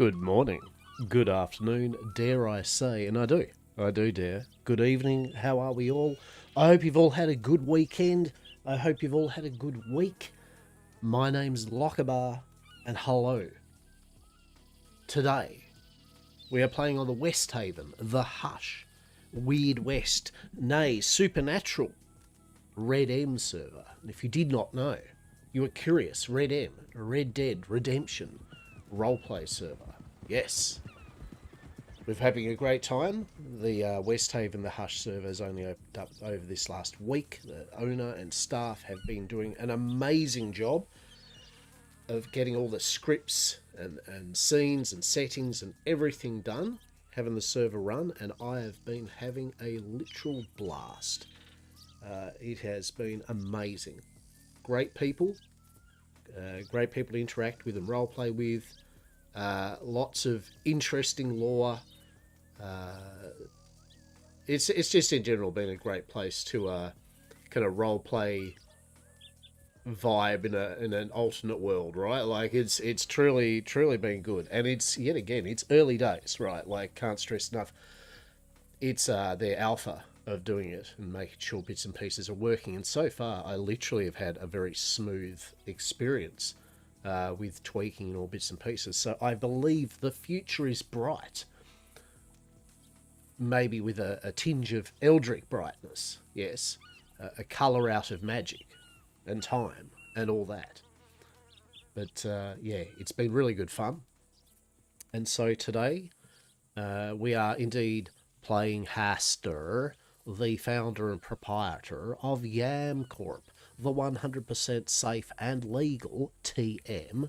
Good morning, good afternoon, dare I say, and I do dare. Good evening, how are we all? I hope you've all had a good weekend. I hope you've all had a good week. My name's Lochabar, and hello. Today, we are playing on the Westhaven, the Hush, Weird West, nay, Supernatural, RedM server. And if you did not know, you were curious, RedM, Red Dead Redemption, Roleplay server. Yes. We're having a great time. The Westhaven, the Hush server has only opened up over this last week. The owner and staff have been doing an amazing job of getting all the scripts and scenes and settings and everything done, having the server run, and I have been having a literal blast. It has been amazing. Great people to interact with and roleplay with. Lots of interesting lore. It's just in general been a great place to kind of roleplay vibe in an alternate world, right? Like it's truly been good, and it's yet again it's early days, right? Like can't stress enough. It's their alpha of doing it and making sure bits and pieces are working. And so far, I literally have had a very smooth experience with tweaking all bits and pieces. So I believe the future is bright. Maybe with a tinge of eldritch brightness, yes. A colour out of magic and time and all that. But yeah, it's been really good fun. And so today, we are indeed playing Hastur, the founder and proprietor of Yam Corp, the 100% safe and legal TM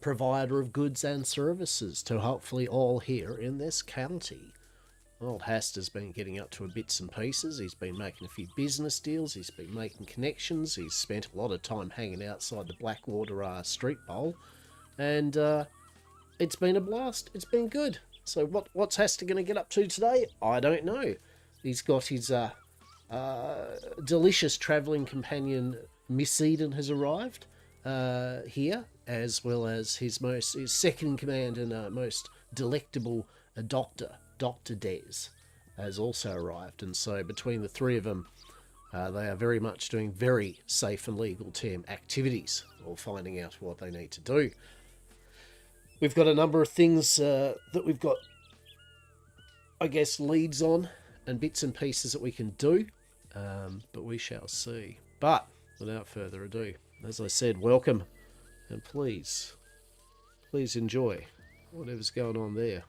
provider of goods and services to hopefully all here in this county. Old Hastur's been getting up to bits and pieces. He's been making a few business deals. He's been making connections. He's spent a lot of time hanging outside the Blackwater Street Bowl. And it's been a blast. It's been good. So what's Hastur going to get up to today? I don't know. He's got his delicious travelling companion, Miss Eden, has arrived here, as well as his second in command and most delectable doctor, Dr. Des, has also arrived. And so between the three of them, they are very much doing very safe and legal TM activities, or finding out what they need to do. We've got a number of things that we've got, I guess, leads on and bits and pieces that we can do, but we shall see. But without further ado, as I said, welcome, and please enjoy whatever's going on there.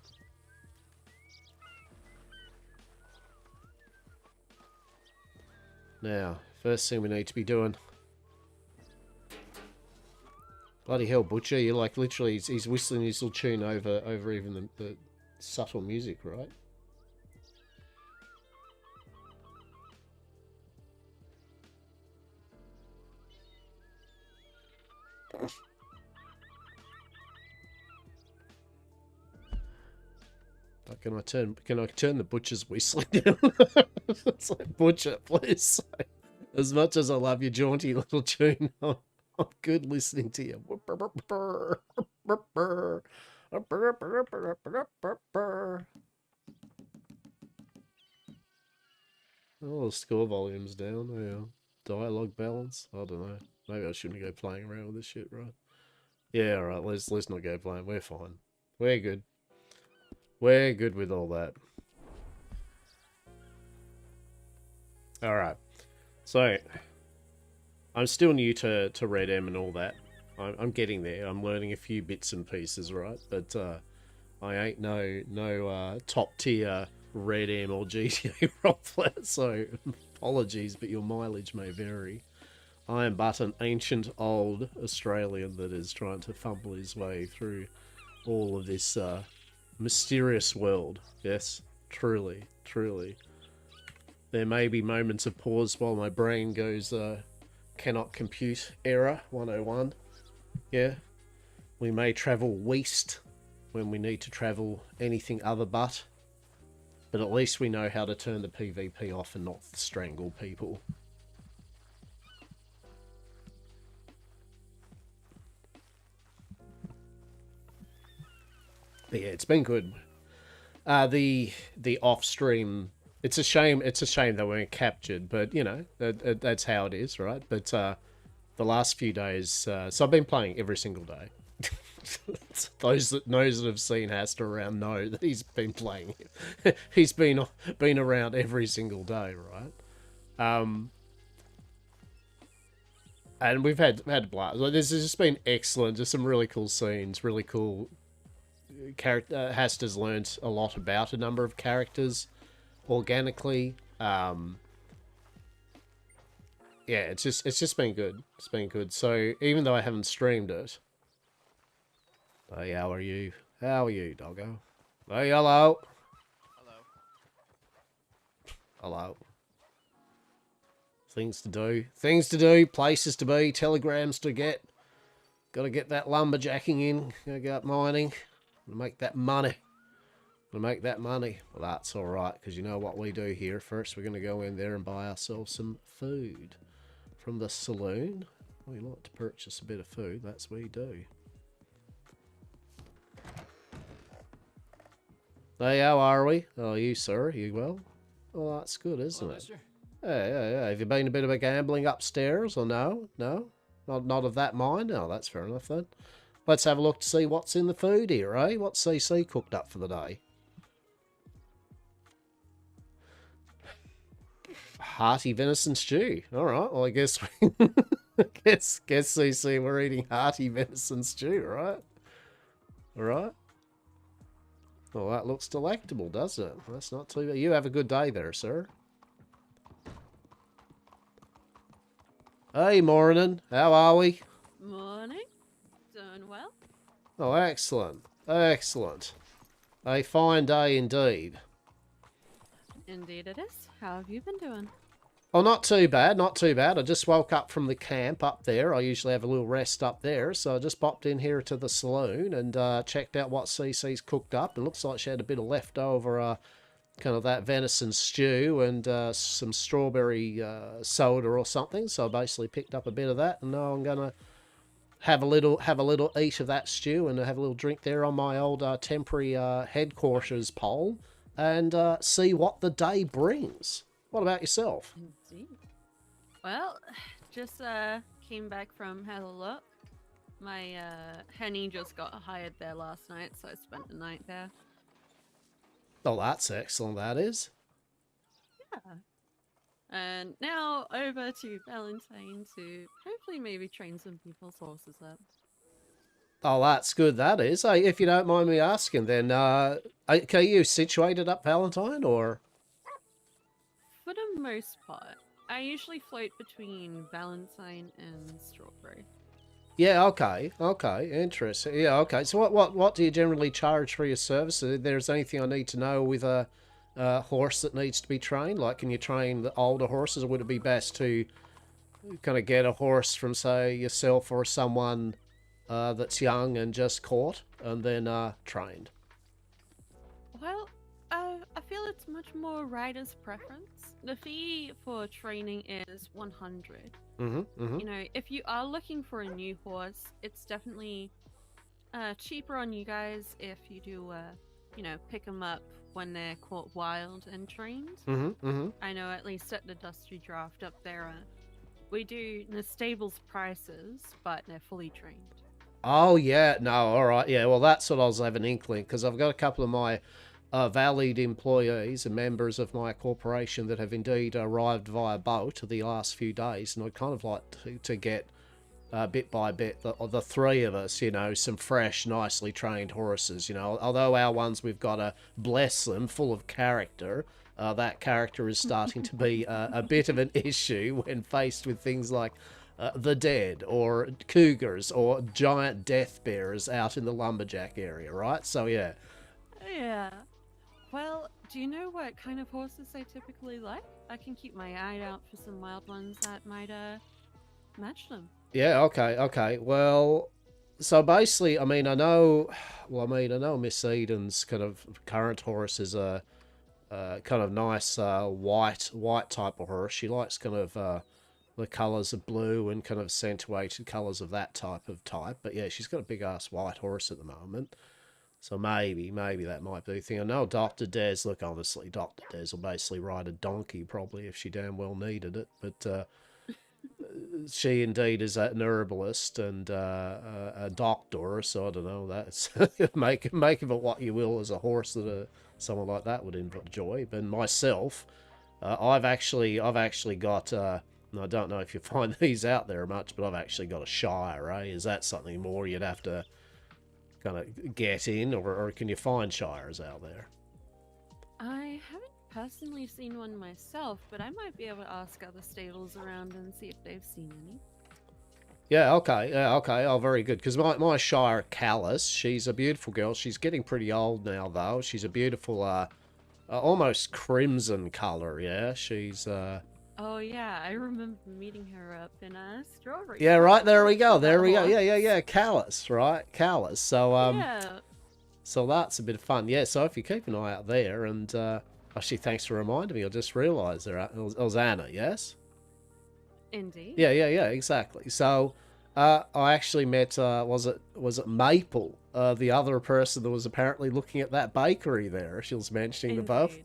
Now, first thing we need to be doing. Bloody hell, Butcher, you're like literally, he's whistling his little tune over even the subtle music, right? Can I turn the Butcher's whistling down? It's like, Butcher, please. As much as I love your jaunty little tune, I'm good listening to you. Oh, the score volume's down. Yeah. Dialogue balance. I don't know. Maybe I shouldn't go playing around with this shit, right? Yeah, alright, let's not go playing. We're fine. We're good. We're good with all that. Alright. So, I'm still new to RedM and all that. I'm getting there. I'm learning a few bits and pieces, right? But I ain't no top tier RedM or GTA roleplayer, so apologies, but your mileage may vary. I am but an ancient old Australian that is trying to fumble his way through all of this mysterious world. Yes, truly. There may be moments of pause while my brain goes, cannot compute error 101. Yeah, we may travel west when we need to travel anything other but at least we know how to turn the PvP off and not strangle people. But yeah, it's been good. The off stream. It's a shame. It's a shame that we weren't captured, but you know that's how it is, right? But the last few days, so I've been playing every single day. Those that have seen Hastur around know that he's been playing. He's been around every single day, right? And we've had a blast. Like, this has just been excellent. Just some really cool scenes, really cool character. Hastur's learned a lot about a number of characters organically. Yeah, it's just been good. It's been good. So even though I haven't streamed it, hey, how are you? How are you, doggo? Hey, hello. Hello. Hello. Things to do, places to be, telegrams to get. Got to get that lumberjacking in. Gotta go out mining. Gonna make that money. Well, that's all right, because you know what we do here. First, we're going to go in there and buy ourselves some food from the saloon. We like to purchase a bit of food. That's what we do. Hey, how are we? Oh, you, sir? You well? Oh, that's good, isn't it? Mister. Yeah. Have you been a bit of a gambling upstairs, or no? No? Not of that mind? Oh, that's fair enough then. Let's have a look to see what's in the food here, eh? What's CC cooked up for the day? Hearty venison stew. All right. Well, I guess guess CC we're eating hearty venison stew, right? All right. Well, that looks delectable, doesn't it? That's not too bad. You have a good day there, sir. Hey, morning. How are we? Morning. Doing well. Oh, excellent. Excellent. A fine day indeed. Indeed it is. How have you been doing? Oh, not too bad, not too bad. I just woke up from the camp up there. I usually have a little rest up there, so I just popped in here to the saloon and checked out what CC's cooked up. It looks like she had a bit of leftover, kind of that venison stew and some strawberry soda or something. So I basically picked up a bit of that, and now I'm gonna have a little eat of that stew and have a little drink there on my old temporary headquarters pole and see what the day brings. What about yourself? Indeed. Well, just came back from had a look. My Henny just got hired there last night, so I spent the night there. Oh, that's excellent, that is. Yeah. And now over to Valentine to hopefully maybe train some people's horses up. Oh, that's good, that is. Hey, if you don't mind me asking, then, are you situated up Valentine, or...? For the most part, I usually float between Valentine and Strawberry. Yeah, okay, interesting. Yeah, okay. So what do you generally charge for your services? If there's anything I need to know with a horse that needs to be trained? Like, can you train the older horses, or would it be best to kind of get a horse from, say, yourself or someone that's young and just caught, and then trained? Well, I feel it's much more rider's preference. The fee for training is 100. Mm-hmm. You know, if you are looking for a new horse, it's definitely cheaper on you guys if you do, you know, pick them up when they're caught wild and trained. I know at least at the Dusty Draft up there, we do the stables prices, but they're fully trained. Oh, yeah. No, all right. Yeah, well, that's what I was having an inkling, because I've got a couple of my valued employees and members of my corporation that have indeed arrived via boat the last few days, and I'd kind of like to get, bit by bit, the three of us, you know, some fresh, nicely trained horses, you know. Although our ones, we've got to bless them, full of character. That character is starting to be a bit of an issue when faced with things like the dead, or cougars, or giant death bearers out in the lumberjack area, right? So, yeah. Yeah. Well, do you know what kind of horses they typically like? I can keep my eye out for some wild ones that might match them. Yeah, okay. Well, so basically, I mean, I know Miss Eden's kind of current horse is a kind of nice white type of horse. She likes kind of the colours of blue and kind of accentuated colours of that type. But yeah, she's got a big ass white horse at the moment. So maybe that might be a thing. I know Dr. Des, look, honestly, Dr. Des will basically ride a donkey probably if she damn well needed it. But she indeed is an herbalist and a doctor, so I don't know. That's make of it what you will as a horse that someone like that would enjoy. But myself, I've actually got. And I don't know if you find these out there much, but I've actually got a shire. Is that something more you'd have to kind of get in, or can you find shires out there? I haven't personally seen one myself, but I might be able to ask other stables around and see if they've seen any. Yeah, okay. Oh, very good. Because my shire, Callus, she's a beautiful girl. She's getting pretty old now, though. She's a beautiful, almost crimson color, yeah? She's, Oh yeah, I remember meeting her up in Strawberry. Yeah, right, there we go. Yeah, Callus, right? Callus. So, yeah. So that's a bit of fun. Yeah, so if you keep an eye out there, and, actually, thanks for reminding me, I just realised there, it was Anna, yes? Indeed. Yeah, exactly. So, I actually met, was it Maple, the other person that was apparently looking at that bakery there. She was mentioning Indeed. the both.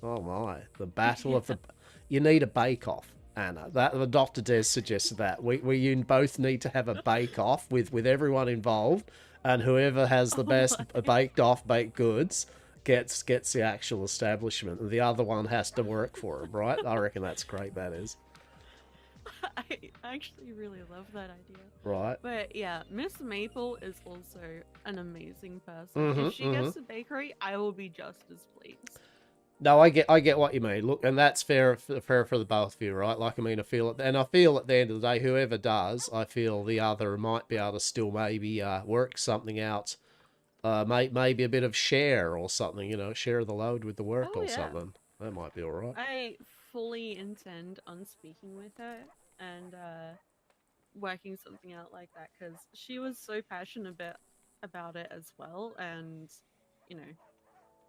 Oh my, the battle of the... You need a bake-off, Anna. The Dr. Des suggested that. You both need to have a bake-off with everyone involved, and whoever has the best baked goods gets the actual establishment, and the other one has to work for him, right? I reckon that's great, that is. I actually really love that idea. Right. But yeah, Miss Maple is also an amazing person. If she gets a bakery, I will be just as pleased. No, I get what you mean. Look, and that's fair for the both of you, right? Like, I mean, I feel at the end of the day, whoever does, I feel the other might be able to still maybe work something out, maybe a bit of share or something, share the load with the work something. That might be all right. I fully intend on speaking with her and working something out like that, because she was so passionate about it as well, and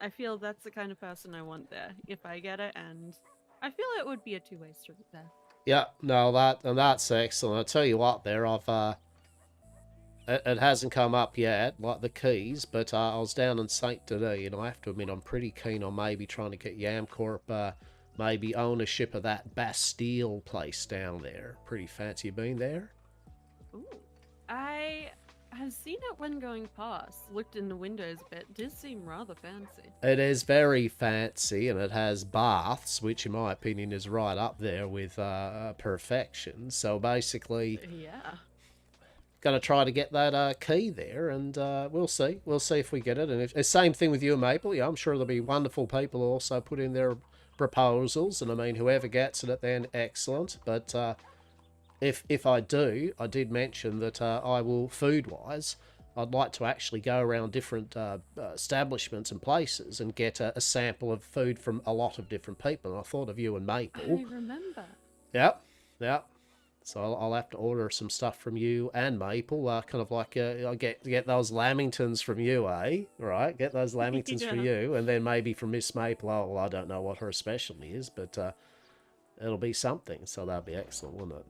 I feel that's the kind of person I want there if I get it, and I feel it would be a two-way street there. Yeah, no, that's excellent. I'll tell you what, there, it hasn't come up yet, like the keys, but I was down in St. Denis, and I have to admit I'm pretty keen on maybe trying to get Yamcorp, maybe ownership of that Bastille place down there. Pretty fancy. You been there? Ooh, I have seen it when going past, looked in the windows a bit. It does seem rather fancy. It is very fancy, and it has baths, which in my opinion is right up there with perfection. So basically, yeah, gonna try to get that key there, and we'll see if we get it. And if same thing with you and Maple, yeah, I'm sure there'll be wonderful people also put in their proposals, and I mean, whoever gets it at the end, excellent. But if I did mention that I will, food-wise, I'd like to actually go around different establishments and places and get a sample of food from a lot of different people. And I thought of you and Maple. I remember. Yep. So I'll have to order some stuff from you and Maple. Kind of like I'll get those lamingtons from you, eh? Right, get those lamingtons for you, and then maybe from Miss Maple. Oh, well, I don't know what her specialty is, but it'll be something. So that'd be excellent, wouldn't it?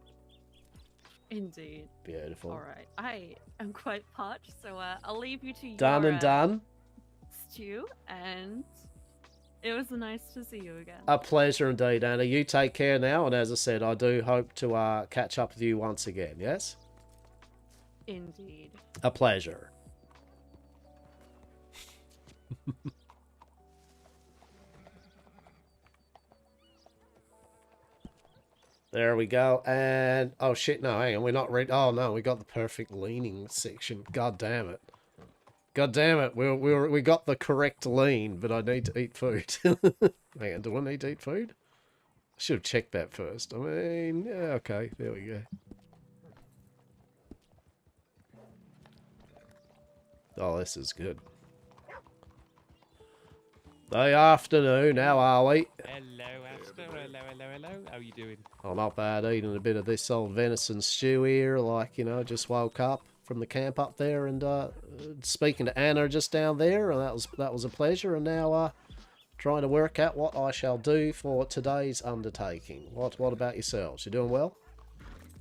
Indeed. Beautiful. All right, I am quite parched, so I'll leave you to done your and done stew, and it was nice to see you again. A pleasure indeed, Anna. You take care now, and as I said, I do hope to catch up with you once again. Yes. Indeed. A pleasure. There we go. And oh shit, no, hang on, we're not ready. Oh no, we got the perfect leaning section. God damn it. We got the correct lean, but I need to eat food. Hang on, do I need to eat food? I should have checked that first. I mean, yeah, okay, there we go. Oh, this is good. Good afternoon, how are we? Hello, Hastur. Hello. How are you doing? Oh, not bad. Eating a bit of this old venison stew here, like, just woke up from the camp up there, and speaking to Anna just down there, and that was a pleasure, and now trying to work out what I shall do for today's undertaking. What about yourselves? You doing well?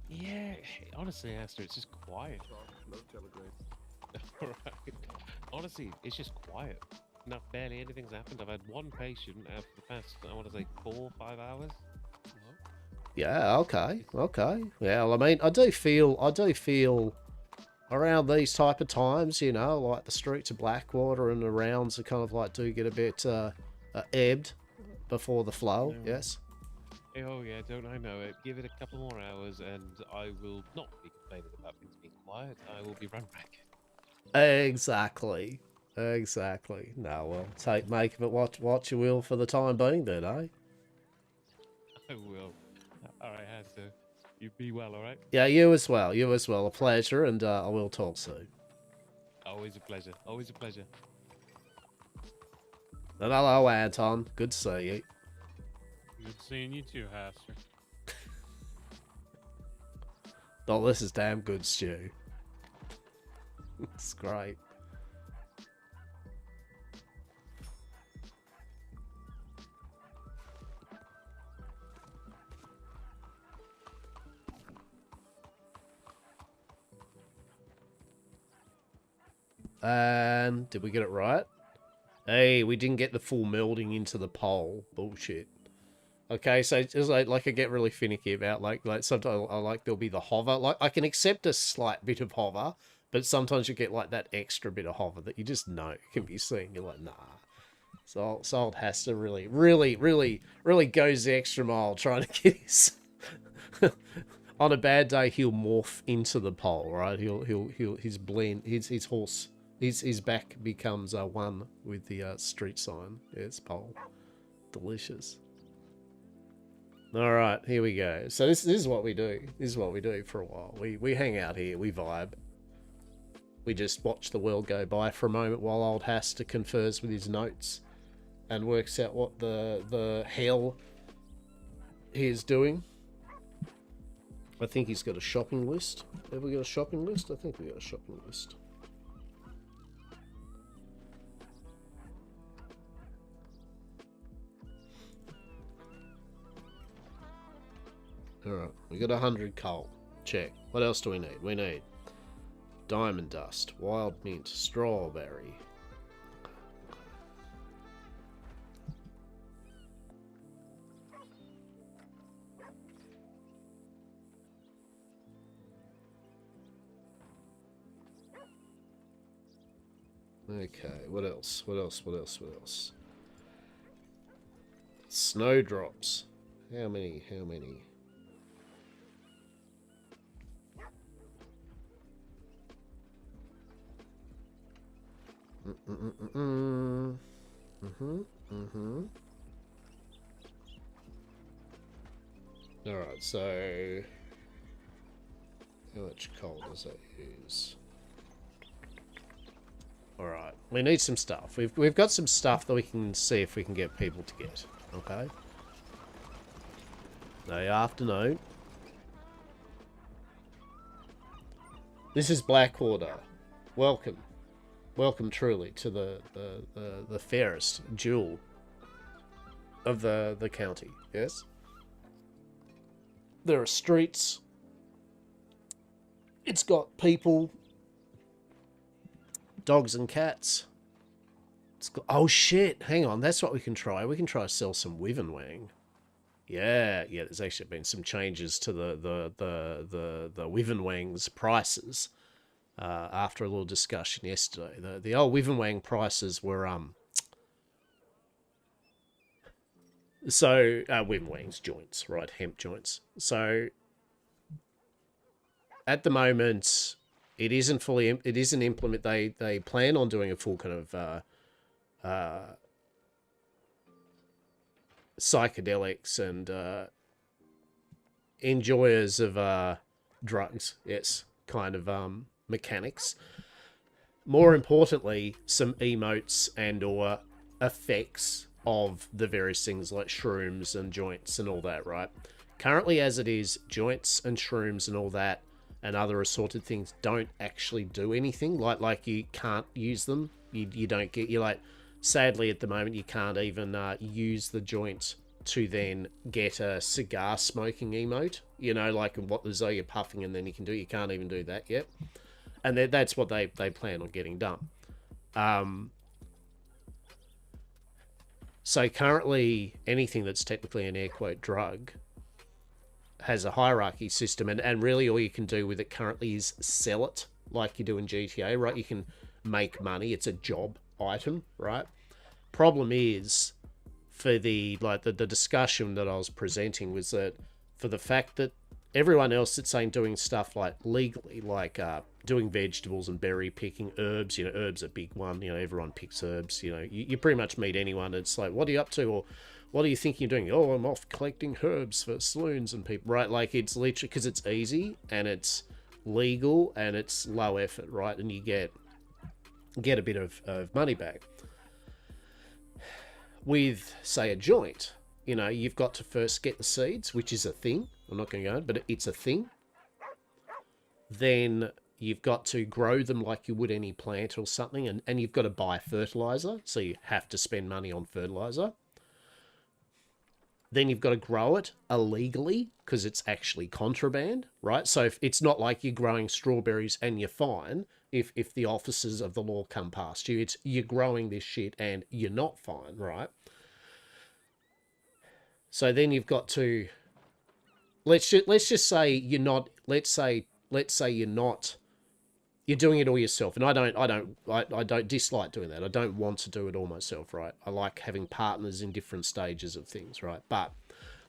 Yeah, honestly, Hastur, it's just quiet. Alright. Honestly, it's just quiet. No, barely anything's happened. I've had one patient out for the past, I want to say, 4 or 5 hours. Yeah, okay, okay. Yeah, well, I mean, I do feel around these type of times, you know, like the streets of Blackwater and the rounds are kind of like do get a bit ebbed before the flow, No. yes? Oh yeah, don't I know it? Give it a couple more hours, and I will not be complaining about things being quiet. I will be run back. Exactly. Exactly. No, well, make of it what you will for the time being then, eh? I will. All right, Hastur. You be well, all right? Yeah, you as well. You as well. A pleasure, and I will talk soon. Always a pleasure. Always a pleasure. And hello, Anton. Good to see you. Good seeing you too, Hastur. Oh, this is damn good, Stu. It's great. And did we get it right? Hey, we didn't get the full melding into the pole. Bullshit. Okay, so it's like I get really finicky about like sometimes I like there'll be the hover. Like I can accept a slight bit of hover, but sometimes you get like that extra bit of hover that you just know can be seen. You're like, nah. So old Hastur really goes the extra mile trying to get his. On a bad day, he'll morph into the pole, right? He'll his blend his horse. His back becomes one with the street sign. Yes, pole. Delicious. All right, here we go. So this is what we do. This is what we do for a while. We hang out here. We vibe. We just watch the world go by for a moment while old Hastur confers with his notes and works out what the hell he is doing. I think he's got a shopping list. Have we got a shopping list? I think we got a shopping list. Alright, we got 100 coal. Check. What else do we need? We need diamond dust, wild mint, strawberry. Okay, what else? What else? What else? What else? Snowdrops. How many? How many? Alright, so how much coal does that use? Alright, we need some stuff. We've got some stuff that we can see if we can get people to get. Okay. Day afternoon. This is Blackwater. Welcome. Welcome truly to the fairest jewel of the county, yes? There are streets. It's got people, dogs and cats. It's got, oh shit, hang on, that's what we can try. We can try to sell some Wyvernwang. Yeah, there's actually been some changes to the Wyvernwang's prices. After a little discussion yesterday, the old Wyvernwang prices were so Wyvernwang's joints, right? Hemp joints. So at the moment, it isn't implement. They plan on doing a full kind of psychedelics and enjoyers of drugs. Yes, kind of mechanics. More importantly, some emotes and or effects of the various things like shrooms and joints and all that, right? Currently as it is, joints and shrooms and all that and other assorted things don't actually do anything. Like you can't use them. You don't get, you like, sadly at the moment you can't even use the joint to then get a cigar smoking emote. You know, like what as though you're puffing and then you can do, you can't even do that yet. And that's what they plan on getting done. So currently, anything that's technically an air quote drug has a hierarchy system, and really all you can do with it currently is sell it like you do in GTA, right? You can make money. It's a job item, right? Problem is, for the discussion that I was presenting was that for the fact that everyone else that's saying doing stuff like legally, like doing vegetables and berry picking, herbs, herbs are a big one, everyone picks herbs, you pretty much meet anyone, it's like, what are you up to, or what are you thinking you're doing? Oh, I'm off collecting herbs for saloons and people, right? Like, it's literally because it's easy and it's legal and it's low effort, right? And you get a bit of money back. With, say, a joint, you've got to first get the seeds, which is a thing. I'm not going to go on, but it's a thing. Then you've got to grow them like you would any plant or something, and you've got to buy fertilizer, so you have to spend money on fertilizer. Then you've got to grow it illegally, because it's actually contraband, right? So if it's not like you're growing strawberries and you're fine. If the officers of the law come past you, it's you're growing this shit and you're not fine, right? So then you've got to let's just say you're not. Let's say you're not. You're doing it all yourself, and I don't dislike doing that. I don't want to do it all myself, right? I like having partners in different stages of things, right? But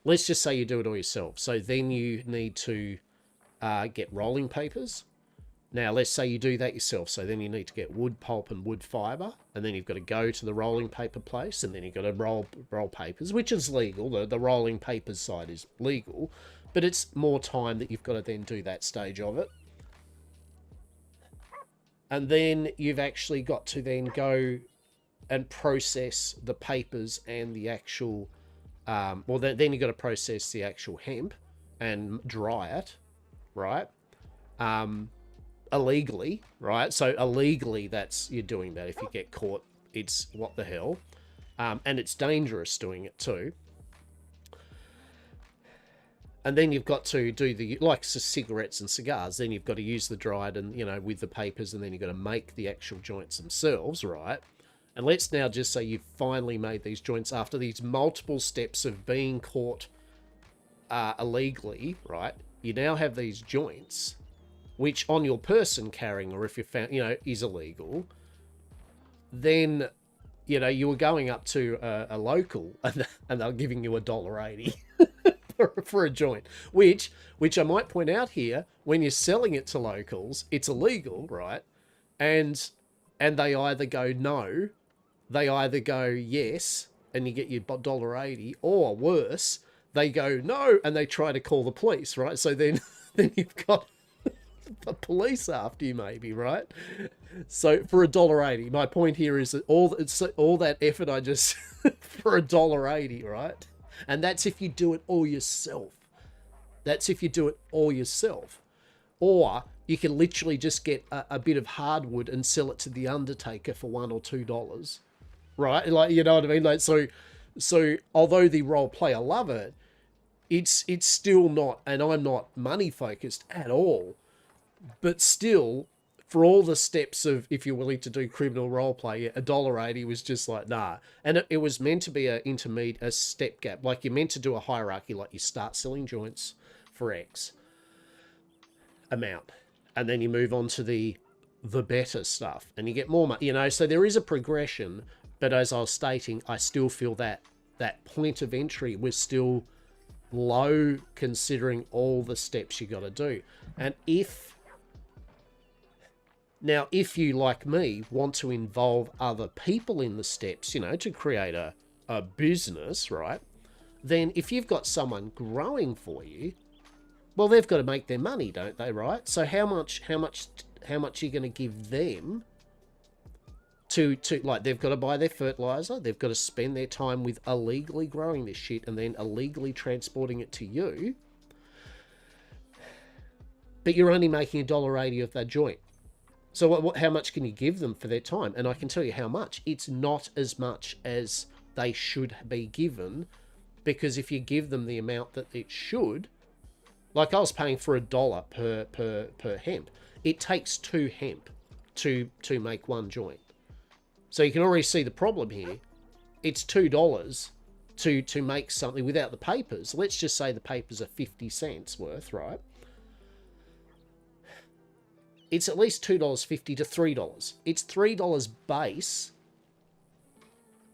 let's just say you do it all yourself. So then you need to get rolling papers. Now, let's say you do that yourself. So then you need to get wood pulp and wood fibre, and then you've got to go to the rolling paper place, and then you've got to roll papers, which is legal. The rolling papers side is legal, but it's more time that you've got to then do that stage of it. And then you've actually got to then go and process the papers and the actual... then you've got to process the actual hemp and dry it, right? Illegally, right? So illegally, you're doing that. If you get caught, it's what the hell. And it's dangerous doing it too. And then you've got to do cigarettes and cigars. Then you've got to use the dried and, with the papers, and then you've got to make the actual joints themselves, right? And let's now just say you've finally made these joints after these multiple steps of being caught illegally, right? You now have these joints, which on your person carrying, or if you're found, is illegal. Then, you were going up to a local and they're giving you $1.80 for a joint, which I might point out here, when you're selling it to locals, it's illegal, right? And they either go no, they either go yes, and you get your $1.80, or worse, they go no, and they try to call the police, right? So then you've got the police after you, maybe, right? So for $1.80, my point here is that all that effort I just for $1.80, right? And that's if you do it all yourself. Or you can literally just get a bit of hardwood and sell it to the undertaker for $1 or $2, right? Like, you know what I mean? Like, so although the role play, I love it, it's still not, and I'm not money focused at all. But still, for all the steps of, if you're willing to do criminal roleplay, $1.80 was just like, nah. And it was meant to be a stepgap. Like, you're meant to do a hierarchy, like you start selling joints for X amount. And then you move on to the better stuff. And you get more money, So there is a progression. But as I was stating, I still feel that point of entry was still low, considering all the steps you got to do. And if you, like me, want to involve other people in the steps, to create a business, right? Then if you've got someone growing for you, well, they've got to make their money, don't they, right? So how much are you going to give them to like, they've got to buy their fertilizer, they've got to spend their time with illegally growing this shit and then illegally transporting it to you. But you're only making $1.80 of that joint. So how much can you give them for their time? And I can tell you how much. It's not as much as they should be given, because if you give them the amount that it should, like I was paying for $1 per hemp. It takes 2 hemp to make one joint. So you can already see the problem here. It's $2 to make something without the papers. Let's just say the papers are 50 cents worth, right? It's at least $2.50 to $3. It's $3 base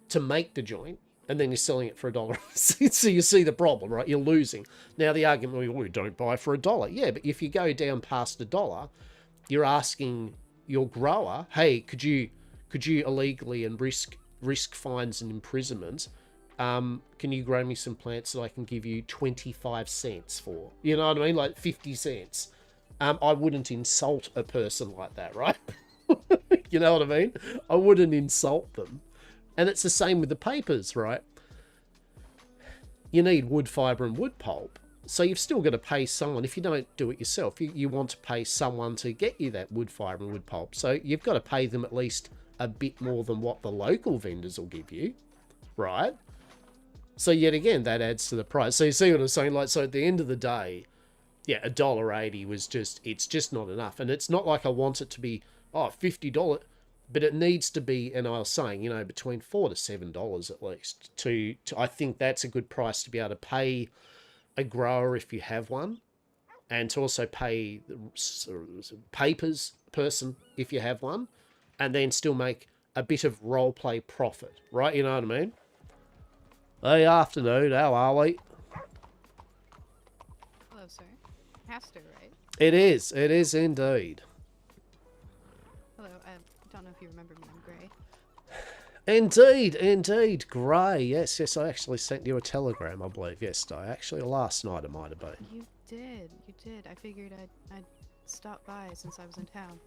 to make the joint, and then you're selling it for $1. So you see the problem, right? You're losing. Now the argument will be, well, don't buy for $1. Yeah, but if you go down past $1, you're asking your grower, hey, could you illegally and risk fines and imprisonment? Can you grow me some plants that I can give you 25 cents for? You know what I mean? Like 50 cents. I wouldn't insult a person like that, right? You know what I mean? I wouldn't insult them. And it's the same with the papers, right? You need wood fibre and wood pulp. So you've still got to pay someone. If you don't do it yourself, you want to pay someone to get you that wood fibre and wood pulp. So you've got to pay them at least a bit more than what the local vendors will give you, right? So yet again, that adds to the price. So you see what I'm saying? Like, so at the end of the day, yeah, $1.80 was just, it's just not enough. And it's not like I want it to be, oh, $50, but it needs to be, and I was saying, you know, between $4 to $7 at least. I think that's a good price to be able to pay a grower if you have one, and to also pay the papers person if you have one, and then still make a bit of role play profit, right? You know what I mean? Hey, afternoon, how are we? Hello, sir. Hastur, right? It is indeed. Hello, I don't know if you remember me. I'm Gray. Indeed, Gray. Yes, I actually sent you a telegram, I believe, yesterday. Actually, last night it might have been. You did. I figured I'd stop by since I was in town.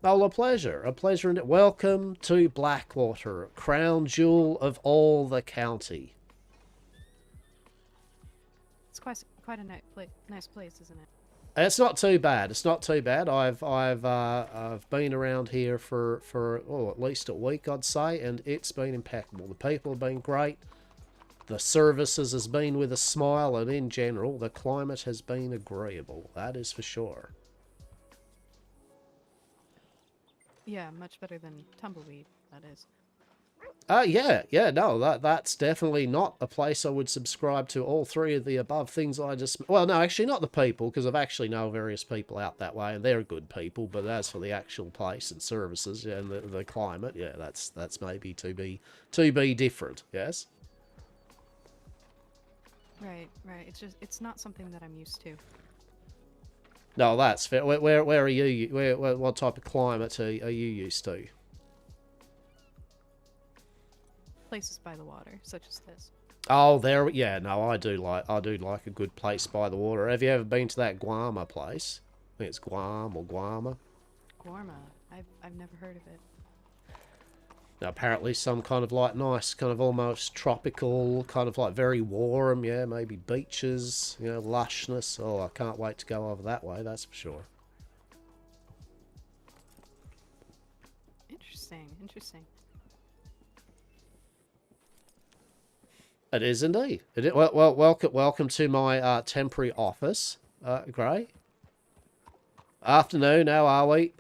Oh, a pleasure. Welcome to Blackwater, crown jewel of all the county. It's quite a nice place, isn't it? It's not too bad. I've been around here for at least a week, I'd say, and it's been impeccable. The people have been great. The services has been with a smile, and in general, the climate has been agreeable. That is for sure. Yeah, much better than Tumbleweed, that is. That's definitely not a place I would subscribe to. All three of the above things I just... Well, no, actually not the people, because I've actually know various people out that way, and they're good people, but as for the actual place and services and the climate, yeah, that's maybe to be different, yes? Right. It's not something that I'm used to. No, that's fair. Where are you? What type of climate are you used to? Places by the water, such as this. Oh, there. Yeah, no, I do like a good place by the water. Have you ever been to that Guarma place? I think it's Guam or Guarma. Guarma. I've never heard of it. Now, apparently some kind of like nice, kind of almost tropical, kind of like very warm, yeah, maybe beaches, you know, lushness. Oh, I can't wait to go over that way, that's for sure. Interesting. It is indeed. Well, welcome to my temporary office, Gray. Afternoon, how are we?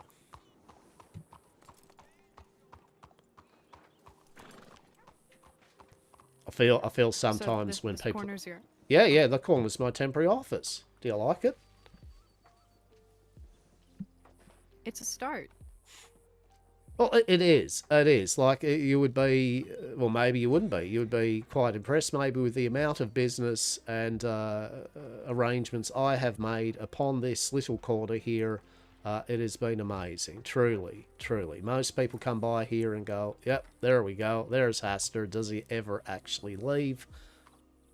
I feel sometimes so when this people... corner's your... Yeah, the corner's my temporary office. Do you like it? It's a start. Well, it is. Like, you would be... Well, maybe you wouldn't be. You would be quite impressed, maybe, with the amount of business and arrangements I have made upon this little corner here. It has been amazing. Truly. Most people come by here and go, yep, there we go. There's Hastur. Does he ever actually leave?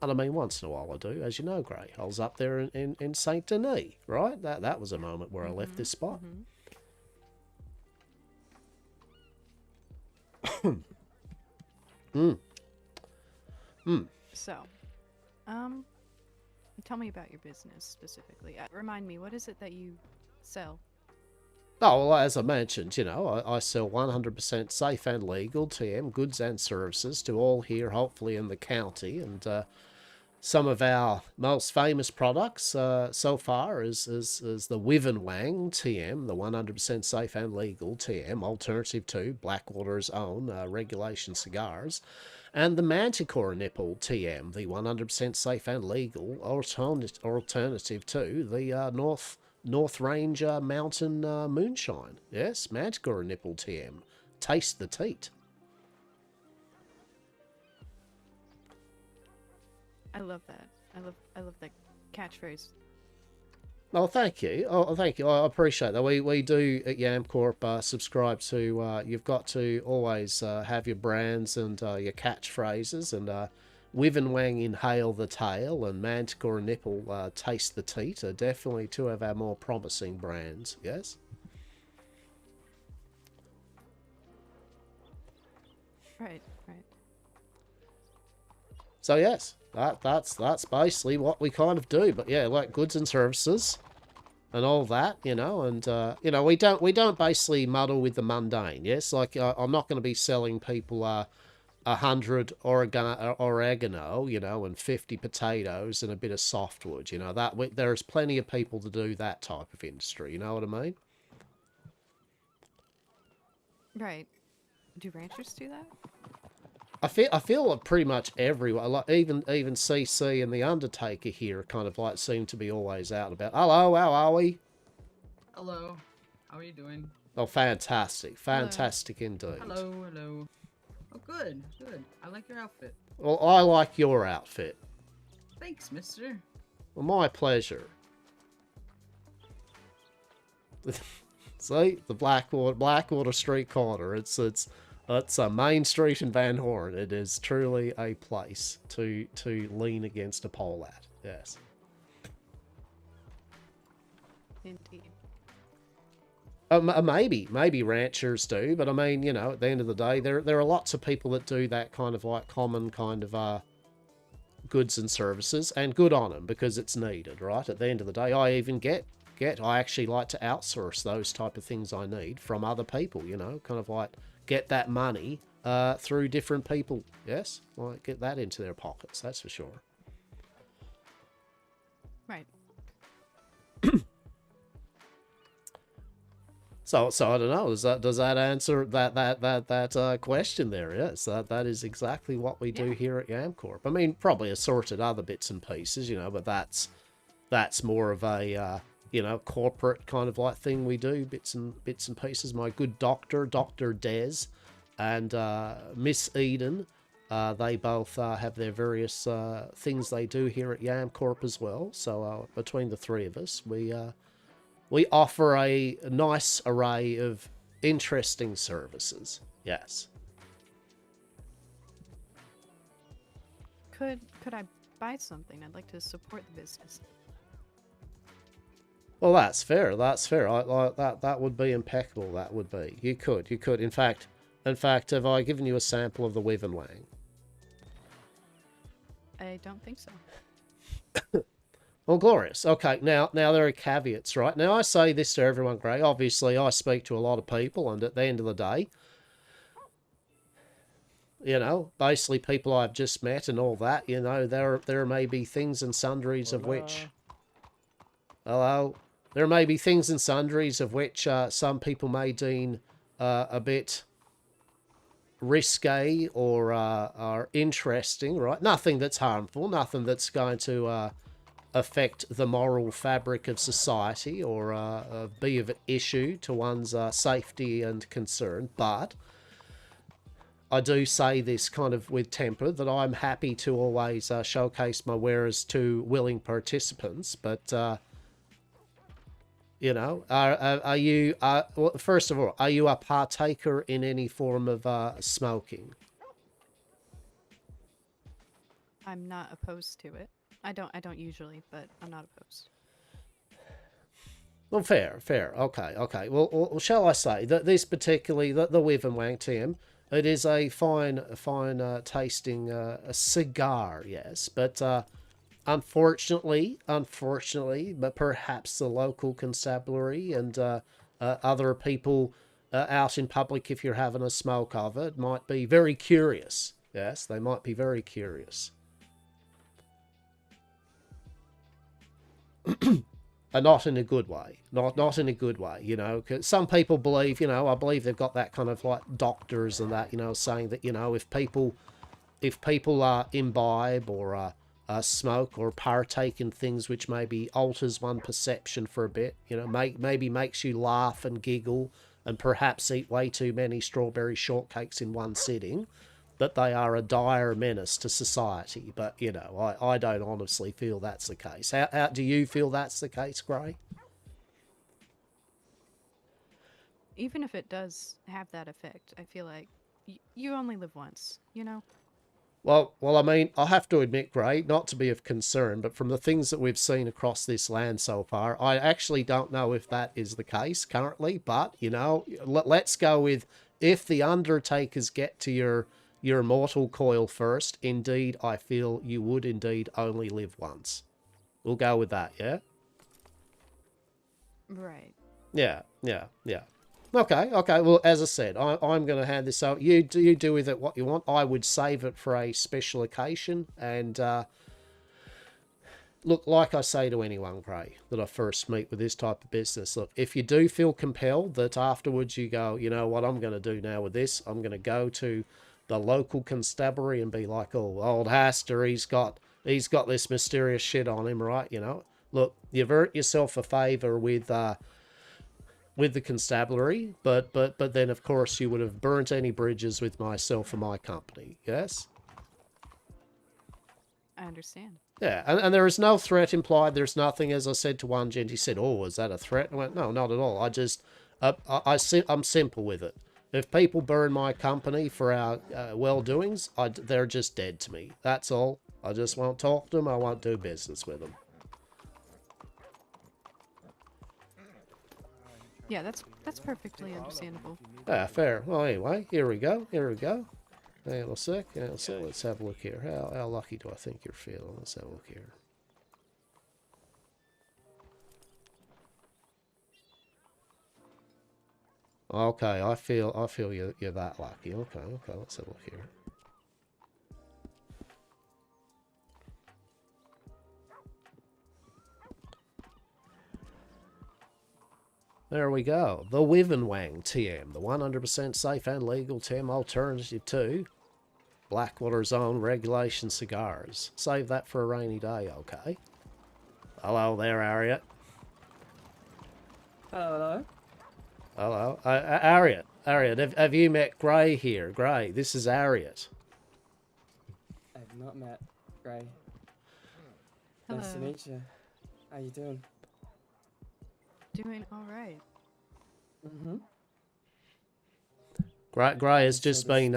And I mean, once in a while I do. As you know, Gray, I was up there in Saint Denis, right? That was a moment where I left this spot. So, tell me about your business specifically. Remind me, what is it that you sell? Oh, well, as I mentioned, you know, I sell 100% safe and legal TM goods and services to all here, hopefully in the county, and some of our most famous products so far is the Wang TM, the 100% safe and legal TM, alternative to Blackwater's own regulation cigars, and the Manticore Nipple TM, the 100% safe and legal alternative to the North Range Mountain Moonshine. Yes, Manticore Nipple TM. Taste the teat. I love that. I love that catchphrase. Oh, thank you. Oh, thank you. I appreciate that. We do at YamCorp subscribe to, you've got to always have your brands and your catchphrases, and Wang inhale the tail and Manticore Nipple taste the teat are definitely two of our more promising brands, yes? Right. So yes, that's basically what we kind of do. But yeah, like goods and services and all that, you know, and you know, we don't basically muddle with the mundane. Yes, like I'm not going to be selling people 100 oregano, you know, and 50 potatoes and a bit of softwood. You know, that there's plenty of people to do that type of industry. You know what I mean? Right. Do ranchers do that? I feel like pretty much everyone, like even CC and the Undertaker here, kind of like seem to be always out about. Hello, how are we? Hello, how are you doing? Oh, fantastic, fantastic indeed. Hello. Oh, good. I like your outfit. Well, I like your outfit. Thanks, mister. Well, my pleasure. See, the Blackwater Street corner. It's a Main Street in Van Horn. It is truly a place to lean against a pole at. Yes. Indeed. Maybe ranchers do, but I mean, you know, at the end of the day, there are lots of people that do that kind of like common kind of goods and services, and good on them because it's needed, right? At the end of the day, I even I actually like to outsource those type of things I need from other people, you know, kind of like get that money through different people. Yes, like get that into their pockets. That's for sure. Right. So I don't know. Does that answer that question there? Yes, that is exactly what we do here at YamCorp. I mean, probably assorted other bits and pieces, you know, but that's more of a you know, corporate kind of like thing we do, bits and pieces. My good Dr. Des, and Miss Eden, they both have their various things they do here at YamCorp as well. So between the three of us, we offer a nice array of interesting services. Yes. Could I buy something? I'd like to support the business. Well, that's fair. That's fair. That would be impeccable. That would be. You could. In fact, have I given you a sample of the Wang? I don't think so. Well, glorious. Okay, now there are caveats, right? Now I say this to everyone, Greg. Obviously, I speak to a lot of people, and at the end of the day, you know, basically people I've just met and all that, you know, there may be things and sundries of which... Hello? There may be things and sundries of which some people may deem a bit risque or are interesting, right? Nothing that's harmful, nothing that's going to affect the moral fabric of society or be of issue to one's safety and concern. But I do say this kind of with temper, that I'm happy to always showcase my wares to willing participants, but... you know, are you, well, first of all, are you a partaker in any form of smoking? I'm not opposed to it. I don't usually, but I'm not opposed. Well, fair. Okay. Well, shall I say that this particularly, the Wang TM, it is a fine tasting cigar, yes, but unfortunately, but perhaps the local constabulary and other people out in public, if you're having a smoke of it, might be very curious. Yes, they might be very curious. not in a good way. Not in a good way, you know. 'Cause some people believe, you know, I believe they've got that kind of like doctors and that, you know, saying that, you know, if people imbibe or smoke or partake in things which maybe alters one perception for a bit, you know, maybe makes you laugh and giggle and perhaps eat way too many strawberry shortcakes in one sitting, that they are a dire menace to society. But, you know, I don't honestly feel that's the case. How do you feel that's the case, Gray? Even if it does have that effect, I feel like you only live once, you know? Well, I mean, I have to admit, Gray, not to be of concern, but from the things that we've seen across this land so far, I actually don't know if that is the case currently. But, you know, let's go with, if the Undertakers get to your mortal coil first, indeed, I feel you would indeed only live once. We'll go with that, yeah? Right. Yeah. Okay. Well, as I said, I'm going to hand this out. You do with it what you want. I would save it for a special occasion. And look, like I say to anyone, Gray, that I first meet with this type of business, look, if you do feel compelled that afterwards you go, you know what I'm going to do now with this, I'm going to go to the local constabulary and be like, oh, old Hastur, he's got this mysterious shit on him, right? You know, look, you've earned yourself a favour with the constabulary, but then of course you would have burnt any bridges with myself and my company. Yes. I understand. Yeah, and there is no threat implied. There's nothing, as I said to one gent, he said, oh, is that a threat? I went, no, not at all. I just, I'm simple with it. If people burn my company for our well-doings, they're just dead to me. That's all. I just won't talk to them. I won't do business with them. Yeah, that's perfectly understandable. Ah, fair. Well, anyway, here we go. Hang on a sec. Let's have a look here. How lucky do I think you're feeling? Let's have a look here. Okay, I feel you're that lucky. Okay, let's have a look here. There we go. The Wivenwang TM, the 100% safe and legal TM alternative to Blackwater's own regulation cigars. Save that for a rainy day, okay? Hello there, Harriet. Hello. Hello. Harriet, have you met Gray here? Gray, this is Harriet. I've not met Gray. Hello. Nice to meet you. How you doing? Doing all right. Mm-hmm. Gray has just been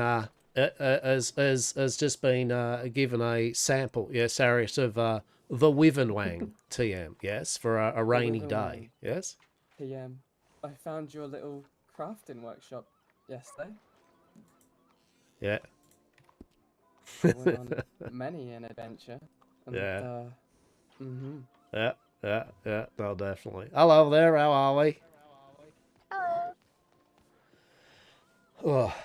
given a sample, yes, Harriet, of the Wivenwang TM, yes, for a rainy day, yes. PM. I found your little crafting workshop yesterday. Yeah. I went on many an adventure. And, Yeah. Mm-hmm. Yeah, no, definitely. Hello there, how are we? Hello. Oh,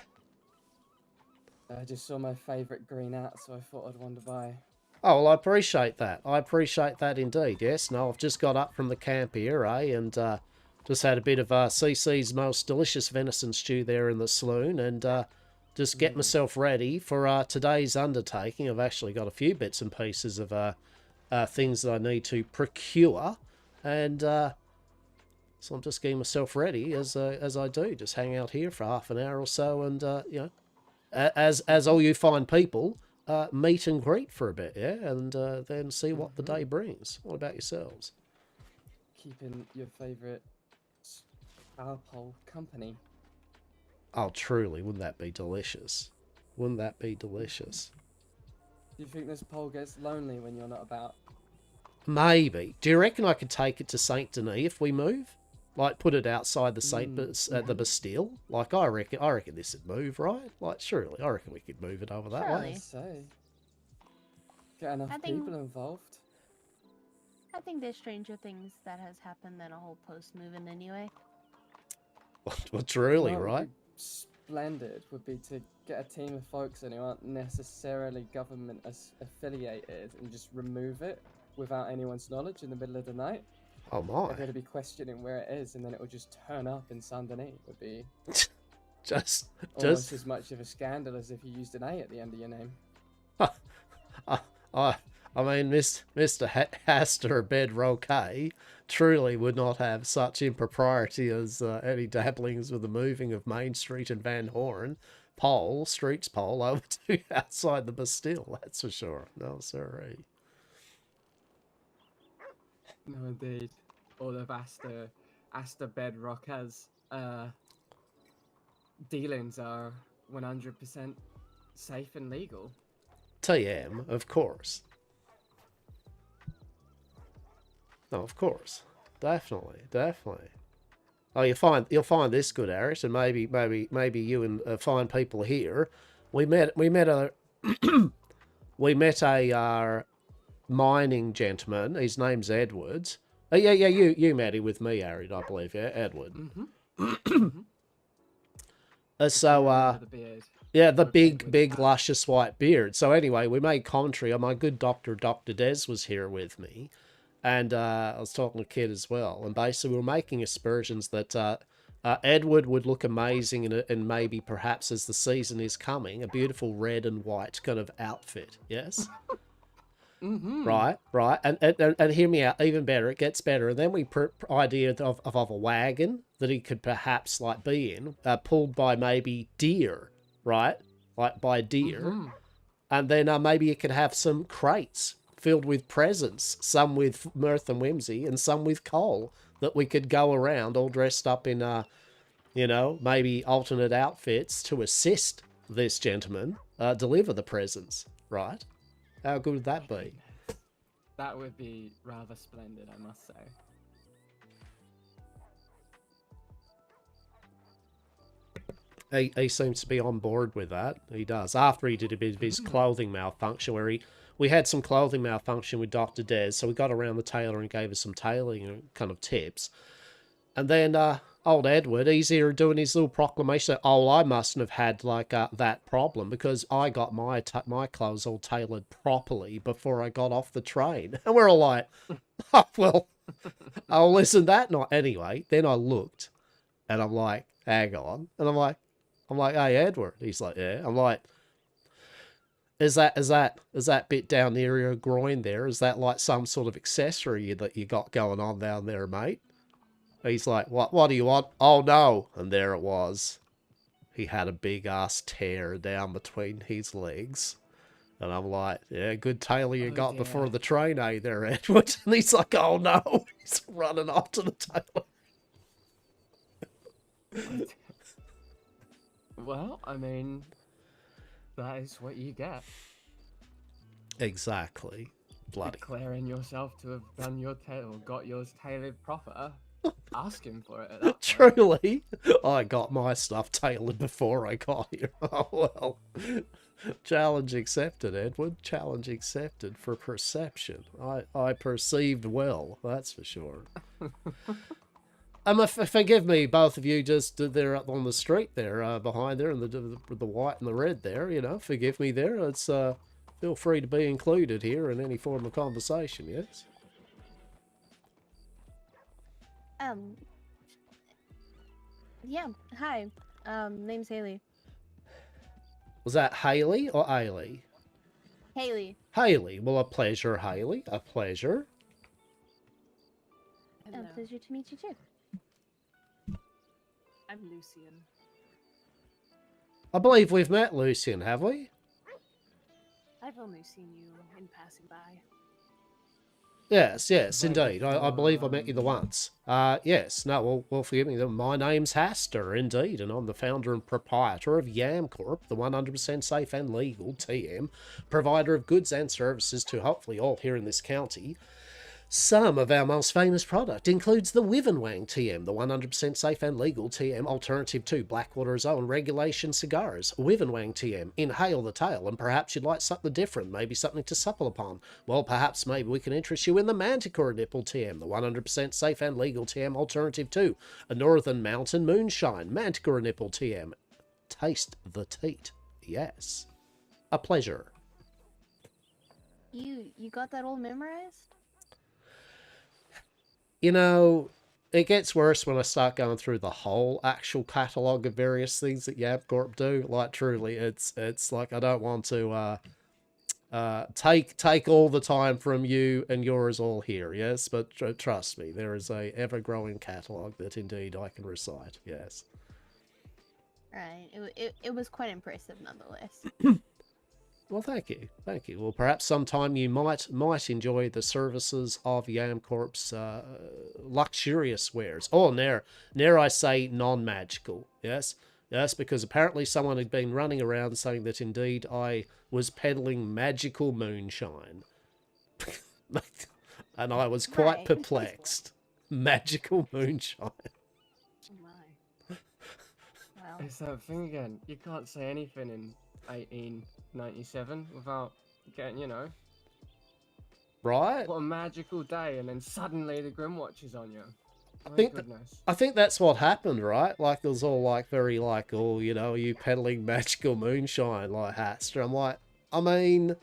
I just saw my favourite green hat, so I thought I'd wander by. oh, well, I appreciate that. I appreciate that indeed, yes. No, I've just got up from the camp here, and just had a bit of CC's most delicious venison stew there in the saloon, and just get myself ready for today's undertaking. I've actually got a few bits and pieces of things that I need to procure, and so I'm just getting myself ready as I do. Just hang out here for half an hour or so, and you know, as all you fine people, meet and greet for a bit, yeah, and then see what the day brings. What about yourselves? Keeping your favourite Alpole company. Oh, truly, wouldn't that be delicious? Wouldn't that be delicious? Do you think this pole gets lonely when you're not about? Maybe. Do you reckon I could take it to Saint Denis if we move? Like, put it outside the the Bastille? Like, I reckon this would move, right? Like, surely, I reckon we could move it over that Surely. way. I say. Get enough I think- people involved. I think there's stranger things that has happened than a whole post moving anyway. Well, truly, What would right? be splendid would be to get a team of folks in who aren't necessarily government affiliated and just remove it without anyone's knowledge in the middle of the night. Oh my. They're going to be questioning where it is, and then it will just turn up in Saint Denis. Would be just almost as much of a scandal as if you used an A at the end of your name. I mean, Mr. Hastur Bedroque truly would not have such impropriety as any dabblings with the moving of Main Street and Van Horn Street's pole over to outside the Bastille, that's for sure. No, sorry. No, indeed. All of Astor Bedrock has dealings are 100% safe and legal. TM, of course. No, of course. Definitely. Oh, you'll find this good, Aris, and maybe you and fine people here. We met a mining gentleman. His name's Edwards. Oh, yeah, you met him with me, Harry, I believe, yeah, Edward. Yeah, the big, luscious white beard. So anyway, we made commentary. My good doctor, Dr. Des, was here with me. And I was talking to Kid as well. And basically, we were making aspersions that Edward would look amazing in maybe, perhaps, as the season is coming, a beautiful red and white kind of outfit. Yes? Right. And hear me out, even better, it gets better. And then we idea of a wagon that he could perhaps like be in, pulled by maybe deer, right? Like by deer. And then maybe it could have some crates filled with presents, some with mirth and whimsy, and some with coal, that we could go around all dressed up in, maybe alternate outfits to assist this gentleman deliver the presents, right? How good would that be? That would be rather splendid, I must say. He seems to be on board with that. He does. After he did a bit of his clothing malfunction, where we had some clothing malfunction with Dr. Des, so we got around the tailor and gave us some tailoring kind of tips. And then old Edward, he's here doing his little proclamation. Oh, I mustn't have had like that problem because I got my clothes all tailored properly before I got off the train. And we're all like, oh, well, oh, listen, that not anyway. Then I looked, and I'm like, hang on, and I'm like, hey, Edward. He's like, yeah. I'm like, is that bit down near your groin there? Is that like some sort of accessory that you got going on down there, mate? He's like, what do you want? Oh, no. And there it was. He had a big-ass tear down between his legs. And I'm like, yeah, good tailor you got before the train, eh, there, Edward? And he's like, oh, no. He's running off to the tailor. Well, I mean, that is what you get. Exactly. Bloody. Declaring yourself to have done your tail, got yours tailored proper. Asking for it at that point. Truly, I got my stuff tailored before I got here. Oh, well. Challenge accepted, Edward. Challenge accepted for perception. I perceived well, that's for sure. Forgive me, both of you just there up on the street there, behind there, and the white and the red there, forgive me there. It's, feel free to be included here in any form of conversation, yes? Yeah, hi. Name's Haley. Was that Haley or Ailey? Haley. Haley. Well, a pleasure, Haley. A pleasure. A pleasure to meet you too. I'm Lucian. I believe we've met Lucian, have we? I've only seen you in passing by. Yes, indeed. I believe I met you the once. Yes. No, well, forgive me. My name's Hastur, indeed, and I'm the founder and proprietor of Yam Corp, the 100% safe and legal TM, provider of goods and services to hopefully all here in this county. Some of our most famous product includes the Wivenwang TM, the 100% safe and legal TM alternative to Blackwater's own regulation cigars. Wivenwang TM, inhale the tail, and perhaps you'd like something different, maybe something to supple upon. Well, perhaps maybe we can interest you in the Manticore Nipple TM, the 100% safe and legal TM alternative to a Northern Mountain Moonshine. Manticore Nipple TM. Taste the teat. Yes. A pleasure. You got that all memorized? You know, it gets worse when I start going through the whole actual catalogue of various things that Yab Corp do. Like, truly, it's like I don't want to take all the time from you and yours all here, yes? But trust me, there is a ever-growing catalogue that indeed I can recite, yes. Right. It was quite impressive nonetheless. Well, thank you. Thank you. Well, perhaps sometime you might enjoy the services of Yamcorp's luxurious wares. Oh, ne'er I say non-magical, yes? Yes, because apparently someone had been running around saying that indeed I was peddling magical moonshine. And I was quite Right. perplexed. Magical moonshine. Oh my. Well, It's that thing again. You can't say anything in 1897 without getting, you know, Right? what a magical day, and then suddenly the Grimwatch is on you. My think goodness. I think that's what happened, right? Like, it was all like very like, oh, you know, you peddling magical moonshine, like Hastur. I'm like, I mean,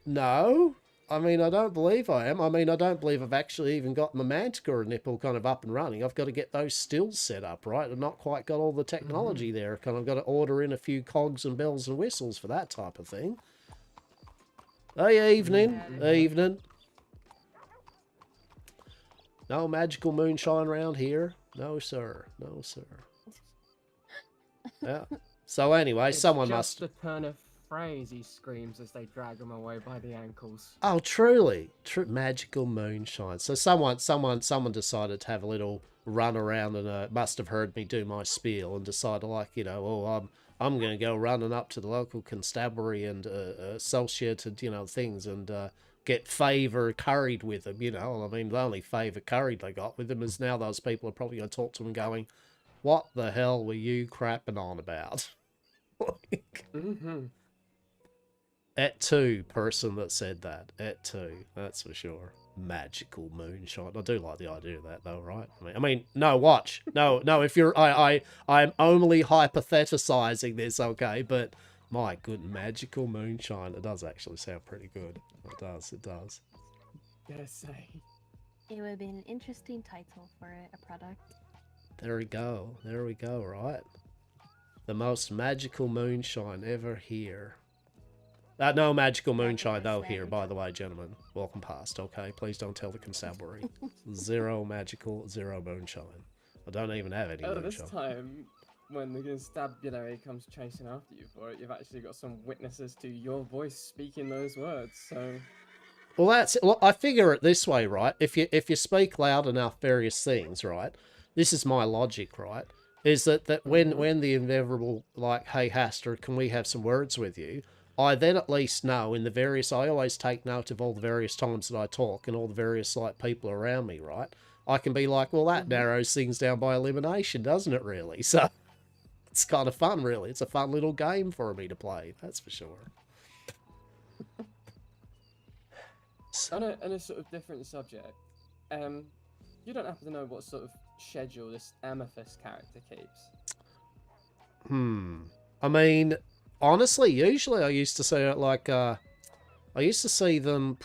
no. I mean, I don't believe I am. I mean, I don't believe I've actually even got my Manticore nipple kind of up and running. I've got to get those stills set up, right? I've not quite got all the technology there. Kind of got to order in a few cogs and bells and whistles for that type of thing. Hey, evening. Evening. No magical moonshine around here. No, sir. No, sir. Yeah. So anyway, It's someone just must... a turn of phrase, he screams as they drag him away by the ankles. Oh, truly. Magical moonshine. So someone decided to have a little run around and must have heard me do my spiel and decided, like, you know, oh, I'm going to go running up to the local constabulary and associated, you know, things and get favour curried with them, you know. I mean, the only favour curried they got with them is now those people are probably going to talk to them going, what the hell were you crapping on about? Et tu, person that said that. Et tu, that's for sure. Magical moonshine. I do like the idea of that, though, right? I mean, no, watch. No, if you're... I'm only hypothesizing this, okay? But, my good, magical moonshine. It does actually sound pretty good. It does. Yes, it would be an interesting title for a product. There we go, right? The most magical moonshine ever here. No magical moonshine, though, here, by the way, gentlemen. Welcome past, okay? Please don't tell the constabulary. Zero magical, zero moonshine. I don't even have any moonshine. This time, when the constabulary comes chasing after you for it, you've actually got some witnesses to your voice speaking those words, so... Well, I figure it this way, right? If you speak loud enough various things, right? This is my logic, right? Is that when the inevitable, like, hey, Hastur, can we have some words with you? I then at least know in the various... I always take note of all the various times that I talk and all the various, like, people around me, right? I can be like, well, that narrows things down by elimination, doesn't it, really? So, it's kind of fun, really. It's a fun little game for me to play, that's for sure. On a sort of different subject, you don't happen to know what sort of schedule this Amethyst character keeps? I mean... Honestly, usually I used to see it like, I used to see them,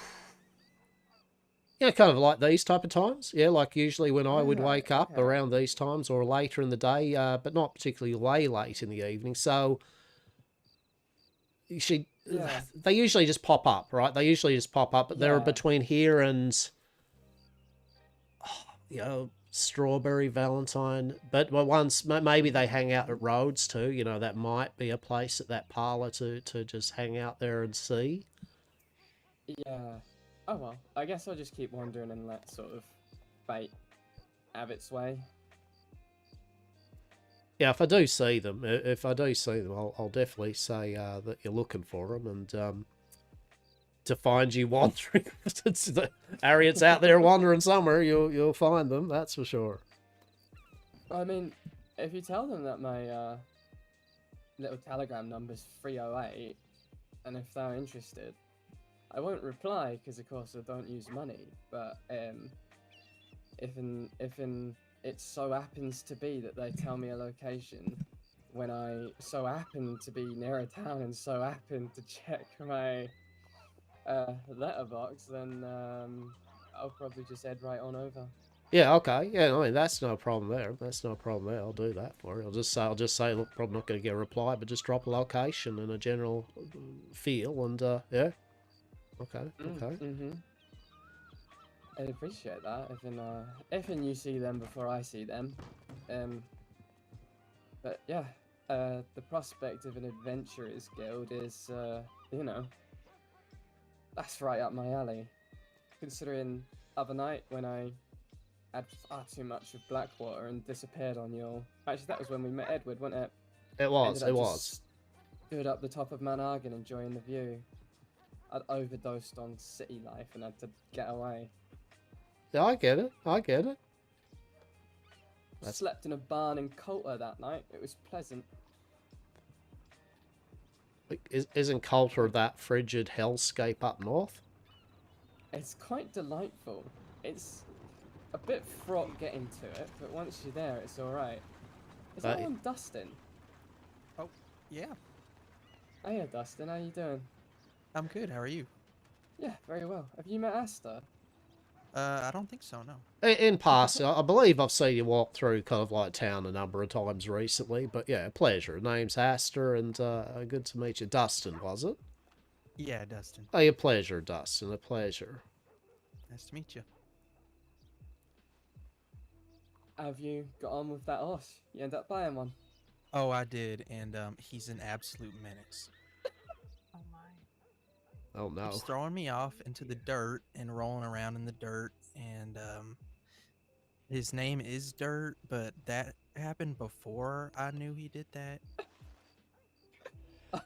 kind of like these type of times. Yeah, like usually when I would wake up around these times or later in the day, but not particularly way late in the evening. So, they usually just pop up, right? They usually just pop up, but they're between here and, you know, Strawberry Valentine, but once maybe they hang out at Rhodes too, you know, that might be a place at that parlour to just hang out there and see. Yeah. Oh well, I guess I'll just keep wandering and let sort of fate have its way. Yeah, if I do see them, I'll definitely say that you're looking for them and to find you wandering. Harriet's out there wandering somewhere, you'll find them, that's for sure. I mean, if you tell them that my little telegram number's 308, and if they're interested, I won't reply because of course I don't use money. But if it so happens to be that they tell me a location when I so happen to be near a town and so happen to check my letterbox, then I'll probably just head right on over. Yeah, okay. Yeah, I mean, that's no problem there. That's no problem there. I'll do that for you. I'll just say, look, probably not going to get a reply, but just drop a location and a general feel, and yeah. Okay, okay. Mm-hmm. I'd appreciate that if you see them before I see them. But yeah, the prospect of an adventurers guild is, you know, that's right up my alley. Considering other night when I had far too much of Blackwater and disappeared on y'all. Actually, that was when we met Edward, wasn't it? It was, Ended it up was. just Stood up the top of Mount Argon enjoying the view. I'd overdosed on city life and had to get away. Yeah, I get it. I get it. Slept in a barn in Coulter that night. It was pleasant. Isn't Coulter that frigid hellscape up north? It's quite delightful. It's a bit fraught getting to it, but once you're there, it's alright. Is that one Dustin? Oh, yeah. Hiya, Dustin. How you doing? I'm good. How are you? Yeah, very well. Have you met Hastur? I don't think so, no. In passing, I believe I've seen you walk through kind of like town a number of times recently, but yeah, pleasure. Name's Hastur, and good to meet you. Dustin, was it? Yeah, Dustin. Oh, a pleasure, Dustin, a pleasure. Nice to meet you. Have you got on with that horse? You end up buying one? Oh, I did, and he's an absolute menace. Oh my. Oh no. He's throwing me off into the dirt and rolling around in the dirt, and his name is Dirt, but that happened before I knew he did that. So,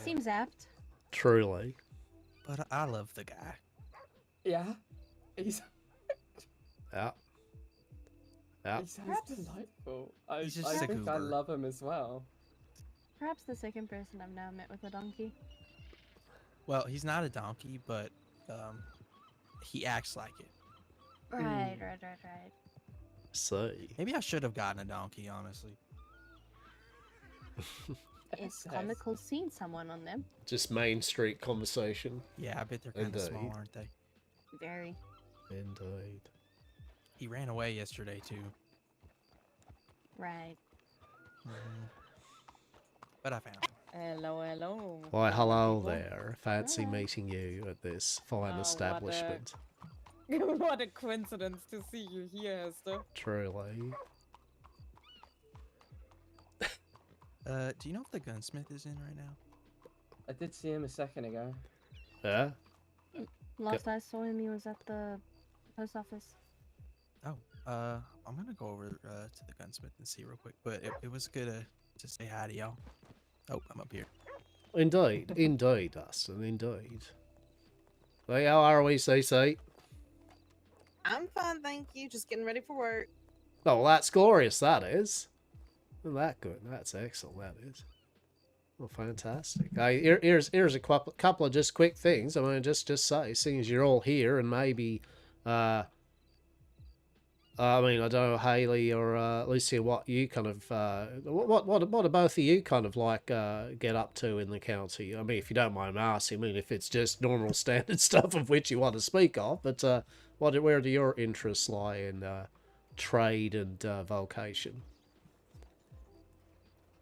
Seems apt. Truly. but I love the guy. Yeah? He's... Yeah. Yeah. He sounds delightful. I He's just I a think I goober. love him as well. Perhaps the second person I've now met with a donkey. Well, he's not a donkey, but he acts like it. Right. See. Maybe I should have gotten a donkey, honestly. It's comical seeing someone on them. Just Main Street conversation. Yeah, I bet they're kind of small, Indeed. aren't they? Very. Indeed. He ran away yesterday, too. Right. But I found him. Hello, hello. Why, hello people. there. Fancy Hello. meeting you at this fine Oh, establishment. What a coincidence to see you here, Hastur. Truly. Do you know if the gunsmith is in right now? I did see him a second ago. Yeah? Last I saw him, he was at the post office. Oh, I'm gonna go over to the gunsmith and see real quick. But it was good to say hi to y'all. Oh, I'm up here. Indeed. Indeed, Dustin. Indeed. Hey, how are we, CC? I'm fine, thank you. Just getting ready for work. Oh, well, that's glorious, that is. Isn't that good? That's excellent, that is. Well, fantastic. Here's a couple of just quick things. I mean, just say, seeing as you're all here, and maybe, I mean, I don't know, Haley or Lucia, what you kind of, what do both of you kind of like get up to in the county? I mean, if you don't mind me asking, I mean, if it's just normal standard stuff of which you want to speak of, but where do your interests lie in trade and vocation?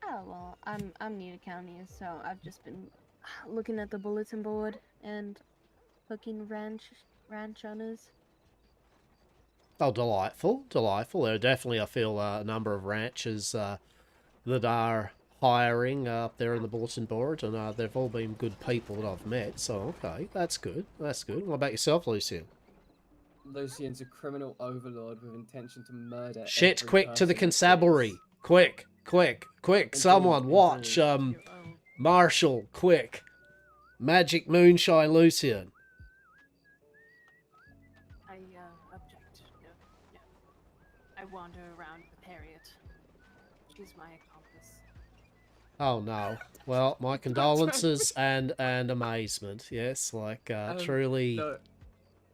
Oh well, I'm new to county, so I've just been looking at the bulletin board and hooking ranch owners. Oh, delightful, delightful. There are definitely, I feel, a number of ranches that are hiring up there in the bulletin board, and they've all been good people that I've met, so okay, that's good, that's good. What about yourself, Lucian? Lucian's a criminal overlord with intention to murder. Shit, every quick, to the person he constabulary. sees. Quick, quick, quick, Indeed, someone watch, indeed. Marshall, quick. Magic Moonshine Lucian. I object. No. I wander around with Harriet. She's my accomplice. Oh no. Well, my condolences and amazement. Yes, like truly. No,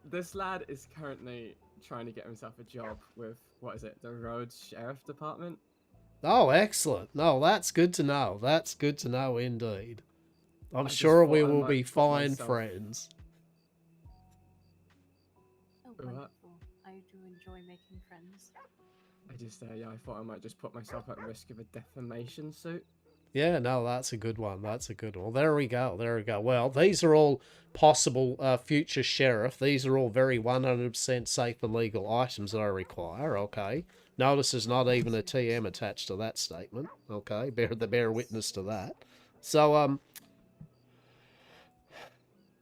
this lad is currently trying to get himself a job with, what is it, the Rhodes Sheriff Department? Oh, excellent. No, that's good to know. That's good to know indeed. I'm I just sure thought we I will might be put fine myself- friends. Oh, Wonderful. I do enjoy making friends. I just, yeah, I thought I might just put myself at risk of a defamation suit. Yeah, no, that's a good one. That's a good one. There we go. There we go. Well, these are all possible future sheriff. These are all very 100% safe and legal items that I require. Okay. Notice there's not even a TM attached to that statement. Okay. Bear witness to that. So,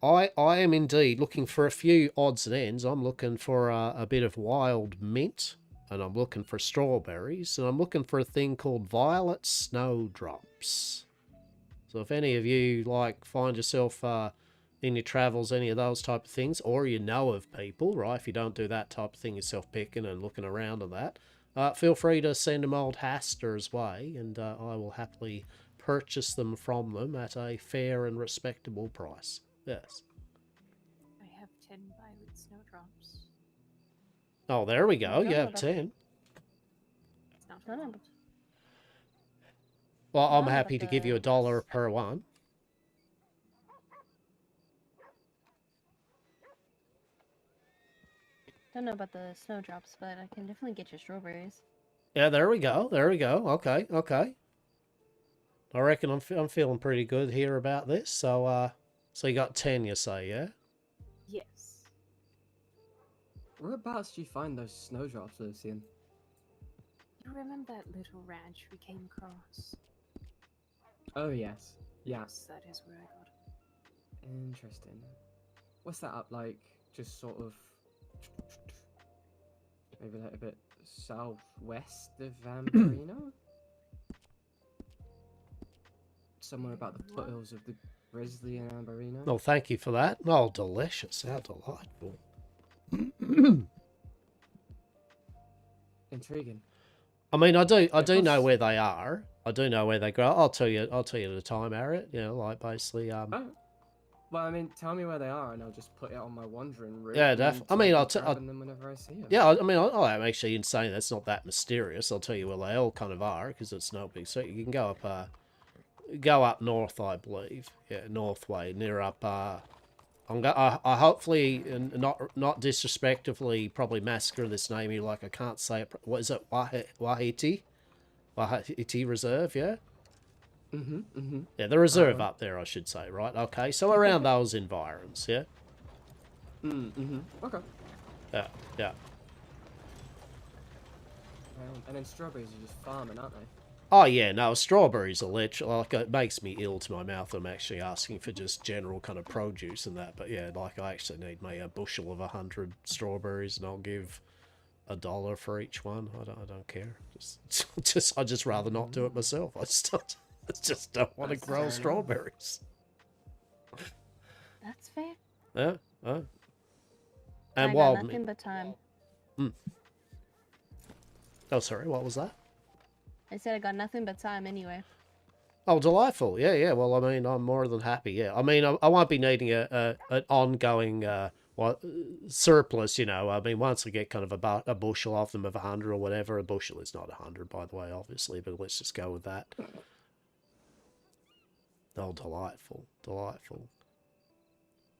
I am indeed looking for a few odds and ends. I'm looking for a bit of wild mint, and I'm looking for strawberries, and I'm looking for a thing called violet snowdrops. So if any of you find yourself in your travels, any of those type of things, or you know of people, right? If you don't do that type of thing, yourself picking and looking around and that, feel free to send them old Hastur's way, and I will happily purchase them from them at a fair and respectable price. Yes. I have 10 violet snowdrops. Oh, there we go. You have about 10. It's not No, a no, lot. but- Well, I'm No, happy but to give you $1 per one. Don't know about the snowdrops, but I can definitely get you strawberries. Yeah, there we go. There we go. Okay, okay. I reckon I'm feeling pretty good here about this. So, so you got 10, you say, yeah? Yes. Whereabouts do you find those snowdrops, Lucian? You remember that little ranch we came across? Oh, yes. Yeah. Yes, that is where I got it. Interesting. What's that up like? Just sort of maybe a little bit southwest of Amberino? Somewhere about the foothills of the Grizzly and Amberino. Oh, thank you for that. Oh, delicious. How delightful. Intriguing. I mean, I do know where they are. I do know where they grow. I'll tell you at the time, Harriet. You know, basically, Oh. Well, I mean, tell me where they are, and I'll just put it on my wandering route. Yeah, definitely. I mean, I'll grabbing them whenever I see them. Yeah, I mean, I'm actually insane. That's not that mysterious. I'll tell you where they all kind of are, because it's no big secret. You can go up north, I believe. Yeah, north way, near up. I hopefully, and not disrespectfully, probably massacre this name here. Like I can't say it. What is it? Wahiti Reserve. Yeah. Yeah, the reserve up there, I should say, right? Okay, so around those environs, yeah? Okay. Yeah, yeah. And then strawberries are just farming, aren't they? Oh, yeah, no, strawberries are literally, like, it makes me ill to my mouth. I'm actually asking for just general kind of produce and that, but yeah, like, I actually need me a bushel of 100 strawberries, and I'll give $1 for each one. I don't care. I'd just rather not do it myself. I just don't want to grow strawberries. That's fair. Yeah, I and got wild nothing meat. but time. Oh, sorry, what was that? I said I got nothing but time anyway. Oh, delightful. Yeah, yeah. Well, I mean, I'm more than happy. Yeah. I mean, I won't be needing an ongoing surplus, you know. I mean, once I get kind of about a bushel off them of 100 or whatever. A bushel is not 100, by the way, obviously, but let's just go with that. Oh, delightful. Delightful.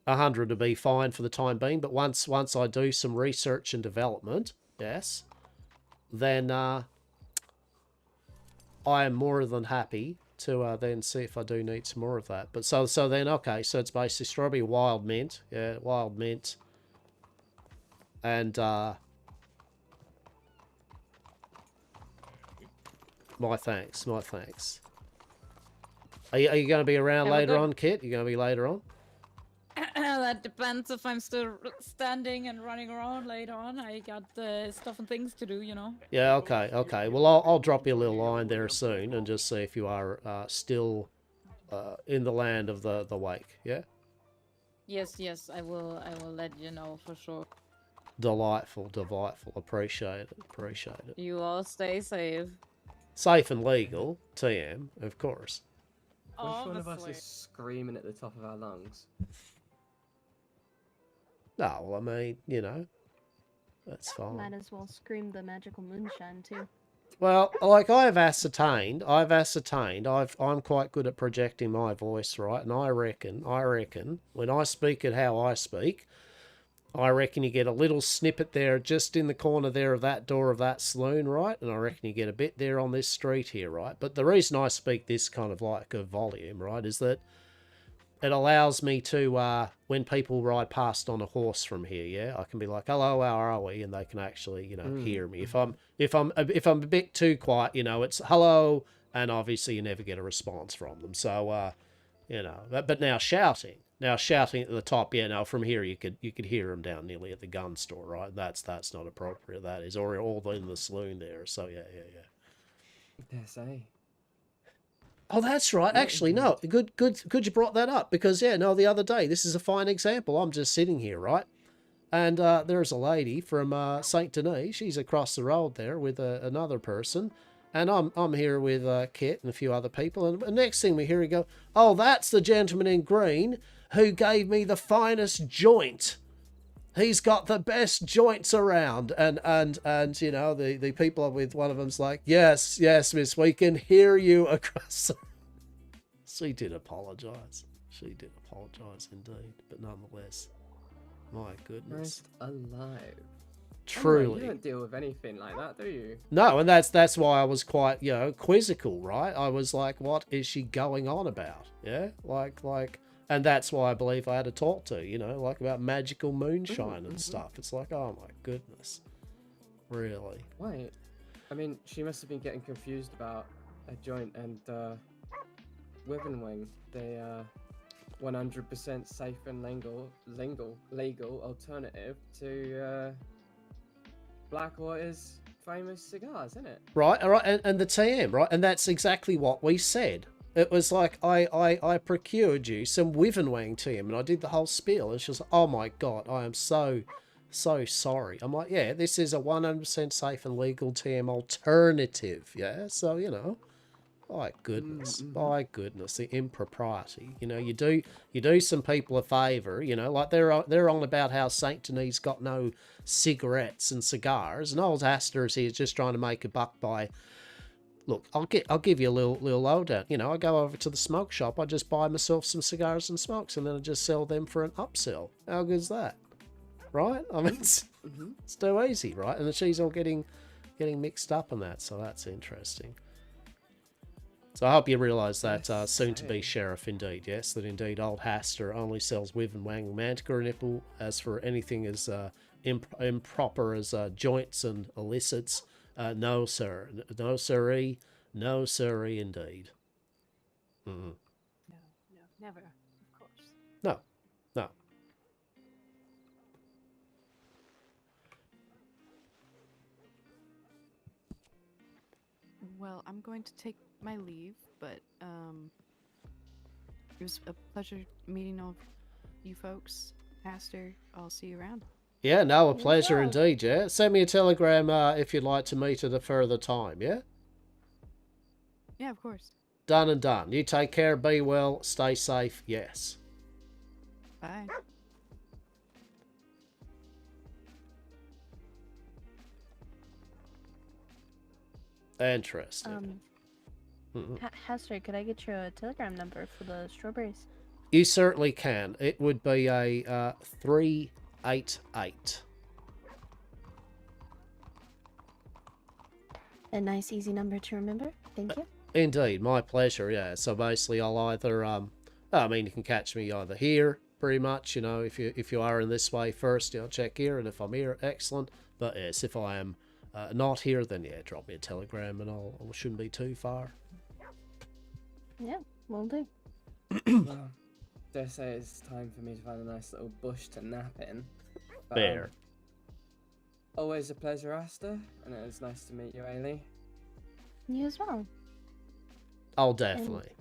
100 would be fine for the time being, but once I do some research and development, yes, then I am more than happy to then see if I do need some more of that. But so then, okay, so it's basically strawberry, wild mint, yeah, wild mint, and my thanks. Are you going to be around Have a later good- on, Kit? You going to be later on? That depends if I'm still standing and running around later on. I got stuff and things to do, you know. Yeah, okay. Well, I'll drop you a little line there soon and just see if you are still in the land of the wake, yeah? Yes, I will let you know for sure. Delightful. Appreciate it. You all stay safe. Safe and legal, TM, of course. Which one of us is screaming at the top of our lungs? No, well, I mean, you know, that's fine. Might as well scream the magical moonshine too. Well, like I've ascertained, I'm quite good at projecting my voice, right? And I reckon, when I speak it how I speak, I reckon you get a little snippet there just in the corner there of that door of that saloon, right? And I reckon you get a bit there on this street here, right? But the reason I speak this kind of like a volume, right, is that it allows me to, when people ride past on a horse from here, yeah, I can be like, hello, how are we? And they can actually, you know, hear me. If I'm a bit too quiet, you know, it's hello, and obviously you never get a response from them. So, you know, but now shouting at the top, yeah, now from here you could hear them down nearly at the gun store, right? That's not appropriate. That is, or all in the saloon there. So yeah. Yes, eh? Oh, that's right. Actually, no, good you brought that up, because yeah, no, the other day, this is a fine example. I'm just sitting here, right, and there's a lady from Saint Denis. She's across the road there with another person. And I'm here with Kit and a few other people. And the next thing we hear, we go, oh, that's the gentleman in green who gave me the finest joint. He's got the best joints around. And you know, the people with one of them's like, yes, miss, we can hear you across. She did apologise. She did apologise indeed. But nonetheless, my goodness. Christ alive. Truly. You don't deal with anything like that, do you? No, and that's why I was quite, you know, quizzical, right? I was like, what is she going on about? Yeah, like, and that's why I believe I had to talk to, you know, like about magical moonshine and stuff. It's like, oh my goodness, really? Wait, I mean, she must have been getting confused about a joint and Withenwing, the 100% safe and legal alternative to Blackwater's famous cigars, isn't it? Right, all right, and the TM, right, and that's exactly what we said. It was like, I procured you some Withenwang TM, and I did the whole spiel, and she was like, oh my god, I am so sorry. I'm like, yeah, this is a 100% safe and legal TM alternative, yeah, so, you know, by goodness, the impropriety. You know, you do some people a favour, you know, like they're on about how Saint Denis got no cigarettes and cigars, and old Hastur here is just trying to make a buck by, look, I'll give you a little lowdown. You know, I go over to the smoke shop, I just buy myself some cigars and smokes, and then I just sell them for an upsell. How good's that? Right? I mean, it's too easy, right? And she's all getting mixed up in that, so that's interesting. So I hope you realise that soon-to-be sheriff, indeed, yes, that indeed old Hastur only sells Withenwang Mantica nipple. As for anything as improper as joints and illicits, no, sir. No, sirree. No, sirree, indeed. No, never, of course. No. Well, I'm going to take my leave, but it was a pleasure meeting all of you folks. Hastur, I'll see you around. Yeah, no, a pleasure indeed, yeah. Send me a telegram if you'd like to meet at a further time, yeah? Yeah, of course. Done and done. You take care, be well, stay safe, yes. Bye. Interesting. Hastur, could I get your telegram number for the strawberries? You certainly can. It would be a 388. A nice, easy number to remember. Thank you. Indeed, my pleasure, yeah. So basically I'll either, I mean, you can catch me either here, pretty much, you know, if you are in this way first, you know, check here, and if I'm here, excellent. But yes, if I am not here, then yeah, drop me a telegram and I shouldn't be too far. Yeah, will do. Well, dare say it's time for me to find a nice little bush to nap in. But, Fair. Always a pleasure, Hastur, and it was nice to meet you, Ailey. You as well. Oh, definitely.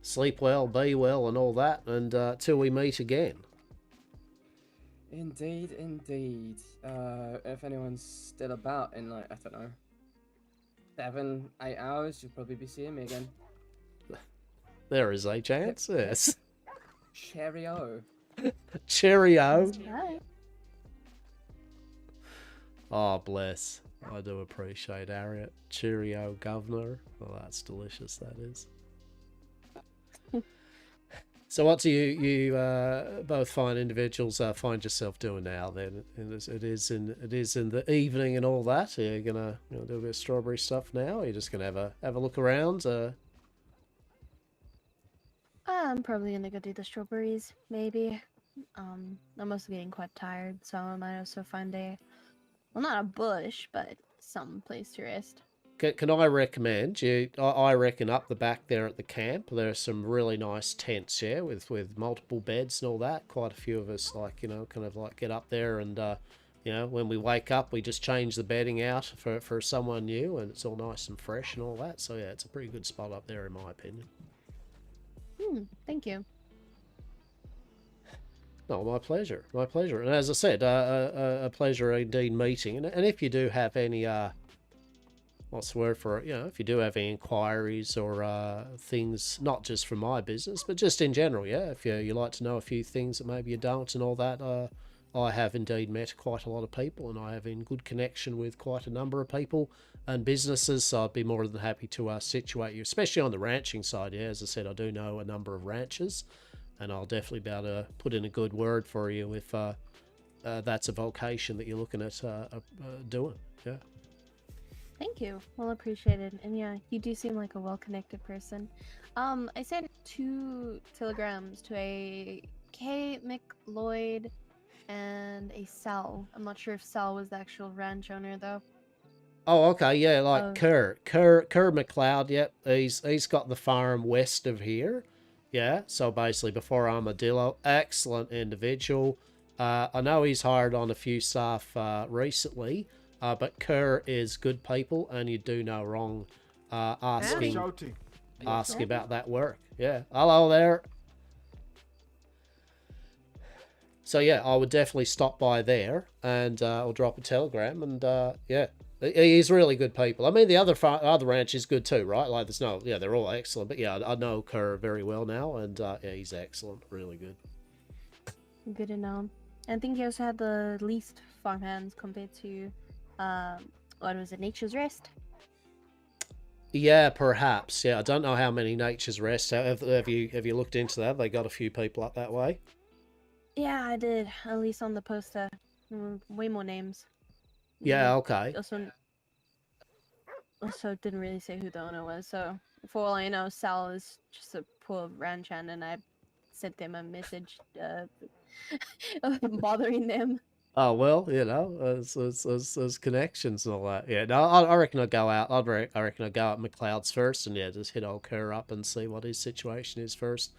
Sleep well, be well, and all that, and till we meet again. Indeed, indeed. If anyone's still about in, like, I don't know, 7-8 hours, you'll probably be seeing me again. There is a chance, yes. Cheerio. Cheerio. Right. Oh, bless. I do appreciate Harriet. Cheerio, governor. Oh, that's delicious, that is. So what do you both fine individuals find yourself doing now? Then it is in the evening and all that. Are you gonna do a bit of strawberry stuff now? Or are you just gonna have a look around? I'm probably gonna go do the strawberries, maybe. I'm also getting quite tired, so I might also find well, not a bush, but some place to rest. Can I recommend you? I reckon up the back there at the camp, there are some really nice tents, yeah, with multiple beds and all that. Quite a few of us kind of get up there and when we wake up, we just change the bedding out for someone new, and it's all nice and fresh and all that. So yeah, it's a pretty good spot up there in my opinion. Thank you. No, my pleasure, my pleasure. And as I said, a pleasure indeed meeting. And if you do have any what's the word for it? If you do have any inquiries or things, not just from my business, but just in general, yeah. If you like to know a few things that maybe you don't and all that, I have indeed met quite a lot of people, and I have in good connection with quite a number of people and businesses. So I'd be more than happy to situate you, especially on the ranching side. Yeah, as I said, I do know a number of ranchers, and I'll definitely be able to put in a good word for you if that's a vocation that you're looking at doing. Yeah. Thank you. Well appreciated. And yeah, you do seem like a well-connected person. I sent 2 telegrams to a K. McLeod and a Sal. I'm not sure if Sal was the actual ranch owner though. Oh, okay, yeah, like Kerr McLeod. Yep, he's got the farm west of here. Yeah, so basically before Armadillo, excellent individual. I know he's hired on a few staff recently. But Kerr is good people, and you do no wrong asking about that work. Yeah, hello there. So yeah, I would definitely stop by there, and I'll drop a telegram. And yeah, he's really good people. I mean, the other ranch is good too, right? Like they're all excellent. But yeah, I know Kerr very well now, and yeah, he's excellent, really good. Good to know. I think he also had the least farmhands compared to. What was it? Nature's Rest? Yeah, perhaps. Yeah, I don't know how many Nature's Rest. Have you looked into that? They got a few people up that way. Yeah, I did. At least on the poster. Way more names. Yeah, okay. Also didn't really say who the owner was, so for all I know, Sal is just a poor ranch hand, and I sent them a message bothering them. Oh, well, there's connections and all that. Yeah, no, I reckon I'd go out. I reckon I'd go out McLeod's first, and yeah, just hit old Kerr up and see what his situation is first.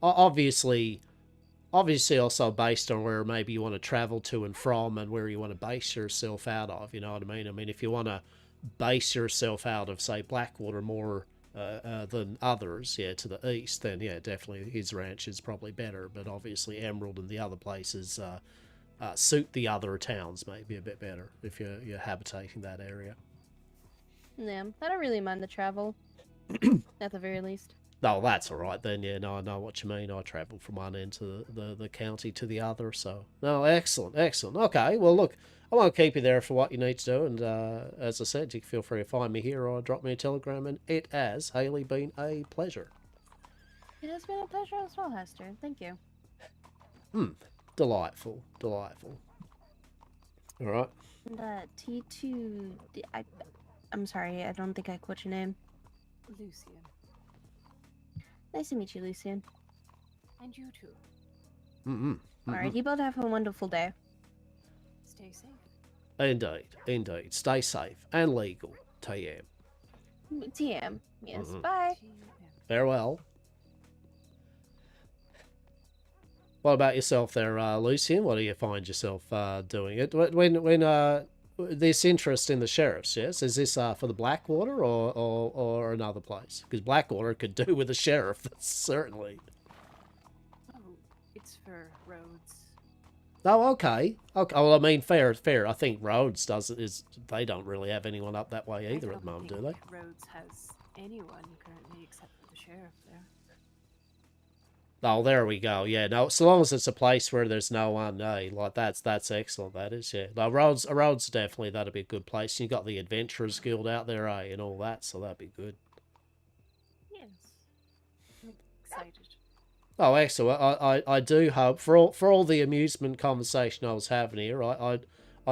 Obviously also based on where maybe you want to travel to and from, and where you want to base yourself out of. You know what I mean? I mean, if you want to base yourself out of, say, Blackwater more than others, yeah, to the east, then yeah, definitely his ranch is probably better. But obviously, Emerald and the other places. Suit the other towns maybe a bit better if you're habitating that area. Yeah, I don't really mind the travel, at the very least. Oh, that's all right then. Yeah, no, I know what you mean. I travel from one end to the county to the other, so no, excellent. Okay, well look, I won't keep you there for what you need to do, and as I said, you can feel free to find me here or drop me a telegram, and it has, Haley, been a pleasure. It has been a pleasure as well, Hastur. Thank you. Delightful. All right. And T2, I'm sorry, I don't think I caught your name. Lucian. Nice to meet you, Lucian. And you too. Alright, you both have a wonderful day. Stay safe. Indeed. Stay safe and legal. TM. TM. Yes. Bye. Farewell. What about yourself there, Lucian? What do you find yourself doing? When this interest in the sheriffs, yes? Is this for the Blackwater or another place? Because Blackwater could do with a sheriff, certainly. Oh, it's for Rhodes. Oh, okay. Well, I mean, fair. I think Rhodes they don't really have anyone up that way either at the moment, do they? Rhodes has anyone currently except for the sheriff there. Oh, there we go. Yeah, no, so long as it's a place where there's no one, like that's excellent. That is, yeah. No, Rhodes definitely, that'd be a good place. You got the Adventurers Guild out there, and all that, so that'd be good. Yes, I'm excited. Oh, excellent. I do hope for all the amusement conversation I was having here. I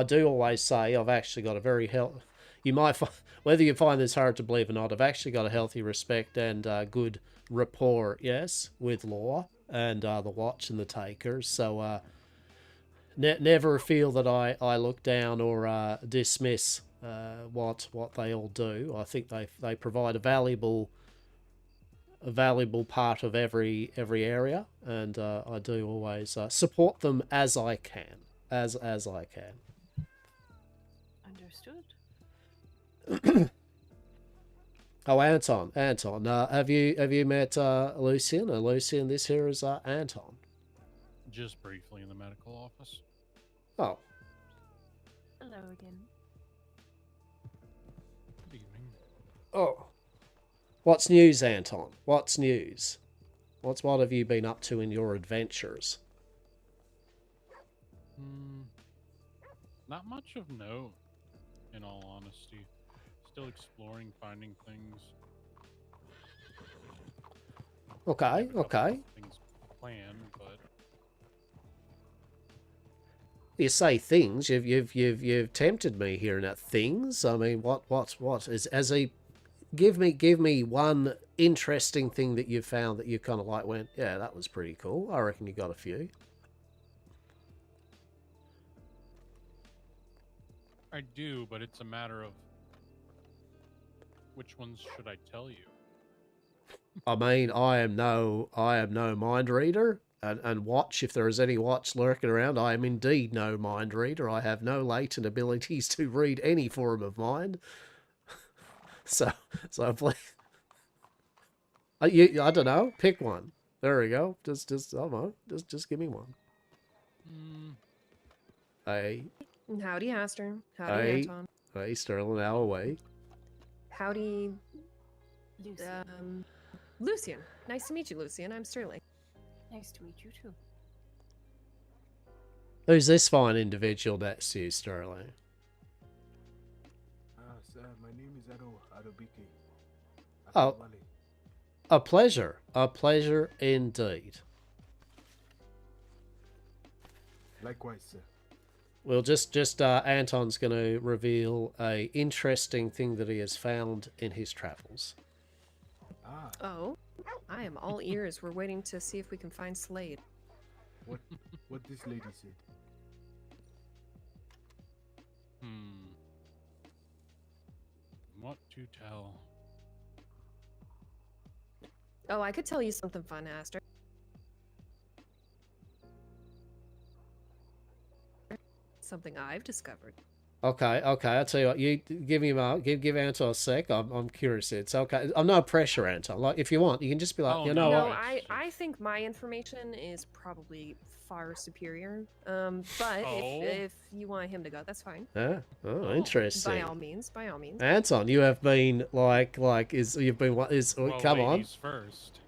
do always say I've actually got a very healthy. You might whether you find this hard to believe or not, I've actually got a healthy respect and good rapport, yes, with law and the watch and the takers. So never feel that I look down or dismiss what they all do. I think they provide a valuable part of every area, and I do always support them as I can, as I can. Understood. Oh, Anton, have you met Lucian? Lucian, this here is Anton. Just briefly in the medical office. Oh, Hello again. Good evening. oh. What's news, Anton? What's news? What have you been up to in your adventures? Not much of note, in all honesty. Still exploring, finding things. Okay. Things planned, but You say things. You've tempted me here. Now things. I mean, what is as a give me one interesting thing that you found that you kind of like went, yeah, that was pretty cool. I reckon you got a few. I do, but it's a matter of which ones should I tell you? I mean, I am no mind reader, and watch, if there is any watch lurking around, I am indeed no mind reader. I have no latent abilities to read any form of mind. so please, I don't know, pick one. There we go. Just I don't know. Just give me one. Hey. Howdy, Hastur. Howdy, Hey. Anton. Hey, Sterling, how away? Howdy, Lucian. Lucian. Nice to meet you, Lucian. I'm Sterling. Nice to meet you too. Who's this fine individual next to you, Sterling? Sir, my name is Adobike. Oh, a pleasure. A pleasure indeed. Likewise, sir. Well, just Anton's going to reveal a interesting thing that he has found in his travels. Oh, I am all ears. We're waiting to see if we can find Slade. What this lady said. What to tell? Oh, I could tell you something fun, Hastur. Something I've discovered. Okay. I'll tell you what. You give me give Anton a sec. I'm curious. It's okay. I'm no pressure, Anton. Like, if you want, you can just be like, you know no, what? I think my information is probably far superior. But if you want him to go, that's fine. Yeah. Oh, interesting. By all means. Anton, you have been Well, come on. ladies first.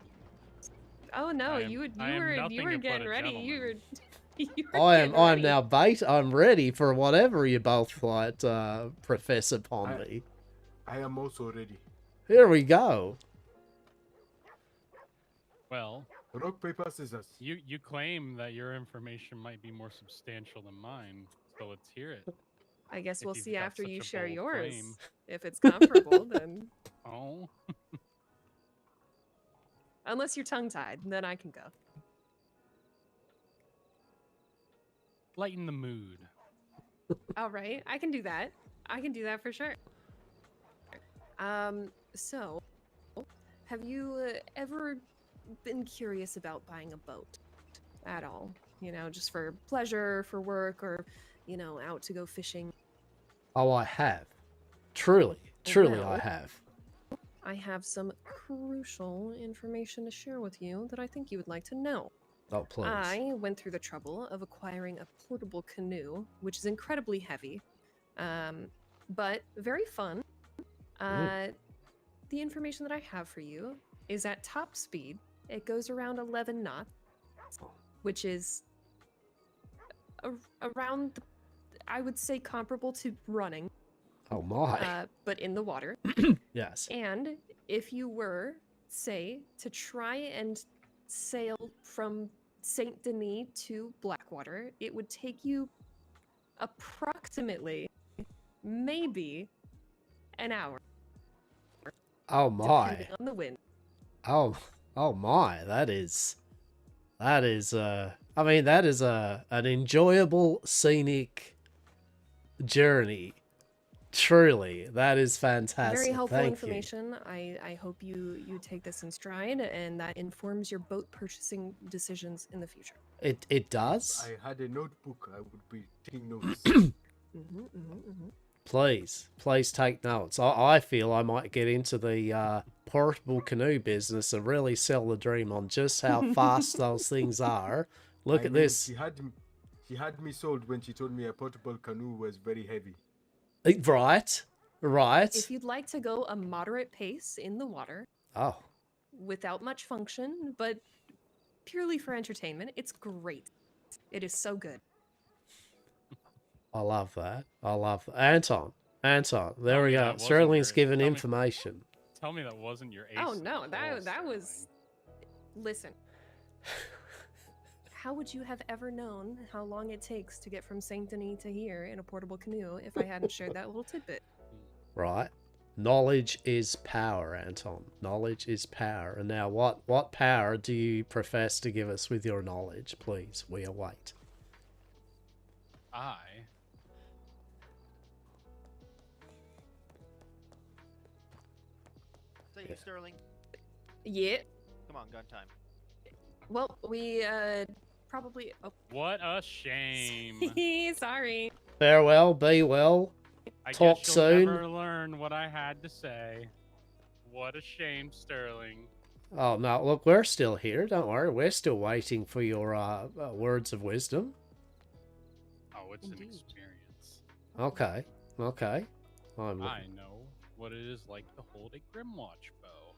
Oh no, you were getting ready. You were. I am now bait. I'm ready for whatever you both might profess upon me. I am also ready. Here we go. Well, rock, paper, scissors. You claim that your information might be more substantial than mine, so let's hear it. I guess we'll see after you share bold yours. claim. If it's comparable, then. Oh. Unless you're tongue-tied, then I can go. Lighten the mood. All right, I can do that. I can do that for sure. So, have you ever been curious about buying a boat at all? You know, just for pleasure, for work, or, you know, out to go fishing? Oh, I have. Truly, I have. I have some crucial information to share with you that I think you would like to know. Oh, please. I went through the trouble of acquiring a portable canoe, which is incredibly heavy, but very fun. The information that I have for you is at top speed. It goes around 11 knots, which is around, I would say, comparable to running. Oh my. But in the water. Yes. And if you were, say, to try and sail from Saint Denis to Blackwater, it would take you approximately, maybe, an hour. Oh my. Depending on the wind. Oh my. That is I mean, that is an enjoyable scenic journey. Truly, that is fantastic. Very helpful Thank information. I hope you take this in stride, and that informs your boat purchasing decisions in the future. you. It does. I had a notebook. I would be taking notes. Please take notes. I feel I might get into the portable canoe business and really sell the dream on just how fast those things are. Look at this. She had me sold when she told me a portable canoe was very heavy. Right. If you'd like to go a moderate pace in the water, without much function, but purely for entertainment, it's great. It is so good. I love that. Anton, there we go. Sterling's given information. Tell me that wasn't your ace. Oh no, that was. Listen. How would you have ever known how long it takes to get from Saint Denis to here in a portable canoe if I hadn't shared that little tidbit? Right. Knowledge is power, Anton. Knowledge is power. And now what power do you profess to give us with your knowledge? Please, we await. Say you, Sterling. Yeah. Come on, gun time. Well, we probably. Oh. What a shame. Sorry. Farewell, be well. I Talk guess you'll soon. never learn what I had to say. What a shame, Sterling. Oh no, look, we're still here. Don't worry, we're still waiting for your words of wisdom. Oh, it's an experience. Okay. I know what it is like to hold a Grimwatch bow.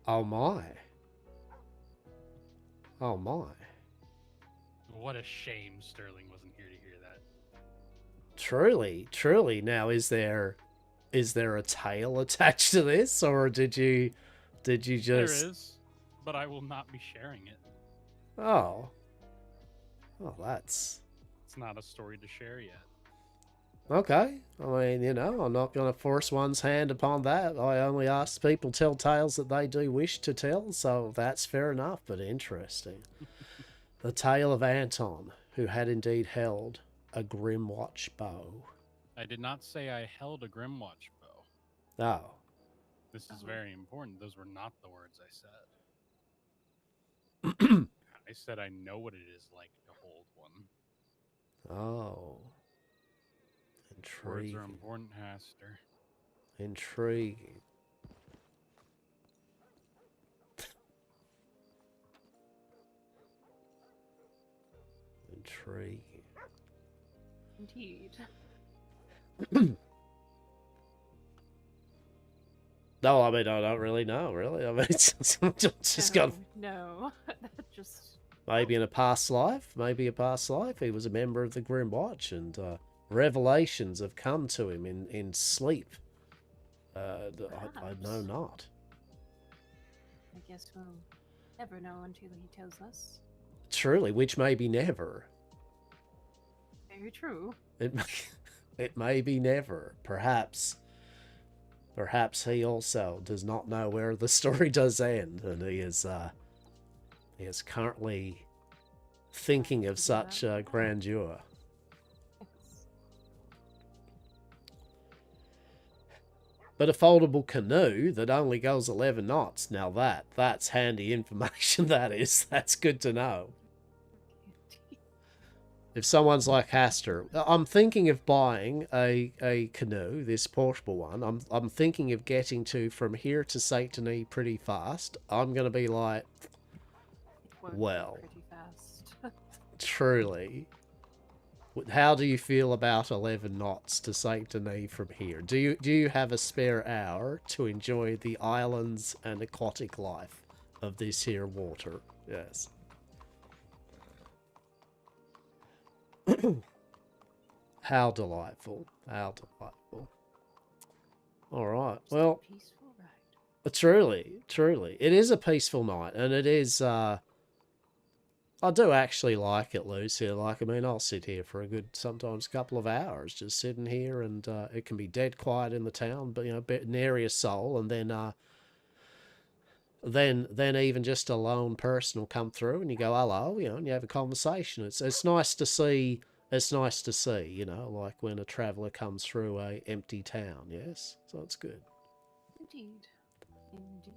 Oh my. What a shame Sterling wasn't here to hear that. Truly. Now, is there a tail attached to this, or did you just? There is, but I will not be sharing it. Oh, that's. It's not a story to share yet. Okay. I mean, I'm not going to force one's hand upon that. I only ask people tell tales that they do wish to tell, so that's fair enough, but interesting. The tale of Anton, who had indeed held a Grimwatch bow. I did not say I held a Grimwatch bow. Oh. This is very important. Those were not the words I said. I said I know what it is like to hold one. Oh. Words Intriguing. are important, Hastur. Intriguing. Indeed. No, I mean, I don't really know, really. I mean, it's just got... No, that just... Maybe in a past life, he was a member of the Grimwatch, and revelations have come to him in sleep. I know not. I guess we'll never know until he tells us. Truly, which may be never. Very true. It may be never. Perhaps he also does not know where the story does end, and he is currently thinking of such grandeur. But a foldable canoe that only goes 11 knots, now that's handy information, that's good to know. If someone's like Hastur, I'm thinking of buying a canoe, this portable one. I'm thinking of getting from here to Saint Denis pretty fast. I'm going to be like, well, pretty fast. truly. How do you feel about 11 knots to Saint Denis from here? Do you have a spare hour to enjoy the islands and aquatic life of this here water? Yes. How delightful. How delightful. All right. Well, Truly, truly. It is a peaceful night, and it is, I do actually like it, Lucy. Like, I mean, I'll sit here for a good, sometimes a couple of hours, just sitting here, and it can be dead quiet in the town, but, you know, bit nary a soul, and then even just a lone person will come through, and you go, hello, you know, and you have a conversation. It's nice to see, you know, like when a traveller comes through a empty town, yes? So it's good. Indeed. Indeed.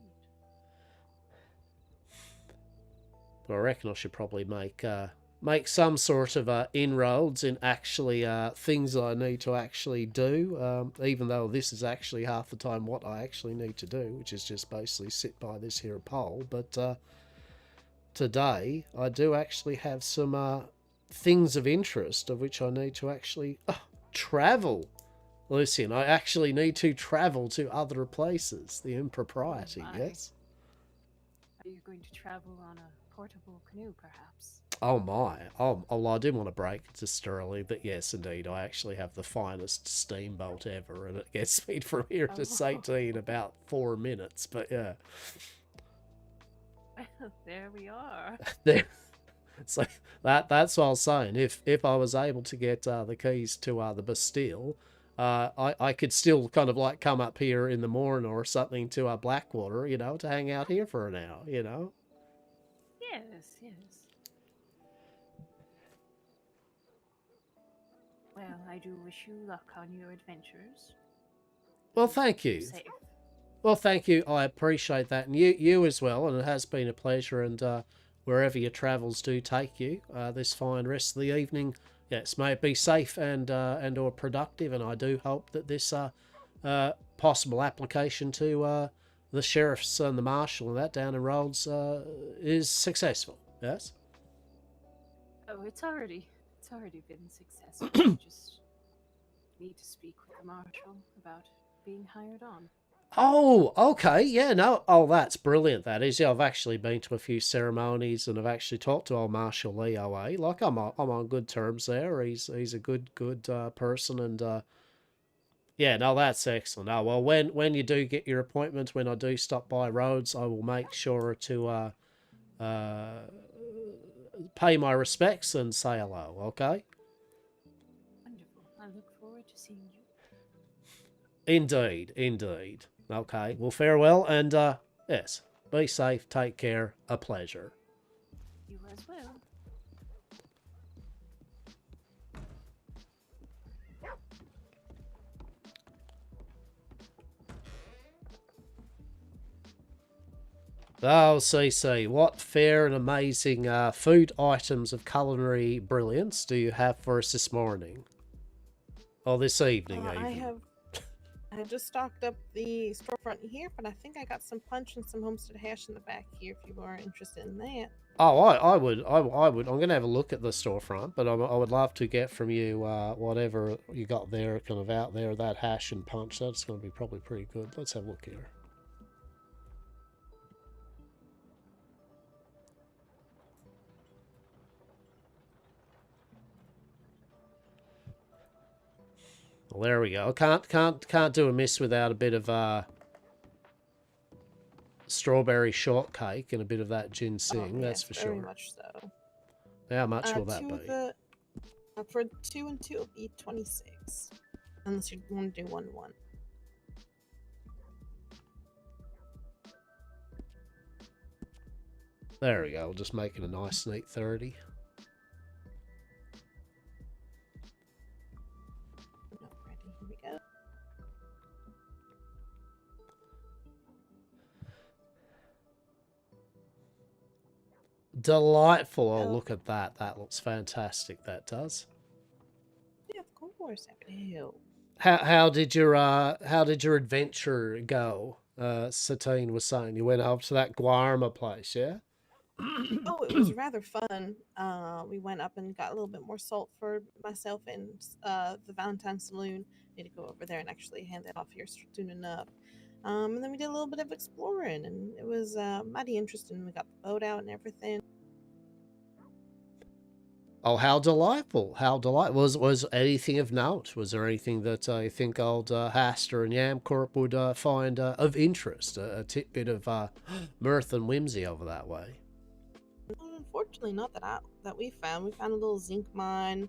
I reckon I should probably make some sort of inroads in actually things I need to actually do, even though this is actually half the time what I actually need to do, which is just basically sit by this here pole. But today I do actually have some things of interest of which I need to actually travel. Lucian, I actually need to travel to other places. The impropriety, yes? Are you going to travel on a portable canoe, perhaps? Oh my. Oh, well, I didn't want to break it to Sterling, but yes, indeed, I actually have the finest steamboat ever, and it gets me from here to St. in about 4 minutes, but yeah. Well, there we are. There. So that's what I was saying. If I was able to get the keys to the Bastille, I could still kind of like come up here in the morning or something to Blackwater, you know, to hang out here for an hour, you know. Yes, yes. Well, I do wish you luck on your adventures. Well, thank you. Safe. Well, thank you. I appreciate that, and you as well. And it has been a pleasure. And wherever your travels do take you, this fine rest of the evening, yes, may it be safe and or productive. And I do hope that this possible application to the sheriffs and the marshal and that down in Rhodes is successful. Yes. Oh, it's already been successful. I just need to speak with the marshal about being hired on. Oh, okay, yeah, no, oh, that's brilliant. That is, yeah. I've actually been to a few ceremonies, and I've actually talked to old Marshal Leo. Like, I'm on good terms there. He's a good person, and yeah, no, that's excellent. Oh well, when you do get your appointment, when I do stop by Rhodes, I will make sure to pay my respects and say hello. Okay. Wonderful. I look forward to seeing you. Indeed, indeed. Okay, well, farewell, and yes, be safe, take care, a pleasure. You as well. Oh, CC, what fair and amazing food items of culinary brilliance do you have for us this morning? Or this evening, even? I just stocked up the storefront here, but I think I got some punch and some homestead hash in the back here if you are interested in that. Oh, I would. I'm going to have a look at the storefront, but I would love to get from you whatever you got there, kind of out there, that hash and punch. That's going to be probably pretty good. Let's have a look here. Well, there we go. Can't do a miss without a bit of strawberry shortcake and a bit of that ginseng. That's for sure. Very much so. How much will that be? For 2 and 2, it'll be 26. Unless you want to do 1 and 1. There we go. We'll just make it a nice neat 30. Delightful. Oh, look at that. That looks fantastic. That does. Yeah, of course. Happy to help. How did your adventure go? Satine was saying you went up to that Guarma place, yeah? Oh, it was rather fun. We went up and got a little bit more salt for myself and the Valentine Saloon. Need to go over there and actually hand that off here soon enough. And then we did a little bit of exploring, and it was mighty interesting. We got the boat out and everything. Oh, how delightful! How delightful! Was anything of note? Was there anything that I think old Hastur and Yamcorp would find of interest? A tidbit of mirth and whimsy over that way. Unfortunately, not that we found. We found a little zinc mine.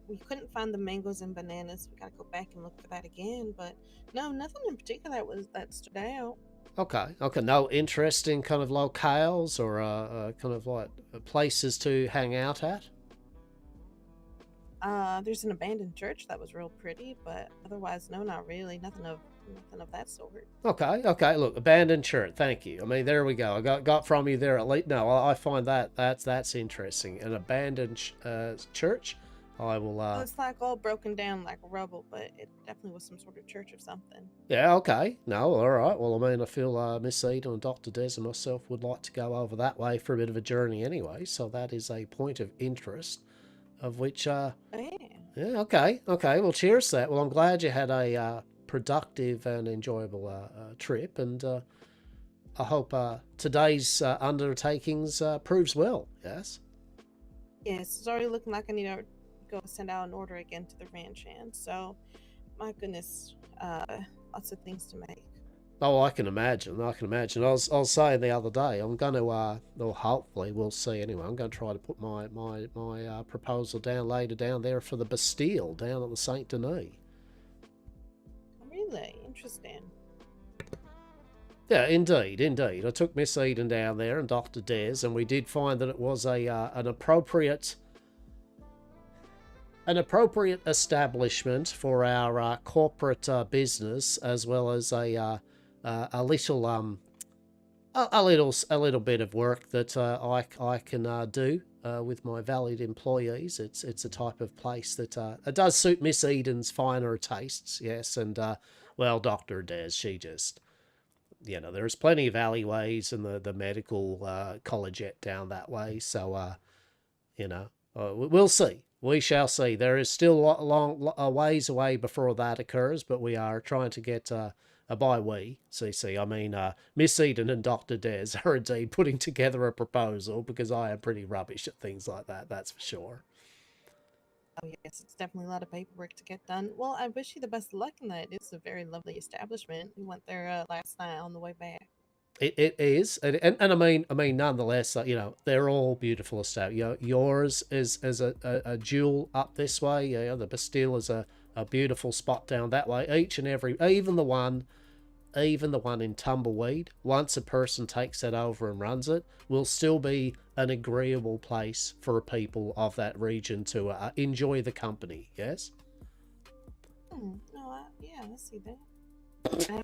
We couldn't find the mangoes and bananas. We gotta go back and look for that again. But no, nothing in particular that stood out. Okay. No interesting kind of locales or kind of like places to hang out at. There's an abandoned church that was real pretty, but otherwise, no, not really. Nothing of that sort. Okay. Look, abandoned church. Thank you. I mean, there we go. I got from you there at least. No, I find that's interesting. An abandoned church. I will. Well, it's like all broken down like rubble, but it definitely was some sort of church or something. Yeah. Okay. No. All right. Well, I mean, I feel Miss Eden and Dr. Des and myself would like to go over that way for a bit of a journey anyway. So that is a point of interest, of which. Oh, yeah. Yeah. Okay. Well, cheers to that. Well, I'm glad you had a productive and enjoyable trip, and I hope today's undertakings proves well. Yes. Yes, it's already looking like I need to go send out an order again to the ranch hand. So, my goodness, lots of things to make. Oh, I can imagine. I was saying the other day, I'm going to, or hopefully we'll see anyway. I'm going to try to put my proposal down later down there for the Bastille down at the Saint Denis. Really interesting. Yeah, indeed. I took Miss Eden down there and Dr. Des, and we did find that it was an appropriate establishment for our corporate business, as well as a little bit of work that I can do with my valued employees. It's a type of place that it does suit Miss Eden's finer tastes, yes. And well, Dr. Des, she just, there's plenty of alleyways and the medical collegiate down that way. So we'll see. We shall see. There is still a ways away before that occurs, but we are trying to get by we, CC, I mean Miss Eden and Dr. Des are indeed putting together a proposal, because I am pretty rubbish at things like that, that's for sure. Oh yes, it's definitely a lot of paperwork to get done. Well, I wish you the best of luck in that. It's a very lovely establishment. We went there last night on the way back. It is, and I mean, nonetheless, they're all beautiful stuff. Yours is a jewel up this way. The Bastille is a beautiful spot down that way. Each and every, even the one in Tumbleweed, once a person takes that over and runs it, will still be an agreeable place for people of that region to enjoy the company. Yes. Yeah, I see that. I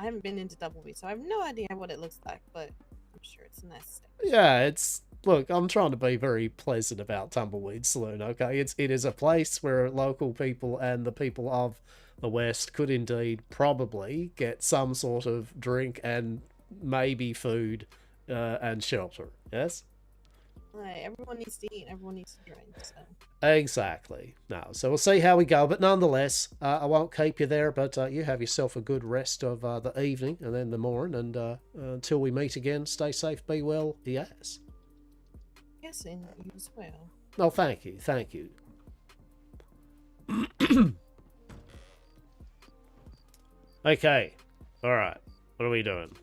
haven't been into Tumbleweed, so I have no idea what it looks like, but I'm sure it's a nice thing. Yeah, look, I'm trying to be very pleasant about Tumbleweed Saloon, okay? It is a place where local people and the people of the West could indeed probably get some sort of drink and maybe food and shelter, yes? Right, everyone needs to eat, everyone needs to drink, so. Exactly. No, so we'll see how we go, but nonetheless, I won't keep you there, but you have yourself a good rest of the evening and then the morning, and until we meet again, stay safe, be well, yes. Yes, and you as well. Oh, thank you. Okay. All right. What are we doing?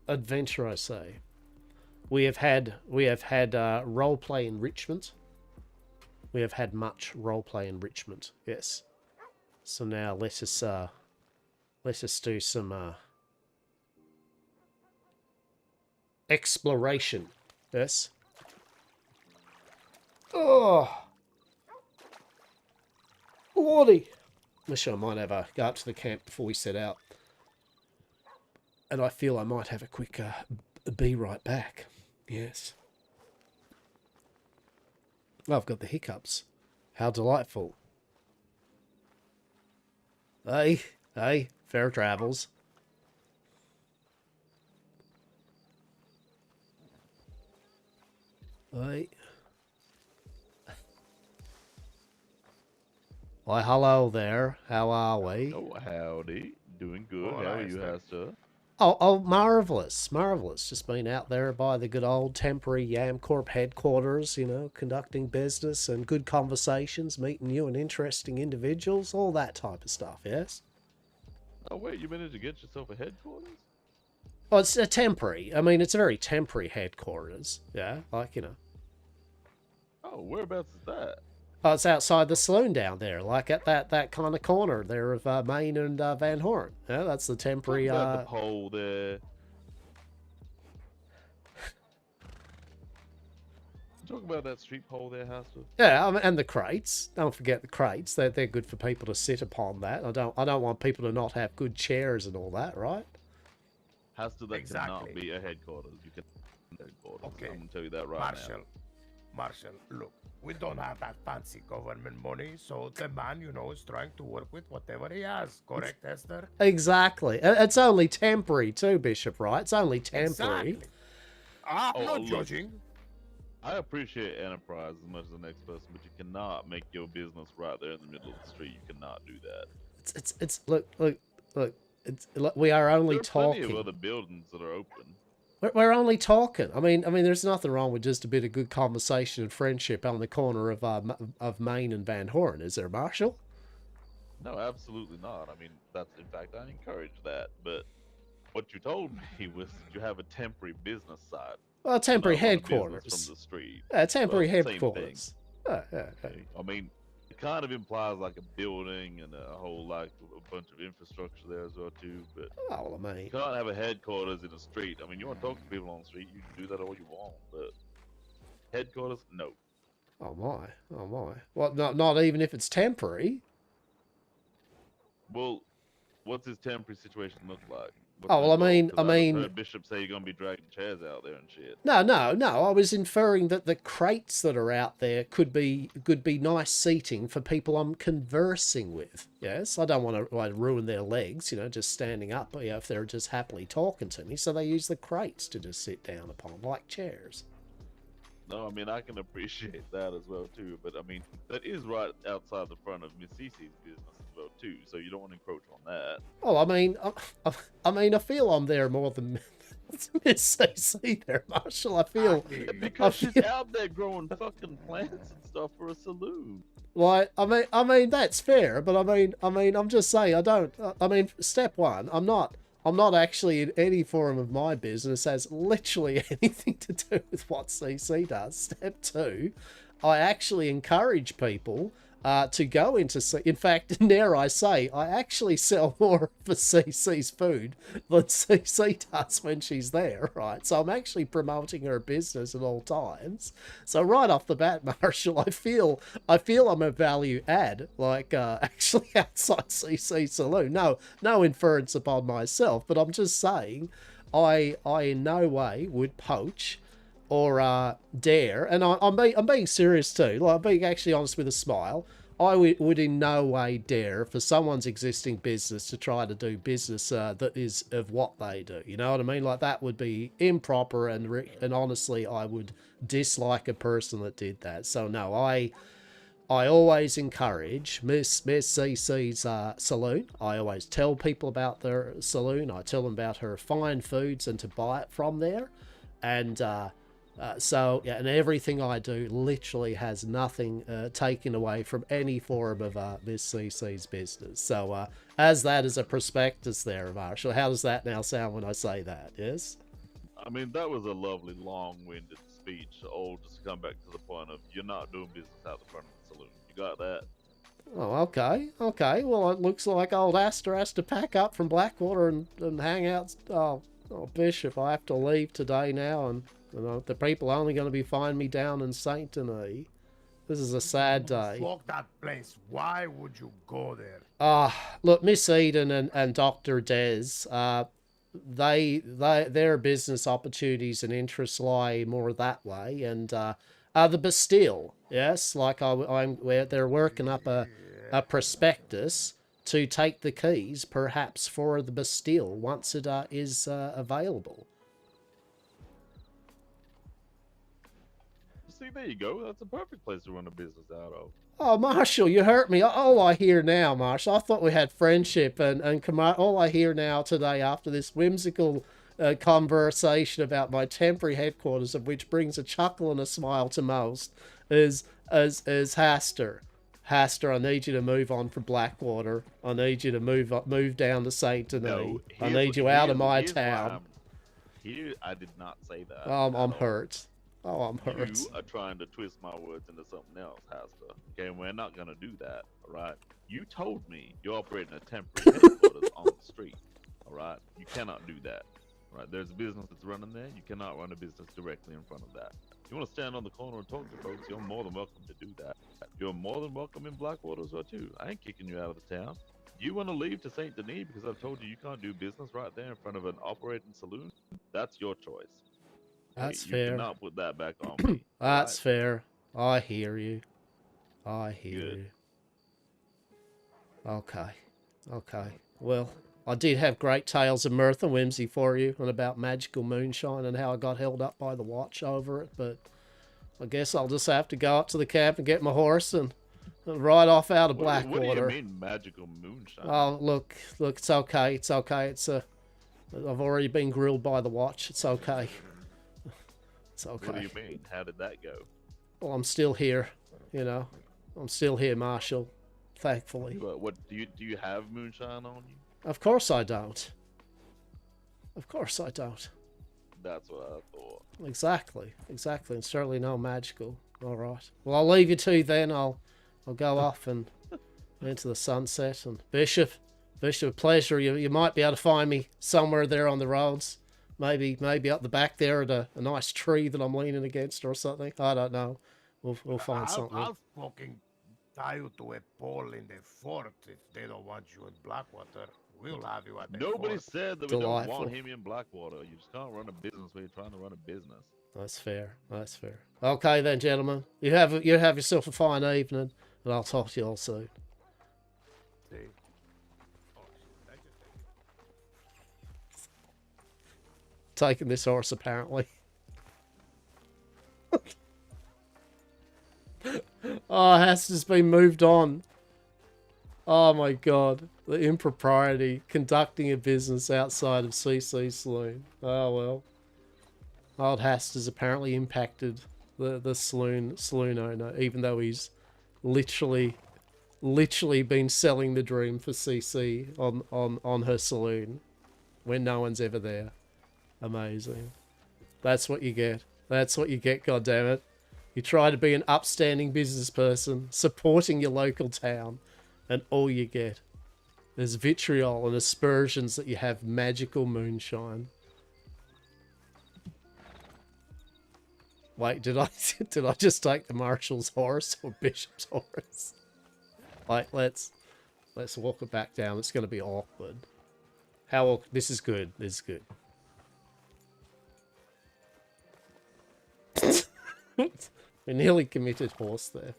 Adventure, I say. We have had roleplay enrichment. We have had much roleplay enrichment. Yes. So now let us do some exploration. Yes. Oh, Lordy. Wish I might have go up to the camp before we set out. And I feel I might have a quick be right back. Yes. Oh, I've got the hiccups. How delightful. Hey, fair travels. Hey. Why, hello there. How are we? Oh, howdy. Doing good. Oh, How are nice, you, thanks. Hastur? Oh, marvellous, marvellous. Just been out there by the good old temporary Yamcorp headquarters, you know, conducting business and good conversations, meeting new and interesting individuals, all that type of stuff, yes? Oh, wait, you managed to get yourself a headquarters? Well, it's a temporary. I mean, it's a very temporary headquarters, yeah, like, you know. Oh, whereabouts is that? Oh, it's outside the saloon down there, like at that kind of corner there of Main and Van Horn. Yeah, that's the temporary. Talk about the pole there. Talk about that street pole there, Hastur. Yeah, and the crates. Don't forget the crates. They're good for people to sit upon that. I don't want people to not have good chairs and all that, right? Hastur, that cannot be a headquarters. You can headquarters. Okay. I'm gonna tell you that right now. Marshall, look, we don't have that fancy government money, so the man, you know, is trying to work with whatever he has. Correct, Esther? Exactly. It's only temporary too, Bishop, right? It's only temporary. Exactly. I'm Oh, not look, judging. I appreciate enterprise as much as the next person, but you cannot make your business right there in the middle of the street. You cannot do that. It's look. We are only there are talking. plenty of other buildings that are open. We're only talking. I mean, there's nothing wrong with just a bit of good conversation and friendship on the corner of Main and Van Horn, is there, Marshall? No, absolutely not. I mean, that's in fact, I encourage that. But what you told me was that you have a temporary business side. Well, temporary not a headquarters. business from the street. Yeah, temporary Well, same headquarters. thing. Yeah. I mean, it kind of implies like a building and a whole like a bunch of infrastructure there as well too. But well, I mean, you can't have a headquarters in a street. I mean, you want to talk to people on the street, you can do that all you want. But headquarters, no. Oh my. Well, not even if it's temporary. Well, what's his temporary situation look like? Oh, well, I mean, I've heard Bishop say you're gonna be dragging chairs out there and shit. No. I was inferring that the crates that are out there could be nice seating for people I'm conversing with. Yes, I don't want to ruin their legs, you know, just standing up. You know, if they're just happily talking to me, so they use the crates to just sit down upon, like chairs. No, I mean I can appreciate that as well too. But I mean that is right outside the front of Miss Cece's business as well too. So you don't want to encroach on that. Oh, I mean, I feel I'm there more than Miss CC there, Marshall. I feel because she's out there growing fucking plants and stuff for a saloon. Like, I mean that's fair, but I mean, I'm just saying I mean, step one, I'm not actually in any form of my business has literally anything to do with what CC does. Step two, I actually encourage people to go into... In fact, dare I say, I actually sell more for CC's food than CC does when she's there, right? So I'm actually promoting her business at all times. So right off the bat, Marshall, I feel I'm a value add, like actually outside CC's saloon. No inference upon myself, but I'm just saying I in no way would poach or dare, and I'm being serious too, like I'm being actually honest with a smile. I would in no way dare for someone's existing business to try to do business that is of what they do. You know what I mean? Like that would be improper, and honestly, I would dislike a person that did that. So no, I always encourage Miss CC's saloon. I always tell people about their saloon. I tell them about her fine foods and to buy it from there, and. So, yeah, and everything I do literally has nothing taken away from any form of Miss CC's business. So, as that is a prospectus there, Marshall, how does that now sound when I say that, yes? I mean, that was a lovely long-winded speech, all just to come back to the point of you're not doing business out the front of the saloon. You got that? Oh, okay. Well, it looks like old Hastur has to pack up from Blackwater and hang out. Oh, Bishop, I have to leave today now, and... the people are only going to be finding me down in Saint Denis. This is a sad day. Fuck that place. Why would you go there? Look, Miss Eden and Dr. Des, their business opportunities and interests lie more that way. And the Bastille, yes, like they're working up a prospectus to take the keys, perhaps for the Bastille once it is available. see, there you go. That's a perfect place to run a business out of. Oh, Marshall, you hurt me. All I hear now, Marshall, I thought we had friendship, and all I hear now today after this whimsical conversation about my temporary headquarters, of which brings a chuckle and a smile to most, is Hastur. Hastur, I need you to move on from Blackwater. I need you to move down to Saint Denis. No, I need you out of my here's why town. Here, I did not say that. I'm hurt. Oh, I'm hurt. You are trying to twist my words into something else, Hastur. Okay, we're not gonna do that, alright? You told me you're operating a temporary headquarters on the street, alright? You cannot do that, right? There's a business that's running there. You cannot run a business directly in front of that. You want to stand on the corner and talk to folks, you're more than welcome to do that. You're more than welcome in Blackwater as well, too. I ain't kicking you out of the town. You want to leave to Saint Denis because I've told you can't do business right there in front of an operating saloon? That's your choice. That's you fair. You cannot put that back on me. That's fair. I hear you. I hear you. Okay. Okay. Well, I did have great tales of mirth and whimsy for you, and about magical moonshine and how I got held up by the watch over it, but I guess I'll just have to go up to the camp and get my horse and ride off out of Blackwater. What do you mean magical moonshine? Oh, look, it's okay. It's okay. I've already been grilled by the watch. It's okay. It's okay. What do you mean? How did that go? Well, I'm still here, you know. I'm still here, Marshall. Thankfully. What do you have moonshine on you? Of course I don't. Of course I don't. That's what I thought. Exactly. And certainly no magical. All right. Well, I'll leave you to then. I'll go off and into the sunset. And Bishop, pleasure. You might be able to find me somewhere there on the roads. Maybe up the back there at a nice tree that I'm leaning against or something. I don't know. We'll find something. I'll fucking tie you to a pole in the fort if they don't want you in Blackwater. We'll have you at the Nobody fort. said that we don't want him in Blackwater. You just can't run a business when you're trying to run a business. That's fair. Okay then, gentlemen. You have yourself a fine evening, and I'll talk to you all soon. Taking this horse, apparently. Oh, Hastur's been moved on. Oh my god. The impropriety. Conducting a business outside of CC Saloon. Oh well. Old Hastur's apparently impacted the saloon owner, even though he's literally been selling the dream for CC on her saloon when no one's ever there. Amazing. That's what you get. That's what you get, goddammit. You try to be an upstanding business person, supporting your local town, and all you get is vitriol and aspersions that you have magical moonshine. Wait, did I just take the marshal's horse or Bishop's horse? Like, let's walk it back down. It's going to be awkward. How awkward? This is good. This is good. We nearly committed horse there.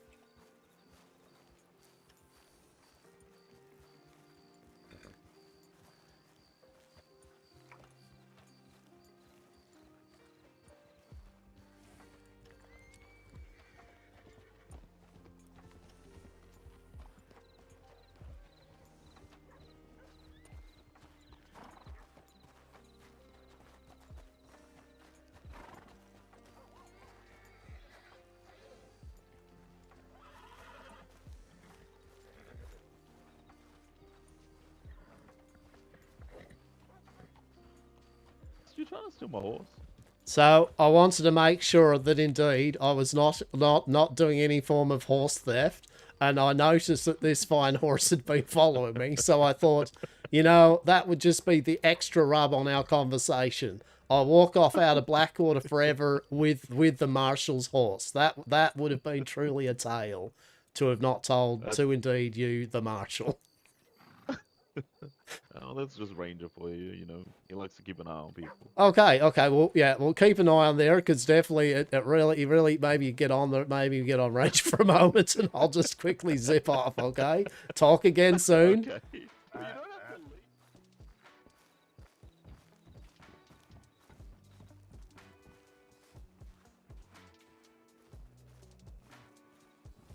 You trying to steal my horse? So I wanted to make sure that indeed I was not doing any form of horse theft, and I noticed that this fine horse had been following me. So I thought, you know, that would just be the extra rub on our conversation. I walk off out of Blackwater forever with the marshal's horse. That would have been truly a tale to have not told to indeed you, the marshal. Oh, that's just Ranger for you, you know. He likes to keep an eye on people. Okay, well, yeah, we'll keep an eye on there, because definitely it really maybe you get on range for a moment, and I'll just quickly zip off. Okay, talk again soon. Okay.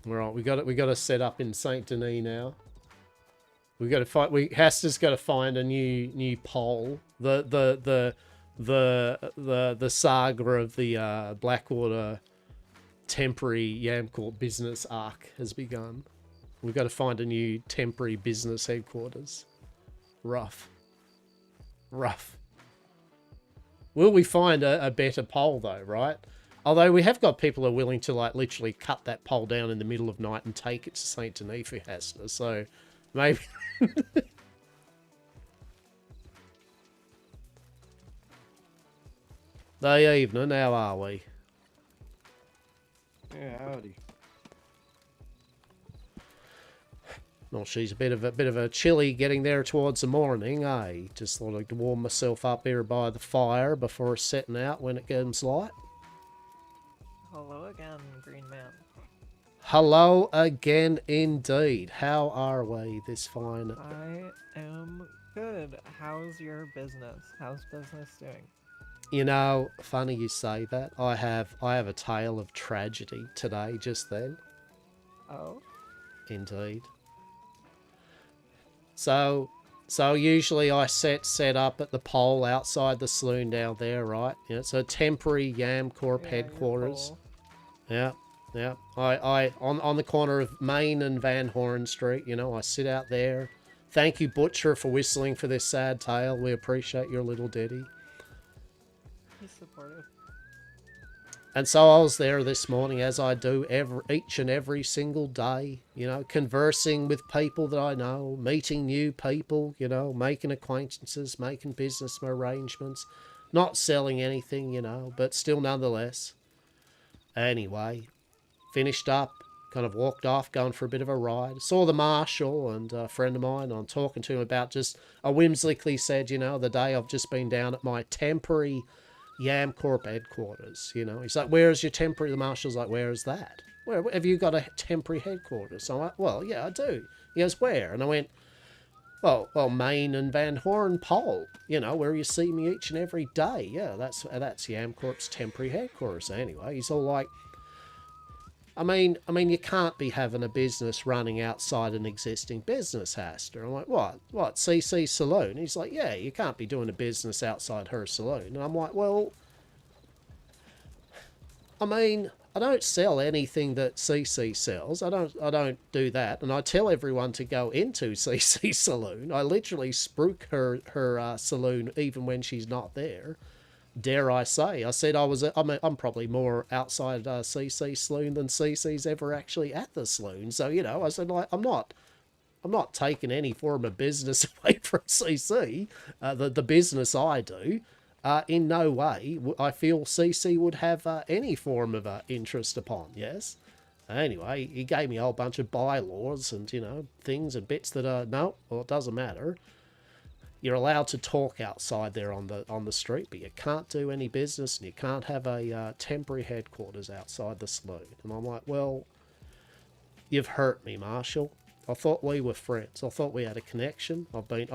Right, we got to set up in Saint Denis now. We got to find. Hastur's got to find a new pole. The saga of the Blackwater temporary Yamcourt business arc has begun. We've got to find a new temporary business headquarters. Rough. Will we find a better pole though, right? Although we have got people who are willing to like literally cut that pole down in the middle of night and take it to Saint Denis for Hastur, so maybe. Day evening, how are we? Yeah, howdy. Well, she's a bit of a chilly getting there towards the morning, eh? Just thought I'd warm myself up here by the fire before setting out when it gets light. Hello again, Green Man. Hello again, indeed. How are we this fine? I am good. How's your business? How's business doing? You know, funny you say that. I have a tale of tragedy today. Just then. Oh. Indeed. So usually I set up at the pole outside the saloon down there, right? You know, it's a temporary Yamcorp headquarters. Yeah. I on the corner of Main and Van Horn Street, you know, I sit out there. Thank you, Butcher, for whistling for this sad tale. We appreciate your little ditty. He's supportive. And so I was there this morning, as I do each and every single day, you know, conversing with people that I know, meeting new people, you know, making acquaintances, making business arrangements, not selling anything, you know, but still nonetheless. Anyway, finished up, kind of walked off, going for a bit of a ride. Saw the marshal and a friend of mine. I'm talking to him about just, I whimsically said, you know, the day I've just been down at my temporary Yamcorp headquarters, you know. He's like, where's your temporary? The marshal's like, where is that? Where have you got a temporary headquarters? So I'm like, well, yeah, I do. He goes, where? And I went, well, Main and Van Horn Pole, you know, where you see me each and every day. Yeah, that's Yamcorp's temporary headquarters. Anyway, he's all like, I mean, you can't be having a business running outside an existing business, Hastur. I'm like, what? CC Saloon? He's like, yeah, you can't be doing a business outside her saloon. And I'm like, well, I mean, I don't sell anything that CC sells. I don't do that. And I tell everyone to go into CC Saloon. I literally spruik her saloon even when she's not there. Dare I say? I said I'm probably more outside CC Saloon than CC's ever actually at the saloon. So, you know, I said, like, I'm not taking any form of business away from CC, the business I do. In no way I feel CC would have any form of interest upon, yes? Anyway, he gave me a whole bunch of bylaws and, you know, things and bits that no, well, it doesn't matter. You're allowed to talk outside there on the street, but you can't do any business and you can't have a temporary headquarters outside the saloon. And I'm like, well, you've hurt me, Marshal. I thought we were friends. I thought we had a connection. I've been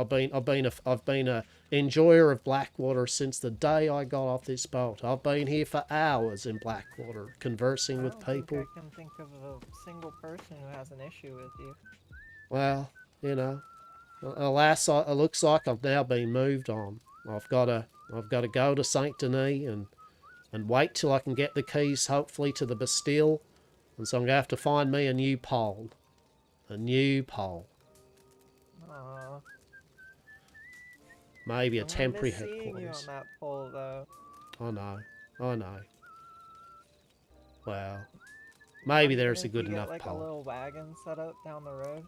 a enjoyer of Blackwater since the day I got off this boat. I've been here for hours in Blackwater, conversing with people. I can think of a single person who has an issue with you. Well, you know, alas, it looks like I've now been moved on. I've got to go to Saint Denis and wait till I can get the keys, hopefully, to the Bastille. And so I'm gonna have to find me a new pole. A new pole. Maybe a temporary headquarters. You on that pole, though. I know. Well, maybe there's a good enough like pole. A little wagon set up down the road.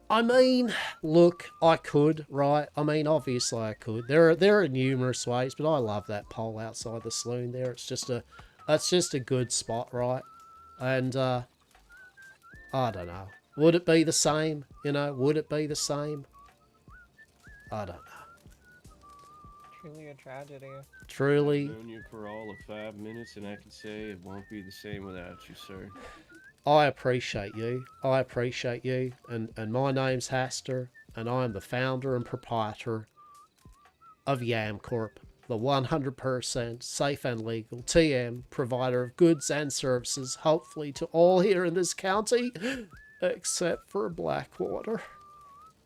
I mean, look, I could, right? I mean, obviously I could. There are numerous ways, but I love that pole outside the saloon there. It's just a good spot, right? And I don't know. Would it be the same? You know, would it be the same? I don't know. Truly a tragedy. Truly. I've known you for all of 5 minutes, and I can say it won't be the same without you, sir. I appreciate you. And my name's Hastur, and I am the founder and proprietor of Yamcorp the 100% safe and legal TM provider of goods and services, hopefully to all here in this county, except for Blackwater.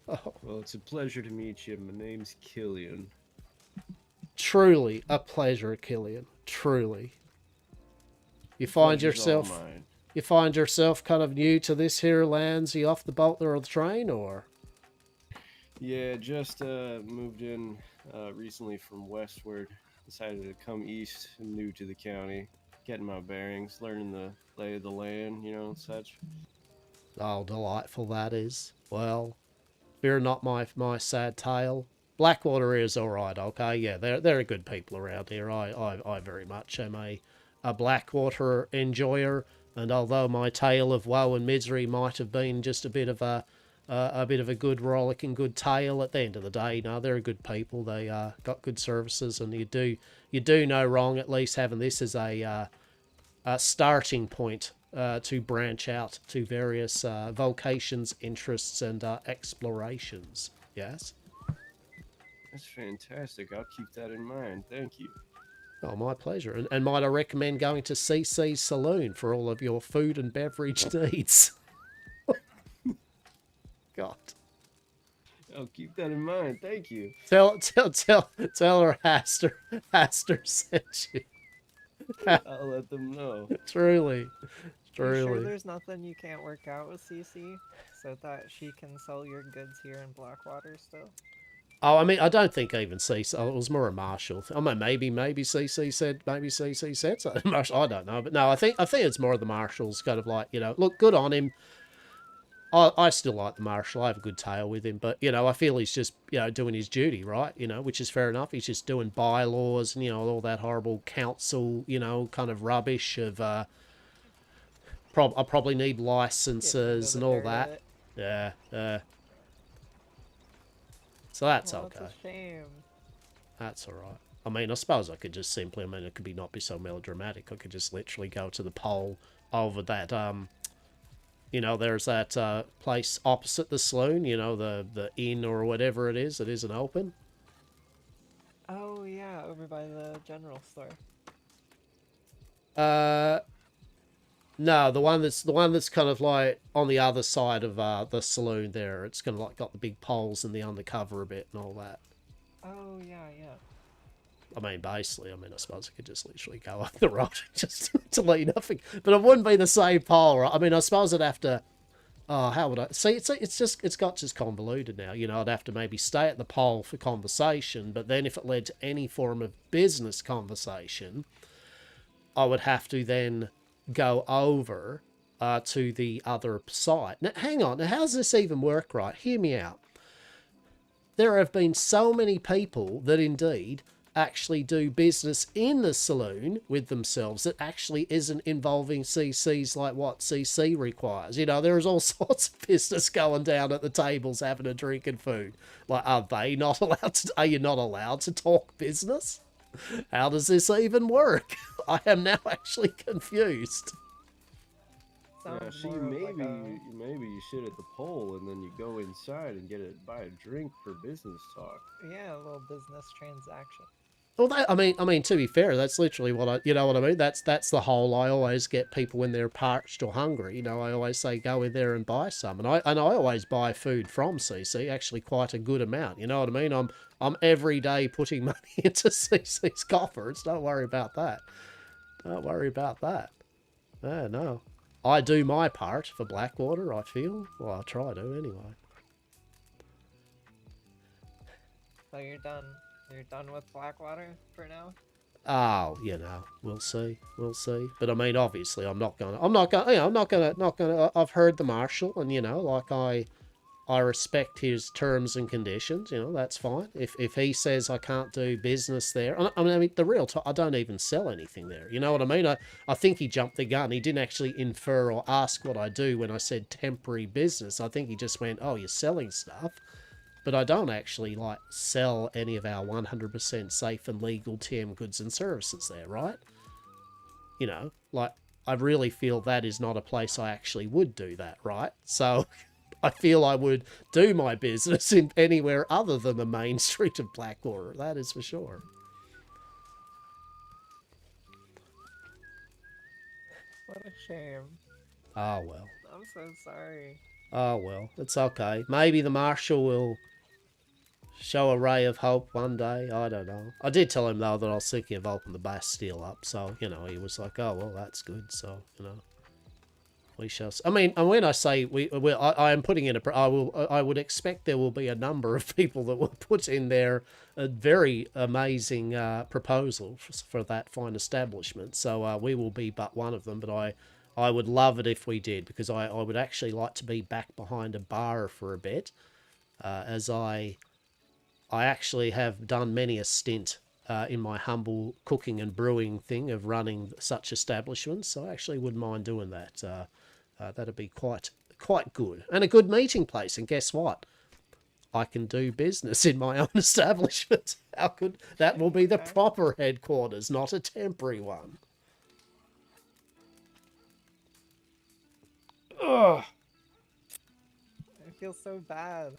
Oh. Well, it's a pleasure to meet you. My name's Killian. Truly a pleasure, Killian. Truly. You find yourself kind of new to this here lands? You off the boat or the train, or? Yeah, just moved in recently from westward. Decided to come east, new to the county, getting my bearings, learning the lay of the land, you know, and such. Oh, delightful that is. Well, fear not my sad tale. Blackwater is all right, okay? Yeah, they're good people around here. I very much am a Blackwater enjoyer, and although my tale of woe and misery might have been just a bit of a good rollicking good tale, at the end of the day, no, they're good people. They got good services, and you do no wrong at least having this as a starting point to branch out to various vocations, interests, and explorations. Yes. That's fantastic. I'll keep that in mind. Thank you. Oh, my pleasure. And might I recommend going to CC's Saloon for all of your food and beverage needs? God. I'll keep that in mind. Thank you. Tell her Hastur sent you. I'll let them know. Truly. You sure Truly. there's nothing you can't work out with CC so that she can sell your goods here in Blackwater still? Oh, I mean, I don't think even CC. Oh, it was more a Marshall. I mean, maybe CC said so. Marshall, I don't know, but no, I think it's more of the Marshall's kind of like, you know, look, good on him. I still like the Marshal. I have a good tale with him, but, you know, I feel he's just, you know, doing his duty, right? You know, which is fair enough. He's just doing bylaws and, you know, all that horrible council, you know, kind of rubbish of, I probably need licenses and all that. Yeah, so that's well, okay. That's a shame. That's all right. I mean, I suppose I could just simply, I mean, it could not be so melodramatic. I could just literally go to the pole over that, you know, there's that place opposite the saloon, you know, the inn or whatever it is that isn't open. Oh yeah, over by the general store. No, the one that's kind of like on the other side of the saloon there. It's kind of like got the big poles and the undercover a bit and all that. Oh yeah. I mean, basically, I suppose I could just literally go up the road just to leave nothing. But it wouldn't be the same pole, right? I mean, I suppose I'd have to... Oh, how would I... See, it's got just convoluted now. You know, I'd have to maybe stay at the pole for conversation, but then if it led to any form of business conversation, I would have to then go over to the other side. Now, hang on. Now, how does this even work, right? Hear me out. There have been so many people that indeed actually do business in the saloon with themselves that actually isn't involving CCs like what CC requires. You know, there's all sorts of business going down at the tables having a drink and food. Like, are you not allowed to talk business? How does this even work? I am now actually confused. Yeah, see, maybe you sit at the pole and then you go inside and buy a drink for business talk. Yeah, a little business transaction. Well, I mean, to be fair, that's literally what you know what I mean? That's the whole, I always get people when they're parched or hungry, you know, I always say go in there and buy some. And I always buy food from CC, actually quite a good amount, you know what I mean? I'm every day putting money into CC's coffers. Don't worry about that. Don't worry about that. No. I do my part for Blackwater, I feel. Well, I try to, anyway. So you're done. You're done with Blackwater for now? Oh, you know, we'll see. But I mean, obviously, I'm not gonna, I've heard the Marshal, and, you know, like, I respect his terms and conditions, you know, that's fine. If he says I can't do business there, I mean, the real I don't even sell anything there, you know what I mean? I think he jumped the gun. He didn't actually infer or ask what I do when I said temporary business. I think he just went, oh, you're selling stuff. But I don't actually, like, sell any of our 100% safe and legal TM goods and services there, right? You know, like, I really feel that is not a place I actually would do that, right? So I feel I would do my business in anywhere other than the main street of Blackwater. That is for sure. What a shame. Oh, well. I'm so sorry. Oh, well. It's okay. Maybe the Marshal will show a ray of hope one day. I don't know. I did tell him, though, that I was thinking of opening the Bastille up. So, you know, he was like, oh, well, that's good. So, you know. We shall. I mean, and when I say I am putting in I would expect there will be a number of people that will put in their very amazing proposal for that fine establishment. So we will be but one of them. But I would love it if we did, because I would actually like to be back behind a bar for a bit, as I actually have done many a stint in my humble cooking and brewing thing of running such establishments. So I actually wouldn't mind doing that. That'd be quite good, and a good meeting place. And guess what? I can do business in my own establishment. How good? That will be the proper headquarters, not a temporary one. Ugh. I feel so bad.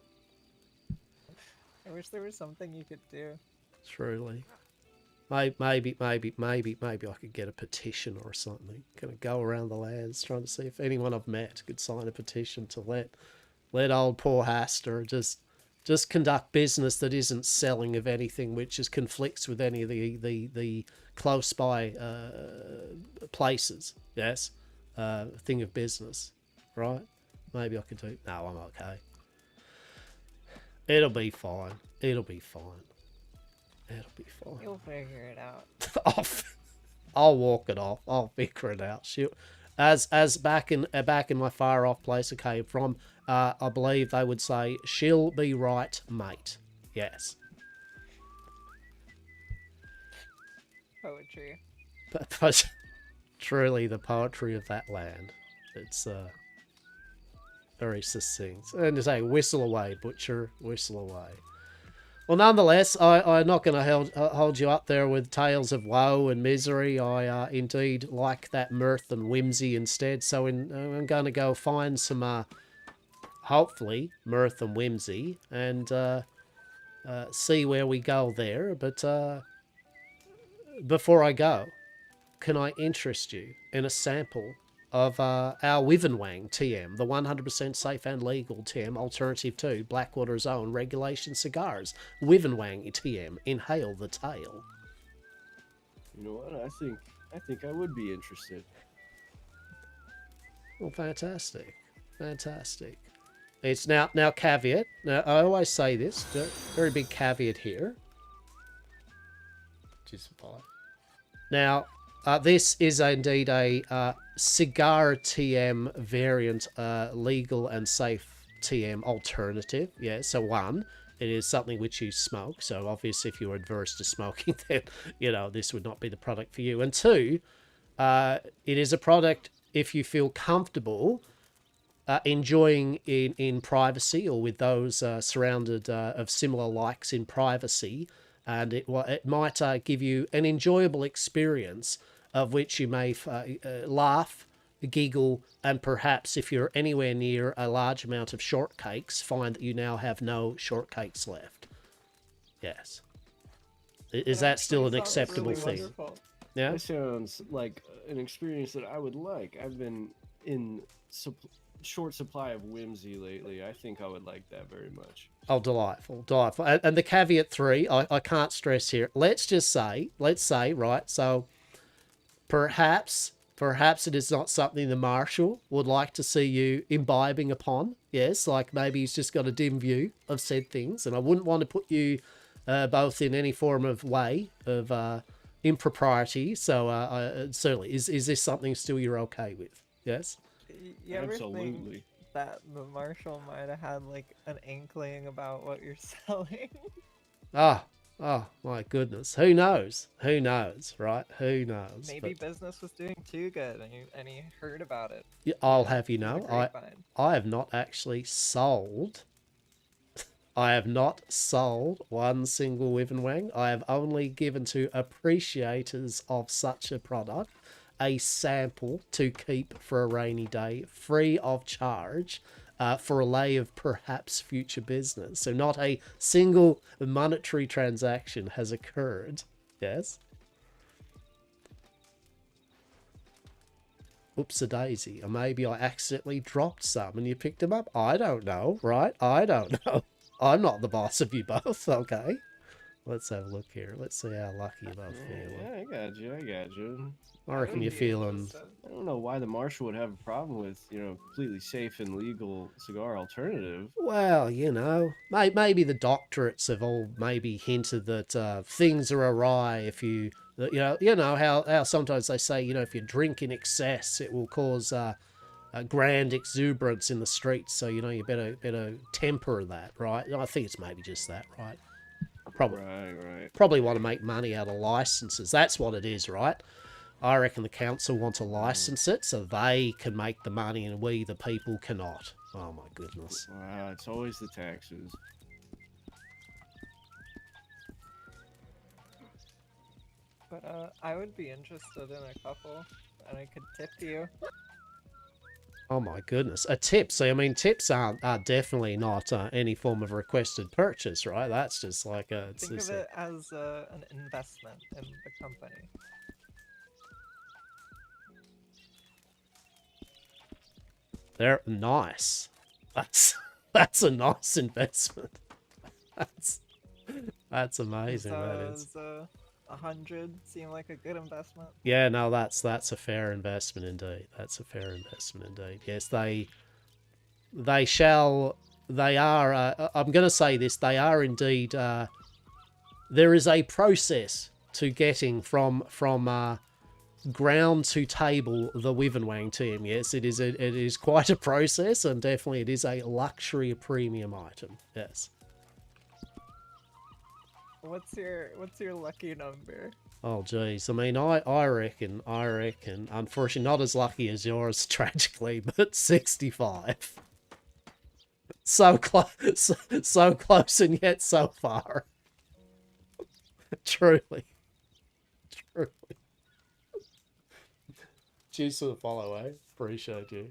I wish there was something you could do. Truly. Maybe I could get a petition or something. Gonna go around the lands trying to see if anyone I've met could sign a petition to let old poor Hastur just conduct business that isn't selling of anything which is conflicts with any of the close by places. Yes, thing of business, right? Maybe I could do. No, I'm okay. It'll be fine. It'll be fine. It'll be fine. You'll figure it out. I'll walk it off. I'll figure it out. As back in my far off place I came from, I believe they would say, "She'll be right, mate." Yes. Poetry. But truly, the poetry of that land. It's very succinct. And to say, "Whistle away, butcher, whistle away." Well, nonetheless, I'm not going to hold you up there with tales of woe and misery. I indeed like that mirth and whimsy instead. So I'm going to go find some, hopefully, mirth and whimsy and see where we go there. But before I go, can I interest you in a sample of our Wivenwang TM, the 100% safe and legal TM alternative to Blackwater's own regulation cigars? Wivenwang TM, inhale the tail. You know what? I think I would be interested. Well, fantastic, fantastic. It's now caveat. Now I always say this, very big caveat here. Now. This is indeed a cigar TM variant, legal and safe TM alternative. Yeah, so one, it is something which you smoke. So obviously if you're adverse to smoking, then, you know, this would not be the product for you. And two, it is a product if you feel comfortable enjoying in privacy or with those surrounded of similar likes in privacy. And it might give you an enjoyable experience of which you may laugh, giggle, and perhaps if you're anywhere near a large amount of shortcakes, find that you now have no shortcakes left. Yes. Is that still an acceptable thing? Wonderful. Yeah? That sounds like an experience that I would like. I've been in short supply of whimsy lately. I think I would like that very much. Oh, delightful, delightful. And the caveat 3, I can't stress here. Let's say, right, so perhaps it is not something the Marshal would like to see you imbibing upon. Yes, like maybe he's just got a dim view of said things, and I wouldn't want to put you both in any form of way of impropriety. So certainly, is this something still you're okay with? Yes? You ever Absolutely. think that the Marshal might have had like an inkling about what you're selling? Oh my goodness. Who knows? Who knows, right? Who knows? Maybe business was doing too good and he heard about it. Yeah, I'll have you through the know, grapevine. I have not actually sold. I have not sold one single Wivenwang. I have only given to appreciators of such a product a sample to keep for a rainy day, free of charge. For a lay of perhaps future business. So not a single monetary transaction has occurred. Yes? Oops-a-daisy. Or maybe I accidentally dropped some and you picked them up. I don't know, right? I don't know. I'm not the boss of you both, okay? Let's have a look here. Let's see how lucky you both feel. Yeah, I got you. I got you. I reckon you're feeling... I don't know why the marshal would have a problem with, you know, completely safe and legal cigar alternative. Well, you know, maybe the doctorates have all maybe hinted that things are awry if you, you know how sometimes they say, you know, if you drink in excess, it will cause a grand exuberance in the streets. So, you know, you better temper that, right? I think it's maybe just that, right? Probably want to make money out of licenses. That's what it is, right? I reckon the council want to license it so they can make the money and we, the people, cannot. Oh my goodness. Wow, it's always the taxes. But I would be interested in a couple, and I could tip you. Oh my goodness. A tip. So, I mean, tips are definitely not any form of requested purchase, right? That's just like a... Think of it as an investment in the company. They're nice. That's a nice investment. That's amazing. That is. 100 seem like a good investment. Yeah, no, that's a fair investment indeed. That's a fair investment indeed. Yes, they are. I'm going to say this. They are indeed. There is a process to getting from ground to table the Wivenwang team. Yes, it is quite a process, and definitely it is a luxury premium item. Yes. What's your lucky number? Oh geez, I mean, I reckon, unfortunately not as lucky as yours, tragically, but 65. So close, so close, and yet so far. Truly. Cheers to the follow, eh? Appreciate you.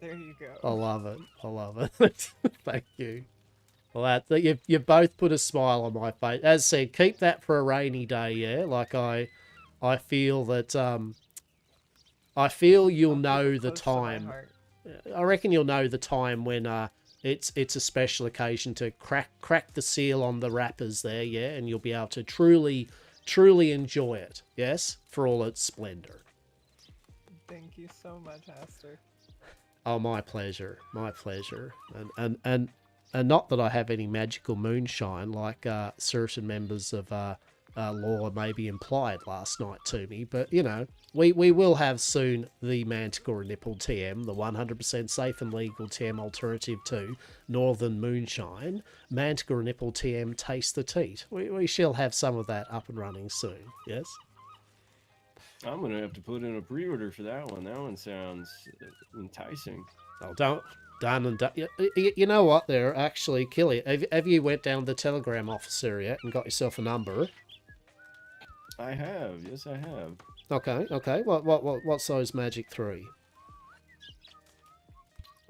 There you go. I love it. I love it. Thank you. Well, you both put a smile on my face. As said, keep that for a rainy day, yeah? Like, I feel that, I feel you'll know the time. I reckon you'll know the time when, it's a special occasion to crack the seal on the wrappers there, yeah? And you'll be able to truly enjoy it, yes? For all its splendor. Thank you so much, Hastur. Oh, my pleasure. My pleasure. And not that I have any magical moonshine like certain members of law maybe implied last night to me, but, you know, we will have soon the Manticore Nipple TM, the 100% safe and legal TM alternative to Northern Moonshine. Manticore Nipple TM Taste the Teat. We shall have some of that up and running soon, yes? I'm going to have to put in a pre-order for that one. That one sounds enticing. Oh, done and done. You know what there, actually, Killy, have you went down to the telegram office area and got yourself a number? I have, yes I have. Okay. What size Magic 3?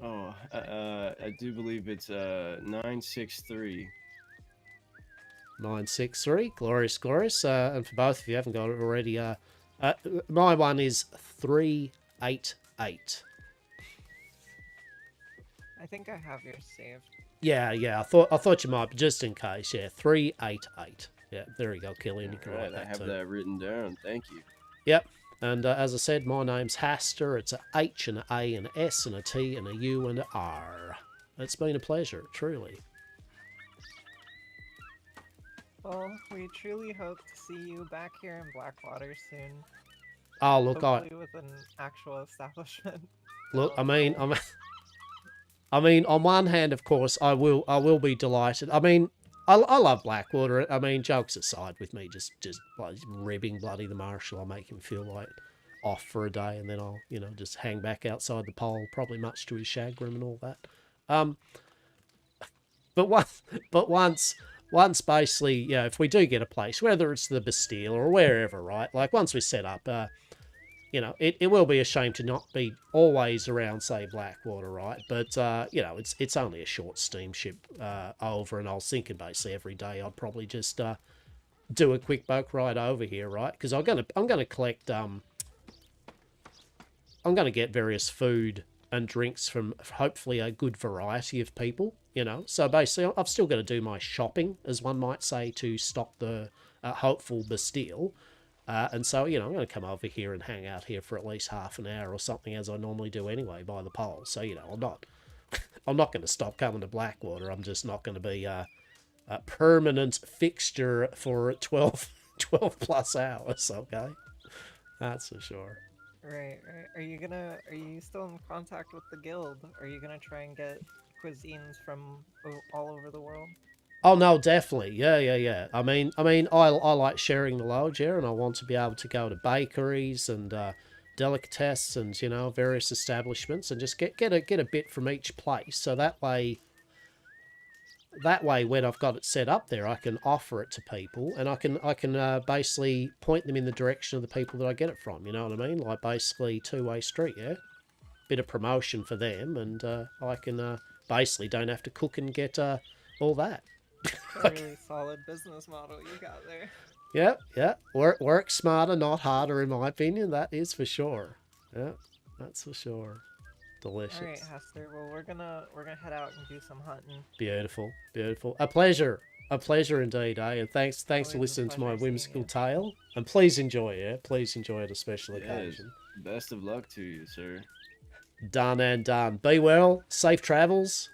Oh, I do believe it's 963. 963, glorious. And for both of you, haven't got it already. My one is 388. I think I have yours saved. Yeah. I thought you might, but just in case, yeah. 388. Yeah, there you go, Killian. You can write that I have too. that written down. Thank you. Yep. And as I said, my name's Hastur. It's a H and an A and an S and a T and a U and an R. It's been a pleasure, truly. Well, we truly hope to see you back here in Blackwater soon. Oh, look, hopefully with an actual establishment. Look, I mean, on one hand, of course, I will be delighted. I mean, I love Blackwater. I mean, jokes aside with me, just like ribbing bloody the marshal. I'll make him feel like off for a day, and then I'll, you know, just hang back outside the pole, probably much to his chagrin and all that. But once basically, you know, if we do get a place, whether it's the Bastille or wherever, right? Like once we set up, you know, it will be a shame to not be always around, say, Blackwater, right? But, you know, it's only a short steamship over, and I was thinking basically every day I'd probably just do a quick boat ride over here, right? Because I'm gonna collect I'm going to get various food and drinks from hopefully a good variety of people, you know. So basically, I've still got to do my shopping, as one might say, to stock the hopeful Bastille. And so, you know, I'm going to come over here and hang out here for at least half an hour or something, as I normally do anyway, by the pole. So, you know, I'm not going to stop coming to Blackwater. I'm just not going to be a permanent fixture for 12 plus hours, okay? That's for sure. Right. Are you still in contact with the guild? Are you gonna try and get cuisines from all over the world? Oh no, definitely. Yeah. I mean, I like sharing the load, yeah, and I want to be able to go to bakeries and delicatessen and, you know, various establishments and just get a bit from each place. So that way when I've got it set up there, I can offer it to people, and I can basically point them in the direction of the people that I get it from. You know what I mean? Like basically two-way street, yeah. Bit of promotion for them, and I can basically don't have to cook and get all that. A really solid business model you got there. Yeah. Work smarter, not harder, in my opinion. That is for sure. Yeah, that's for sure. Delicious. All right, Hastur. Well, we're gonna head out and do some hunting. Beautiful. A pleasure indeed, eh? And thanks for listening to my whimsical tale. And please enjoy it. Please enjoy it, a special occasion. Best of luck to you, sir. Done and done. Be well. Safe travels.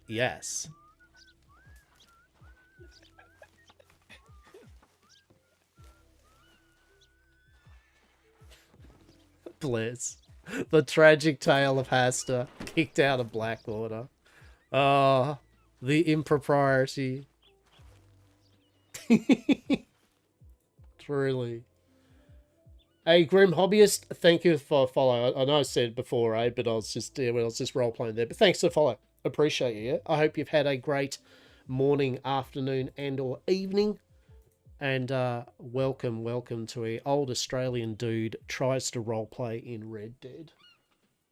Yes. Bliss. The tragic tale of Hastur, kicked out of Blackwater. Ah, the impropriety. Truly. Hey, Grim Hobbyist, thank you for follow. I know I said before, but I was just role playing there. But thanks for the follow. Appreciate you. Yeah? I hope you've had a great morning, afternoon, and/or evening. And welcome to a old Australian dude tries to roleplay in Red Dead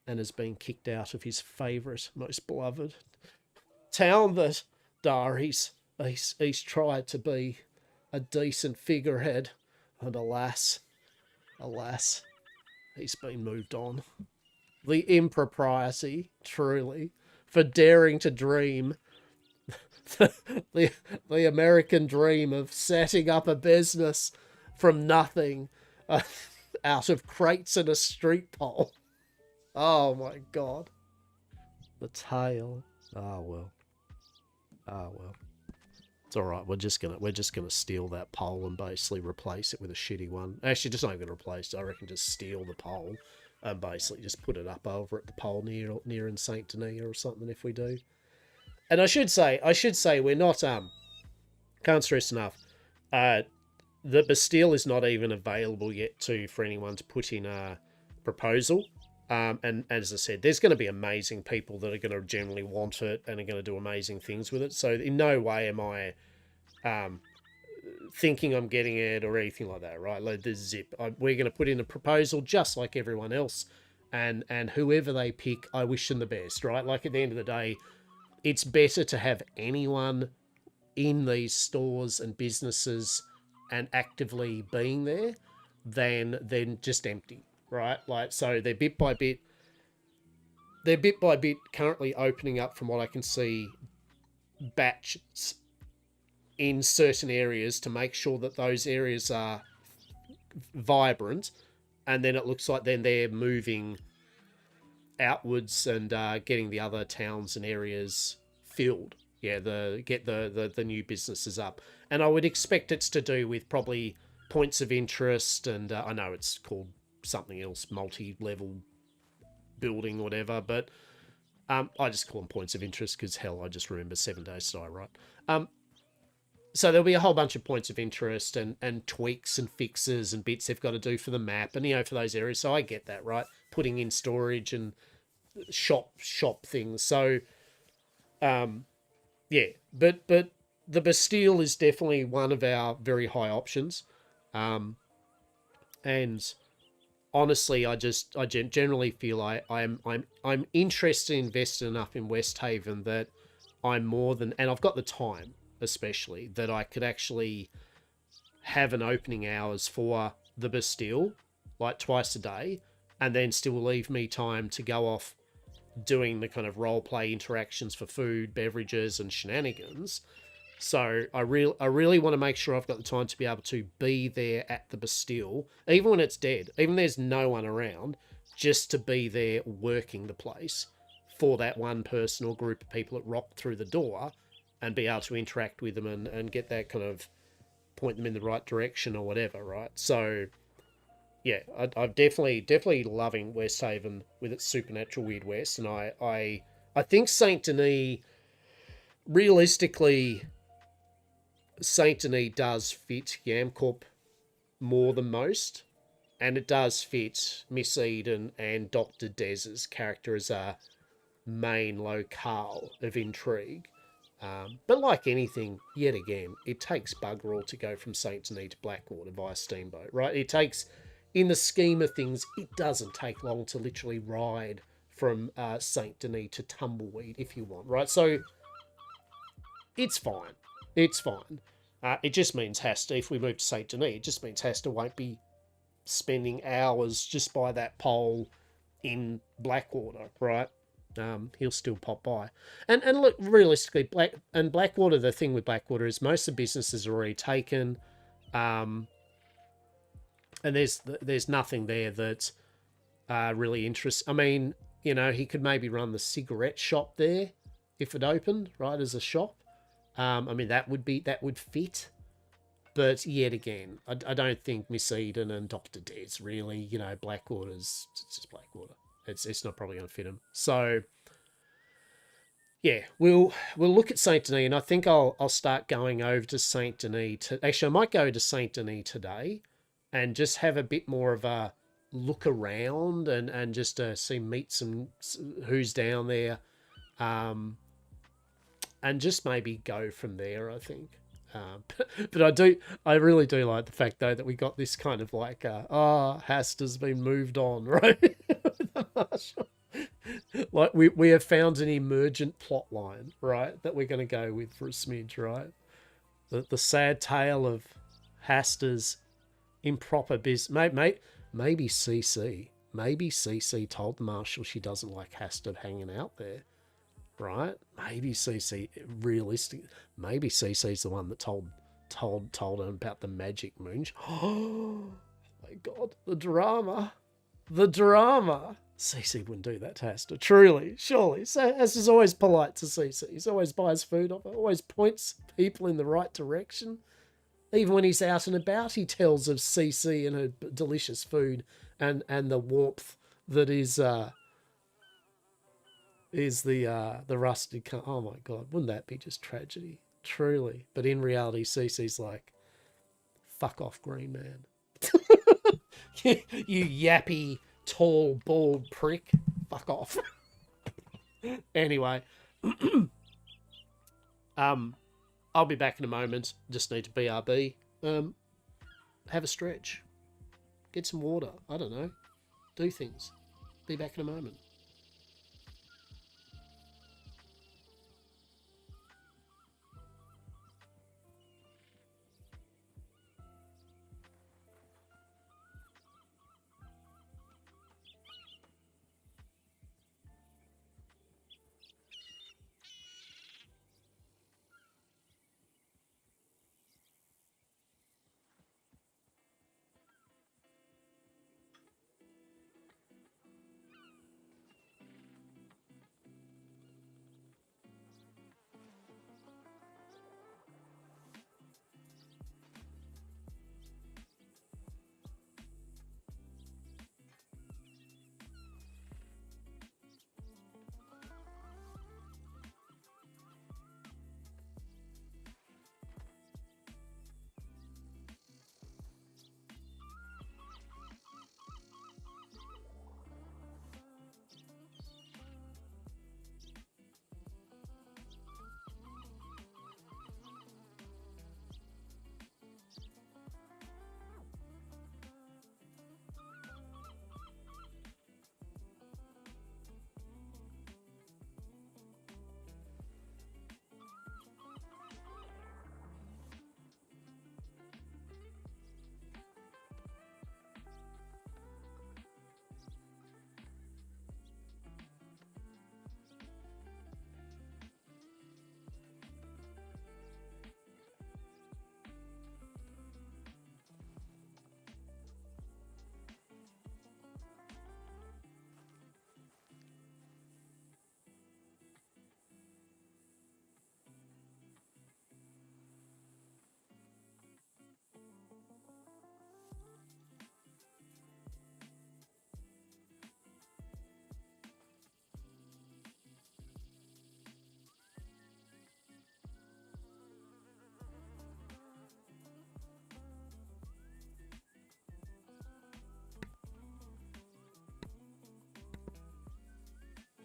and has been kicked out of his favourite, most beloved town that he's tried to be a decent figurehead, and alas, he's been moved on. The impropriety, truly, for daring to dream the American dream of setting up a business from nothing, out of crates and a street pole. Oh my god. The tale. Oh well. It's alright, we're just gonna steal that pole and basically replace it with a shitty one. Actually, just not even replace it, I reckon just steal the pole and basically just put it up over at the pole near in Saint Denis or something if we do. And I should say we're not, can't stress enough, the Bastille is not even available yet for anyone to put in a proposal. And as I said, there's going to be amazing people that are going to generally want it and are going to do amazing things with it. So in no way am I thinking I'm getting it or anything like that, right? Like the zip. We're going to put in a proposal just like everyone else. And whoever they pick, I wish them the best, right? Like at the end of the day, it's better to have anyone in these stores and businesses and actively being there than just empty, right? Like, so they're bit by bit currently opening up, from what I can see, batches in certain areas to make sure that those areas are vibrant, and then it looks like then they're moving outwards and getting the other towns and areas filled. Yeah, get the new businesses up. And I would expect it's to do with probably points of interest, and I know it's called something else, multi-level building, whatever, but I just call them points of interest because, hell, I just remember 7 Days to Die, right? So there'll be a whole bunch of points of interest and tweaks and fixes and bits they've got to do for the map and, you know, for those areas. So I get that, right? Putting in storage and shop things. So, yeah, but the Bastille is definitely one of our very high options. And honestly, I generally feel I'm interested and invested enough in Westhaven that I'm more than, and I've got the time, especially, that I could actually have an opening hours for the Bastille, like twice a day, and then still leave me time to go off doing the kind of role play interactions for food, beverages, and shenanigans. So I really want to make sure I've got the time to be able to be there at the Bastille, even when it's dead, even there's no one around, just to be there working the place for that one person or group of people that rock through the door, and be able to interact with them and get that kind of point them in the right direction or whatever, right? So yeah, I'm definitely loving Westhaven with its supernatural Weird West, and I think Saint Denis, realistically, Saint Denis does fit Yamcorp more than most, and it does fit Miss Eden and Dr. Dez's character as a main locale of intrigue. But like anything, yet again, it takes bugger all to go from Saint Denis to Blackwater via steamboat, right? It takes, in the scheme of things, it doesn't take long to literally ride from Saint Denis to Tumbleweed if you want, right? So it's fine. It's fine. It just means Hastur, if we move to Saint Denis, it just means Hastur won't be spending hours just by that pole in Blackwater, right? He'll still pop by. And look, realistically, Blackwater, the thing with Blackwater is most of the businesses are already taken. And there's nothing there that really interests. I mean, you know, he could maybe run the cigarette shop there if it opened, right, as a shop. I mean, that would fit. But yet again, I don't think Miss Eden and Dr. Dez really, you know, Blackwater's, it's just Blackwater. It's not probably going to fit him. So yeah, we'll look at Saint Denis, and I think I'll start going over to Saint Denis. Actually, I might go to Saint Denis today, and just have a bit more of a look around and just meet some who's down there, and just maybe go from there, I think. But I really do like the fact though that we got this kind of like Hastur's been moved on, right? Like we have found an emergent plot line, right, that we're going to go with for a smidge, right? The sad tale of Hastur's improper business. Maybe CC told the Marshal she doesn't like Hastur hanging out there. Right? Maybe CC, realistic. Maybe CC's the one that told him about the magic moon. Oh my god, the drama. CC wouldn't do that to Hastur. Truly, surely. So Hastur's always polite to CC. He's always buys food off her, always points people in the right direction. Even when he's out and about, he tells of CC and her delicious food and the warmth that is the rusted. Oh my god, wouldn't that be just tragedy? Truly. But in reality, CC's like, fuck off, green man. You yappy, tall, bald prick. Fuck off. Anyway. I'll be back in a moment. Just need to BRB. Have a stretch. Get some water. I don't know. Do things. Be back in a moment.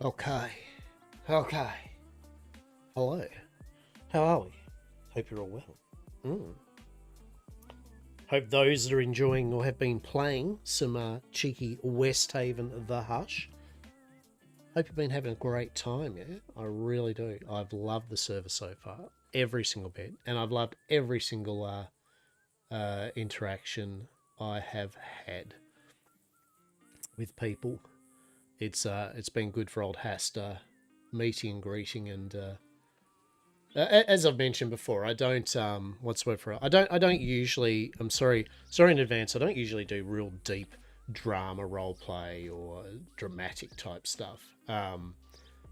Okay. Okay. Hello. How are we? Hope you're all well. Hope those that are enjoying or have been playing some cheeky Westhaven The Hush. Hope you've been having a great time, yeah? I really do. I've loved the server so far. Every single bit. And I've loved every single interaction I have had with people. It's been good for old Hastur, meeting and greeting, and as I've mentioned before, I don't what's the word for it? I don't usually. I'm sorry in advance. I don't usually do real deep drama role play or dramatic type stuff.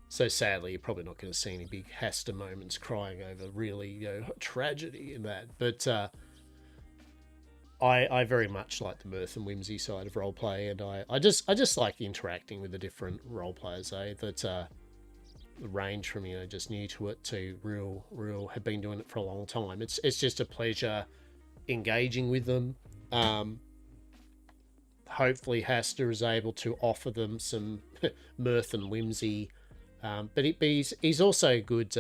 So sadly, you're probably not going to see any big Hastur moments crying over really tragedy in that. But I very much like the mirth and whimsy side of roleplay, and I just like interacting with the different role players, that range from just new to it to real have been doing it for a long time. It's just a pleasure engaging with them. Hopefully Hastur is able to offer them some mirth and whimsy, but he's also good.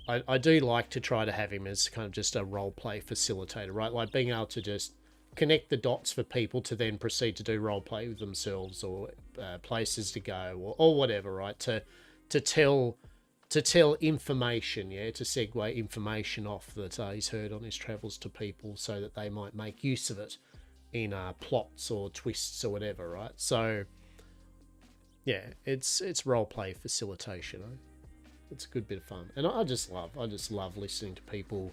I do like to try to have him as kind of just a role play facilitator, right? Like being able to just connect the dots for people to then proceed to do role play with themselves, or places to go, or whatever, right? To tell information, to segue information off that he's heard on his travels to people, so that they might make use of it in plots or twists or whatever, right? So yeah, it's role play facilitation. It's a good bit of fun, and I just love listening to people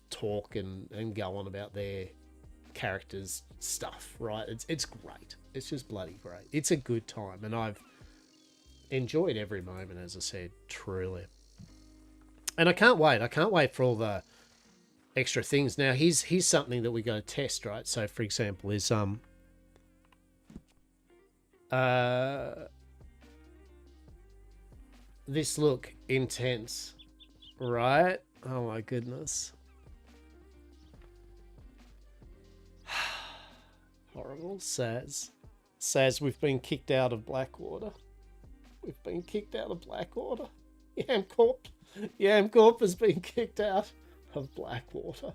talk and go on about their characters' stuff, right? It's great. It's just bloody great. It's a good time, and I've enjoyed every moment, as I said, truly. And I can't wait for all the extra things. Now, here's something that we're going to test, right? So, for example, is this look intense, right? Oh my goodness. Horrible. Saz, we've been kicked out of Blackwater. We've been kicked out of Blackwater. Yamcorp has been kicked out of Blackwater.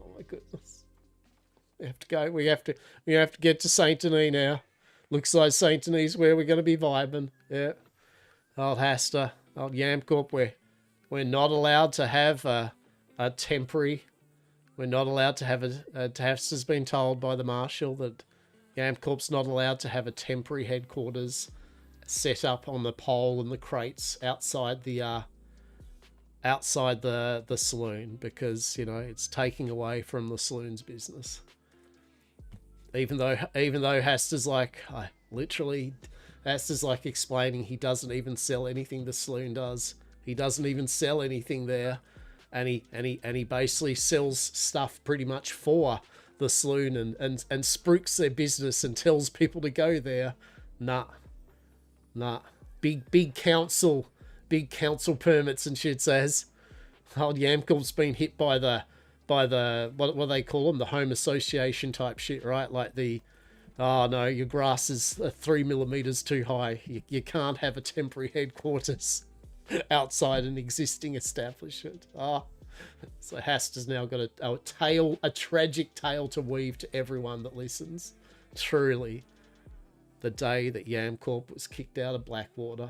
Oh my goodness. We have to go. We have to get to Saint Denis now. Looks like Saint Denis where we're going to be vibing. Yeah. Old Hastur, old Yamcorp, we're not allowed to have a temporary. We're not allowed to have Hastur's been told by the marshal that Yamcorp's not allowed to have a temporary headquarters set up on the pole and the crates outside the saloon, because it's taking away from the saloon's business. Even though Hastur's like, Hastur's like explaining he doesn't even sell anything the saloon does. He doesn't even sell anything there, and he basically sells stuff pretty much for the saloon and spruiks their business and tells people to go there. Nah. Big council permits and shit says. Old Yamcorp's been hit by the what do they call them? The home association type shit, right? Like oh no, your grass is 3 millimeters too high. You can't have a temporary headquarters outside an existing establishment. So Hastur's now got a tragic tale to weave to everyone that listens. Truly, the day that Yamcorp was kicked out of Blackwater.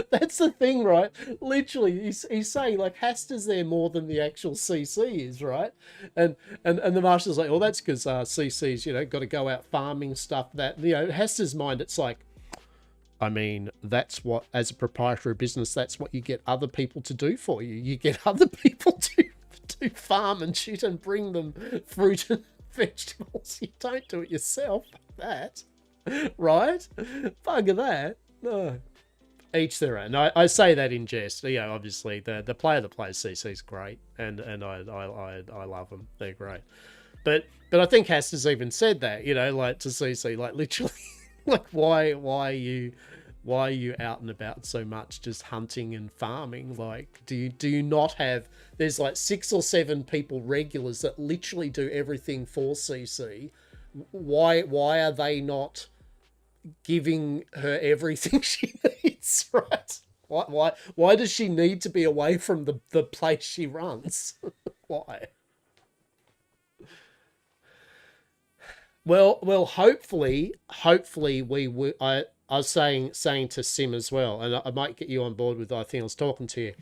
That's the thing, right? Literally, he's saying like Hastur's there more than the actual CC is, right? And the marshal's like, well, that's because CC's got to go out farming stuff. That Hastur's mind, it's like, I mean, that's what, as a proprietor of business, that's what you get other people to do for you. You get other people to farm and shit and bring them fruit and vegetables. You don't do it yourself. That, right? Bugger that. No. Each their own. I say that in jest. Obviously the player that plays CC is great, and I love them. They're great. But I think Hastur's even said that, like to CC, like literally, like why are you out and about so much, just hunting and farming? Like, do you not have? There's like 6 or 7 people regulars that literally do everything for CC. Why are they not giving her everything she needs, right? Why does she need to be away from the place she runs? Why? Well, hopefully we will. I was saying to Sim as well, and I might get you on board with. I think I was talking to you.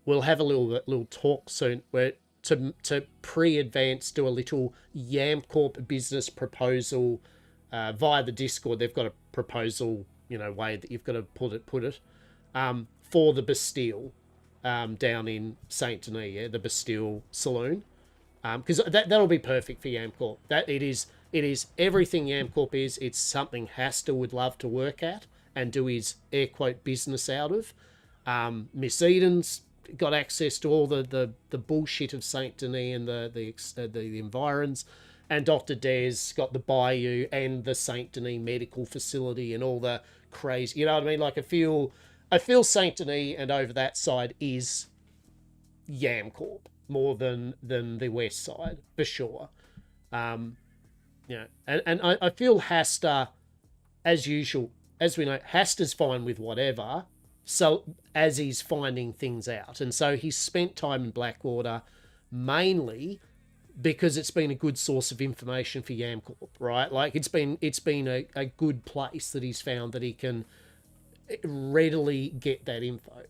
We'll have a little talk soon where to pre-advance do a little Yamcorp business proposal via the Discord. They've got a proposal, way that you've got to put it for the Bastille down in Saint Denis, yeah, the Bastille Saloon, because that'll be perfect for Yamcorp. That it is everything Yamcorp is. It's something Hastur would love to work at and do his air quote business out of. Miss Eden's got access to all the bullshit of Saint Denis and the environs, and Dr. Dare's got the Bayou and the Saint Denis medical facility and all the crazy. You know what I mean? Like I feel Saint Denis and over that side is Yamcorp more than the west side for sure. And I feel Hastur, as usual, as we know, Hastur's fine with whatever, so as he's finding things out. And so he's spent time in Blackwater mainly because it's been a good source of information for Yamcorp, right? Like it's been a good place that he's found that he can readily get that info.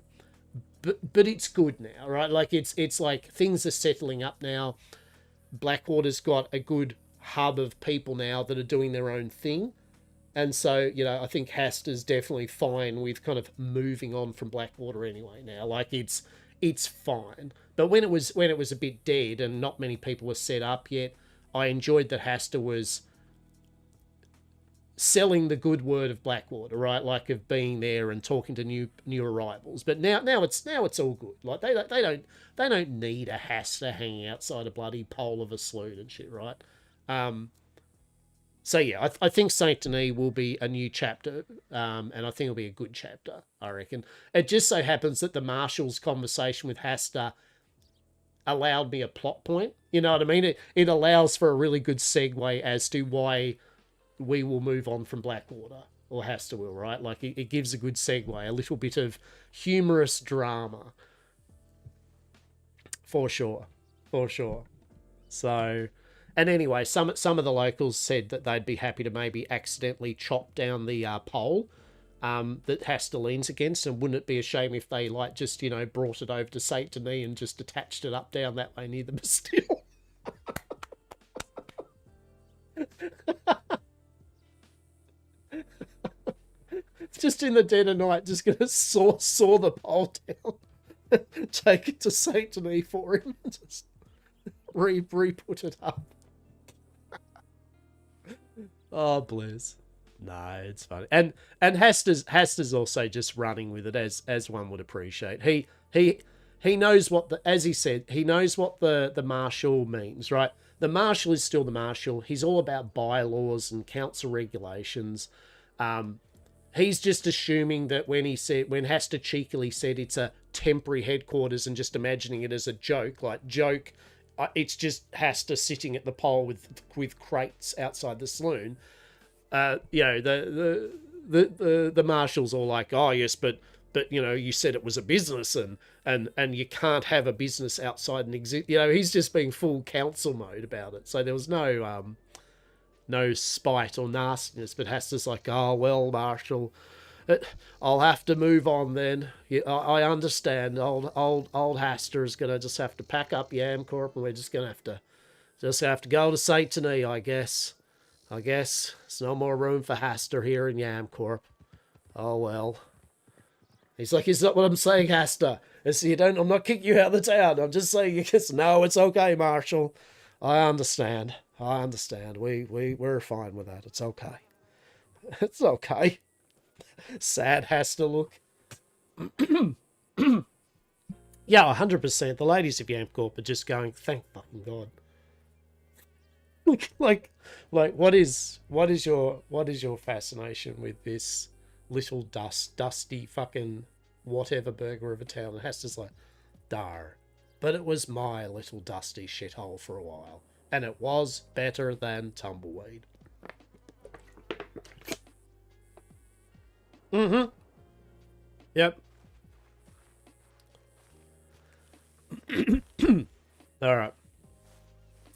But it's good now, right? Like it's like things are settling up now. Blackwater's got a good hub of people now that are doing their own thing. And so, I think Hastur's definitely fine with kind of moving on from Blackwater anyway now. Like it's fine. But when it was a bit dead and not many people were set up yet, I enjoyed that Hastur was selling the good word of Blackwater, right? Like of being there and talking to new arrivals. But now it's all good. Like they don't need a Hastur hanging outside a bloody pole of a saloon and shit, right? So yeah, I think Saint Denis will be a new chapter, and I think it'll be a good chapter, I reckon. It just so happens that the Marshal's conversation with Hastur allowed me a plot point. You know what I mean? It allows for a really good segue as to why we will move on from Blackwater, or Hastur will, right? Like it gives a good segue, a little bit of humorous drama. For sure. So... And anyway, some of the locals said that they'd be happy to maybe accidentally chop down the pole that Hastur leans against, and wouldn't it be a shame if they just brought it over to Saint Denis and just attached it up down that way near the Bastille? Just in the dead of night, just gonna saw the pole down, take it to Saint Denis for him, and just re-put it up. Oh, bless. No, it's funny. And Hastur's also just running with it as one would appreciate. He knows what as he said, he knows what the Marshal means, right? The Marshal is still the Marshal. He's all about bylaws and council regulations. He's just assuming that when Hastur cheekily said it's a temporary headquarters and just imagining it as a joke, it's just Hastur sitting at the pole with crates outside the saloon. The Marshal's all like, oh yes, but you said it was a business and you can't have a business outside and exist. He's just being full council mode about it. So there was no spite or nastiness, but Hastur's like, oh well, Marshal, I'll have to move on then. I understand. Old Hastur is gonna just have to pack up Yamcorp, and we're just gonna have to go to Saint Denis, I guess. There's no more room for Hastur here in Yamcorp. Oh well. He's like, is that what I'm saying, Hastur? I'm not kicking you out of the town. I'm just saying, no, it's okay, Marshal. I understand. We're fine with that. It's okay. It's okay. Sad Hastur look. Yeah, 100%. The ladies of Yamcorp are just going, thank fucking God. like, what is your fascination with this little dusty fucking whatever burger of a town? And Hastur's like, dar. But it was my little dusty shithole for a while, and it was better than Tumbleweed. Mm-hmm. Yep. All right.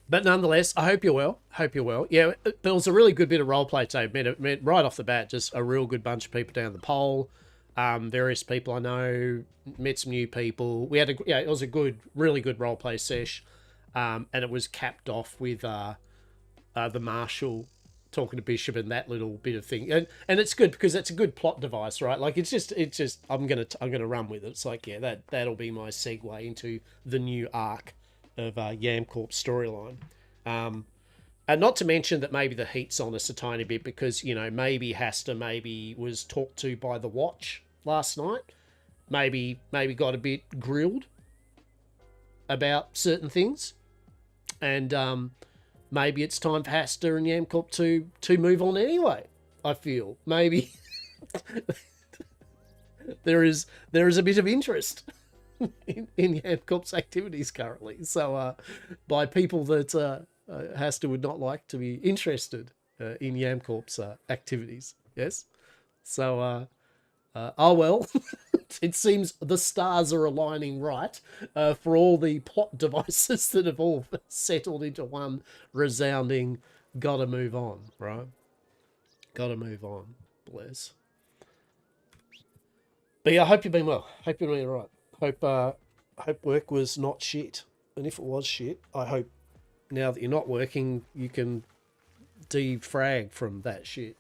But nonetheless, I hope you're well. Hope you're well. Yeah, it was a really good bit of roleplay today. Met right off the bat, just a real good bunch of people down the pole. Various people I know, met some new people. We had it was a really good roleplay sesh. And it was capped off with the Marshal talking to Bishop and that little bit of thing. And it's good because it's a good plot device, right? Like it's just I'm gonna run with it. It's like, yeah, that'll be my segue into the new arc of Yamcorp's storyline. And not to mention that maybe the heat's on us a tiny bit because, you know, maybe Hastur was talked to by the Watch last night. Maybe got a bit grilled about certain things. And maybe it's time for Hastur and Yamcorp to move on anyway. I feel maybe there is a bit of interest in Yamcorp's activities currently. So by people that Hastur would not like to be interested in Yamcorp's activities. Yes. So oh well. It seems the stars are aligning right for all the plot devices that have all settled into one resounding gotta move on, right? Gotta move on. Bless. But yeah, I hope you've been well. Hope you're doing all right. Hope work was not shit. And if it was shit, I hope now that you're not working, you can defrag from that shit.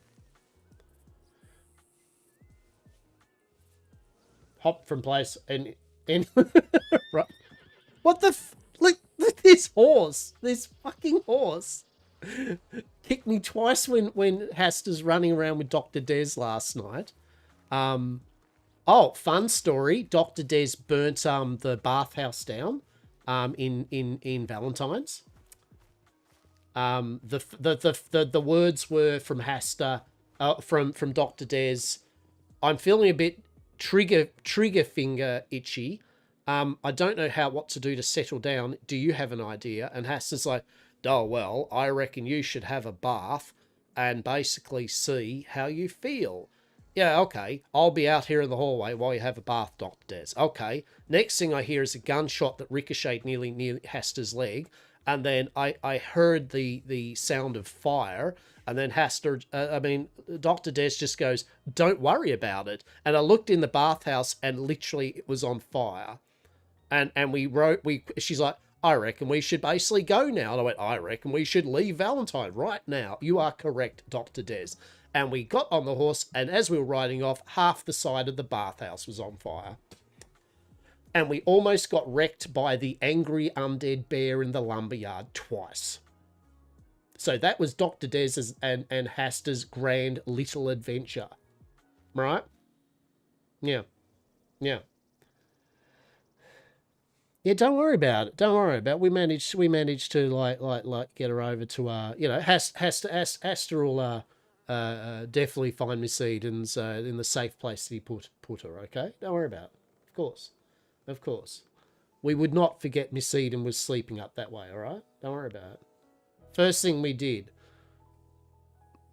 Hop from place and right. What the look this horse, this fucking horse kicked me twice when Hastur's running around with Dr. Des last night. Oh, fun story. Dr. Des burnt the bathhouse down in Valentine's. The words were from Hastur, from Dr. Des. I'm feeling a bit trigger finger itchy. I don't know what to do to settle down. Do you have an idea? And Hastur's like, oh well, I reckon you should have a bath and basically see how you feel. Yeah, okay. I'll be out here in the hallway while you have a bath, Dr. Des. Okay. Next thing I hear is a gunshot that ricocheted nearly near Hastur's leg. And then I heard the sound of fire. And then Dr. Des just goes, don't worry about it. And I looked in the bathhouse and literally it was on fire. And she's like, I reckon we should basically go now. And I went, I reckon we should leave Valentine right now. You are correct, Dr. Des. And we got on the horse, and as we were riding off, half the side of the bathhouse was on fire. And we almost got wrecked by the angry undead bear in the lumberyard twice. So that was Dr. Des's and Hastur's grand little adventure. Right? Yeah. Yeah. Yeah, don't worry about it. Don't worry about it. We managed to like get her over to Hastur will definitely find Miss Eden's in the safe place that he put her, okay? Don't worry about it. Of course. We would not forget Miss Eden was sleeping up that way, alright? Don't worry about it. First thing we did.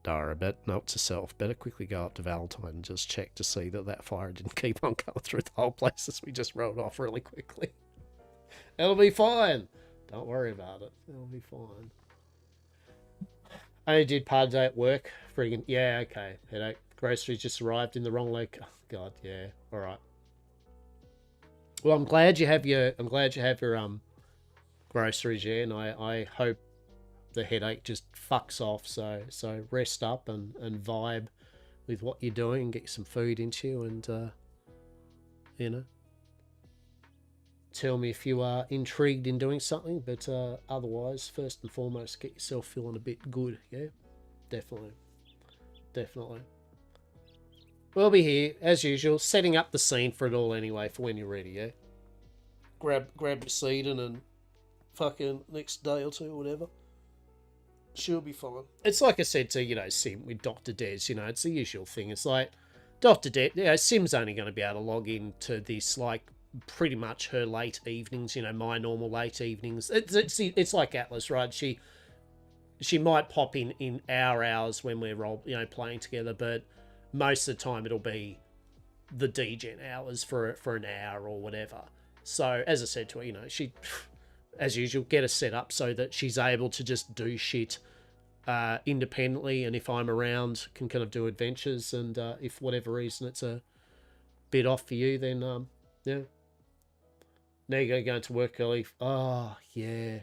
Dara, note to self, better quickly go up to Valentine and just check to see that fire didn't keep on going through the whole place as we just rode off really quickly. It'll be fine. Don't worry about it. It'll be fine. I only did part of the day at work. Friggin' yeah, okay. Headache. Groceries just arrived in the wrong leg. Oh, God, yeah. All right. Well, I'm glad you have your groceries, yeah, and I hope the headache just fucks off. So rest up and vibe with what you're doing, get some food into you, and tell me if you are intrigued in doing something, but otherwise, first and foremost, get yourself feeling a bit good, yeah? Definitely. We'll be here, as usual, setting up the scene for it all anyway, for when you're ready, yeah? Grab your seat and fucking next day or two or whatever. She'll be fine. It's like I said to, Sim with Dr. Des, it's the usual thing. It's like, Dr. Des, Sim's only going to be able to log into this, like, pretty much her late evenings, my normal late evenings. It's like Atlas, right? She might pop in our hours when we're playing together, but most of the time it'll be the degen hours for an hour or whatever. So as I said to her, she, as usual, get her set up so that she's able to just do shit independently, and if I'm around, can kind of do adventures, and if for whatever reason it's a bit off for you, then yeah. Now you gotta go into work early. Oh yeah,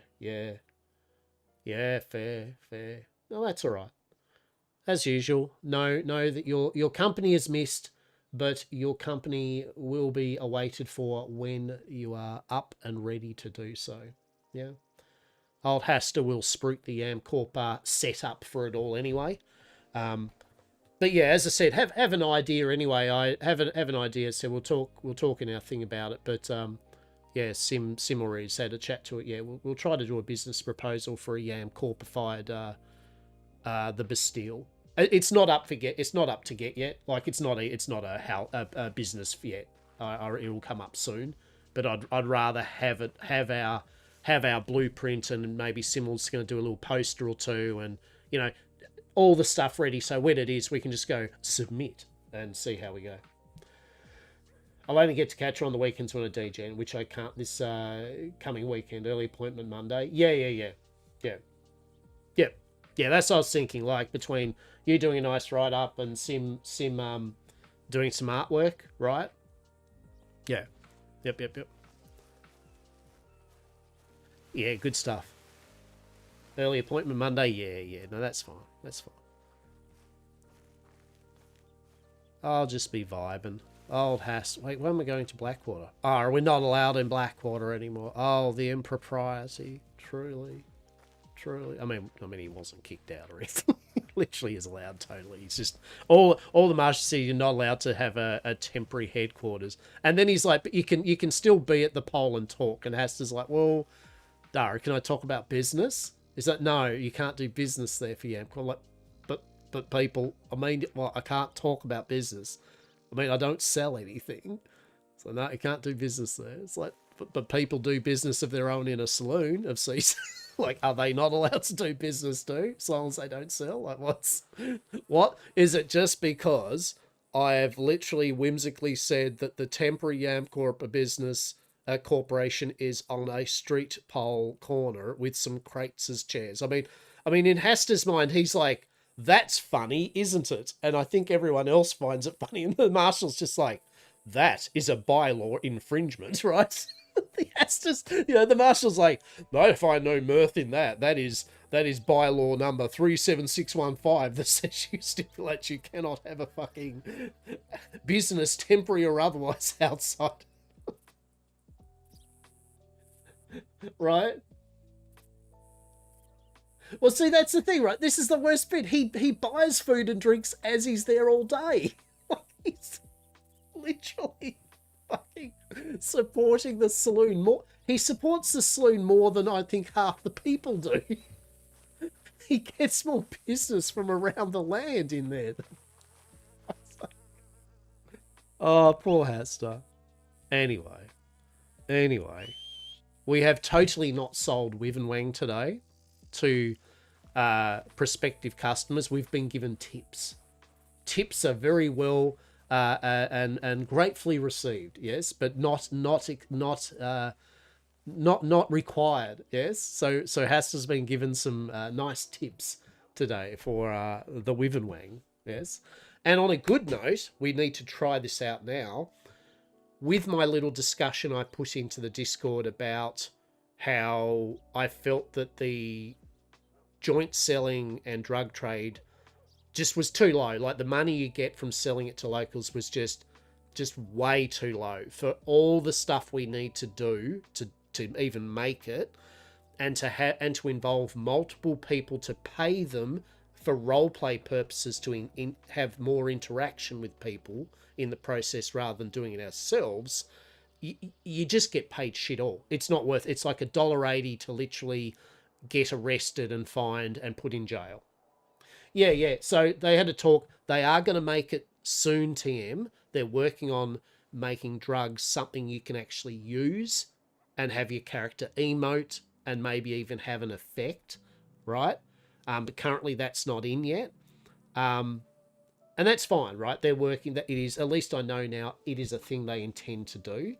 fair. No, that's all right. As usual, know that your company is missed, but your company will be awaited for when you are up and ready to do so. Yeah. Old Hastur will spruik the Corp set up for it all anyway. But yeah, as I said, have an idea anyway. I have an idea, so we'll talk in our thing about it. But yeah, Sim already had a chat to it. Yeah, we'll try to do a business proposal for a Yam Corpified the Bastille. It's not up to get yet. Like it's not a business yet. It will come up soon. But I'd rather have our blueprint, and maybe Simmel's going to do a little poster or two, and all the stuff ready, so when it is, we can just go submit and see how we go. I'll only get to catch her on the weekends when I degen, which I can't this coming weekend. Early appointment Monday. Yeah. That's what I was thinking. Like between you doing a nice write up and Sim doing some artwork, right? Yeah. Yep. Yeah, good stuff. Early appointment Monday. Yeah. No, that's fine. I'll just be vibing. Old Hass. Wait, when am I going to Blackwater? Oh, we're not allowed in Blackwater anymore. Oh, the impropriety. Truly. I mean, he wasn't kicked out or anything. Literally is allowed totally. He's just all the marshals say you're not allowed to have a temporary headquarters. And then he's like, but you can still be at the pole and talk. And Hastur's like, well, Dara, can I talk about business? Is that no? You can't do business there for Yam. I'm like, but people. I mean, well, I can't talk about business. I mean, I don't sell anything, so no, you can't do business there. It's like, but people do business of their own in a saloon of season. Like, are they not allowed to do business too, as long as they don't sell? Like, what is it? Just because I have literally whimsically said that the temporary Yam Corp business corporation is on a street pole corner with some crates as chairs. I mean, in Hastur's mind, he's like, that's funny, isn't it? And I think everyone else finds it funny. And the marshal's just like, that is a bylaw infringement, right? The marshal's like, I find no mirth in that. That is bylaw number 37615 that says you stipulates you cannot have a fucking business, temporary or otherwise, outside. Right? Well, see, that's the thing, right? This is the worst bit. He buys food and drinks as he's there all day. Like, he's literally fucking supporting the saloon more. He supports the saloon more than I think half the people do. He gets more business from around the land in there. Oh, poor Hastur. Anyway. We have totally not sold Wivenwang today to prospective customers. We've been given tips. Tips are very well and gratefully received, yes, but not required, yes. So Hastur's been given some nice tips today for the Wivenwang, yes. And on a good note, we need to try this out now. With my little discussion I put into the Discord about how I felt that the joint selling and drug trade just was too low. Like, the money you get from selling it to locals was just way too low for all the stuff we need to do to even make it, and to involve multiple people to pay them for roleplay purposes to have more interaction with people in the process rather than doing it ourselves. You just get paid shit all. It's not worth. It's like $1.80 to literally get arrested and fined and put in jail. Yeah. So they had to talk. They are going to make it soon, TM. They're working on making drugs something you can actually use and have your character emote and maybe even have an effect, right? But currently that's not in yet. And And that's fine, right? They're working that it is, at least I know now, it is a thing they intend to do.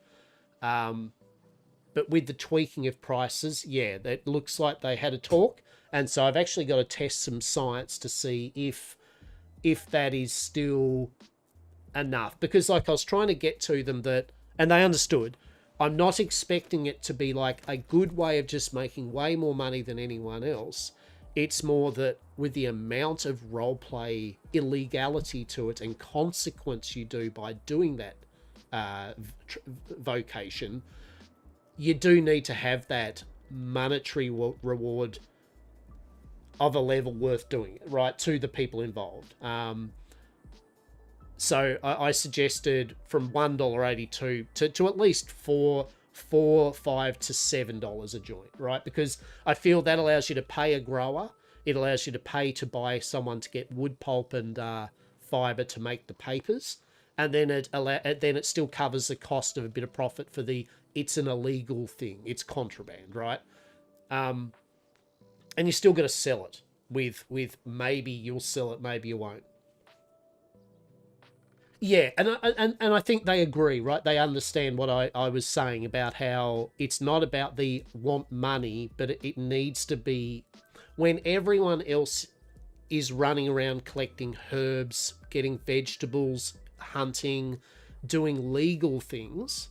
But with the tweaking of prices, yeah, that looks like they had a talk. And so I've actually got to test some science to see if that is still enough. Because like I was trying to get to them that, and they understood, I'm not expecting it to be like a good way of just making way more money than anyone else. It's more that with the amount of roleplay illegality to it and consequence you do by doing that vocation, you do need to have that monetary reward of a level worth doing it, right, to the people involved. So I suggested from $1.82 to at least $4, $5 to $7 a joint, right? Because I feel that allows you to pay a grower. It allows you to pay to buy someone to get wood pulp and fiber to make the papers, and then it still covers the cost of a bit of profit for it's an illegal thing. It's contraband, right? And you're still going to sell it with maybe you'll sell it, maybe you won't. Yeah, and I think they agree, right? They understand what I was saying about how it's not about the want money, but it needs to be when everyone else is running around collecting herbs, getting vegetables, hunting, doing legal things,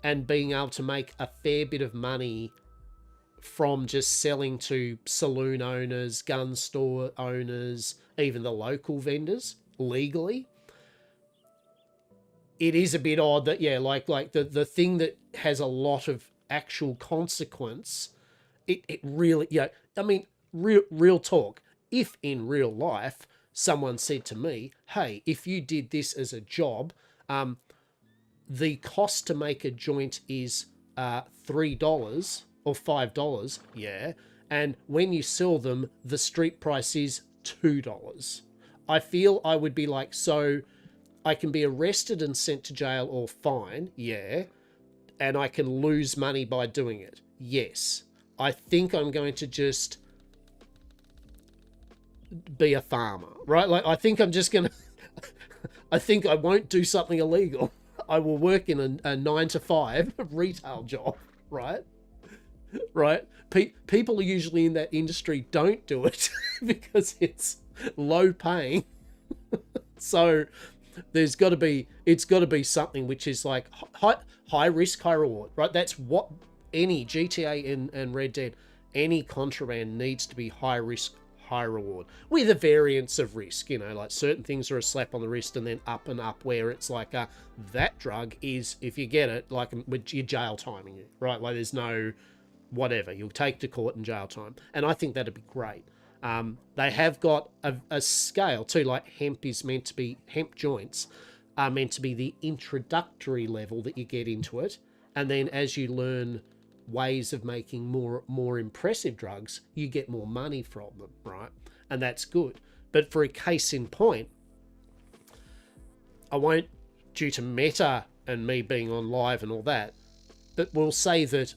and being able to make a fair bit of money from just selling to saloon owners, gun store owners, even the local vendors legally. It is a bit odd that, yeah, like the thing that has a lot of actual consequence, it really, yeah, I mean, real talk. If in real life someone said to me, hey, if you did this as a job, the cost to make a joint is $3 or $5, yeah, and when you sell them, the street price is $2. I feel I would be like, so I can be arrested and sent to jail or fine, yeah, and I can lose money by doing it, yes. I think I'm going to just be a farmer, right? Like, I think I'm just going to... I think I won't do something illegal. I will work in a 9-to-5 retail job, right? Right? People usually in that industry don't do it because it's low paying. So... it's got to be something which is like high risk, high reward, right? That's what any GTA and Red Dead, any contraband needs to be high risk, high reward with a variance of risk, you know, like certain things are a slap on the wrist and then up and up where it's like that drug is, if you get it, like you're jail timing you, right? Like there's no whatever, you'll take to court and jail time. And I think that'd be great. They have got a scale too, like hemp joints are meant to be the introductory level that you get into it. And then as you learn ways of making more impressive drugs, you get more money from them, right? And that's good. But for a case in point, I won't, due to meta and me being on live and all that, but we'll say that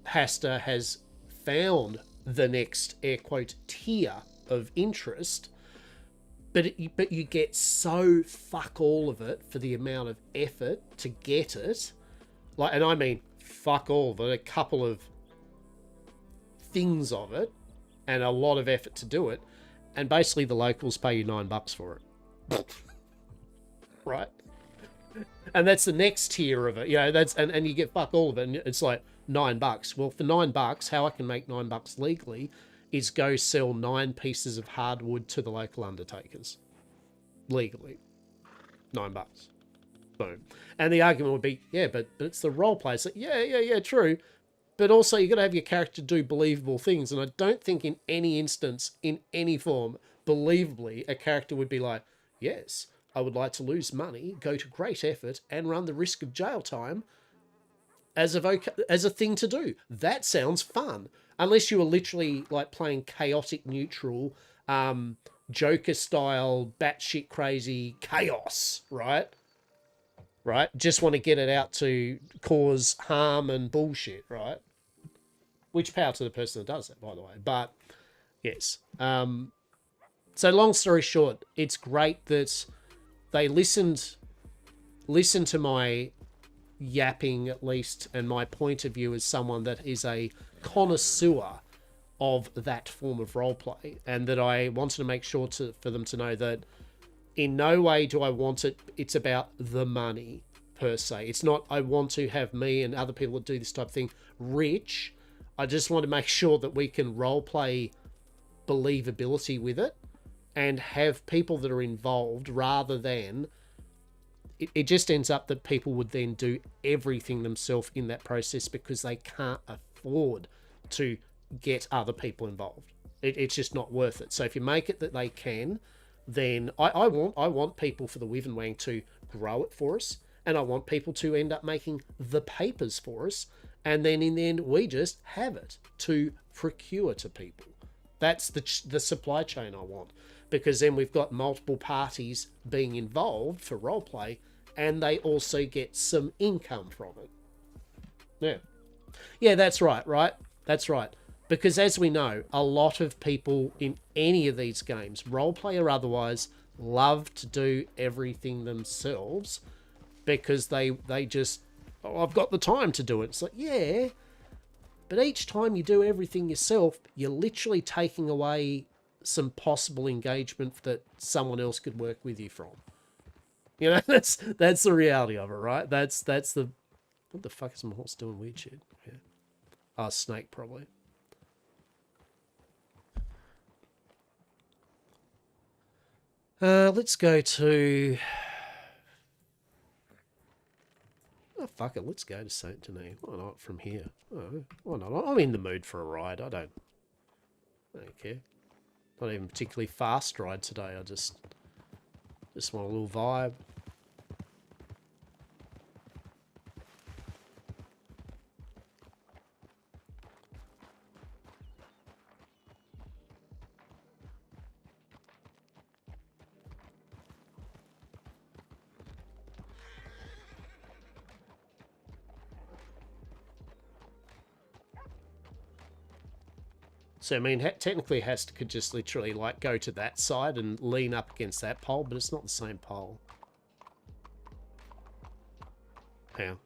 Hastur has found the next air quote tier of interest, but you get so fuck all of it for the amount of effort to get it, like, and I mean fuck all of it, a couple of things of it and a lot of effort to do it, and basically the locals pay you $9 for it. Right? And that's the next tier of it, you know, that's and you get fuck all of it, and it's like $9. Well, for $9, how I can make $9 legally is go sell 9 pieces of hardwood to the local undertakers. Legally. $9. Boom. And the argument would be, yeah, but it's the role play. So yeah, true. But also you gotta have your character do believable things. And I don't think in any instance, in any form, believably, a character would be like, yes, I would like to lose money, go to great effort, and run the risk of jail time as a thing to do. That sounds fun. Unless you were literally like playing chaotic neutral, Joker style, batshit crazy chaos, right? Right? Just want to get it out to cause harm and bullshit, right? Which power to the person that does that, by the way. But yes. So long story short, it's great that they listened to my yapping at least, and my point of view as someone that is a connoisseur of that form of roleplay, and that I wanted to make sure for them to know that in no way do I want it's about the money per se. It's not I want to have me and other people that do this type of thing rich. I just want to make sure that we can roleplay believability with it and have people that are involved, rather than it just ends up that people would then do everything themselves in that process because they can't afford to get other people involved. It's just not worth it. So if you make it that they can, then I want people for the Wyvern to grow it for us, and I want people to end up making the papers for us, and then in the end we just have it to procure to people. That's the supply chain I want, because then we've got multiple parties being involved for roleplay, and they also get some income from it. Yeah, that's right? That's right. Because as we know, a lot of people in any of these games, roleplay or otherwise, love to do everything themselves because they just, I've got the time to do it. It's like, yeah, but each time you do everything yourself, you're literally taking away some possible engagement that someone else could work with you from. You know, that's the reality of it, right? That's the... What the fuck is my horse doing weird shit? Yeah. Oh, snake, probably. Let's go to... Oh, fuck it. Let's go to Saint Denis. Why not from here? Oh, why not? I'm in the mood for a ride. I don't care. Not even particularly fast ride today. I just want a little vibe. So, I mean, technically Hastur could just literally, like, go to that side and lean up against that pole, but it's not the same pole. How?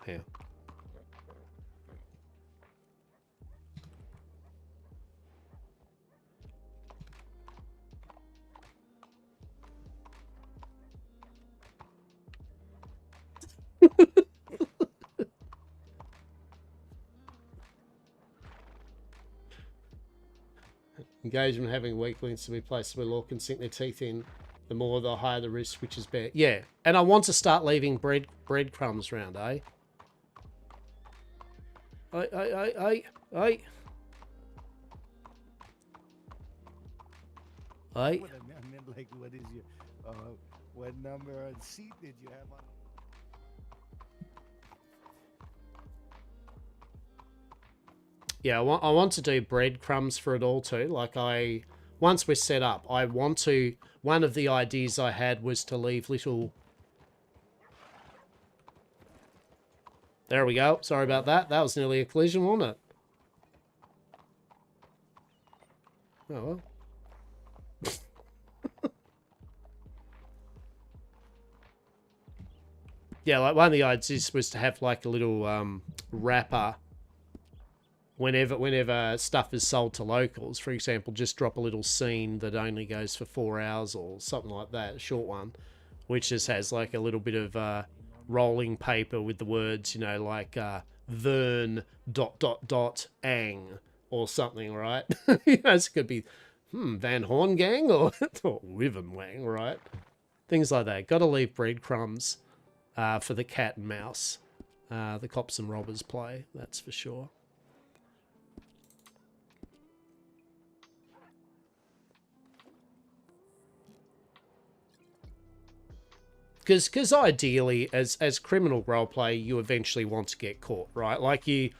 Engagement having weak links to be placed where law can sink their teeth in, the more the higher the risk, which is bad. Yeah, and I want to start leaving breadcrumbs around, eh? I. I meant, like, what is your, what number on seat did you have on? Yeah, I want to do breadcrumbs for it all too. Like, once we're set up, I want to... One of the ideas I had was to leave little... There we go. Sorry about that. That was nearly a collision, wasn't it? Oh, well. Yeah, like, one of the ideas was to have, like, a little wrapper... Whenever stuff is sold to locals, for example, just drop a little scene that only goes for 4 hours or something like that, a short one, which just has like a little bit of rolling paper with the words, you know, like Vern ... Ang or something, right? You know, it could be Van Horn Gang or Wyvern Wang, right? Things like that. Got to leave breadcrumbs for the cat and mouse, the cops and robbers play. That's for sure. Because ideally, as criminal roleplay, you eventually want to get caught, right? Like, it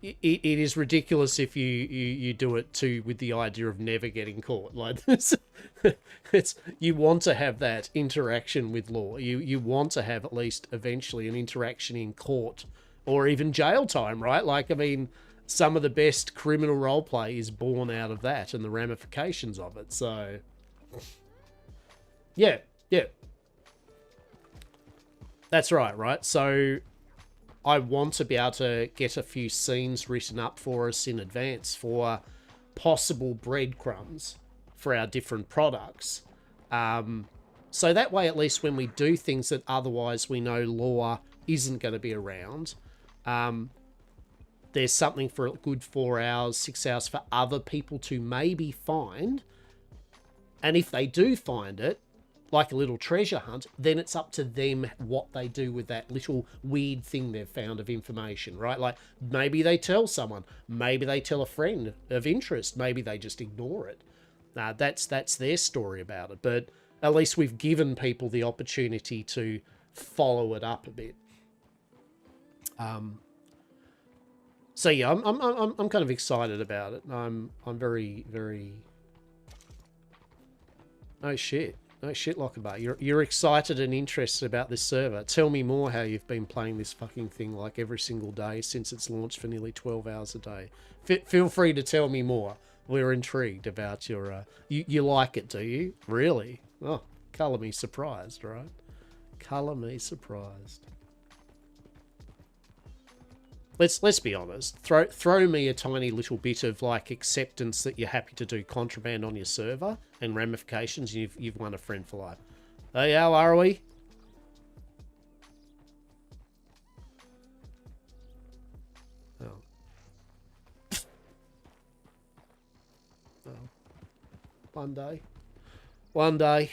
is ridiculous if you do it with the idea of never getting caught. Like, you want to have that interaction with law. You want to have at least eventually an interaction in court or even jail time, right? Like, I mean, some of the best criminal roleplay is born out of that and the ramifications of it. So, Yeah, yeah. That's right? So I want to be able to get a few scenes written up for us in advance for possible breadcrumbs for our different products. So that way, at least when we do things that otherwise we know lore isn't going to be around, there's something for a good 4 hours, 6 hours for other people to maybe find. And if they do find it, like a little treasure hunt, then it's up to them what they do with that little weird thing they've found of information, right? Like, maybe they tell someone, maybe they tell a friend of interest, maybe they just ignore it. That's their story about it, but at least we've given people the opportunity to follow it up a bit. So yeah, I'm kind of excited about it. I'm very, very... Oh shit, Lochabar. You're excited and interested about this server. Tell me more how you've been playing this fucking thing like every single day since it's launched for nearly 12 hours a day. Feel free to tell me more. We're intrigued about your... You like it, do you? Really? Oh, colour me surprised, right? Colour me surprised. Let's be honest. Throw me a tiny little bit of like acceptance that you're happy to do contraband on your server and ramifications. You've won a friend for life. Hey, how are we? Oh. Oh. One day.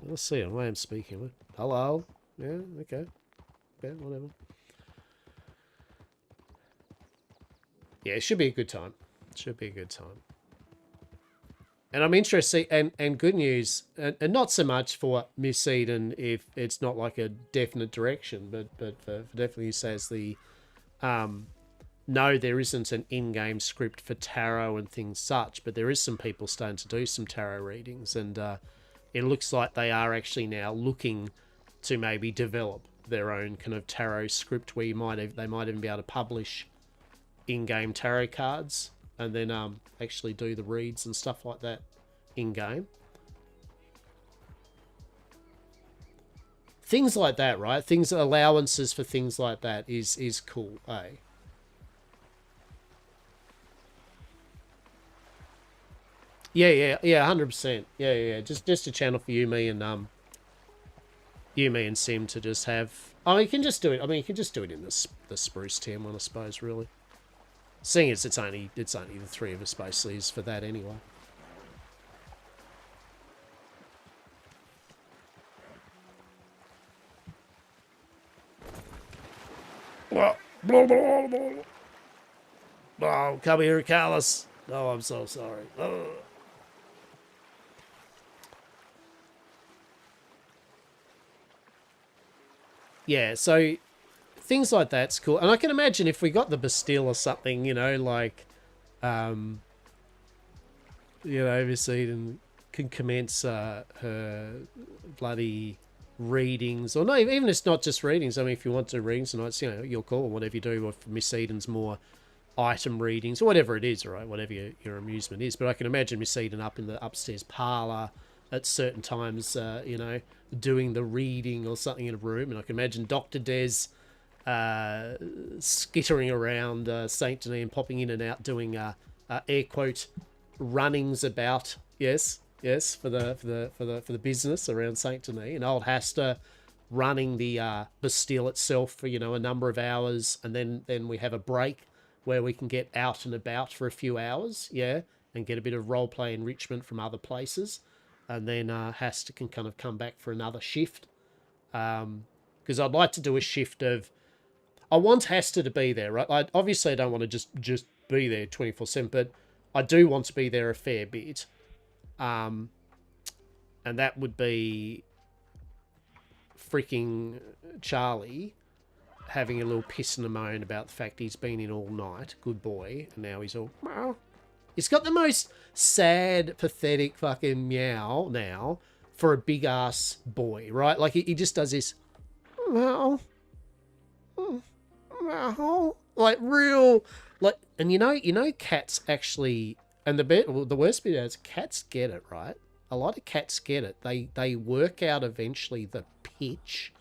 Let's see. I am speaking with. Hello. Yeah. Okay. Yeah. Whatever. Yeah, it should be a good time. And I'm interested, and good news, and not so much for Miss Eden if it's not like a definite direction, but for definitely says the, no, there isn't an in-game script for tarot and things such, but there is some people starting to do some tarot readings, and it looks like they are actually now looking to maybe develop their own kind of tarot script where they might even be able to publish in-game tarot cards and then actually do the reads and stuff like that in-game. Things like that, right? Allowances for things like that is cool, eh? Yeah, 100%. Yeah. Just a channel for you, me, and Sim to just have. Oh, you can just do it. I mean, you can just do it in the Spruce Team one, I suppose, really. Seeing as it's only the three of us basically is for that anyway. Well, oh, come here, Carlos. Oh, I'm so sorry. Oh. Yeah, so things like that's cool. And I can imagine if we got the Bastille or something, you know, like, Miss Eden can commence her bloody readings. Or no, even if it's not just readings. I mean, if you want to readings tonight, it's, your call, whatever you do. Or if Miss Eden's more item readings, or whatever it is, right? Whatever your amusement is. But I can imagine Miss Eden up in the upstairs parlour at certain times, doing the reading or something in a room. And I can imagine Dr. Des skittering around Saint Denis and popping in and out doing air quote runnings about yes for the business around Saint Denis, and old Hastur running the Bastille itself for a number of hours, and then we have a break where we can get out and about for a few hours, and get a bit of roleplay enrichment from other places, and then Hastur can kind of come back for another shift, because I'd like to do a shift of. I want Hastur to be there, right? I don't want to just be there 24/7, but I do want to be there a fair bit. And that would be freaking Charlie having a little piss and a moan about the fact he's been in all night. Good boy. And now he's all... Meow. He's got the most sad, pathetic fucking meow now for a big-ass boy, right? Like, he just does this... Meow. Like real, like, and cats actually, and the worst bit is cats get it, right? a lot of cats get it. They work out eventually the pitch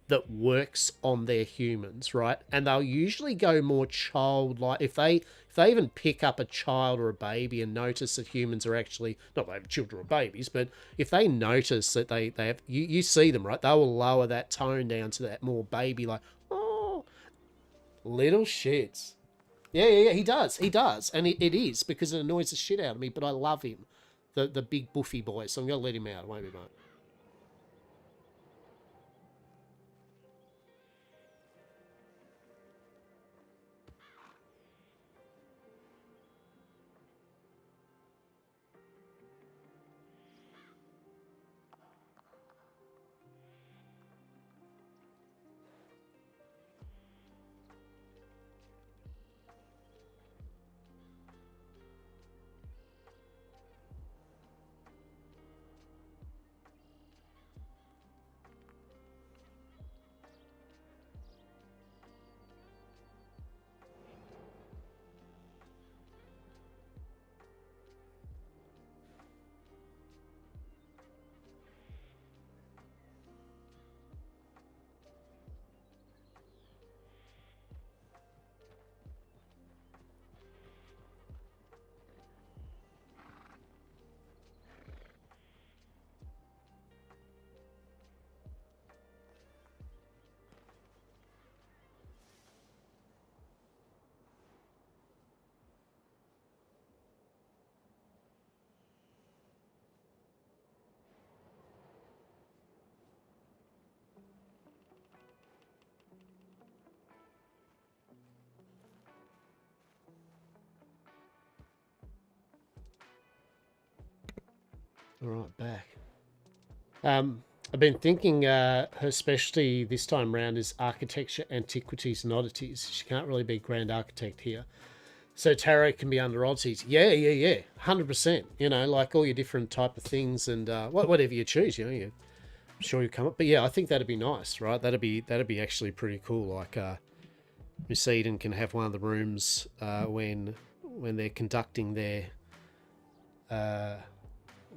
that works on their humans, right? And they'll usually go more childlike. If they even pick up a child or a baby and notice that humans are actually, not like children or babies, but if they notice that they have, you see them, right? They will lower that tone down to that more baby, like, oh, little shits. Yeah, he does. And it is, because it annoys the shit out of me, but I love him. The big buffy boy, so I'm going to let him out. It won't be much. All right, back. I've been thinking her specialty this time round is architecture, antiquities, and oddities. She can't really be grand architect here. So tarot can be under oddities. Yeah. 100%. You know, like all your different type of things and whatever you choose, you know, I'm sure you'll come up. But yeah, I think that'd be nice, right? That'd be actually pretty cool. Like Miss Eden can have one of the rooms when they're conducting their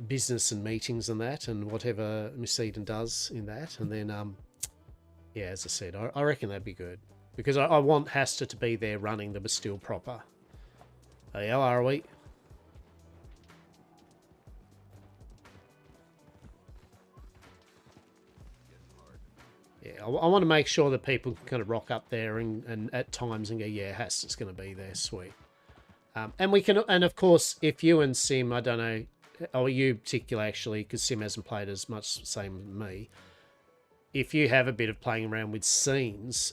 business and meetings and that, and whatever Miss Eden does in that. And then yeah, as I said, I reckon that'd be good, because I want Hastur to be there running the Bastille proper. How are we? Yeah, I want to make sure that people can kind of rock up there and at times and go, yeah, Hastur's going to be there, sweet. And we can, and of course, if you and Sim, I don't know, or you particularly actually, because Sim hasn't played as much same as me, if you have a bit of playing around with scenes,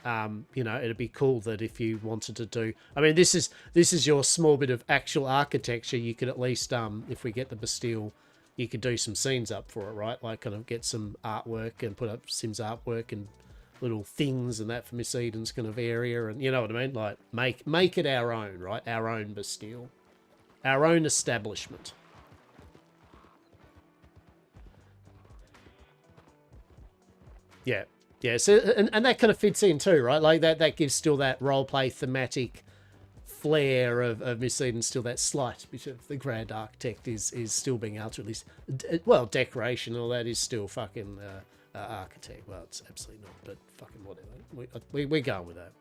you know, it'd be cool that if you wanted to do, I mean, this is your small bit of actual architecture. You could at least, if we get the Bastille, you could do some scenes up for it, right? Like kind of get some artwork and put up Sim's artwork and little things and that for Miss Eden's kind of area, and you know what I mean? Like make it our own, right? Our own Bastille, our own establishment. Yeah. So and that kind of fits in too, right? Like that gives still that roleplay thematic flair of Miss Eden, still that slight bit of the grand architect is still being able to at least, well, decoration and all that is still fucking architect. Well, it's absolutely not, but fucking whatever. We're going with that.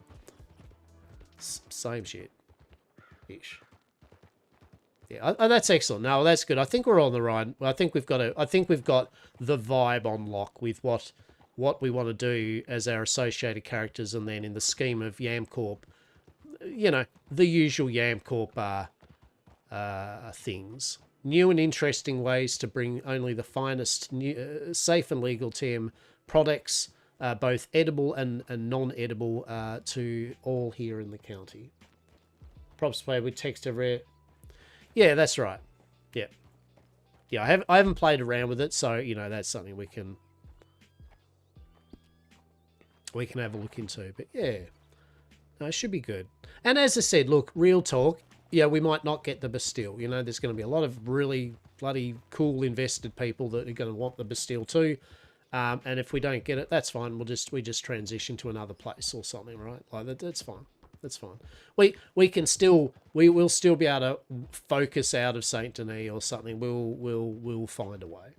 Same shit ish. Yeah, that's excellent. No, that's good. I think we're on the right. I think we've got the vibe on lock with what we want to do as our associated characters, and then in the scheme of YamCorp, you know, the usual YamCorp things. New and interesting ways to bring only the finest, safe and legal TM products, both edible and non-edible, to all here in the county. Props play with text every. Yeah, that's right. Yeah. I haven't played around with it, so you know that's something we can have a look into. But yeah, no, it should be good. And as I said, look, real talk. Yeah, we might not get the Bastille. You know, there's going to be a lot of really bloody cool invested people that are going to want the Bastille too. And if we don't get it, that's fine. We just transition to another place or something, right? Like that's fine. That's fine. We will still be able to focus out of Saint Denis or something. We'll find a way.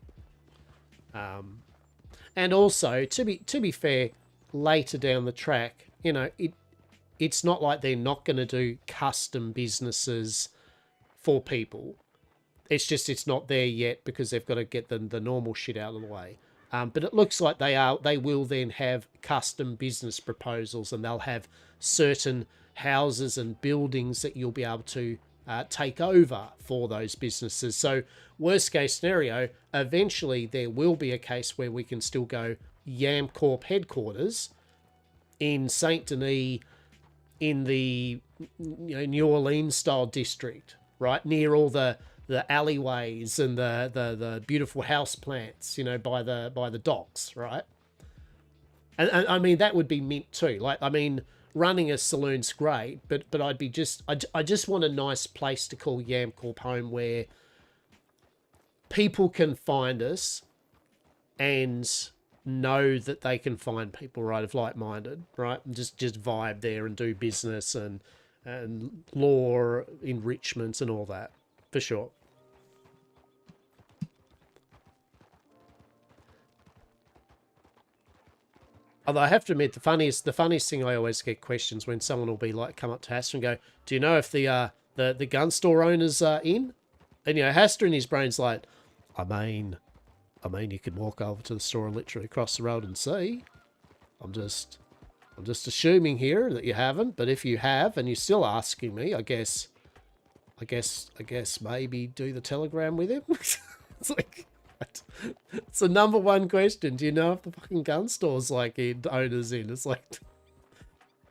And also to be fair, later down the track, you know, it's not like they're not going to do custom businesses for people. It's just it's not there yet because they've got to get the normal shit out of the way. But it looks like they will then have custom business proposals, and they'll have certain houses and buildings that you'll be able to take over for those businesses. So worst case scenario, eventually there will be a case where we can still go Yam Corp headquarters in Saint Denis, in the New Orleans style district, right near all the alleyways and the beautiful house plants, by the docks, right? And I mean that would be mint too. Like, I mean, running a saloon's great, but I just want a nice place to call Yam Corp home where people can find us and know that they can find people, right, of like-minded, right, and just vibe there and do business and law enrichments and all that, for sure. Although I have to admit, the funniest thing I always get questions when someone will be like, come up to Hastur and go, "Do you know if the gun store owners are in?" And Hastur in his brain's like, I mean, you could walk over to the store literally across the road and see. I'm just assuming here that you haven't, but if you have and you're still asking me, I guess maybe do the telegram with him. It's like, it's the number one question. Do you know if the fucking gun store's like owners in? It's like,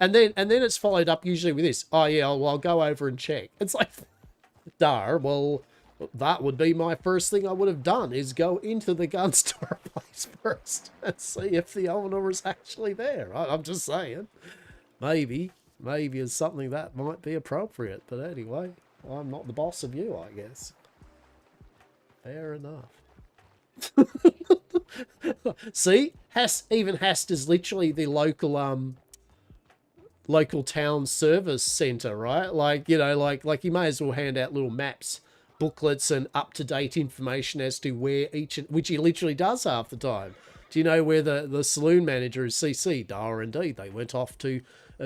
and then it's followed up usually with this. Oh yeah, I'll go over and check. It's like, well, that would be my first thing I would have done, is go into the gun store place first and see if the owner is actually there. I'm just saying, maybe it's something that might be appropriate. But anyway, I'm not the boss of you, I guess. Fair enough. See, even Hastur's literally the local town service center, right? Like, like you may as well hand out little maps, booklets, and up-to-date information as to where which he literally does half the time. Do you know where the saloon manager is CC'd? Oh, indeed, they went off to,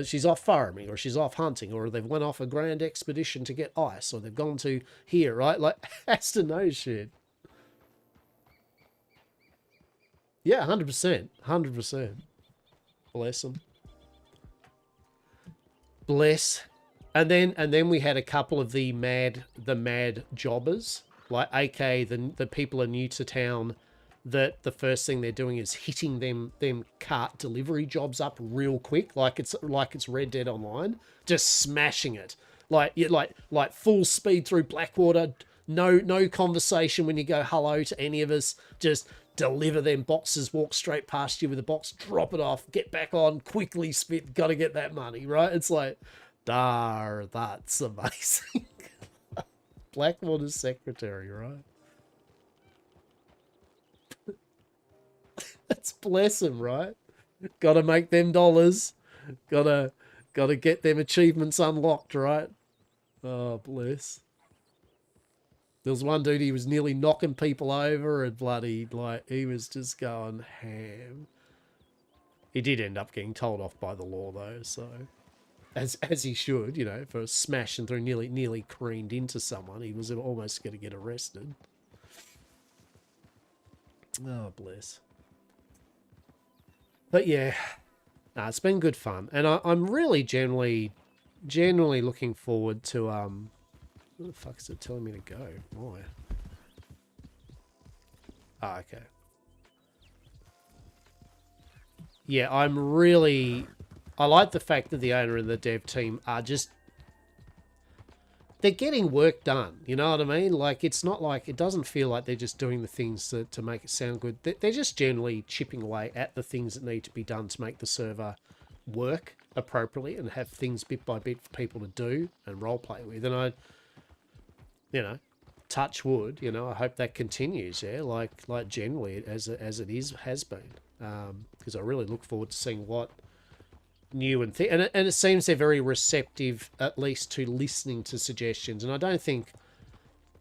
she's off farming, or she's off hunting, or they've went off a grand expedition to get ice, or they've gone to here, right? Like, Hastur knows shit. Yeah, 100%. 100%. Bless them. Bless. And then we had a couple of the mad jobbers, like AK the people are new to town, that the first thing they're doing is hitting them cart delivery jobs up real quick, like it's Red Dead Online, just smashing it. Like full speed through Blackwater, no conversation when you go hello to any of us, just deliver them boxes, walk straight past you with a box, drop it off, get back on, quickly spit, gotta get that money, right? It's like, that's amazing. Blackwater's secretary, right? That's bless him, right? Gotta make them dollars. Gotta get them achievements unlocked, right? Oh, bless. There was one dude, he was nearly knocking people over and bloody, like, he was just going ham. He did end up getting told off by the law, though, so... As he should, for smashing through, nearly careened into someone. He was almost going to get arrested. Oh, bless. But yeah, it's been good fun. And I'm really generally looking forward to... Where the fuck is it telling me to go? Why? Ah, okay. Yeah, I like the fact that the owner and the dev team are they're getting work done, you know what I mean? Like, it's not like, it doesn't feel like they're just doing the things to make it sound good. They're just generally chipping away at the things that need to be done to make the server work appropriately and have things bit by bit for people to do and roleplay with. And touch wood, I hope that continues, yeah, like generally as it has been. Because I really look forward to seeing what new and it seems they're very receptive, at least to listening to suggestions. And I don't think,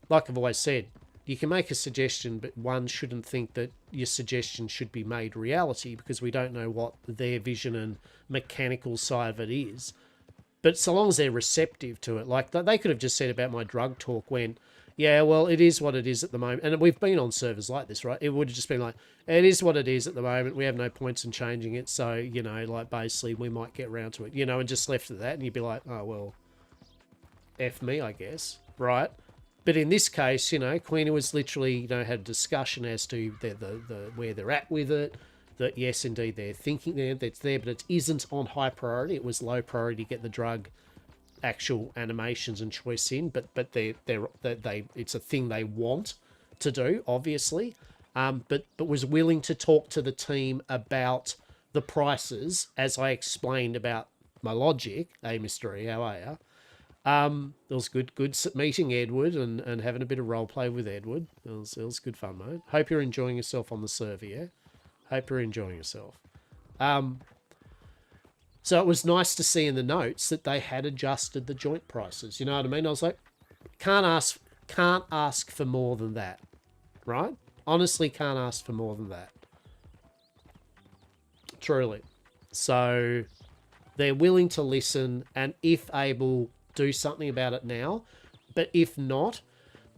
like I've always said, you can make a suggestion, but one shouldn't think that your suggestion should be made reality, because we don't know what their vision and mechanical side of it is. But so long as they're receptive to it, like they could have just said about my drug talk when, yeah, well, it is what it is at the moment. And we've been on servers like this, right? It would have just been like, it is what it is at the moment. We have no points in changing it. So, you know, like basically we might get around to it, you know, and just left at that. And you'd be like, oh, well, F me, I guess, right? But in this case, you know, Queenie was literally, you know, had a discussion as to the where they're at with it. That yes, indeed, they're thinking that's there, but it isn't on high priority. It was low priority to get the drug actual animations and choice in, but they it's a thing they want to do, obviously. But was willing to talk to the team about the prices as I explained about my logic. Hey, Mr. E, how are you? It was good meeting Edward and having a bit of role play with Edward. It was good fun, mate. Hope you're enjoying yourself on the server, yeah? Hope you're enjoying yourself. So it was nice to see in the notes that they had adjusted the joint prices. You know what I mean? I was like, can't ask for more than that, right? Honestly, can't ask for more than that. Truly. So they're willing to listen and, if able, do something about it now. But if not,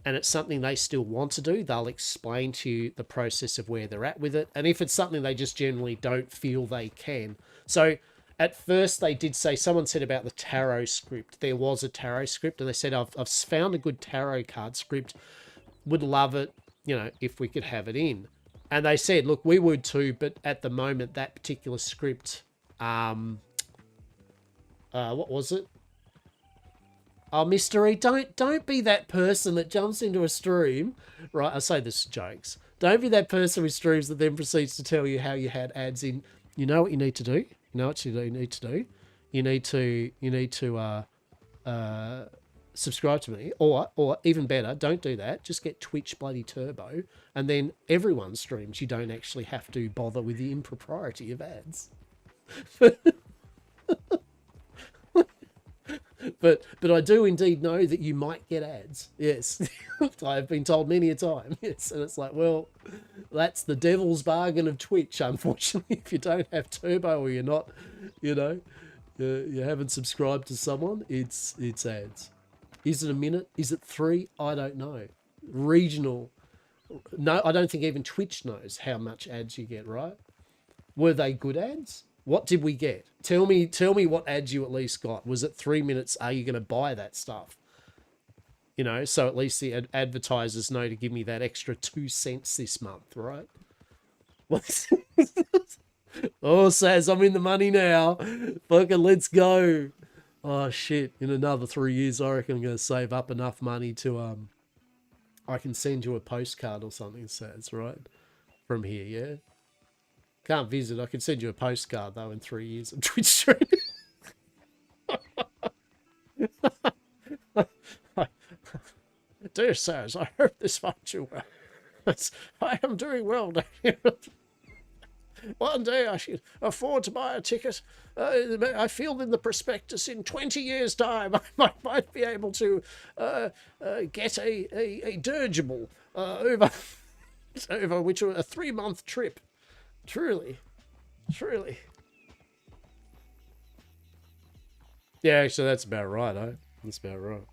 and it's something they still want to do, they'll explain to you the process of where they're at with it. And if it's something they just generally don't feel they can. So at first they did say, someone said about the tarot script. There was a tarot script, and they said, I've found a good tarot card script. Would love it, you know, if we could have it in. And they said, look, we would too, but at the moment, that particular script, what was it? Oh, Mr. E, don't be that person that jumps into a stream. Right, I say this jokes. Don't be that person who streams that then proceeds to tell you how you had ads in. You know what you need to do? You know what you need to do? You need to subscribe to me. Or even better, don't do that. Just get Twitch bloody Turbo, and then everyone streams. You don't actually have to bother with the impropriety of ads. But I do indeed know that you might get ads. Yes. I've been told many a time. Yes. And it's like, well, that's the devil's bargain of Twitch, unfortunately. If you don't have Turbo, or you're not, you know, you haven't subscribed to someone, it's ads. Is it a minute? Is it 3? I don't know. Regional. No, I don't think even Twitch knows how much ads you get, right? Were they good ads? What did we get? Tell me what ads you at least got. Was it 3 minutes? Are you going to buy that stuff? You know, so at least the advertisers know to give me that extra 2 cents this month, right? Oh, Saz, I'm in the money now. Fucking let's go. Oh, shit. In another 3 years, I reckon I'm going to save up enough money to, I can send you a postcard or something, Saz, right? From here, yeah? Can't visit. I can send you a postcard, though, in 3 years of Twitch streaming. Dear Saz, I hope this finds you well. I am doing well down here. One day I should afford to buy a ticket. I feel in the prospectus in 20 years' time I might be able to get a dirigible over which a 3-month trip. Truly. Yeah, actually, that's about right, eh? That's about right.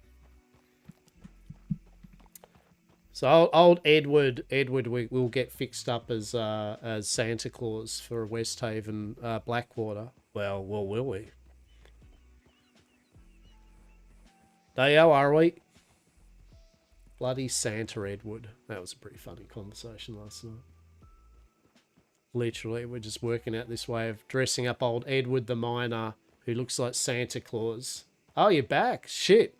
So old Edward will get fixed up as Santa Claus for Westhaven, Blackwater. Well, will we? Dayo, are we? Bloody Santa Edward. That was a pretty funny conversation last night. Literally, we're just working out this way of dressing up old Edward the Miner, who looks like Santa Claus. Oh, you're back. Shit.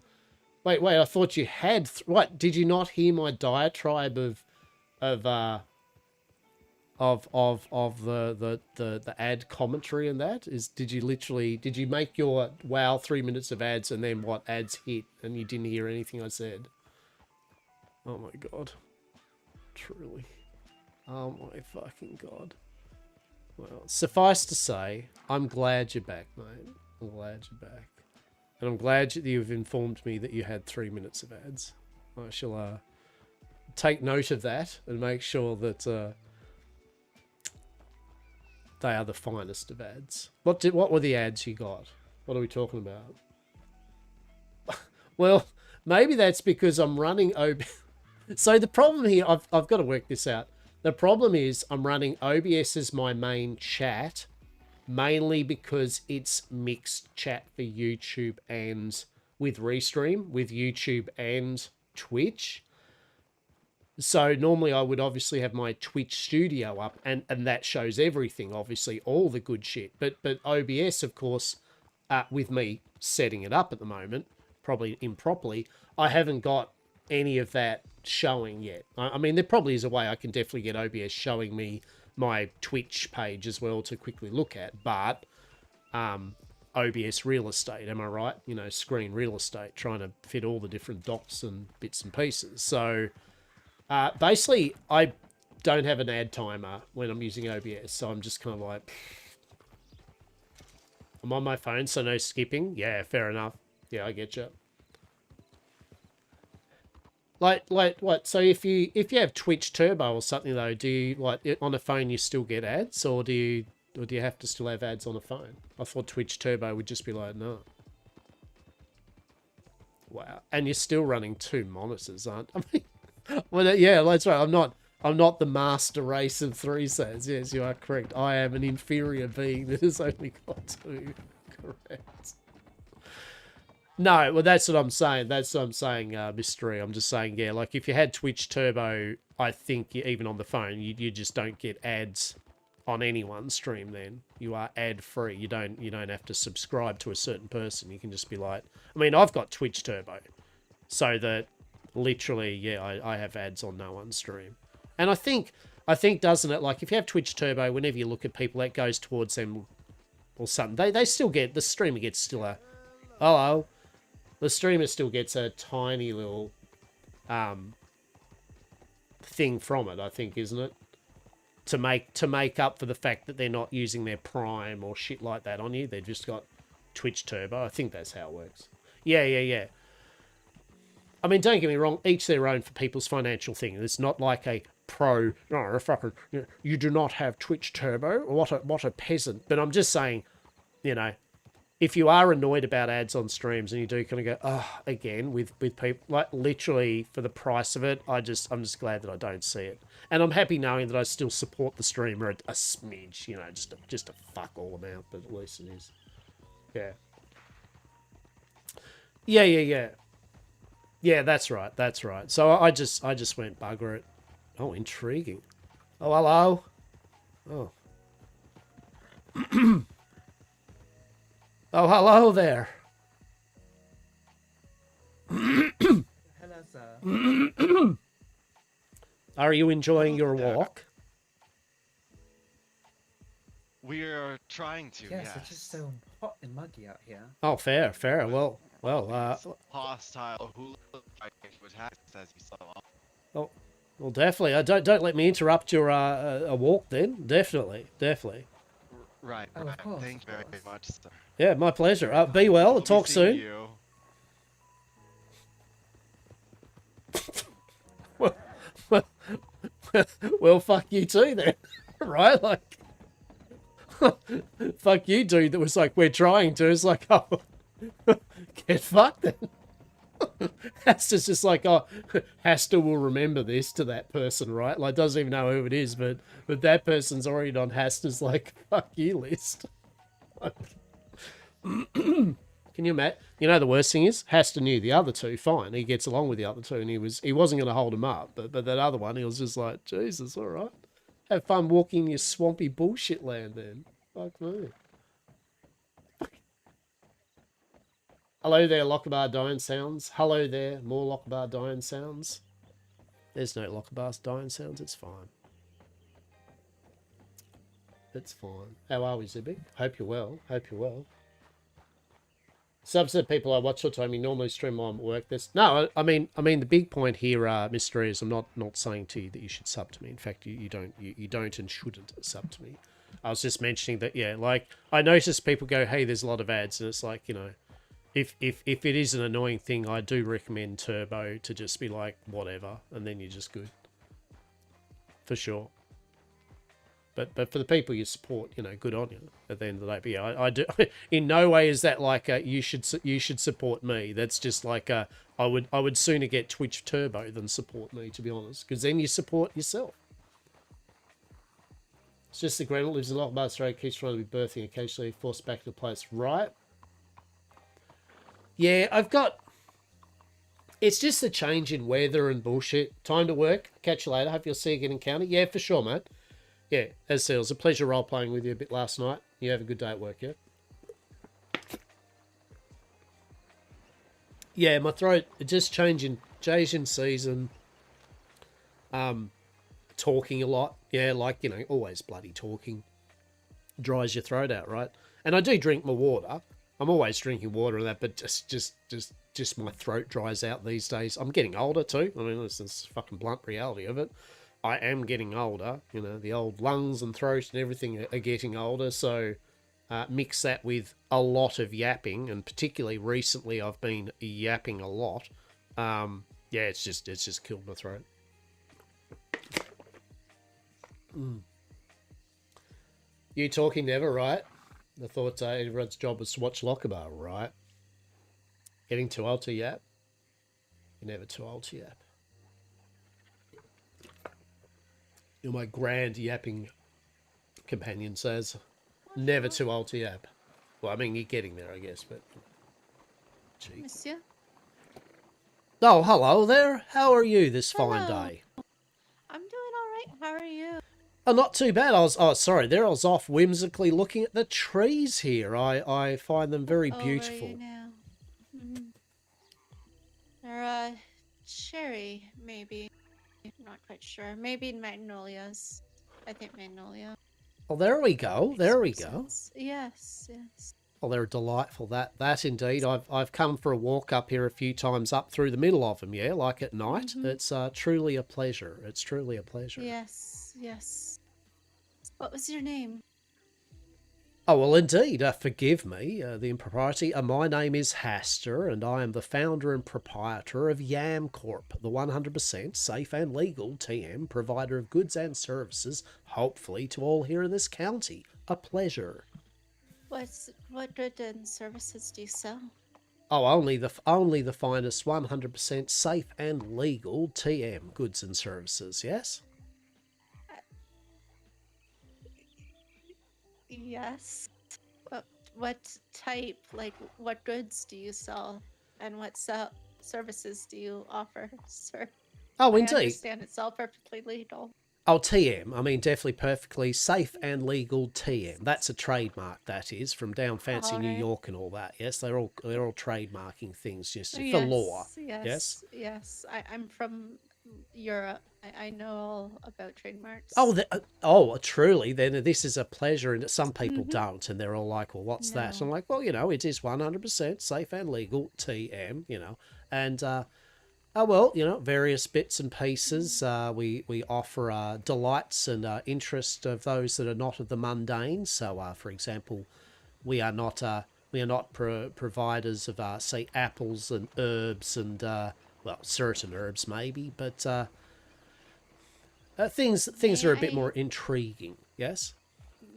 Wait, I thought you had... What, did you not hear my diatribe of the ad commentary and that? Did you make your, wow, 3 minutes of ads and then what, ads hit and you didn't hear anything I said? Oh my god. Truly. Oh my fucking god. Well, suffice to say, I'm glad you're back, mate. I'm glad you're back. And I'm glad that you've informed me that you had 3 minutes of ads. I shall take note of that and make sure that they are the finest of ads. What were the ads you got? What are we talking about? Well, maybe that's because I'm running OBS. So the problem here, I've got to work this out. The problem is I'm running OBS as my main chat, mainly because it's mixed chat for YouTube and with Restream, with YouTube and Twitch. So normally I would obviously have my Twitch studio up and that shows everything, obviously, all the good shit. But OBS, of course, with me setting it up at the moment, probably improperly, I haven't got any of that showing yet. I mean, there probably is a way I can definitely get OBS showing me my Twitch page as well to quickly look at, but OBS real estate, am I right? You know, screen real estate, trying to fit all the different dots and bits and pieces. So basically, I don't have an ad timer when I'm using OBS, so I'm just kind of like, I'm on my phone, so no skipping. Yeah, fair enough. Yeah, I get you. Like what? So if you have Twitch Turbo or something though, do you like on a phone you still get ads, or do you have to still have ads on a phone? I thought Twitch Turbo would just be like, no. Wow, and you're still running 2 monitors, aren't? I mean, well, yeah, that's right. I'm not the master race of 3 Saz. Yes, you are correct. I am an inferior being that has only got 2. Correct. No, well, that's what I'm saying. That's what I'm saying, Mystery. I'm just saying, yeah, like if you had Twitch Turbo, I think even on the phone, you just don't get ads on anyone's stream then. You are ad-free. You don't have to subscribe to a certain person. You can just be like, I mean, I've got Twitch Turbo, so that literally, yeah, I have ads on no one's stream. And I think, doesn't it, like if you have Twitch Turbo, whenever you look at people, that goes towards them or something. They still get, the streamer gets still a, hello. The streamer still gets a tiny little thing from it, I think, isn't it? To make up for the fact that they're not using their Prime or shit like that on you. They've just got Twitch Turbo. I think that's how it works. Yeah. I mean, don't get me wrong, each their own for people's financial thing. It's not like a pro, no, fucking, you do not have Twitch Turbo. What a peasant. But I'm just saying, you know, if you are annoyed about ads on streams and you do kind of go, oh, again, with people, like literally for the price of it, I'm just glad that I don't see it. And I'm happy knowing that I still support the streamer a smidge, you know, just a fuck all amount, but at least it is. Yeah. Yeah. Yeah, that's right. So I just went bugger it. Oh, intriguing. Oh, hello. Oh. Oh, hello there. Hello, sir. Are you enjoying your walk? We are trying to, Yes, it's just so hot and muggy out here. Oh, fair. Well, hostile who attack as you saw. well, definitely. Don't let me interrupt your walk then. Definitely. Right. Oh, of course, Thank you very much, sir. Yeah, my pleasure. Be well. Talk soon. You. Well, fuck you too then, right? Like, fuck you, dude. That was like, we're trying to. It's like, oh, get fucked then. Hastur's just like, oh, Hastur will remember this to that person, right? Like, doesn't even know who it is, but that person's already on Hastur's like, fuck you list. Can you imagine? You know, the worst thing is, Hastur knew the other two fine. He gets along with the other two, and he wasn't going to hold him up. But that other one, he was just like, Jesus, all right. Have fun walking your swampy bullshit land then. Fuck me. Hello there, Lochabar dying sounds. Hello there, more Lochabar dying sounds. There's no Lochabar dying sounds, it's fine. It's fine. How are we, Zibby? Hope you're well. Subset people I watch all the time, you normally stream while I'm at work. No, I mean the big point here, Mystery, is I'm not saying to you that you should sub to me. In fact, you don't and shouldn't sub to me. I was just mentioning that, yeah, like, I notice people go, hey, there's a lot of ads, and it's like, you know, if it is an annoying thing, I do recommend Turbo to just be like, whatever, and then you're just good. For sure. But for the people you support, you know, good on you at the end of the day. But yeah, I do. In no way is that like you should support me. That's just like I would sooner get Twitch Turbo than support me, to be honest, because then you support yourself. It's just the Granite lives in Lochabar, Australia, keeps trying to be birthing, occasionally forced back to the place. Right? Yeah, I've got. It's just a change in weather and bullshit. Time to work. Catch you later. Hope you'll see you again in county. Yeah, for sure, mate. Yeah, as I said, it was a pleasure role-playing with you a bit last night. You have a good day at work, yeah? Yeah, my throat, just changing season. Talking a lot. Yeah, like, you know, always bloody talking. Dries your throat out, right? And I do drink my water. I'm always drinking water and that, but just my throat dries out these days. I'm getting older too. I mean, this is fucking blunt reality of it. I am getting older, you know, the old lungs and throat and everything are getting older, so mix that with a lot of yapping, and particularly recently I've been yapping a lot. Yeah, it's just killed my throat. You talking never, right? I thought everyone's job was to watch Lochabar, right? Getting too old to yap? You're never too old to yap. You're my grand yapping companion, says. Never too old to yap. Well, I mean, you're getting there, I guess, but... Gee. Monsieur? Oh, hello there. How are you this fine day? I'm doing alright. How are you? Oh, not too bad. I was off whimsically looking at the trees here. I find them very beautiful. Where are you now? Mm-hmm. They're, cherry, maybe. I'm not quite sure. Maybe magnolias. I think magnolia. Oh, there we go. There we go. Yes, yes. Oh, they're delightful. That indeed. I've come for a walk up here a few times up through the middle of them. Yeah, like at night. Mm-hmm. It's truly a pleasure. It's truly a pleasure. Yes, yes. What was your name? Oh, well, indeed. Forgive me, the impropriety. My name is Hastur, and I am the founder and proprietor of Yam Corp, the 100% safe and legal TM provider of goods and services, hopefully to all here in this county. A pleasure. What goods and services do you sell? Oh, only the finest 100% safe and legal TM goods and services, yes? Yes. What type, like, what goods do you sell, and what services do you offer, sir? Oh, I indeed. understand it's all perfectly legal. Oh, TM. I mean, definitely perfectly safe and legal TM. That's a trademark, that is, from down fancy New York and all that. Yes, they're all trademarking things just for law. Yes. Yes. I'm from Europe. I know all about trademarks. Oh, truly. Then this is a pleasure, and some people don't, and they're all like, "Well, what's that?" And I'm like, "Well, you know, it is 100% safe and legal TM, you know, and well, you know, various bits and pieces. We offer delights and interest of those that are not of the mundane. So, for example, we are not providers of say apples and herbs and well, certain herbs maybe, but things are a bit more intriguing. Yes.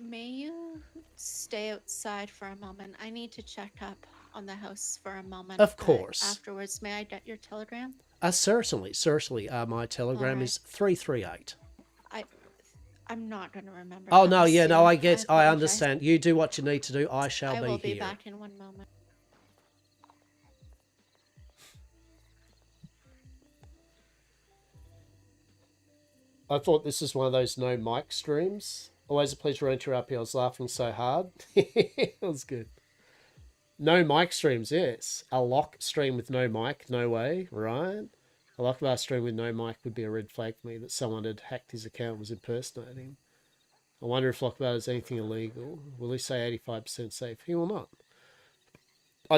May you stay outside for a moment? I need to check up on the house for a moment. Of course. Afterwards, may I get your telegram? Certainly. My telegram is 338. I'm not going to remember. Oh no, yeah, no, I guess I understand. You do what you need to do. I shall be here. I will be back in 1 moment. I thought this was one of those no mic streams. Always a pleasure to enter up here. I was laughing so hard. It was good. No mic streams, yes. A lock stream with no mic, no way, right? A Lochabar stream with no mic would be a red flag for me that someone had hacked his account and was impersonating. I wonder if Lochabar is anything illegal. Will he say 85% safe? He will not. I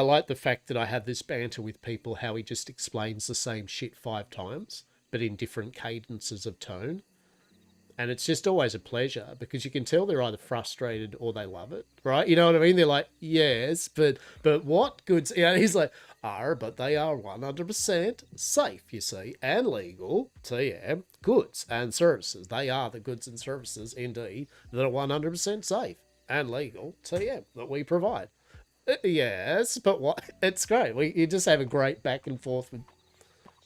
like the fact that I have this banter with people, how he just explains the same shit 5 times, but in different cadences of tone. And it's just always a pleasure because you can tell they're either frustrated or they love it, right? You know what I mean? They're like, yes, but what goods? Yeah, he's like, but they are 100% safe, you see, and legal, TM, goods and services. They are the goods and services, indeed, that are 100% safe and legal, TM, that we provide. Yes, but what? It's great. You just have a great back and forth with...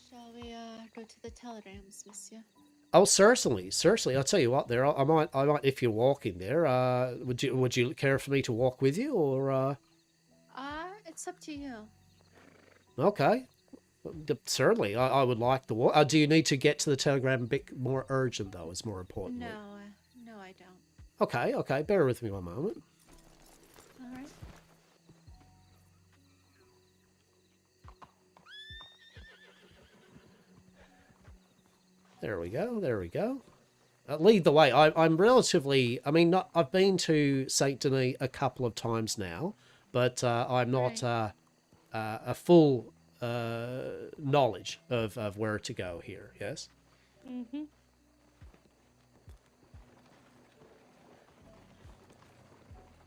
Shall we go to the telegrams, monsieur? Oh, certainly. I'll tell you what. There, I might. If you're walking there, would you care for me to walk with you, or? It's up to you. Okay. Certainly, I would like the walk. Do you need to get to the telegram a bit more urgent though? Is more important. No, I don't. Okay. Bear with me one moment. All right. There we go. Lead the way. I'm relatively... I mean, I've been to Saint Denis a couple of times now, but I'm not a full knowledge of where to go here, yes? Mm-hmm.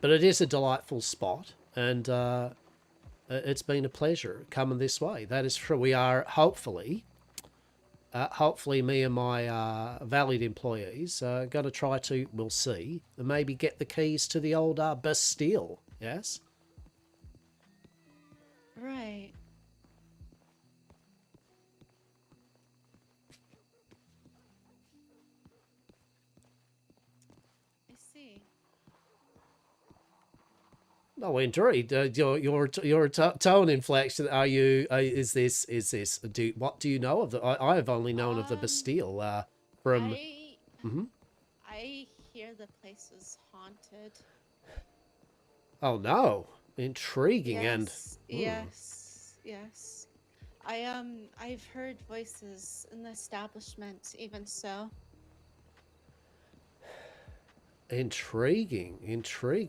But it is a delightful spot, and it's been a pleasure coming this way. That is true. We are hopefully me and my valued employees are going to try to, we'll see, maybe get the keys to the old Bastille, yes? Right. I see. Oh, indeed. Your tone inflection. What do you know of the? I have only known of the Bastille from. I hear the place is haunted. Oh no! Intriguing Yes. I've heard voices in the establishment, even so. Intriguing.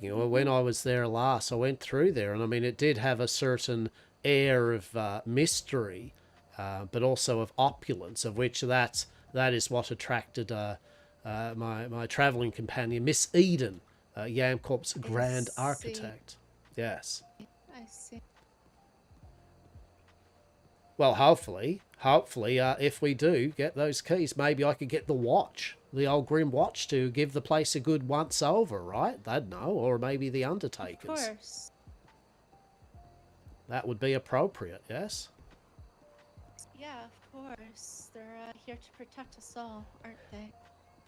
Well, when I was there last, I went through there, and I mean, it did have a certain air of mystery, but also of opulence, of which that is what attracted my travelling companion, Miss Eden, Yamcorp's grand architect. Yes. I see. Well, hopefully, if we do get those keys, maybe I could get the watch. The old Grim Watch to give the place a good once over, right? They'd know, or maybe the Undertakers. Of course. That would be appropriate, yes? Yeah, of course. They're here to protect us all, aren't they?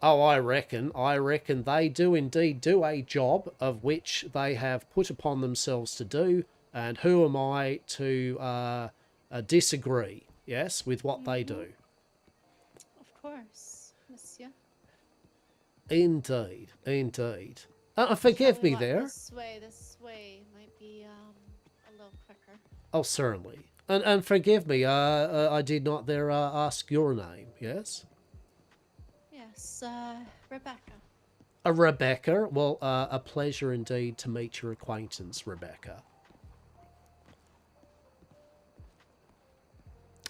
Oh, I reckon they do indeed do a job of which they have put upon themselves to do, and who am I to disagree, yes, with what they do? Of course, monsieur. Indeed. Forgive me there. This way might be a little quicker. Oh, certainly. And forgive me, I did not there ask your name, yes? Yes, Rebecca. Rebecca? Well, a pleasure indeed to meet your acquaintance, Rebecca.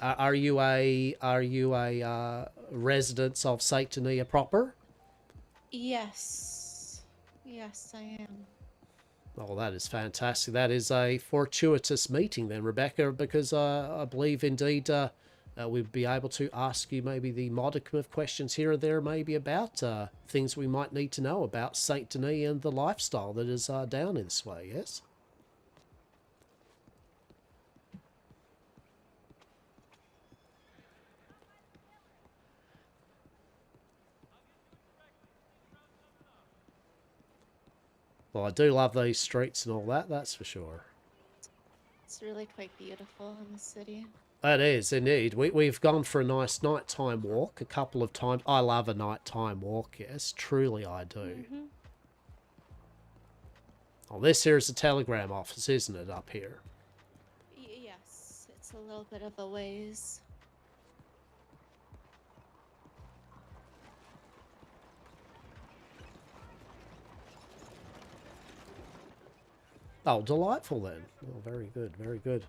Are you a resident of Saint Denis proper? Yes, I am. Oh, that is fantastic. That is a fortuitous meeting then, Rebecca, because I believe indeed we'd be able to ask you maybe the modicum of questions here or there, maybe about things we might need to know about Saint Denis and the lifestyle that is down in this way, yes? Well, I do love these streets and all that, that's for sure. It's really quite beautiful in the city. It is, indeed. We've gone for a nice nighttime walk a couple of times. I love a nighttime walk, yes. Truly I do. Oh, this here is a telegram office, isn't it, up here? Yes, it's a little bit of a ways. Oh, delightful then. Oh, very good.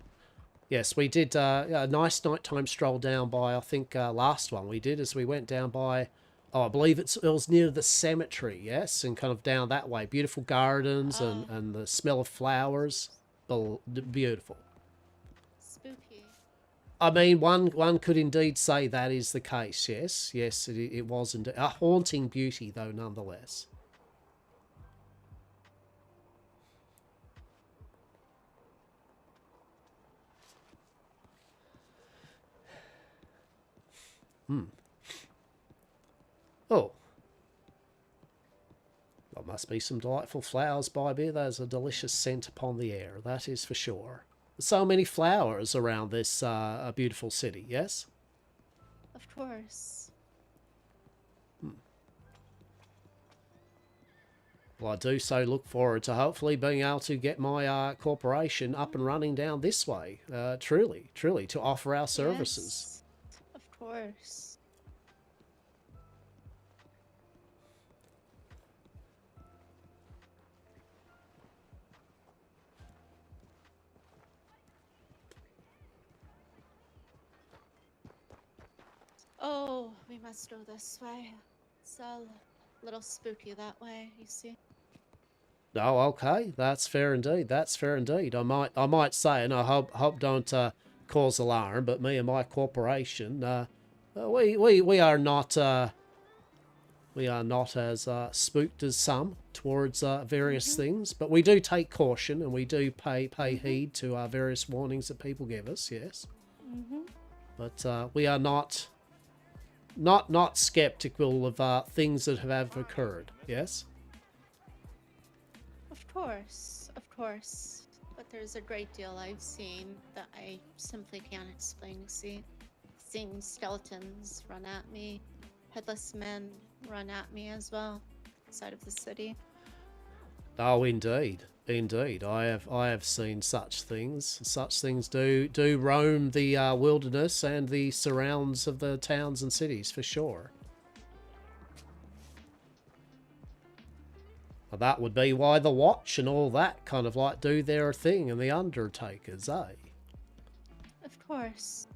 Yes, we did a nice nighttime stroll down by, I think, last one we did as we went down by Oh, I believe it was near the cemetery, yes, and kind of down that way. Beautiful gardens and the smell of flowers. Beautiful. Spooky. I mean, one could indeed say that is the case, yes. Yes, it was indeed. A haunting beauty, though, nonetheless. Oh. There must be some delightful flowers by me. There's a delicious scent upon the air, that is for sure. So many flowers around this beautiful city, yes? Of course. Well, I do so look forward to hopefully being able to get my corporation up and running down this way. Truly, to offer our services. Yes, of course. Oh, we must go this way. It's a little spooky that way, you see. Oh, okay. That's fair indeed. That's fair indeed. I might say, and I hope don't cause alarm, but me and my corporation, we are not as spooked as some towards various things, but we do take caution and we do pay heed to various warnings that people give us. Yes, but we are not skeptical of things that have occurred. Yes. Of course. But there's a great deal I've seen that I simply can't explain, you see. Seeing skeletons run at me, headless men run at me as well, outside of the city. Oh, indeed. I have seen such things. Such things do roam the wilderness and the surrounds of the towns and cities, for sure. Well, that would be why the Watch and all that kind of like do their thing, and the Undertakers, eh? Of course.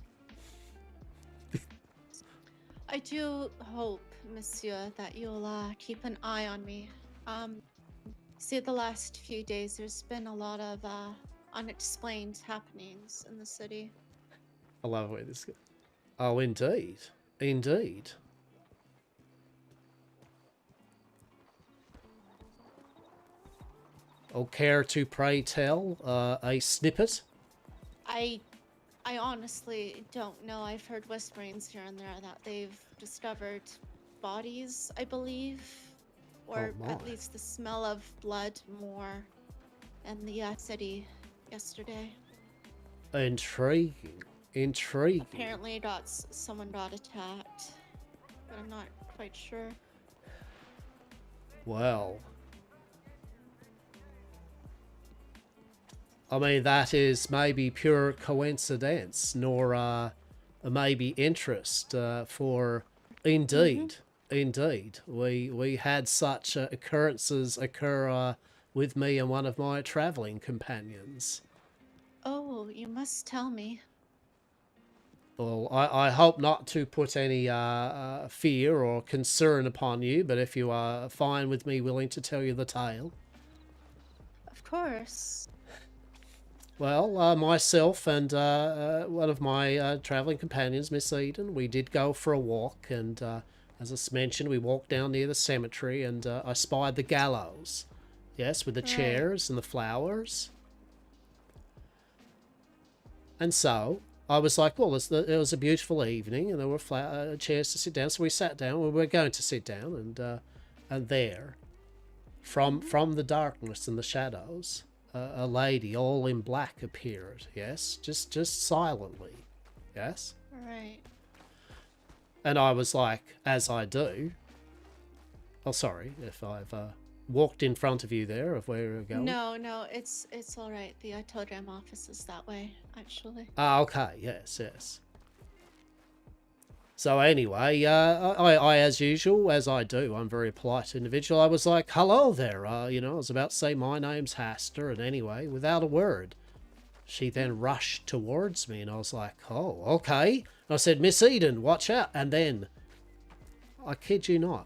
I do hope, Monsieur, that you'll keep an eye on me. See, the last few days there's been a lot of unexplained happenings in the city. I love where this goes. Oh, indeed. Indeed. Oh, care to pray tell a snippet? I honestly don't know. I've heard whisperings here and there that they've discovered bodies, I believe. Or at least the smell of blood more in the city yesterday. Intriguing. Apparently someone got attacked, but I'm not quite sure. Well, I mean, that is maybe pure coincidence, nor maybe interest, for indeed, we had such occurrences occur with me and one of my traveling companions. Oh, you must tell me. Well, I hope not to put any fear or concern upon you, but if you are fine with me willing to tell you the tale. Of course. Well, myself and one of my travelling companions, Miss Eden, we did go for a walk, and as I mentioned, we walked down near the cemetery, and I spied the gallows. Yes, with the chairs and the flowers. And so I was like, well, it was a beautiful evening, and there were chairs to sit down, so we sat down. We were going to sit down, and there, from the darkness and the shadows, a lady all in black appeared. Yes, just silently. Yes. Right. And I was like, as I do. Oh, sorry if I've walked in front of you there of where you're going. No, it's all right. The telegram office is that way, actually. Ah, okay. Yes. So anyway, I as usual, as I do, I'm a very polite individual. I was like, hello there. I was about to say my name's Hastur, and anyway, without a word, she then rushed towards me, and I was like, oh, okay. And I said, Miss Eden, watch out. And then I kid you not.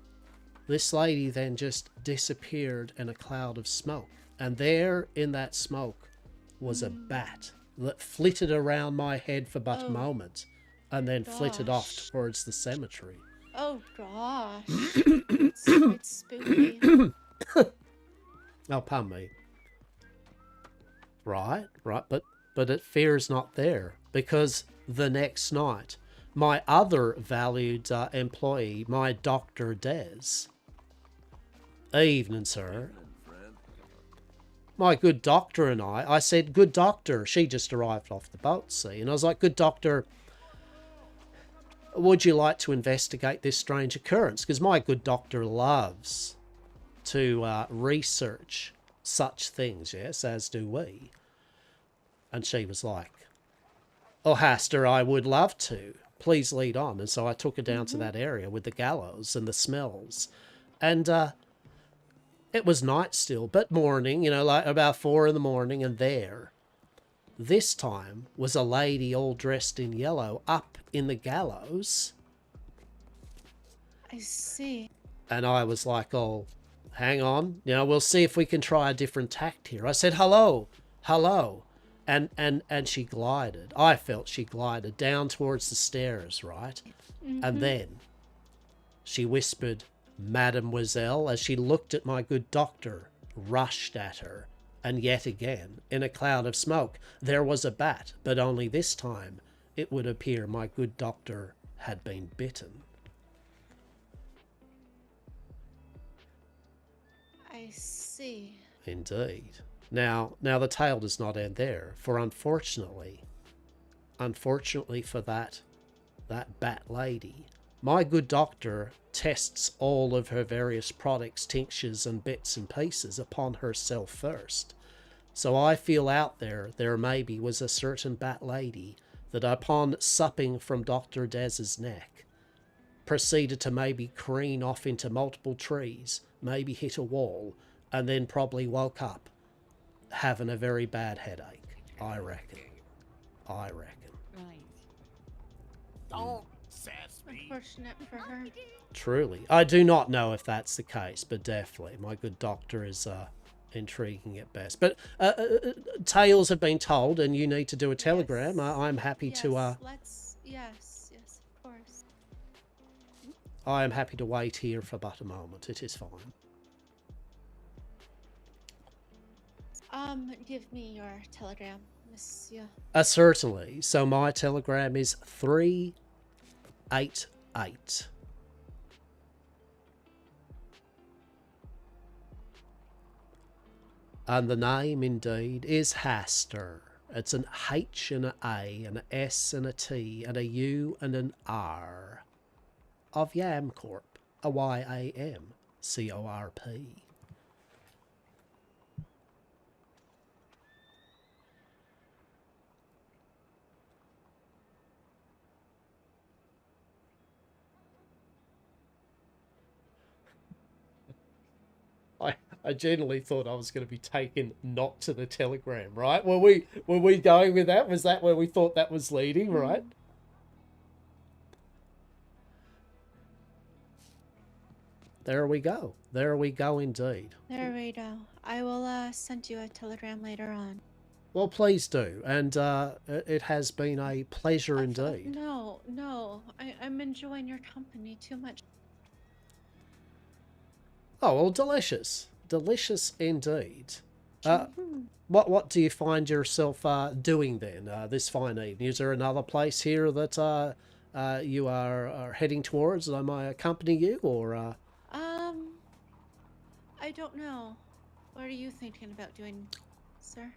This lady then just disappeared in a cloud of smoke. And there in that smoke was a bat that flitted around my head for but a moment and then flitted off towards the cemetery. Oh gosh. It's quite spooky. Oh, pardon me. Right, but it fears not there, because the next night, my other valued employee, my Dr. Des. Evening, sir. My good doctor and I said, good doctor. She just arrived off the boat, see, and I was like, good doctor, would you like to investigate this strange occurrence? Because my good doctor loves to research such things, yes, as do we. And she was like, oh, Hastur, I would love to. Please lead on. And so I took her down to that area with the gallows and the smells. And it was night still, but morning, you know, like about 4 in the morning, and there, this time, was a lady all dressed in yellow up in the gallows. I see. And I was like, oh, hang on, you know, we'll see if we can try a different tact here. I said, hello, hello. And she glided. I felt she glided down towards the stairs, right? And then she whispered, Mademoiselle, as she looked at my good doctor, rushed at her. And yet again, in a cloud of smoke, there was a bat, but only this time it would appear my good doctor had been bitten. I see. Indeed. Now the tale does not end there, for unfortunately for that bat lady, my good doctor tests all of her various products, tinctures and bits and pieces upon herself first. So I feel out there maybe was a certain bat lady that upon supping from Dr. Dez's neck, proceeded to maybe careen off into multiple trees, maybe hit a wall, and then probably woke up having a very bad headache. I reckon. Right. Don't sass me. Unfortunate for her. Truly. I do not know if that's the case, but definitely my good doctor is intriguing at best. But tales have been told, and you need to do a telegram. I'm happy to... Yes, of course. I am happy to wait here for but a moment. It is fine. Give me your telegram, monsieur. Certainly. So my telegram is 388. And the name, indeed, is Hastur. It's an H and an A, and an S and a T, and a U and an R. Of Yamcorp, a YAMCORP. I genuinely thought I was going to be taken not to the telegram, right? Were we going with that? Was that where we thought that was leading, right? There we go. There we go indeed. There we go. I will send you a telegram later on. Well, please do. And it has been a pleasure indeed. No. I'm enjoying your company too much. Oh, well, delicious. Delicious indeed. What do you find yourself doing then this fine evening? Is there another place here that you are heading towards that I might accompany you, or? I don't know. What are you thinking about doing, sir?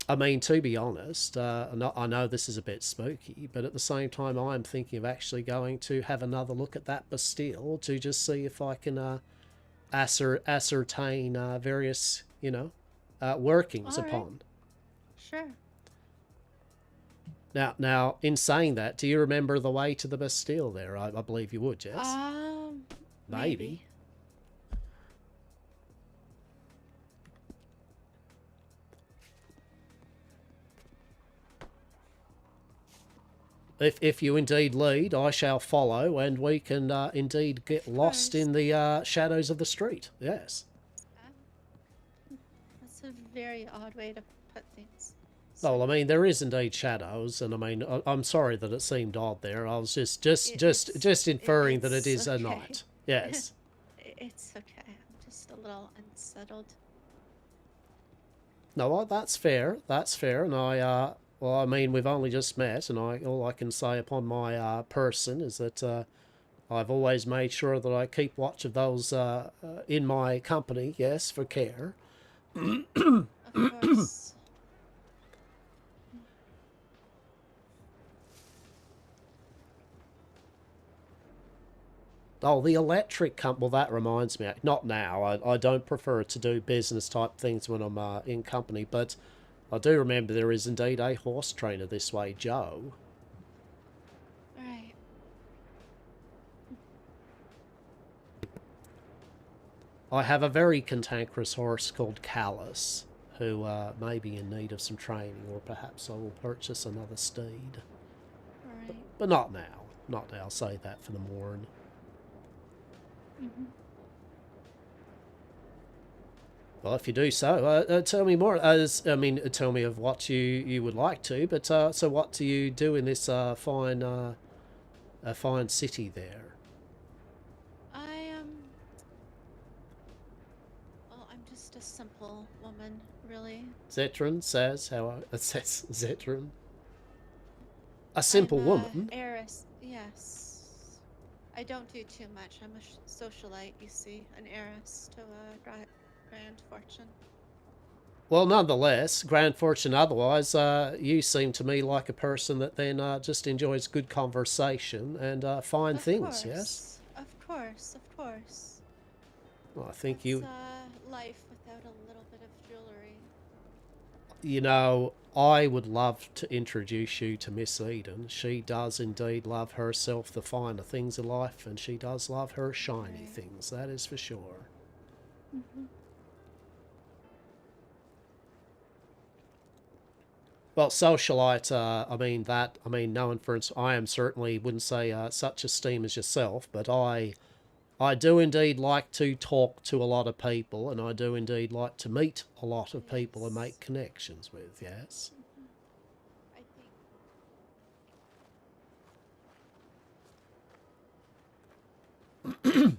I mean, to be honest, I know this is a bit spooky, but at the same time, I'm thinking of actually going to have another look at that Bastille to just see if I can ascertain various, workings upon. Sure. Now, in saying that, do you remember the way to the Bastille there? I believe you would, yes? Maybe. if you indeed lead, I shall follow, and we can indeed get lost in the shadows of the street. Yes. That's a very odd way to put things. Well, I mean, there is indeed shadows, and I mean, I'm sorry that it seemed odd there. I was just inferring that it is a night. Yes. It's okay. I'm just a little unsettled. No, well, that's fair. That's fair, and I well, I mean, we've only just met, and all I can say upon my person is that I've always made sure that I keep watch of those in my company. Yes, for care. Of course. Oh, the electric company. Well, that reminds me. Not now. I don't prefer to do business type things when I'm in company, but I do remember there is indeed a horse trainer this way, Joe. Right. I have a very cantankerous horse called Callus, who may be in need of some training, or perhaps I will purchase another steed. Right. But not now. Not now. I'll save that for the morn. Mm-hmm. Well, if you do so, tell me more. I mean, tell me of what you would like to. But so, what do you do in this fine city there? Well, I'm just a simple woman, really. Zetran says says Zetran. A simple woman. Heiress, yes. I don't do too much. I'm a socialite, you see, an heiress to a grand fortune. Well, nonetheless, grand fortune otherwise, you seem to me like a person that then just enjoys good conversation and fine things, yes? Of course, of course. Well, I think It's, life without a little bit of jewelry. You know, I would love to introduce you to Miss Eden. She does indeed love herself the finer things in life, and she does love her shiny things, that is for sure. Mm-hmm. Well, socialite, I mean, no inference, I am certainly, wouldn't say such esteem as yourself, but I do indeed like to talk to a lot of people, and I do indeed like to meet a lot of people and make connections with, yes? I think.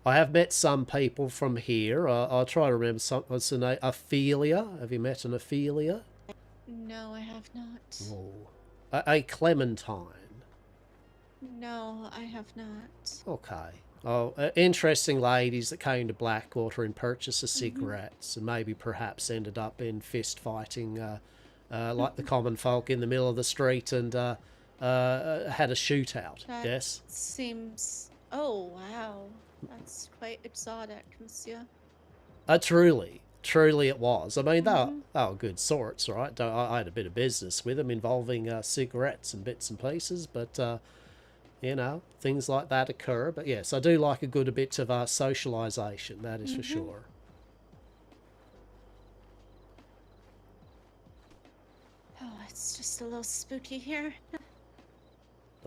I have met some people from here. I'll try to remember something. What's the name? Ophelia? Have you met an Ophelia? No, I have not. Oh. A Clementine. No, I have not. Okay. Oh, interesting ladies that came to Blackwater and purchased the cigarettes and maybe perhaps ended up in fist fighting like the common folk in the middle of the street and had a shootout. That yes? seems... Oh, wow. That's quite exotic, monsieur. Truly it was. I mean, they were good sorts, right? I had a bit of business with them involving cigarettes and bits and pieces, but... you know, things like that occur. But yes, I do like a good bit of socialisation, that is for sure. Oh, it's just a little spooky here.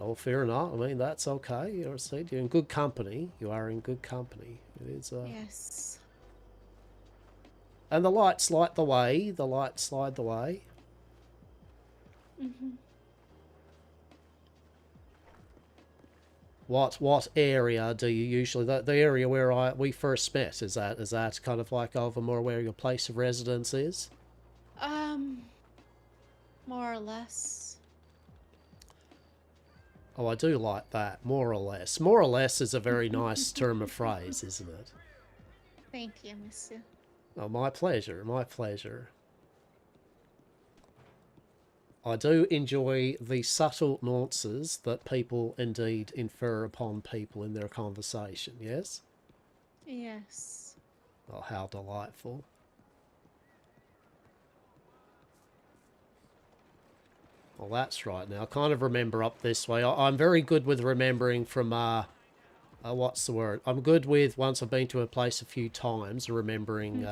Oh, fair enough. I mean, that's okay. You're in good company. You are in good company. It is, yes. And the lights light the way. The lights light the way. Mm-hmm. What area do you usually... The area where we first met, is that kind of like over more where your place of residence is? More or less. Oh, I do like that. More or less. More or less is a very nice term of phrase, isn't it? Thank you, monsieur. Oh, my pleasure. My pleasure. I do enjoy the subtle nuances that people indeed infer upon people in their conversation, yes? Yes. Oh, how delightful. Well, that's right. Now, I kind of remember up this way. I'm very good with remembering from, what's the word? I'm good with, once I've been to a place a few times, remembering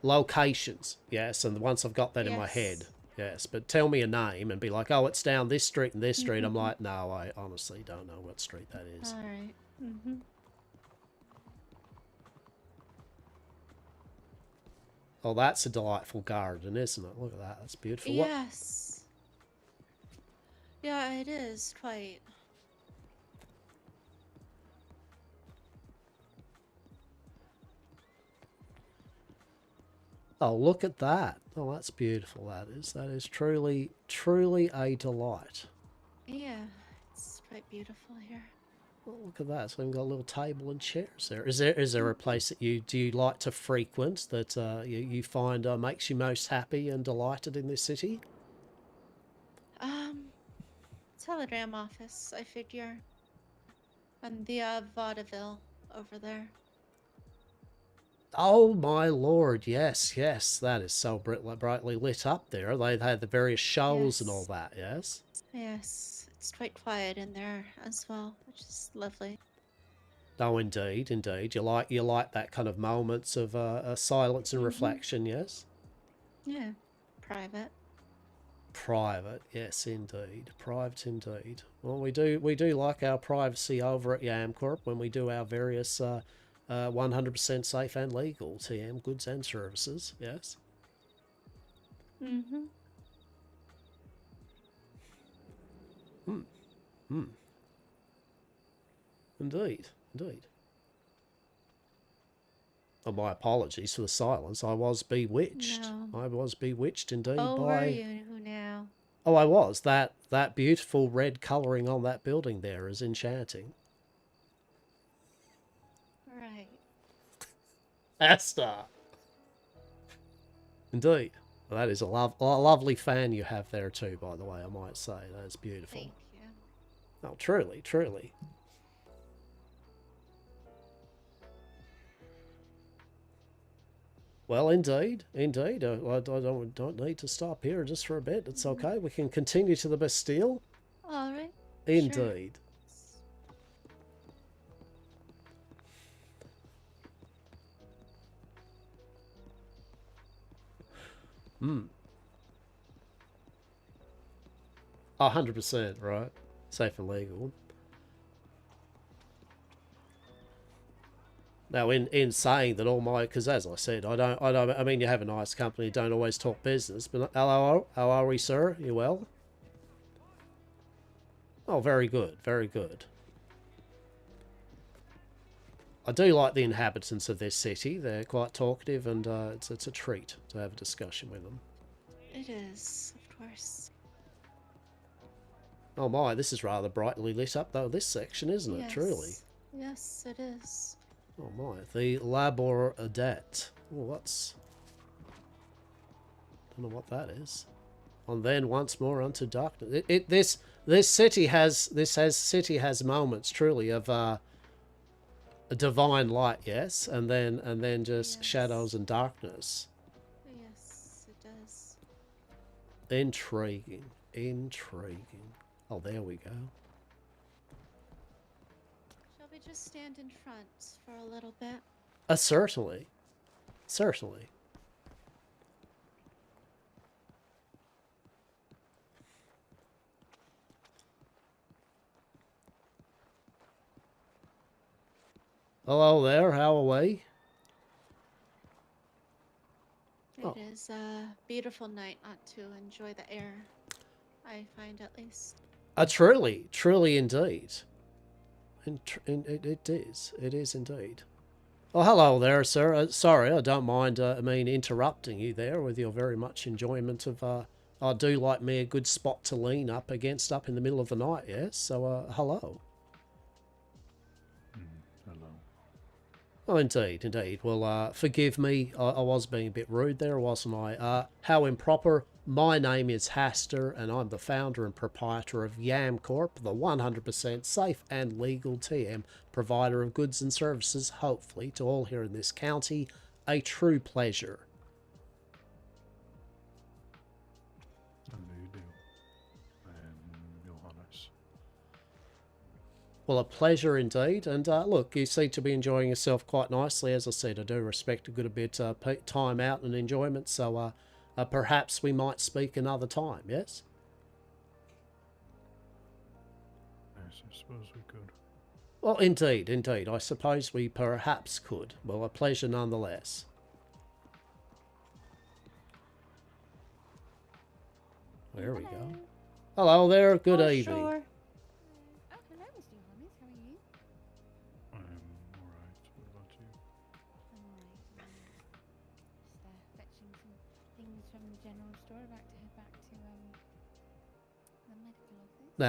locations, yes? And once I've got that in my head, Yes, but tell me a name and be like, oh, it's down this street and this street. I'm like, no, I honestly don't know what street that is. All right. Oh, that's a delightful garden, isn't it? Look at that. That's beautiful. What? Yes. Yeah, it is quite. Oh, look at that. Oh, that's beautiful. That is. That is truly, truly a delight. Yeah, it's quite beautiful here. Oh, look at that. So we've got a little table and chairs there. Is there a place that you like to frequent that you find makes you most happy and delighted in this city? Telegram office, I figure. And the vaudeville over there. Oh my lord, yes, yes. That is so brightly lit up there. They had the various shows and all that, yes? Yes, it's quite quiet in there as well, which is lovely. Oh, indeed, indeed. You like that kind of moments of silence and reflection, yes? Yeah, private. Private, yes, indeed. Private, indeed. Well, we do like our privacy over at Yamcorp when we do our various 100% safe and legal TM goods and services, yes? Mm-hmm. Indeed, indeed. Oh, my apologies for the silence. I was bewitched. No. I was bewitched indeed Oh, by... were you now? Oh, I was. That beautiful red colouring on that building there is enchanting. Right. Hastur. Indeed. Well, that is a lovely fan you have there too, by the way, I might say. That is beautiful. Thank you. Oh, truly, truly. Well, indeed, indeed. I don't need to stop here just for a bit. It's okay. We can continue to the Bastille. All right. Indeed. Hmm. 100%, right? Safe and legal. Now, in saying that, all my, because as I said, I mean, you have a nice company, don't always talk business, but hello, how are we, sir? You well? Oh, very good, very good. I do like the inhabitants of this city. They're quite talkative, and it's a treat to have a discussion with them. It is, of course. Oh my, this is rather brightly lit up, though, this section, isn't it? Yes. Truly. Yes, it is. Oh my, the Labor Adet. Oh, what's... Don't know what that is. And then once more unto darkness. This city has moments truly of a divine light, yes, and then just shadows and darkness. Yes, it does. Intriguing, intriguing. Oh, there we go. Shall we just stand in front for a little bit? Certainly, certainly. Hello there, how are we? It is a beautiful night not to enjoy the air, I find at least. Truly, truly indeed. It is indeed. Oh, hello there, sir. Sorry, I don't mind, interrupting you there with your very much enjoyment of, I do like me a good spot to lean up against up in the middle of the night, yes? So, hello. Hello. Oh, indeed, indeed. Well, forgive me, I was being a bit rude there, wasn't I? How improper. My name is Hastur, and I'm the founder and proprietor of Yamcorp, the 100% safe and legal TM provider of goods and services, hopefully, to all here in this county. A true pleasure. I know you do. Johannes. Well, a pleasure indeed. And look, you seem to be enjoying yourself quite nicely. As I said, I do respect a good bit time out and enjoyment. So perhaps we might speak another time, yes? Yes, I suppose we could. Well, indeed, indeed. I suppose we perhaps could. Well, a pleasure nonetheless. There we go. Hello there, good evening. Oh, hello, Mr. Johannes. How are you? I'm alright. What about you? I'm alright. Just fetching some things from the general store. About to head back to the medical office.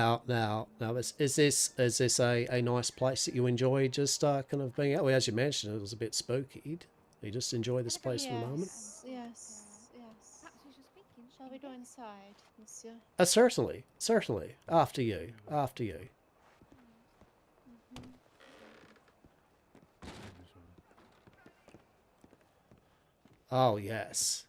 Now, is this a nice place that you enjoy? Just kind of being out. Well, as you mentioned, it was a bit spooky. You just enjoy this place for a moment. Yes. Perhaps we should speak in. Shall we go inside, monsieur? Certainly, certainly. After you, after you. Oh yes.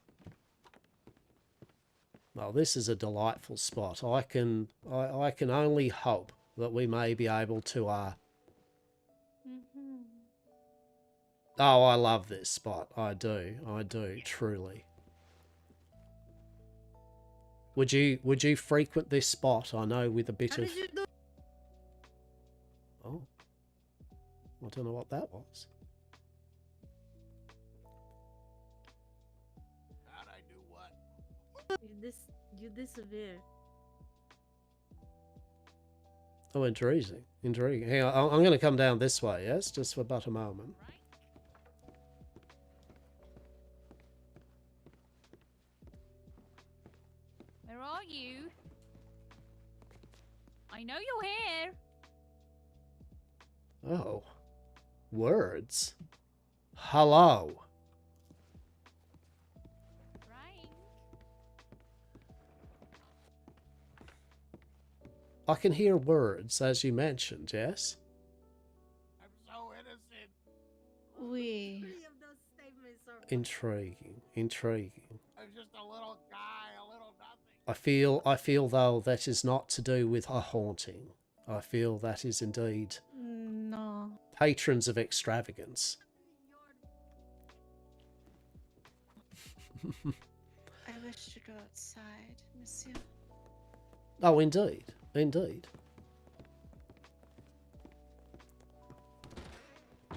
Well, this is a delightful spot. I can only hope that we may be able to Oh, I love this spot. I do, truly. Would you frequent this spot? I know with a bit of Oh. I don't know what that was. How'd I do what? You disappear. Oh, intriguing. Intriguing. Hang on, I'm going to come down this way, yes? Just for but a moment. Where are you? I know you're here. Oh. Words. Hello. I can hear words, as you mentioned, yes? I'm so innocent. We. Three of those statements are. Intriguing. Intriguing. I'm just a little guy, a little nothing. I feel though that is not to do with a haunting. I feel that is indeed No. patrons of extravagance. I wish to go outside, monsieur. Oh, indeed. Indeed.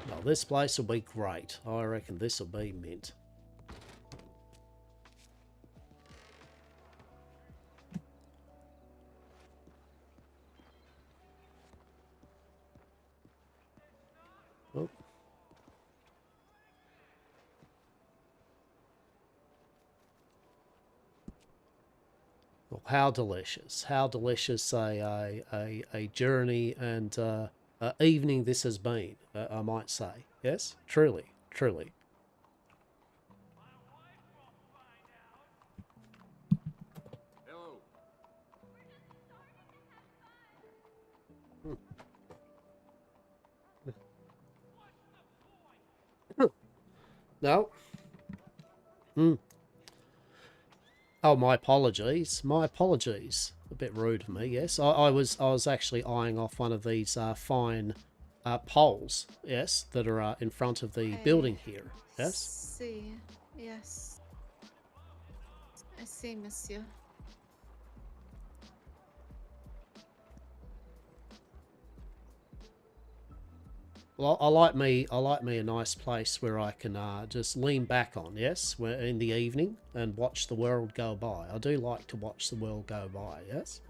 Well, this place will be great. I reckon this will be mint. Oh. Well, how delicious a journey and evening this has been, I might say. Yes, truly, truly. Hello. No. Oh, my apologies. My apologies. A bit rude of me. Yes, I was actually eyeing off one of these fine poles. Yes, that are in front of the building here. Yes. See. Yes. I see, monsieur. Well, I like me a nice place where I can just lean back on, yes, where in the evening and watch the world go by. I do like to watch the world go by, yes.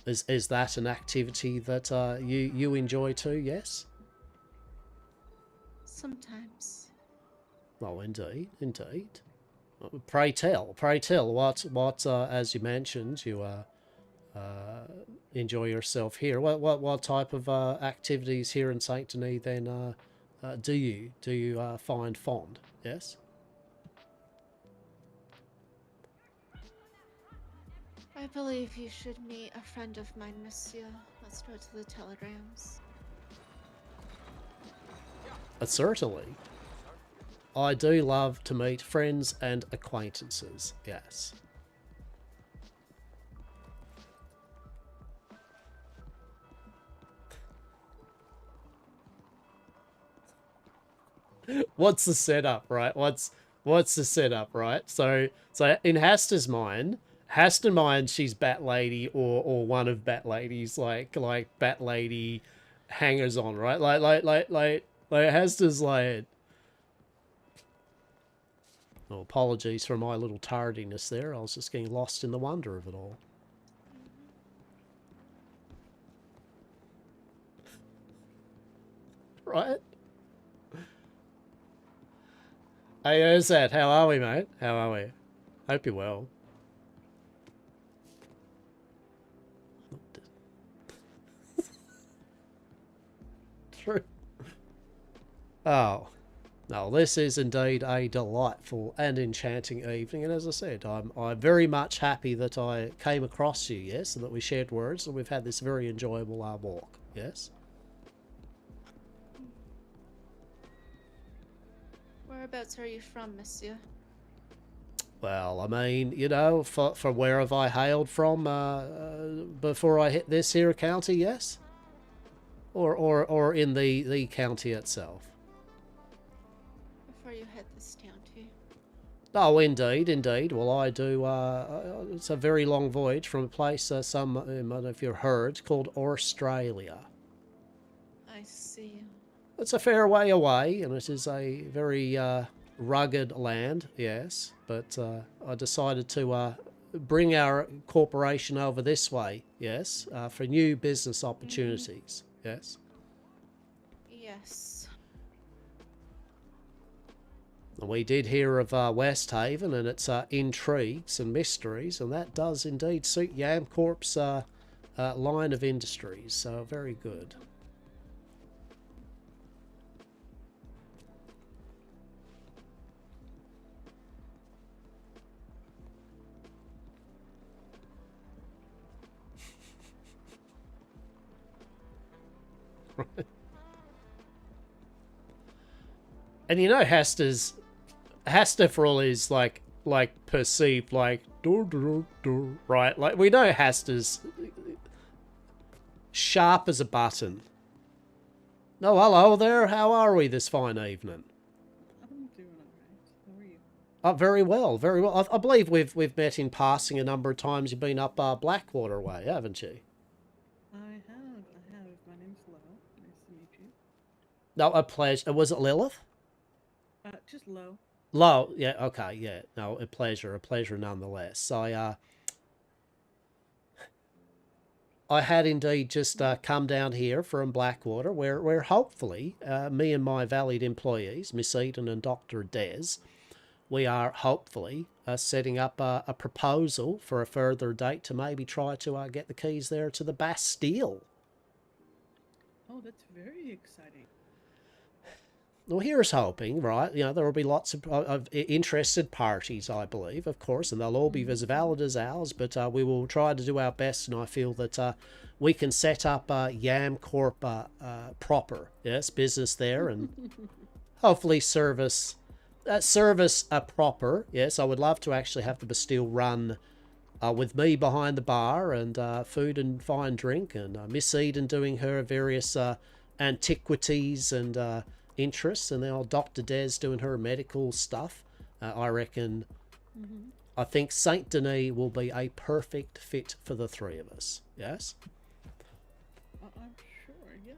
Is that an activity that you enjoy too? Yes. Sometimes. Oh, indeed, indeed. Pray tell, what as you mentioned, you enjoy yourself here. What type of activities here in Saint Denis then do you find fond? Yes. I believe you should meet a friend of mine, monsieur. Let's go to the telegrams. Certainly. I do love to meet friends and acquaintances. Yes. what's the setup, right? What's the setup, right? So in Hastur's mind, she's Bat Lady or one of Bat Lady's like Bat Lady hangers on, right? Like Hastur's like. Well, apologies for my little tardiness there. I was just getting lost in the wonder of it all. Right? Hey, Erzad, how are we, mate? How are we? Hope you're well. True. Oh. No, this is indeed a delightful and enchanting evening, and as I said, I'm very much happy that I came across you, yes, and that we shared words, and we've had this very enjoyable walk, yes? Whereabouts are you from, monsieur? Well, I mean, you know, from where have I hailed from before I hit this here county, yes? Or in the county itself? Before you hit this county. Oh, indeed, indeed. Well, I do, it's a very long voyage from a place, I don't know if you've heard, called Australia. I see. It's a fair way away, and it is a very rugged land, yes. But I decided to bring our corporation over this way, yes, for new business opportunities, yes. Yes. We did hear of Westhaven and its intrigues and mysteries, and that does indeed suit Yamcorp's line of industries, so very good. And you know, Hastur for all is like perceived like right? Like we know Hastur's sharp as a button. No, hello there. How are we this fine evening? I'm doing alright. How are you? Oh, very well, very well. I believe we've met in passing a number of times. You've been up Blackwater way, haven't you? I have. My name's Lo. Nice to meet you. No, a pleasure. Was it Lilith? Just Lo. Lo, yeah, okay, yeah. No, a pleasure nonetheless. I had indeed just come down here from Blackwater, where hopefully me and my valued employees, Miss Eden and Dr. Des, we are hopefully setting up a proposal for a further date to maybe try to get the keys there to the Bastille. Oh, that's very exciting. Well, here's hoping, right? You know, there will be lots of interested parties, I believe, of course, and they'll all be as valid as ours, but we will try to do our best, and I feel that we can set up Yamcorp proper, yes, business there, and hopefully service proper, yes. I would love to actually have the Bastille run with me behind the bar, and food and fine drink, and Miss Eden doing her various antiquities and interests, and then old Dr. Des doing her medical stuff. I reckon, I think Saint Denis will be a perfect fit for the three of us. Yes? I'm sure, yeah.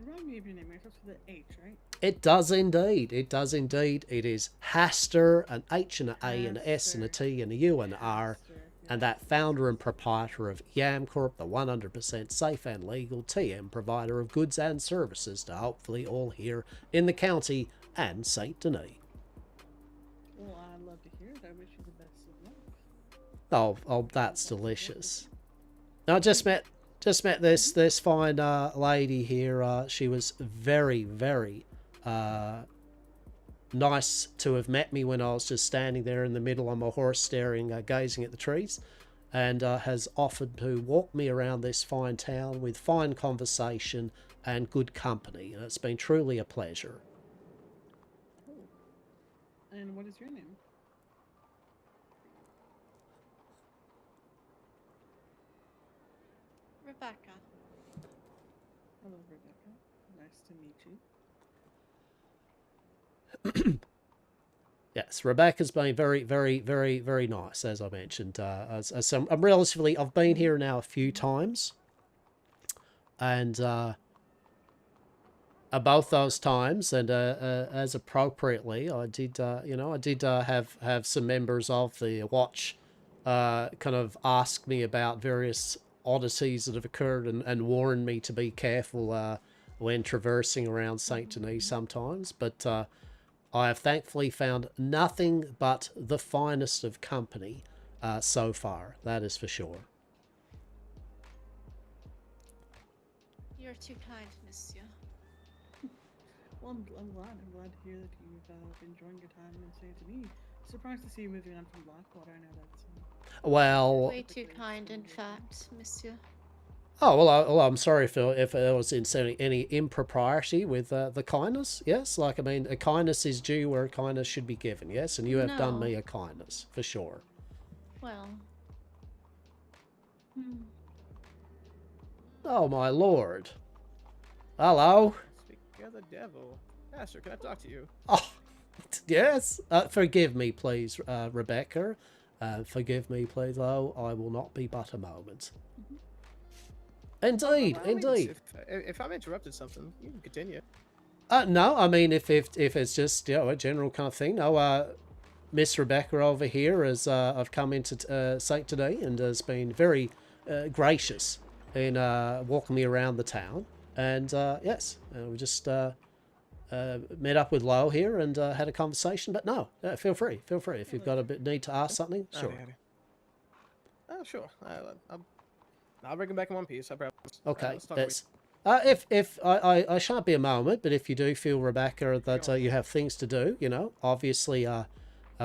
Remind me of your name. It starts with an H, right? It does indeed. It does indeed. It is Hastur, an H and an A and an S and a T and a U and an R. And that founder and proprietor of Yamcorp, the 100% safe and legal TM provider of goods and services to hopefully all here in the county and Saint Denis. Well, I'd love to hear it. I wish you the best of luck. Oh, that's delicious. Now, I just met this fine lady here. She was very, very nice to have met me when I was just standing there in the middle on my horse staring, gazing at the trees, and has offered to walk me around this fine town with fine conversation and good company, and it's been truly a pleasure. Oh. And what is your name? Rebecca. Hello, Rebecca. Nice to meet you. Yes, Rebecca's been very, very, very, very nice, as I mentioned. I've been here now a few times, and both those times, and as appropriately, I did, have some members of the watch kind of ask me about various oddities that have occurred and warn me to be careful when traversing around Saint Denis sometimes, but I have thankfully found nothing but the finest of company so far, that is for sure. You're too kind, monsieur. Well, I'm glad. I'm glad to hear that you've been enjoying your time in Saint Denis. Surprised to see you moving on from Blackwater. I know that's Well, way too kind, in fact, monsieur. oh, well, I'm sorry if there was any impropriety with the kindness. Yes, like, I mean, a kindness is due where a kindness should be given, yes? And you have done me a kindness, for sure. Well. Oh, my lord. Hello? Speaking of the devil. Hastur, can I talk to you? Oh, yes. Forgive me, please, Rebecca. Forgive me, please, though. I will not be but a moment. Indeed, indeed. If I'm interrupted something, you can continue. No, I mean, if it's just, a general kind of thing. No, Miss Rebecca over here has I've come into Saint Denis and has been very gracious in walking me around the town. And yes, we just met up with Lo here and had a conversation. But no, feel free if you've got a bit need to ask something. Sure. Oh, sure. I'll bring him back in one piece. I promise. Okay. Let's If I shan't be a moment, but if you do feel, Rebecca, that you have things to do, obviously, I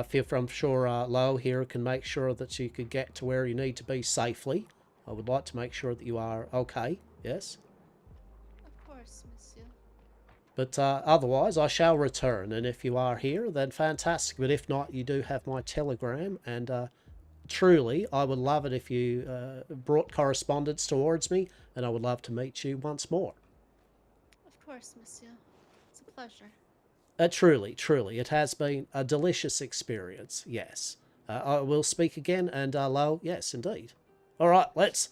feel I'm sure Lo here can make sure that you could get to where you need to be safely. I would like to make sure that you are okay. Yes. Of course, monsieur. But otherwise, I shall return, and if you are here, then fantastic. But if not, you do have my telegram, and truly, I would love it if you brought correspondence towards me, and I would love to meet you once more. Of course, monsieur. It's a pleasure. Truly, it has been a delicious experience, yes. I will speak again, and Lo, yes, indeed. All right, let's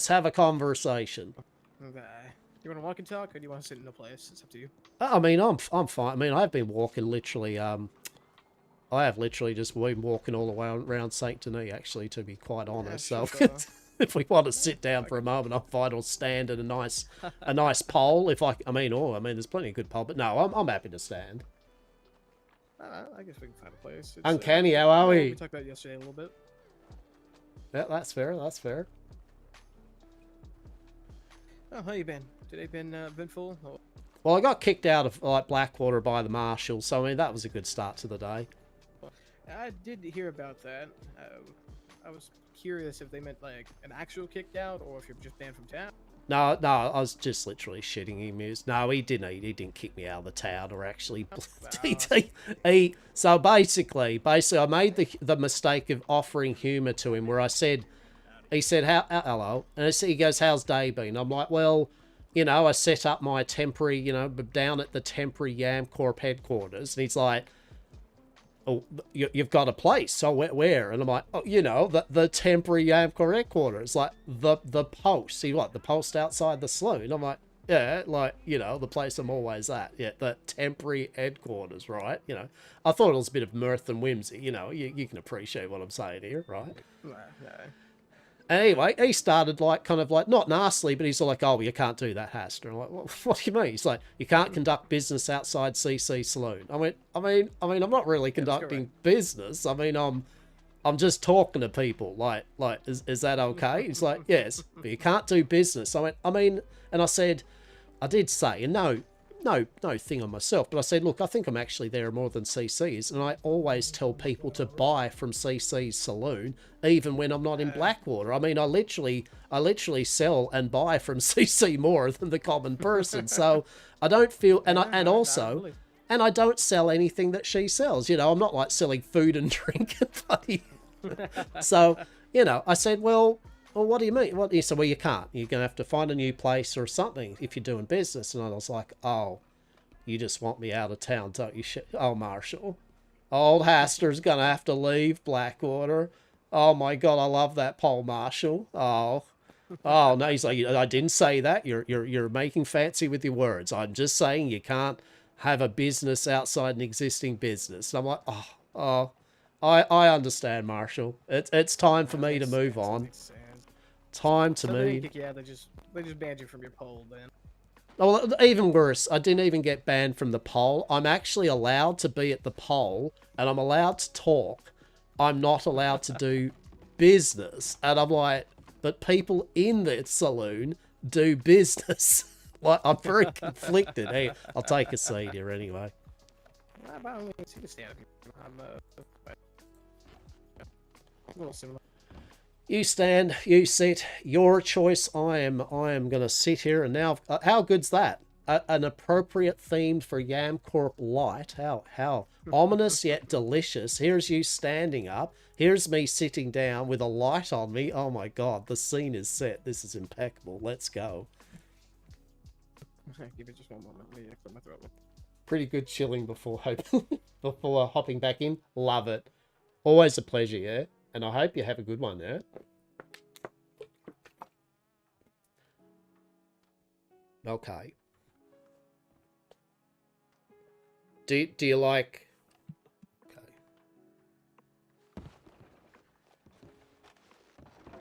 have a conversation. Okay. You want to walk and talk, or do you want to sit in a place? It's up to you. I mean, I'm fine. I mean, I've been walking literally, I have literally just been walking all the way around Saint Denis, actually, to be quite honest. Yeah, so, sure. if we want to sit down for a moment, I'm fine. I'll stand at a nice pole. If I mean, there's plenty of good pole, but no, I'm happy to stand. I guess we can find a place. It's, Uncanny, how are we? We talked about it yesterday a little bit. Yeah, that's fair. That's fair. Oh, how you been? Today been full? Or... Well, I got kicked out of Blackwater by the marshal, so I mean that was a good start to the day. I did hear about that. I was curious if they meant like an actual kicked out, or if you're just banned from town. No, I was just literally shitting him. No, he didn't kick me out of the town, or actually. So basically, I made the mistake of offering humour to him, where he said, hello, and he goes, how's day been? I'm like, well, I set up my temporary, down at the temporary Yam Corp headquarters, and he's like, oh, you've got a place, so where? And I'm like, oh, the temporary Yam Corp headquarters, like the post. See what? The post outside the saloon. I'm like, yeah, like, the place I'm always at. Yeah, the temporary headquarters, right? I thought it was a bit of mirth and whimsy. You can appreciate what I'm saying here, right? No. Anyway, he started not nastily, but he's like, oh, you can't do that, Hastur. I'm like, well, what do you mean? He's like, you can't conduct business outside CC Saloon. I mean, I'm not really conducting business. I mean, I'm just talking to people. Like, is that okay? He's like, yes, but you can't do business. I mean, and I said, I did say, and no thing on myself, but I said, look, I think I'm actually there more than CC's, and I always tell people to buy from CC's saloon, even when I'm not in Blackwater. I mean, I literally sell and buy from CC more than the common person, so I don't feel, and I don't sell anything that she sells. I'm not like selling food and drink, buddy. So, I said, well, what do you mean? He said, well, you can't. You're going to have to find a new place or something if you're doing business. And I was like, oh, You just want me out of town, don't you? Oh, Marshall. Old Hastur's gonna have to leave Blackwater. Oh my God, I love that pole, Marshall. Oh. Oh no, he's like, I didn't say that. You're making fancy with your words. I'm just saying you can't have a business outside an existing business. And I'm like, I understand, Marshall. It's time for me to move on. Time to So they didn't move. kick you out. They just banned you from your poll then. Oh, well, even worse, I didn't even get banned from the poll. I'm actually allowed to be at the poll, and I'm allowed to talk. I'm not allowed to do business. And I'm like, but people in the saloon do business. Like, I'm very conflicted. Hey, I'll take a seat here anyway. By all means, you can stand up. I'm a little similar. You stand, you sit, your choice. I am gonna sit here, and now, how good's that? An appropriate theme for Yam Corp Light. How ominous yet delicious. Here's you standing up. Here's me sitting down with a light on me. Oh my God, the scene is set. This is impeccable. Let's go. Give it just one moment. Let me clear my throat. Pretty good chilling before hopping back in. Love it. Always a pleasure, yeah. And I hope you have a good one, yeah? Okay. Do you like... Okay.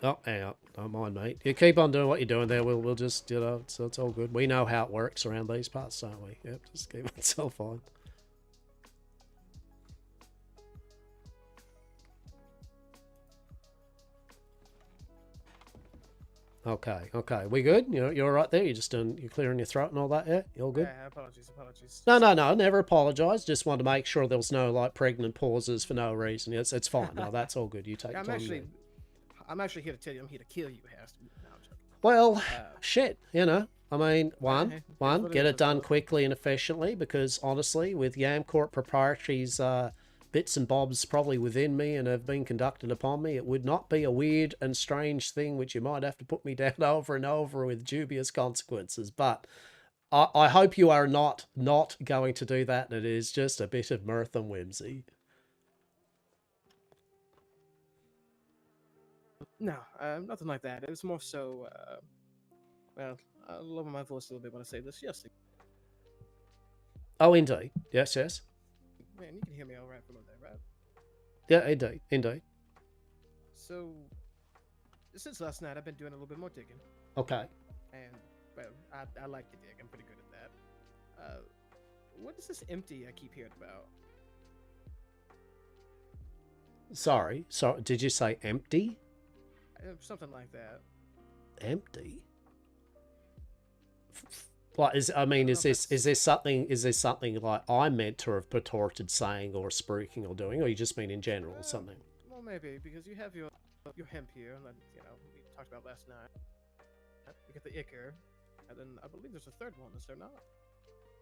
Oh, hang on. Don't mind, mate. You keep on doing what you're doing there. We'll just, you know, it's all good. We know how it works around these parts, don't we? Yep, just keep it all fine. Okay. We good? You're all right there? You're clearing your throat and all that, yeah? You all good? Yeah, apologies. No, never apologise. Just wanted to make sure there was no, like, pregnant pauses for no reason. It's fine. No, that's all good. You take I'm time. actually here to tell you I'm here to kill you, Hastur. No, I'm joking. Well, shit, I mean, what get it it is, done quickly and efficiently, because honestly, with Yamcorp Proprietary's bits and bobs probably within me and have been conducted upon me, it would not be a weird and strange thing which you might have to put me down over and over with dubious consequences. But I hope you are not going to do that, and it is just a bit of mirth and whimsy. No, nothing like that. It was more so, well, I'll lower my voice a little bit when I say this. Yes. Oh, indeed. Yes. Man, you can hear me all right from up there, right? Yeah, indeed. So, since last night, I've been doing a little bit more digging. Okay. And, well, I like to dig. I'm pretty good at that. What is this empty I keep hearing about? Sorry, did you say empty? Something like that. Empty? Like, is this something like I meant to have purported saying or spruiking or doing, or you just mean in general something? Well, maybe because you have your hemp here, and then we talked about last night. You get the ichor, and then I believe there's a third one. Is there not?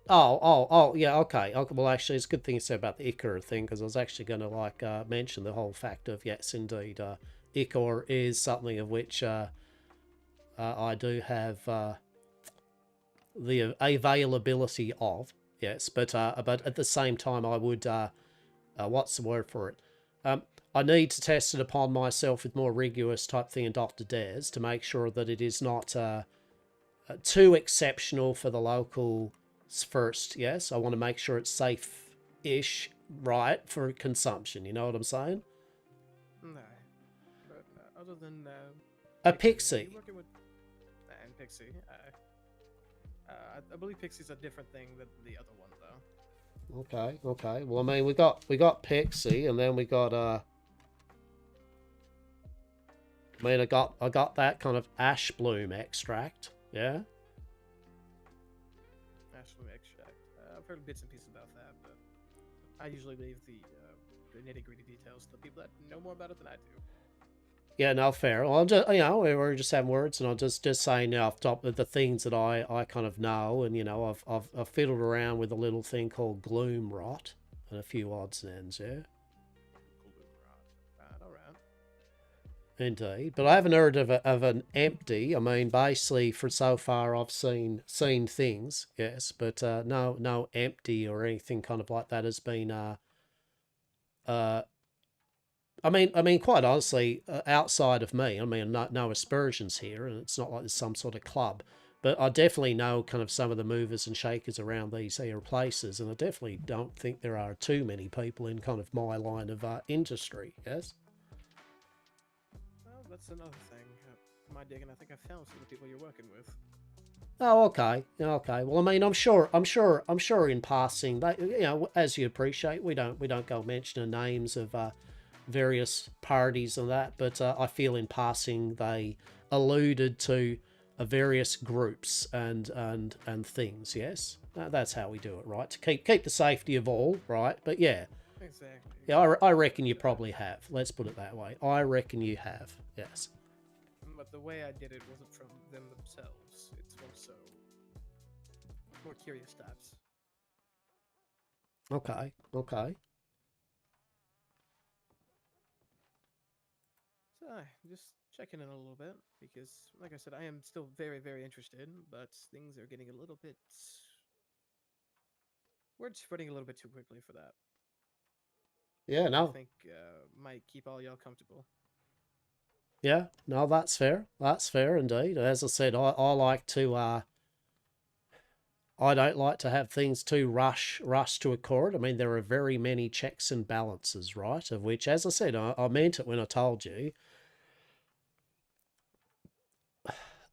Oh, yeah, okay. Well, actually, it's a good thing you said about the ichor thing, because I was actually going to mention the whole fact of, yes, indeed, ichor is something of which I do have the availability of, yes, but at the same time, I would what's the word for it? I need to test it upon myself with more rigorous type thing in Dr. Dares to make sure that it is not too exceptional for the local first. Yes, I want to make sure it's safe-ish, right, for consumption. You know what I'm saying? No, but other than a pixie. Working with and pixie. I believe pixie's a different thing than the other one, though. Okay. Well, I mean, we got pixie, and then we got I got that kind of ash bloom extract. Yeah. Ash bloom extract. I've heard bits and pieces about that, but I usually leave the nitty-gritty details to the people that know more about it than I do. Yeah, no, fair. Well, I'm just, we're just having words, and I'm just saying off top of the things that I kind of know, and I've fiddled around with a little thing called gloom rot and a few odds and ends, yeah. Gloom rot. All right. Indeed, but I haven't heard of an empty. I mean, basically, for so far I've seen things, yes, but no empty or anything kind of like that has been. I mean, quite honestly, outside of me, I mean, no aspersions here, and it's not like there's some sort of club, but I definitely know kind of some of the movers and shakers around these here places, and I definitely don't think there are too many people in kind of my line of industry, yes. Well, that's another thing. My digging, I think I found some of the people you're working with. Oh, okay. Okay. Well, I mean, I'm sure in passing, that, you know, as you appreciate, we don't go mentioning names of various parties and that, but I feel in passing they alluded to various groups and things. Yes, that's how we do it, right? To keep the safety of all, right? But yeah. Exactly. Yeah, I reckon you probably have. Let's put it that way. I reckon you have. Yes. But the way I did it wasn't from them themselves. It's more so more curious types. Okay. Okay. So, just checking in a little bit because, like I said, I am still very, very interested, but things are getting a little bit. Word's spreading a little bit too quickly for that. Yeah. No. I think might keep all y'all comfortable. Yeah, no, that's fair. That's fair indeed. As I said, I like to I don't like to have things too rush to accord. I mean, there are very many checks and balances, right? Of which, as I said, I meant it when I told you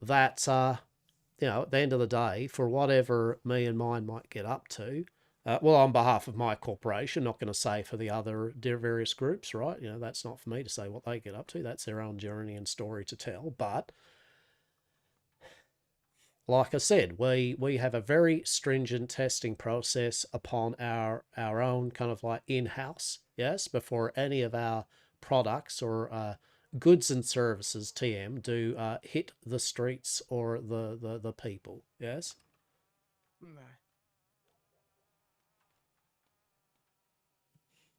that you know, at the end of the day, for whatever me and mine might get up to, well, on behalf of my corporation, not going to say for the other various groups, right? You know, that's not for me to say what they get up to. That's their own journey and story to tell. But like I said, we have a very stringent testing process upon our own kind of like in-house, yes, before any of our products or goods and services, TM, do hit the streets or the people, yes? Nah.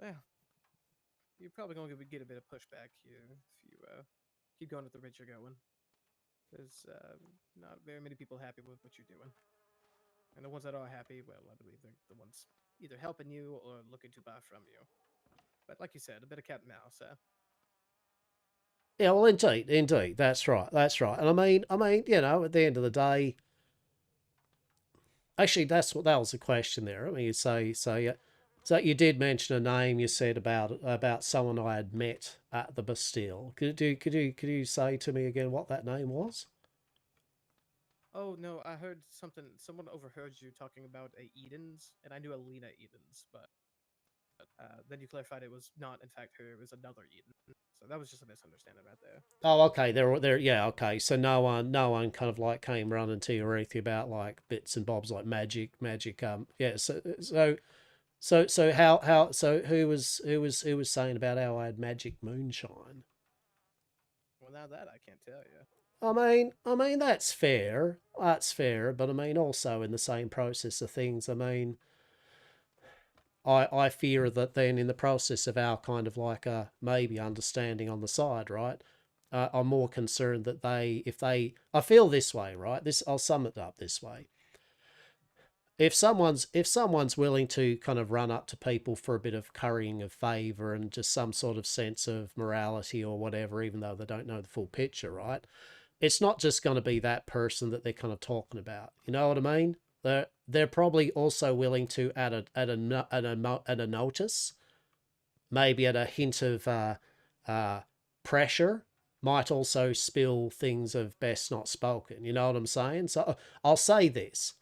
Well, you're probably going to get a bit of pushback here if you keep going at the rate you're going. There's not very many people happy with what you're doing. And the ones that are happy, well, I believe they're the ones either helping you or looking to buy from you. But like you said, a bit of cat and mouse, Yeah, well, indeed, that's right. And I mean, you know, at the end of the day, actually, that was the question there. I mean, you say, so you did mention a name. You said about someone I had met at the Bastille. Could you say to me again what that name was? Oh no, I heard something. Someone overheard you talking about a Edens, and I knew Alina Edens, but then you clarified it was not, in fact, her. It was another Eden. So that was just a misunderstanding right there. Oh, okay. There. Yeah. Okay. So no one kind of like came running to your earth about like bits and bobs like magic. Yeah. So how? So who was saying about how I had magic moonshine? Well, now that I can't tell you. I mean that's fair. That's fair. But I mean also in the same process of things. I mean. I fear that then in the process of our kind of like a maybe understanding on the side, right? I'm more concerned that I feel this way, right? I'll sum it up this way. If someone's willing to kind of run up to people for a bit of currying of favor and just some sort of sense of morality or whatever, even though they don't know the full picture, right? It's not just going to be that person that they're kind of talking about. You know what I mean? They're probably also willing to add a notice, maybe at a hint of pressure, might also spill things of best not spoken. You know what I'm saying? So I'll say this.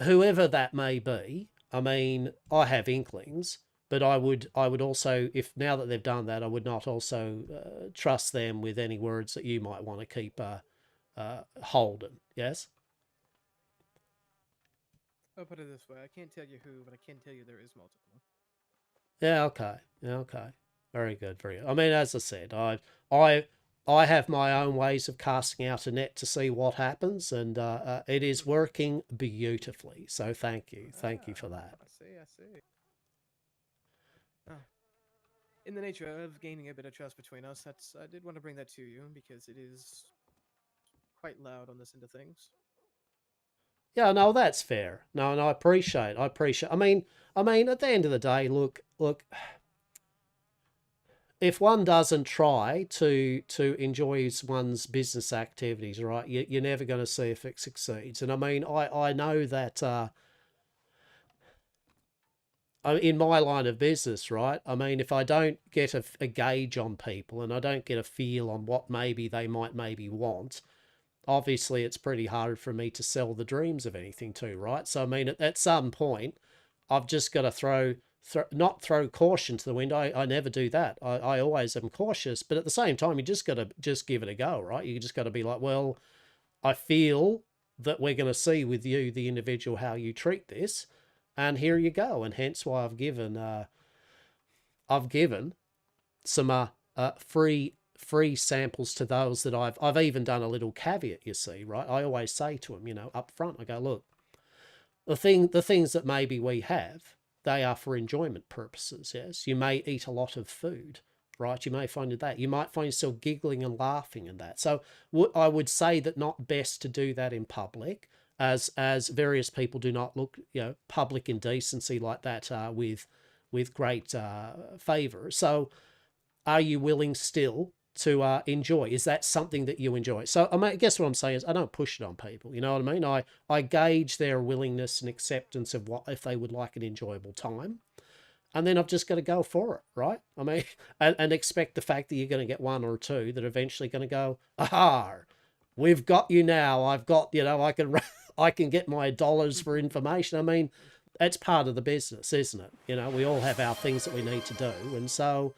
Whoever that may be, I mean, I have inklings, but I would also, if now that they've done that, I would not also trust them with any words that you might want to keep holding. Yes? I'll put it this way: I can't tell you who, but I can tell you there is multiple. Yeah. Okay. Very good. Very good. I mean, as I said, I have my own ways of casting out a net to see what happens, and it is working beautifully. So thank you for that. I see. in the nature of gaining a bit of trust between us, I did want to bring that to you because it is quite loud on this end of things. Yeah, no, that's fair. No, I appreciate. I mean, at the end of the day, look. If one doesn't try to enjoy one's business activities, right, you're never going to see if it succeeds. And I mean, I know that in my line of business, right, I mean, if I don't get a gauge on people and I don't get a feel on what maybe they might want, obviously it's pretty hard for me to sell the dreams of anything too, right? So I mean, at some point, I've just got to not throw caution to the wind. I never do that. I always am cautious, but at the same time, you just got to just give it a go, right? You just got to be like, well, I feel that we're going to see with you, the individual, how you treat this, and here you go. And hence why I've given some free samples to those that I've even done a little caveat, you see, right? I always say to them, up front, I go, look, the things that maybe we have, they are for enjoyment purposes, yes? You may eat a lot of food, right? You may find that. You might find yourself giggling and laughing in that. So I would say that not best to do that in public, as various people do not look, public indecency like that with great favour. So are you willing still to enjoy? Is that something that you enjoy? So I guess what I'm saying is I don't push it on people. You know what I mean? I gauge their willingness and acceptance of what if they would like an enjoyable time, and then I've just got to go for it, right? I mean, and expect the fact that you're going to get one or two that are eventually going to go, aha, we've got you now. I've got, I can get my dollars for information. I mean, that's part of the business, isn't it? We all have our things that we need to do, and so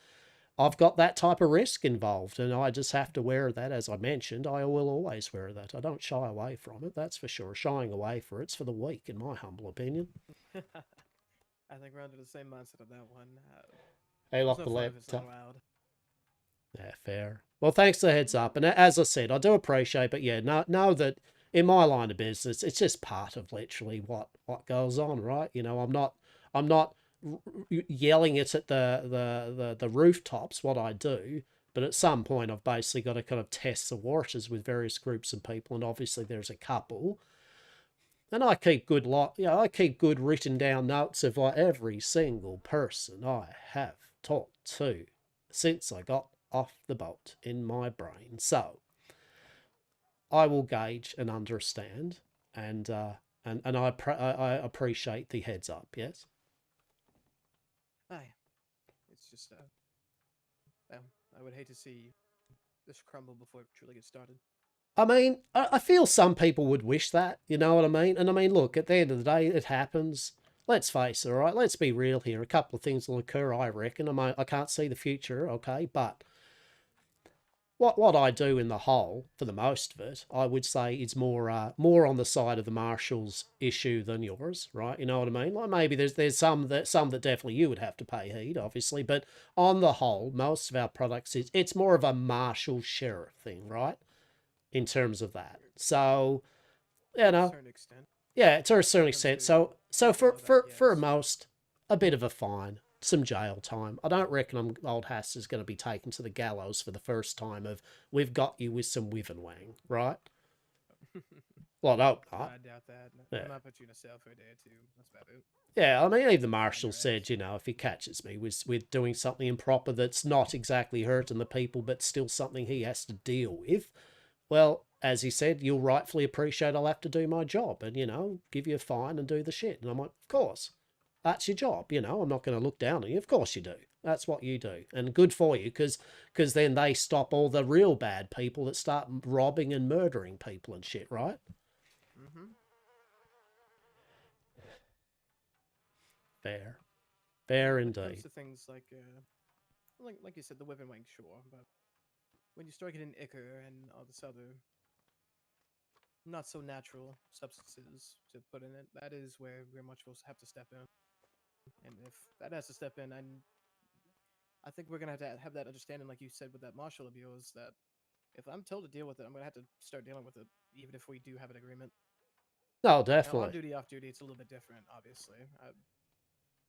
I've got that type of risk involved, and I just have to wear that. As I mentioned, I will always wear that. I don't shy away from it, that's for sure. Shying away for it's for the weak, in my humble opinion. I think we're under the same mindset of that one. Hey, lock no the fun if it's not laptop. loud. Yeah, fair. Well, thanks for the heads up. And as I said, I do appreciate, but yeah, know that in my line of business, it's just part of literally what goes on, right? I'm not yelling it at the rooftops, what I do, but at some point I've basically got to kind of test the waters with various groups of people, and obviously there's a couple, and I keep good written down notes of every single person I have talked to since I got off the boat in my brain. So I will gauge and understand, and I appreciate the heads up. Yes. Aye. It's just, I would hate to see this crumble before it truly gets started. I mean, I feel some people would wish that, you know what I mean? And I mean, look, at the end of the day, it happens. Let's face it, all right? Let's be real here. A couple of things will occur, I reckon. I can't see the future, okay? But what I do in the whole, for the most of it, I would say is more on the side of the Marshall's issue than yours, right? You know what I mean? Like maybe there's some that definitely you would have to pay heed, obviously, but on the whole, most of our products it's more of a Marshall sheriff thing, right? In terms of that, so To a certain extent. yeah, to a certain extent. So for most, a bit of a fine. Some jail time. I don't reckon old Hastur's going to be taken to the gallows for the first time of we've got you with some whiv and wang, right? Well, I hope not. I doubt that. Yeah. I might put you in a cell for a day or two. That's about it. Yeah, I mean, even the marshal said, if he catches me with doing something improper that's not exactly hurting the people, but still something he has to deal with, well, as he said, you'll rightfully appreciate I'll have to do my job and, give you a fine and do the shit. And I'm like, of course. That's your job, I'm not going to look down on you. Of course you do. That's what you do. And good for you, because then they stop all the real bad people that start robbing and murdering people and shit, right? Mm-hmm. Fair. Fair When it indeed. comes to things like you said, the whip and wang, sure, but when you start getting ichor and all this other not so natural substances to put in it, that is where we're much will have to step in. And if that has to step in, I think we're gonna have to have that understanding, like you said, with that martial abuse, that if I'm told to deal with it, I'm gonna have to start dealing with it, even if we do have an agreement. No, Now, definitely. on duty, off duty, it's a little bit different, obviously.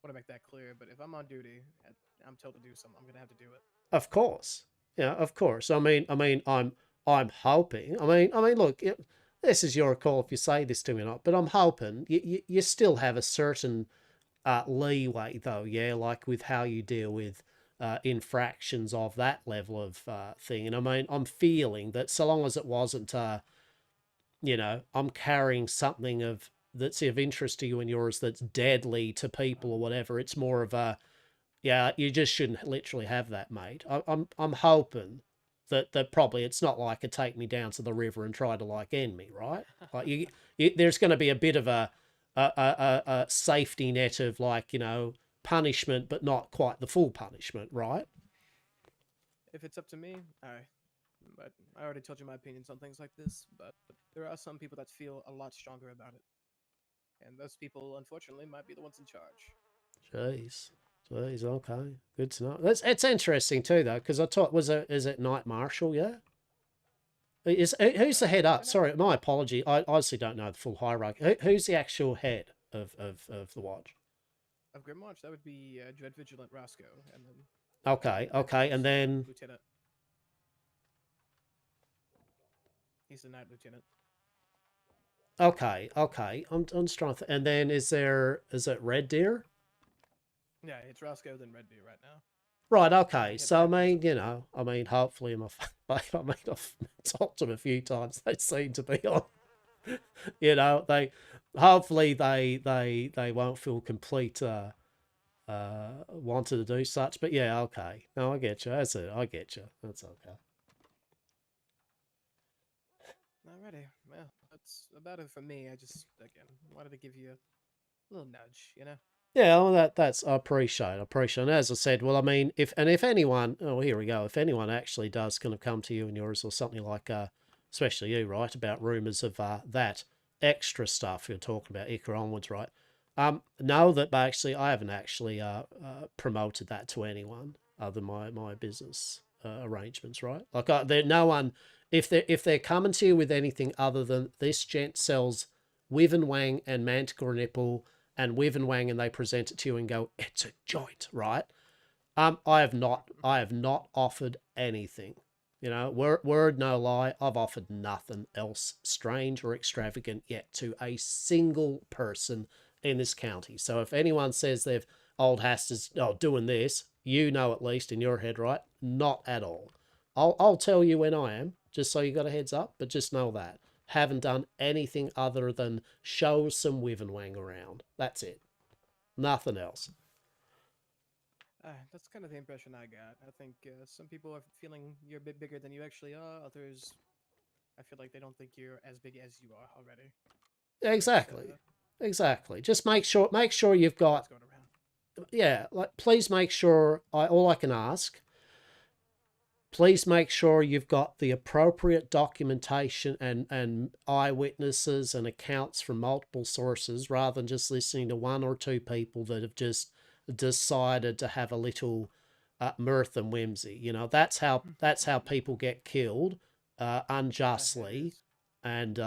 want to make that clear, but if I'm on duty and I'm told to do something, I'm gonna have to do it. Of course. Yeah, of course. I'm hoping. Look, this is your call if you say this to me or not, but I'm hoping you still have a certain leeway, though, yeah, like with how you deal with infractions of that level of thing. And I'm feeling that so long as it wasn't, I'm carrying something that's of interest to you and yours that's deadly to people or whatever, it's more of a, yeah, you just shouldn't literally have that, mate. I'm hoping that probably it's not like a take me down to the river and try to like end me, right? Like there's going to be a bit of a safety net of like, punishment, but not quite the full punishment, right? If it's up to me, alright. But I already told you my opinions on things like this, but there are some people that feel a lot stronger about it. And those people, unfortunately, might be the ones in charge. Jeez, okay. Good to know. It's interesting too, though, because I thought, is it Knight Marshal, yeah? Who's the head up? Sorry, my apology. I honestly don't know the full hierarchy. Who's the actual head of the watch? Of Grimwatch, that would be Dread Vigilant Roscoe, and then... Okay, and then... Lieutenant. He's the Night Lieutenant. Okay. I'm just trying to... And then is it Red Deer? Yeah, it's Roscoe, then Red Deer right now. Right, okay. So, hopefully I've told them a few times. They seem to be on. Hopefully they won't feel complete wanted to do such. But yeah, okay. No, I get you. That's it. I get you. That's okay. Alrighty. Well, that's about it for me. I just, again, wanted to give you a little nudge, Yeah, well, that's I appreciate. And as I said, well, if anyone, here we go. If anyone actually does kind of come to you and yours or something like, especially you, right, about rumours of that extra stuff you're talking about, Ica onwards, right? Know that actually I haven't actually promoted that to anyone other than my business arrangements, right? Like no one, if they're coming to you with anything other than this gent sells Wyvern Wang and Manticore Nipple and Wyvern Wang, and they present it to you and go, it's a joint, right? I have not offered anything. Word no lie, I've offered nothing else strange or extravagant yet to a single person in this county. So if anyone says they've old Hastur's doing this, at least in your head, right? Not at all. I'll tell you when I am, just so you got a heads up, but just know that. Haven't done anything other than show some Wyvern Wang around. That's it. Nothing else. That's kind of the impression I got. I think some people are feeling you're a bit bigger than you actually are. Others, I feel like they don't think you're as big as you are already. Exactly. Just make sure you've got... Yeah, like, please make sure... all I can ask... Please make sure you've got the appropriate documentation and eyewitnesses and accounts from multiple sources rather than just listening to one or two people that have just decided to have a little mirth and whimsy. That's how people get killed unjustly. And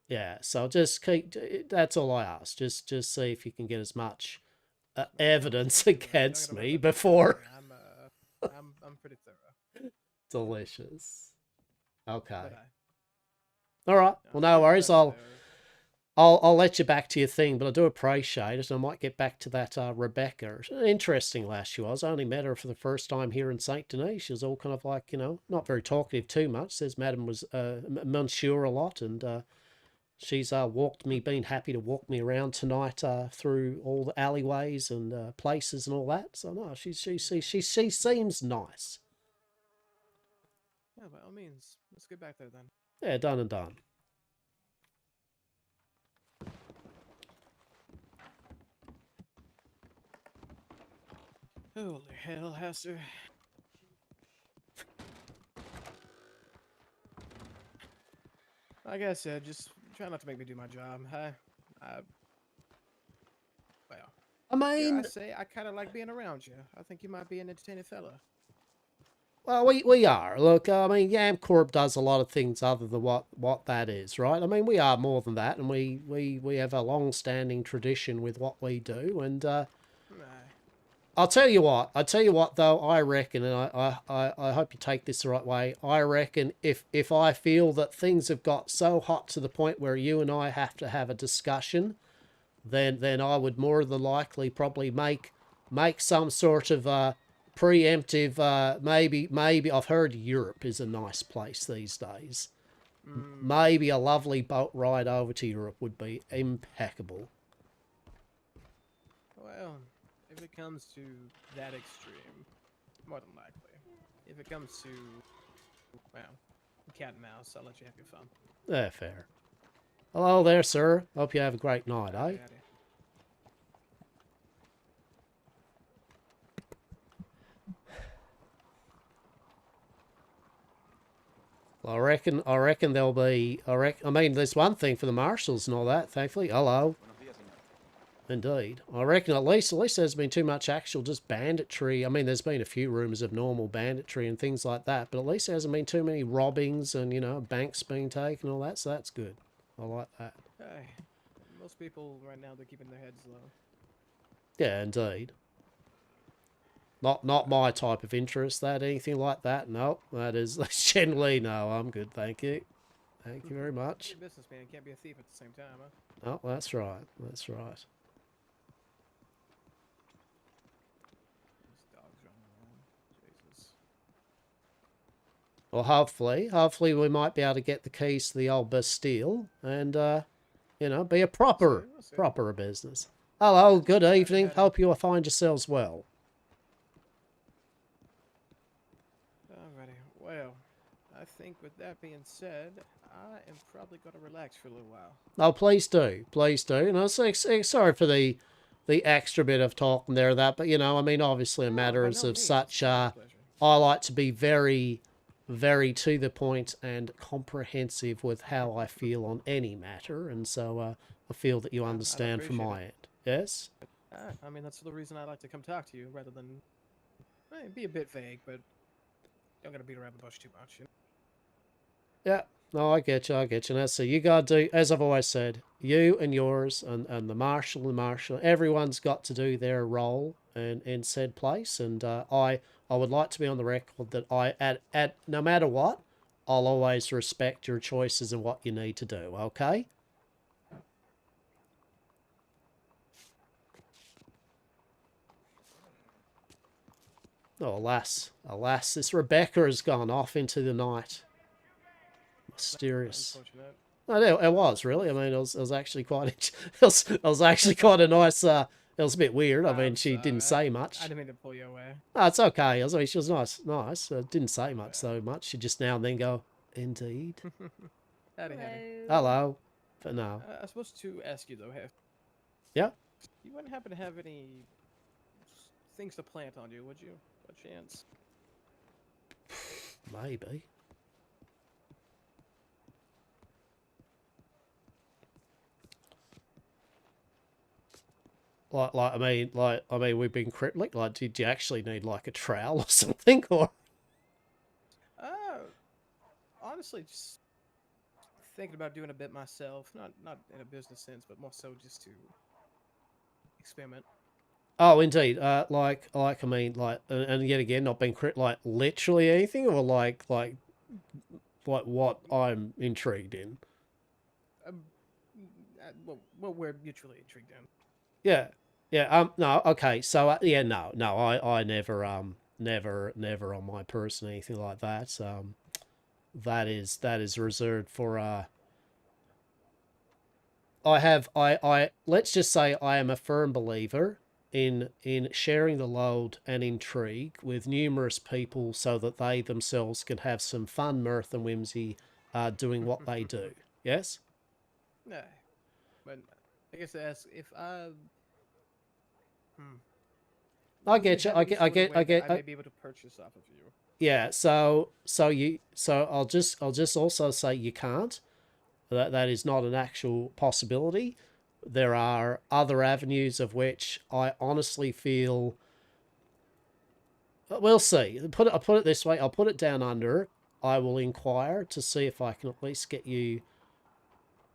yeah, so just that's all I ask. Just see if you can get as much evidence against me before... I'm pretty thorough. Delicious. Okay. All right. Well, no worries. I'll let you back to your thing, but I do appreciate it. I might get back to that Rebecca. An interesting lass she was. I only met her for the first time here in Saint Denis. She was all kind of like, not very talkative too much. Says Madam was Monsieur a lot, and she's been happy to walk me around tonight through all the alleyways and places and all that. So no, she seems nice. Yeah, by all means. Let's get back there then. Yeah, done and done. Holy hell, Hastur. Like I said, just try not to make me do my job, huh? I kind of like being around you. I think you might be an entertaining fella. Well, we are. Look, Yam Corp does a lot of things other than what that is, right? We are more than that, and we have a long-standing tradition with what we do, and I'll tell you what. I tell you what, though. I reckon, and I hope you take this the right way. I reckon if I feel that things have got so hot to the point where you and I have to have a discussion, then I would more than likely probably make some sort of preemptive. Maybe I've heard Europe is a nice place these days. Maybe a lovely boat ride over to Europe would be impeccable. Well, if it comes to that extreme, more than likely. If it comes to, well, cat and mouse, I'll let you have your fun. Yeah, fair. Hello there, sir. Hope you have a great night, eh? Howdy. I reckon there'll be. I mean, there's one thing for the marshals and all that. Thankfully, hello. Indeed, I reckon at least there's been too much actual just banditry. I mean, there's been a few rumours of normal banditry and things like that, but at least there hasn't been too many robbings and banks being taken and all that. So that's good. I like that. Hey, most people right now, they're keeping their heads low. Yeah, indeed. Not my type of interest. That anything like that? No, that's generally no. I'm good, thank you. Thank you very much. You're a businessman, you can't be a thief at the same time, huh? Oh, that's right. That's right. These dogs running around. Jesus. Well, hopefully we might be able to get the keys to the old Bastille and, be a proper business. Hello, good evening. Hope you will find yourselves well. Alrighty, well, I think with that being said, I am probably going to relax for a little while. Oh, please do. Please do. And I'm sorry for the extra bit of talking there, but, I mean, obviously in matters of such, I like to be very, very to the point and comprehensive with how I feel on any matter. And so I feel that you understand from my end. Yes? I mean, that's the reason I like to come talk to you, rather than be a bit vague, but don't gotta beat around the bush too much. Yeah, no, I get you. Now, so you gotta do, as I've always said, you and yours and the marshal, everyone's got to do their role in said place. And I would like to be on the record that at no matter what, I'll always respect your choices and what you need to do. Okay? Oh, alas, this Rebecca has gone off into the night. Mysterious. No, it was really. I mean, it was actually quite. It was actually quite a nice. It was a bit weird. I mean, she didn't say much. I didn't mean to pull you away. No, it's okay. I mean, she was nice. Didn't say much so much. She just now and then go, indeed. Howdy. Hello. But no. I was supposed to ask you though, Yeah. You wouldn't happen to have any things to plant on you, would you? What chance? Maybe. I mean, we've been cryptic. Like, did you actually need like a trowel or something, or? Honestly, just thinking about doing a bit myself. Not in a business sense, but more so just to experiment. Oh, indeed. I mean, and yet again, not being like literally anything, or like what I'm intrigued in. Well, we're mutually intrigued in. Yeah. No. Okay. So, no. I never on my person anything like that. That is reserved for. Let's just say I am a firm believer in sharing the load and intrigue with numerous people so that they themselves can have some fun, mirth, and whimsy doing what they do. Yes? No. But I guess if I... I get you. I get. I may be able to purchase off of you. Yeah. So I'll just also say you can't. That is not an actual possibility. There are other avenues of which I honestly feel. We'll see. I'll put it this way. I'll put it down under. I will inquire to see if I can at least get you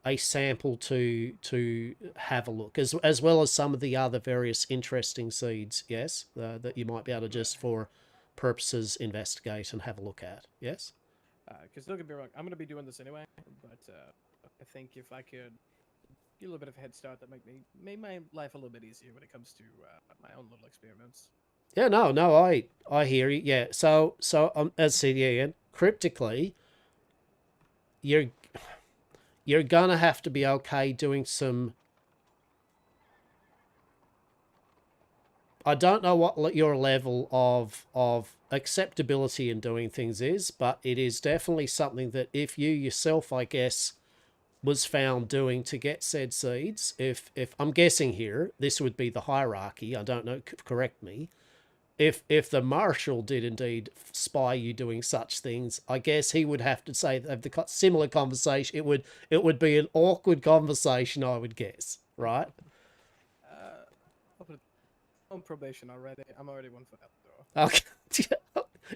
a sample to have a look, as well as some of the other various interesting seeds, yes, that you might be able to just for purposes investigate and have a look at, yes? Because don't get me wrong, I'm going to be doing this anyway, but I think if I could get a little bit of a head start, that make my life a little bit easier when it comes to my own little experiments. Yeah, no, I hear you. Yeah, so as I said, yeah, Ian, cryptically, you're gonna have to be okay doing some. I don't know what your level of acceptability in doing things is, but it is definitely something that if you yourself, I guess, was found doing to get said seeds, if I'm guessing here, this would be the hierarchy. I don't know. Correct me. If the marshal did indeed spy you doing such things, I guess he would have to say have the similar conversation. It would be an awkward conversation, I would guess, right? I'll put it on probation already. I'm already 1 foot out the door.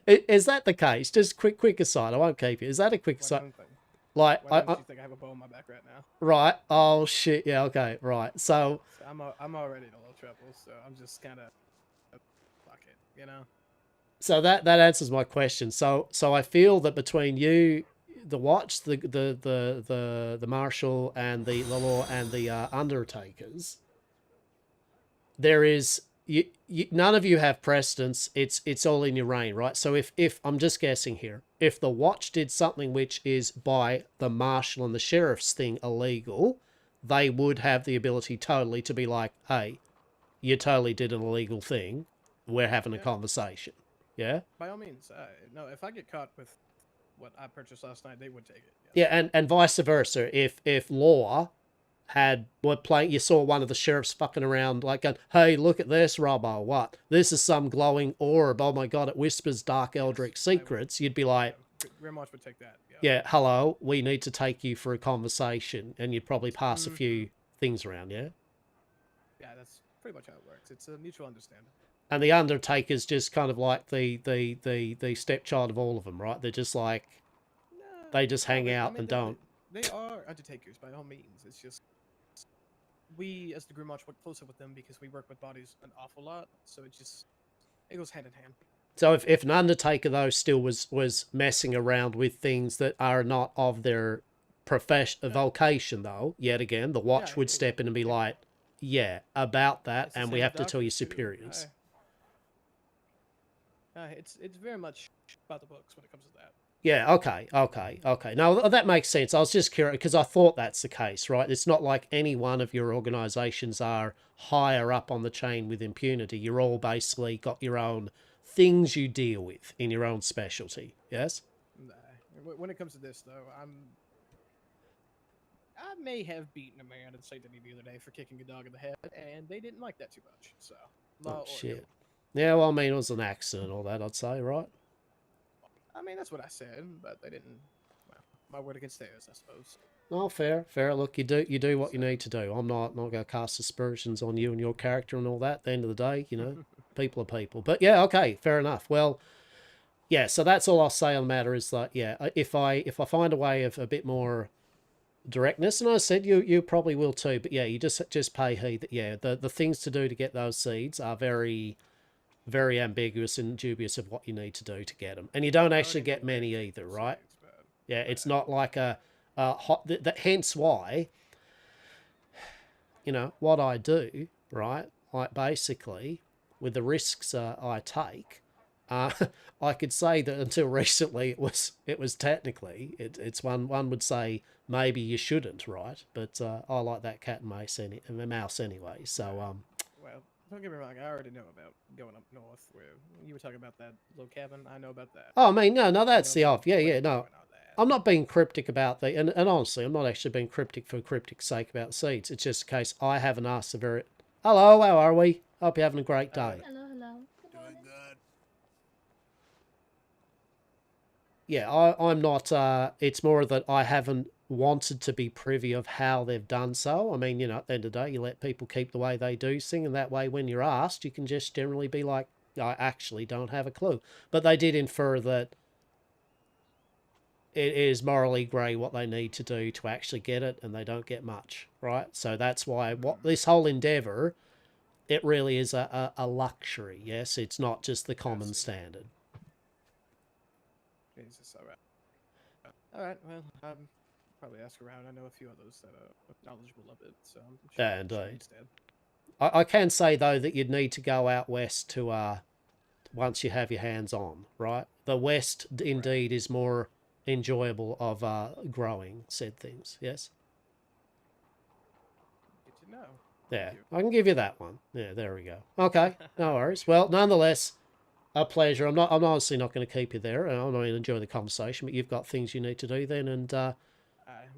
Okay, is that the case? Just quick aside. I won't keep you. Is that a quick aside? Like, Why don't you think I have a bow in my back right now? Right. Oh shit. Yeah. Okay. Right. So I'm already in a little trouble, so I'm just kind of fuck it, you know. So that answers my question. So I feel that between you, the watch, the marshal, and the law and the undertakers, there is none of you have precedence. It's all in your reign, right? So if I'm just guessing here, if the watch did something which is by the marshal and the sheriff's thing illegal, they would have the ability totally to be like, hey, you totally did an illegal thing. We're having a conversation. Yeah. By all means, no. If I get caught with what I purchased last night, they would take it. Yeah, and vice versa. If law were playing, you saw one of the sheriffs fucking around, like, going, hey, look at this, Robbo. What? This is some glowing orb. Oh my god, it whispers dark eldritch secrets. You'd be like, Grimwatch would take that. yeah, hello, we need to take you for a conversation, and you'd probably pass a few things around. Yeah. Yeah, that's pretty much how it works. It's a mutual understanding. And the Undertaker's just kind of like the stepchild of all of them, right? They're just like, they just hang out and don't. They are Undertakers by all means. It's just we, as the Grimwatch, work closer with them because we work with bodies an awful lot. So it goes hand in hand. So if an Undertaker though still was messing around with things that are not of their vocation though, yet again, the watch would step in and be like, yeah, about that, and we have to tell your superiors. It's very much about the books when it comes to that. Yeah, okay. Now, that makes sense. I was just curious, because I thought that's the case, right? It's not like any one of your organisations are higher up on the chain with impunity. You're all basically got your own things you deal with in your own specialty, yes? Nah. When it comes to this, though, I may have beaten a man in St. Denis the other day for kicking a dog in the head, and they didn't like that too much, so... Oh, shit. Yeah, well, I mean, it was an accident and all that, I'd say, right? I mean, that's what I said, but they didn't... Well, my word against theirs, I suppose. Oh, fair. Look, you do what you need to do. I'm not going to cast aspersions on you and your character and all that. At the end of the day, you know, people are people. But yeah, okay, fair enough. Well, yeah, so that's all I'll say on the matter is that, yeah, if I find a way of a bit more directness, and I said you probably will too, but yeah, you just pay heed that, yeah, the things to do to get those seeds are very, very ambiguous and dubious of what you need to do to get them. And you don't actually get many either, right? Yeah, it's not like hence why, you know, what I do, right? Like, basically, with the risks I take, I could say that until recently it was technically, it's one would say maybe you shouldn't, right? But I like that cat and mouse anyway, so... Well, don't get me wrong, I already know about going up north, where you were talking about that little cabin. I know about that. Oh, I mean, no, that's the off. Yeah, no. I'm not being cryptic about the... And honestly, I'm not actually being cryptic for cryptic's sake about the seeds. It's just a case I haven't asked the very... Hello, how are we? Hope you're having a great day. Hello. Doing good. Yeah, I'm not... it's more that I haven't wanted to be privy of how they've done so. I mean, you know, at the end of the day, you let people keep the way they do things, and that way when you're asked, you can just generally be like, I actually don't have a clue. But they did infer that it is morally grey what they need to do to actually get it, and they don't get much, right? So that's why this whole endeavour, it really is a luxury, yes? It's not just the common standard. Jesus, all right. All right, well, probably ask around. I know a few others that are knowledgeable of it, so I'm sure. Yeah, indeed. I can say, though, that you'd need to go out west to, once you have your hands on, right? The west, indeed, is more enjoyable of growing said things, yes? Good to know. Yeah, I can give you that one. Yeah, there we go. Okay, no worries. Well, nonetheless, a pleasure. I'm honestly not going to keep you there. I'm not going to enjoy the conversation, but you've got things you need to do then, and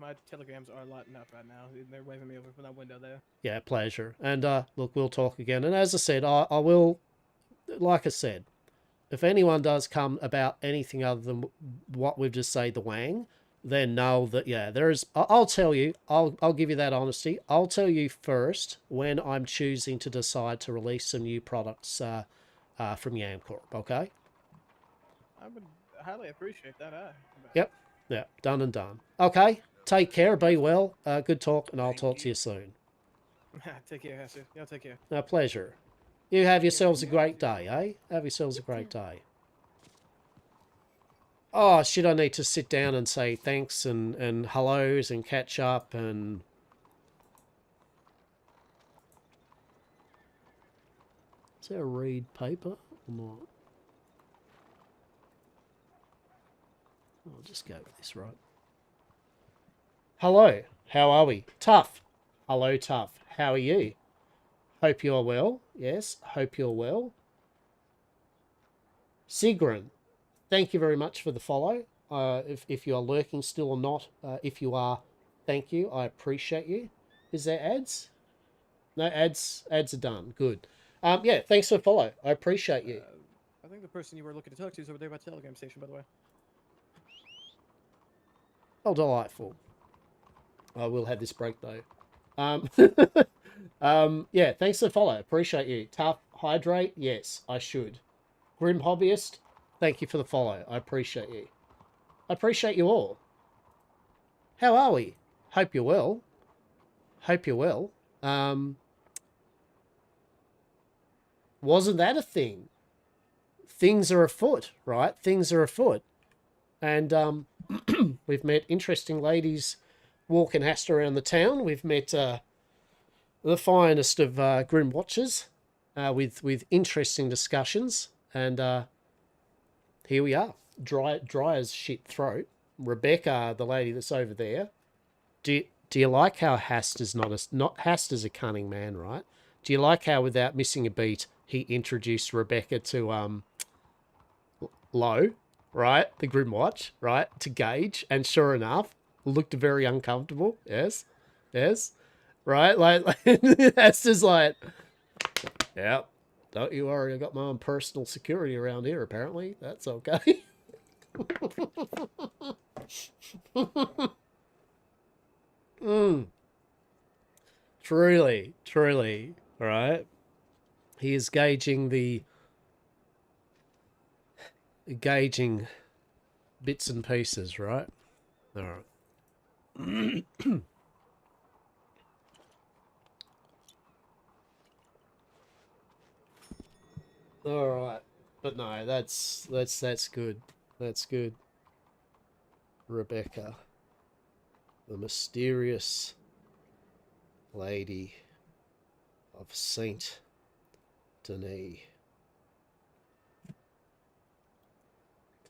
my telegrams are lighting up right now. They're waving me over from that window there. yeah, pleasure. And look, we'll talk again. And as I said, I will, like I said, if anyone does come about anything other than what we've just said, the Wang, then know that, yeah, there is, I'll tell you, I'll give you that honesty. I'll tell you first when I'm choosing to decide to release some new products from Yamcorp, okay? I would highly appreciate that. Yep, done and done. Okay, take care, be well, good talk, and I'll talk to you soon. Take care, Hastur. Y'all take care. A pleasure. You have yourselves a great day, eh? Have yourselves a great day. Oh, shit, I need to sit down and say thanks and hellos and catch up and... Is there a read paper or not? I'll just go with this, right? Hello, how are we? Tough. Hello, Tough. How are you? Hope you're well. Yes, hope you're well. Sigrun, thank you very much for the follow. If you are lurking still or not, if you are, thank you. I appreciate you. Is there ads? No, ads are done. Good. Yeah, thanks for the follow. I appreciate you. I think the person you were looking to talk to is over there by the telegram station, by the way. Oh, delightful. I will have this break, though. Yeah, thanks for the follow. Appreciate you. Tough, hydrate. Yes, I should. Grim Hobbyist, thank you for the follow. I appreciate you. I appreciate you all. How are we? Hope you're well. Hope you're well. Wasn't that a thing? Things are afoot, right? Things are afoot. And we've met interesting ladies walking Hastur around the town. We've met the finest of Grim Watchers with interesting discussions. And here we are, dry as shit throat. Rebecca, the lady that's over there. Do you like how Hastur's Hastur's a cunning man, right? Do you like how without missing a beat he introduced Rebecca to Lo, right? The Grim Watch, right? To Gage, and sure enough, looked very uncomfortable. Yes, right? Like Hastur's like, yeah. Don't you worry, I got my own personal security around here, apparently. That's okay. Truly, right? He is gauging bits and pieces, right? All right. All right, but no, that's good. That's good. Rebecca, the mysterious lady of Saint Denis.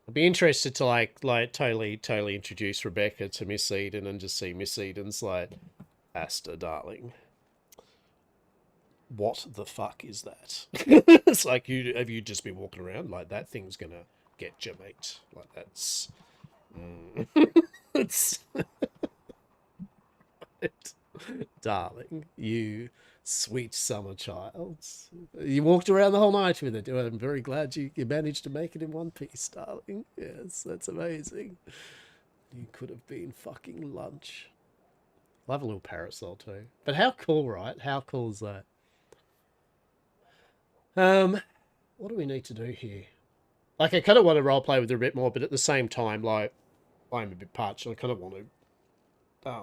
I'd be interested to like totally introduce Rebecca to Miss Eden and just see Miss Eden's like, Hastur, darling. What the fuck is that? It's like, have you just been walking around like that thing's gonna get you, mate? Like that's it's darling, you sweet summer child. You walked around the whole night with it. I'm very glad you managed to make it in one piece, darling. Yes, that's amazing. You could have been fucking lunch. Love a little parasol too. But how cool, right? How cool is that? What do we need to do here? Like, I kind of want to roleplay with her a bit more, but at the same time, like, I am a bit parched. I kind of want to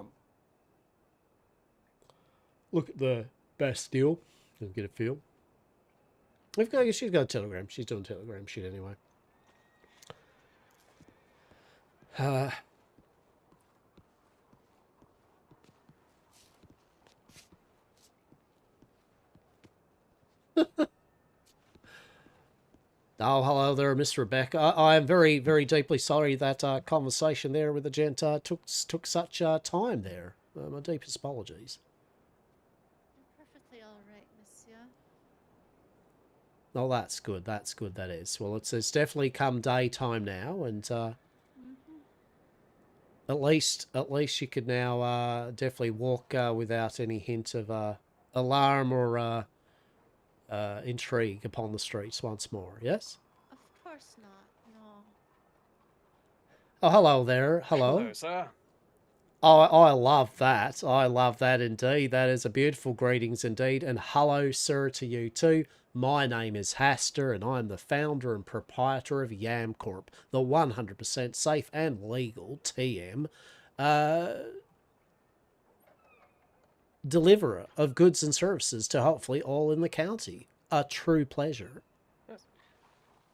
look at the Bastille and get a feel. She's got a Telegram. She's doing Telegram shit anyway. Oh, hello there, Miss Rebecca. I am very, very deeply sorry that conversation there with the gent took such time there. My deepest apologies. Perfectly all right, monsieur. Oh, that's good. That's good. That is. Well, it's definitely come daytime now, and at least you could now definitely walk without any hint of alarm or intrigue upon the streets once more. Yes. Of course not. No. Oh, hello there. Hello. Hello, sir. Oh, I love that. I love that indeed. That is a beautiful greetings indeed. And hello, sir, to you too. My name is Hastur, and I'm the founder and proprietor of Yam Corp, the 100% safe and legal TM deliverer of goods and services to hopefully all in the county. A true pleasure. Yes.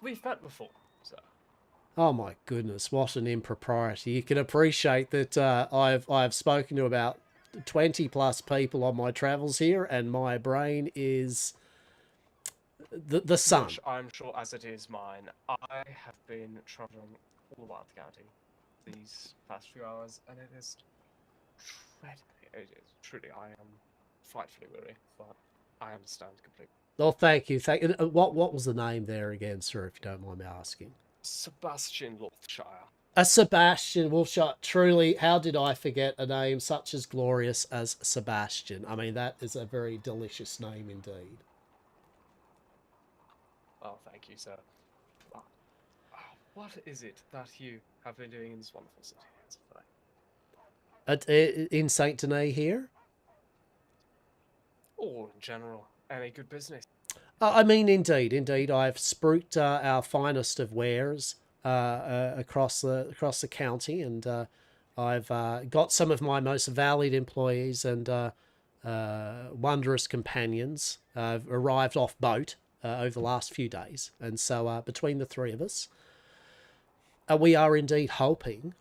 We've met before, sir. Oh my goodness, what an impropriety. You can appreciate that I've spoken to about 20 plus people on my travels here, and my brain is the sun. Which I'm sure as it is mine. I have been travelling all about the county these past few hours, and it is truly, I am frightfully weary, but I understand completely. Oh, thank you. Thank you. What was the name there again, sir, if you don't mind me asking? Sebastian Lochabar. A Sebastian Wolfshot. Truly, how did I forget a name such as glorious as Sebastian? I mean, that is a very delicious name indeed. Oh, thank you, sir. What is it that you have been doing in this wonderful city today? In Saint Denis here? Or in general, any good business? I mean, indeed. I've spruiked our finest of wares across the county, and I've got some of my most valued employees and wondrous companions arrived off boat over the last few days, and so between the three of us, we are indeed hoping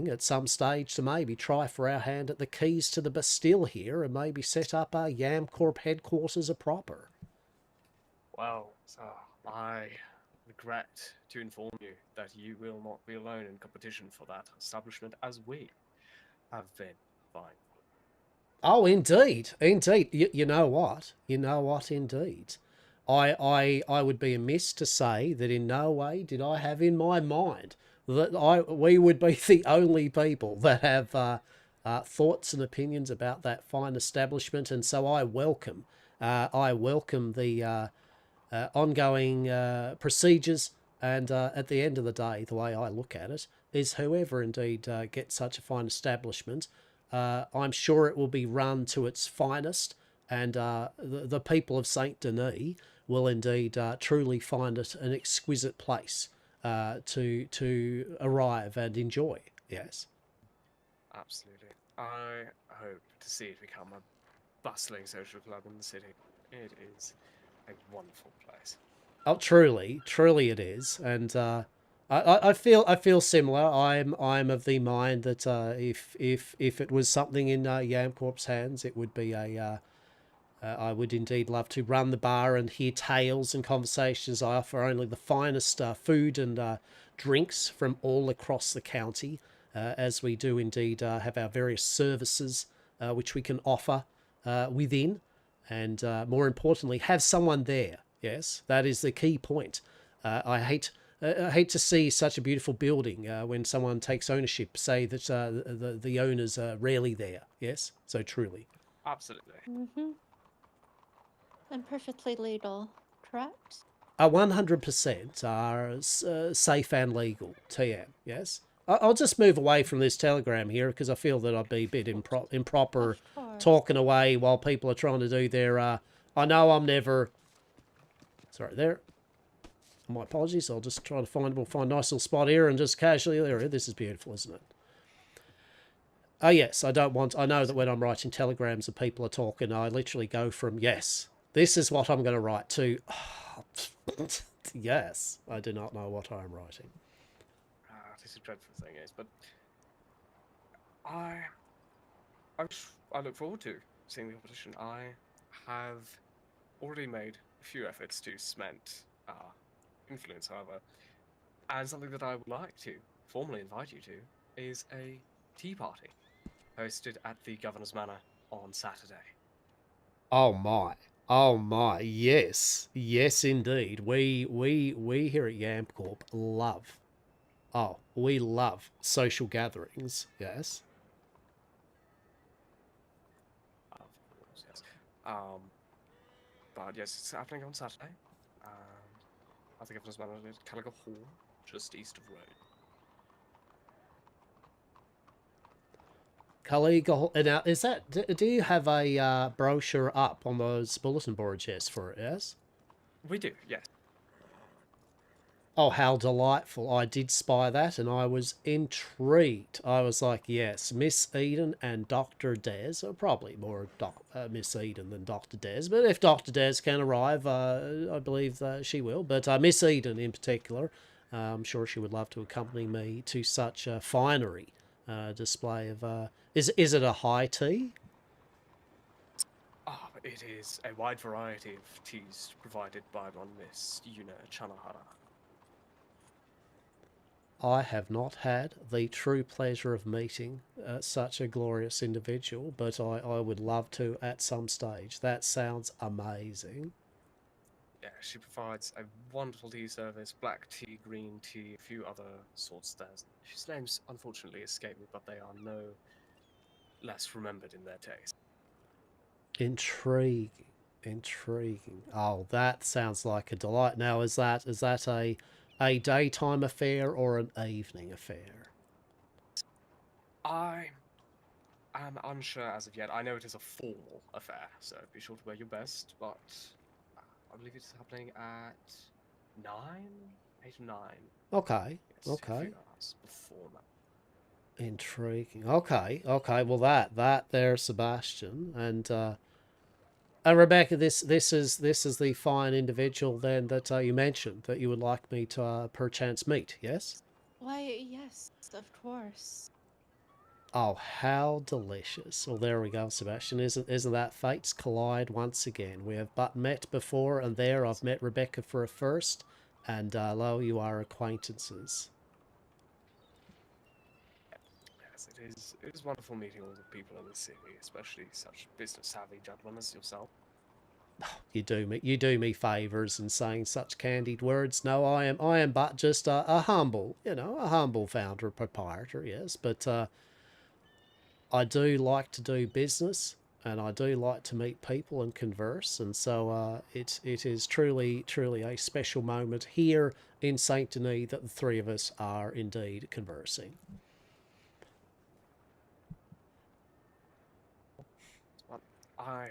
at some stage to maybe try for our hand at the keys to the Bastille here, and maybe set up our Yam Corp headquarters proper. Well, sir, I regret to inform you that you will not be alone in competition for that establishment, as we have been vying. Oh, indeed. You know what? Indeed. I would be amiss to say that in no way did I have in my mind that we would be the only people that have thoughts and opinions about that fine establishment, and so I welcome the ongoing procedures, and at the end of the day, the way I look at it is whoever indeed gets such a fine establishment, I'm sure it will be run to its finest, and the people of Saint Denis will indeed truly find it an exquisite place to arrive and enjoy. Yes. Absolutely. I hope to see it become a bustling social club in the city. It is a wonderful place. Oh, truly it is, and I feel similar. I'm of the mind that if it was something in Yam Corp's hands, it would be I would indeed love to run the bar and hear tales and conversations. I offer only the finest food and drinks from all across the county, as we do indeed have our various services which we can offer within, and more importantly, have someone there. Yes, that is the key point. I hate to see such a beautiful building when someone takes ownership, say that the owners are rarely there. Yes, so truly. Absolutely. Mm-hmm. And perfectly legal, correct? 100% are safe and legal, TM, yes? I'll just move away from this telegram here because I feel that I'd be a bit improper talking away while people are trying to do their... I know I'm never... Sorry, there. My apologies. I'll just try to find a nice little spot here and just casually... There, this is beautiful, isn't it? Oh, yes, I don't want... I know that when I'm writing telegrams and people are talking, I literally go from, yes, this is what I'm going to write, to, yes, I do not know what I'm writing. This is a dreadful thing, is, but I look forward to seeing the competition. I have already made a few efforts to cement influence, however, and something that I would like to formally invite you to is a tea party hosted at the Governor's Manor on Saturday. Oh my, yes, yes indeed. We here at Yamcorp love, we love social gatherings, yes. Of course, yes. But yes, it's happening on Saturday, and I think Governor's Manor at Calico Hall, just east of Road. Now, is that, do you have a brochure up on those bulletin boards, yes, for it, yes? We do, yes. Oh, how delightful. I did spy that, and I was intrigued. I was like, yes, Miss Eden and Dr. Des, or probably more Miss Eden than Dr. Des, but if Dr. Des can arrive, I believe she will. But Miss Eden in particular, I'm sure she would love to accompany me to such a finery display of... Is it a high tea? It is a wide variety of teas provided by one Miss Yuna Chanahara. I have not had the true pleasure of meeting such a glorious individual, but I would love to at some stage. That sounds amazing. Yeah, she provides a wonderful tea service, black tea, green tea, a few other sorts there. Whose names unfortunately escape me, but they are no less remembered in their taste. Intriguing. Oh, that sounds like a delight. Now, is that a daytime affair or an evening affair? I am unsure as of yet. I know it is a formal affair, so be sure to wear your best, but I believe it's happening at 9? 8 or 9. Okay, yes, okay. A few hours before that. Intriguing. Okay. Well, that there, Sebastian, and Rebecca, this is the fine individual then that you mentioned that you would like me to perchance meet. Yes. Why, yes, of course. Oh, how delicious! Well, there we go, Sebastian. Isn't that fates collide once again? We have but met before, and there I've met Rebecca for a first, and lo, you are acquaintances. Yes, it is wonderful meeting all the people in the city, especially such business-savvy gentlemen as yourself. You do me favours in saying such candid words. No, I am but just a humble, a humble founder, proprietor, yes, but I do like to do business, and I do like to meet people and converse, and so it is truly a special moment here in Saint Denis that the three of us are indeed conversing. Well, I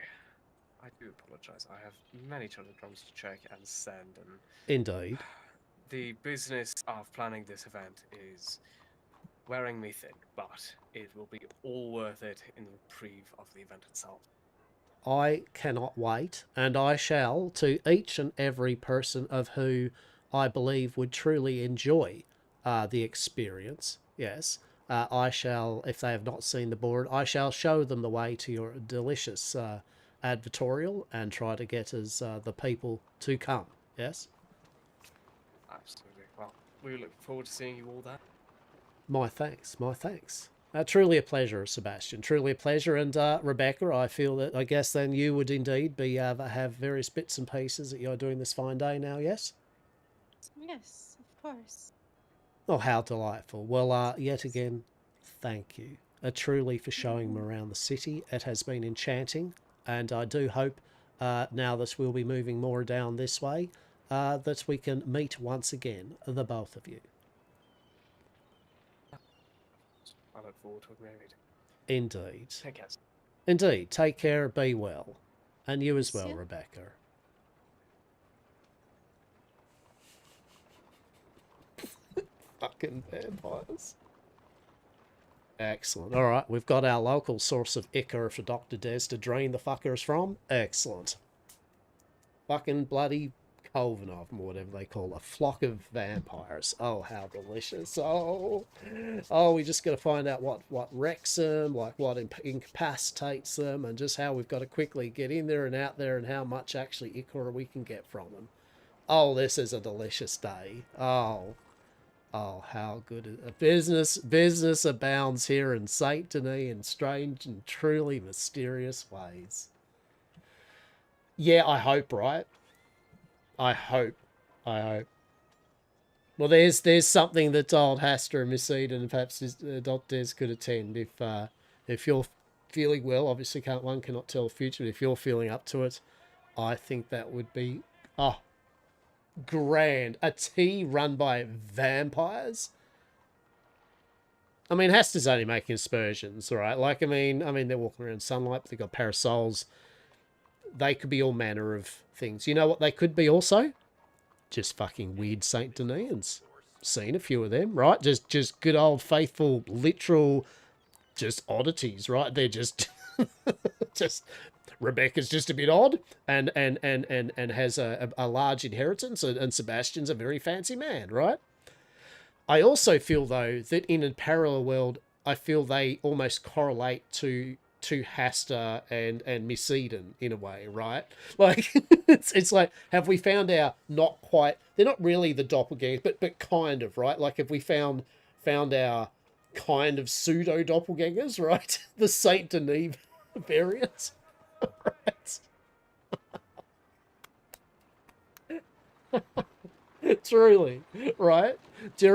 do apologise. I have many telegrams to check and send, and Indeed. the business of planning this event is wearing me thin, but it will be all worth it in the reprieve of the event itself. I cannot wait, and I shall, to each and every person of who I believe would truly enjoy the experience, yes, I shall, if they have not seen the board, I shall show them the way to your delicious advertorial and try to get us the people to come, yes? Absolutely. Well, we look forward to seeing you all there. My thanks, my thanks. Truly a pleasure, Sebastian. Truly a pleasure. And Rebecca, I guess then you would indeed be have various bits and pieces that you're doing this fine day now, yes? Yes, of course. Oh, how delightful. Well, yet again, thank you. Truly for showing me around the city. It has been enchanting. And I do hope, now that we'll be moving more down this way, that we can meet once again, the both of you. I look forward to it, maybe. Indeed. Take care. Indeed. Take care. Be well. And you as well, Yeah. Rebecca. Fucking vampires. Excellent. All right, we've got our local source of ichor for Dr. Des to drain the fuckers from. Excellent. Fucking bloody coven of them, or whatever they call a flock of vampires. Oh, how delicious. Oh, we just got to find out what wrecks them, like what incapacitates them, and just how we've got to quickly get in there and out there, and how much actually ichor we can get from them. Oh, this is a delicious day. Oh, how good a business abounds here in Saint Denis in strange and truly mysterious ways. Yeah, I hope, right? I hope. Well, there's something that old Hastur and Miss Eden and perhaps Dr. Des could attend if you're feeling well. Obviously, one cannot tell the future, but if you're feeling up to it, I think that would be grand. A tea run by vampires. I mean, Hastur's only making aspersions, right? Like, I mean, they're walking around in sunlight, but they've got parasols. They could be all manner of things. You know what they could be also? Just fucking weird Saint Denisans. Seen a few of them, right? Just good old faithful, literal, just oddities, right? They're just, Rebecca's just a bit odd, and has a large inheritance, and Sebastian's a very fancy man, right? I also feel though that in a parallel world, I feel they almost correlate to Hastur and Miss Eden in a way, right? Like it's like, have we found our not quite, they're not really the doppelgangers, but kind of, right? Like, have we found our kind of pseudo doppelgangers, right? The Saint Denis variant. Right. Truly, right? Do you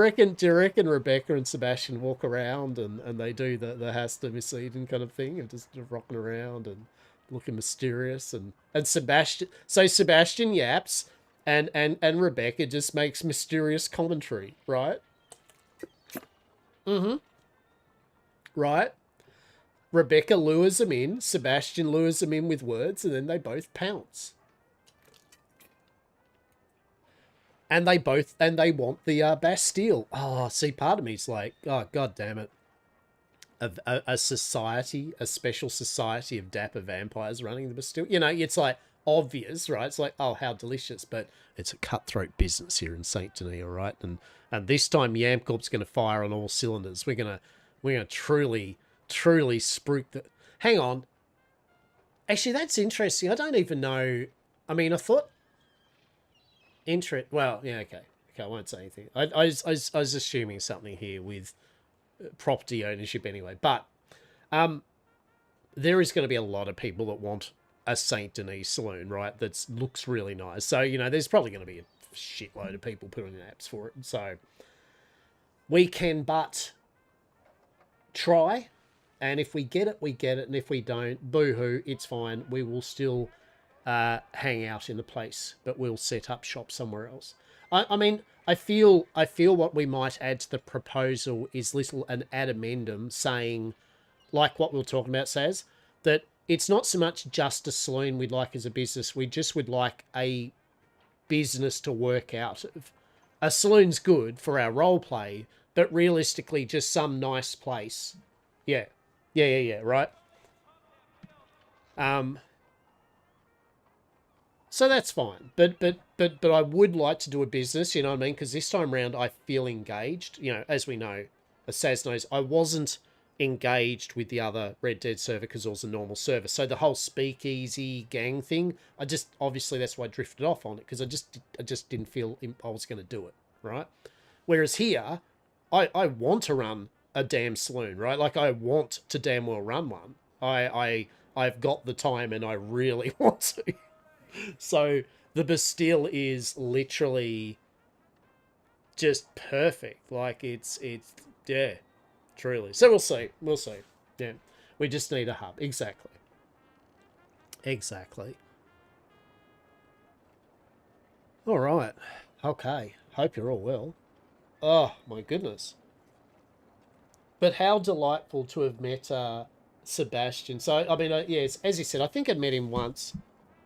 reckon Rebecca and Sebastian walk around and they do the Hastur Miss Eden kind of thing, and just rocking around and looking mysterious, and Sebastian yaps and Rebecca just makes mysterious commentary, right? Right? Rebecca lures them in, Sebastian lures them in with words, and then they both pounce. And they want the Bastille. Oh, see, part of me's like, oh, god damn it. A society, a special society of dapper vampires running the Bastille. You know, it's like obvious, right? It's like, oh, how delicious. But it's a cutthroat business here in Saint Denis, all right? And this time Yamcorp's going to fire on all cylinders. We're gonna truly spruik the... Hang on. Actually, that's interesting. I don't even know... I mean, I thought... Well, yeah, okay, I won't say anything. I was assuming something here with property ownership anyway, but there is going to be a lot of people that want a Saint Denis saloon, right? That looks really nice. So, you know, there's probably going to be a shitload of people putting in apps for it. So we can but try, and if we get it, we get it, and if we don't, boo-hoo, it's fine. We will still hang out in the place, but we'll set up shop somewhere else. I mean, I feel what we might add to the proposal is an addendum saying, like what we were talking about, Saz, that it's not so much just a saloon we'd like as a business. We just would like a business to work out of. A saloon's good for our role play, but realistically, just some nice place. Yeah, right. So that's fine, but I would like to do a business, you know what I mean? Because this time round I feel engaged. You know, as we know, as Saz knows, I wasn't engaged with the other Red Dead server because it was a normal server. So the whole speakeasy gang thing, obviously that's why I drifted off on it, because I just didn't feel I was going to do it, right? Whereas here, I want to run a damn saloon, right? Like, I want to damn well run one. I've got the time and I really want to. So the Bastille is literally just perfect. Like, it's yeah, truly. So we'll see. Yeah, we just need a hub. Exactly. All right. Okay. Hope you're all well. Oh my goodness. But how delightful to have met Sebastian. So I mean, yes, as you said, I think I'd met him once.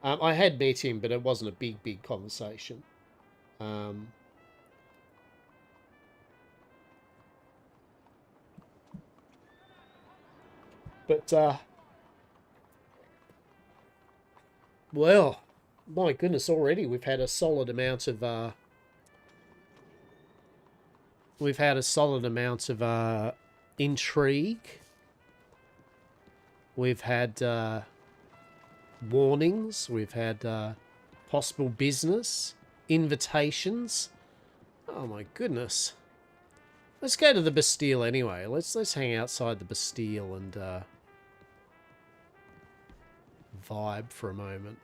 I had met him, but it wasn't a big conversation. But well, my goodness, already we've had a solid amount of intrigue. We've had warnings. We've had possible business, invitations. Oh my goodness. Let's go to the Bastille anyway. Let's hang outside the Bastille and vibe for a moment.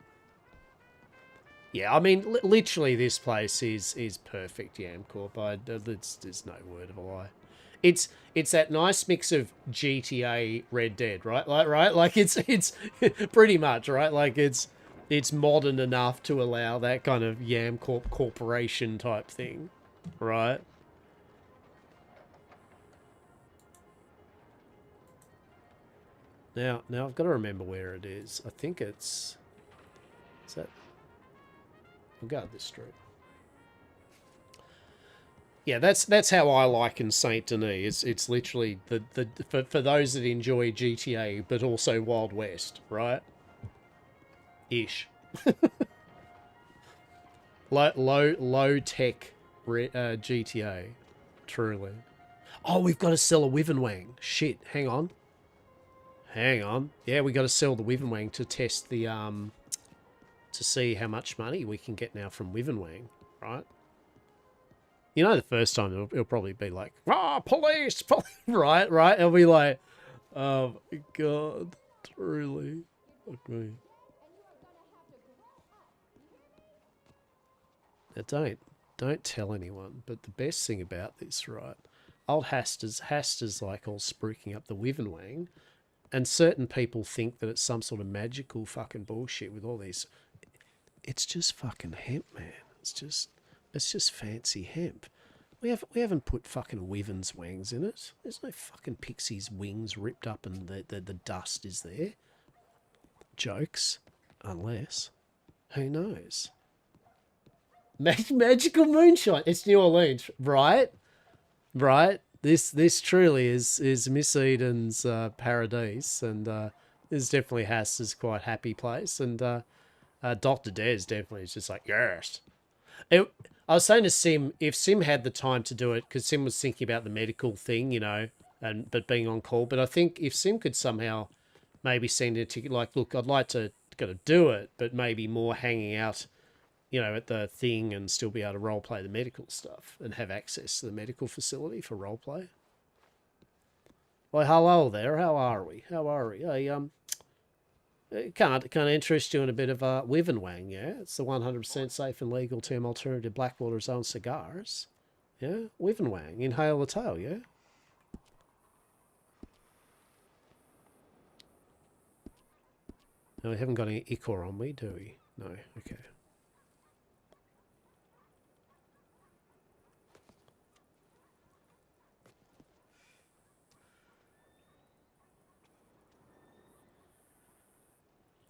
Yeah, I mean, literally this place is perfect, Yamcorp. There's no word of a lie. It's that nice mix of GTA, Red Dead, right? Like it's pretty much, right? Like it's modern enough to allow that kind of Yamcorp corporation type thing, right? Now I've got to remember where it is. I think is that... We'll go this street. Yeah, that's how I liken Saint Denis. It's literally for those that enjoy GTA, but also Wild West, right? Ish. low tech GTA, truly. Oh, we've got to sell a Wyvernwang. Shit, hang on. Yeah, we got to sell the Wyvernwang to test the to see how much money we can get now from Wyvernwang, right? You know, the first time it'll probably be like, police, right? It'll be like, oh my god, truly. Fuck me. Now don't tell anyone, but the best thing about this, right? Old Hastur's like all spruiking up the Wyvernwang, and certain people think that it's some sort of magical fucking bullshit with all these. It's just fucking hemp, man. It's just fancy hemp. We haven't put fucking Wyvern's wangs in it. There's no fucking pixie's wings ripped up and the dust is there. Jokes. Unless. Who knows? Magical moonshine. It's New Orleans, right? Right? This truly is Miss Eden's paradise, and this definitely Hastur's quite happy place, and Dr. Des definitely is just like, yes. I was saying to Sim, if Sim had the time to do it, because Sim was thinking about the medical thing, you know, but being on call. But I think if Sim could somehow maybe send a ticket, like, look, I'd like to do it, but maybe more hanging out, you know, at the thing and still be able to roleplay the medical stuff and have access to the medical facility for roleplay. Well, hello there. How are we? Can't interest you in a bit of Wyvernwang, yeah? It's the 100% safe and legal term alternative to Blackwater's own cigars. Yeah? Wyvernwang. Inhale the tail, yeah? No, we haven't got any ichor on me, do we? No, okay.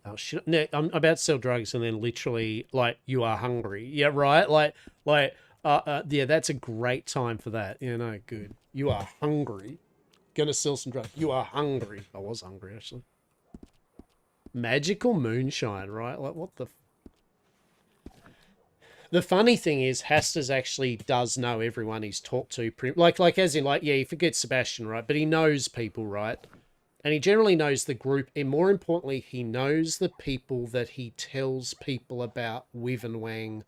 Oh shit! No, I'm about to sell drugs, and then literally, like, you are hungry. Yeah, right. Yeah, that's a great time for that. Yeah, no, good. You are hungry. Gonna sell some drugs. You are hungry. I was hungry actually. Magical moonshine, right? Like, what the? The funny thing is, Hastur's actually does know everyone he's talked to. Like as in, like, yeah, he forgets Sebastian, right? But he knows people, right? And he generally knows the group, and more importantly, he knows the people that he tells people about Wyvernwang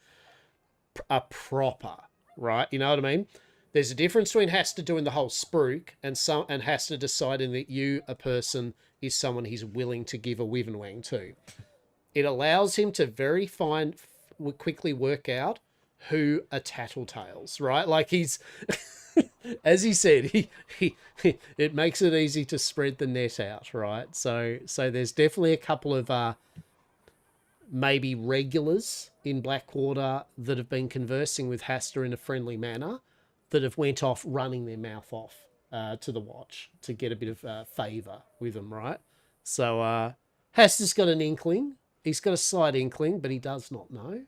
are proper, right? You know what I mean? There's a difference between Hastur doing the whole spruik and Hastur deciding that you, a person, is someone he's willing to give a Wyvernwang to. It allows him to very quickly work out who are tattletales, right? Like he's... As he said, it makes it easy to spread the net out, right? So there's definitely a couple of maybe regulars in Blackwater that have been conversing with Hastur in a friendly manner that have went off running their mouth off to the watch to get a bit of favour with them, right? So Hastur's got an inkling. He's got a slight inkling, but he does not know.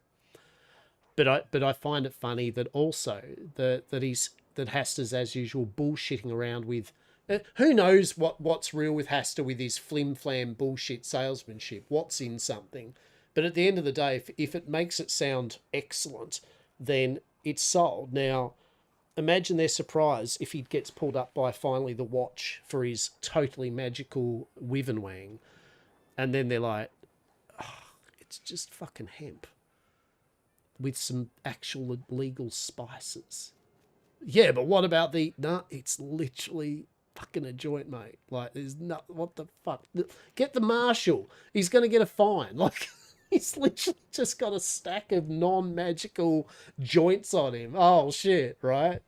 But I find it funny that also that Hastur's, as usual, bullshitting around with Who knows what's real with Hastur with his flim-flam bullshit salesmanship? What's in something? But at the end of the day, if it makes it sound excellent, then it's sold. Now, imagine their surprise if he gets pulled up by finally the watch for his totally magical Wivenwang. And then they're like, oh, it's just fucking hemp with some actual legal spices. Yeah, but what about it's literally fucking a joint, mate. Like, there's no, what the fuck? Get the marshal. He's going to get a fine. Like, he's literally just got a stack of non-magical joints on him. Oh, shit, right?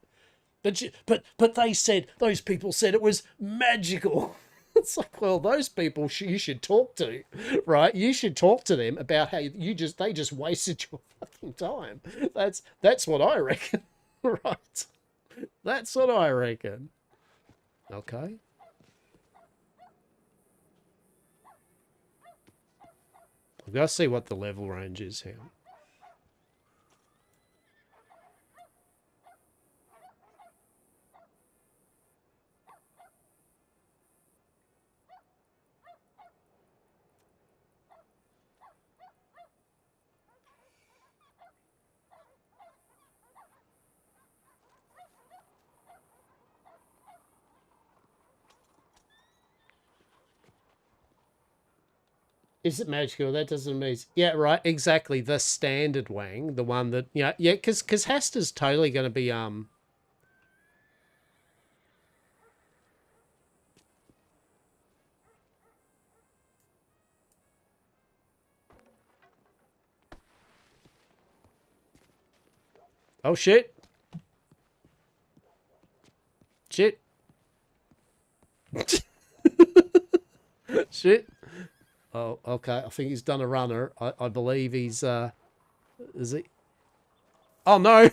But they said, those people said it was magical. It's like, well, those people you should talk to, right? You should talk to them about how they just wasted your fucking time. That's what I reckon, right? That's what I reckon. Okay. I've got to see what the level range is here. Is it magical? That doesn't mean... Yeah, right, exactly. The standard Wang, the one that... Yeah, because Hastur's totally going to be... Oh, shit. Shit. Shit. Oh, okay. I think he's done a runner. I believe he's... Is he? Oh, no.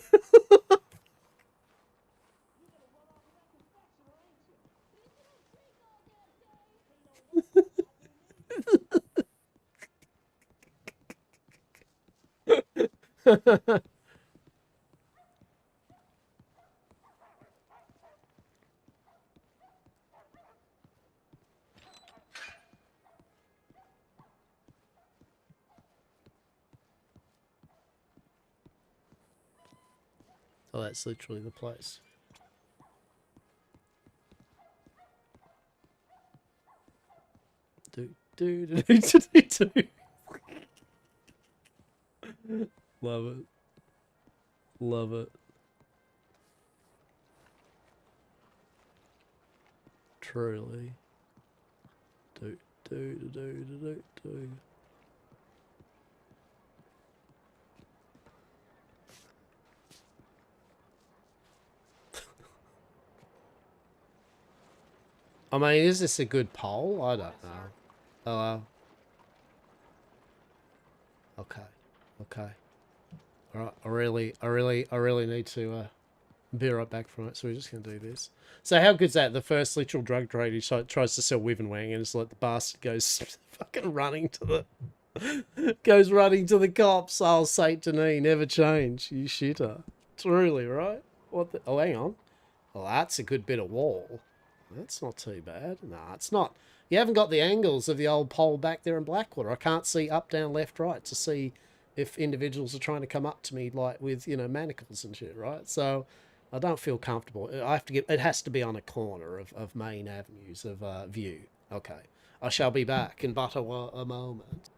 Oh, that's literally the place. Do. Love it. Love it. Truly. Do. I mean, is this a good poll? I don't know. Hello. Okay. Okay. All right. I really need to be right back from it. So we're just gonna do this. So how good's that? The first literal drug trade, he tries to sell Wivenwang, and it's like the bastard goes fucking running to the cops. Oh, Saint Denis, never change. You shitter. Truly, right? What the? Oh, hang on. Well, that's a good bit of wall. That's not too bad. Nah, it's not. You haven't got the angles of the old pole back there in Blackwater. I can't see up, down, left, right to see if individuals are trying to come up to me like with, you know, manacles and shit, right? So I don't feel comfortable. I have to get. It has to be on a corner of main avenues of view. Okay. I shall be back in but a moment.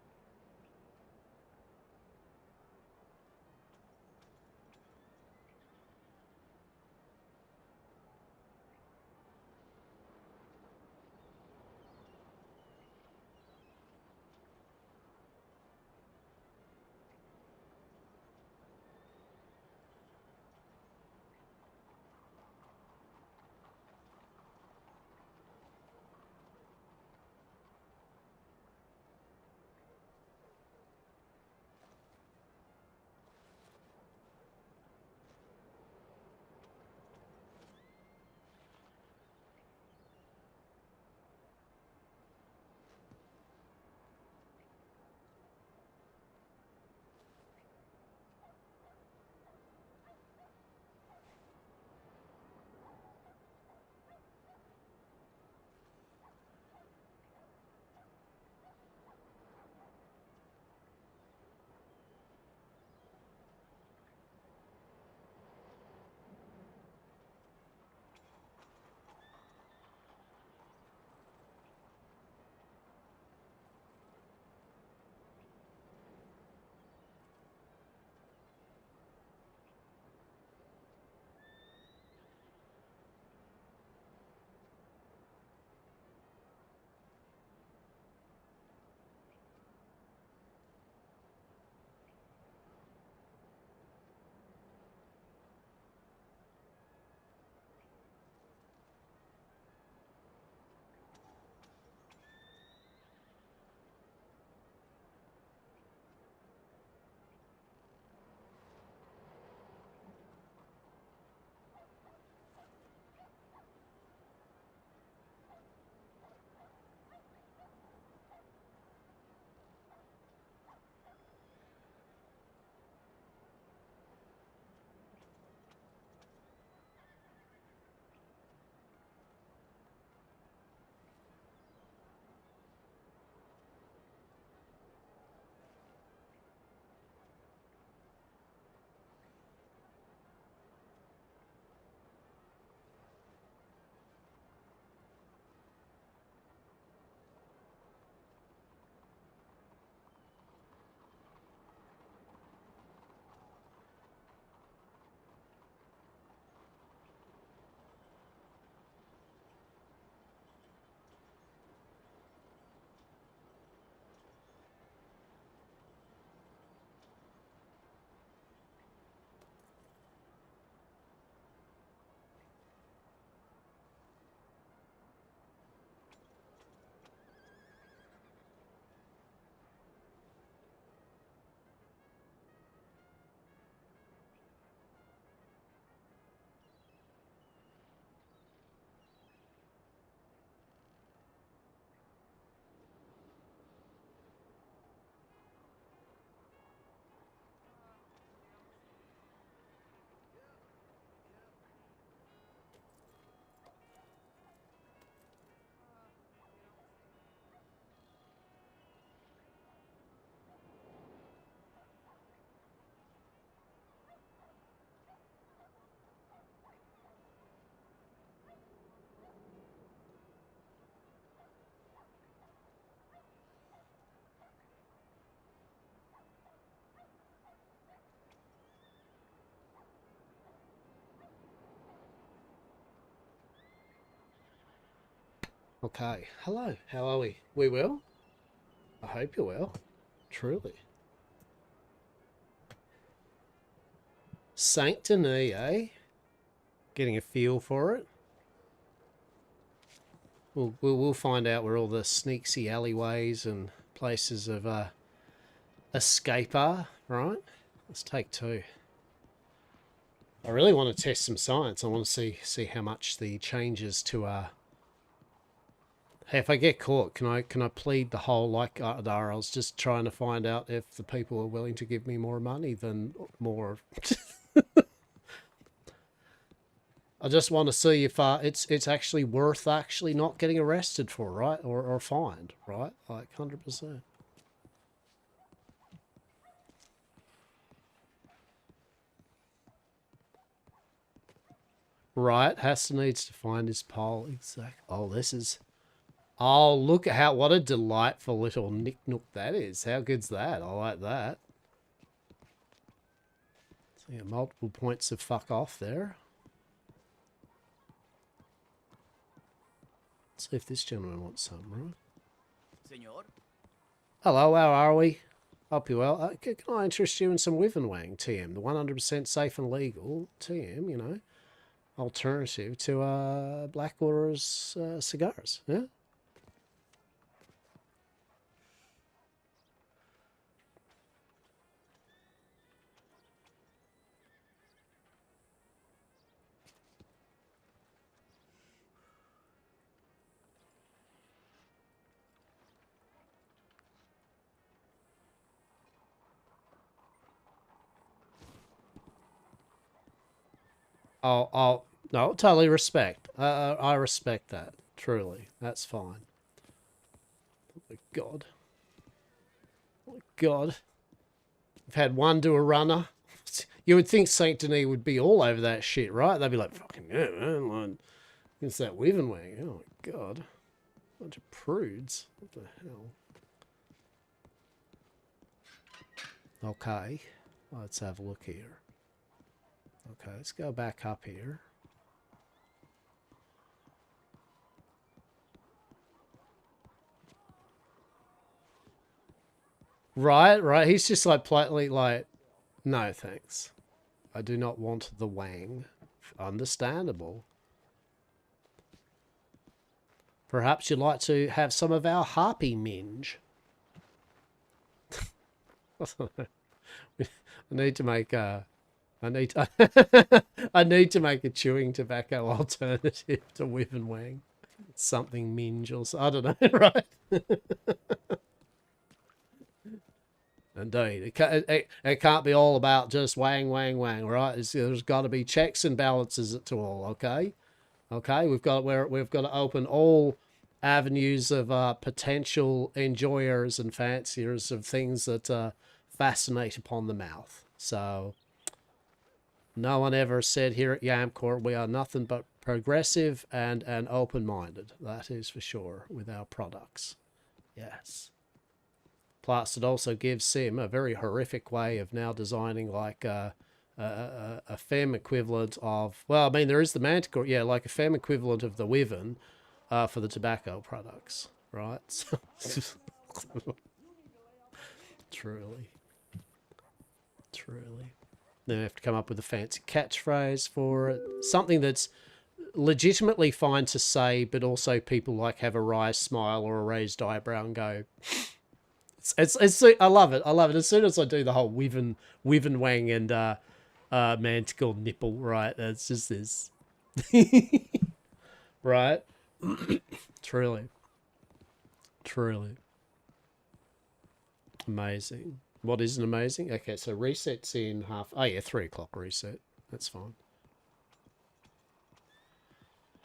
Okay. Hello. How are we? We well? I hope you're well. Truly. Saint Denis, eh? Getting a feel for it. We'll find out where all the sneaksy alleyways and places of escape are, right? Let's take 2. I really want to test some science. I want to see how much the changes to hey, if I get caught, can I plead the whole like I was just trying to find out if the people are willing to give me more money than more. I just want to see if it's actually worth actually not getting arrested for, right? Or fined, right? Like 100%. Right, Hastur needs to find his pole. Exactly. Oh, this is... Oh, look at what a delightful little nick-nook that is. How good's that? I like that. So yeah, multiple points of fuck off there. Let's see if this gentleman wants some, right? Senor? Hello, how are we? Hope you well. Can I interest you in some Wyvernwang TM? The 100% safe and legal TM, you know, alternative to Blackwater's cigars, yeah? Oh, no, totally respect. I respect that, truly. That's fine. Oh my God. Oh my God. I've had one do a runner. You would think Saint Denis would be all over that shit, right? They'd be like, fucking yeah, man. Like, it's that Wyvernwang. Oh my God. Bunch of prudes. What the hell? Okay. Let's have a look here. Okay, let's go back up here. Right. He's just like politely like, no thanks. I do not want the wang. Understandable. Perhaps you'd like to have some of our harpy minge. I need to make I need to make a chewing tobacco alternative to Wyvernwang. Something minge or so, I don't know, right? Indeed, it can't be all about just wang, right? There's got to be checks and balances to all. Okay, we've got to open all avenues of potential enjoyers and fanciers of things that fascinate upon the mouth. So, no one ever said here at Yamcourt we are nothing but progressive and open-minded. That is for sure with our products. Yes. Plus, it also gives Sim a very horrific way of now designing like a femme equivalent of... Well, I mean, there is the Manticore, yeah, like a femme equivalent of the Wyvern for the tobacco products, right? Truly. Then I have to come up with a fancy catchphrase for it. Something that's legitimately fine to say, but also people like have a wry smile or a raised eyebrow and go... I love it. As soon as I do the whole Wyvernwang and Manticore nipple, right? That's just this. Right? Truly. Amazing. What isn't amazing? Okay, so reset's in half... Oh yeah, 3 o'clock reset. That's fine.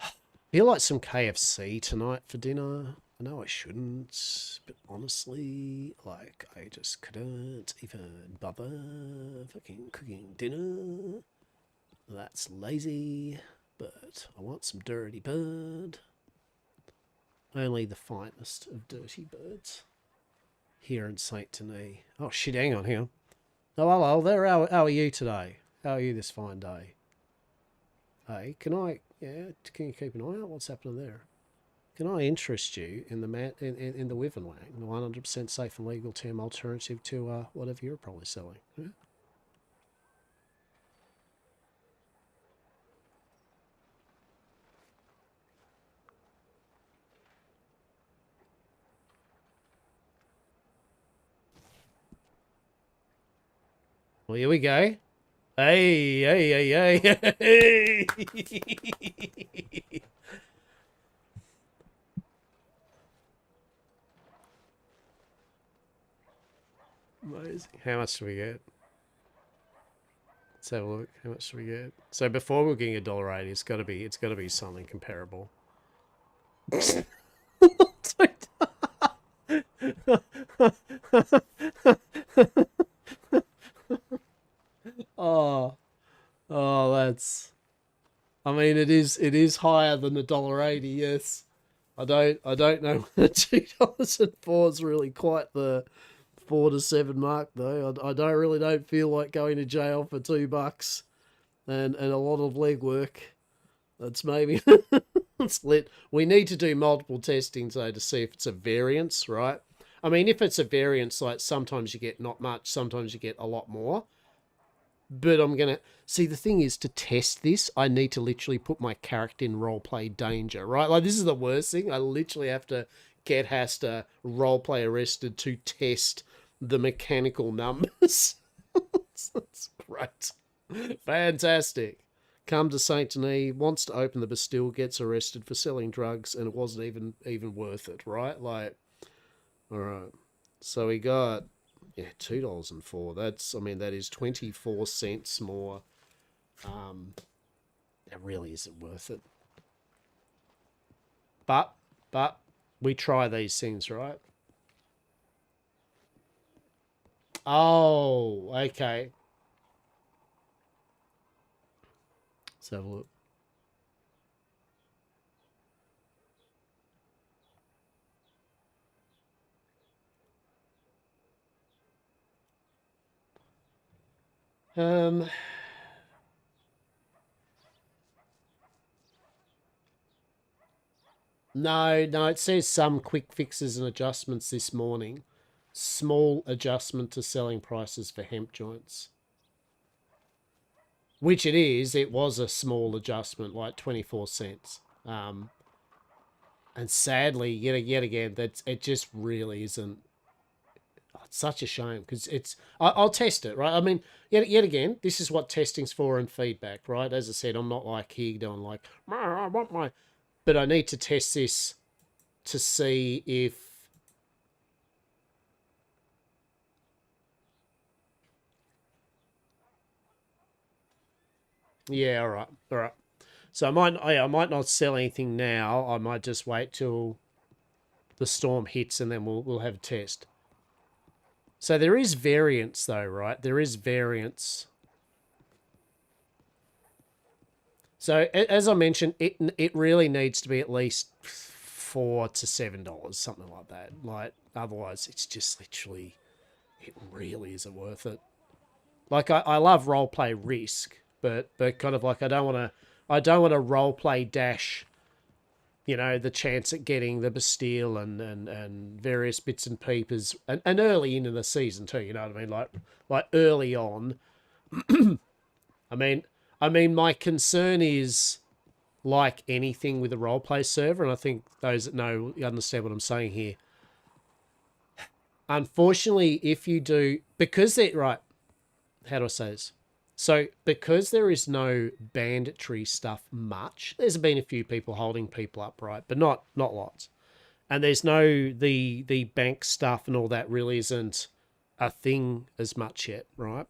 I feel like some KFC tonight for dinner. I know I shouldn't, but honestly, like, I just couldn't even bother fucking cooking dinner. That's lazy, but I want some dirty bird. Only the finest of dirty birds here in Saint Denis. Oh shit, hang on here. Oh, hello there, how are you today? How are you this fine day? Hey, can you keep an eye out? What's happening there? Can I interest you in the in the Wyvern Wang, the 100% safe and legal term alternative to whatever you're probably selling? Yeah? Well, here we go. Hey, hey, hey, hey, hey. Amazing. How much do we get? Let's have a look. How much do we get? So before we're getting $1.80, it's gotta be something comparable. Oh, that's. I mean, it is higher than $1.80. Yes, I don't know whether $2.04 is really quite the 4 to 7 mark though. I don't feel like going to jail for $2 and a lot of legwork. That's maybe it's lit. We need to do multiple testings though to see if it's a variance, right? I mean, if it's a variance, like sometimes you get not much, sometimes you get a lot more. But I'm going to... See, the thing is, to test this, I need to literally put my character in roleplay danger, right? Like, this is the worst thing. I literally have to get Hastur roleplay arrested to test the mechanical numbers. That's great. Fantastic. Come to Saint Denis, wants to open the Bastille, gets arrested for selling drugs, and it wasn't even worth it, right? Like, all right. So we got... Yeah, $2.04. That's, I mean, that is 24 cents more. That really isn't worth it. But we try these things, right? Oh, okay. Let's have a look. No, it says some quick fixes and adjustments this morning. Small adjustment to selling prices for hemp joints. Which it is. It was a small adjustment, like 24 cents. And sadly, yet again, it just really isn't. Oh, it's such a shame because it's. I'll test it, right? I mean, yet again, this is what testing's for and feedback, right? As I said, I'm not like here going like, I want my. But I need to test this to see if... Yeah, all right. So I might not sell anything now. I might just wait till the storm hits and then we'll have a test. So there is variance though, right? There is variance. So as I mentioned, it really needs to be at least $4 to $7, something like that. Like otherwise, it's just literally, it really isn't worth it. Like I love roleplay risk, but kind of like I don't want to roleplay dash, you know, the chance at getting the Bastille and various bits and pieces and early into the season too. You know what I mean? Like early on. I mean, my concern is like anything with a roleplay server, and I think those that know understand what I'm saying here. Unfortunately, if you do, because they're right, how do I say this? So because there is no banditry stuff much, there's been a few people holding people up, right? But not lots. And there's no the bank stuff and all that really isn't a thing as much yet, right?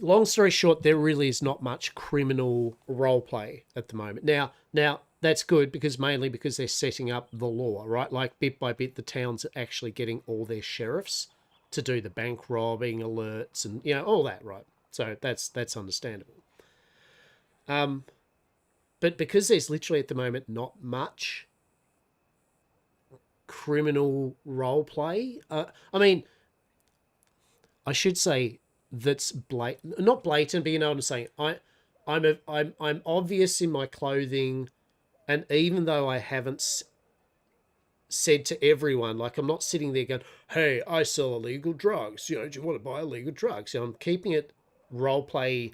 Long story short, there really is not much criminal roleplay at the moment. Now that's good because mainly because they're setting up the law, right? Like bit by bit, the towns are actually getting all their sheriffs to do the bank robbing alerts and, you know, all that, right? So that's understandable. But because there's literally at the moment not much criminal roleplay, I mean, I should say that's blatant, not blatant, but you know what I'm saying. I'm obvious in my clothing, and even though I haven't said to everyone, like I'm not sitting there going, "Hey, I sell illegal drugs. You know, do you want to buy illegal drugs?" I'm keeping it role play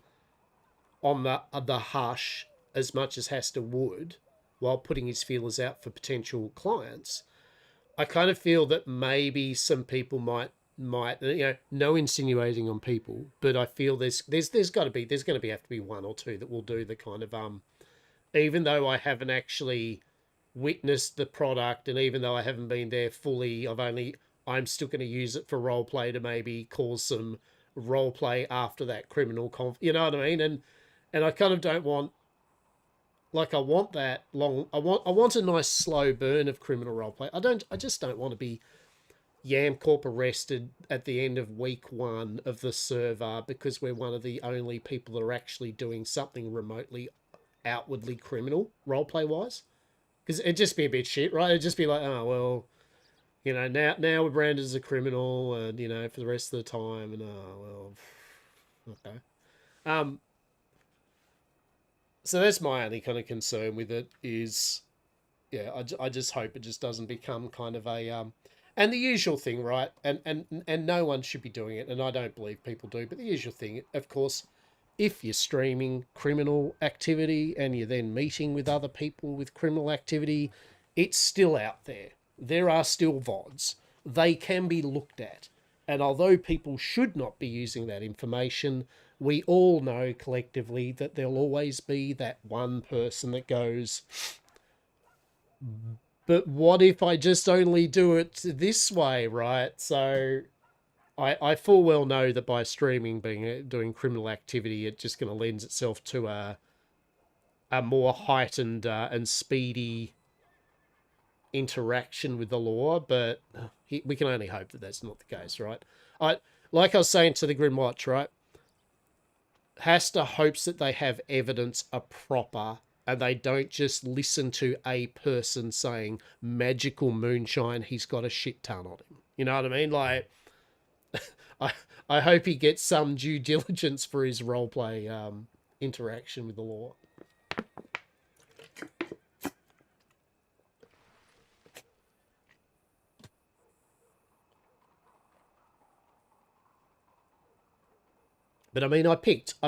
on the hush as much as Hastur would, while putting his feelers out for potential clients. I kind of feel that maybe some people might no insinuating on people, but I feel there's going to have to be one or two that will do the kind of even though I haven't actually witnessed the product, and even though I haven't been there fully, I'm still going to use it for role play to maybe cause some role play after that criminal you know what I mean? And I kind of don't want, like, I want that long. I want a nice slow burn of criminal roleplay. I just don't want to be Yam Corp arrested at the end of week 1 of the server because we're one of the only people that are actually doing something remotely outwardly criminal roleplay wise. Because it'd just be a bit shit, right? It'd just be like, oh well, you know, now we're branded as a criminal, and you know, for the rest of the time, and oh well, okay. So that's my only kind of concern with it is, yeah, I just hope it just doesn't become kind of a and the usual thing, right? And no one should be doing it, and I don't believe people do, but the usual thing, of course, if you're streaming criminal activity and you're then meeting with other people with criminal activity, it's still out there. There are still VODs. They can be looked at. And although people should not be using that information, we all know collectively that there'll always be that one person that goes, but what if I just only do it this way, right? So I full well know that by streaming doing criminal activity, it's just going to lend itself to a more heightened and speedy interaction with the law, but we can only hope that that's not the case, right? Like I was saying to the Grimwatch, right? Hastur hopes that they have evidence are proper and they don't just listen to a person saying magical moonshine, he's got a shit ton on him. You know what I mean? Like, I hope he gets some due diligence for his roleplay interaction with the law. But I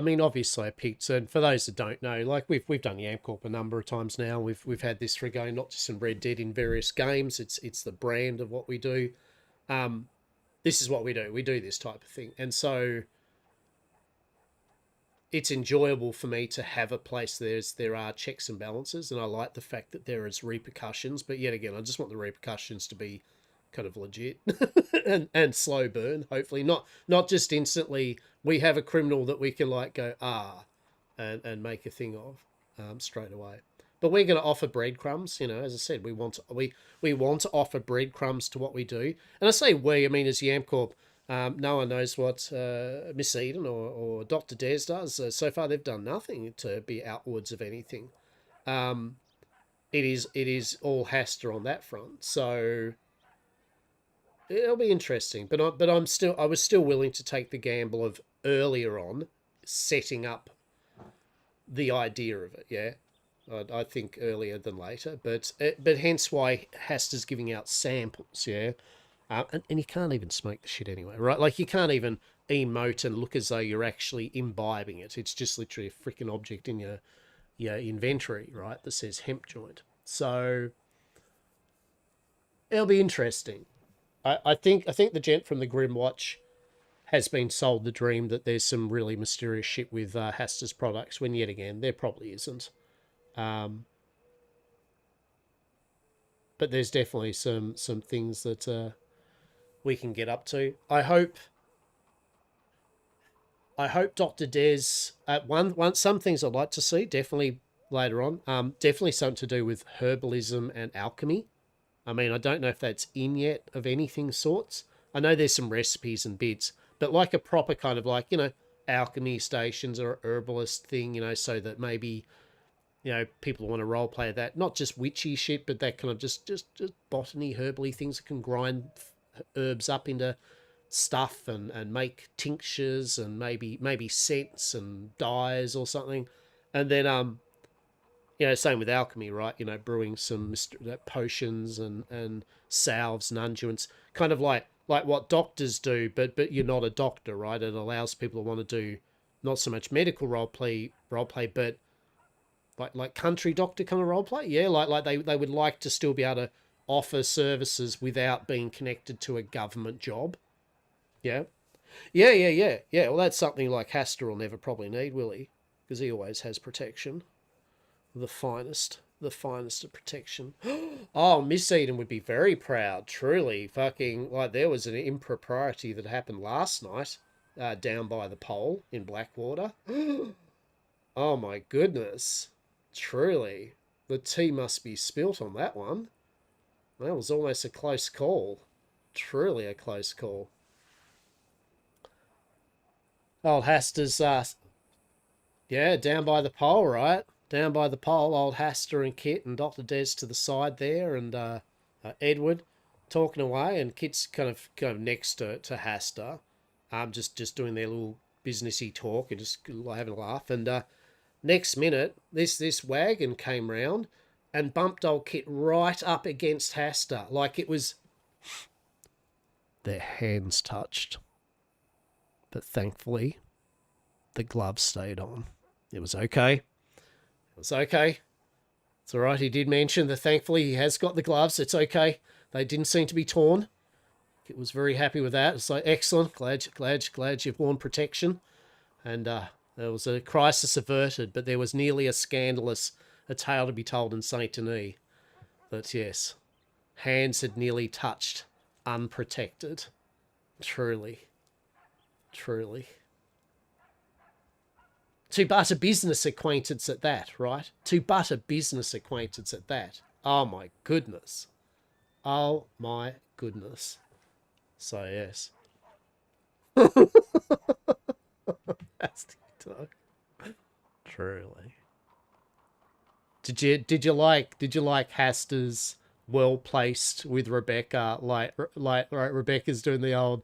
mean, obviously I picked, and for those that don't know, like we've done Yam Corp a number of times now. We've had this for going not just in Red Dead, in various games. It's the brand of what we do. This is what we do. We do this type of thing, and so it's enjoyable for me to have a place there are checks and balances, and I like the fact that there is repercussions. But yet again, I just want the repercussions to be kind of legit and slow burn. Hopefully, not just instantly. We have a criminal that we can like go and make a thing of straight away. But we're going to offer breadcrumbs. You know, as I said, we want to offer breadcrumbs to what we do. And I say we, I mean as Yam Corp. No one knows what Miss Eden or Dr. Des does. So far, they've done nothing to be outwards of anything. It is all Hastur on that front. So it'll be interesting. But I was still willing to take the gamble of earlier on setting up the idea of it. Yeah, I think earlier than later. But hence why Hastur's giving out samples. Yeah. And you can't even smoke the shit anyway, right? Like, you can't even emote and look as though you're actually imbibing it. It's just literally a freaking object in your inventory, right, that says hemp joint. So it'll be interesting. I think the gent from the Grimwatch has been sold the dream that there's some really mysterious shit with Hastur's products, when yet again, there probably isn't. But there's definitely some things that... we can get up to. I hope Dr. Des some things I'd like to see definitely later on. Definitely something to do with herbalism and alchemy. I mean, I don't know if that's in yet of anything sorts. I know there's some recipes and bits, but like a proper kind of like, you know, alchemy stations or herbalist thing, you know, so that maybe, you know, people want to role play that, not just witchy shit, but that kind of just botany, herbally things that can grind herbs up into stuff and make tinctures and maybe scents and dyes or something. And then same with alchemy, right? Brewing some potions and salves and unguents, kind of like what doctors do, but you're not a doctor, right? It allows people to want to do not so much medical roleplay, but like country doctor kind of roleplay. Yeah, like they would like to still be able to offer services without being connected to a government job. Yeah. Yeah. Well, that's something like Hastur will never probably need, will he? Because he always has protection. The finest of protection. Oh, Miss Eden would be very proud, truly. Fucking, like, there was an impropriety that happened last night down by the pole in Blackwater. Oh my goodness. Truly. The tea must be spilt on that one. That was almost a close call. Truly a close call. Old Hastur's, yeah, down by the pole, right? Down by the pole, old Hastur and Kit and Dr. Des to the side there, and Edward talking away, and Kit's kind of next to Hastur, just doing their little businessy talk and just having a laugh. And next minute, this wagon came round and bumped old Kit right up against Hastur, like it was their hands touched. But thankfully, the gloves stayed on. It was okay. It's okay. It's all right. He did mention that thankfully he has got the gloves. It's okay. They didn't seem to be torn. He was very happy with that. It's like, excellent. Glad you've worn protection. And there was a crisis averted, but there was nearly a tale to be told in Saint Denis. But yes, hands had nearly touched, unprotected. Truly. To but a business acquaintance at that, right? To but a business acquaintance at that. Oh my goodness. Oh my goodness. So yes. That's TikTok. Truly. Did you like Hastur's well placed with Rebecca? Like right, Rebecca's doing the old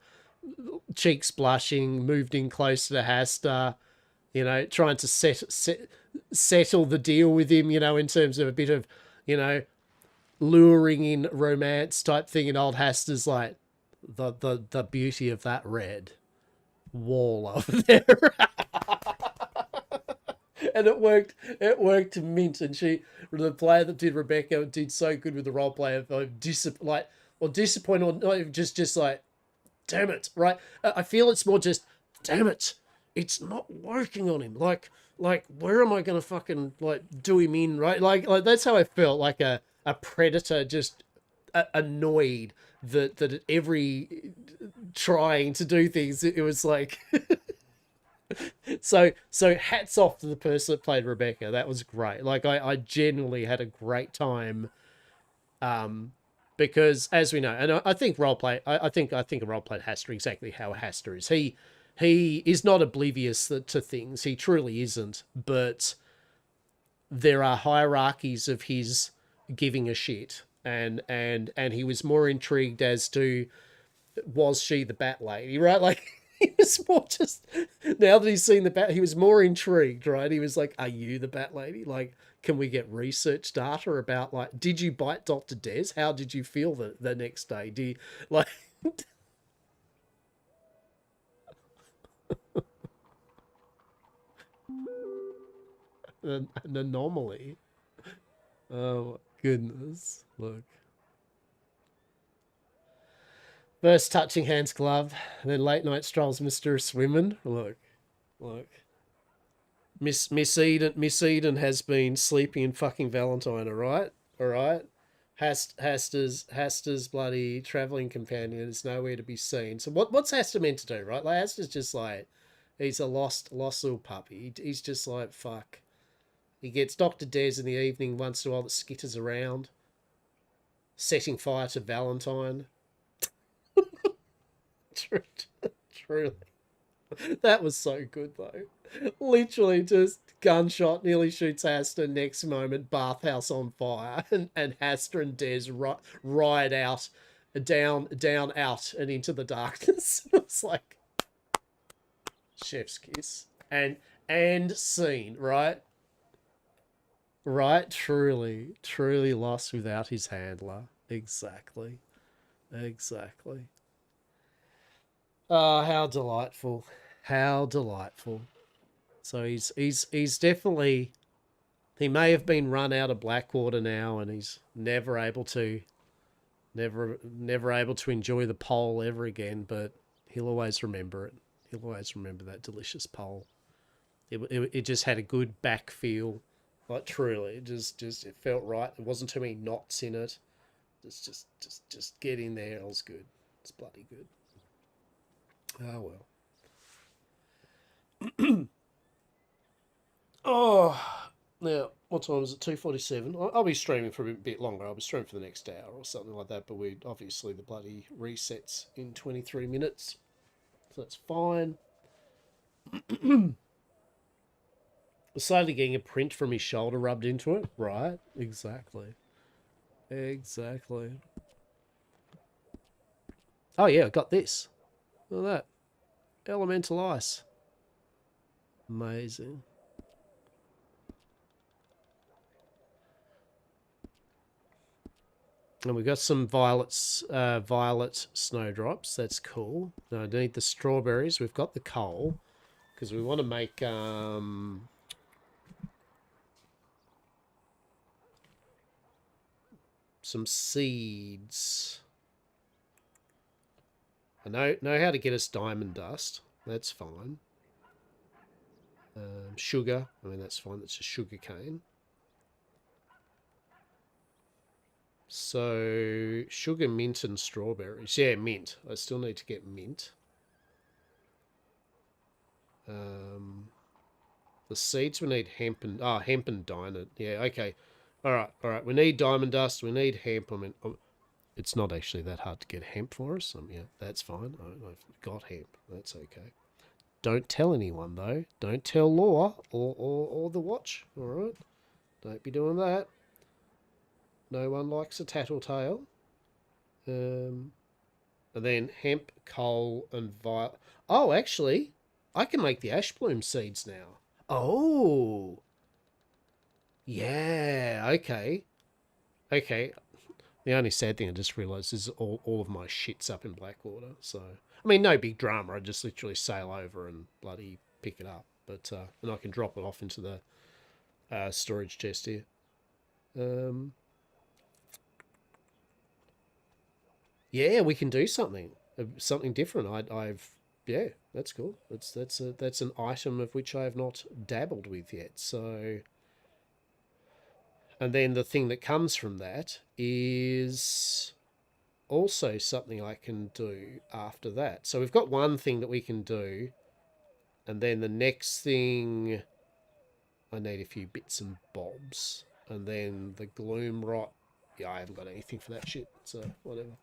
cheeks blushing, moved in closer to Hastur. Trying to settle the deal with him, in terms of a bit of, luring in romance type thing. And old Hastur's like, the beauty of that red wall over there. And it worked mint. And the player that did Rebecca did so good with the role play of disappointed or not, just like, damn it, right? I feel it's more just, damn it. It's not working on him. Like, where am I going to fucking, do him in, right? Like that's how I felt, like a predator just annoyed that at every trying to do things, it was like... So hats off to the person that played Rebecca. That was great. Like, I genuinely had a great time, because, as we know, and I think roleplay, I think a roleplay Hastur exactly how Hastur is. He is not oblivious to things. He truly isn't. But there are hierarchies of his giving a shit. And he was more intrigued as to, was she the Bat Lady, right? Like, he was more just, now that he's seen the Bat, he was more intrigued, right? He was like, are you the Bat Lady? Like, can we get research data about, like, did you bite Dr. Des? How did you feel the next day? Do you, like... an anomaly. Oh goodness. Look. First touching hands glove, and then late night strolls mysterious women. Look. Miss Eden has been sleeping in fucking Valentine, alright? Hastur's bloody travelling companion is nowhere to be seen. So what's Hastur meant to do, right? Like, Hastur's just like, he's a lost little puppy. He's just like, fuck. He gets Dr. Des in the evening once in a while that skitters around, setting fire to Valentine. Truly. That was so good, though. Literally just gunshot, nearly shoots Hastur. Next moment, bathhouse on fire. And Hastur and Des ride out, down, out, and into the darkness. It's like, chef's kiss. And scene, right? Right? Truly lost without his handler. Exactly. Oh, how delightful. How delightful. So he's definitely, he may have been run out of Blackwater now and he's never able to enjoy the pole ever again, but he'll always remember it. He'll always remember that delicious pole. It just had a good back feel. Like truly, it felt right. There wasn't too many knots in it. Just get in there. It was good. It's bloody good. Oh well. Oh, now what time is it? 2:47. I'll be streaming for a bit longer. I'll be streaming for the next hour or something like that. But we obviously the bloody resets in 23 minutes, so that's fine. Slowly getting a print from his shoulder rubbed into it. Right? Exactly. Oh yeah, I got this. Look at that. Elemental ice. Amazing. And we've got some violet snowdrops. That's cool. Now I need the strawberries. We've got the coal because we want to make some seeds. I know how to get us diamond dust. That's fine. Sugar. I mean, that's fine. That's just sugar cane. So, sugar, mint, and strawberries. Yeah, mint. I still need to get mint. The seeds, we need hemp and... Oh, hemp and dinah. Yeah, okay. All right. We need diamond dust. We need hemp. I mean, it's not actually that hard to get hemp for us. Yeah, that's fine. I've got hemp. That's okay. Don't tell anyone, though. Don't tell Law or the watch. All right? Don't be doing that. No one likes a tattletale. And then hemp, coal, and violet. Oh, actually, I can make the ash bloom seeds now. Oh. Yeah, okay. Okay. The only sad thing I just realised is all of my shit's up in Blackwater. So, I mean, no big drama. I just literally sail over and bloody pick it up. But, and I can drop it off into the storage chest here. Yeah, we can do something different. Yeah, that's cool. That's an item of which I have not dabbled with yet. So, and then the thing that comes from that is also something I can do after that. So we've got one thing that we can do, and then the next thing, I need a few bits and bobs, and then the gloom rot. Yeah, I haven't got anything for that shit. So whatever.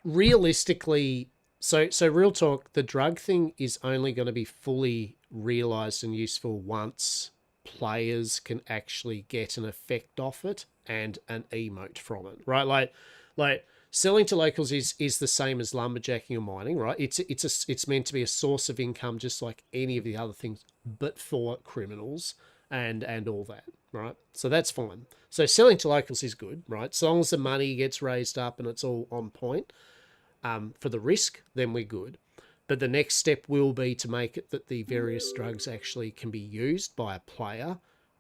Realistically, so real talk, the drug thing is only going to be fully realized and useful once players can actually get an effect off it and an emote from it, right? Like selling to locals is the same as lumberjacking or mining, right? It's meant to be a source of income just like any of the other things, but for criminals and all that, right? So that's fine. So selling to locals is good, right? So long as the money gets raised up and it's all on point. For the risk, then we're good. But the next step will be to make it that the various drugs actually can be used by a player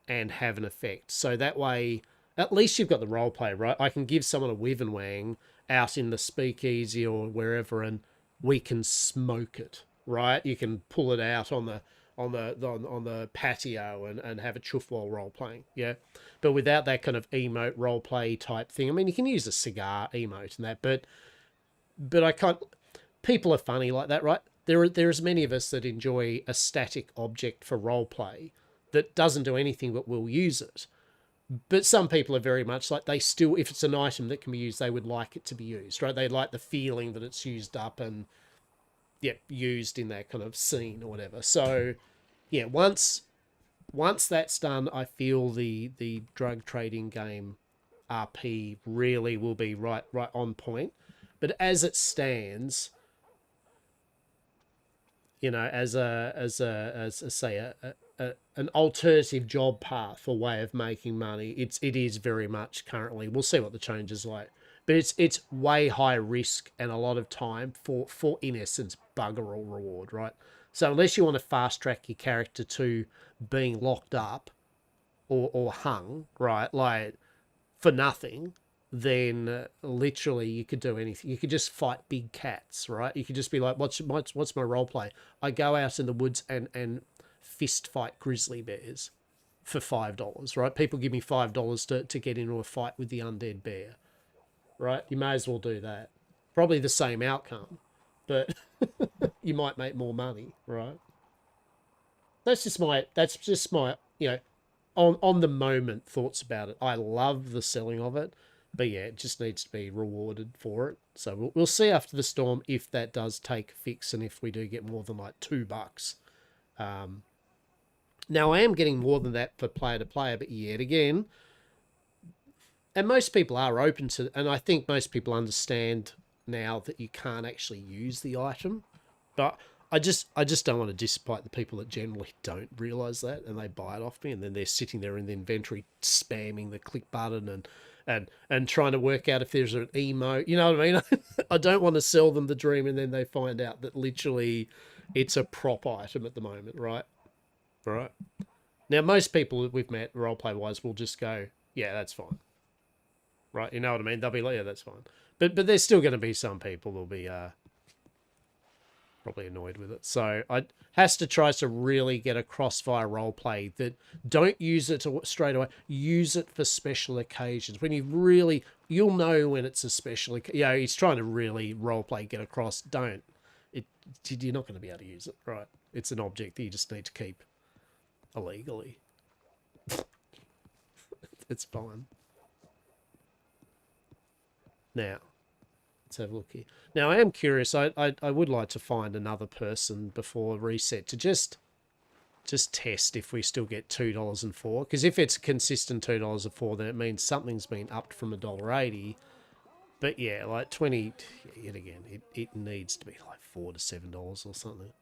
and have an effect. So that way, at least you've got the role play, right? I can give someone a whiv and wang out in the speakeasy or wherever, and we can smoke it, right? You can pull it out on the patio and have a chuff while role playing, yeah. But without that kind of emote role play type thing, I mean, you can use a cigar emote and that, but I can't. People are funny like that, right? There's many of us that enjoy a static object for role play that doesn't do anything but will use it. But some people are very much like they still, if it's an item that can be used, they would like it to be used, right? They like the feeling that it's used up and used in that kind of scene or whatever. So yeah, once that's done, I feel the drug trading game RP really will be right on point. But as it stands, you know, as a an alternative job path or way of making money. It is very much currently. We'll see what the change is like, but it's way high risk and a lot of time for in essence bugger all reward, right? So unless you want to fast track your character to being locked up or hung, right, like for nothing, then literally you could do anything. You could just fight big cats, right? You could just be like, what's my role play? I go out in the woods and fist fight grizzly bears for $5, right? People give me $5 to get into a fight with the undead bear, right? You may as well do that. Probably the same outcome, but you might make more money, right? That's just my on the moment thoughts about it. I love the selling of it, but yeah, it just needs to be rewarded for it. So we'll see after the storm if that does take fix and if we do get more than like $2. Now I am getting more than that for player to player, but yet again, and most people are open to, and I think most people understand now that you can't actually use the item, but I just don't want to disappoint the people that generally don't realise that and they buy it off me and then they're sitting there in the inventory spamming the click button and trying to work out if there's an emote. You know what I mean? I don't want to sell them the dream and then they find out that literally it's a prop item at the moment, right? Right. Now, most people that we've met, roleplay-wise, will just go, yeah, that's fine. Right? You know what I mean? They'll be like, yeah, that's fine. But there's still going to be some people who'll be probably annoyed with it. So Hastur tries to really get across via roleplay that don't use it straight away. Use it for special occasions. When you'll know when it's a special occasion. You know, he's trying to really roleplay, get across. Don't. You're not going to be able to use it, right? It's an object that you just need to keep illegally. It's fine. Now, let's have a look here. Now, I am curious. I would like to find another person before reset to just test if we still get $2.04. Because if it's consistent $2.04, then it means something's been upped from $1.80. But yeah, like 20. Yet again, it needs to be like $4 to $7 or something.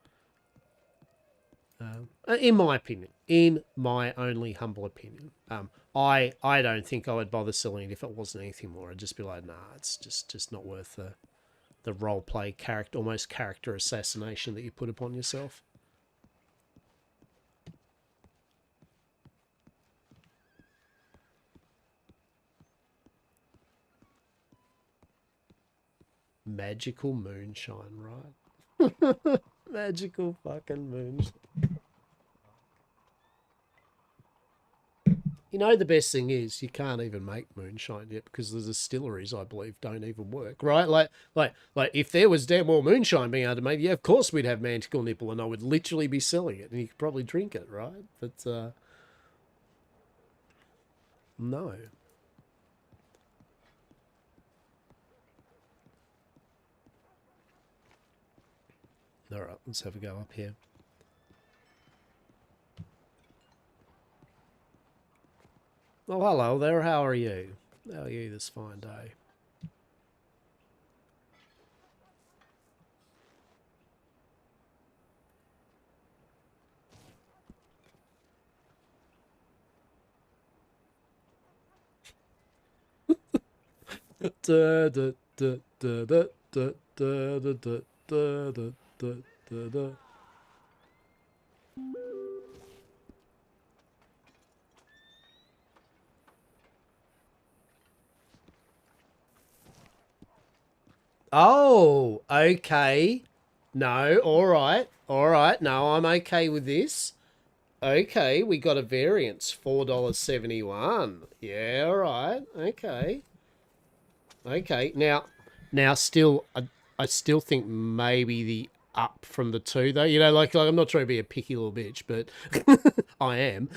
In my opinion, in my only humble opinion, I don't think I would bother selling it if it wasn't anything more. I'd just be like, nah, it's just not worth the role play almost character assassination that you put upon yourself. Magical moonshine, right? Magical fucking moonshine. You know, the best thing is you can't even make moonshine yet because the distilleries, I believe, don't even work, right? Like if there was damn more moonshine being able to make, yeah, of course we'd have magical nipple and I would literally be selling it and you could probably drink it, right? But, no. All right, let's have a go up here. Oh, hello there. How are you? How are you this fine day? da, da, da, da, da, da, da, da, da, da, da, da, da. Oh, okay. No, all right. All right. No, I'm okay with this. Okay, we got a variance, $4.71. Yeah, all right. Okay. Okay. Now still, I still think maybe the up from the 2, though. You know, like I'm not trying to be a picky little bitch, but I am.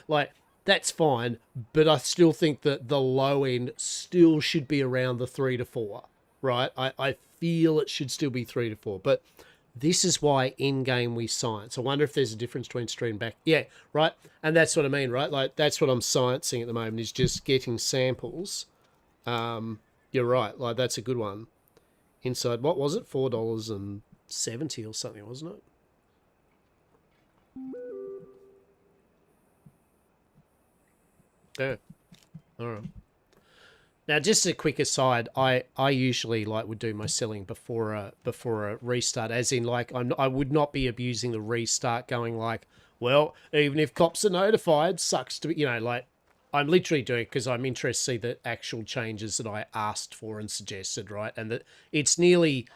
Like, that's fine, but I still think that the low end still should be around the 3 to 4. Right, I feel it should still be 3 to 4, but this is why in game we science. I wonder if there's a difference between stream and back. Yeah, right, and that's what I mean, right? Like that's what I'm sciencing at the moment is just getting samples. You're right, like that's a good one. Inside, what was it? $4.70 or something, wasn't it? Yeah. All right. Now, just a quick aside, I usually would do my selling before a restart, as in I would not be abusing the restart, going well, even if cops are notified, sucks to I'm literally doing it because I'm interested to see the actual changes that I asked for and suggested, right? And that it's nearly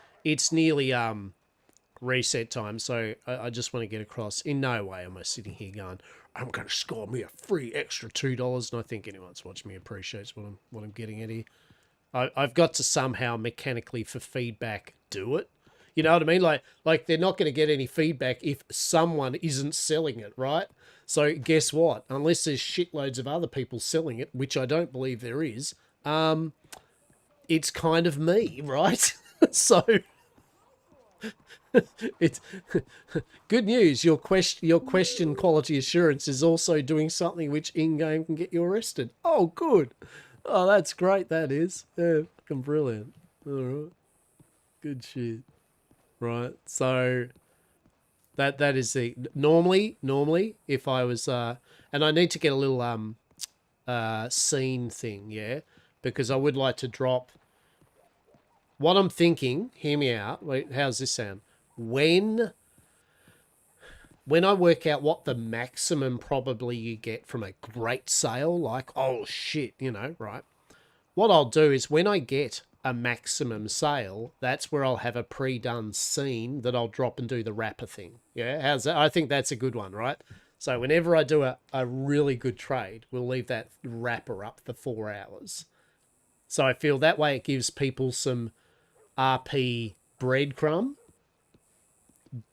reset time, so I just want to get across. In no way am I sitting here going, I'm going to score me a free extra $2, and I think anyone that's watching me appreciates what I'm getting at here. I've got to somehow mechanically, for feedback, do it. You know what I mean? Like they're not going to get any feedback if someone isn't selling it, right? So guess what? Unless there's shitloads of other people selling it, which I don't believe there is, it's kind of me, right? So it's good news. Your question quality assurance is also doing something which in-game can get you arrested. Oh, good. Oh, that's great. That is. Yeah, fucking brilliant. All right. Good shit. Right. So that is the normally if I was and I need to get a little scene thing, yeah, because I would like to drop. What I'm thinking, hear me out. Wait, how's this sound? When I work out what the maximum probably you get from a great sale, oh shit, right? What I'll do is when I get a maximum sale, that's where I'll have a pre-done scene that I'll drop and do the wrapper thing. Yeah, how's that? I think that's a good one, right? So whenever I do a really good trade, we'll leave that wrapper up for 4 hours. So I feel that way it gives people some RP breadcrumb,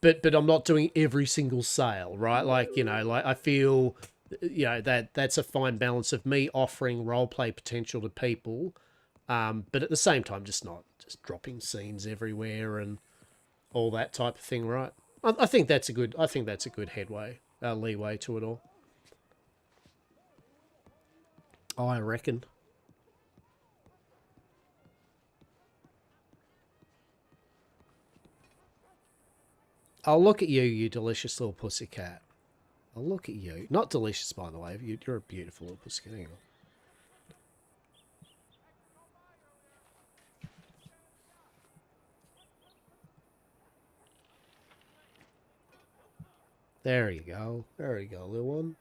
but I'm not doing every single sale, right? I feel, that's a fine balance of me offering roleplay potential to people, but at the same time, just not just dropping scenes everywhere and all that type of thing, right? I think that's a good leeway to it all. I reckon. I'll look at you, you delicious little pussycat. I'll look at you. Not delicious, by the way. You're a beautiful little pussycat. Hang on. There you go. There you go, little one.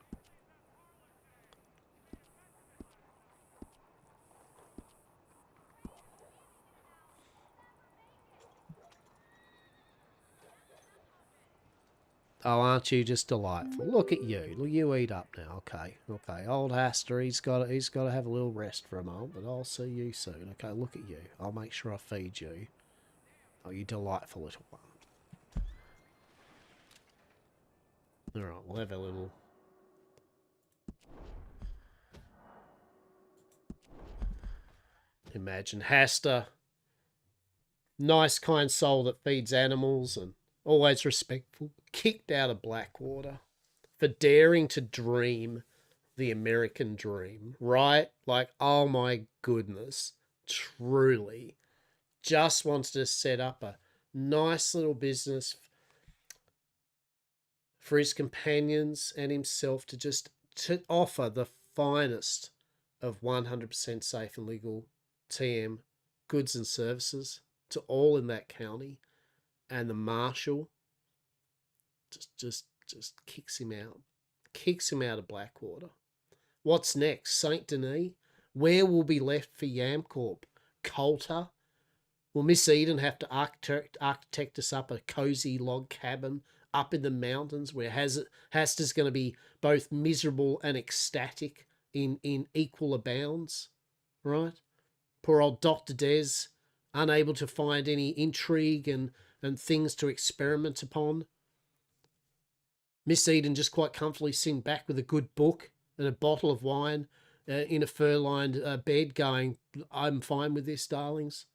Oh, aren't you just delightful? Look at you. You eat up now. Okay. Old Hastur, he's got to have a little rest for a moment, but I'll see you soon. Okay, look at you. I'll make sure I feed you. Oh, you delightful little one. All right, we'll have a little. Imagine Hastur, nice, kind soul that feeds animals and always respectful, kicked out of Blackwater for daring to dream the American dream, right? Oh my goodness, truly. Just wants to set up a nice little business for his companions and himself to offer the finest of 100% safe and legal TM goods and services to all in that county. And the marshal just kicks him out of Blackwater. What's next? St. Denis? Where will be left for Yamcorp? Coulter? Will Miss Eden have to architect us up a cozy log cabin up in the mountains where Hastur's going to be both miserable and ecstatic in equal abounds, right? Poor old Dr. Des, unable to find any intrigue and things to experiment upon. Miss Eden just quite comfortably sitting back with a good book and a bottle of wine in a fur-lined bed going, I'm fine with this, darlings.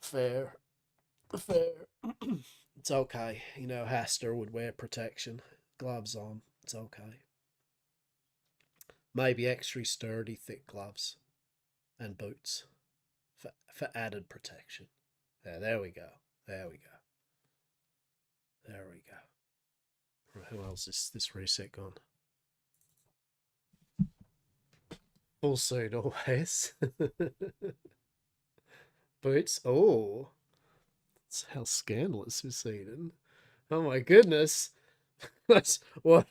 Fair. It's okay. Hastur would wear protection. Gloves on. It's okay. Maybe extra sturdy, thick gloves. And boots. for added protection. Yeah, there we go. There we go. There we go. Right, who else is this reset gone? Full suit always. Boots. Oh. That's how scandalous we've seen it. Oh my goodness. That's what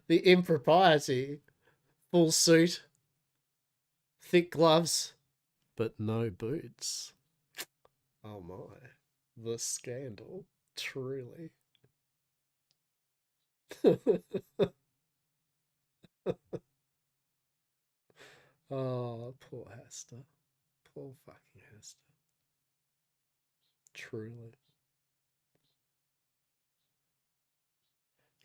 the impropriety. Full suit. Thick gloves. But no boots. Oh my. The scandal. Truly. Oh, poor Hastur. Poor fucking Hastur. Truly.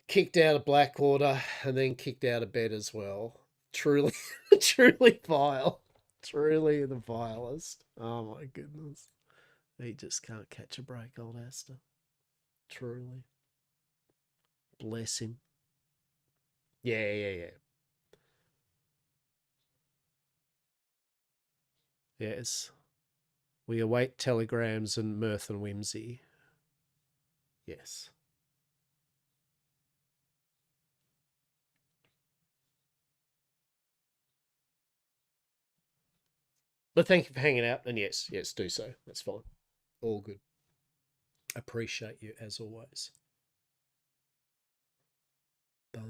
Kicked out of Blackwater and then kicked out of bed as well. Truly, truly vile. Truly the vilest. Oh my goodness. He just can't catch a break, old Hastur. Truly. Bless him. Yeah. Yes. We await telegrams and mirth and whimsy. Yes. But thank you for hanging out. And yes, do so. That's fine. All good. Appreciate you as always. Okay.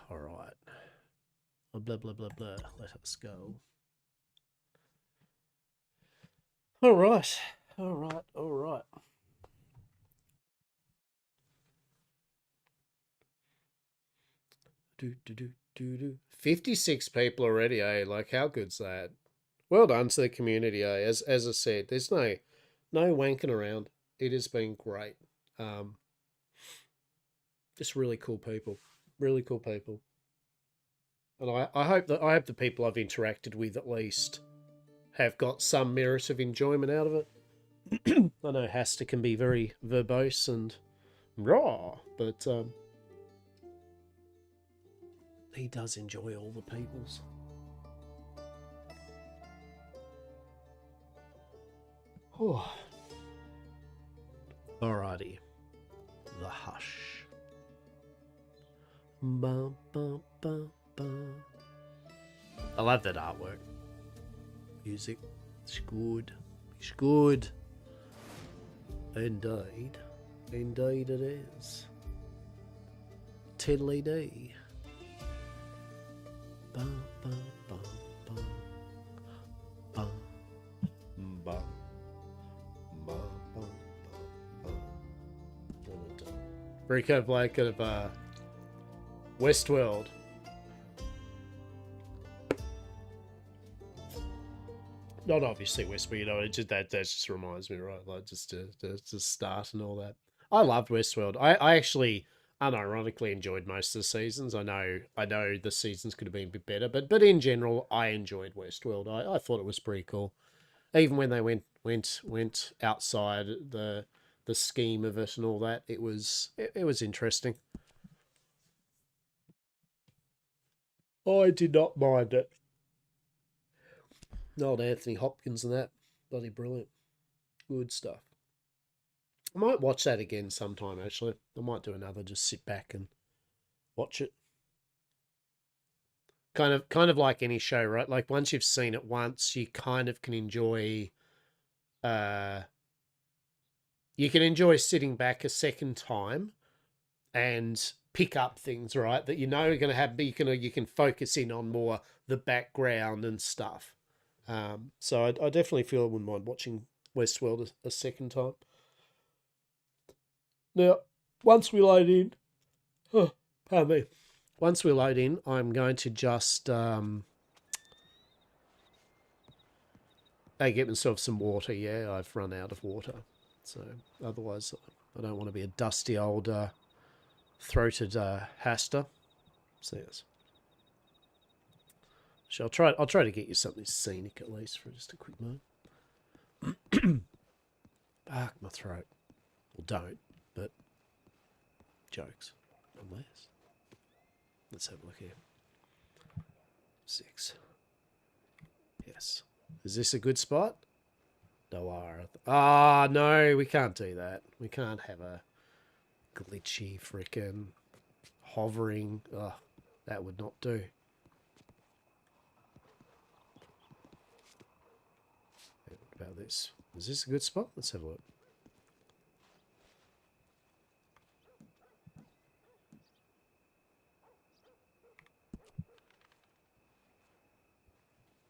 All right. Blah, blah, blah, blah. Let us go. All right. 56 people already, eh? Like, how good's that? Well done to the community, eh? As I said, there's no wanking around. It has been great. Just really cool people. Really cool people. And I hope the people I've interacted with at least have got some merit of enjoyment out of it. I know Hastur can be very verbose and raw, but he does enjoy all the peoples. Oh. Alrighty. The Hush. Bum, bum, bum, bum. I love that artwork. Music. It's good. It's good. Indeed. Indeed it is. Tiddly dee. Bum, bum, bum, bum. Bum, bum. Very kind of like Westworld. Not obviously Westworld, you know. It just that just reminds me, right? Like just to start and all that. I loved Westworld. I actually unironically enjoyed most of the seasons. I know the seasons could have been a bit better, but in general, I enjoyed Westworld. I thought it was pretty cool. Even when they went outside the scheme of it and all that, it was interesting. I did not mind it. Old Anthony Hopkins and that, bloody brilliant, good stuff. I might watch that again sometime. Actually, I might do another. Just sit back and watch it. Kind of like any show, right? Like once you've seen it once, you kind of can enjoy. You can enjoy sitting back a second time and pick up things, right? That you know are going to have. You can focus in on more the background and stuff. So I definitely feel I wouldn't mind watching Westworld a second time. Now, once we load in, pardon me. Once we load in, I'm going to just get myself some water. Yeah, I've run out of water. So otherwise, I don't want to be a dusty old throated Hastur. So yes. So I'll try to get you something scenic at least for just a quick moment. Bark my throat. Well, don't, but jokes, nonetheless. Let's have a look here. 6. Yes. Is this a good spot? No. Ah, no, we can't do that. We can't have a glitchy frickin' hovering. Oh, that would not do. What about this? Is this a good spot? Let's have a look.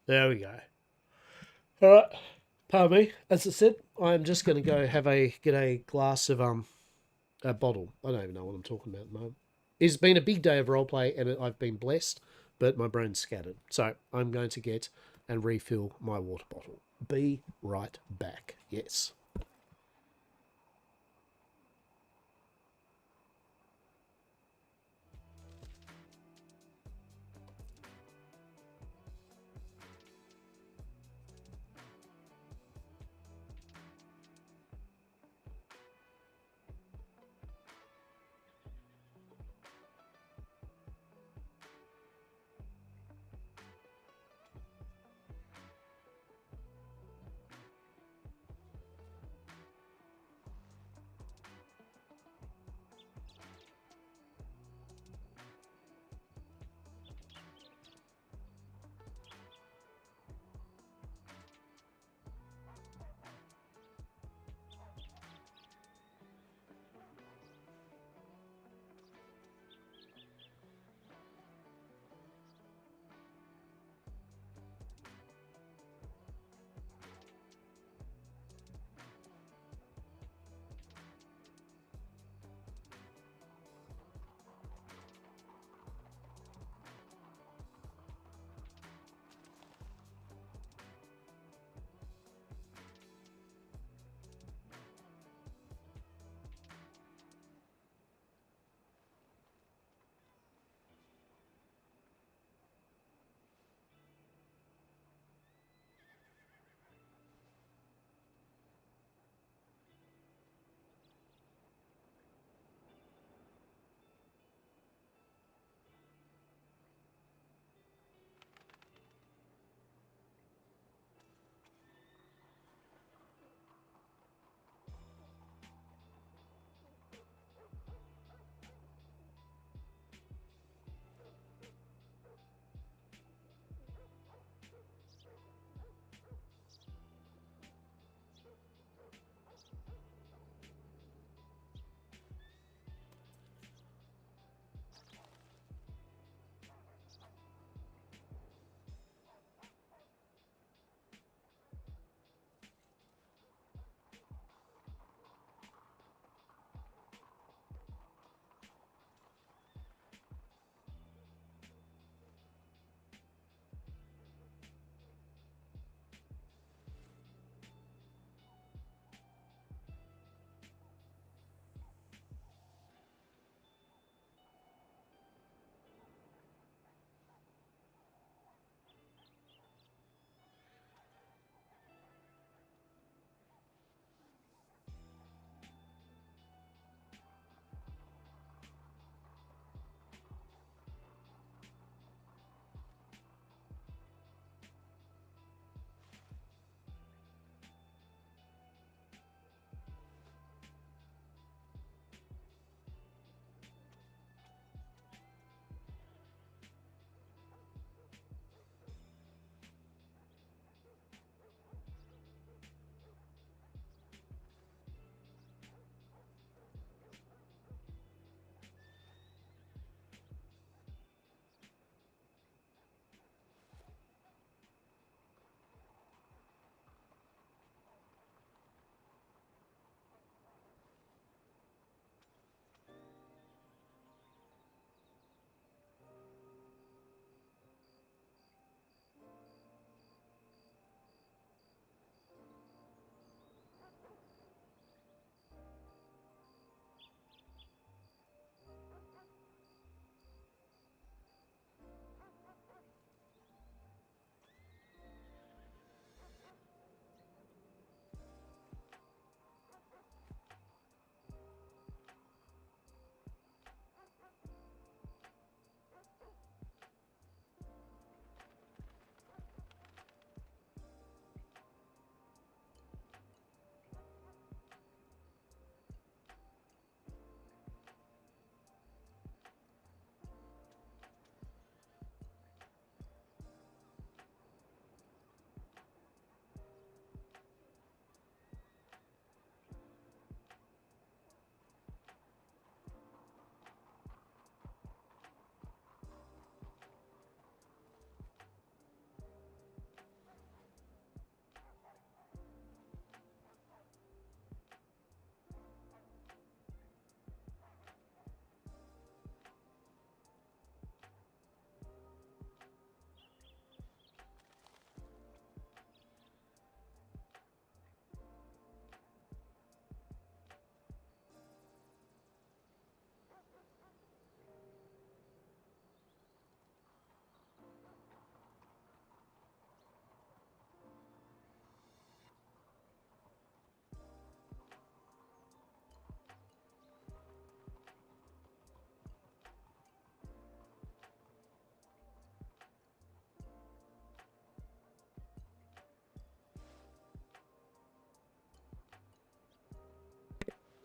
There we go. All right. Pardon me. As I said, I'm just going to go get a glass of a bottle. I don't even know what I'm talking about at the moment. It's been a big day of roleplay, and I've been blessed, but my brain's scattered. So I'm going to get and refill my water bottle. Be right back. Yes.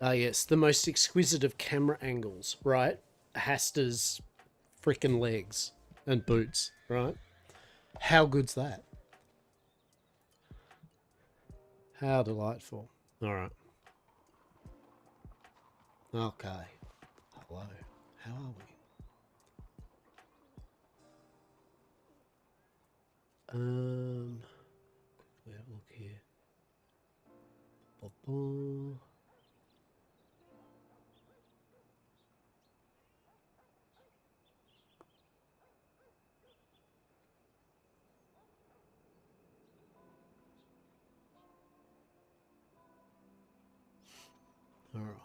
Ah, yes, the most exquisite of camera angles, right? Hastur's freaking legs and boots, right? How good's that? How delightful. All right. Okay. Hello. How are we? Quickly have a look here. Ba-boom. All right.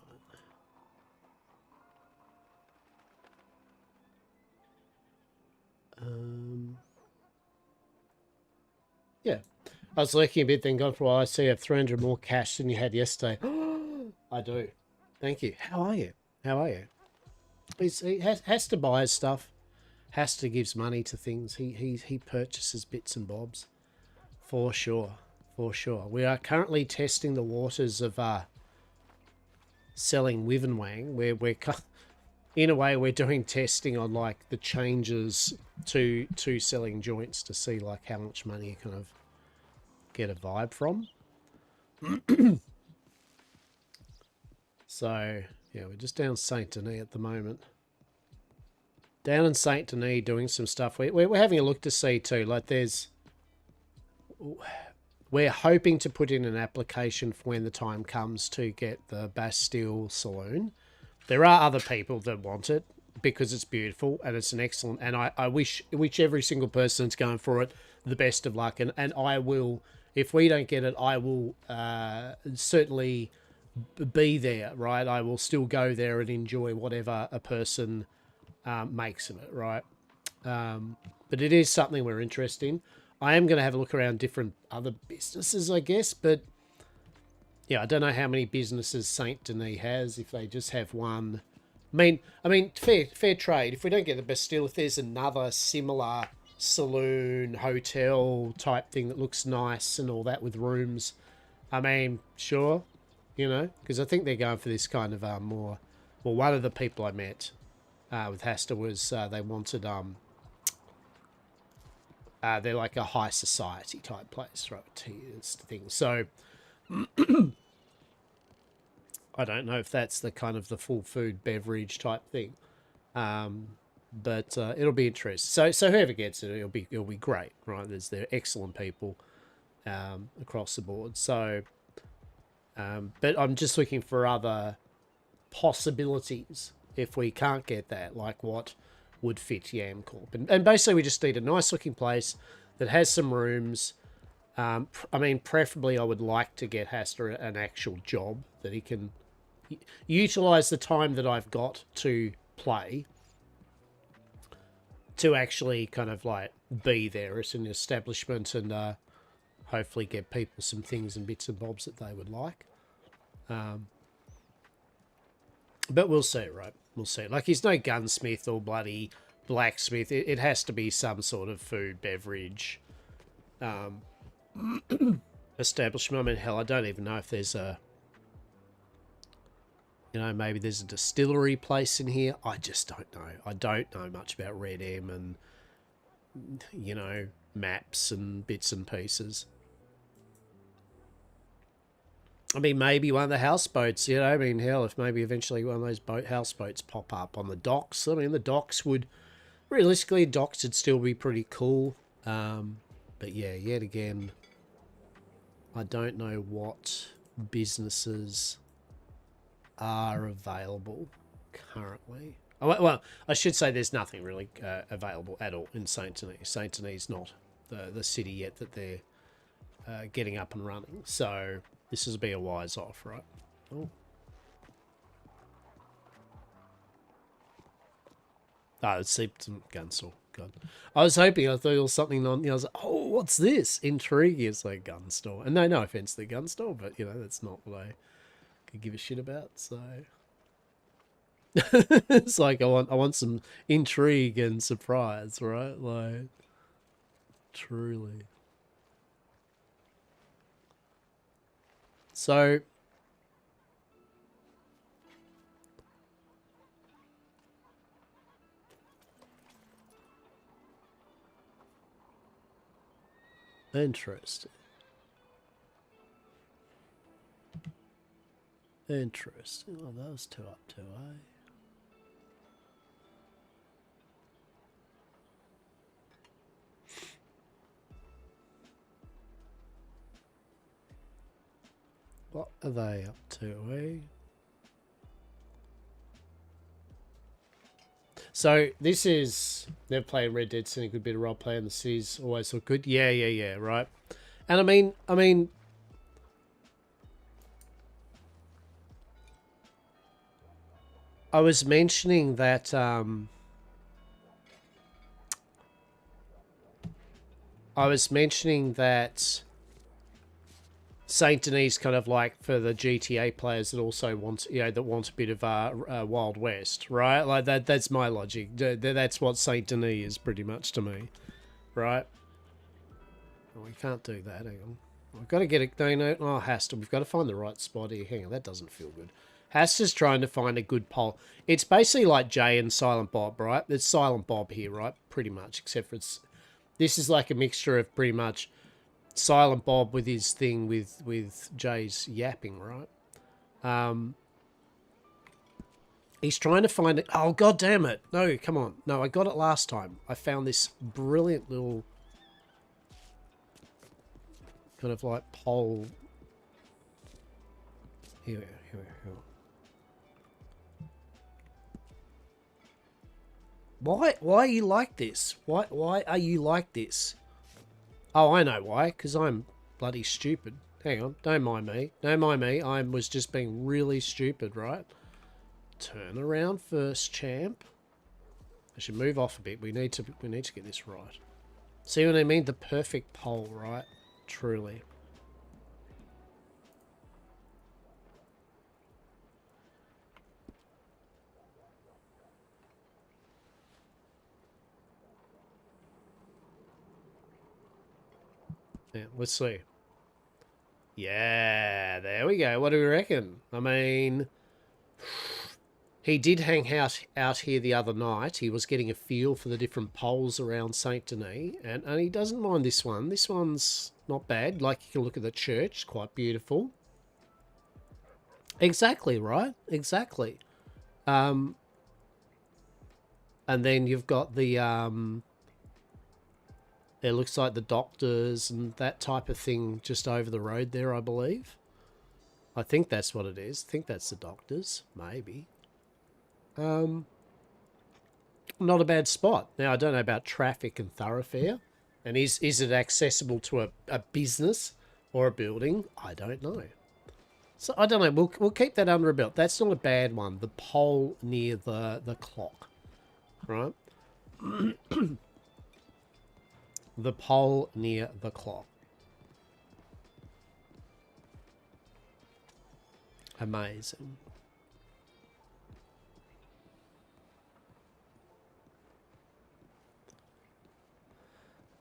Yeah. I was looking a bit, then gone for a while. I see you have 300 more cash than you had yesterday. I do. Thank you. How are you? How are you? He has to buy his stuff. Has to gives money to things. He purchases bits and bobs. For sure. For sure. We are currently testing the waters of selling Wivenwang, where we're in a way we're doing testing on like the changes to selling joints to see like how much money you kind of get a vibe from. So yeah, we're just down Saint Denis at the moment. Down in Saint Denis doing some stuff. We're having a look to see too. Like we're hoping to put in an application for when the time comes to get the Bastille Saloon. There are other people that want it because it's beautiful and it's an excellent, and I wish every single person that's going for it the best of luck, and I will, if we don't get it, I will certainly be there, right? I will still go there and enjoy whatever a person makes of it, right? But it is something we're interested in. I am going to have a look around different other businesses, I guess, but yeah, I don't know how many businesses Saint Denis has, if they just have one. I mean, fair trade. If we don't get the Bastille, if there's another similar saloon, hotel type thing that looks nice and all that with rooms, I mean, sure, you know, because I think they're going for this kind of more. Well, one of the people I met with Hastur was they wanted they're like a high society type place, right? It's the thing. So I don't know if that's the kind of the full food beverage type thing, but it'll be interesting. So whoever gets it, it'll be great, right? They're excellent people across the board. So, but I'm just looking for other possibilities if we can't get that, like what would fit Yam Corp. And basically we just need a nice looking place that has some rooms. I mean, preferably I would like to get Hastur an actual job that he can utilize the time that I've got to play to actually kind of like be there as an establishment and hopefully get people some things and bits and bobs that they would like. But we'll see, right? We'll see. Like, he's no gunsmith or bloody blacksmith. It has to be some sort of food, beverage establishment. I mean, hell, I don't even know if there's a... You know, maybe there's a distillery place in here. I just don't know. I don't know much about RedM and, you know, maps and bits and pieces. I mean, maybe one of the houseboats, you know, I mean, hell, if maybe eventually one of those houseboats pop up on the docks. I mean, the docks would, realistically, docks would still be pretty cool. But yeah, yet again, I don't know what businesses are available currently. Oh, well, I should say there's nothing really available at all in Saint Denis. Saint Denis is not the city yet that they're getting up and running. So this will be a wise off, right? Oh. Oh, it's some gun store. God. I was hoping, I thought it was something on, you know, I was like, oh, what's this? Intriguing. It's like a gun store. And no offense to the gun store, but, you know, that's not what I could give a shit about, so... It's like, I want some intrigue and surprise, right? Like, truly. So, Interesting. Interesting. Well, those two up to, eh? What are they up to, eh? So this is they're playing Red Dead, seen a good bit of role play, and the cities always look good. Yeah, right. And I mean, I was mentioning that Saint Denis kind of like for the GTA players that also want, that wants a bit of Wild West, right? Like that's my logic. That's what Saint Denis is pretty much to me, right? Well, we can't do that. Hang on. We've got to get it. No. Oh, Hastur. We've got to find the right spot here. Hang on. That doesn't feel good. Hastur's trying to find a good poll. It's basically like Jay and Silent Bob, right? It's Silent Bob here, right? Pretty much, except for this is like a mixture of pretty much Silent Bob with his thing with Jay's yapping, right? He's trying to find it. Oh, God damn it. No, come on. No, I got it last time. I found this brilliant little kind of like pole. Here. Why are you like this? Why are you like this? Oh, I know why. Because I'm bloody stupid. Hang on. Don't mind me. Don't mind me. I was just being really stupid, right? Turn around first, champ. I should move off a bit. We need to get this right. See what I mean? The perfect pole, right? Truly. Yeah, let's see. Yeah, there we go. What do we reckon? I mean, he did hang out here the other night. He was getting a feel for the different poles around Saint Denis, and he doesn't mind this one. This one's not bad. Like, you can look at the church, quite beautiful. Exactly, right? Exactly. And then you've got the it looks like the doctors and that type of thing just over the road there, I believe. I think that's what it is. I think that's the doctors, maybe. Not a bad spot. Now, I don't know about traffic and thoroughfare. And is it accessible to a business or a building? I don't know. So, I don't know. We'll keep that under a belt. That's not a bad one. The pole near the clock. Right? The pole near the clock. Amazing.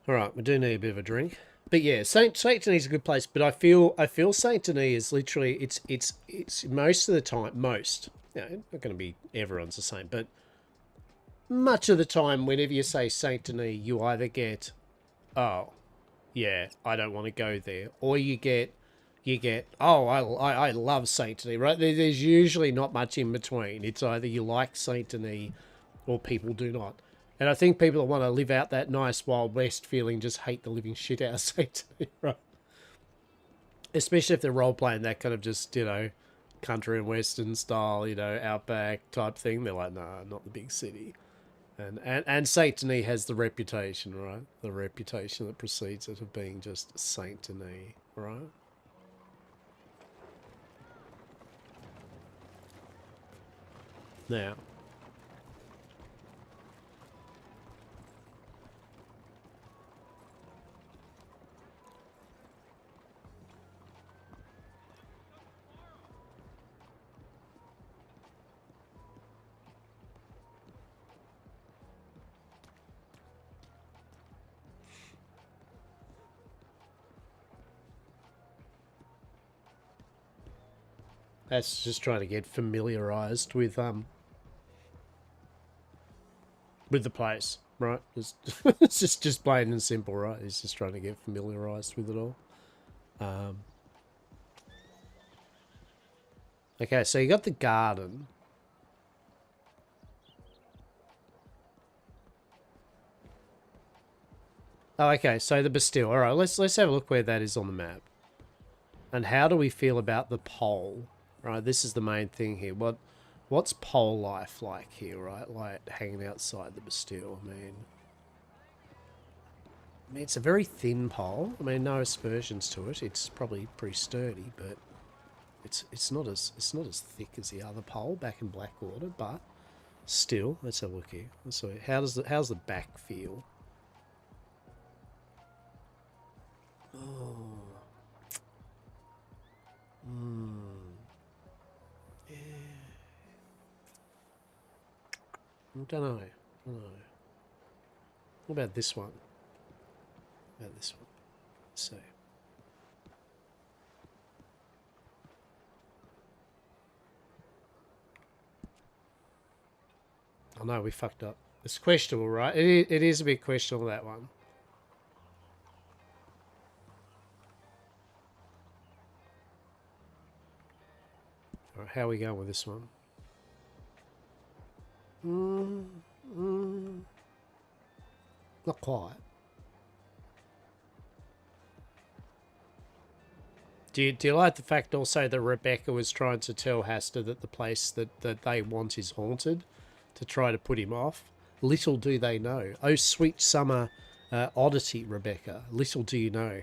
All right, we do need a bit of a drink, but yeah, Saint Denis is a good place. But I feel Saint Denis is literally it's most of the time, not going to be everyone's the same, but much of the time, whenever you say Saint Denis, you either get, oh, yeah, I don't want to go there, or you get, oh, I love Saint Denis, right? There's usually not much in between. It's either you like Saint Denis, or people do not. And I think people that want to live out that nice Wild West feeling just hate the living shit out of Saint Denis, right? Especially if they're role-playing that kind of just, country and western style, outback type thing. They're like, nah, not the big city. And Saint Denis has the reputation, right? The reputation that precedes it of being just Saint Denis, right? Now, that's just trying to get familiarized with the place. right? It's just plain and simple, right? He's just trying to get familiarised with it all. Okay, so you got the garden. Oh, okay, so the Bastille. All right, let's have a look where that is on the map. And how do we feel about the pole? Right, this is the main thing here. What's pole life like here, right? Like hanging outside the Bastille. I mean, it's a very thin pole. I mean, no aspersions to it. It's probably pretty sturdy, but it's not as thick as the other pole back in Blackwater. But still, let's have a look here. So how's the back feel? Oh. Yeah. I don't know. What about this one? Let's see. Oh no, we fucked up. It's questionable, right? It is a bit questionable, that one. All right, how are we going with this one? Not quite. Do you like the fact also that Rebecca was trying to tell Hastur that the place that they want is haunted, to try to put him off? Little do they know. Oh, sweet summer oddity, Rebecca. Little do you know.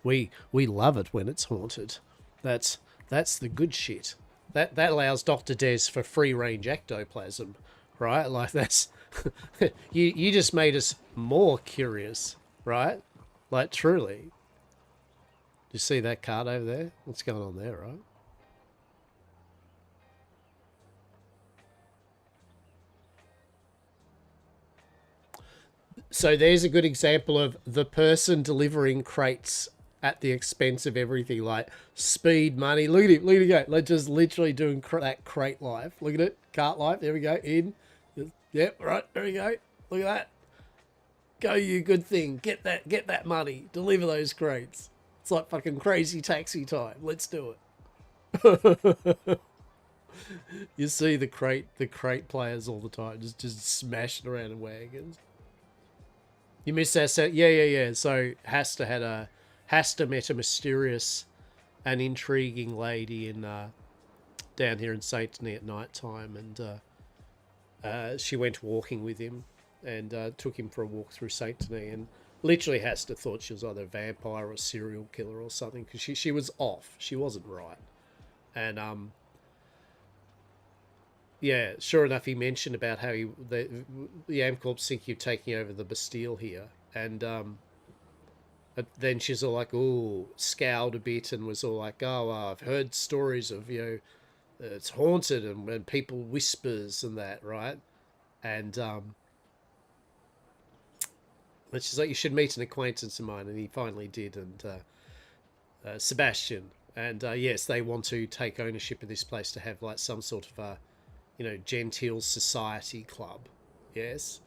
We love it when it's haunted. That's the good shit. That allows Dr. Des for free range ectoplasm, right? Like that's you just made us more curious, right? Like truly. You see that card over there? What's going on there, right? So there's a good example of the person delivering crates at the expense of everything, like speed, money. Look at him go. Like just literally doing that crate life. Look at it, cart life. There we go. In. Yep, right. There we go. Look at that. Go, you good thing. Get that money. Deliver those crates. It's like fucking crazy taxi time. Let's do it. You see the crate players all the time, just smashing around in wagons. You missed that set. Yeah. So Hastur met a mysterious and intriguing lady in down here in Saint Denis at night time, and she went walking with him and took him for a walk through Saint Denis, and literally Hastur thought she was either a vampire or a serial killer or something, because she was off. She wasn't right. And yeah, sure enough, he mentioned about how the Amcorps think you're taking over the Bastille here, and but then she's all like, oh, scowled a bit and was all like, oh, I've heard stories of, it's haunted and people whispers and that, right? And she's like, you should meet an acquaintance of mine, and he finally did, and Sebastian, and yes, they want to take ownership of this place to have like some sort of a, genteel society club. Yes,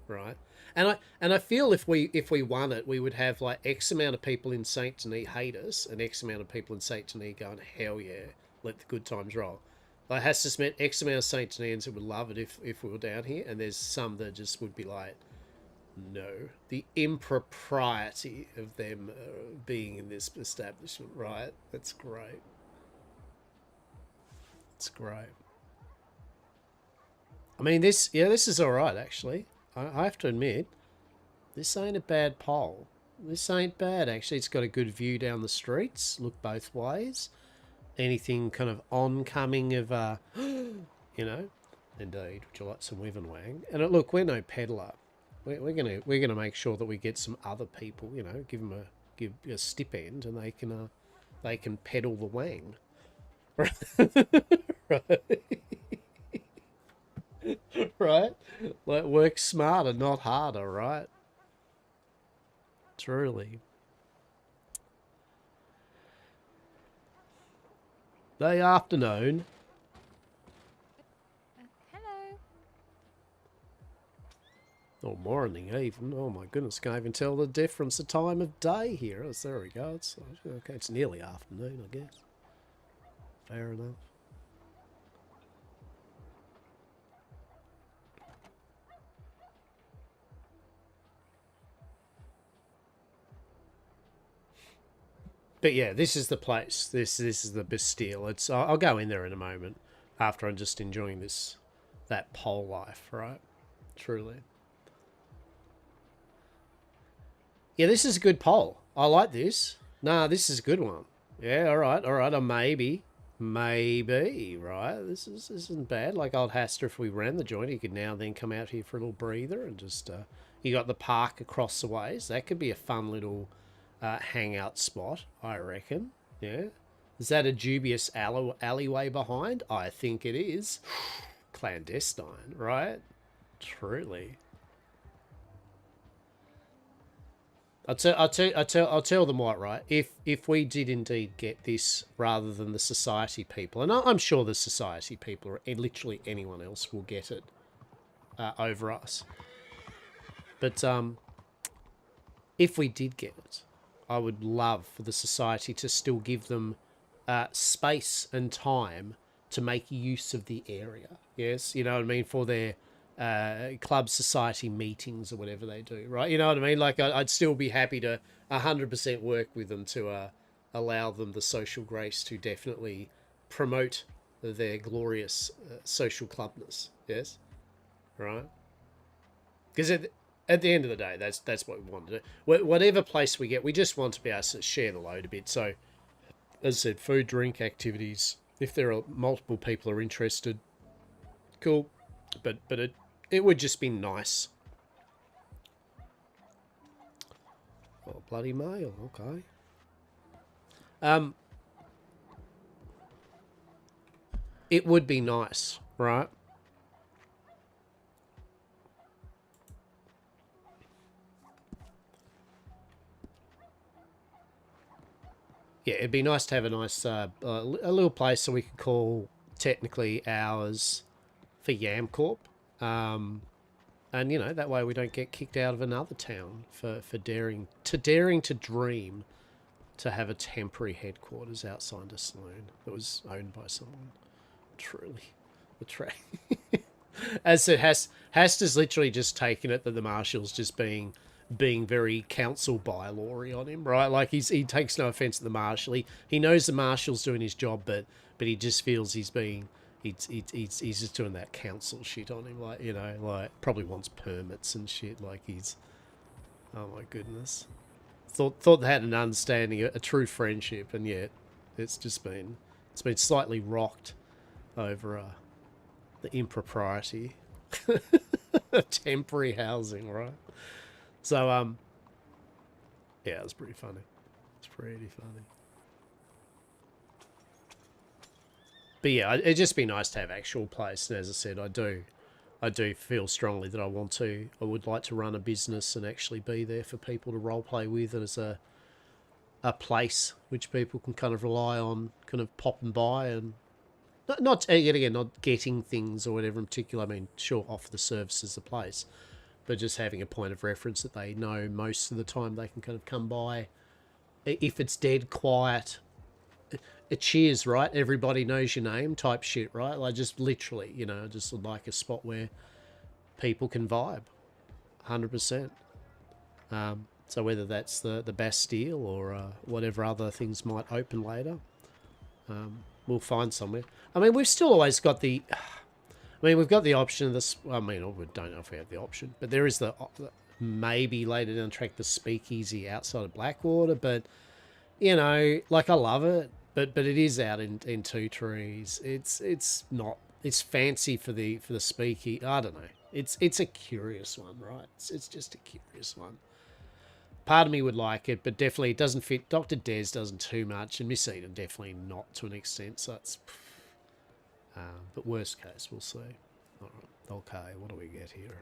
right. And I feel if we won it, we would have like X amount of people in Saint Denis hate us, and X amount of people in Saint Denis going, hell yeah, let the good times roll. Like Hastur's met X amount of Saint Denisans that would love it if we were down here, and there's some that just would be like, no, the impropriety of them being in this establishment, right? That's great. It's great. I mean, this is all right, actually. I have to admit, this ain't a bad poll. This ain't bad, actually. It's got a good view down the streets. Look both ways. Anything kind of oncoming of, indeed. Would you like some Wiven Wang? And look, we're no peddler. We're gonna make sure that we get some other people. Give them a stipend, and they can peddle the Wang. Right. Right? Like, work smarter, not harder, right? Truly. Day afternoon. Hello. Or morning even. Oh my goodness, can't even tell the difference the time of day here. Oh, there we go. It's okay, it's nearly afternoon, I guess. Fair enough. But yeah, this is the place. This is the Bastille. It's I'll go in there in a moment after I'm just enjoying that pole life, right? Truly. Yeah, this is a good poll. I like this. Nah, this is a good one. Yeah, all right. Maybe, right? This isn't bad. Like old Hastur, if we ran the joint, he could now then come out here for a little breather and just. You got the park across the ways. That could be a fun little hangout spot, I reckon. Yeah. Is that a dubious alleyway behind? I think it is. Clandestine, right? Truly. I'll tell them what, right? If we did indeed get this rather than the society people, and I'm sure the society people or literally anyone else will get it over us. But if we did get it, I would love for the society to still give them space and time to make use of the area. Yes, you know what I mean, for their club society meetings or whatever they do, right? You know what I mean? Like I'd still be happy to 100% work with them to allow them the social grace to definitely promote their glorious social clubness. Yes, right? Because at the end of the day, that's what we want to do. Whatever place we get, we just want to be able to share the load a bit. So, as I said, food, drink, activities. If there are multiple people are interested, cool. But it would just be nice. Oh, bloody mail. Okay. It would be nice, right? Yeah, it'd be nice to have a nice, a little place so we could call technically ours for Yam Corp. And, you know, that way we don't get kicked out of another town for daring to dream to have a temporary headquarters outside a saloon that was owned by someone. Truly. As it Hastur's literally just taken it that the marshal's just being very council bylaw-y on him, right? Like he takes no offense to the marshal. He knows the marshal's doing his job, but he just feels he's just doing that council shit on him, like, you know, like probably wants permits and shit. Like he's, oh my goodness, thought they had an understanding, a true friendship, and yet it's been slightly rocked over the impropriety, temporary housing, right? So, yeah, it's pretty funny. It's pretty funny. But yeah, it'd just be nice to have actual place. And as I said, I do feel strongly that I would like to run a business and actually be there for people to role play with, and as a place which people can kind of rely on, kind of popping by and not getting things or whatever in particular. I mean, sure, offer the services of the place, but just having a point of reference that they know most of the time they can kind of come by. If it's dead quiet, a cheers, right? Everybody knows your name type shit, right? Like just literally, you know, just like a spot where people can vibe, 100%. So whether that's the Bastille or whatever other things might open later, we'll find somewhere. I mean, we've still always got the... we've got the option of this. I mean, we don't know if we have the option, but there is the maybe later down the track the speakeasy outside of Blackwater. But you know, like I love it, but it is out in Two Trees. It's not. It's fancy for the speakeasy. I don't know. It's a curious one, right? It's just a curious one. Part of me would like it, but definitely it doesn't fit. Dr. Des doesn't too much, and Miss Eden definitely not to an extent. So it's. But worst case, we'll see. All right. Okay, what do we get here?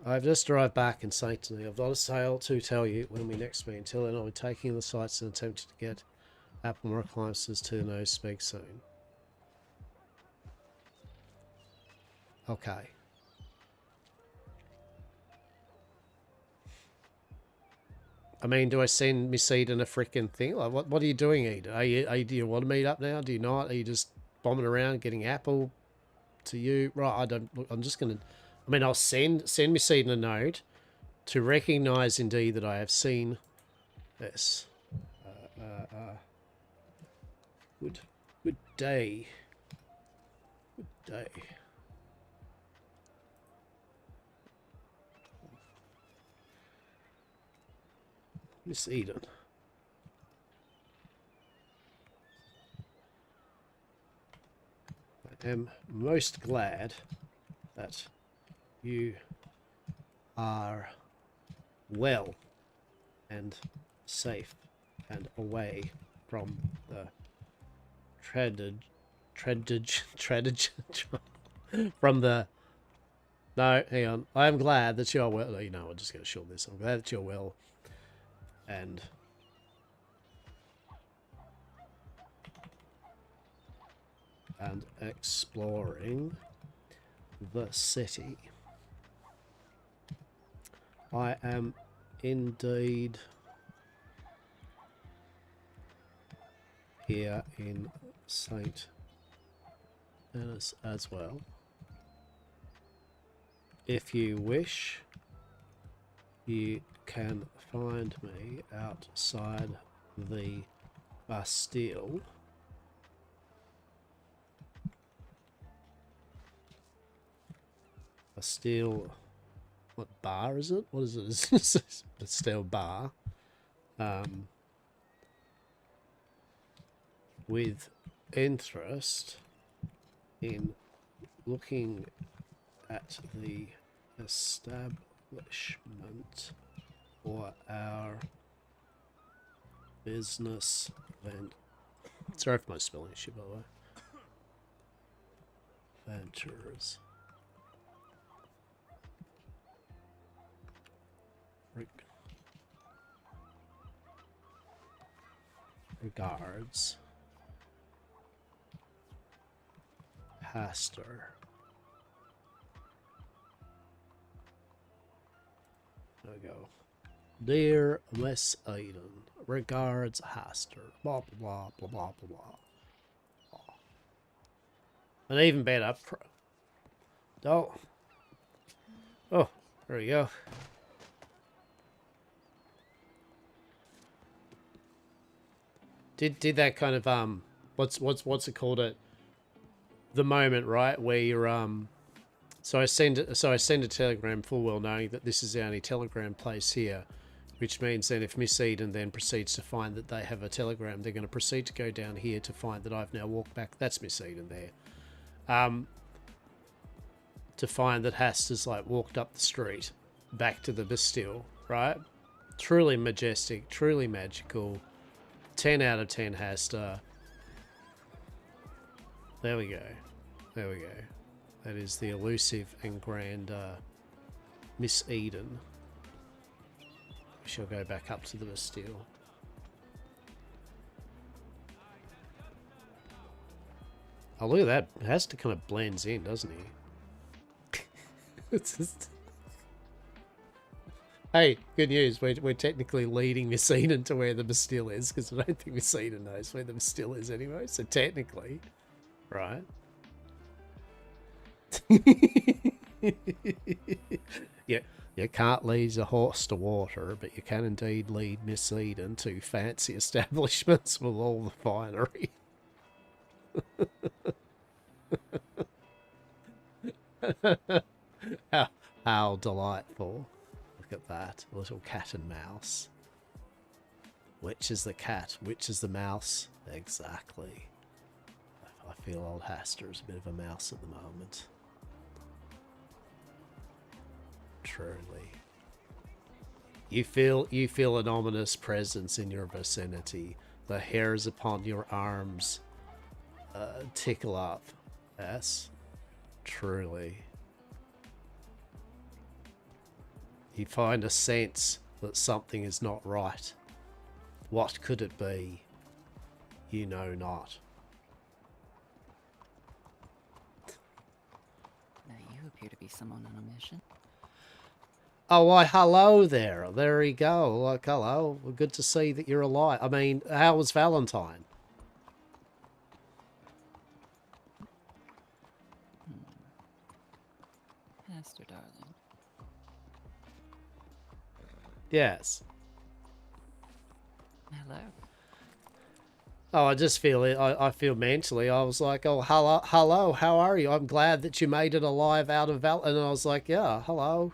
I've just arrived back in Sanctony. I've got a sale to tell you when we next meet. Until then, I'll be taking the sights and attempting to get Applemore Climbers to no speak soon. Okay. I mean, do I send Miss Eden a freaking thing? Like, what are you doing, Eden? Do you want to meet up now? Do you not? Are you just bombing around getting Apple to you? Right, I don't... Look, I'm just going to... I mean, I'll send Miss Eden a note to recognise indeed that I have seen this. Good day. Good day. Miss Eden. I am most glad that you are well and safe and away from the from the... No, hang on. I am glad that you're well. You know, I'm just going to show this. I'm glad that you're well and exploring the city. I am indeed here in St. Denis as well. If you wish, you can find me outside the Bastille. Bastille, what bar is it? What is it? Bastille bar. With interest in looking at the establishment for our business event. Sorry for my spelling issue, by the way. Ventures. Regards. Hastur. There we go. Dear Miss Eden, regards Hastur. Blah blah blah blah blah blah blah. And even better. Oh, there we go. Did that kind of what's it called it? The moment, right, where you're so I send a telegram full well knowing that this is the only telegram place here, which means then if Miss Eden then proceeds to find that they have a telegram, they're going to proceed to go down here to find that I've now walked back. That's Miss Eden there. To find that Hastur's like walked up the street back to the Bastille, right? Truly majestic, truly magical. 10 out of 10 Hastur. There we go. There we go. That is the elusive and grand Miss Eden. We shall go back up to the Bastille. Oh, look at that. Hastur kind of blends in, doesn't he? It's just... Hey, good news. We're technically leading Miss Eden to where the Bastille is, because I don't think Miss Eden knows where the Bastille is anyway. So technically, right? Yeah, you can't lead a horse to water, but you can indeed lead Miss Eden to fancy establishments with all the finery. How delightful. Look at that. A little cat and mouse. Which is the cat? Which is the mouse? Exactly. I feel old Hastur is a bit of a mouse at the moment. Truly. You feel an ominous presence in your vicinity. The hairs upon your arms tickle up. Yes. Truly. You find a sense that something is not right. What could it be? you know not. Now you appear to be someone on a mission. Oh, why, hello there. There you go. Like, hello. Well, good to see that you're alive. I mean, how was Valentine? Hastur, darling. Yes. Hello. Oh, I just feel it. I feel mentally. I was like, oh, hello, how are you? I'm glad that you made it alive out of and I was like, yeah, hello.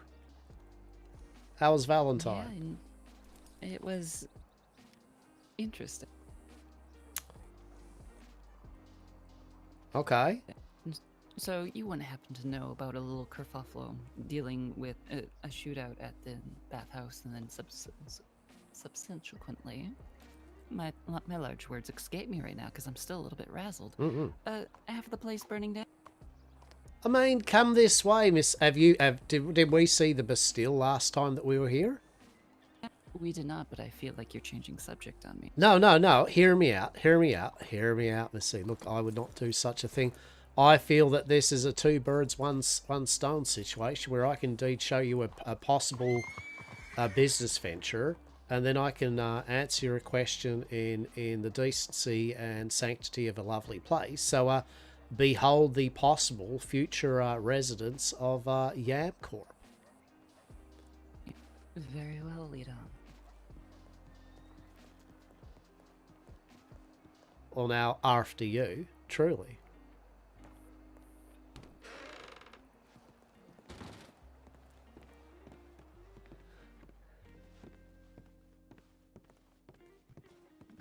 How was Valentine? Yeah, it was interesting. Okay. So you wouldn't happen to know about a little kerfuffle dealing with a shootout at the bathhouse, and then subsequently, my large words escape me right now because I'm still a little bit razzled. Half the place burning down. I mean, come this way, Miss. Did we see the Bastille last time that we were here? We did not, but I feel like you're changing subject on me. No. Hear me out, Miss C. Look, I would not do such a thing. I feel that this is a two birds, one stone situation where I can indeed show you a possible business venture, and then I can answer your question in the decency and sanctity of a lovely place. So, behold the possible future residents of Yam Corp. Very well, lead on. Well, now, after you, truly.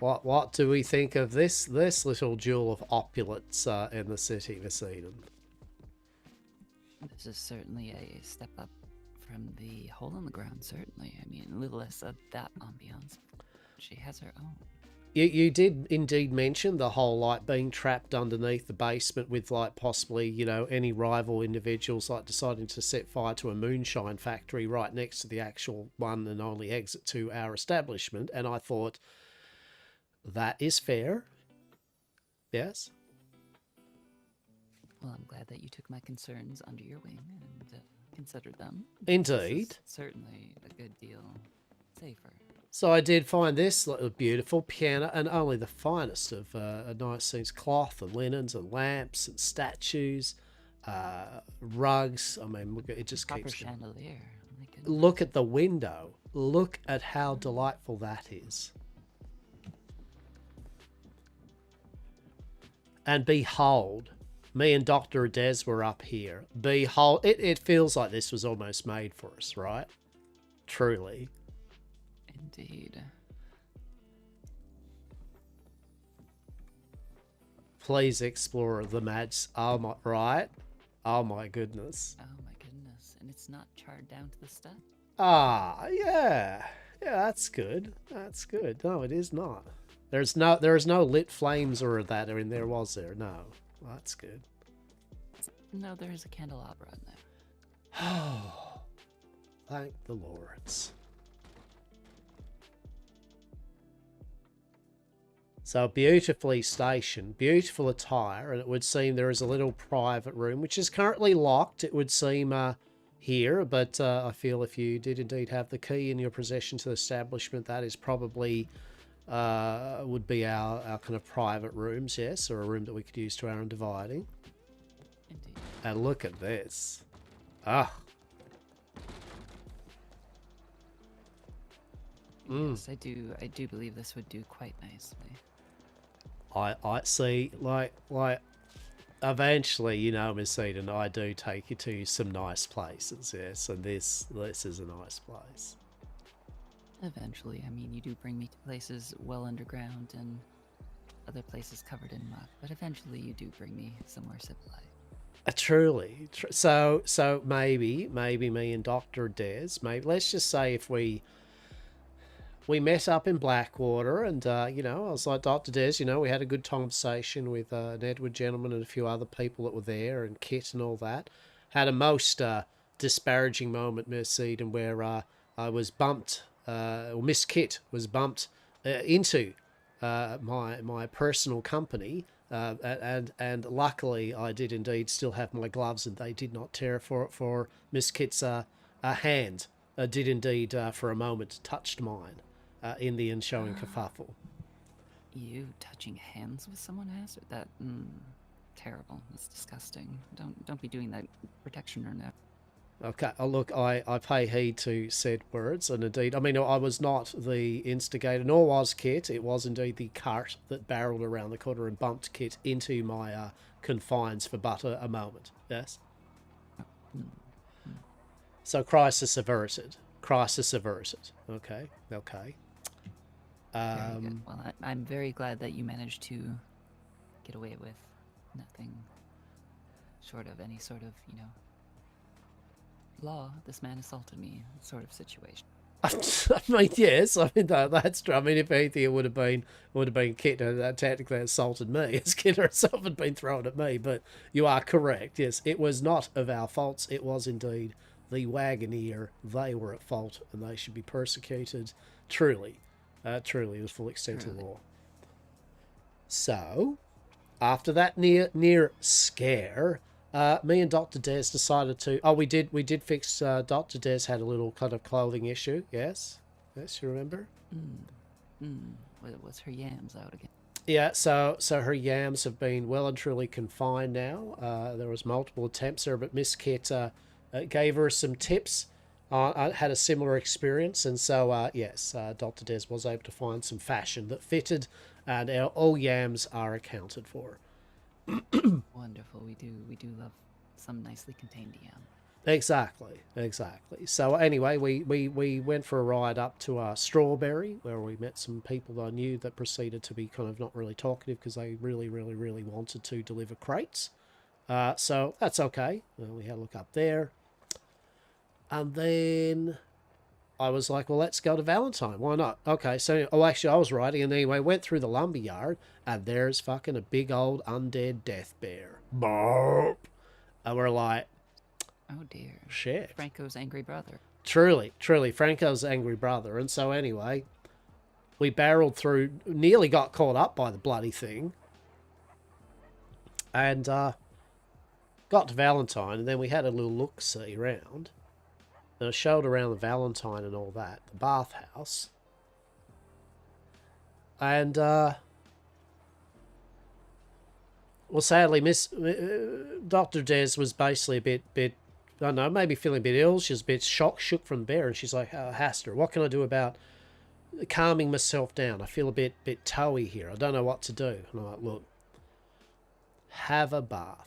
What do we think of this little jewel of opulence in the city, Miss Eden? This is certainly a step up from the hole in the ground, certainly. I mean, a little less of that ambiance. She has her own. You did indeed mention the whole, like, being trapped underneath the basement with, like, possibly, you know, any rival individuals, like, deciding to set fire to a moonshine factory right next to the actual one and only exit to our establishment. And I thought, that is fair. Yes? Well, I'm glad that you took my concerns under your wing and considered them. Indeed. This is certainly a good deal safer. So I did find this little beautiful piano, and only the finest of a nice scenes, cloth and linens and lamps and statues, rugs. I mean, look, it just Proper keeps chandelier. Look at the window. Look at how delightful that is. And behold, me and Dr. Adez were up here. Behold, it feels like this was almost made for us, right? Truly. Indeed. Please explore the mads. Oh my, right? Oh my goodness. Oh my goodness. And it's not charred down to the stud. Ah, yeah. Yeah, that's good. That's good. No, it is not. There is no lit flames or that in there, was there? No. Well, that's good. No, there is a candelabra in there. Oh, thank the Lords. So beautifully stationed, beautiful attire, and it would seem there is a little private room, which is currently locked, it would seem, here, but I feel if you did indeed have the key in your possession to the establishment, that is probably, would be our kind of private rooms, yes, or a room that we could use to our own dividing. Indeed. And look at this. Ah. Yes, I do believe this would do quite nicely. I see, like, eventually, you know, Miss Eden, I do take you to some nice places, yes, and this is a nice place. Eventually, I mean, you do bring me to places well underground and other places covered in muck, but eventually you do bring me somewhere civilized. Truly. So maybe me and Dr. Des, maybe, let's just say if we met up in Blackwater and, you know, I was like, Dr. Des, you know, we had a good conversation with an Edward gentleman and a few other people that were there and Kit and all that. Had a most disparaging moment, Miss Eden, where I was bumped, or Miss Kit was bumped into my personal company, and luckily I did indeed still have my gloves, and they did not tear. For Miss Kit's hand did indeed for a moment touched mine in the ensuing kerfuffle. You touching hands with someone, Hastur? That terrible. That's disgusting. Don't be doing that. Protection or no. Okay, look, I pay heed to said words, and indeed, I mean, I was not the instigator, nor was Kit. It was indeed the cart that barreled around the corner and bumped Kit into my confines for but a moment, yes? So crisis averted. Crisis averted. Okay. Very good. Well, I'm very glad that you managed to get away with nothing short of any sort of, law. This man assaulted me sort of situation. I mean, yes. I mean, that's true. I mean, if anything, it would have been Kit that technically assaulted me, as Kit herself had been thrown at me. But you are correct. Yes, it was not of our faults. It was indeed the Wagoneer. They were at fault, and they should be persecuted truly, to the full extent of the law. So, after that near scare, me and Dr. Des decided to... Oh, we did fix... Dr. Des had a little kind of clothing issue, yes? Yes, you remember? Was her yams out again? Yeah, so her yams have been well and truly confined now. There was multiple attempts there, but Miss Kit gave her some tips. I had a similar experience, and so, yes, Dr. Des was able to find some fashion that fitted, and all yams are accounted for. Wonderful. We do love some nicely contained yam. Exactly. So anyway, we went for a ride up to Strawberry, where we met some people that I knew that proceeded to be kind of not really talkative because they really wanted to deliver crates. So that's okay. We had a look up there. And then I was like, well, let's go to Valentine. Why not? Okay, so, actually, I was riding, and anyway, went through the lumberyard, and there's fucking a big old undead death bear. Barp. And we're like, oh, dear. Shit. Franco's angry brother. Truly, Franco's angry brother. And so, anyway, we barreled through, nearly got caught up by the bloody thing, and got to Valentine, and then we had a little look-see around. And I showed around the Valentine and all that, the bathhouse. And, well, sadly, Dr. Des was basically a bit, I don't know, maybe feeling a bit ill. She was a bit shook from the bear, and she's like, Hastur, what can I do about calming myself down? I feel a bit toey here. I don't know what to do. And I'm like, look, have a bath.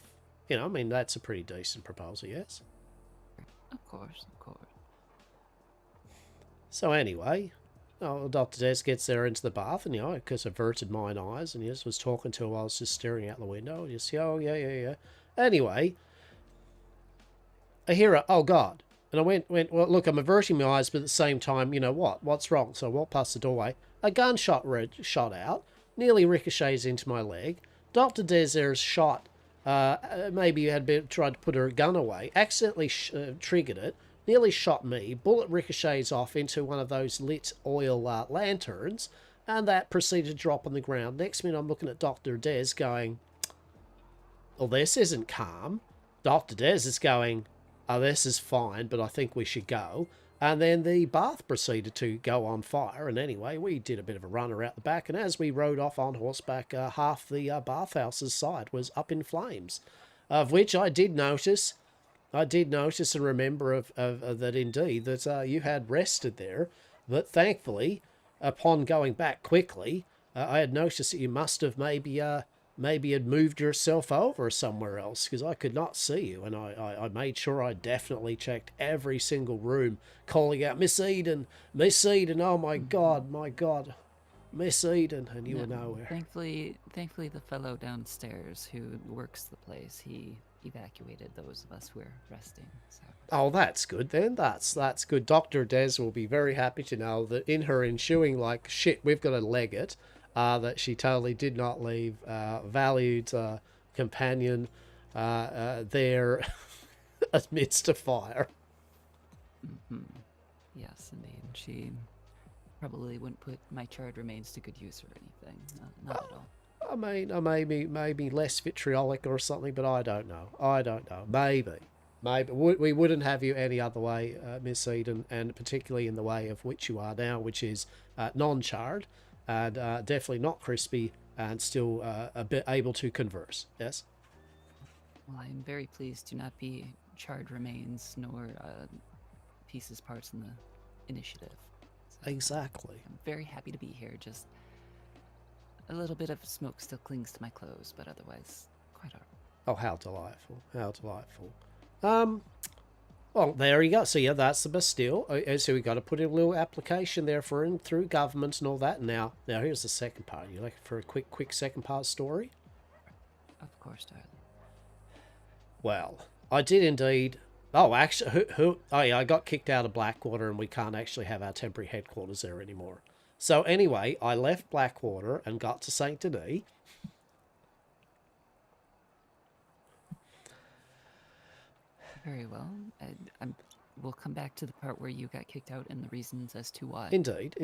I mean, that's a pretty decent proposal, yes? Of course. So anyway, Dr. Des gets there into the bath, and, because averted mine eyes, and he just was talking to her while I was just staring out the window. And just, yeah. Anyway, I hear her, oh, God. And I went, well, look, I'm averting my eyes, but at the same time, what's wrong? So I walked past the doorway. A gunshot shot out, nearly ricochets into my leg. Dr. Des there is shot. Maybe you had tried to put her gun away, accidentally triggered it, nearly shot me. Bullet ricochets off into one of those lit oil lanterns, and that proceeded to drop on the ground. Next minute, I'm looking at Dr. Des going, well, this isn't calm. Dr. Des is going, oh, this is fine, but I think we should go. And then the bath proceeded to go on fire. And anyway, we did a bit of a runner out the back, and as we rode off on horseback, half the bathhouse's side was up in flames, of which I did notice and remember of that indeed, that you had rested there. But thankfully, upon going back quickly, I had noticed that you must have maybe had moved yourself over somewhere else, because I could not see you. And I made sure I definitely checked every single room, calling out, Miss Eden, oh my God, Miss Eden, and you were nowhere. Thankfully, the fellow downstairs who works the place, he evacuated those of us who were resting. So. Oh, that's good then. That's good. Dr. Des will be very happy to know that in her ensuing, like, shit, we've got to leg it, that she totally did not leave valued companion there amidst a fire. Mm-hmm. Yes, indeed. probably wouldn't put my charred remains to good use or anything. Not at all. I mean, maybe less vitriolic or something, but I don't know. I don't know. Maybe. We wouldn't have you any other way, Miss Eden, and particularly in the way of which you are now, which is non-charred and definitely not crispy and still a bit able to converse. Yes? Well, I am very pleased to not be charred remains nor pieces, parts in the initiative. So exactly. I'm very happy to be here. Just a little bit of smoke still clings to my clothes, but otherwise quite alright. Oh, how delightful. How delightful. Well, there you go. So, yeah, that's the Bastille. So we got to put in a little application there for in through government and all that. Now here's the second part. You looking for a quick second part story? Of course, darling. Well, I did indeed. Oh, actually, oh yeah, I got kicked out of Blackwater, and we can't actually have our temporary headquarters there anymore. So anyway, I left Blackwater and got to Saint Denis. Very well. We'll come back to the part where you got kicked out and the reasons as to why. Indeed.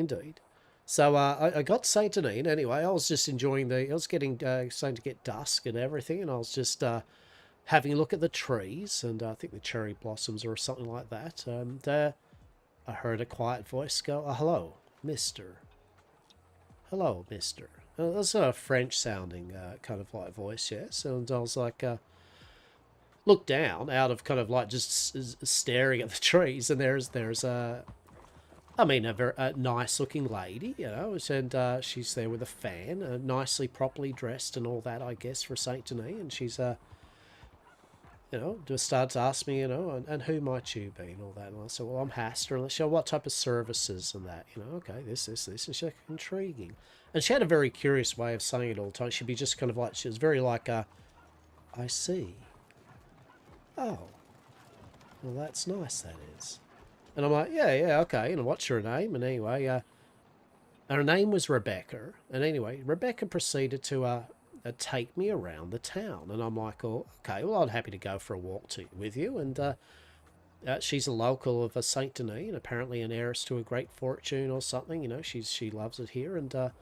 So I got to Saint Denis, and anyway, I was just enjoying I was getting starting to get dusk and everything, and I was just having a look at the trees, and I think the cherry blossoms or something like that. And I heard a quiet voice go, "Hello, mister. Hello, mister." That's a French-sounding kind of like voice, yes. And I was like, looked down out of kind of like just staring at the trees, and there's a very nice-looking lady, you know, and she's there with a fan, nicely, properly dressed and all that, I guess, for Saint Denis, and she's just started to ask me, and who might you be and all that. And I said, well, I'm Hastur. And she said, what type of services and that, okay, this. And she's like, intriguing. And she had a very curious way of saying it all the time. She'd be just kind of like, she was very like, I see. Oh. Well, that's nice, that is. And I'm like, yeah, okay. And what's your name? And anyway, her name was Rebecca. And anyway, Rebecca proceeded to take me around the town, and I'm like, oh, okay, well, I'm happy to go for a walk with you. And she's a local of Saint Denis, and apparently an heiress to a great fortune or something. She loves it here, and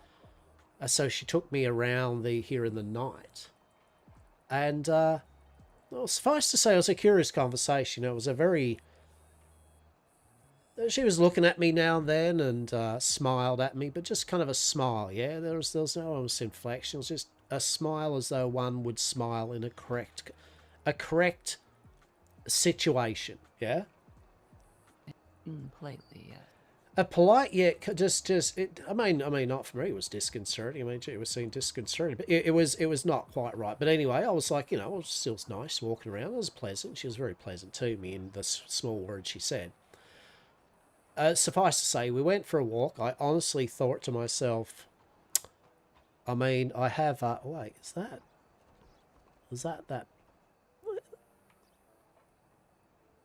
so she took me around here in the night. And well, suffice to say, it was a curious conversation. It was a very. She was looking at me now and then and smiled at me, but just kind of a smile. Yeah, there was no almost inflection. It was just a smile as though one would smile in a correct situation. Yeah. Politely, yeah. A polite, yet I mean, not for me. It was disconcerting. I mean, it was seen disconcerting, but it was not quite right. But anyway, I was like, it was still nice walking around. It was pleasant. She was very pleasant to me in the small words she said. Suffice to say, we went for a walk. I honestly thought to myself, I mean, I have, wait, is that?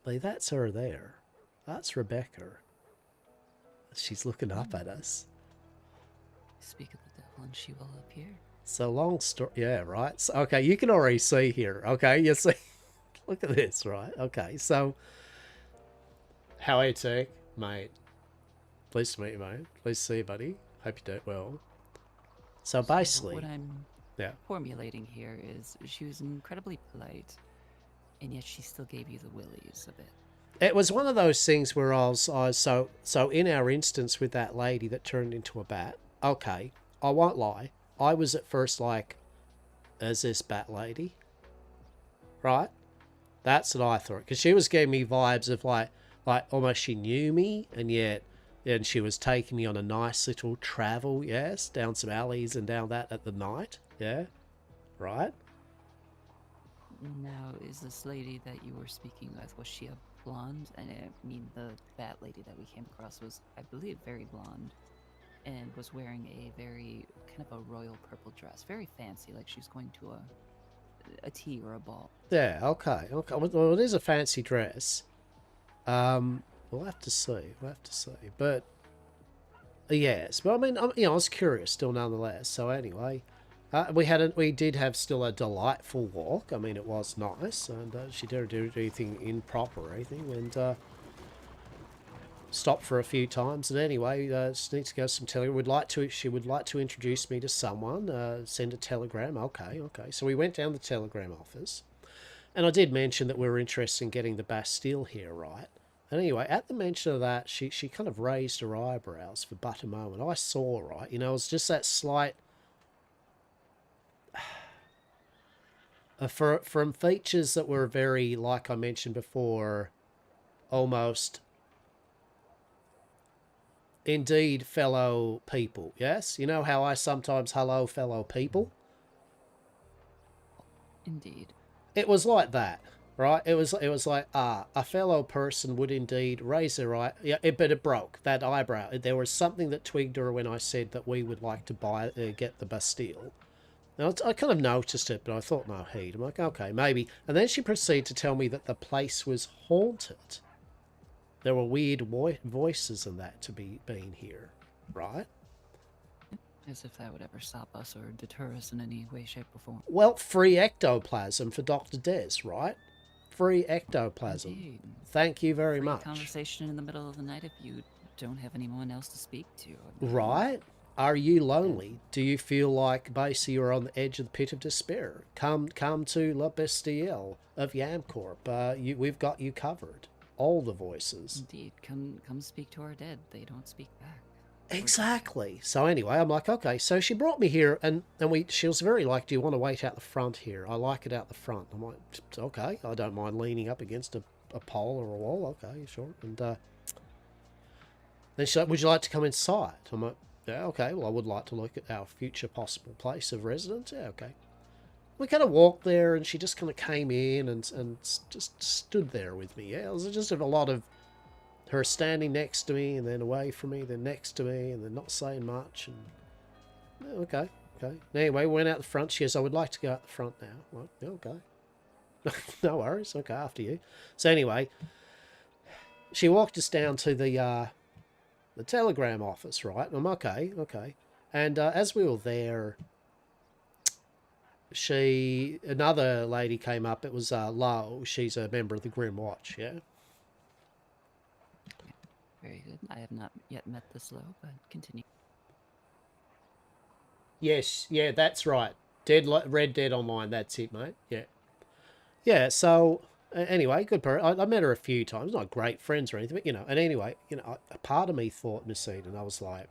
Wait, that's her there. That's Rebecca. She's looking up at us. Speak of the devil and she will appear. So long story, yeah, right? So, okay, you can already see here, okay? You see, look at this, right? Okay, so, how are you, Tech? Mate, pleased to meet you, mate. Pleased to see you, buddy. Hope you do well. So basically, what I'm formulating here is she was incredibly polite, and yet she still gave you the willies a bit. It was one of those things where I was so in our instance with that lady that turned into a bat. Okay, I won't lie. I was at first like, is this bat lady? Right? That's what I thought, because she was giving me vibes of like almost she knew me, and she was taking me on a nice little travel, yes, down some alleys and down that at the night, yeah, right? Now, is this lady that you were speaking with, was she a blonde? And I mean, the bat lady that we came across was, I believe, very blonde, and was wearing a very kind of a royal purple dress, very fancy, like she's going to a tea or a ball. Yeah, okay. Well, it is a fancy dress. We'll have to see. But yes, but I mean, I was curious still, nonetheless. So anyway, we did have still a delightful walk. I mean, it was nice, and she didn't do anything improper or anything. And stopped for a few times, and anyway, just need to go some telegram. She would like to introduce me to someone. Send a telegram. Okay. So we went down the telegram office, and I did mention that we were interested in getting the Bastille here, right? And anyway, at the mention of that, she kind of raised her eyebrows for but a moment. I saw, right? You know, it was just that slight... from features that were very, like I mentioned before, almost... Indeed, fellow people, yes? You know how I sometimes hello fellow people? Indeed. It was like that. Right, it was like a fellow person would indeed raise their eye. Yeah, but it broke that eyebrow. There was something that twigged her when I said that we would like to get the Bastille. Now I kind of noticed it, but I thought no heed. I'm like, okay, maybe. And then she proceeded to tell me that the place was haunted. There were weird voices and that to be being here, right? As if that would ever stop us or deter us in any way, shape, or form. Well, free ectoplasm for Dr. Des, right? Free ectoplasm. Indeed. Thank you very Free much. Conversation in the middle of the night if you don't have anyone else to speak to. Right? Are you lonely? Do you feel like basically you're on the edge of the pit of despair? Come to La Bastille of Yamcorp. We've got you covered. All the voices. Indeed. Come speak to our dead. They don't speak back. Exactly. So anyway, I'm like, okay. So she brought me here, and she was very like, do you want to wait out the front here? I like it out the front. I'm like, okay. I don't mind leaning up against a pole or a wall. Okay, sure. And then she's like, would you like to come inside? I'm like, yeah, okay. Well, I would like to look at our future possible place of residence. Yeah, okay. We kind of walked there, and she just kind of came in and just stood there with me. Yeah, it was just a lot of her standing next to me and then away from me, then next to me, and then not saying much. And okay. Anyway, we went out the front. She goes, I would like to go out the front now. I'm like, yeah, okay. No worries. Okay, after you. So anyway, she walked us down to the telegram office, right? And I'm okay. And as we were there, another lady came up. It was Lo. She's a member of the Grim Watch, yeah? Very good. I have not yet met this Low, but continue. Yes, yeah, that's right. Red Dead Online, that's it, mate. Yeah. Yeah, so, anyway, good person. I met her a few times. Not great friends or anything, but, you know. And anyway, you know, a part of me thought, Messina, and I was like,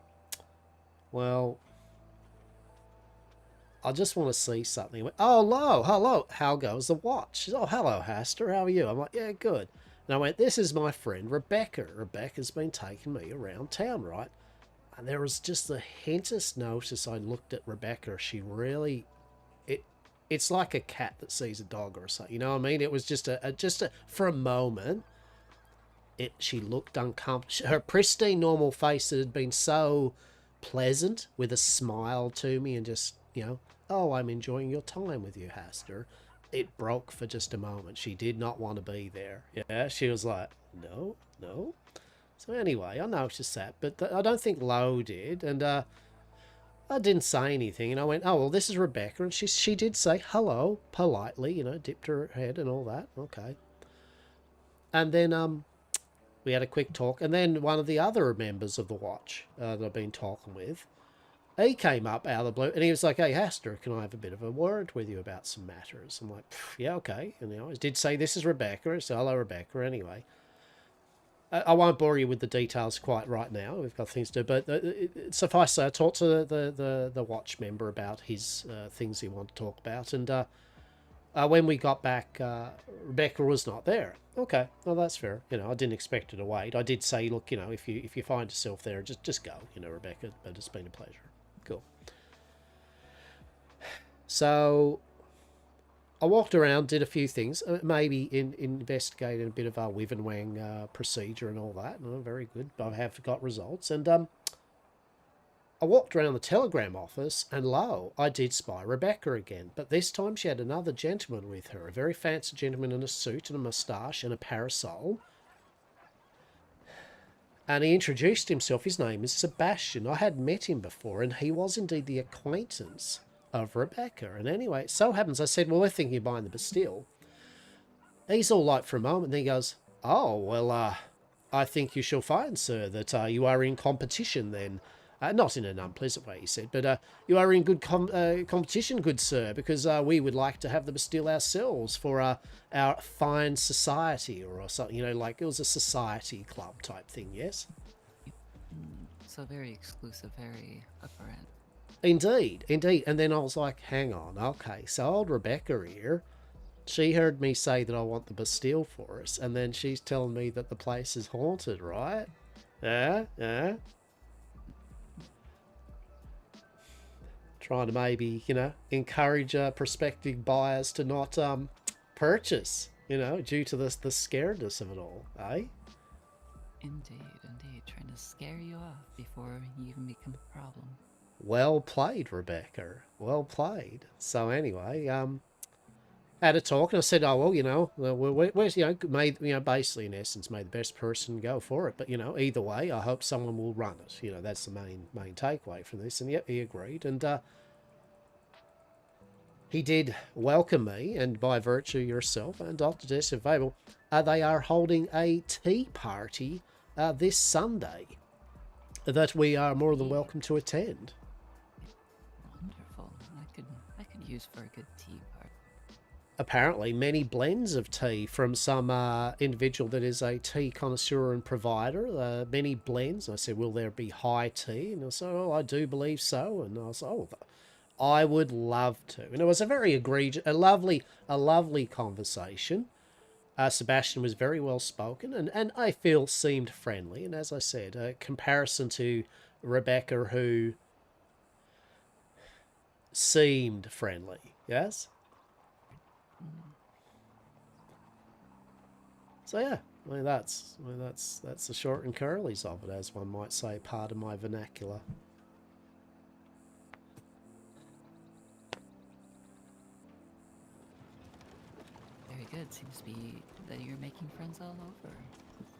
well, I just want to see something. Went, oh, hello. How goes the watch? She said, oh, hello, Hastur. How are you? I'm like, yeah, good. And I went, this is my friend Rebecca. Rebecca's been taking me around town, right? And there was just the hintest notice. I looked at Rebecca. She really... It's like a cat that sees a dog or something. You know what I mean? It was just for a moment, she looked uncomfortable. Her pristine, normal face that had been so pleasant with a smile to me and just, you know, oh, I'm enjoying your time with you, Hastur. It broke for just a moment. She did not want to be there. Yeah, she was like, no. So anyway, I noticed that, but I don't think Lo did, and I didn't say anything, and I went, oh, well, this is Rebecca, and she did say hello, politely, you know, dipped her head and all that, okay. And then we had a quick talk, and then one of the other members of the watch that I've been talking with, he came up out of the blue, and he was like, hey, Hastur, can I have a bit of a word with you about some matters? I'm like, yeah, okay. And, you know, I did say, this is Rebecca. So, hello, Rebecca. Anyway, I won't bore you with the details quite right now. We've got things to do. But suffice to say, I talked to the watch member about his things he wanted to talk about. And when we got back, Rebecca was not there. Okay, well, that's fair. You know, I didn't expect her to wait. I did say, look, you know, if you find yourself there, just go, you know, Rebecca. But it's been a pleasure. Cool. So I walked around, did a few things, maybe investigated a bit of our Wivenwang procedure and all that. Very good. I have got results. And I walked around the telegram office, and lo, I did spy Rebecca again. But this time she had another gentleman with her, a very fancy gentleman in a suit and a moustache and a parasol. And he introduced himself. His name is Sebastian. I had met him before, and he was indeed the acquaintance of Rebecca. And anyway, it so happens, I said, well, we're thinking of buying the Bastille. He's all like for a moment, and then he goes, oh, well, I think you shall find, sir, that you are in competition then. Not in an unpleasant way, he said, but you are in good competition, good sir, because we would like to have the Bastille ourselves for our fine society or something, you know, like it was a society club type thing, yes? So very exclusive, very upper end. Indeed, indeed. And then I was like, hang on, okay, so old Rebecca here, she heard me say that I want the Bastille for us, and then she's telling me that the place is haunted, right? Yeah. Trying to maybe, you know, encourage prospective buyers to not purchase, you know, due to the scaredness of it all, eh? Indeed. Trying to scare you off before you even become a problem. Well played, Rebecca. Well played. So anyway, had a talk, and I said, oh, well, you know, where's, you know, basically in essence, may the best person go for it. But, you know, either way, I hope someone will run it. You know, that's the main takeaway from this. And yep, he agreed. And he did welcome me, and by virtue yourself and Dr. Sazzivox, they are holding a tea party this Sunday that we are more than welcome to attend. Wonderful. I could use for a good tea party. Apparently many blends of tea from some individual that is a tea connoisseur and provider. Many blends. I said, will there be high tea? And I said, oh, I do believe so. And I was, oh, I would love to. And it was a very egregious, a lovely conversation. Sebastian was very well spoken and I feel seemed friendly. And as I said, a comparison to Rebecca, who seemed friendly. Yes? So yeah, I mean, that's the short and curlies of it, as one might say, pardon my vernacular. Very good. Seems to be that you're making friends all over,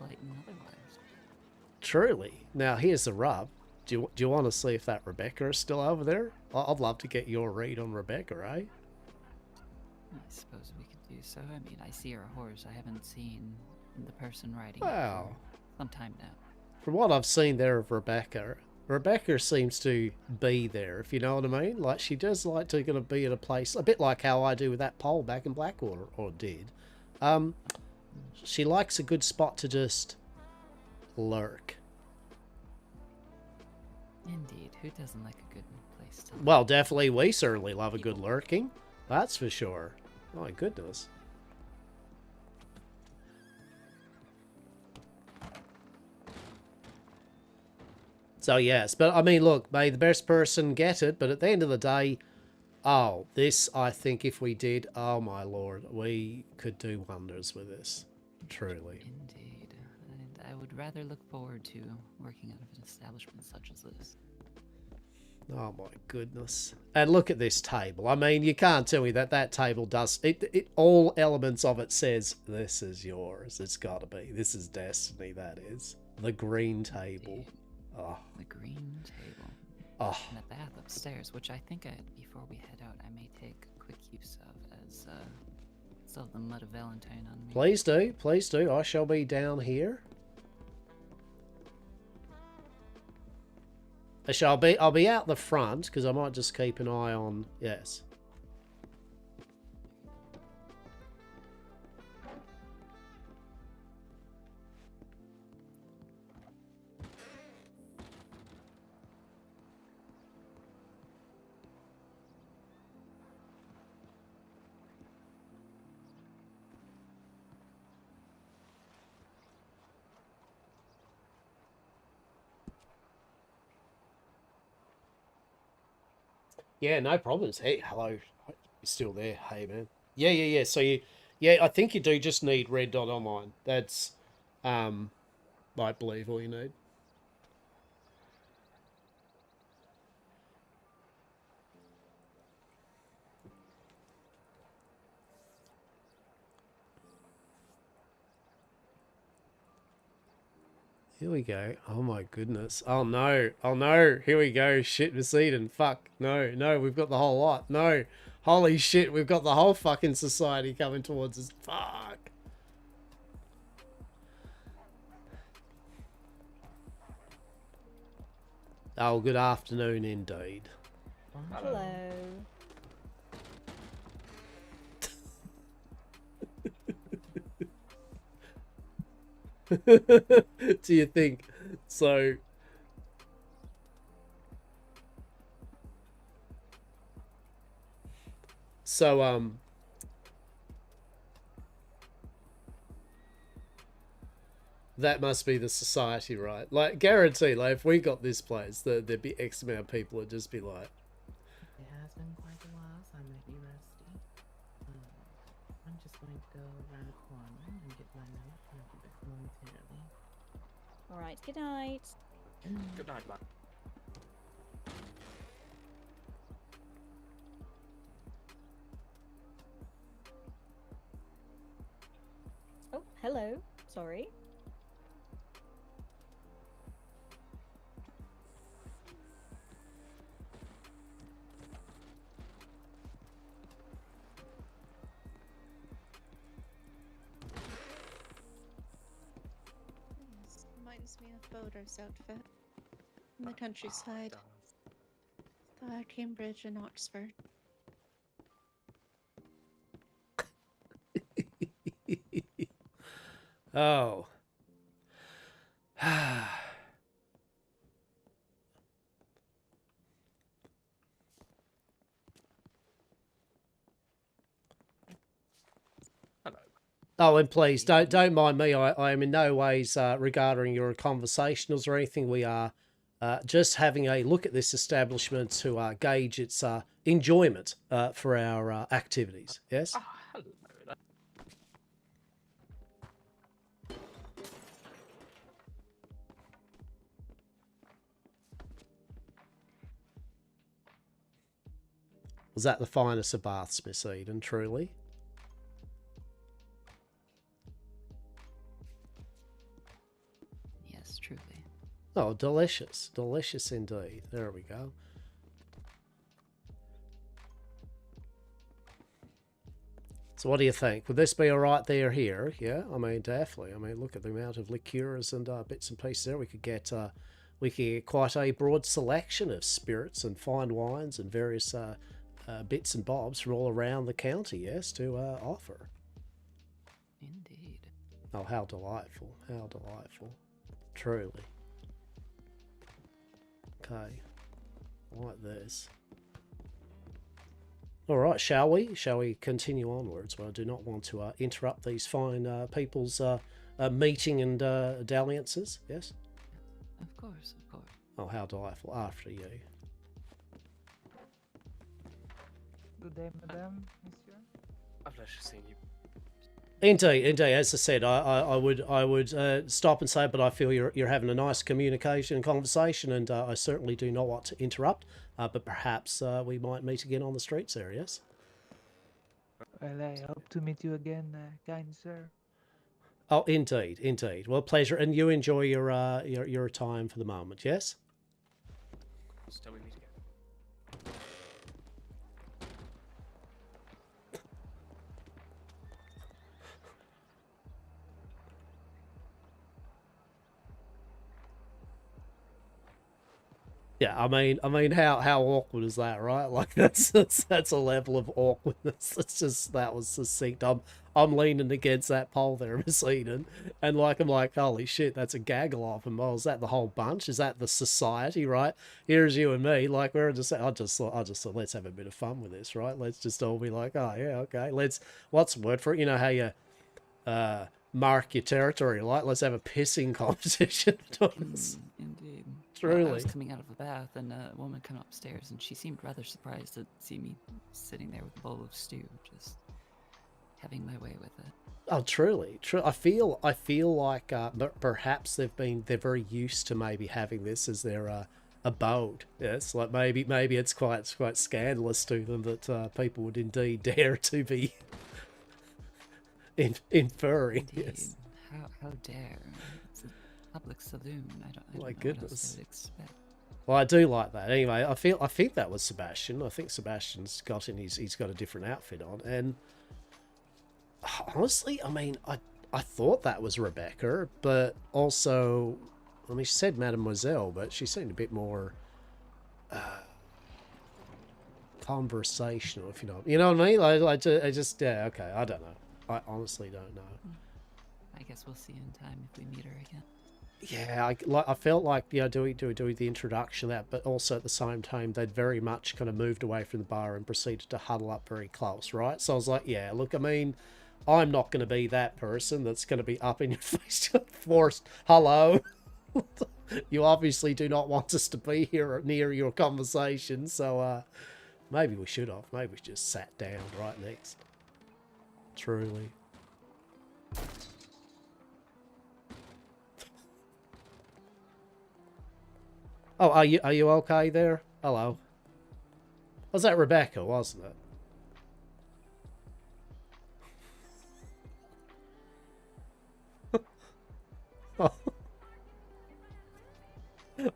light and otherwise. Truly. Now here's the rub. Do you want to see if that Rebecca is still over there? I'd love to get your read on Rebecca, eh? I suppose we could do so. I mean, I see her horse. I haven't seen the person riding it for some time now. From what I've seen there of Rebecca seems to be there, if you know what I mean. Like, she does like to gonna be at a place, a bit like how I do with that pole back in Blackwater, or did. She likes a good spot to just lurk. Indeed. Who doesn't like a good place to lurk? Well, definitely we certainly love a good lurking. That's for sure. My goodness. So yes, but I mean, look, may the best person get it, but at the end of the day, oh, this, I think if we did, oh my lord, we could do wonders with this. Truly. Indeed. And I would rather look forward to working out of an establishment such as this. Oh my goodness. And look at this table. I mean, you can't tell me that table does, it all elements of it says, this is yours. It's got to be. This is destiny, that is. The green table. Oh. The green table. Oh. And a bath upstairs, which I think before we head out, I may take quick use of, as still have the mud of Valentine on me. Please do, please do. I shall be down here. I'll be out the front because I might just keep an eye on. Yes. Yeah, no problems. Hey, hello. You're still there. Hey, man. Yeah. So I think you do just need Red Dot Online. That's, I believe all you need. Here we go. Oh my goodness. Oh no. Oh no. Here we go. Shit, Macedon. Fuck. No. We've got the whole lot. No. Holy shit. We've got the whole fucking society coming towards us. Fuck. Oh, good afternoon indeed. Hello. Do you think so? That must be the society, right? Like, guarantee, like, if we got this place, there'd be X amount of people would just be like, It has been quite a while, so I might be rusty. I'm just going to go around the corner and get my note, and I'll be back momentarily. Alright, good night. Good night, man. Oh, hello. Sorry. This reminds me of Boder's outfit. In the countryside. Cambridge and Oxford. oh. Oh, and please don't mind me. I am in no ways regarding your conversationals or anything. We are just having a look at this establishment to gauge its enjoyment for our activities. Yes. Oh, hello. Was that the finest of baths, Miss Eden? Truly. Yes, truly. Oh, delicious. Delicious indeed. There we go. So what do you think? Would this be all right there here? Yeah, I mean, definitely. I mean, look at the amount of liqueurs and bits and pieces there. We could get quite a broad selection of spirits and fine wines and various bits and bobs from all around the county, yes, to offer. Indeed. Oh, how delightful. How delightful. Truly. Okay. Like this. All right, shall we? Shall we continue onwards? Well, I do not want to interrupt these fine people's meeting and dalliances, yes? Of course, of course. Oh, how delightful. After you. Good day, madame, monsieur. I've pleasure seeing you. Indeed, indeed. As I said, I would stop and say, but I feel you're having a nice communication and conversation, and I certainly do not want to interrupt. But perhaps we might meet again on the streets there. Yes. Well, I hope to meet you again, kind sir. Oh, indeed, indeed. Well, pleasure, and you enjoy your time for the moment. Yes. Still we meet again. Yeah, I mean, how awkward is that, right? Like that's a level of awkwardness. That was succinct. I'm leaning against that pole there, Miss Eden, and I'm like, holy shit, that's a gaggle of them. Oh, is that the whole bunch? Is that the society, right? Here's you and me, like we're just. I just thought, let's have a bit of fun with this, right? Let's just all be like, oh yeah, okay. What's the word for it? You know how you mark your territory, like let's have a pissing competition between us. Indeed. Truly. Well, I was coming out of a bath and a woman came upstairs and she seemed rather surprised to see me sitting there with a bowl of stew, just having my way with it. Oh, truly, true. I feel like perhaps they're very used to maybe having this as their abode. Yes, like maybe it's quite scandalous to them that people would indeed dare to be inferring. Indeed. Yes. How dare? It's a public saloon. I don't My know goodness. what else to expect. Well, I do like that. Anyway, I think that was Sebastian. I think Sebastian's got he's got a different outfit on, and honestly, I mean, I thought that was Rebecca, but also, I mean, she said Mademoiselle, but she seemed a bit more conversational, if you know what I mean. I just yeah, okay. I don't know. I honestly don't know. I guess we'll see in time if we meet her again. Yeah, I felt like, you know, doing the introduction of that, but also at the same time they'd very much kind of moved away from the bar and proceeded to huddle up very close, right? So I was like, yeah, look, I mean, I'm not going to be that person that's going to be up in your face forced. Hello, you obviously do not want us to be here near your conversation, so maybe we should have. Maybe we just sat down right next. Truly. Oh, are you okay there? Hello. Was that Rebecca, wasn't it? Oh.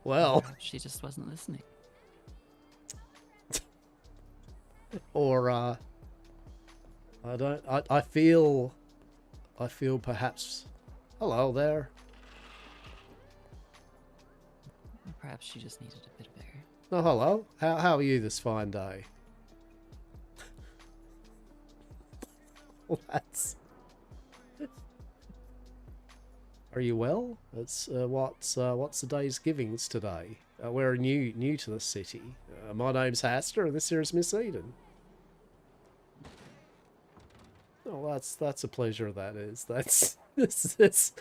Well. Perhaps she just wasn't listening. Or I feel perhaps. Hello there. Perhaps she just needed a bit of air. Oh, hello. How are you this fine day? That's. Are you well? It's what's the day's givings today? We're new to the city. My name's Hastur, and this here is Miss Eden. Oh, that's a pleasure. That is. This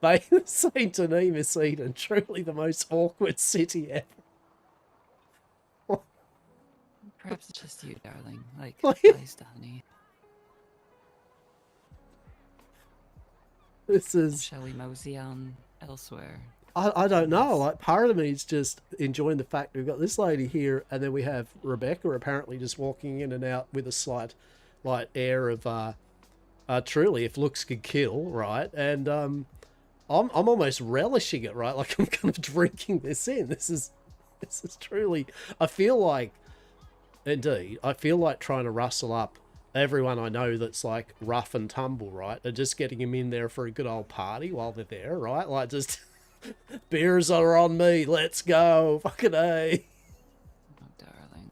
by Saint Denis, Miss Eden, truly the most awkward city ever. Perhaps it's just you, darling. Like, Like- lies, honey. This is. Shall we mosey on elsewhere? I don't know. Like, part of me is just enjoying the fact we've got this lady here, and then we have Rebecca apparently just walking in and out with a slight, like, air of truly, if looks could kill, right? And I'm almost relishing it, right? Like, I'm kind of drinking this in. This is truly. I feel like trying to rustle up everyone I know that's like rough and tumble, right? And just getting them in there for a good old party while they're there, right? Like, just beers are on me. Let's go, fucking A. Oh, darling.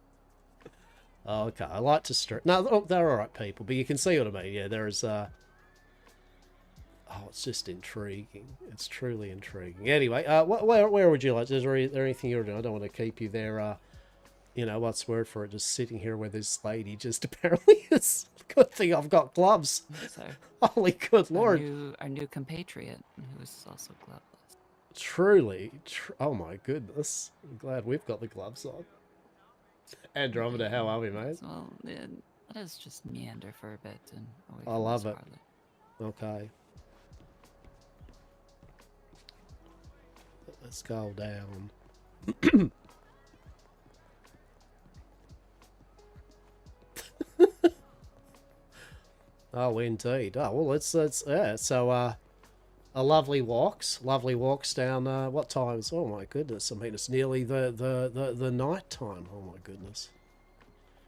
Okay, I like to stir. No, they're all right people, but you can see what I mean. Yeah, there's oh, it's just intriguing. It's truly intriguing. Anyway, where would you like? Is there anything you're doing? I don't want to keep you there. You know, what's the word for it? Just sitting here with this lady. Just apparently, it's a good thing I've got gloves. So, Holy good lord! Our new compatriot, who is also gloveless. Truly, oh my goodness! I'm glad we've got the gloves on. Andromeda, how are we, mate? Well, let us just meander for a bit and away I from love this it. harlot. Okay. Let's go down. Oh, indeed. Oh, well, let's yeah. So, a lovely walks down. What times? Oh my goodness! I mean, it's nearly the night time. Oh my goodness!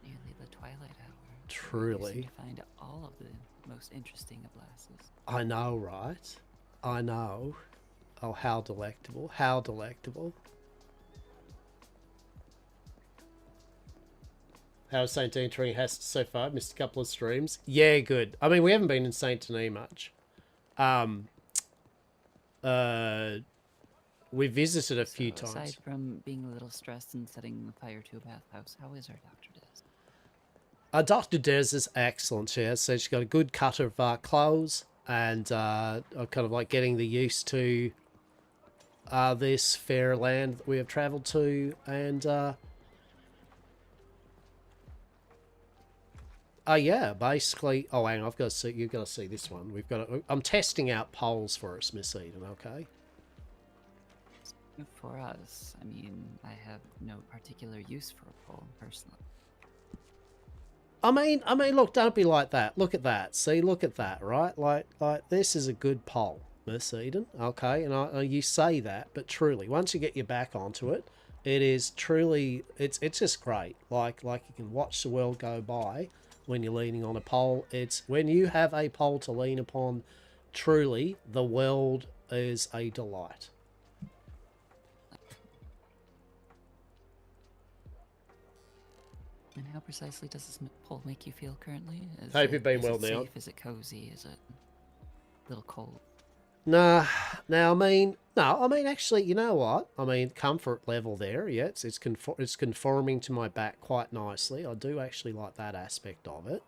Nearly the twilight hour. Truly. You seem to find all of the most interesting of lasses. I know, right? I know. Oh, how delectable! How delectable! How's St. Denis treating Hastur so far? Missed a couple of streams. Yeah, good. I mean, we haven't been in St. Denis much. We visited a few times. Aside from being a little stressed and setting fire to a bathhouse, how is our Dr. Des? Dr. Des is excellent. Yeah, so she's got a good cut of clothes and kind of like getting the used to this fair land that we have travelled to, and yeah, basically. Oh, hang on, I've got to see. You've got to see this one. We've got. I'm testing out poles for us, Miss Eden. Okay. For us, I mean, I have no particular use for a pole, personally. I mean, look, don't be like that. Look at that. See, look at that, right? Like this is a good pole, Miss Eden. Okay, and you say that, but truly, once you get your back onto it, it is truly. It's just great. Like you can watch the world go by. When you're leaning on a pole, it's when you have a pole to lean upon, truly the world is a delight. And how precisely does this pole make you feel currently? Hope you've been well is it now. safe? Is it cozy? Is it a little cold? Nah, now I mean, actually, you know what? I mean, comfort level there, yeah, it's conforming to my back quite nicely. I do actually like that aspect of it.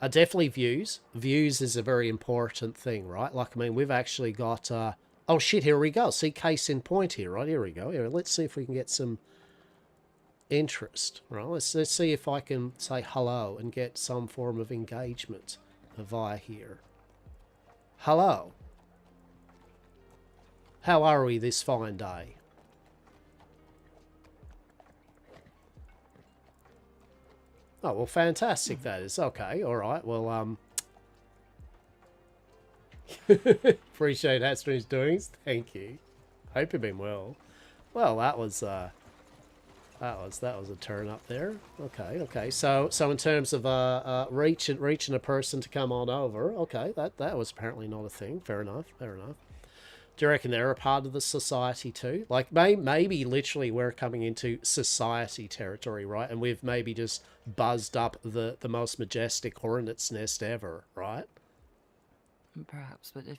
Definitely views. Views is a very important thing, right? Like, I mean, we've actually got, oh shit, here we go. See, case in point here, right? Here we go. Here, let's see if we can get some interest, right? Let's see if I can say hello and get some form of engagement via here. Hello. How are we this fine day? Oh, well, fantastic that is. Okay, all right. Well, appreciate Hastur's doings. Thank you. Hope you've been well. Well, that was a turn up there. Okay. So in terms of reaching a person to come on over, okay, that was apparently not a thing. Fair enough. Do you reckon they're a part of the society too? Like, maybe literally we're coming into society territory, right? And we've maybe just buzzed up the most majestic hornet's nest ever, right? Perhaps, but if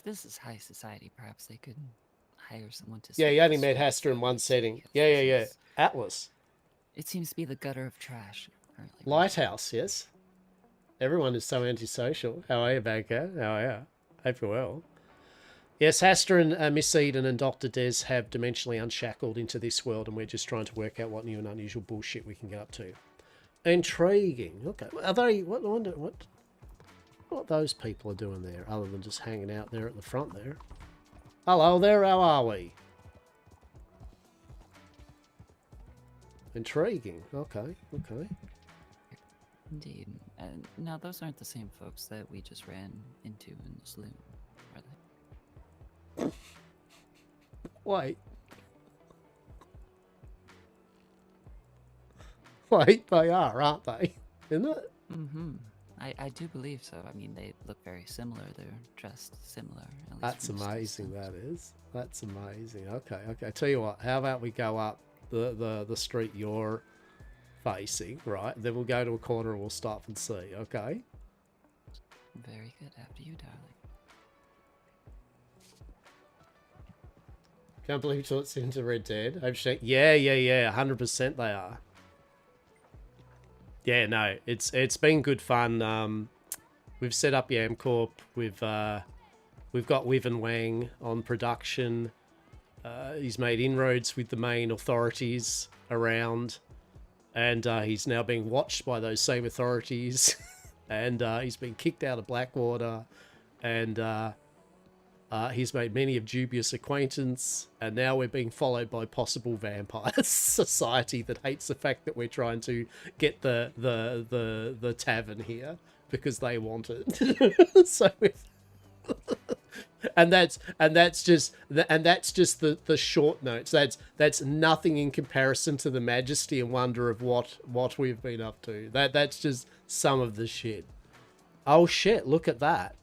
this is high society, perhaps they could hire someone to... Yeah, you only met Hastur in one setting. Yeah. Atlas. It seems to be the gutter of trash currently. Lighthouse, yes. Everyone is so antisocial. How are you, Banker? How are you? Hope you're well. Yes, Hastur and Miss Eden and Dr. Des have dimensionally unshackled into this world, and we're just trying to work out what new and unusual bullshit we can get up to. Intriguing. Okay. Are they... What those people are doing there, other than just hanging out there at the front there? Hello there, how are we? Intriguing. Okay. Indeed. And now, those aren't the same folks that we just ran into in the saloon, are they? Wait, they are, aren't they? Isn't it? Mm-hmm. I do believe so. I mean, they look very similar. They're dressed similar. At least That's from amazing, that is. That's amazing. Okay. Tell you what, how about we go up the street you're facing, right? Then we'll go to a corner and we'll stop and see, okay? Very good. After you, darling. Can't believe it's into Red Dead. Yeah, 100% they are. Yeah, no, it's been good fun. We've set up Yam Corp. We've got Wiven Wang on production. He's made inroads with the main authorities around, and he's now being watched by those same authorities. And he's been kicked out of Blackwater, and he's made many of dubious acquaintance, and now we're being followed by possible vampire society that hates the fact that we're trying to get the tavern here because they want it. So and that's just the short notes. That's nothing in comparison to the majesty and wonder of what we've been up to. That's just some of the shit. Oh shit, look at that.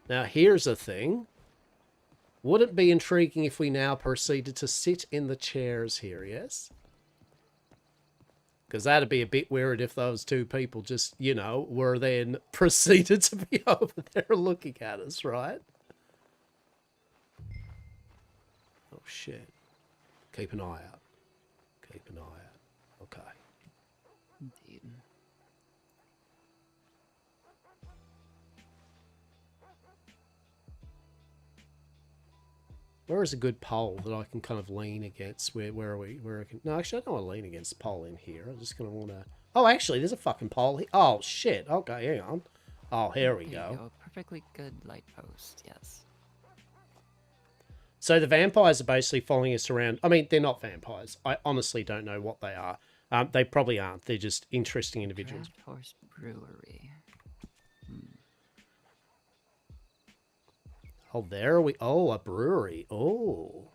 Now here's a thing. Would it be intriguing if we now proceeded to sit in the chairs here, yes? Because that'd be a bit weird if those two people just, were then proceeded to be over there looking at us, right? Oh, shit. Keep an eye out. Okay. Indeed. Where is a good pole that I can kind of lean against? Where are we? No, actually, I don't want to lean against the pole in here. I'm just going to want to... Oh, actually, there's a fucking pole here. Oh, shit. Okay, hang on. Oh, here we go. Perfectly good light post, yes. So the vampires are basically following us around. I mean, they're not vampires. I honestly don't know what they are. They probably aren't. They're just interesting individuals. Draft Horse Brewery. Oh, there we... Oh, a brewery. Oh.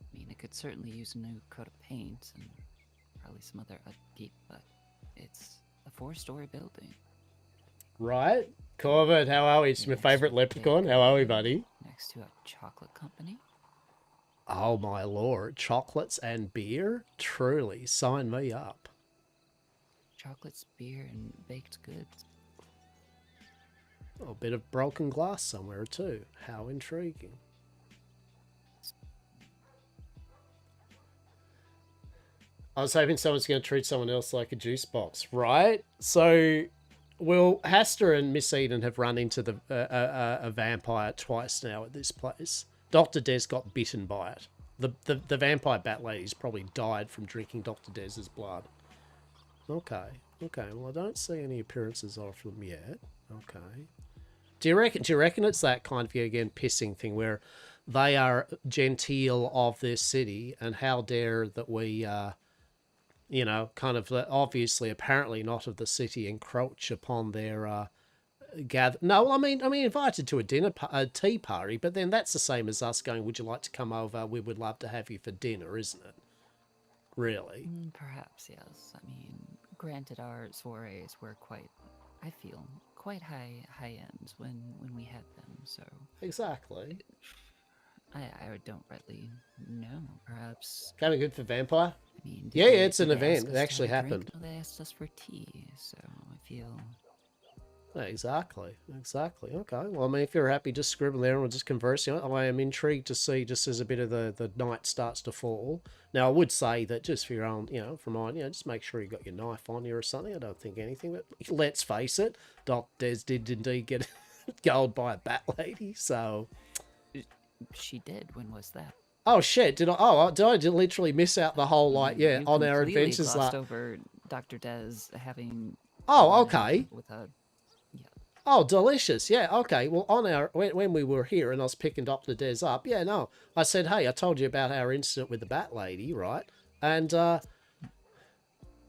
I mean, it could certainly use a new coat of paint and probably some other upkeep, but it's a 4-story building. Right. Corbett, how are we? It's my favourite leprechaun. How are we, buddy? Next to a chocolate company. Oh my lord, chocolates and beer? Truly, sign me up. Chocolates, beer, and baked goods. Oh, a bit of broken glass somewhere too. How intriguing. I was hoping someone's going to treat someone else like a juice box, right? So, well, Hastur and Miss Eden have run into a vampire twice now at this place. Dr. Des got bitten by it. The vampire bat lady's probably died from drinking Dr. Des's blood. Okay. Okay, well, I don't see any appearances of them yet. Okay. Do you reckon it's that kind of, again, pissing thing where they are genteel of their city, and how dare that we, you know, kind of obviously, apparently not of the city, encroach upon their gather. No, I mean invited to a tea party, but then that's the same as us going, would you like to come over? We would love to have you for dinner, isn't it? Really? Perhaps, yes. I mean, granted, our soirees were quite, I feel, quite high end when we had them, so... Exactly. I don't really know, perhaps... Kind of good for vampire? I mean, yeah, it's an event. It actually happened. No, they asked us for tea, so I feel... Exactly. Okay. Well, I mean, if you're happy, just scribble there and we'll just converse. You know, I am intrigued to see, just as a bit of the night starts to fall. Now, I would say that just for your own, you know, for mine, you know, just make sure you got your knife on you or something. I don't think anything, but let's face it, Doc Des did indeed get gold by a bat lady, so... She did? When was that? Oh, shit. Did I literally miss out the whole, like, yeah, you on our adventures? Glossed over Dr. Des having... Oh, okay. With a... Oh, delicious. Yeah, okay. Well, on our when we were here and I was picking Dr. Des up, yeah, no. I said, hey, I told you about our incident with the bat lady, right? And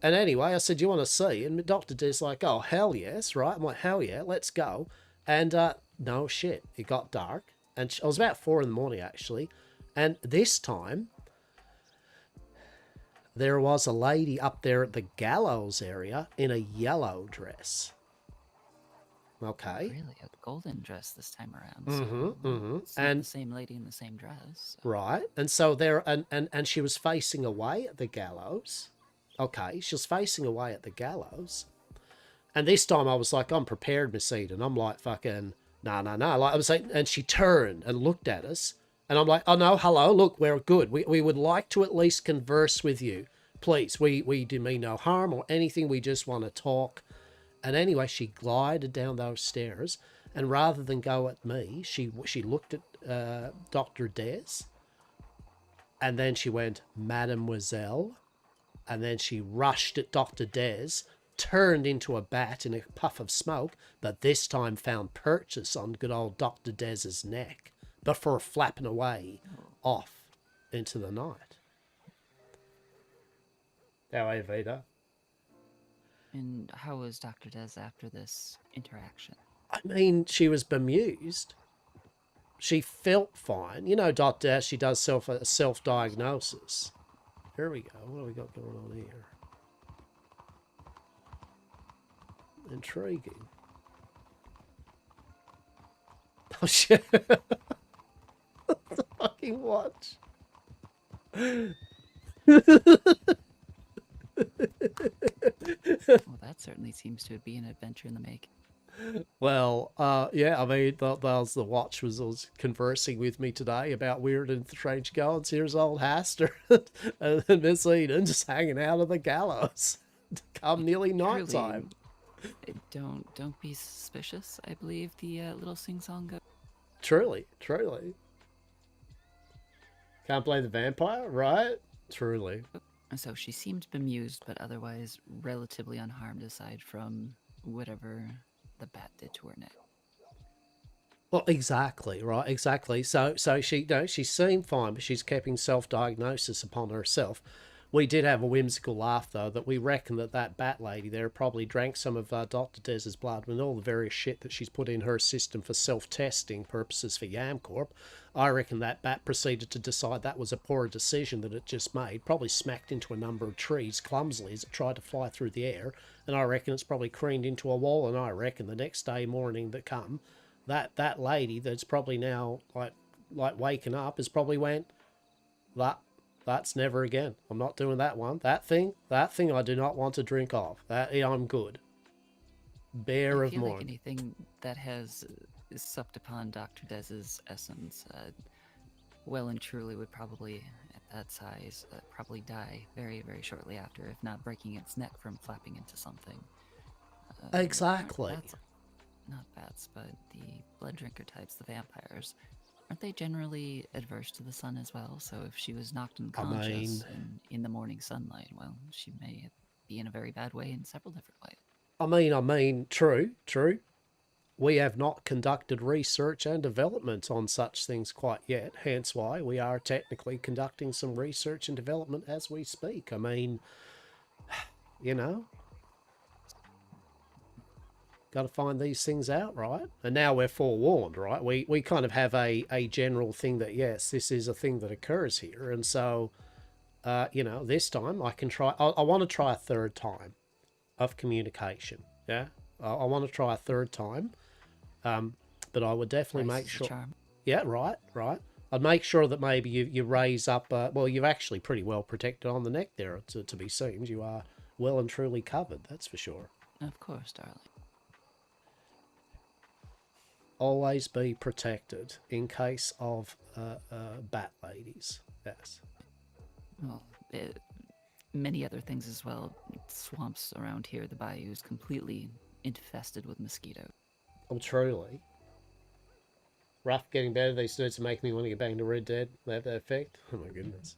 anyway, I said, do you want to see? And Dr. Des like, oh, hell yes, right? I'm like, hell yeah, let's go. And no shit, it got dark. And it was about 4 in the morning, actually. And this time, there was a lady up there at the gallows area in a yellow dress. Okay. Really, a golden dress this time around. It's not And the same lady in the same dress. right, and so there, and she was facing away at the gallows. Okay, she was facing away at the gallows, and this time I was like, I'm prepared, Miss Eden. I'm like, fucking, no. Like I was saying, and she turned and looked at us, and I'm like, oh no, hello, look, we're good. We would like to at least converse with you, please. We do mean no harm or anything. We just want to talk. And anyway, she glided down those stairs, and rather than go at me, she looked at Dr. Des, and then she went, Mademoiselle, and then she rushed at Dr. Des, turned into a bat in a puff of smoke, but this time found purchase on good old Dr. Des's neck, before flapping away off into the night. How are you, Vita? And how was Dr. Des after this interaction? I mean, she was bemused. She felt fine. You know, Dr. Des, she does self-diagnosis. Here we go. What do we got going on here? Intriguing. Oh, shit. Let's fucking watch. Well, that certainly seems to be an adventure in the making. Well, yeah, I mean, that was the watch was conversing with me today about weird and strange goings. Here's old Hastur and Miss Eden just hanging out on the gallows. Come nearly night time. Don't be suspicious. I believe the little sing-song goes. Truly. Can't play the vampire, right? Truly. So she seemed bemused, but otherwise relatively unharmed, aside from whatever the bat did to her neck. Well, exactly, right? Exactly. So she, she seemed fine, but she's keeping self-diagnosis upon herself. We did have a whimsical laugh, though, that we reckon that bat lady there probably drank some of Dr. Des's blood with all the various shit that she's put in her system for self-testing purposes for Yamcorp. I reckon that bat proceeded to decide that was a poor decision that it just made, probably smacked into a number of trees clumsily as it tried to fly through the air, and I reckon it's probably careened into a wall, and I reckon the next day morning that come, that lady that's probably now like waking up has probably went, That's never again. I'm not doing that one. That thing I do not want to drink of. That I'm good. Bear I of feel like Morn. anything that has supped upon Dr. Dez's essence, well and truly would probably, at that size, probably die very, very shortly after, if not breaking its neck from flapping into something. Exactly. Not bats, but the blood drinker types, the vampires. Aren't they generally adverse to the sun as well? So if she was knocked unconscious in the morning sunlight, well, she may be in a very bad way in several different ways. I mean, true. We have not conducted research and development on such things quite yet, hence why we are technically conducting some research and development as we speak. I mean, you know, got to find these things out, right? And now we're forewarned, right? We kind of have a general thing that, yes, this is a thing that occurs here. And so, you know, this time I can try, I want to try a third time of communication, yeah? I want to try a third time, but I would definitely make sure... Yeah, right. I'd make sure that maybe you raise up, well, you're actually pretty well protected on the neck there, to be seen. You are well and truly covered, that's for sure. Of course, darling. Always be protected in case of bat ladies. Yes. Well, many other things as well. Swamps around here, the bayou is completely infested with mosquitoes. Oh, truly. Rough getting better. These dudes make me want to get back into Red Dead. They have that effect. Oh my goodness.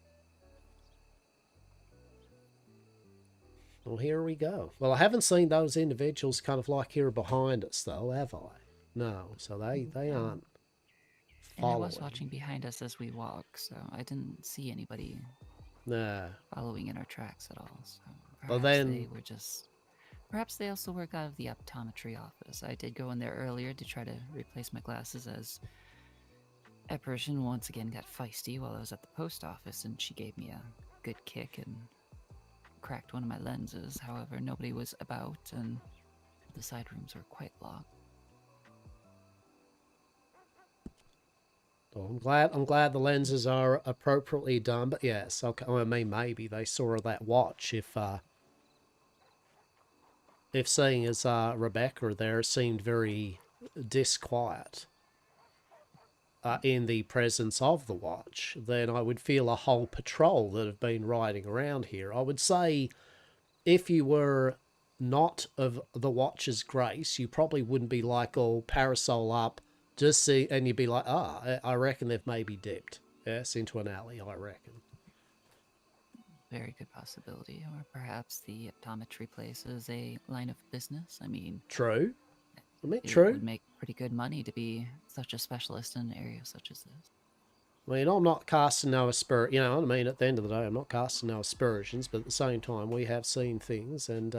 Well, here we go. Well, I haven't seen those individuals kind of like here behind us, though, have I? No, so they aren't following. And I was watching behind us as we walk, so I didn't see anybody following in our tracks at all. So perhaps they were just... Perhaps they also work out of the optometry office. I did go in there earlier to try to replace my glasses as Apparition once again got feisty while I was at the post office, and she gave me a good kick and cracked one of my lenses. However, nobody was about, and the side rooms were quite locked. Oh, I'm glad the lenses are appropriately done, but yes, okay. I mean, maybe they saw that watch if seeing as Rebecca there seemed very disquiet in the presence of the watch, then I would feel a whole patrol that have been riding around here. I would say if you were not of the watch's grace, you probably wouldn't be like all parasol up, just see, and you'd be like, I reckon they've maybe dipped, yes, into an alley, I reckon. Very good possibility. Or perhaps the optometry place is a line of business. I mean... True. I mean, it true. would make pretty good money to be such a specialist in an area such as this. I mean, I'm not casting no aspersions, you know what I mean? At the end of the day, I'm not casting no aspersions, but at the same time, we have seen things, and,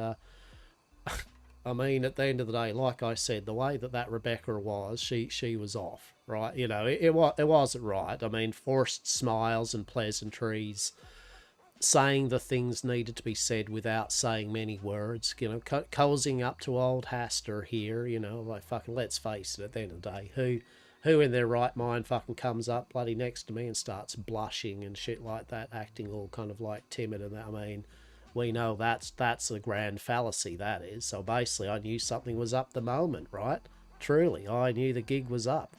I mean, at the end of the day, like I said, the way that Rebecca was, she was off, right? You know, it wasn't right. I mean, forced smiles and pleasantries, saying the things needed to be said without saying many words, you know, cozying up to old Hastur here, you know, like fucking, let's face it, at the end of the day, who in their right mind fucking comes up bloody next to me and starts blushing and shit like that, acting all kind of like timid and that, I mean, we know that's a grand fallacy, that is. So basically, I knew something was up the moment, right? Truly, I knew the gig was up.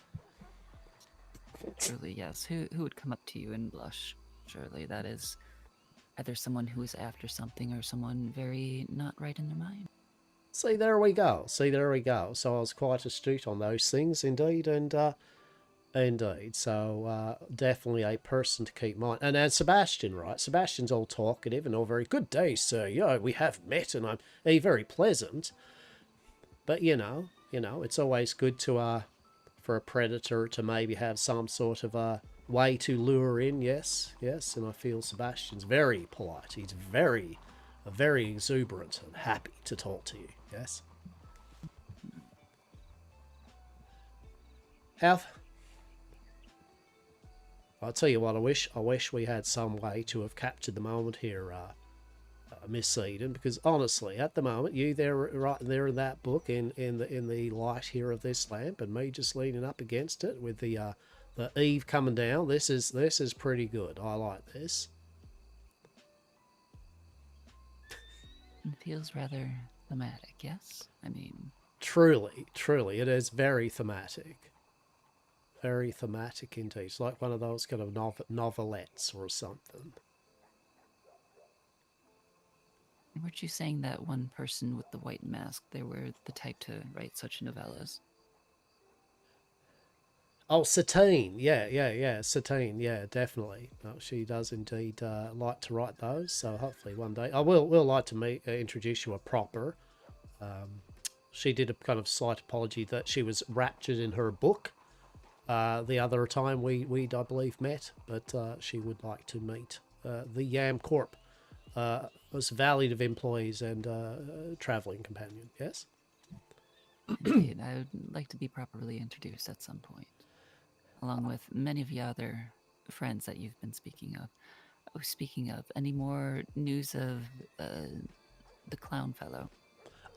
Truly, yes. Who would come up to you and blush? Surely that is either someone who is after something or someone very not right in their mind. See, there we go. So I was quite astute on those things, indeed, and indeed. So definitely a person to keep in mind. And as Sebastian, right? Sebastian's all talkative and all very good day, sir. Yeah, we have met, and I'm very pleasant. But you know, it's always good to for a predator to maybe have some sort of way to lure in. Yes. And I feel Sebastian's very polite. He's very exuberant and happy to talk to you. Yes. I'll tell you what, I wish we had some way to have captured the moment here, Miss Eden, because honestly, at the moment, you there right there in that book in the light here of this lamp, and me just leaning up against it with the The eve coming down. This is pretty good. I like this. It feels rather thematic, yes? I mean... Truly, it is very thematic. Very thematic indeed. It's like one of those kind of novelettes or something. Weren't you saying that one person with the white mask, they were the type to write such novellas? Oh, Satine. Yeah. Satine. Yeah, definitely. She does indeed like to write those. So hopefully one day I will like to introduce you a proper. She did a kind of slight apology that she was raptured in her book. The other time we I believe met, but she would like to meet the Yam Corp. Was valued of employees and traveling companion. Yes. Indeed, I would like to be properly introduced at some point, along with many of the other friends that you've been speaking of. Oh, speaking of, any more news of the clown fellow?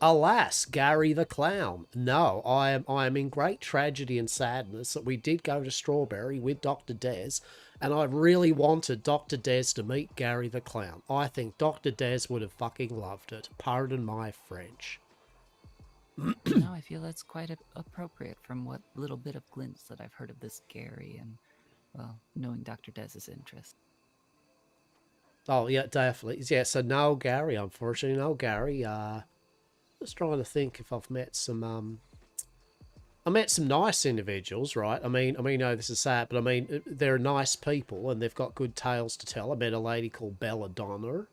Alas, Gary the Clown. No, I am in great tragedy and sadness that we did go to Strawberry with Dr. Des, and I really wanted Dr. Des to meet Gary the Clown. I think Dr. Des would have fucking loved it. Pardon my French. No, I feel that's quite appropriate from what little bit of glints that I've heard of this Gary and, well, knowing Dr. Des's interest. Oh, yeah, definitely. Yeah, so no Gary, unfortunately. No Gary. Just trying to think if I've met some I met some nice individuals, right? I mean, no, this is sad, but I mean, they're nice people and they've got good tales to tell. I met a lady called Belladonna.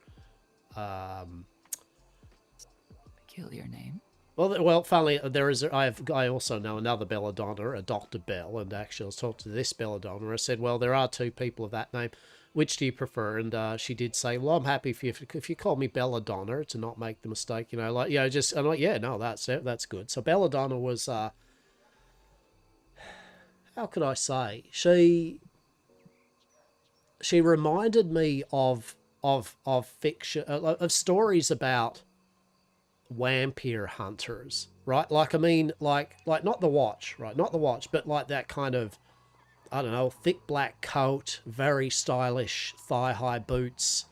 Peculiar name. Well, funnily, I also know another Belladonna, a Dr. Bell, and actually I was talking to this Belladonna. I said, well, there are two people of that name. Which do you prefer? And she did say, well, I'm happy if you call me Belladonna to not make the mistake, you know, like, you know, just, I'm like, yeah, no, that's good. So Belladonna was, how could I say? She reminded me of fiction, of stories about vampire hunters, right? Like, I mean, like not the Watch, right? Not the Watch, but like that kind of, I don't know, thick black coat, very stylish thigh-high boots,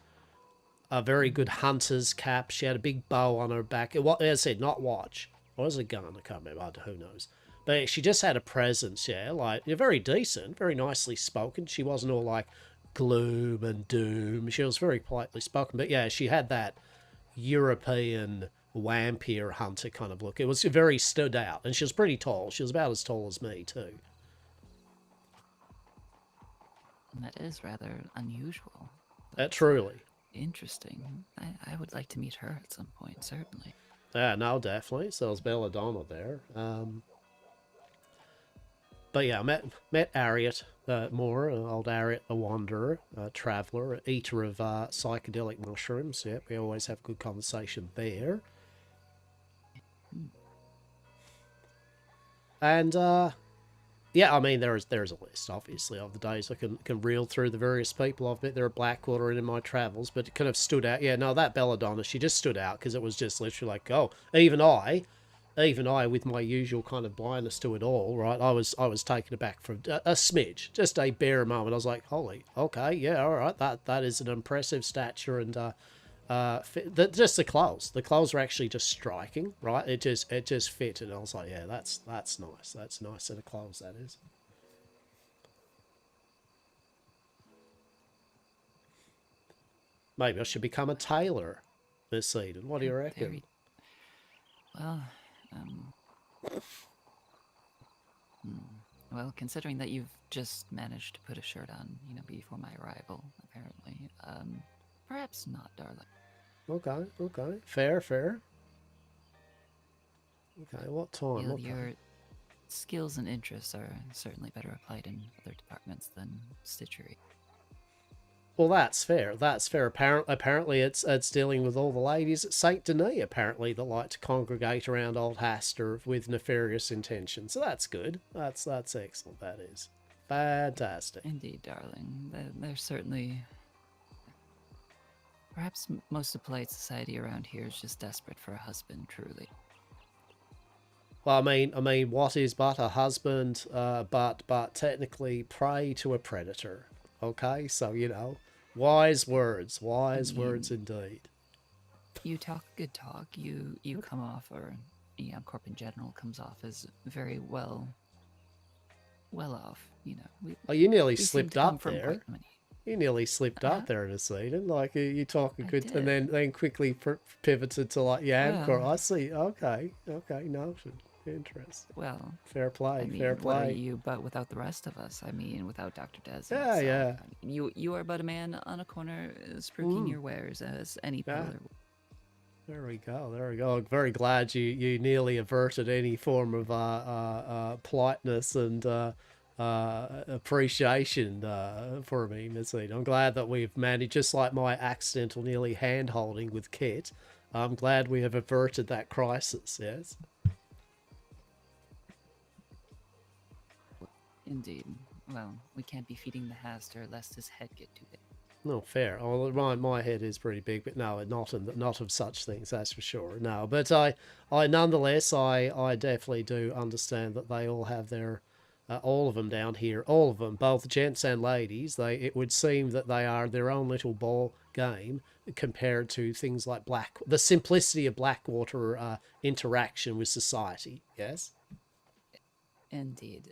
a very good hunter's cap. She had a big bow on her back. As I said, not Watch. Or was it a gun? I can't remember. Who knows? But she just had a presence, yeah. Like, very decent, very nicely spoken. She wasn't all like gloom and doom. She was very politely spoken. But yeah, she had that European vampire hunter kind of look. It was very stood out. And she was pretty tall. She was about as tall as me, too. That is rather unusual. Truly. Interesting. I would like to meet her at some point, certainly. Yeah, no, definitely. So there's Belladonna there. But yeah, I met Harriet Moore, old Harriet the Wanderer, traveller, eater of psychedelic mushrooms. Yeah, we always have good conversation there. And yeah, I mean, there's a list, obviously, of the days I can reel through the various people I've met there at Blackwater and in my travels, but it kind of stood out. Yeah, no, that Belladonna, she just stood out because it was just literally like, oh, even I, with my usual kind of blindness to it all, right, I was taken aback for a smidge, just a bare moment. I was like, holy, okay, yeah, all right, that is an impressive stature, and just the clothes were actually just striking, right? It just fit, and I was like, yeah, that's nice. That's a nice set of clothes, that is. Maybe I should become a tailor this Eden. What do you reckon? Well, considering that you've just managed to put a shirt on, you know, before my arrival, apparently, perhaps not, darling. Okay. Fair. Okay, what time? Well, your skills and interests are certainly better applied in other departments than stitchery. Well, that's fair. Apparently, it's dealing with all the ladies at Saint Denis, apparently, that like to congregate around old Hastur with nefarious intentions. So that's good. That's excellent. That is fantastic. Indeed, darling. There's certainly. Perhaps most of polite society around here is just desperate for a husband, truly. Well, I mean, what is but a husband, but technically prey to a predator? Okay, so you know, wise words indeed. You talk good talk. You come off, or Corp in general comes off as very well off. You know, Oh, you nearly we seem slipped to come up from there. quite many. You nearly slipped up there in a scene, like you talk a good, and then quickly pivoted to like Yamcore. Well- I see. Okay, noted. Interesting. Well, Fair play. I mean, fair what are play. you but without the rest of us? I mean, without Dr. Des. and Yeah, myself. yeah. I mean, you are but a man on a corner spruiking your wares as any Yeah. peddler. There we go. There we go. I'm very glad you nearly averted any form of politeness and appreciation for me, Missy. I'm glad that we've managed, just like my accidental nearly hand holding with Kit. I'm glad we have averted that crisis. Yes. Indeed. Well, we can't be feeding the Hastur lest his head get too big. No, fair. Oh, my head is pretty big, but no, not of such things, that's for sure. No, but I nonetheless, I definitely do understand that they all have their, all of them down here, all of them, both gents and ladies. It would seem that they are their own little ball game compared to things like the simplicity of Blackwater interaction with society. Yes. Indeed.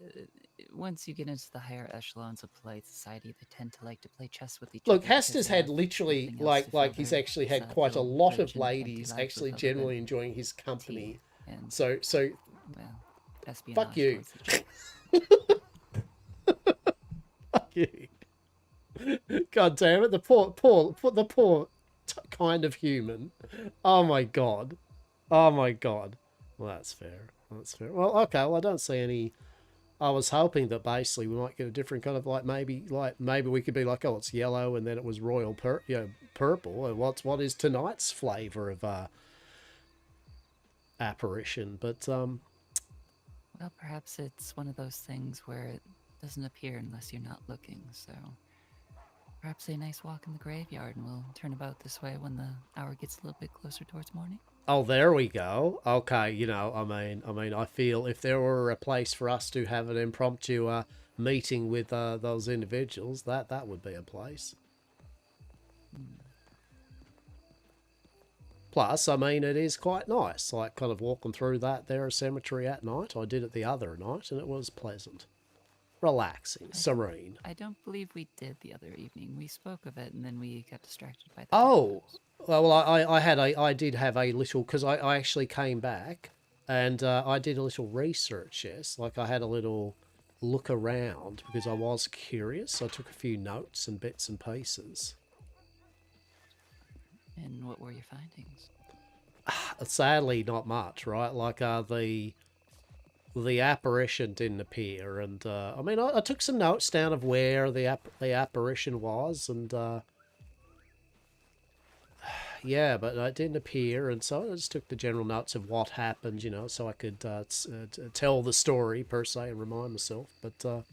Once you get into the higher echelons of polite society, they tend to like to play chess with each Look, other. because Hester's they had have literally, nothing else to like fill he's their actually had sad quite a little lot rich of and empty ladies lives actually with other generally than enjoying his company. and, So, well, espionage fuck you. towards each other. Fuck you. God damn it, the poor kind of human. Oh my god. Oh my god. Well, that's fair. That's fair. Well, okay, well, I don't see any. I was hoping that basically we might get a different kind of maybe we could be like, oh, it's yellow and then it was royal purple. And what is tonight's flavor of apparition? But Well, perhaps it's one of those things where it doesn't appear unless you're not looking, so perhaps a nice walk in the graveyard and we'll turn about this way when the hour gets a little bit closer towards morning. oh, there we go. Okay, you know, I mean, I feel if there were a place for us to have an impromptu meeting with those individuals, that would be a place. Plus, I mean, it is quite nice, like kind of walking through that there cemetery at night. I did it the other night, and it was pleasant, relaxing, serene. I don't believe we did the other evening. We spoke of it and then we got distracted by the Oh, well, I did have a little, because I actually came back and I did a little research, yes. Like I had a little look around because I was curious. I took a few notes and bits and pieces. And what were your findings? Sadly, not much, right? Like the apparition didn't appear, and I mean, I took some notes down of where the apparition was, and yeah, but it didn't appear, and so I just took the general notes of what happened, you know, so I could tell the story per se and remind myself. But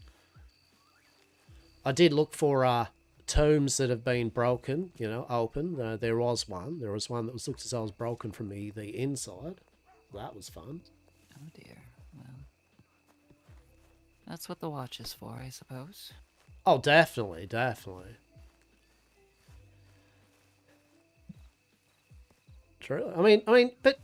I did look for tombs that have been broken, you know, open. There was one. There was one that looked as though it was broken from the inside. That was fun. Oh dear. Well, that's what the watch is for, I suppose. Oh, definitely, definitely. True. I mean, but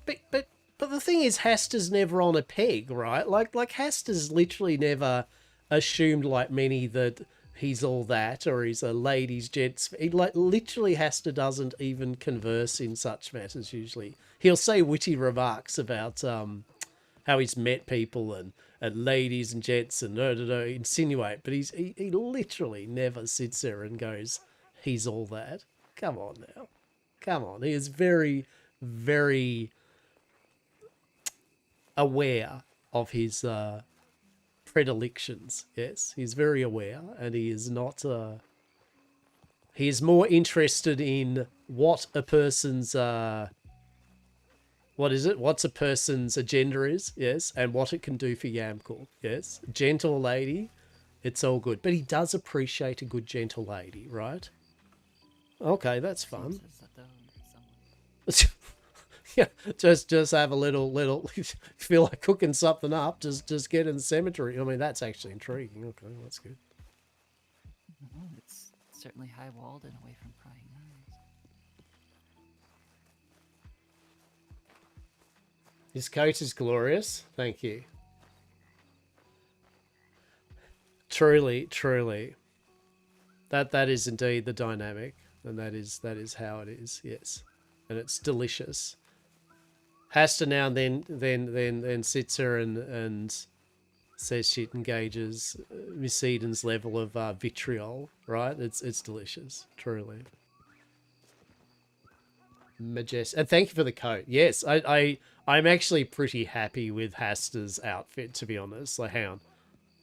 the thing is, Hastur's never on a peg, right? Like Hastur's literally never assumed like many that he's all that, or he's a ladies' gents. He literally Hastur doesn't even converse in such matters usually. He'll say witty remarks about how he's met people and ladies and gents and insinuate, but he literally never sits there and goes, he's all that. Come on now. Come on. He is very, very aware of his predilections. Yes, he's very aware, and he is not. He is more interested in what a person's what's a person's agenda is, yes, and what it can do for Yamkul. Yes, gentle lady, it's all good, but he does appreciate a good gentle lady, right? Okay, that's fun. Yeah, just have a little feel like cooking something up, just get in the cemetery. I mean, that's actually intriguing. Okay, that's good. Well, it's certainly high walled and away from prying eyes. His coat is glorious. Thank you. Truly, truly. That is indeed the dynamic, and that is how it is. Yes, and it's delicious. Hastur now and then sits her and says she engages Miss Eden's level of vitriol. Right? It's delicious, truly. Majestic. And thank you for the coat. Yes, I'm actually pretty happy with Hastur's outfit, to be honest. Like, hang on.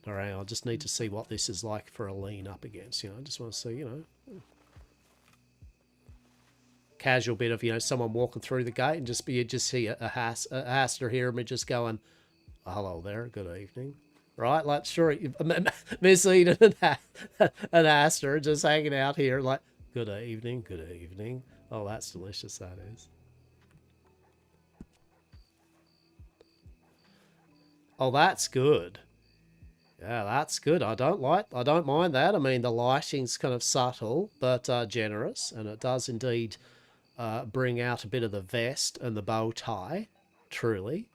All right, I just need to see what this is like for a lean up against. You know, I just want to see, you know, casual bit of, you know, someone walking through the gate and you just see a Hastur here and me just going, oh, hello there, good evening. Right? Like, sure, Miss Eden and Hastur just hanging out here like, good evening, good evening. Oh, that's delicious, that is. Oh, that's good. Yeah, that's good. I don't mind that. I mean, the lighting's kind of subtle, but generous, and it does indeed bring out a bit of the vest and the bow tie, truly.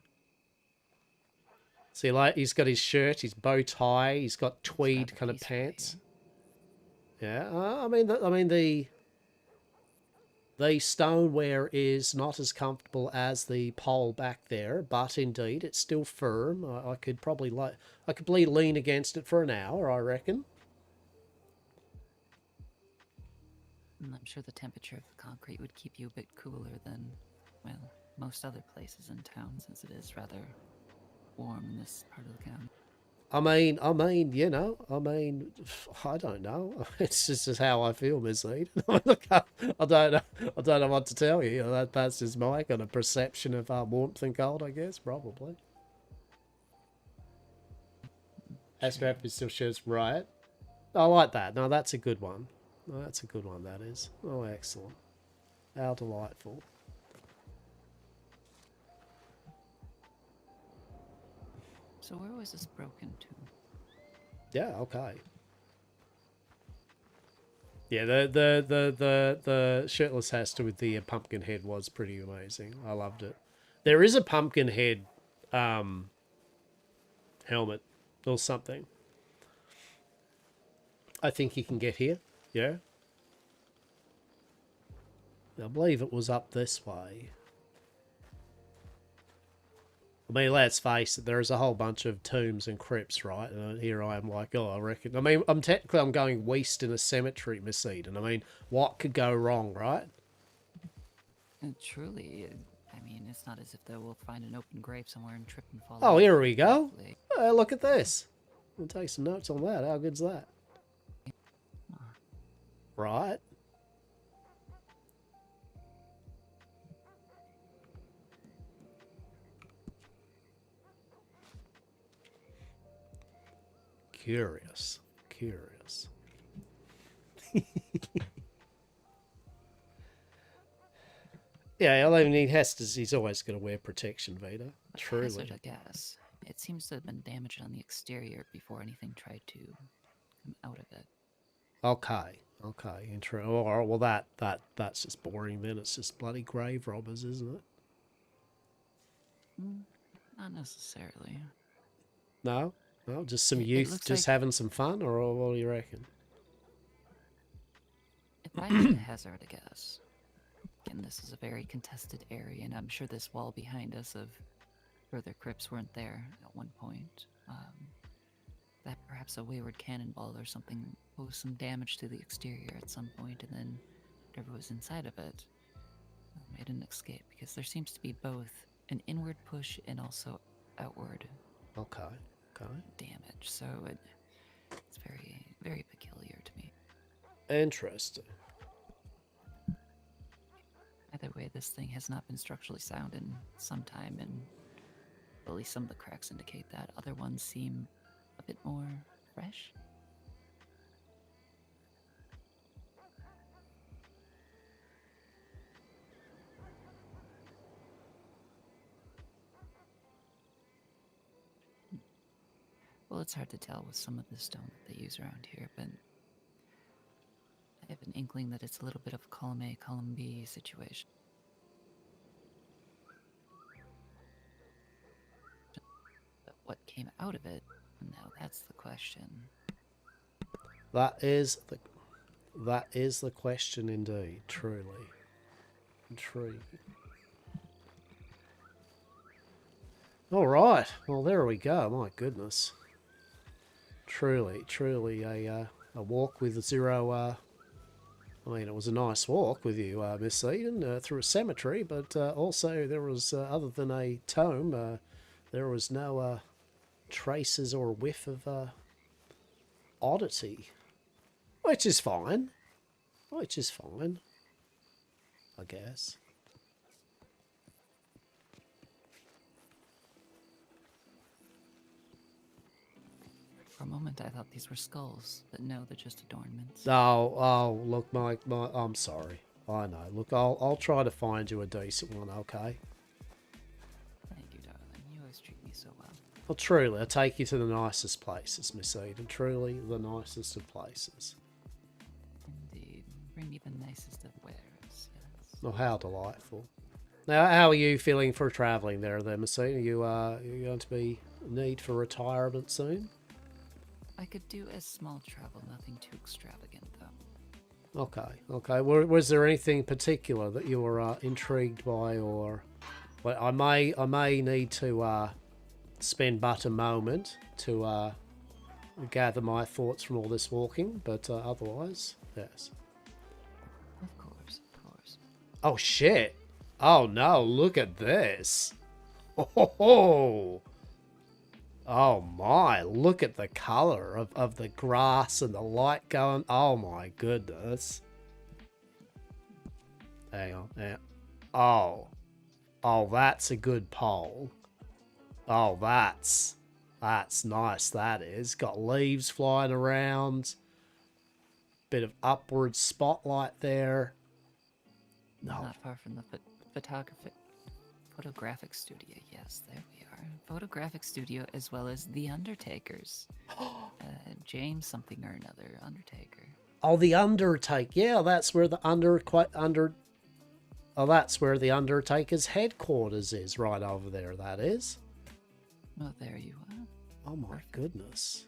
See, like, he's got his shirt, his bow tie, he's got tweed kind of pants. Yeah, I mean, the stoneware is not as comfortable as the pole back there, but indeed it's still firm. I could probably lean against it for an hour, I reckon. And I'm sure the temperature of the concrete would keep you a bit cooler than, well, most other places in town, since it is rather warm in this part of the county. I mean, you know, I don't know. It's just how I feel, Miss Eden. I don't know what to tell you. That's just my kind of perception of warmth and cold, I guess, probably. Hastur happy still shows right. I like that. No, that's a good one. No, that's a good one, that is. Oh, excellent. How delightful. So where was this broken to? Yeah, okay. Yeah, the shirtless Hastur with the pumpkin head was pretty amazing. I loved it. There is a pumpkin head helmet or something. I think you can get here. Yeah. I believe it was up this way. I mean, let's face it, there's a whole bunch of tombs and crypts, right? And here I am like, oh, I reckon... I mean, I'm going west in a cemetery, Miss Eden. I mean, what could go wrong, right? And truly, I mean, it's not as if they will find an open grave somewhere and trip and fall. Oh, here we go. Look at this. We'll take some notes on that. How good's that? Right. Curious. Yeah, all I need he's always going to wear protection, Veda. Truly. Hazard, I guess. It seems to have been damaged on the exterior before anything tried to come out of it. Okay. Or, well, that's just boring then. It's just bloody grave robbers, isn't it? Not necessarily. No, just some youth just having some fun, or what do you reckon? If I had a hazard, I guess. Again, this is a very contested area, and I'm sure this wall behind us of further crypts weren't there at one point. That perhaps a wayward cannonball or something posed some damage to the exterior at some point, and then whatever was inside of it made an escape, because there seems to be both an inward push and also outward damage. So it's very, very peculiar to me. Interesting. Either way, this thing has not been structurally sound in some time, and at least some of the cracks indicate that. Other ones seem a bit more fresh. Well, it's hard to tell with some of the stone that they use around here, but I have an inkling that it's a little bit of a column A, column B situation. But what came out of it? Now that's the question. That is the question indeed, truly. Intriguing. Alright, well there we go, my goodness. Truly a walk with zero, I mean it was a nice walk with you, Miss Eden, through a cemetery, but also there was, other than a tome, there was no traces or whiff of oddity. Which is fine. Which is fine, I guess. For a moment I thought these were skulls, but no, they're just adornments. Oh, look, my, I'm sorry. I know. Look, I'll try to find you a decent one, okay? Thank you, darling. You always treat me so well. Well, truly, I take you to the nicest places, Miss Eden. Truly, the nicest of places. Indeed. Bring me the nicest of wares, yes. Oh, how delightful. Now, how are you feeling for travelling there, then, Miss Eden? Are you going to be in need for retirement soon? I could do a small travel, nothing too extravagant, though. Okay. Was there anything particular that you were intrigued by, or... Well, I may need to spend but a moment to gather my thoughts from all this walking, but otherwise, yes. Of course. Oh, shit. Oh, no, look at this. Oh, oh my, look at the colour of the grass and the light going. Oh, my goodness. Hang on. Oh, that's a good pole. Oh, that's nice, that is. Got leaves flying around. Bit of upward spotlight there. No. Not far from the photographic studio. Yes, there we are. Photographic studio as well as the Undertakers. James something or another, Undertaker. Oh, the Undertaker. Yeah, that's where the that's where the Undertaker's headquarters is, right over there, that is. Oh, there you are. Oh my goodness.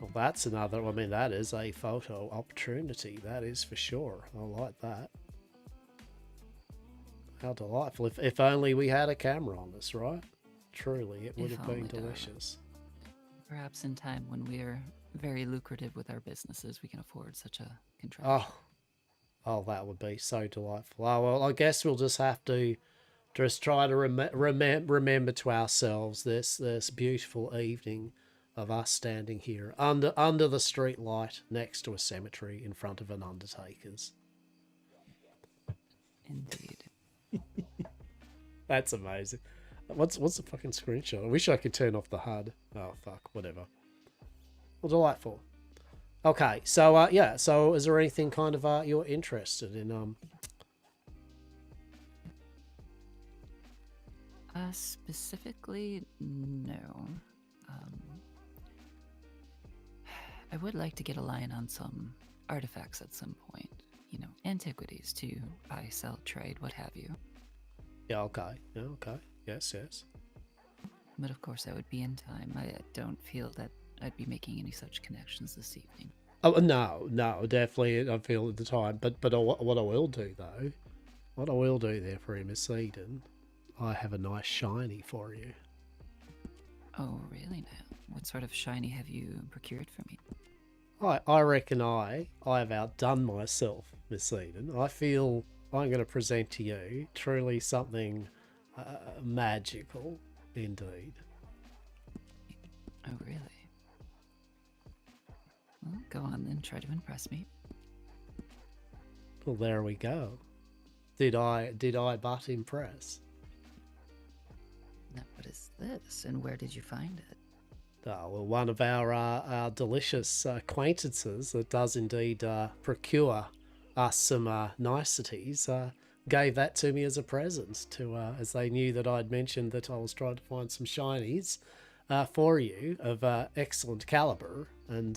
Well, that's another, I mean, that is a photo opportunity, that is for sure. I like that. How delightful. If only we had a camera on us, right? Truly, it would have been delicious. Perhaps in time when we're very lucrative with our businesses, we can afford such a contraption. Oh, that would be so delightful. Oh, well, I guess we'll just have to just try to remember to ourselves this beautiful evening of us standing here under the street light next to a cemetery in front of an Undertaker's. Indeed. That's amazing. What's the fucking screenshot? I wish I could turn off the HUD. Oh, fuck. Whatever. Well, delightful. Okay, so, yeah. So, is there anything kind of you're interested in? Specifically, no. I would like to get a line on some artifacts at some point. You know, antiquities to buy, sell, trade, what have you. Yeah, okay. Yeah, okay. Yes. But of course, that would be in time. I don't feel that I'd be making any such connections this evening. Oh, no, definitely I feel at the time. But what I will do, though, what I will do there for you, Miss Eden, I have a nice shiny for you. Oh, really now? What sort of shiny have you procured for me? I reckon I have outdone myself, Miss Eden. I feel I'm going to present to you truly something magical indeed. Oh, really? Well, go on then, try to impress me. Well, there we go. Did I but impress? Now, what is this, and where did you find it? Oh, well, one of our delicious acquaintances that does indeed procure us some niceties gave that to me as a present, as they knew that I'd mentioned that I was trying to find some shinies. for you of excellent caliber, and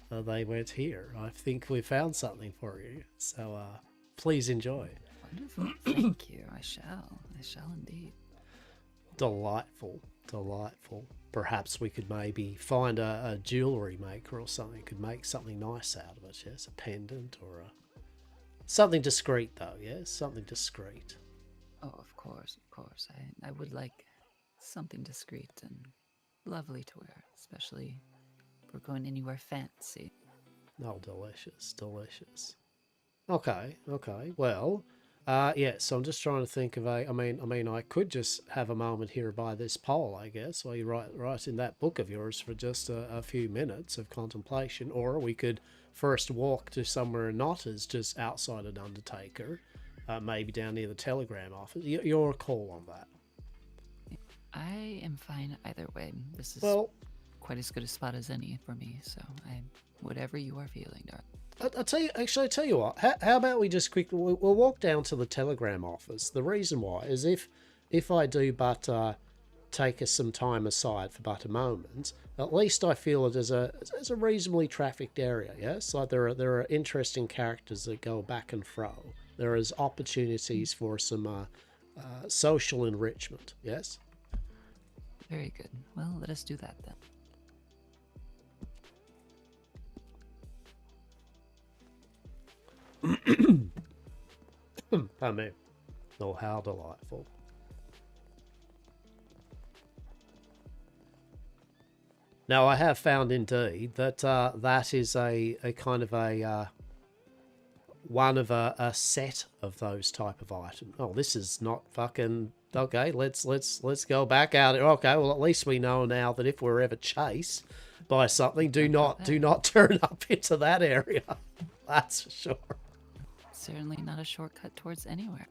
they went here. I think we found something for you, so please enjoy. Wonderful. Thank you. I shall indeed. Delightful. Perhaps we could maybe find a jewellery maker or something, could make something nice out of it, yes? A pendant or something discreet, though, yes? Something discreet. Oh, of course. I would like something discreet and lovely to wear, especially if we're going anywhere fancy. Oh, delicious. Okay. Well, yeah, so I'm just trying to think of I mean, I could just have a moment here by this pole, I guess, while you write in that book of yours for just a few minutes of contemplation, or we could first walk to somewhere not as just outside an Undertaker, maybe down near the telegram office. Your call on that. I am fine either way. This is quite as good a spot as any for me, so whatever you are feeling, darling. I'll tell you what. How about we just quickly we'll walk down to the telegram office. The reason why is if I do but take us some time aside for but a moment, at least I feel it as a reasonably trafficked area. Yes, like there are interesting characters that go back and fro. There is opportunities for some social enrichment. Yes. Very good. Well, let us do that then. Pardon me. Oh, how delightful. Now, I have found indeed that that is a kind of a one of a set of those type of items. Oh, this is not fucking okay. Let's go back out. Okay, well, at least we know now that if we're ever chased by something, do not turn up into that area. That's for sure. Certainly not a shortcut towards anywhere.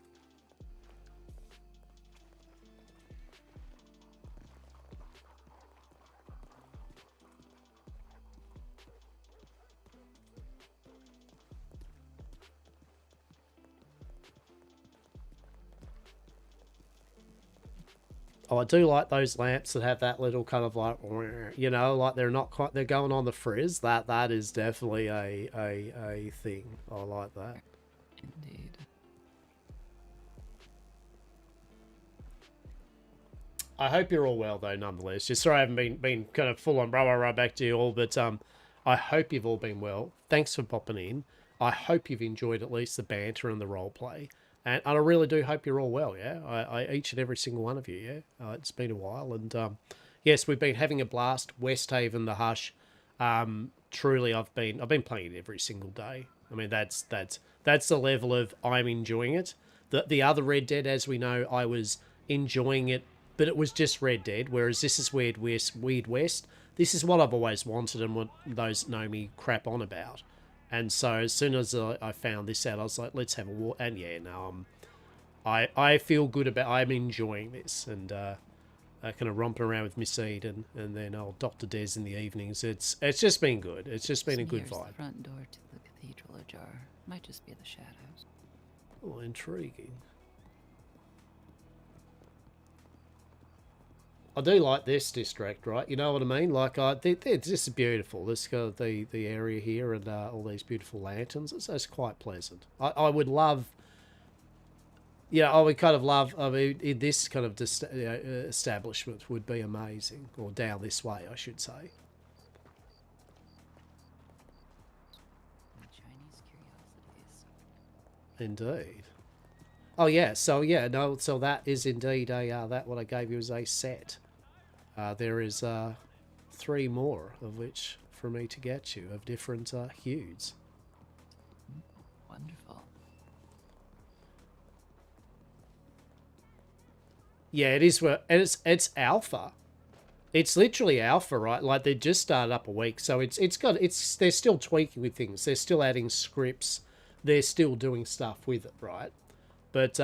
Oh, I do like those lamps that have that little kind of like, you know, like they're not quite, they're going on the frizz. That is definitely a thing. I like that. Indeed. I hope you're all well though, nonetheless. Just sorry I haven't been kind of full on right back to you all, but I hope you've all been well. Thanks for popping in. I hope you've enjoyed at least the banter and the role play. And I really do hope you're all well, yeah? I each and every single one of you, yeah? It's been a while. And yes, we've been having a blast. Westhaven, the Hush. Truly, I've been playing it every single day. I mean, that's the level of I'm enjoying it. The other Red Dead, as we know, I was enjoying it, but it was just Red Dead, whereas this is Weird West. This is what I've always wanted and what those know me crap on about. And so as soon as I found this out, I was like, let's have a walk. And yeah, no, I feel good about, I'm enjoying this. And I kind of romping around with Miss Ede and then old Dr. Des in the evenings. It's just been good. It's just been a good vibe. The front door to the cathedral ajar. Might just be the shadows. Oh, intriguing. I do like this district, right? You know what I mean? Like, it's just beautiful. This the area here and all these beautiful lanterns. It's quite pleasant. I would love, yeah, I would kind of love. I mean, in this kind of establishment would be amazing, or down this way, I should say. Chinese curiosities. Indeed. Oh yeah, so yeah, no, so that is indeed a that what I gave you is a set. There is 3 more of which for me to get you of different hues. Wonderful. Yeah, it is. And it's alpha. It's literally alpha, right? Like they just started up a week, so they're still tweaking with things. They're still adding scripts. They're still doing stuff with it, right? But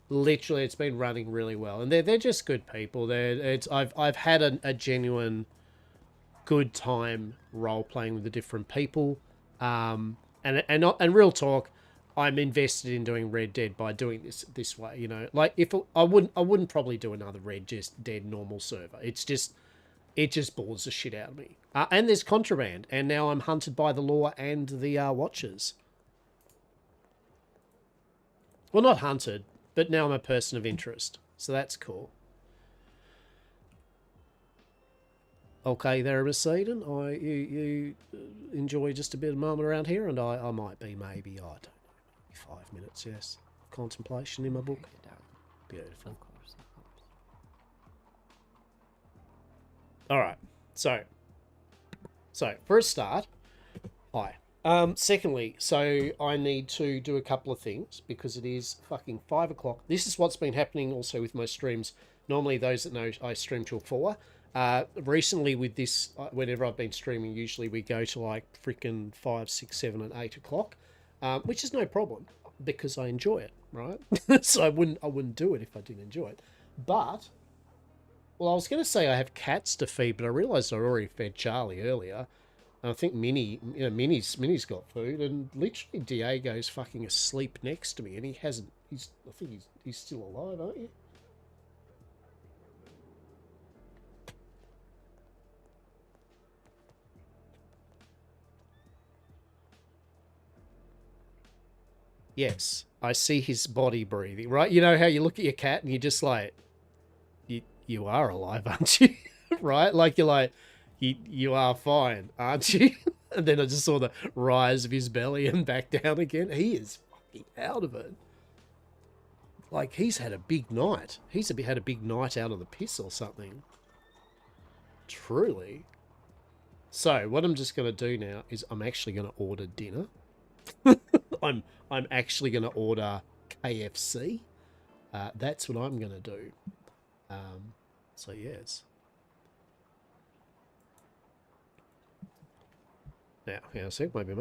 literally, it's been running really well, and they're just good people. I've had a genuine good time role playing with the different people, and real talk. I'm invested in doing Red Dead by doing this way. You know, like if I wouldn't probably do another Red Dead normal server. It just bores the shit out of me. And there's contraband, and now I'm hunted by the law and the Watchers. Well, not hunted, but now I'm a person of interest, so that's cool. Okay, there, Miss Eden. You enjoy just a bit of moment around here, and I might be maybe, I don't know, 5 minutes, yes. Contemplation in my book. Beautiful. Of course, of course. Alright, so for a start, hi. Secondly, so I need to do a couple of things because it is fucking 5 o'clock. This is what's been happening also with my streams. Normally, those that know, I stream till 4. Recently with this, whenever I've been streaming, usually we go to like freaking 5, 6, 7, and 8 o'clock, which is no problem because I enjoy it, right? So I wouldn't do it if I didn't enjoy it. But, well, I was going to say I have cats to feed, but I realised I already fed Charlie earlier. And I think Minnie's got food, and literally Diego's fucking asleep next to me, and I think he's still alive, aren't you? Yes, I see his body breathing, right? You know how you look at your cat and you're just like, you are alive, aren't you? Right? Like, you're like, you are fine, aren't you? And then I just saw the rise of his belly and back down again. He is fucking out of it. Like, he's had a big night. He's had a big night out of the piss or something. Truly. So, what I'm just going to do now is I'm actually going to order dinner. I'm actually going to order KFC. That's what I'm going to do. So yes. Now, hang on a sec, maybe.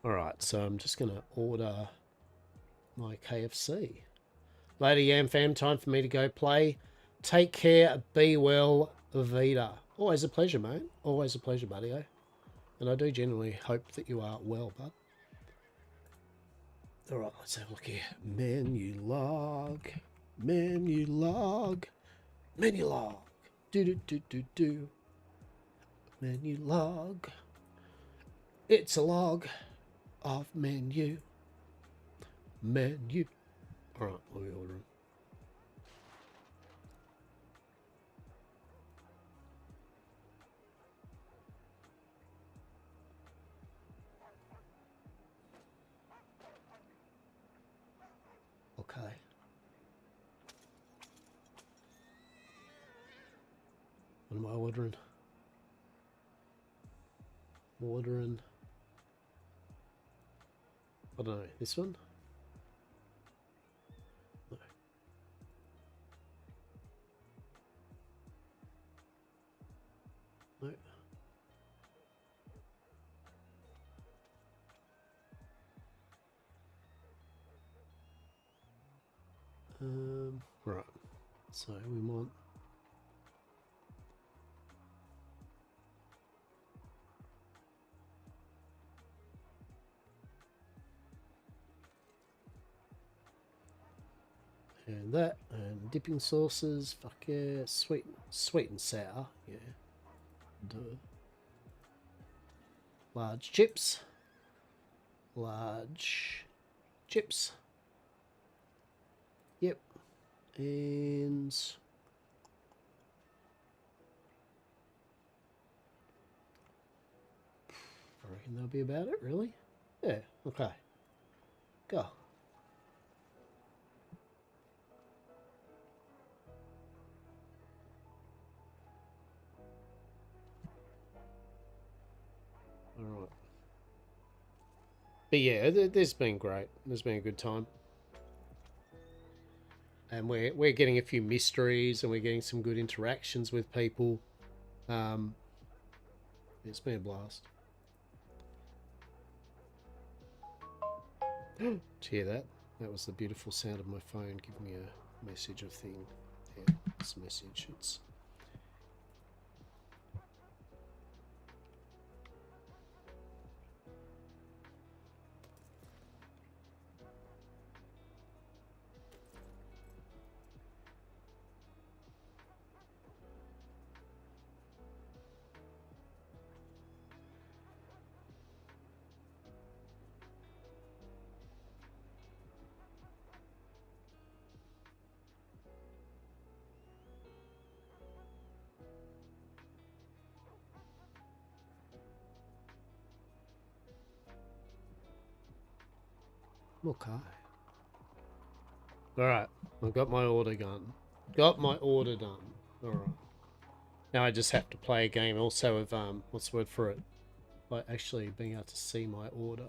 Alright, so I'm just going to order my KFC. Later, Yam Fam, time for me to go play. Take care, be well, Vita. Always a pleasure, mate. Always a pleasure, buddy. And I do genuinely hope that you are well, bud. Alright, let's have a look here. Menu log. Menu log. Menu log. Do. Menu log. It's a log of menu. menu. Alright, let me order them. Okay. What am I ordering? Ordering. I don't know. This one? No. No. Right. So we want. And that, and dipping sauces, fuck yeah, sweet and sour, yeah. Duh. Large chips. Large chips. Yep. And I reckon that'll be about it, really. Yeah, okay. Go. Alright. But yeah, this has been great. There's been a good time. And we're getting a few mysteries and we're getting some good interactions with people. It's been a blast. Did you hear that? That was the beautiful sound of my phone giving me a message of thing. Yeah, it's a message. It's okay. Alright, I've got my order done. Got my order done. Alright. Now I just have to play a game also of, what's the word for it? Like actually being able to see my order.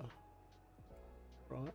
Right?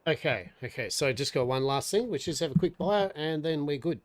Okay, so just got one last thing, which is have a quick bio, and then we're good.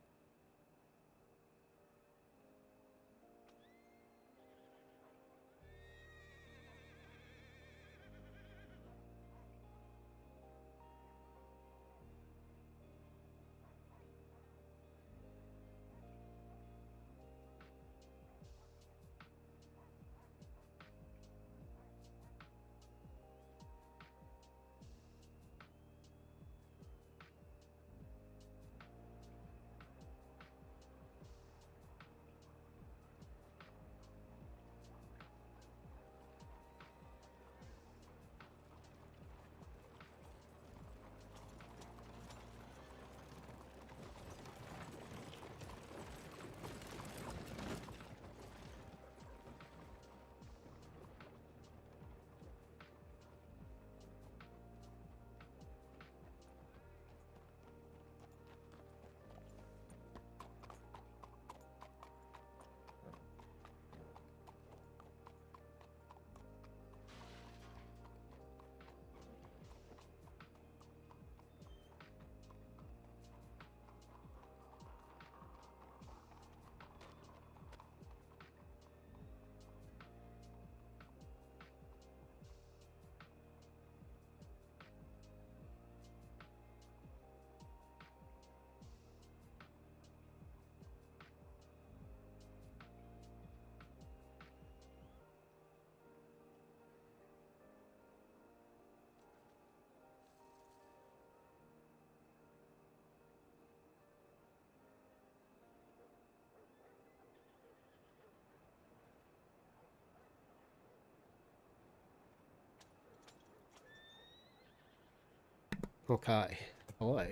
Okay. Hello.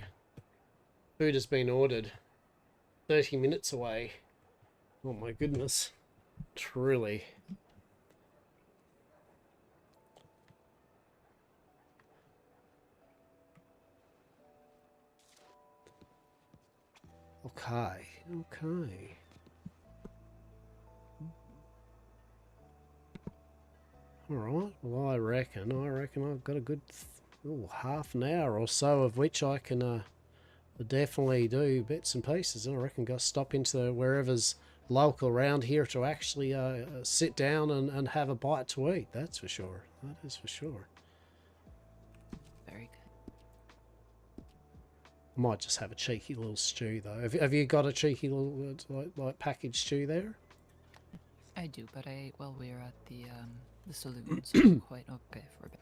Food has been ordered. 30 minutes away. Oh my goodness. Truly. Okay. Okay. Alright, well I reckon I've got a good half an hour or so of which I can definitely do bits and pieces. And I reckon go stop into wherever's local around here to actually sit down and have a bite to eat. That's for sure. That is for sure. Very good. I might just have a cheeky little stew though. Have you got a cheeky little like packaged stew there? I do, but I ate while we were at the saloon, so I'm quite okay for a bit.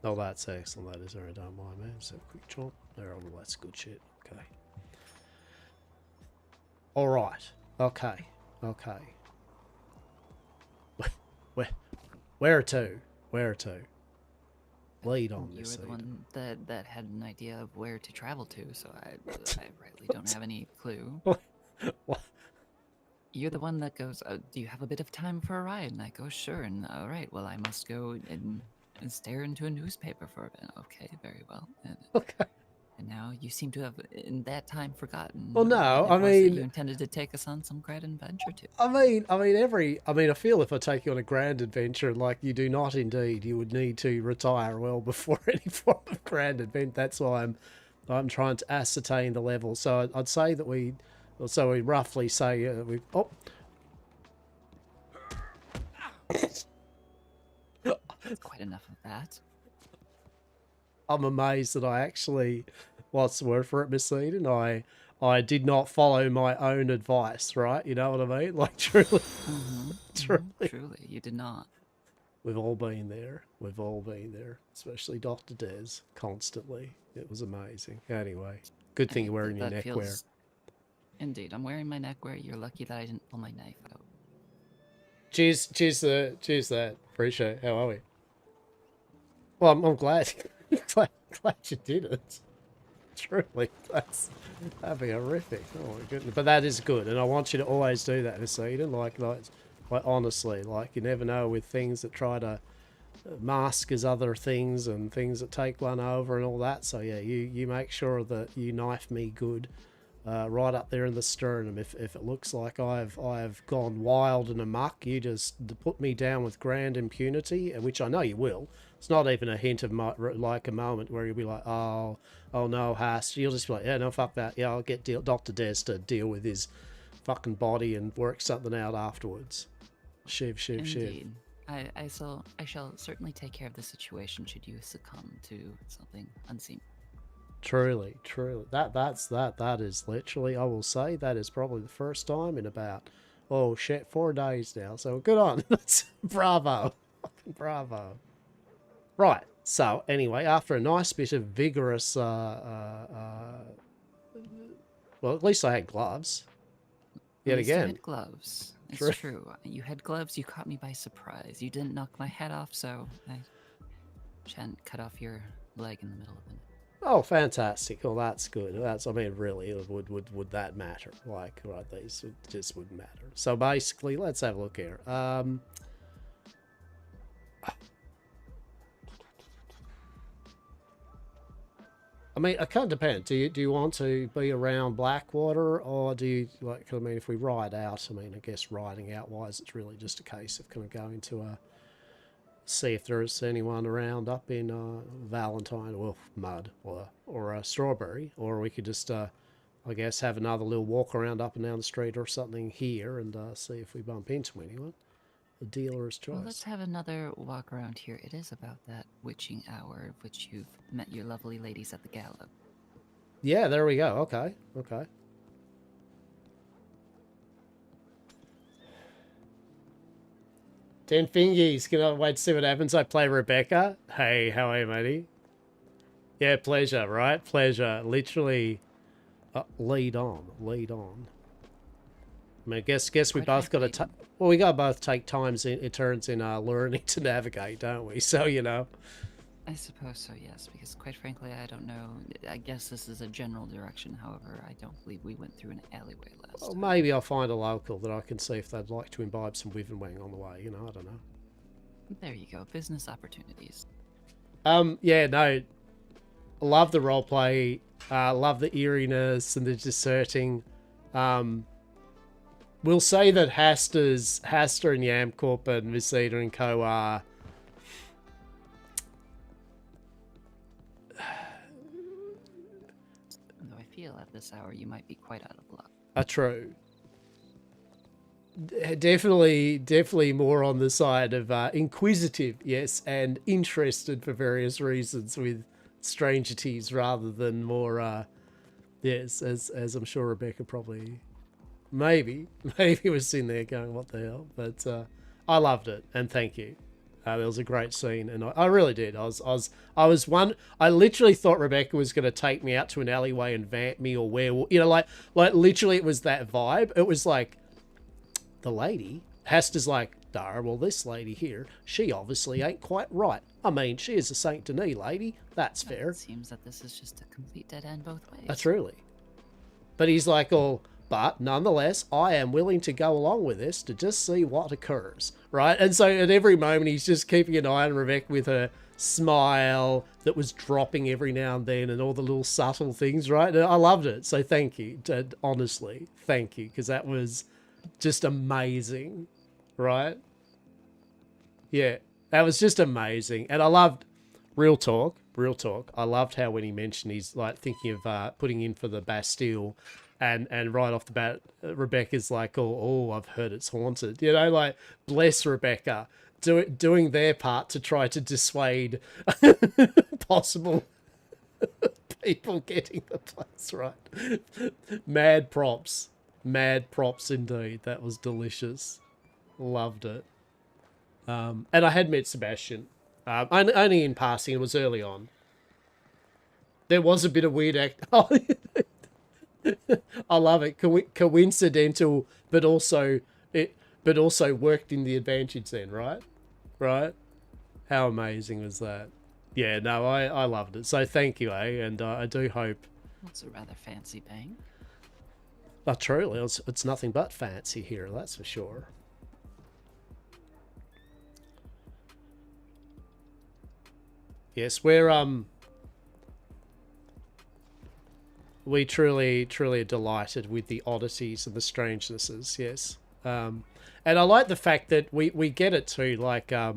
Oh, that's excellent. That is very don't mind, man. Just have a quick chomp. There, oh, that's good shit. Okay. All right. Okay. Okay. Where to? Where to? Lead on You this. were the one that had an idea of where to travel to, so I really don't have any clue. What? You're the one that goes, do you have a bit of time for a ride? And I go, sure. And all right, well, I must go and stare into a newspaper for a bit. Okay, very well. And, okay. And now you seem to have, in that time, forgotten. Well, no, what I it was that mean, you intended to take us on some great adventure to. I feel if I take you on a grand adventure, like you do not indeed, you would need to retire well before any form of grand event. That's why I'm trying to ascertain the level. So I'd say that we roughly say That's quite enough of that. I'm amazed that I actually, what's the word for it, Miss Eden? I did not follow my own advice, right? You know what I mean? Like, truly. Truly, you did not. We've all been there. We've all been there. Especially Dr. Des, constantly. It was amazing. Anyway, good thing you're wearing your neckwear. Indeed, I'm wearing my neckwear. You're lucky that I didn't pull my knife out. Cheers that. Appreciate it. How are we? Well, I'm glad. glad you did it. Truly, that'd be horrific. Oh my goodness, but that is good, and I want you to always do that, Miss Eden. Like honestly, like you never know with things that try to mask as other things and things that take one over and all that. So yeah, you make sure that you knife me good, right up there in the sternum. If it looks like I've gone wild and amok, you just put me down with grand impunity, which I know you will. It's not even a hint of like a moment where you'll be like, oh no, Hast. You'll just be like, yeah, no, fuck that. Yeah, I'll get Dr. Des to deal with his fucking body and work something out afterwards. Shiv. Indeed. I shall certainly take care of the situation should you succumb to something unseen. Truly. That is literally, I will say, that is probably the first time in about, 4 days now. So good on. Bravo. Fucking bravo. Right, so anyway, after a nice bit of vigorous, well, at least I had gloves. Yet again. You had gloves. It's true. You had gloves, you caught me by surprise. You didn't knock my head off, so I shan't cut off your leg in the middle of it. Oh, fantastic. Well, that's good. Really, would that matter? Like, right, these just wouldn't matter. So basically, let's have a look here. It kind of depends. Do you want to be around Blackwater, or do you if we ride out, I guess riding out wise, it's really just a case of kind of going to see if there's anyone around up in Valentine, well, Mud, or Strawberry, or we could just, I guess, have another little walk around up and down the street or something here and see if we bump into anyone. The dealer's choice. Well, let's have another walk around here. It is about that witching hour of which you've met your lovely ladies at the gallop. Yeah, there we go. Okay. 10 fingies. Cannot wait to see what happens. I play Rebecca. Hey, how are you, matey? Yeah, pleasure, right? Pleasure. Literally, lead on. I guess we both got to we got to both take turns in learning to navigate, don't we? So, I suppose so, yes, because quite frankly, I don't know. I guess this is a general direction, however, I don't believe we went through an alleyway last Well, time. maybe I'll find a local that I can see if they'd like to imbibe some Wivenwang on the way, you know, I don't know. There you go, business opportunities. Yeah, no, love the roleplay, love the eeriness and the disserting. We'll say that Hastur and Yamcorp and Visita and Co are Though I feel at this hour you might be quite out of luck. true. Definitely more on the side of inquisitive, yes, and interested for various reasons with strangeties rather than more, yes, as I'm sure Rebecca probably, maybe was sitting there going, what the hell? But I loved it, and thank you. There was a great scene, and I really did. I literally thought Rebecca was going to take me out to an alleyway and vamp me or werewolf, you know, like literally it was that vibe. It was like, the lady, Hastur's like, Dara, well, this lady here, she obviously ain't quite right. I mean, she is a Saint Denis lady. That's fair. It seems that this is just a complete dead end both ways. Truly. But he's like, oh, but nonetheless, I am willing to go along with this to just see what occurs, right? And so at every moment, he's just keeping an eye on Rebecca with her smile that was dropping every now and then and all the little subtle things, right? And I loved it. So thank you. Honestly, thank you, because that was just amazing, right? Yeah, that was just amazing. And I loved, real talk, I loved how when he mentioned he's like thinking of putting in for the Bastille, and right off the bat, Rebecca's like, oh, I've heard it's haunted. You know, like, bless Rebecca, doing their part to try to dissuade possible people getting the place right. Mad props indeed. That was delicious. Loved it. And I had met Sebastian, only in passing. It was early on. There was a bit of weird I love it. Coincidental, but also worked in the advantage then, right? Right? How amazing was that? Yeah, no, I loved it. So thank you, and I do hope. That's a rather fancy bang. Truly, it's nothing but fancy here, that's for sure. Yes, we truly are delighted with the oddities and the strangenesses, yes. And I like the fact that we get it too, like, I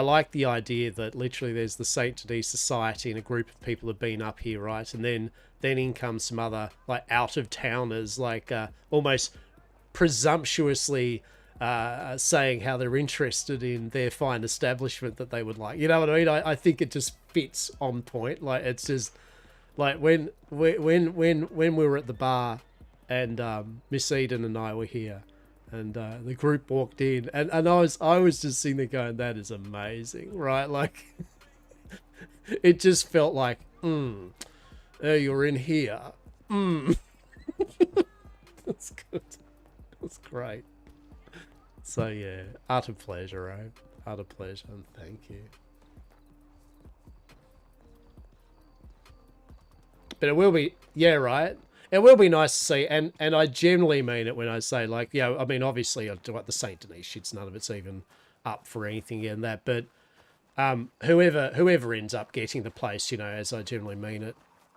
like the idea that literally there's the Saint Denis Society and a group of people have been up here, right? And then in comes some other, like, out-of-towners, like, almost presumptuously saying how they're interested in their fine establishment that they would like. You know what I mean? I think it just fits on point. Like, it's just, like, when we were at the bar and Miss Eden and I were here, and the group walked in, and I was just sitting there going, that is amazing, right? Like, it just felt like, you're in here. That's good. That's great. So yeah, utter pleasure, right? Utter pleasure, and thank you. But it will be, yeah, right? It will be nice to see, and I generally mean it when I say, like, yeah, I mean, obviously, like the Saint Denis shit's, none of it's even up for anything in that, but whoever ends up getting the place, you know, as I generally mean it,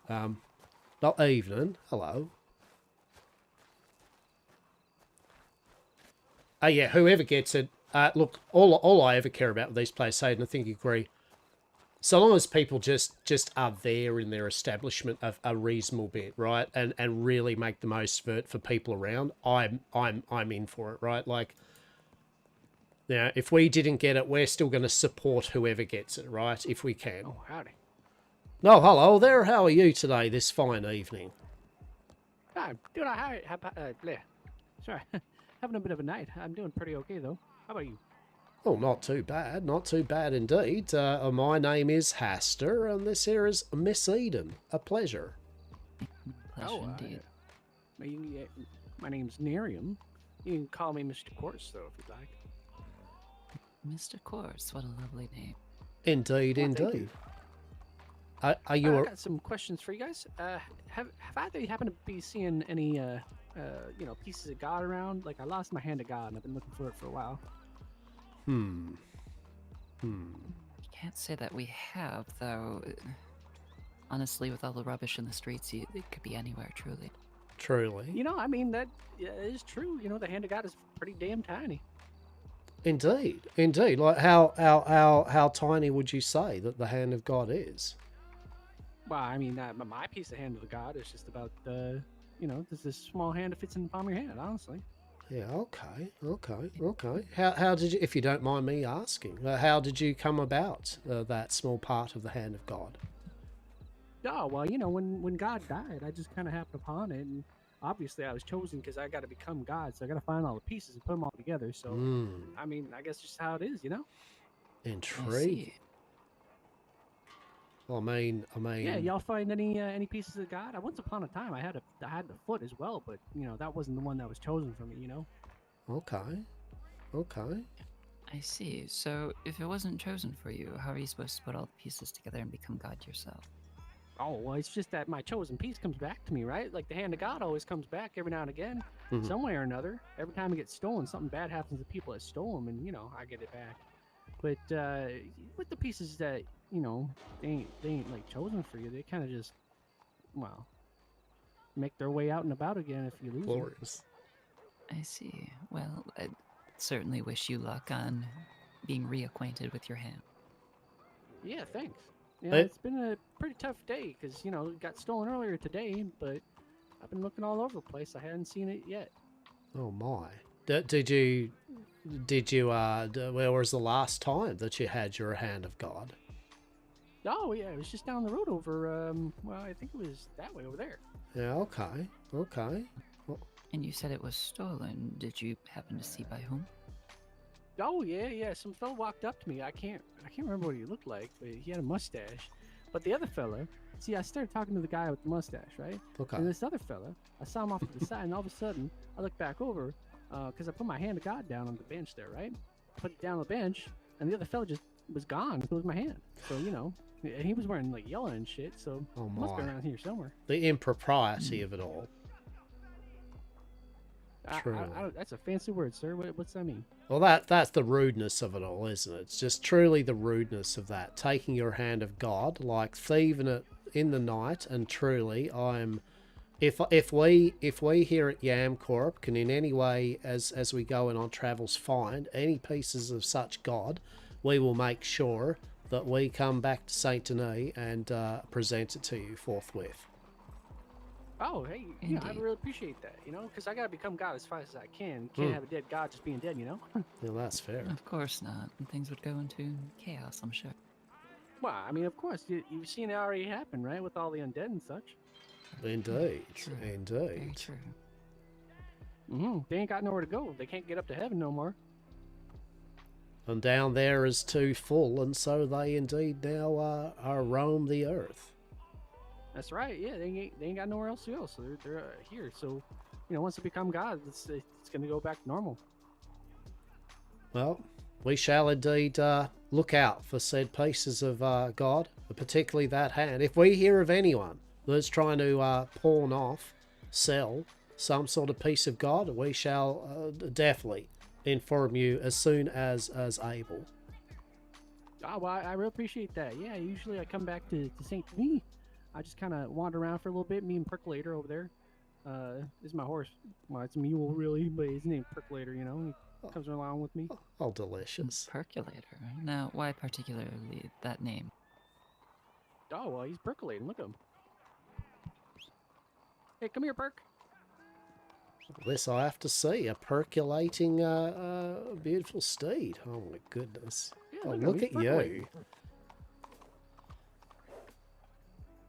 not evening, hello. Yeah, whoever gets it, look, all I ever care about with these places, Hayden, I think you agree, so long as people just are there in their establishment a reasonable bit, right, and really make the most of it for people around, I'm in for it, right? Like, now, if we didn't get it, we're still going to support whoever gets it, right, if we can. Oh, howdy. No, hello there. How are you today, this fine evening? I'm doing all right. How about, sorry, having a bit of a night. I'm doing pretty okay, though. How about you? Oh, not too bad. Not too bad indeed. My name is Hastur, and this here is Miss Eden. A pleasure. Pleasure indeed. My name's Nerium. You can call me Mr. Quartz, though, if you'd like. Mr. Quartz, what a lovely name. Indeed, Well, thank you. indeed. Are you? I got some questions for you guys. Have either you happen to be seeing any pieces of God around? Like I lost my hand of God and I've been looking for it for a while. Can't say that we have, though. Honestly, with all the rubbish in the streets, it could be anywhere, truly. Truly. You know, I mean that is true. You know, the hand of God is pretty damn tiny. Indeed, indeed. Like how tiny would you say that the hand of God is? Well, I mean, my piece of hand of the God is just about there's this small hand that fits in the palm of your hand. Honestly. Yeah. Okay. How did you, if you don't mind me asking, how did you come about that small part of the hand of God? Oh, well, you know, when God died, I just kind of happened upon it, and obviously I was chosen because I got to become God, so I got to find all the pieces and put them all together. So, I mean, I guess just how it is, you know? Intriguing. Well, I mean. Yeah, y'all find any pieces of God? Once upon a time, I had the foot as well, but you know that wasn't the one that was chosen for me, you know? Okay. I see. So, if it wasn't chosen for you, how are you supposed to put all the pieces together and become God yourself? Oh, well, it's just that my chosen piece comes back to me, right? Like the hand of God always comes back every now and again, some way or another. Every time it gets stolen, something bad happens to people that stole them, and, you know, I get it back. But with the pieces that, you know, they ain't like chosen for you, they kind of just, well, make their way out and about again if you lose Glorious. I see. Well, I certainly wish you luck on being reacquainted with your hand. Yeah, thanks. Yeah, it's been a pretty tough day because, you know, it got stolen earlier today, but I've been looking all over the place. I hadn't seen it yet. Oh my! Did you? Where was the last time that you had your hand of God? Oh yeah, it was just down the road over. Well, I think it was that way over there. Yeah. Okay. Well, And you said it was stolen. Did you happen to see by whom? Oh yeah. Some fella walked up to me. I can't remember what he looked like, but he had a mustache. But the other fella, see, I started talking to the guy with the mustache, right? Okay. And this other fella, I saw him off to the side, and all of a sudden, I look back over, because I put my hand of God down on the bench there, right? I put it down on the bench, and the other fella just was gone. So was my hand. So you know, and he was wearing like yellow and shit. So Oh he must be my. around here somewhere. The impropriety of it all. That's a fancy word, sir. What's that mean? Well, that's the rudeness of it all, isn't it? It's just truly the rudeness of that. Taking your hand of God, like thieving it in the night, and truly, if we here at Yam Corp can in any way, as we go in on travels, find any pieces of such God, we will make sure that we come back to Saint Denis and present it to you forthwith. Oh, hey, you know, I really appreciate that, you know, because I got to become God as fast as I can. You can't have a dead God just being dead, you know? Well, that's fair. Of course not. And things would go into chaos, I'm sure. Well, I mean, of course, you've seen it already happen, right, with all the undead and such. Indeed, True. indeed. Very true. They ain't got nowhere to go. They can't get up to heaven no more. And down there is too full, and so they indeed now are roam the earth. That's right. Yeah, they ain't got nowhere else to go, so they're here. So, you know, once they become God, it's gonna go back to normal. Well, we shall indeed look out for said pieces of God, particularly that hand. If we hear of anyone that's trying to pawn off, sell some sort of piece of God, we shall definitely inform you as soon as able. Oh, well, I really appreciate that. Yeah, usually I come back to St. Denis. I just kind of wander around for a little bit. Me and Percolator over there. This is my horse. Well, it's a mule, really, but his name's Percolator, you know. He comes along with me. Oh, delicious. Percolator. Now, why particularly that name? Oh, well, he's percolating. Look at him. Hey, come here, Perk. This I have to see. A percolating, beautiful steed. Oh, my goodness. Yeah, Oh, look look at at him, he's you. percolating.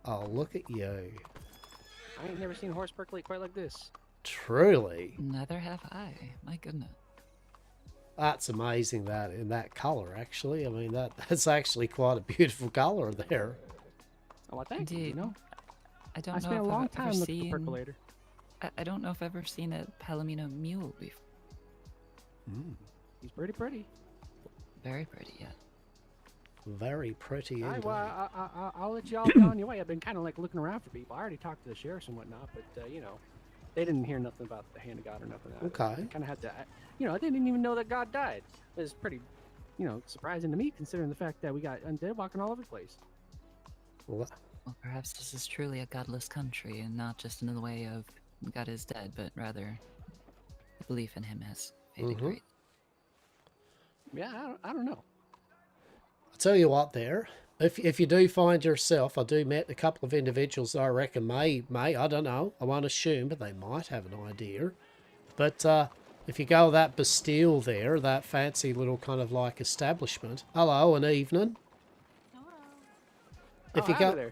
Oh, look at you. I ain't never seen a horse percolate quite like this. Truly. Neither have I. My goodness. That's amazing that in that color, actually. I mean, that's actually quite a beautiful color there. Oh, I think, Indeed. you know. I don't I know spent a if long I've time ever looking seen... for percolator. I don't know if I've ever seen a Palomino mule before. He's pretty pretty. Very pretty, yeah. Very pretty All right, indeed. well, I'll let you all go on your way. I've been kind of like looking around for people. I already talked to the sheriffs and whatnot, but you know, they didn't hear nothing about the hand of God or nothing. Okay. I kind of had to, you know, I didn't even know that God died. It was pretty, you know, surprising to me considering the fact that we got undead walking all over the place. Well, perhaps this is truly a godless country, and not just in the way of God is dead, but rather the belief in him has faded greatly. Yeah, I don't know. I'll tell you what there. If you do find yourself, I do met a couple of individuals that I reckon may, I don't know, I won't assume, but they might have an idea. But if you go that Bastille there, that fancy little kind of like establishment. Hello, an evening. If you go,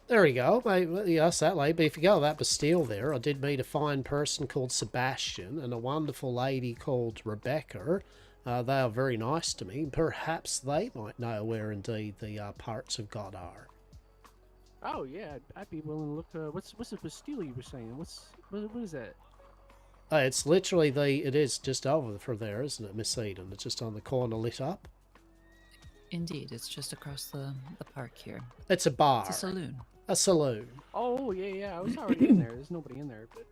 there you go. Yes, that lady. But if you go that Bastille there, I did meet a fine person called Sebastian and a wonderful lady called Rebecca. They are very nice to me. Perhaps they might know where indeed the parts of God are. Oh yeah, I'd be willing to look. What's the Bastille you were saying? What is that? It's literally it is just over from there, isn't it, Miss Eden? It's just on the corner lit up. Indeed, it's just across the park here. It's a bar. It's a saloon. A saloon. Oh yeah, I was already in there. There's nobody in there, but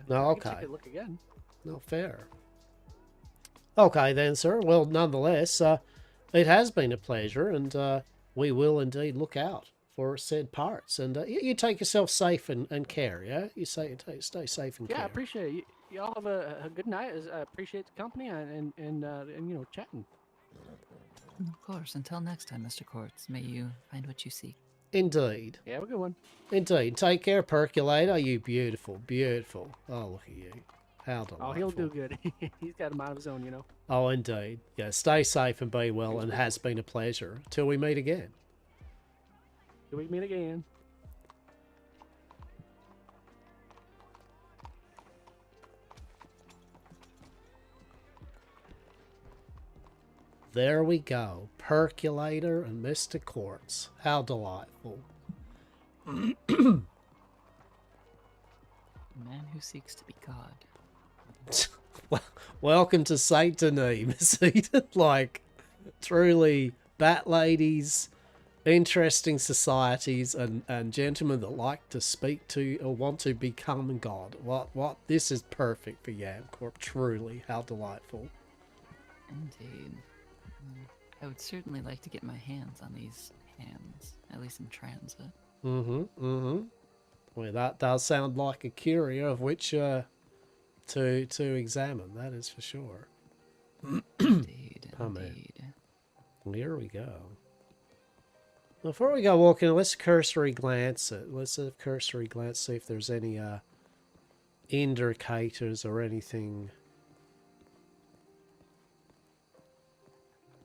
No, I okay. can take a look again. No, fair. Okay then, sir. Well, nonetheless, it has been a pleasure, and we will indeed look out for said parts. And you take yourself safe and care, yeah? You stay safe and Yeah, I care. appreciate it. Y'all have a good night. I appreciate the company and you know, chatting. Of course. Until next time, Mr. Quartz, may you find what you seek. Indeed. Yeah, have a good one. Indeed. Take care, Percolator. You beautiful, beautiful. Oh, look at you. How delightful. Oh, he'll do good. He's got a mind of his own, you know. Oh, indeed. Yeah, stay safe and be well, and it has been a pleasure. Till we meet again. Till we meet again. There we go. Percolator and Mr. Quartz. How delightful. A man who seeks to be God. Welcome to Saint Denis, Miss Eden. Like, truly, bat ladies, interesting societies, and gentlemen that like to speak to or want to become God. What? This is perfect for Yamcorp. Truly, how delightful. Indeed. I would certainly like to get my hands on these hands, at least in transit. Well, that does sound like a curio of which to examine. That is for sure. Indeed. Here we go. Before we go walking, let's cursory glance at. Let's have a cursory glance, see if there's any indicators or anything.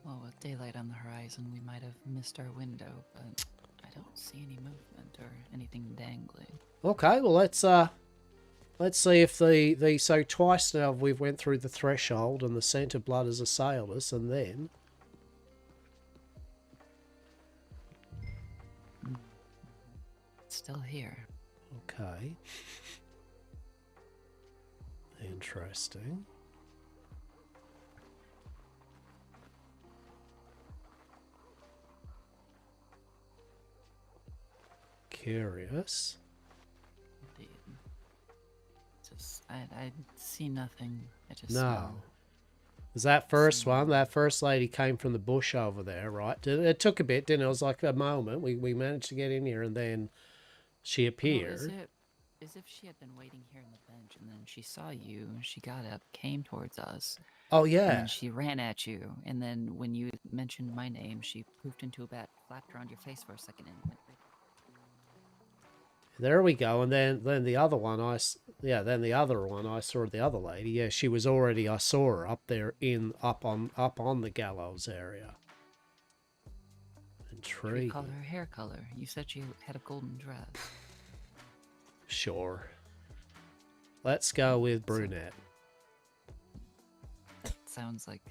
Well, with daylight on the horizon, we might have missed our window, but I don't see any movement or anything dangling. Okay, well let's see if the so twice now we've went through the threshold and the scent of blood has assailed us, and then It's still here. okay. Interesting. Curious. Indeed. Just, I see nothing. I just No. smell. Was that first one? That first lady came from the bush over there, right? It took a bit, didn't it? It was like a moment. We managed to get in here, and then she Oh, appeared. as if she had been waiting here on the bench, and then she saw you, she got up, came towards us. Oh, And yeah. then she ran at you, and then when you mentioned my name, she poofed into a bat, flapped around your face for a second, and went right. There we go. And then the other one, then the other one, I saw the other lady. Yeah, she was already, I saw her up there up on the gallows area. Intriguing. Recall her hair color. You said she had a golden dress. Sure. Let's go with brunette. Sounds like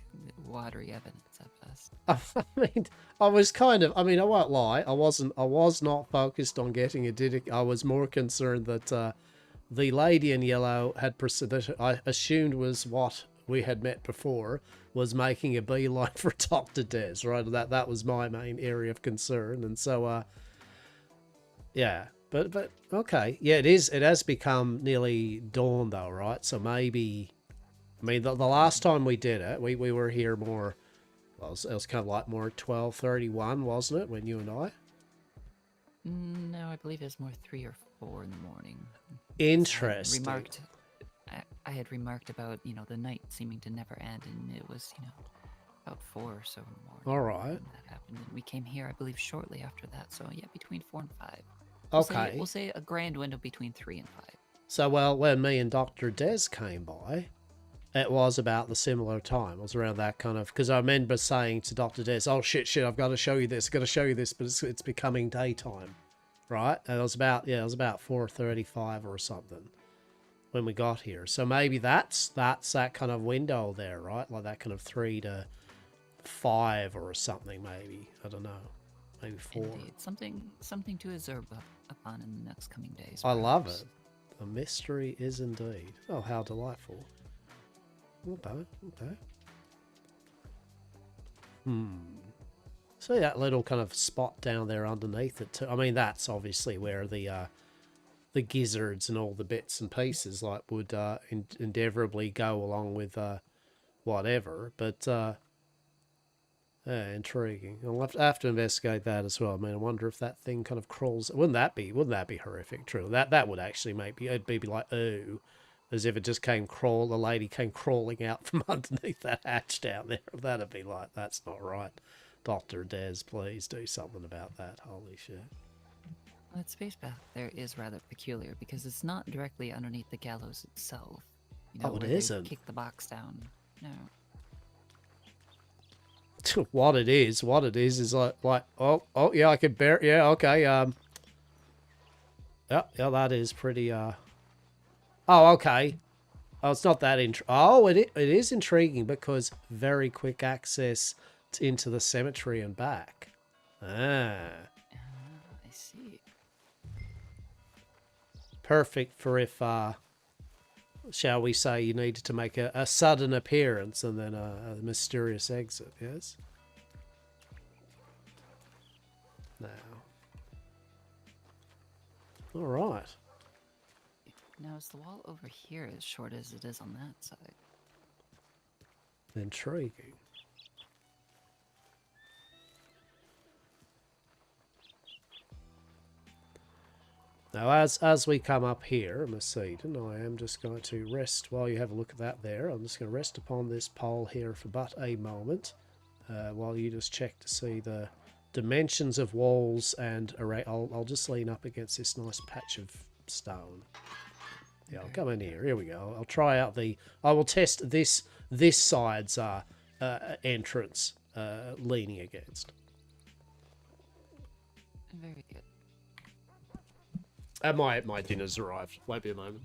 watery evidence at best. I mean, I was kind of, I mean, I won't lie. I was not focused on getting a Didac. I was more concerned that the lady in yellow had that I assumed was what we had met before was making a beeline for Dr. Des, right? That was my main area of concern. And so, yeah. But okay. Yeah, it has become nearly dawn though, right? So maybe, I mean, the last time we did it, we were here more, well, it was kind of like more 12:31, wasn't it, when you and I? No, I believe it's more 3 or 4 in the morning. Interesting. I had remarked about, you know, the night seeming to never end, and it was, you know, about 4 or so in the morning. All right. When that happened, and we came here, I believe, shortly after that. So yeah, between 4 and 5. Okay. We'll say a grand window between 3 and 5. So, well, when me and Dr. Des came by, it was about the similar time. It was around that kind of, because I remember saying to Dr. Des, oh, shit, I've got to show you this, but it's becoming daytime, right? And it was about 4:35 or something when we got here. So maybe that's that kind of window there, right? Like that kind of 3 to 5 or something, maybe. I don't know. Maybe 4. Indeed. Something to observe upon in the next coming days. I love perhaps. it. A mystery is indeed. Oh, how delightful. Okay. So that little kind of spot down there underneath it too. I mean, that's obviously where the gizzards and all the bits and pieces like would endeavourably go along with whatever. But intriguing. I'll have to investigate that as well. I mean, I wonder if that thing kind of crawls. Wouldn't that be horrific? True. That would actually it'd be like, oh, as if it just the lady came crawling out from underneath that hatch down there. That'd be like, that's not right. Dr. Des, please do something about that. Holy shit. Well, that space back there is rather peculiar because it's not directly underneath the gallows itself. You know, Oh, it where they isn't? kick the box down. No. What it is is like oh yeah, I can bear, yeah, okay, yeah, that is pretty oh, okay. Oh, it's not that it is intriguing because very quick access into the cemetery and back. I see. Perfect for if shall we say you needed to make a sudden appearance and then a mysterious exit, yes? Now. Alright. Now, is the wall over here as short as it is on that side? Intriguing. Now, as we come up here, Macedon, I am just going to rest, while you have a look at that there, I'm just going to rest upon this pole here for but a moment, while you just check to see the dimensions of walls and array. I'll just lean up against this nice patch of stone. Yeah, I'll come in here. Here we go. I'll try out I will test this side's entrance leaning against. Very good. My dinner's arrived. Won't be a moment.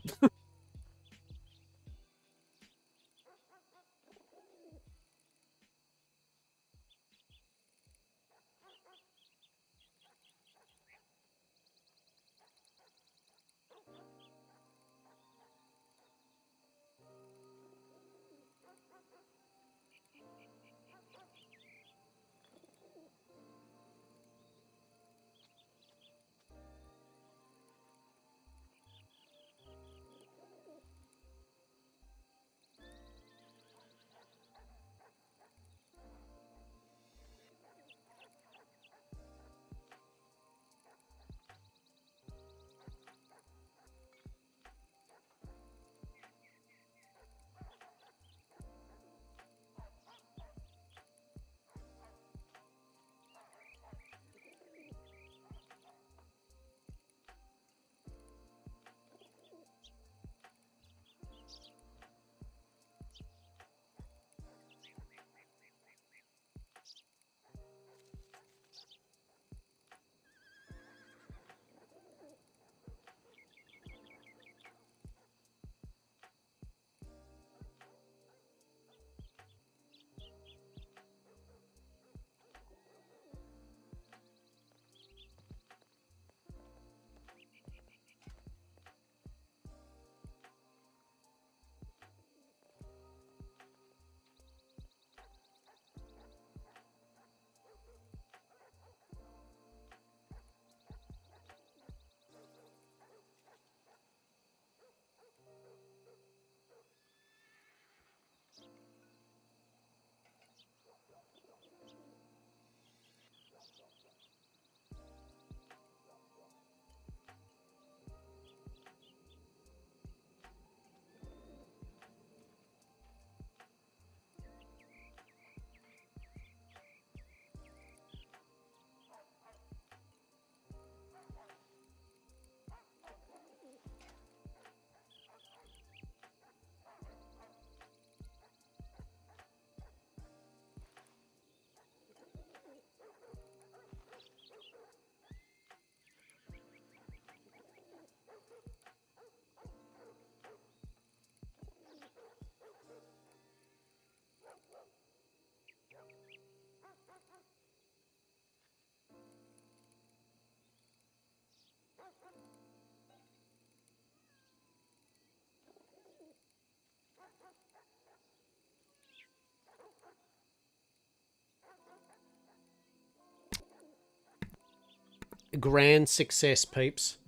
grand success, peeps.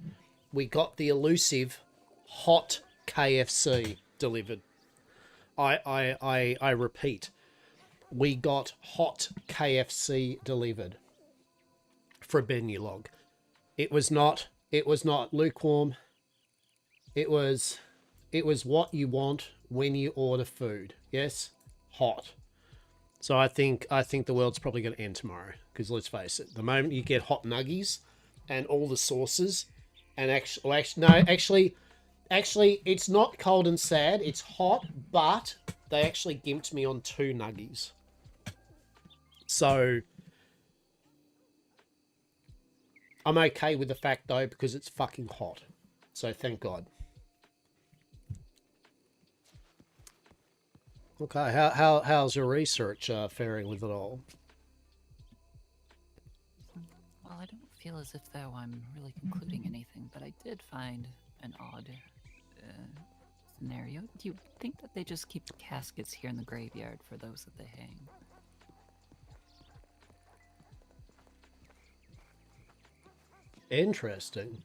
We got the elusive hot KFC delivered. I repeat, we got hot KFC delivered for Benulog. It was not lukewarm. It was what you want when you order food. Yes, hot. So I think the world's probably going to end tomorrow, because let's face it, the moment you get hot nuggies and all the sauces, and actually, it's not cold and sad. It's hot, but they actually gimped me on 2 nuggies. So I'm okay with the fact though, because it's fucking hot. So thank God. Okay, how's your research faring with it all? Well, I don't feel as if though I'm really concluding anything, but I did find an odd scenario. Do you think that they just keep caskets here in the graveyard for those that they hang? Interesting.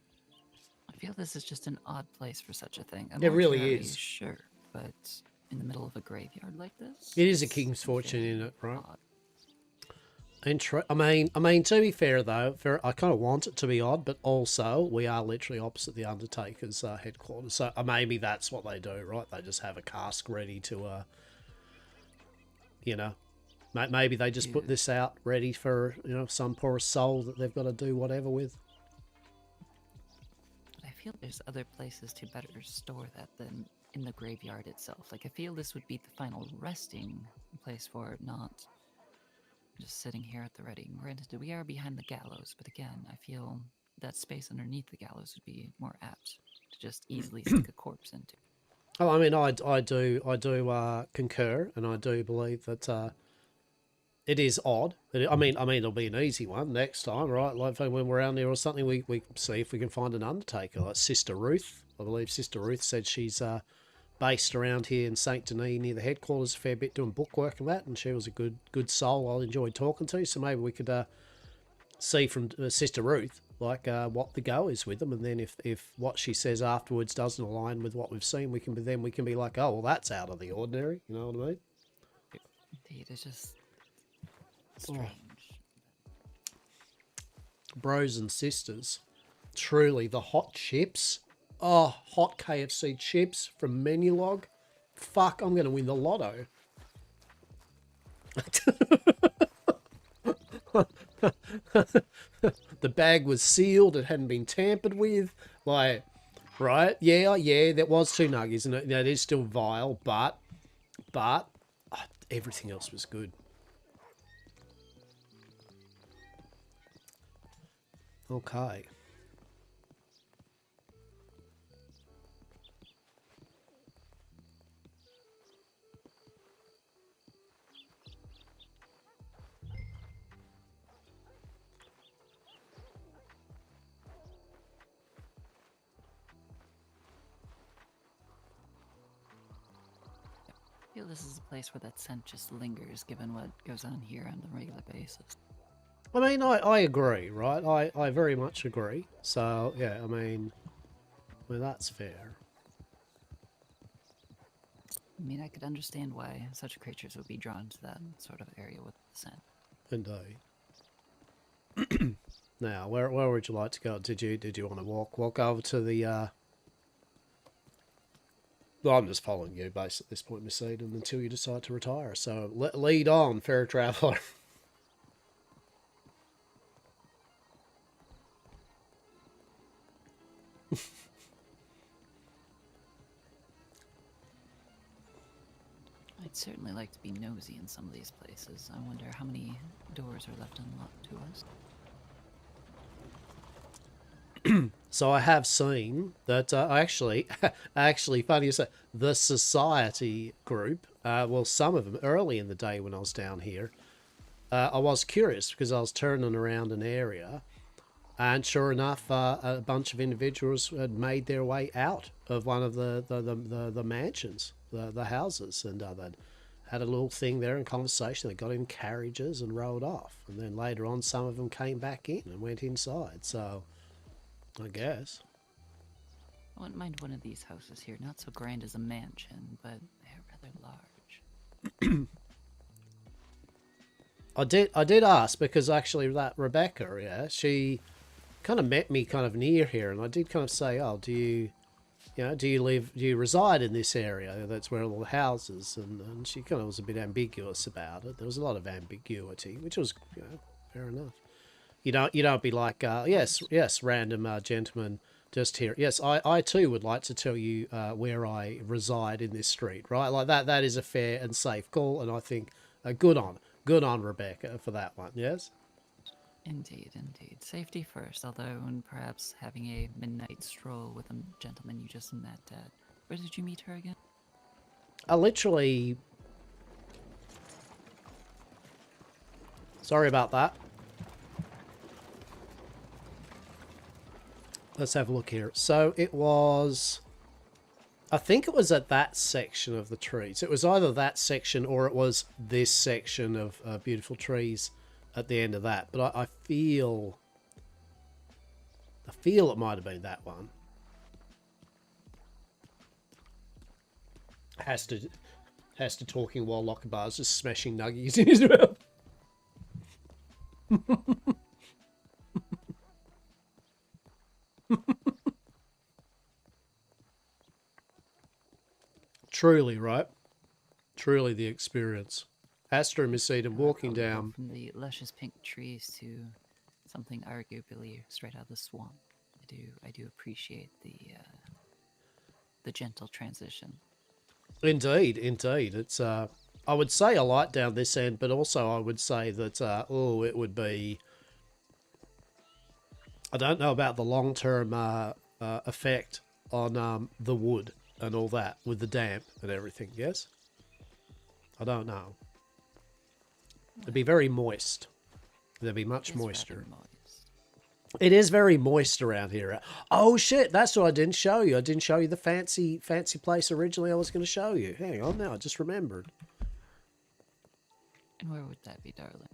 I feel this is just an odd place for such a thing. I'm It not really entirely is. Sure, but in the middle of a graveyard like this, It is a king's fortune in it, right? I mean, to be fair though, I kind of want it to be odd, but also we are literally opposite the Undertaker's headquarters, so maybe that's what they do, right? They just have a cask ready to, maybe they just put this out ready for some poor soul that they've got to do whatever with. I feel there's other places to better store that than in the graveyard itself. Like, I feel this would be the final resting place for it, not just sitting here at the ready. Granted, we are behind the gallows, but again, I feel that space underneath the gallows would be more apt to just easily stick a corpse into. Oh, I mean, I do concur, and I do believe that it is odd. I mean, it'll be an easy one next time, right? Like when we're around there or something, we see if we can find an Undertaker, like Sister Ruth. I believe Sister Ruth said she's based around here in Saint Denis near the headquarters a fair bit, doing bookwork and that, and she was a good soul I enjoyed talking to. So maybe we could see from Sister Ruth what the go is with them, and then if what she says afterwards doesn't align with what we've seen, we can be like, oh well, that's out of the ordinary. You know what I mean? Indeed, it's just strange. Bros and sisters, truly the hot chips. Oh, hot KFC chips from Menulog. Fuck, I'm going to win the lotto. The bag was sealed. It hadn't been tampered with. Like, right? Yeah, there was 2 nuggies, and it is still vile, but everything else was good. Okay. I feel this is a place where that scent just lingers, given what goes on here on a regular basis. I mean, I agree, right? I very much agree. So, yeah, I mean, that's fair. I mean, I could understand why such creatures would be drawn to that sort of area with the scent. Indeed. Now, where would you like to go? Did you want to walk over to the Well, I'm just following you base at this point, Miss Eden, until you decide to retire. So lead on, fair traveller. I'd certainly like to be nosy in some of these places. I wonder how many doors are left unlocked to us. So I have seen that actually, funny you say, the society group, well, some of them early in the day when I was down here, I was curious because I was turning around an area, and sure enough, a bunch of individuals had made their way out of one of the mansions, the houses, and had a little thing there in conversation. They got in carriages and rode off. And then later on, some of them came back in and went inside. So, I guess. I wouldn't mind one of these houses here. Not so grand as a mansion, but they're rather large. I did ask because actually that Rebecca, yeah, she kind of met me kind of near here, and I did kind of say, oh, do you reside in this area? That's where all the houses, and she kind of was a bit ambiguous about it. There was a lot of ambiguity, which was, fair enough. You don't be like, yes, random gentleman just here. Yes, I too would like to tell you where I reside in this street, right? Like that is a fair and safe call, and I think good on Rebecca for that one, yes? Indeed. Safety first, although, and perhaps having a midnight stroll with a gentleman you just met at. Where did you meet her again? Literally... Sorry about that. Let's have a look here. So it was... I think it was at that section of the trees. It was either that section or it was this section of beautiful trees at the end of that. But I feel it might have been that one. Hastur talking while Lochabar's just smashing nuggies in his mouth. Truly, right? Truly the experience. Hastur and Miss Eden walking down. From the luscious pink trees to something arguably straight out of the swamp. I do appreciate the gentle transition. Indeed. It's I would say a light down this end, but also I would say that it would be. I don't know about the long-term effect on the wood and all that with the damp and everything. Yes, I don't know. It'd be very moist. There'd be much moisture. It is very moist around here. Oh shit, that's what I didn't show you. I didn't show you the fancy place originally I was going to show you. Hang on now, I just remembered. And where would that be, darling?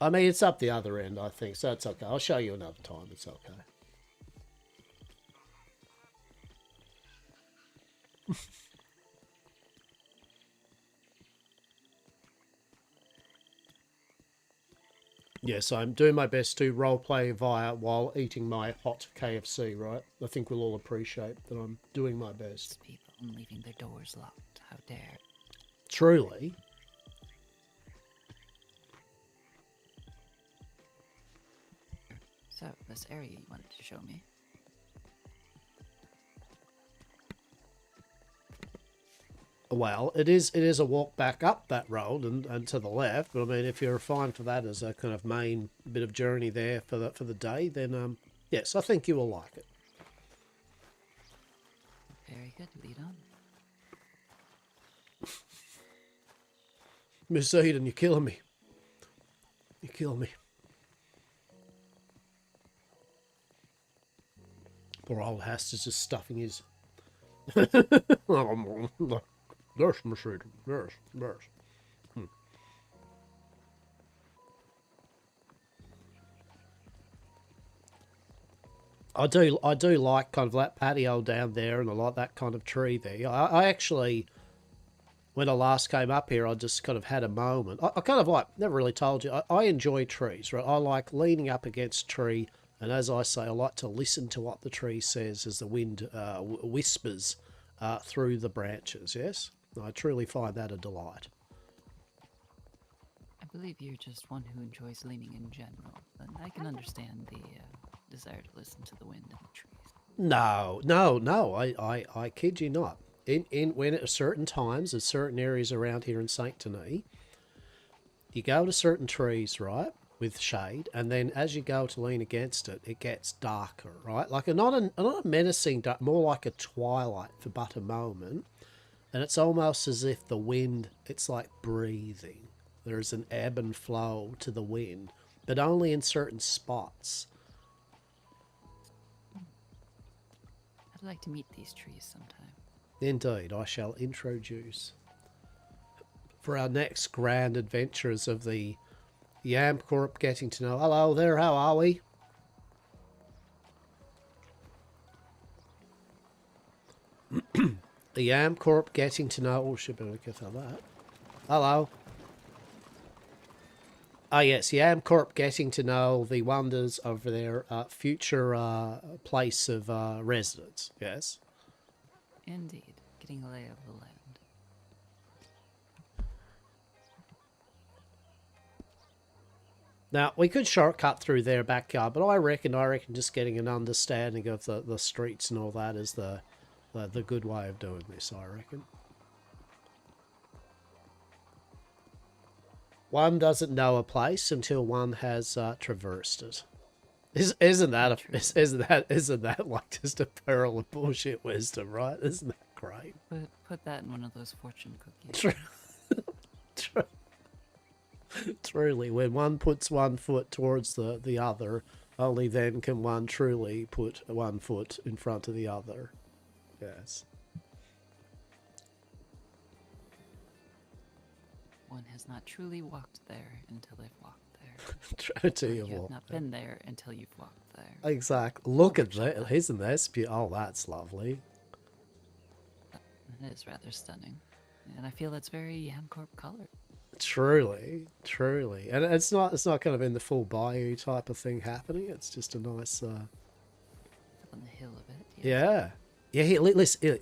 I mean, it's up the other end, I think, so it's okay. I'll show you another time. It's okay. Yes, I'm doing my best to roleplay while eating my hot KFC, right? I think we'll all appreciate that I'm doing my best. People leaving their doors locked. How dare. Truly. So, this area you wanted to show me. Well, it is a walk back up that road and to the left, but I mean, if you're fine for that as a kind of main bit of journey there for the day, then yes, I think you will like it. Very good, lead on. Miss Eden, you're killing me. You're killing me. Poor old Hastur's just stuffing his... There's Miss Eden. There's. I do like kind of that patio down there, and I like that kind of tree there. I actually, when I last came up here, I just kind of had a moment. I kind of like, never really told you, I enjoy trees, right? I like leaning up against a tree, and as I say, I like to listen to what the tree says as the wind whispers through the branches, yes? I truly find that a delight. I believe you're just one who enjoys leaning in general, and I can understand the desire to listen to the wind and the trees. No, I kid you not. When at certain times, at certain areas around here in Saint Denis, you go to certain trees, right, with shade, and then as you go to lean against it, it gets darker, right? Like not a menacing dark, more like a twilight for but a moment. And it's almost as if the wind, it's like breathing. There's an ebb and flow to the wind, but only in certain spots. I'd like to meet these trees sometime. Indeed, I shall introduce. For our next grand adventures of the Yam Corp getting to know. Hello there, how are we? The Yam Corp getting to know. Oh, should be looking for that. Hello. Ah, yes, Yam Corp getting to know the wonders of their future place of residence. Yes. Indeed, getting a lay of the land. Now, we could shortcut through their backyard, but I reckon just getting an understanding of the streets and all that is the good way of doing this, I reckon. One doesn't know a place until one has traversed it. Isn't that like just a pearl of bullshit wisdom, right? Isn't that great? Put that in one of those fortune cookies. Truly, when one puts one foot towards the other, only then can one truly put one foot in front of the other. Yes. One has not truly walked there until they've walked there. Until you've You have walked not there. been there until you've walked there. Exactly. Look at that. Isn't that beautiful? Oh, that's lovely. It is rather stunning. And I feel that's very Yamcorp colored. Truly, truly. And it's not kind of in the full bayou type of thing happening. It's just a nice On the hill of it. Yeah. Yeah, here, listen, here,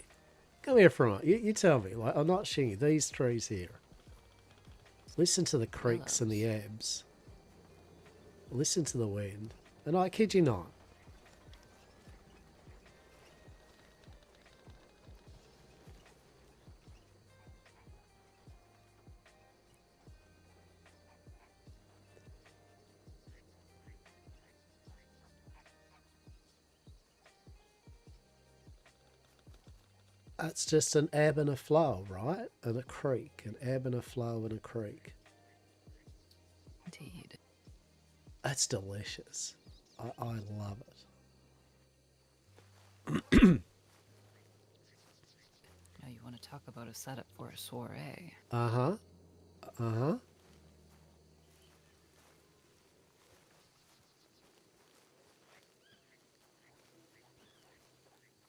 come here for a moment. You tell me, like, I'm not shitting you, these trees here. Listen to the creaks and the ebbs. Listen to the wind. And I kid you not. That's just an ebb and a flow, right? And a creek. An ebb and a flow and a creek. Indeed. That's delicious. I love it. Now you want to talk about a setup for a soiree. Uh-huh. Uh-huh.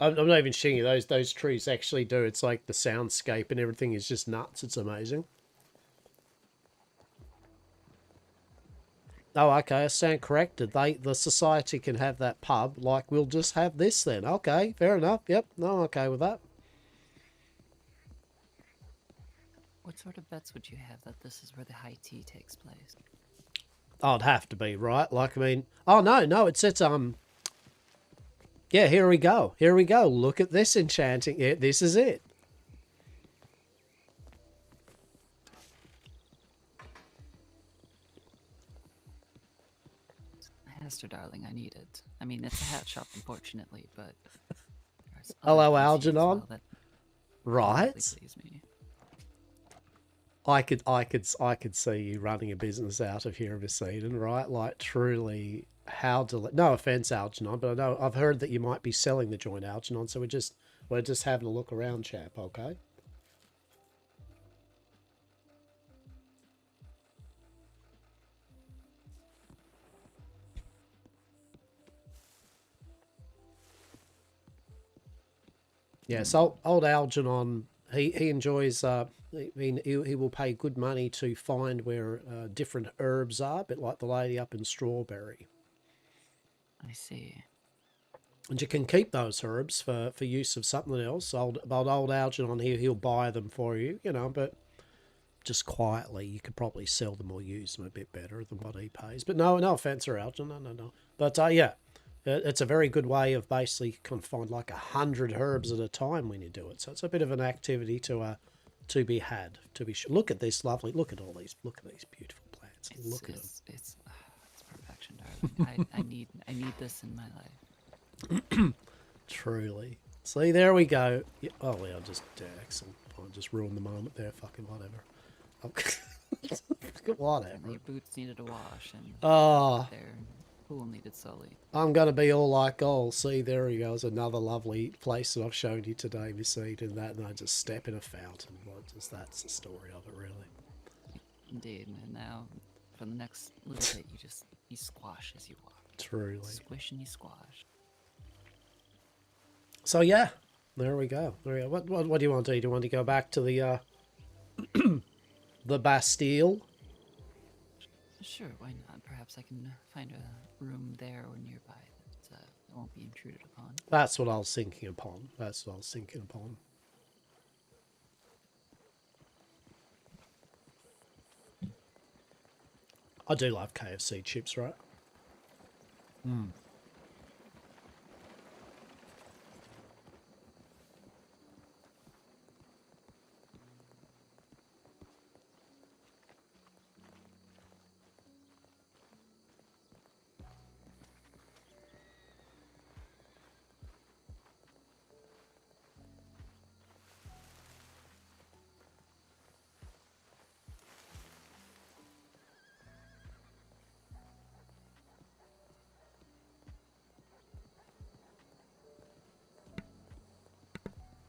I'm not even shitting you. Those trees actually do. It's like the soundscape and everything is just nuts. It's amazing. Oh, okay. I stand corrected. The society can have that pub. Like, we'll just have this then. Okay, fair enough. Yep. No, I'm okay with that. What sort of bets would you have that this is where the high tea takes place? Oh, it'd have to be, right? Like, I mean... Oh, no. It's yeah, here we go. Here we go. Look at this enchanting. Yeah, this is it. Hastur, darling, I need it. I mean, it's a hat shop, unfortunately, but... Hello, Algernon. Well that right? please me. I could see you running a business out of here of Eden, right? Like, truly, how no offense, Algernon, but I know I've heard that you might be selling the joint, Algernon. So we're just having a look around, chap. Okay. Yeah, so old Algernon, he enjoys. I mean, he will pay good money to find where different herbs are, a bit like the lady up in Strawberry. I see. And you can keep those herbs for use of something else. Old Algernon here, he'll buy them for you, you know, but just quietly, you could probably sell them or use them a bit better than what he pays. But no offense, or Algernon, no. But yeah. It's a very good way of basically kind of find like 100 herbs at a time when you do it. So it's a bit of an activity to be had. To be sure. Look at this lovely. Look at all these. Look at these beautiful plants. Look at them. It's perfection, darling. I need this in my life. Truly. See, there we go. Oh, yeah, excellent. I just ruined the moment there. Fucking whatever. Whatever. Your boots needed a wash, and their pool needed sully. I'm going to be all like, oh, see, there he goes, another lovely place that I've shown you today, Miss Eden, that, and I just step in a fountain. Well, just that's the story of it, really. Indeed, and now, for the next little bit, you squash as you walk. Truly. Squish and you squash. So, yeah, there we go. There we go. What do you want to do? Do you want to go back to the, the Bastille? Sure, why not? Perhaps I can find a room there or nearby that won't be intruded upon. That's what I was thinking upon. That's what I was thinking upon. I do love KFC chips, right? Mm.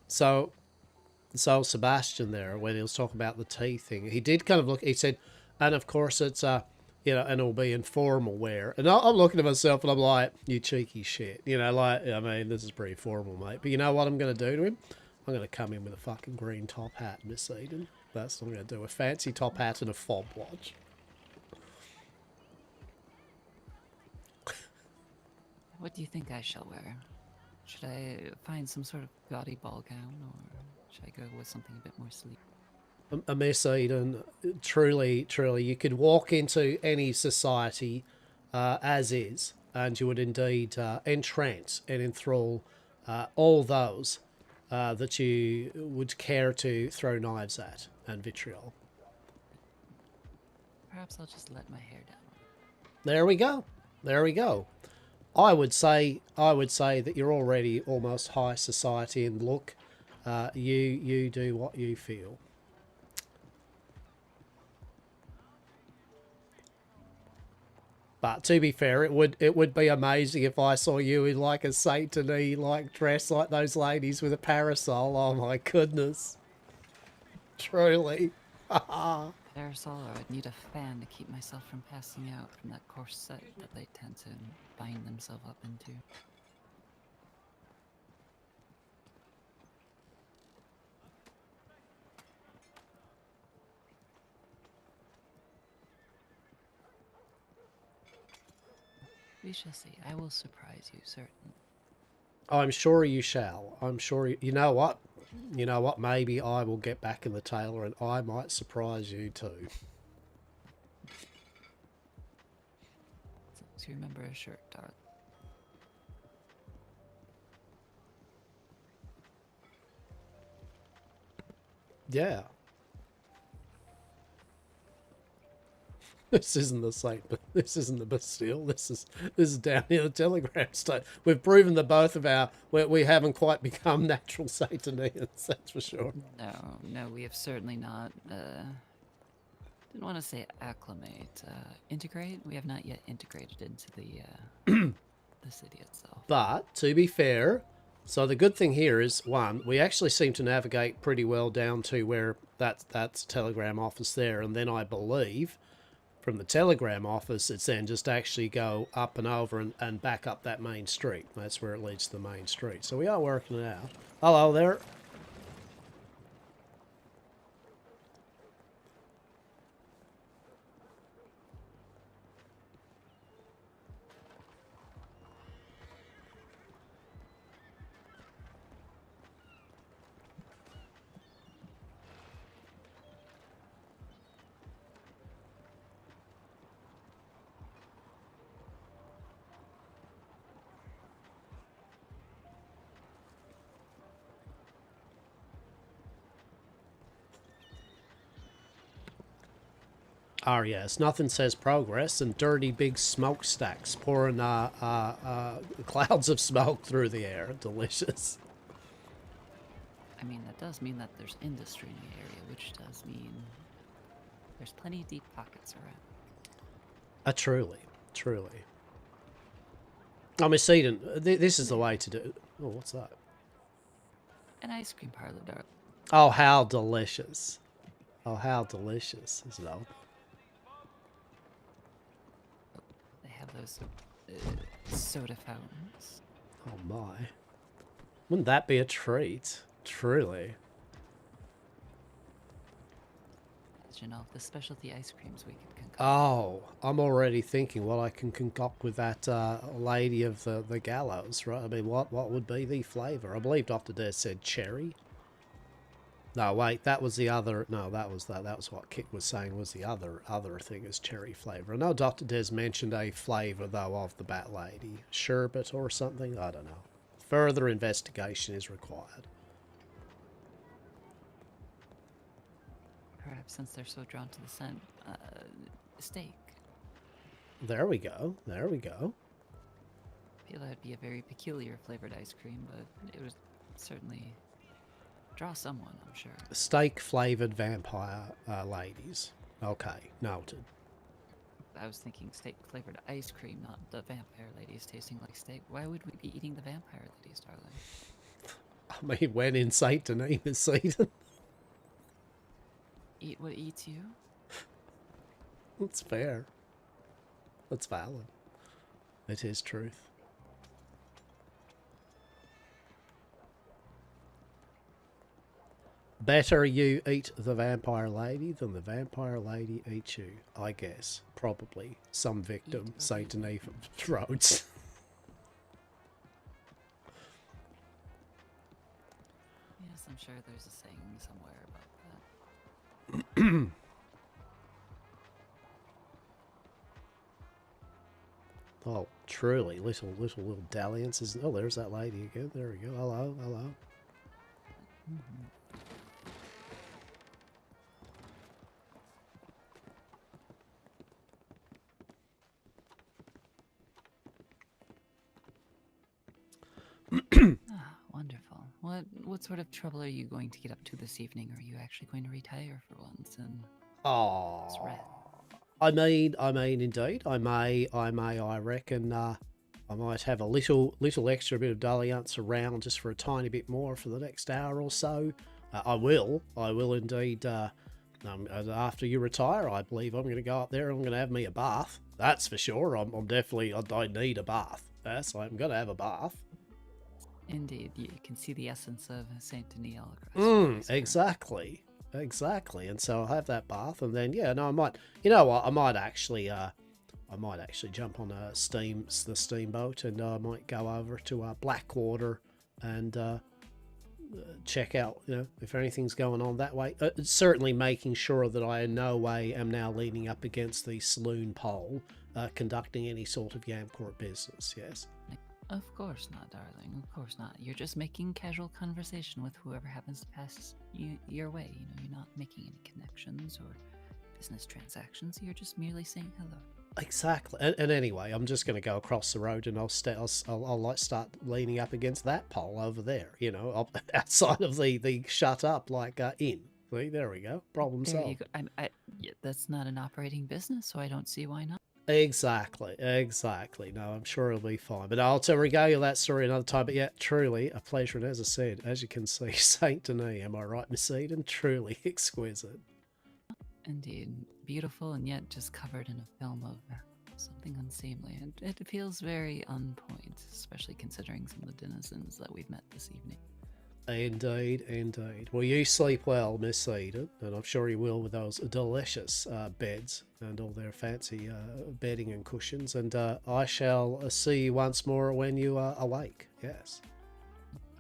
So Sebastian there, when he was talking about the tea thing, he did kind of look, he said, and of course it's, and it'll be in formal wear. And I'm looking at myself and I'm like, you cheeky shit. I mean, this is pretty formal, mate. But you know what I'm going to do to him? I'm going to come in with a fucking green top hat, Miss Eden. That's what I'm going to do. A fancy top hat and a fob watch. What do you think I shall wear? Should I find some sort of gaudy ball gown, or should I go with something a bit more sleek? Miss Eden, truly, you could walk into any society as is, and you would indeed entrance and enthrall all those that you would care to throw knives at and vitriol. Perhaps I'll just let my hair down. There we go. There we go. I would say that you're already almost high society in look. You do what you feel. But to be fair, it would be amazing if I saw you in like a Saint-Denis like dress like those ladies with a parasol. Oh my goodness. Truly. Parasol, or I'd need a fan to keep myself from passing out from that corset that they tend to bind themselves up into. We shall see. I will surprise you, certainly. I'm sure you shall. I'm sure you know what? You know what? Maybe I will get back in the tailor and I might surprise you too. So remember a shirt, darling. Yeah. This isn't the Saint, but this isn't the Bastille. This is down here the Telegram State. We've proven that both of we haven't quite become natural Satanians, that's for sure. No, we have certainly not. Didn't want to say acclimate. Integrate. We have not yet integrated into the city itself. But to be fair, so the good thing here is one, we actually seem to navigate pretty well down to where that's Telegram office there, and then I believe from the Telegram office, it's then just actually go up and over and back up that main street. That's where it leads to the main street. So we are working it out. Hello there. Oh yes, nothing says progress and dirty big smokestacks pouring clouds of smoke through the air. Delicious. I I mean, that does mean that there's industry in the area, which does mean there's plenty of deep pockets around. Truly, truly. I mean, Seaton, this is the way to do it. Oh, what's that? An ice cream parlor, darling. Oh, how delicious. Oh, how delicious, isn't it? They have those soda fountains. Oh, my. Wouldn't that be a treat? Truly. You know, the specialty ice creams we could concoct. Oh, I'm already thinking what I can concoct with that lady of the gallows, right? I mean, what would be the flavour? I believe Dr. Des said cherry. No, wait, that was the other. No, that was what Kit was saying was the other thing is cherry flavour. I know Dr. Des mentioned a flavour though of the Bat Lady, sherbet or something. I don't know. Further investigation is required. Perhaps since they're so drawn to the scent, steak. There we go. There we go. I feel that'd be a very peculiar flavored ice cream, but it would certainly draw someone, I'm sure. Steak flavoured vampire ladies. Okay, noted. I was thinking steak flavored ice cream, not the vampire ladies tasting like steak. Why would we be eating the vampire ladies, darling? I mean, when in Saint Denis this season. Eat what eats you? That's fair. That's valid. It is truth. Better you eat the vampire lady than the vampire lady eats you, I guess. Probably. Some victim, Saint Denis roads. Yes, I'm sure there's a saying somewhere about that. Oh, truly, little dalliances. Oh, there's that lady again. There we go. Hello, hello. Ah, wonderful. What sort of trouble are you going to get up to this evening? Are you actually going to retire for once and Oh, rest? I mean, indeed, I reckon, I might have a little extra bit of dalliance around just for a tiny bit more for the next hour or so. I will indeed. After you retire, I believe I'm going to go up there and I'm going to have me a bath. That's for sure. I'm definitely, I need a bath. Yes, I'm going to have a bath. Indeed, you can see the essence of Saint Denis all across. Exactly. And so I'll have that bath, and then I might. You know what? I might actually jump on the steamboat, and I might go over to Blackwater and check out if anything's going on that way. Certainly making sure that I in no way am now leaning up against the saloon pole, conducting any sort of Yamcourt business. Yes. Of course not, darling. Of course not. You're just making casual conversation with whoever happens to pass your way. You know, you're not making any connections or business transactions. You're just merely saying hello. Exactly. And anyway, I'm just going to go across the road and I'll start leaning up against that pole over there. You know, outside of the shut up inn. See, there we go. Problem There you solved. go. That's not an operating business, so I don't see why not. Exactly. No, I'm sure it'll be fine. But I'll regale you that story another time. But yeah, truly a pleasure. And as I said, as you can see, Saint Denis, am I right, Miss Eden? Truly exquisite. Indeed. Beautiful and yet just covered in a film of something unseemly. And it feels very on point, especially considering some of the denizens that we've met this evening. Indeed. Well, you sleep well, Miss Eden, and I'm sure you will with those delicious beds and all their fancy bedding and cushions. And I shall see you once more when you are awake. Yes.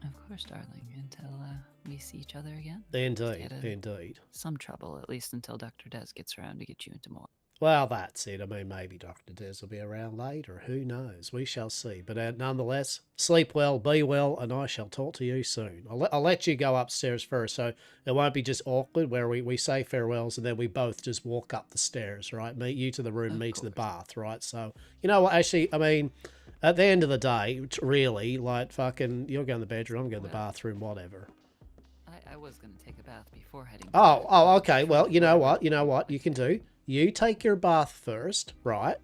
Of course, darling. Until we see each other again. Indeed. Some trouble, at least until Dr. Des gets around to get you into more. Well, that's it. I mean, maybe Dr. Des will be around later. Who knows? We shall see. But nonetheless, sleep well, be well, and I shall talk to you soon. I'll let you go upstairs first, so it won't be just awkward where we say farewells and then we both just walk up the stairs, right? You to the room, me to the bath, right? So, you know what? Actually, I mean, at the end of the day, really, fucking, you'll go in the bedroom, I'm going to the bathroom, whatever. I was gonna take a bath before heading. Oh, okay. Well, you know what? You know what you can do? You take your bath first, right?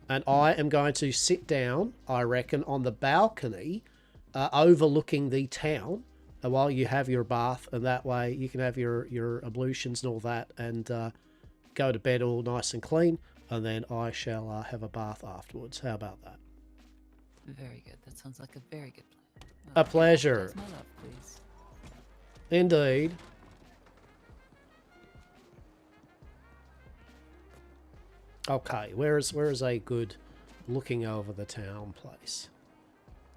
And I am going to sit down, I reckon, on the balcony overlooking the town while you have your bath. And that way you can have your ablutions and all that and go to bed all nice and clean. And then I shall have a bath afterwards. How about that? Very good. That sounds like a very good plan. A pleasure. That's my love, please. Indeed. Okay, where is a good looking over the town place?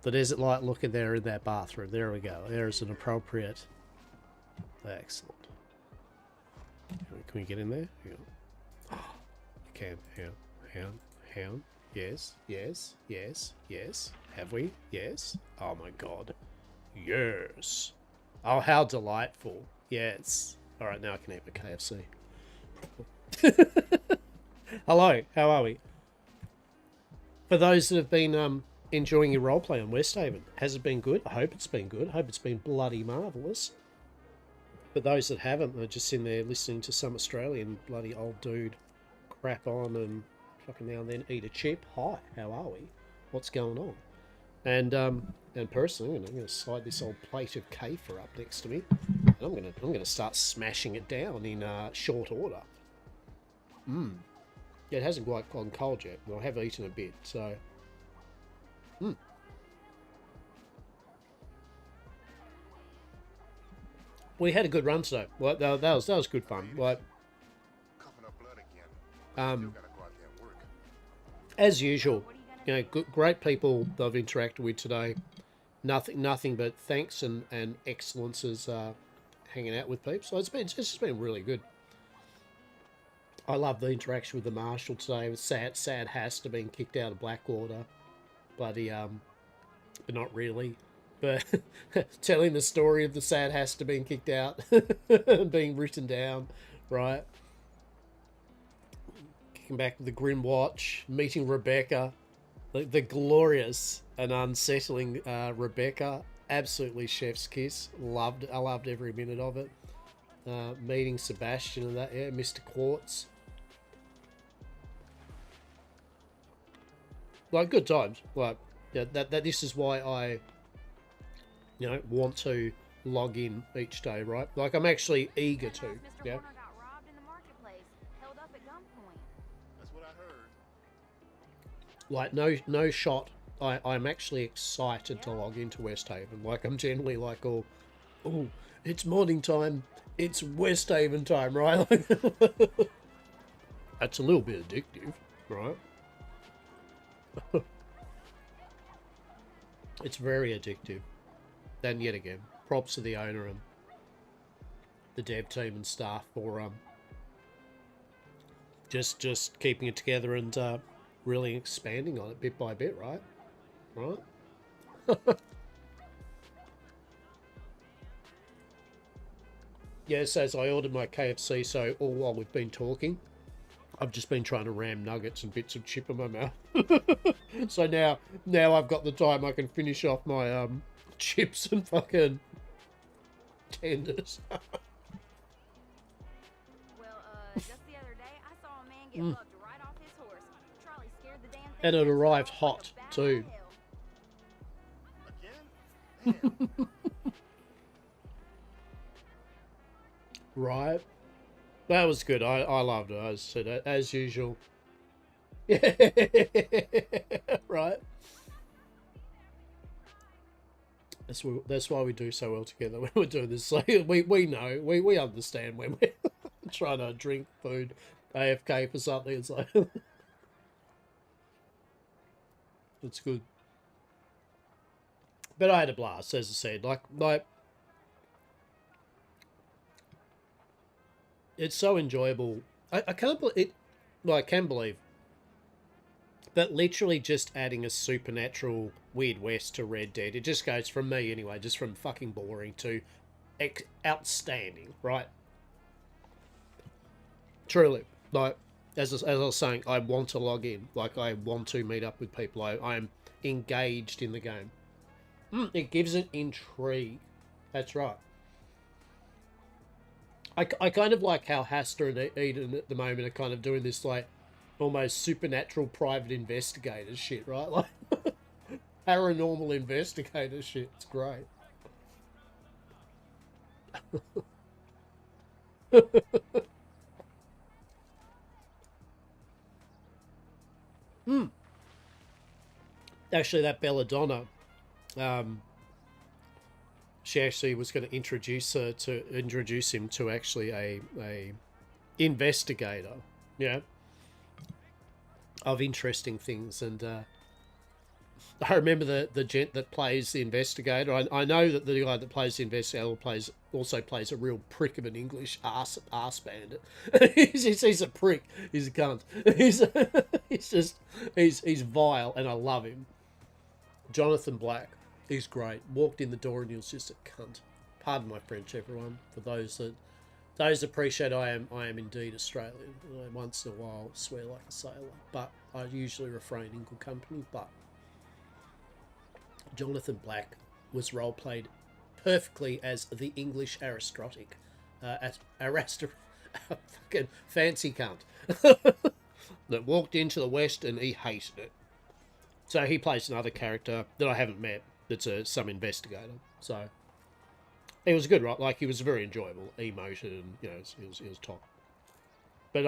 That isn't like looking there in that bathroom. There we go. There's an appropriate. Excellent. Can we get in there? Yeah. Oh, I can. Hound. Yes. Have we? Yes. Oh my god. Yes. Oh, how delightful. Yes. Alright, now I can eat my KFC. Hello, how are we? For those that have been enjoying your roleplay on Westhaven, has it been good? I hope it's been good. I hope it's been bloody marvellous. For those that haven't, they're just in there listening to some Australian bloody old dude crap on and fucking now and then eat a chip. Hi, how are we? What's going on? And personally, I'm going to slide this old plate of kefir up next to me, and I'm going to start smashing it down in short order. Yeah, it hasn't quite gone cold yet, but I have eaten a bit, so. We had a good run today. Well, that was good fun. Like, as usual, you know, great people that I've interacted with today. Nothing but thanks and excellences hanging out with people. So it's just been really good. I love the interaction with the marshal today. It was sad Hastur being kicked out of Blackwater, but not really. But telling the story of the sad Hastur being kicked out and being written down, right? Kicking back with the Grim Watch, meeting Rebecca, the glorious and unsettling Rebecca, absolutely chef's kiss. I loved every minute of it. Meeting Sebastian and that, yeah, Mr. Quartz. Like, good times. Like, yeah, that this is why I, you know, want to log in each day, right? Like, I'm actually eager to, yeah. Like, no shot. I'm actually excited to log into Westhaven. Like, I'm generally like, oh, it's morning time. It's Westhaven time, right? That's a little bit addictive, right? It's very addictive. Then yet again, props to the owner and the dev team and staff for just keeping it together and really expanding on it bit by bit, right? Yes, as I ordered my KFC, so all while we've been talking, I've just been trying to ram nuggets and bits of chip in my mouth. So now I've got the time I can finish off my chips and fucking tenders. And it arrived hot too. Right. That was good. I loved it. I said it as usual. Yeah. Right. That's why we do so well together when we're doing this. So we know. We understand when we're trying to drink food, AFK for something. It's like it's good. But I had a blast, as I said. Like it's so enjoyable. I can't believe it. Well, I can believe that literally just adding a supernatural Weird West to Red Dead, it just goes from me anyway, just from fucking boring to outstanding, right? Truly, like as I was saying, I want to log in. Like I want to meet up with people. I am engaged in the game. It gives it intrigue. That's right. I kind of like how Hastur and Eden at the moment are kind of doing this like almost supernatural private investigator shit, right? Like paranormal investigator shit. It's great. Actually, that Belladonna, she actually was going to introduce him to actually a investigator, of interesting things. And I remember the gent that plays the investigator. I know that the guy that plays the investigator also plays a real prick of an English arse bandit. he's a prick. He's a cunt. He's vile, and I love him. Jonathan Black. He's great. Walked in the door and he was just a cunt. Pardon my French, everyone. For those appreciate, I am indeed Australian. I once in a while swear like a sailor, but I usually refrain in good company. But Jonathan Black was role played perfectly as the English aristocratic, fucking fancy cunt that walked into the West and he hated it. So he plays another character that I haven't met. That's some investigator. So it was good, right? Like he was very enjoyable, emoted, and he was top. But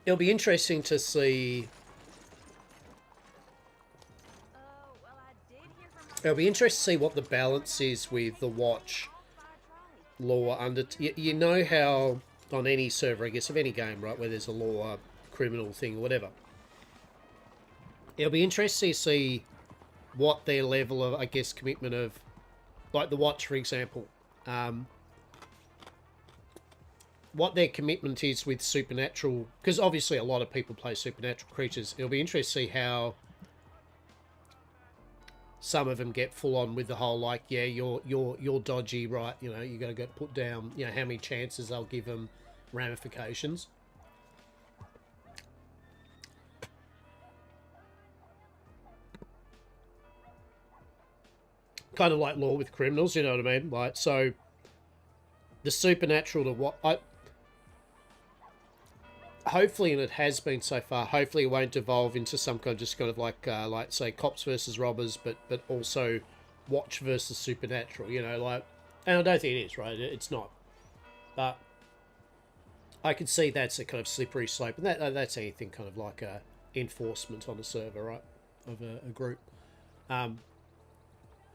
it'll be interesting to see. It'll be interesting to see what the balance is with the watch law under. You know how on any server, I guess, of any game, right, where there's a law, criminal thing, or whatever. It'll be interesting to see what their level of, I guess, commitment of, like the watch, for example, what their commitment is with supernatural, because obviously a lot of people play supernatural creatures. It'll be interesting to see how some of them get full on with the whole, like, yeah, you're dodgy, right? You got to get put down. How many chances they'll give them, ramifications. Kind of like law with criminals, you know what I mean? Like, so the supernatural to what hopefully, and it has been so far, hopefully it won't devolve into some kind of just kind of like say cops versus robbers, but also watch versus supernatural, like, and I don't think it is, right? It's not. But I could see that's a kind of slippery slope, and that's anything kind of like a enforcement on a server, right, of a group.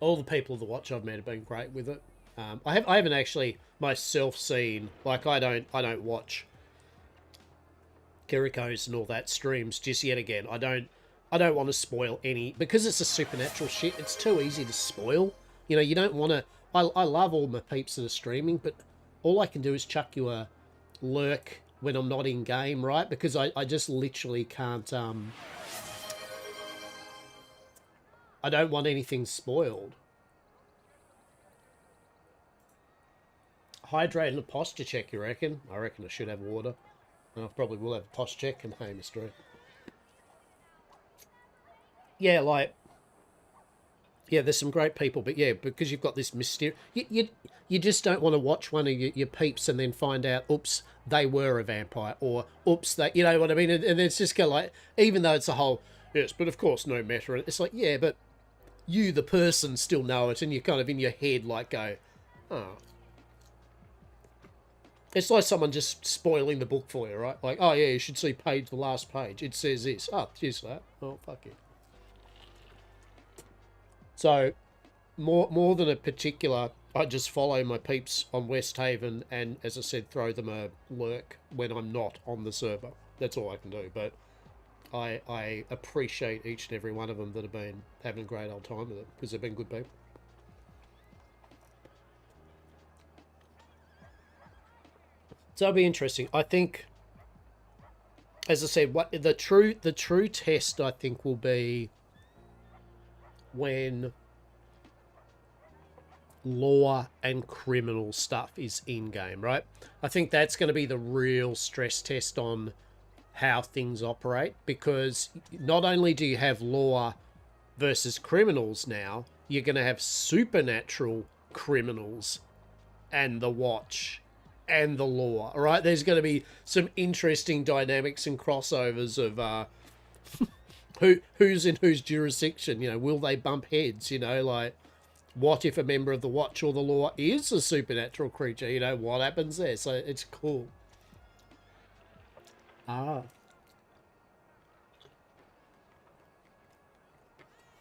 All the people of the watch I've met have been great with it. I haven't actually myself seen, like, I don't watch Kiriko's and all that streams just yet again. I don't want to spoil any, because it's a supernatural shit. It's too easy to spoil. You don't want to. I love all my peeps that are streaming, but all I can do is chuck you a lurk when I'm not in game, right? Because I just literally can't. I don't want anything spoiled. Hydrate and a posture check, you reckon? I reckon I should have water. I probably will have a posture check, and hey, Mr. Yeah, like, yeah, there's some great people, but yeah, because you've got this mysterious, you just don't want to watch one of your peeps and then find out, oops, they were a vampire, or oops, they, you know what I mean? And it's just kind of like, even though it's a whole, yes, but of course no meta, it's like, yeah, but you, the person, still know it, and you're kind of in your head like go, oh. It's like someone just spoiling the book for you, right? Like, oh yeah, you should see the last page. It says this. Oh, cheers for that. Oh, fuck you. So, more than a particular, I just follow my peeps on Westhaven and, as I said, throw them a lurk when I'm not on the server. That's all I can do. But I appreciate each and every one of them that have been having a great old time with it, because they've been good people. So it'll be interesting. I think, as I said, what the true test, I think, will be when law and criminal stuff is in game, right? I think that's going to be the real stress test on how things operate, because not only do you have law versus criminals now, you're going to have supernatural criminals and the watch and the law. All right, there's going to be some interesting dynamics and crossovers of who's in whose jurisdiction. You know, will they bump heads? You know, like, what if a member of the watch or the law is a supernatural creature? You know, what happens there? So it's cool. Fair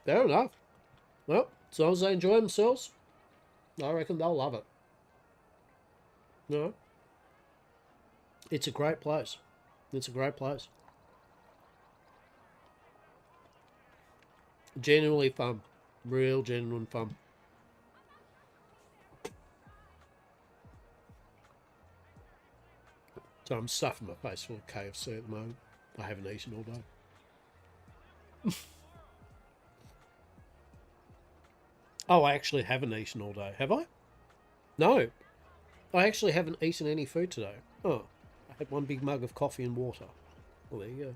enough. Well, as long as they enjoy themselves, I reckon they'll love it. No, it's a great place. It's a great place. Genuinely fun. Real genuine fun. So I'm stuffing my face full of KFC at the moment. I haven't eaten all day. Oh, I actually haven't eaten all day. Have I? No. I actually haven't eaten any food today. Oh. I had one big mug of coffee and water. Well, there you go.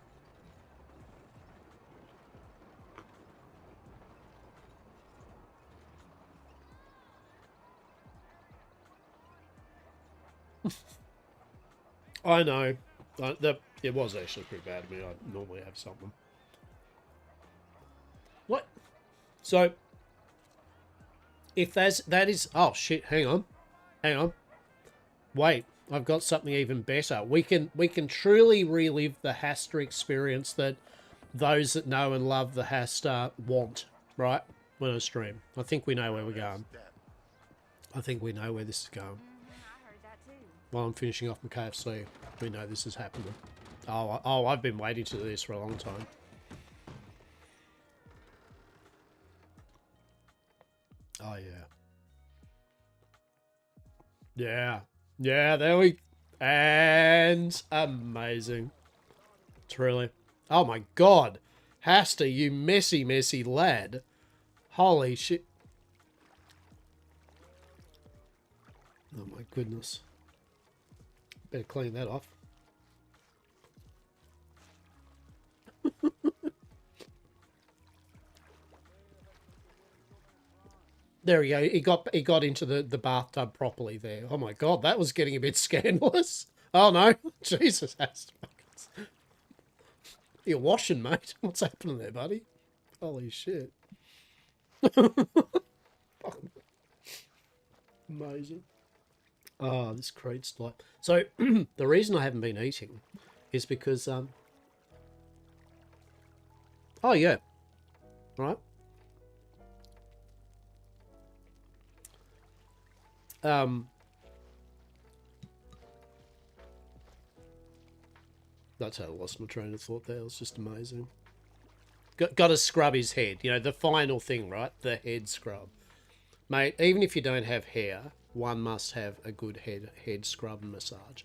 I know. It was actually pretty bad. I mean, I normally have something. What? So, if that is... Oh, shit. Hang on. Wait. I've got something even better. We can truly relive the Hastur experience that those that know and love the Hastur want, right? When I stream. I think we know where we're going. I think we know where this is going. While I'm finishing off my KFC, we know this is happening. Oh, I've been waiting to do this for a long time. Oh, yeah. Yeah. Yeah, there we... And amazing. Truly. Oh, my God. Hastur, you messy, messy lad. Holy shit. Oh, my goodness. Better clean that off. There we go. He got into the bathtub properly there. Oh my God, that was getting a bit scandalous. Oh no, Jesus, you're washing, mate. What's happening there, buddy? Holy shit. Amazing. Oh, this creates like... So, the reason I haven't been eating is because, Oh, yeah. Right. That's how I lost my train of thought there. It was just amazing. Got to scrub his head. You know, the final thing, right? The head scrub. Mate, even if you don't have hair, one must have a good head scrub and massage.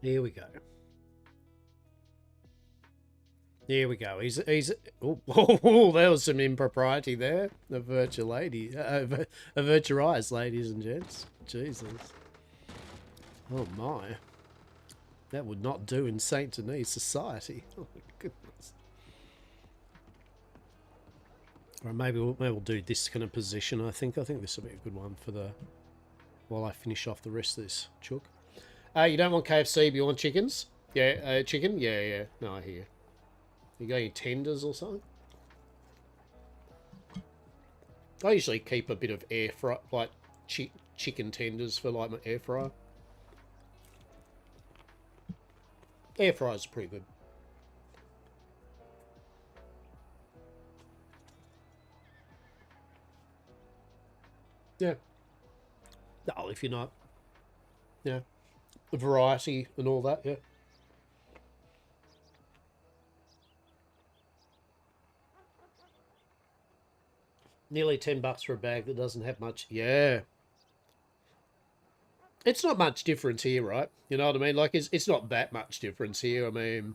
Here we go. Here we go. He's oh, there was some impropriety there. Avert your lady. Avert your eyes, ladies and gents. Jesus. Oh my. That would not do in Saint Denis society. Oh my goodness. Or maybe we'll do this kind of position. I think this will be a good one for the while I finish off the rest of this chook. You don't want KFC, but you want chickens? Yeah, chicken? Yeah. No, I hear you. You got any tenders or something? I usually keep a bit of air fry, like chicken tenders for like my air fryer. Air fryers are pretty good. Yeah. Oh, if you're not. Yeah. The variety and all that, yeah. Nearly $10 for a bag that doesn't have much. Yeah. It's not much difference here, right? You know what I mean? Like, it's not that much difference here. I mean,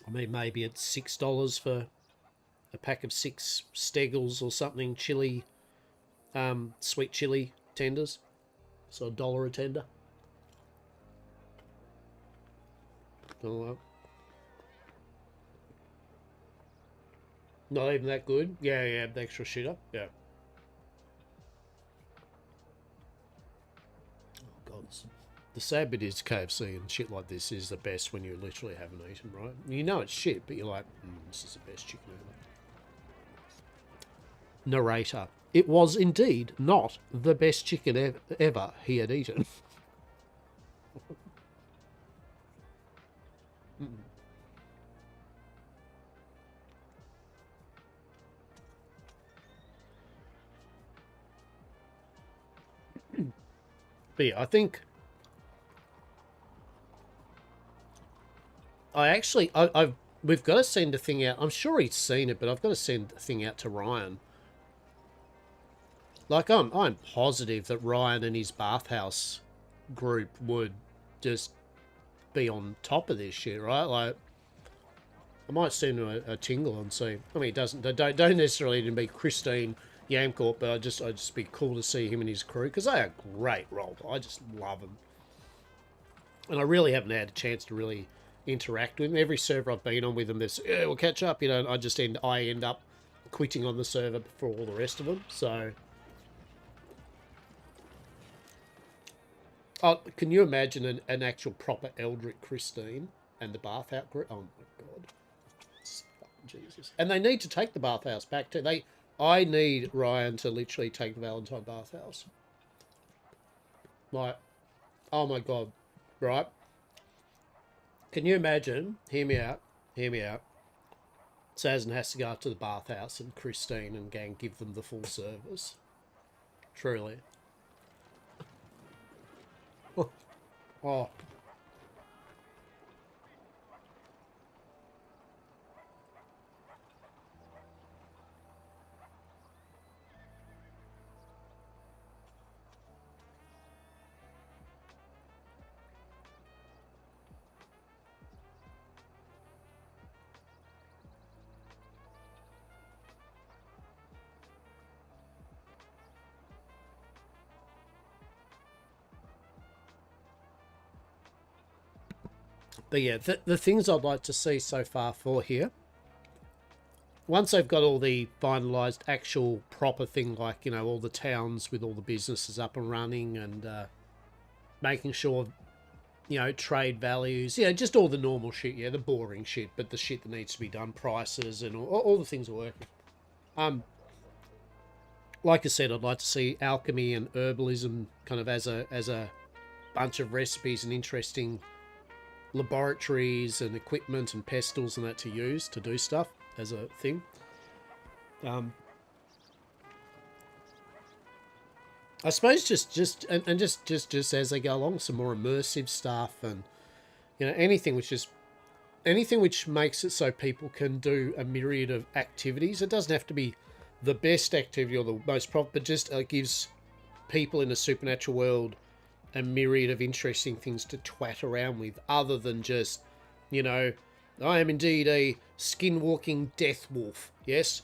maybe it's $6 for a pack of 6 Steggles or something, chili, sweet chili tenders. So $1 a tender. Oh, not even that good. Yeah, the extra shitter. Yeah. Oh god, the sad bit is KFC and shit like this is the best when you literally haven't eaten, right? You know it's shit, but you're like, this is the best chicken ever. Narrator. It was indeed not the best chicken ever he had eaten. But yeah, I think we've got to send a thing out. I'm sure he's seen it, but I've got to send a thing out to Ryan. Like, I'm positive that Ryan and his bathhouse group would just be on top of this shit, right? Like, I might send him a tingle and see. I mean, they don't necessarily need to be Christine Yamcorp, but I'd just be cool to see him and his crew, because they are great roleplay. I just love them. And I really haven't had a chance to really interact with them. Every server I've been on with them, there's, yeah, we'll catch up, you know, and I end up quitting on the server for all the rest of them, so... Oh, can you imagine an actual proper Eldritch Christine and the bathhouse group? Oh my god. Jesus. And they need to take the bathhouse back too. I need Ryan to literally take the Valentine bathhouse. Like, oh my god. Right? Can you imagine? Hear me out. Sazin has to go up to the bathhouse and Christine and gang give them the full service. Truly. Oh. But yeah, the things I'd like to see so far for here, once they've got all the finalised actual proper thing, like, you know, all the towns with all the businesses up and running and making sure, you know, trade values, you know, just all the normal shit, yeah, the boring shit, but the shit that needs to be done, prices and all the things are working. Like I said, I'd like to see alchemy and herbalism kind of as a bunch of recipes and interesting laboratories and equipment and pestles and that to use to do stuff as a thing. I suppose just as they go along, some more immersive stuff and, you know, anything which makes it so people can do a myriad of activities. It doesn't have to be the best activity or the most profit, but just gives people in a supernatural world a myriad of interesting things to twat around with, other than just, you know, I am indeed a skin-walking death wolf. Yes?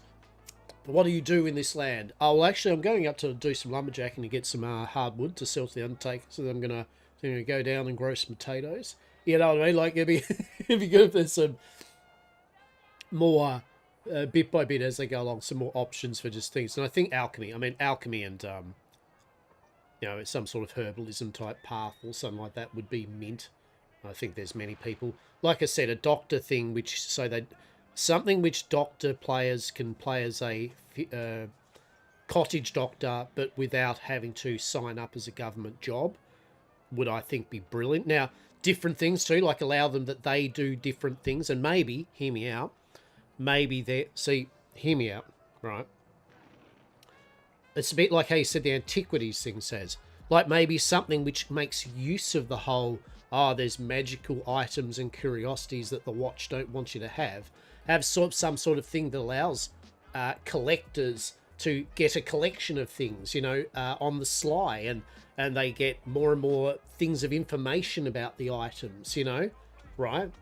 But what do you do in this land? Oh, well, actually, I'm going up to do some lumberjacking to get some hardwood to sell to the Undertaker, so I'm going to go down and grow some potatoes. You know what I mean? Like, it'd be good if there's some more, bit by bit as they go along, some more options for just things. And I think alchemy and... you know, some sort of herbalism type path or something like that would be mint. I think there's many people. Like I said, a doctor thing, something which doctor players can play as a cottage doctor, but without having to sign up as a government job, would, I think, be brilliant. Now, different things too, like allow them that they do different things, and maybe, hear me out, hear me out, right? It's a bit like how you said the antiquities thing says. Like maybe something which makes use of the whole, there's magical items and curiosities that the Watch don't want you to have. Have some sort of thing that allows collectors to get a collection of things, you know, on the sly. And they get more and more things of information about the items, you know, right?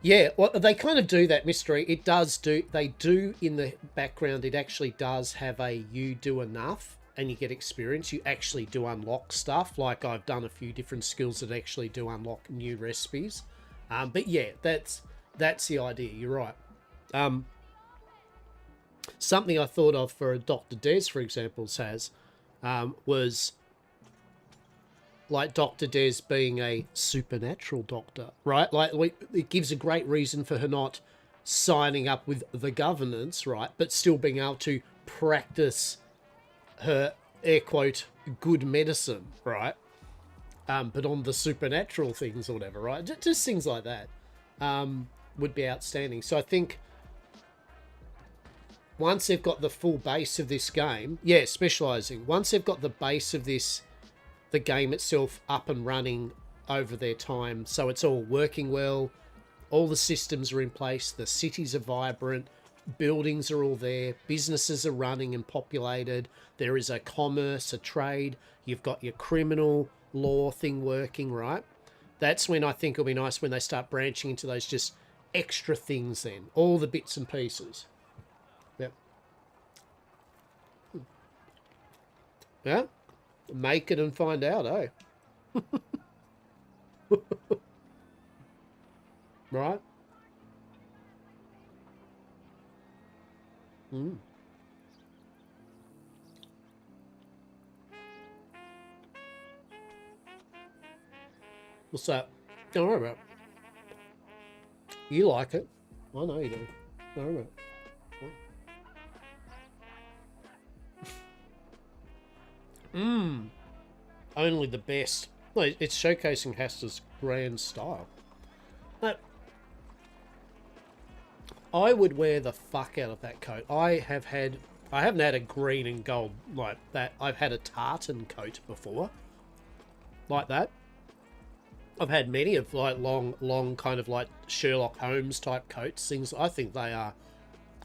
Yeah, well, they kind of do that mystery. They do in the background, it actually does have a you do enough and you get experience, you actually do unlock stuff. Like I've done a few different skills that actually do unlock new recipes. But yeah, that's the idea. You're right. Something I thought of for Dr. Des, for example, was like Dr. Des being a supernatural doctor, right? Like it gives a great reason for her not signing up with the governance, right? But still being able to practice her, air quote, good medicine, right? But on the supernatural things or whatever, right? Just things like that would be outstanding. So I think once they've got the full base of this game, yeah, specializing. Once they've got the base of this, the game itself up and running over their time, so it's all working well, all the systems are in place, the cities are vibrant, buildings are all there, businesses are running and populated, there is a commerce, a trade, you've got your criminal law thing working, right? That's when I think it'll be nice when they start branching into those just extra things then, all the bits and pieces. Yep. Yeah? Make it and find out, eh? Right? Mm. What's that? Don't worry about it. You like it. I know you do. Don't worry about it. Only the best. No, it's showcasing Hastur's grand style. But I would wear the fuck out of that coat. I haven't had a green and gold like that. I've had a tartan coat before. Like that. I've had many of like long kind of like Sherlock Holmes type coats. Things I think they are.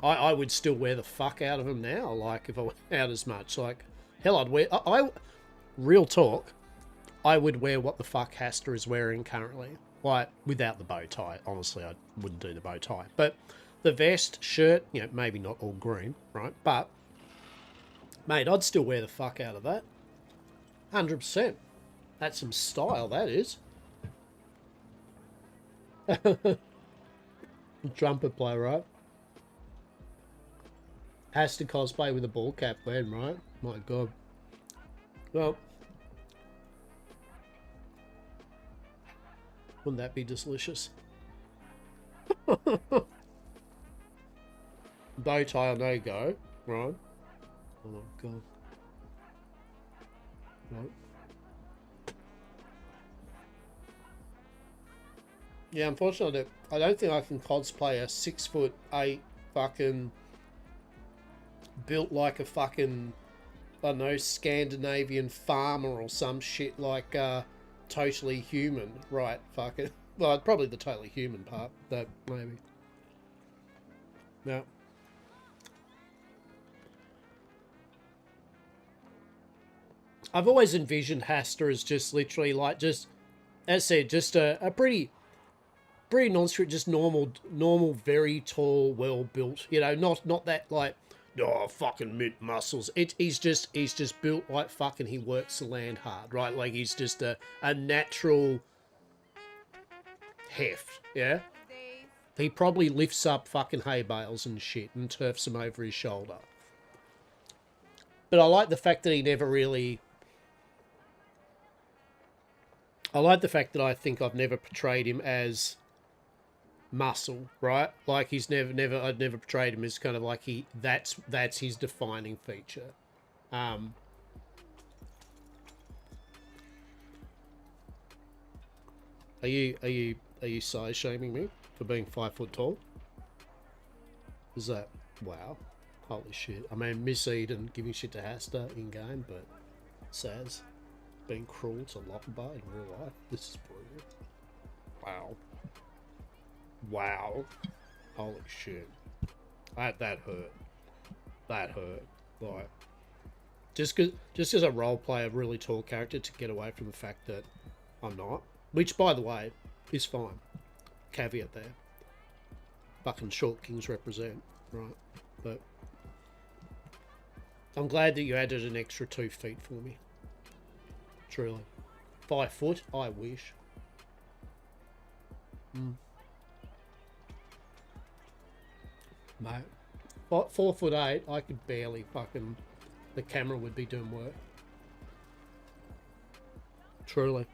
I would still wear the fuck out of them now. Like if I went out as much, like hell, I'd wear. Real talk, I would wear what the fuck Hastur is wearing currently. Like without the bow tie. Honestly, I wouldn't do the bow tie. But the vest, shirt, you know, maybe not all green, right? But mate, I'd still wear the fuck out of that. 100%. That's some style. That is. Trumpet player, right? Has to cosplay with a ball cap then, right? My god. Well, wouldn't that be delicious? Bow tie or no go, right? Oh my god. Right. Yeah, unfortunately, I don't think I can cosplay a 6'8" fucking built like a fucking, I don't know, Scandinavian farmer or some shit like Totally Human, right? Fucking, well, probably the Totally Human part, but maybe. No. I've always envisioned Hastur as just literally like just, as I said, just a pretty nondescript, just normal, very tall, well built. You know, not that like, oh fucking mint muscles. He's just built like fucking he works the land hard, right? Like he's just a natural heft, yeah. He probably lifts up fucking hay bales and shit and turfs them over his shoulder. But I like the fact that he never really. I like the fact that I think I've never portrayed him as muscle, right? Like he's I'd never portrayed him as kind of like that's his defining feature. Are you size shaming me for being 5 foot tall? Is that wow? Holy shit! I mean, Miss Eden giving shit to Hastur in game, but Saz being cruel to Lochabar in real life. This is brilliant. Wow. Wow. Holy shit. That hurt. That hurt. Like, just as a role play a really tall character to get away from the fact that I'm not. Which, by the way, is fine. Caveat there. Fucking short kings represent, right? But I'm glad that you added an extra 2 feet for me. Truly. 5 foot? I wish. Mate. 4'8", I could barely fucking... The camera would be doing work. Truly.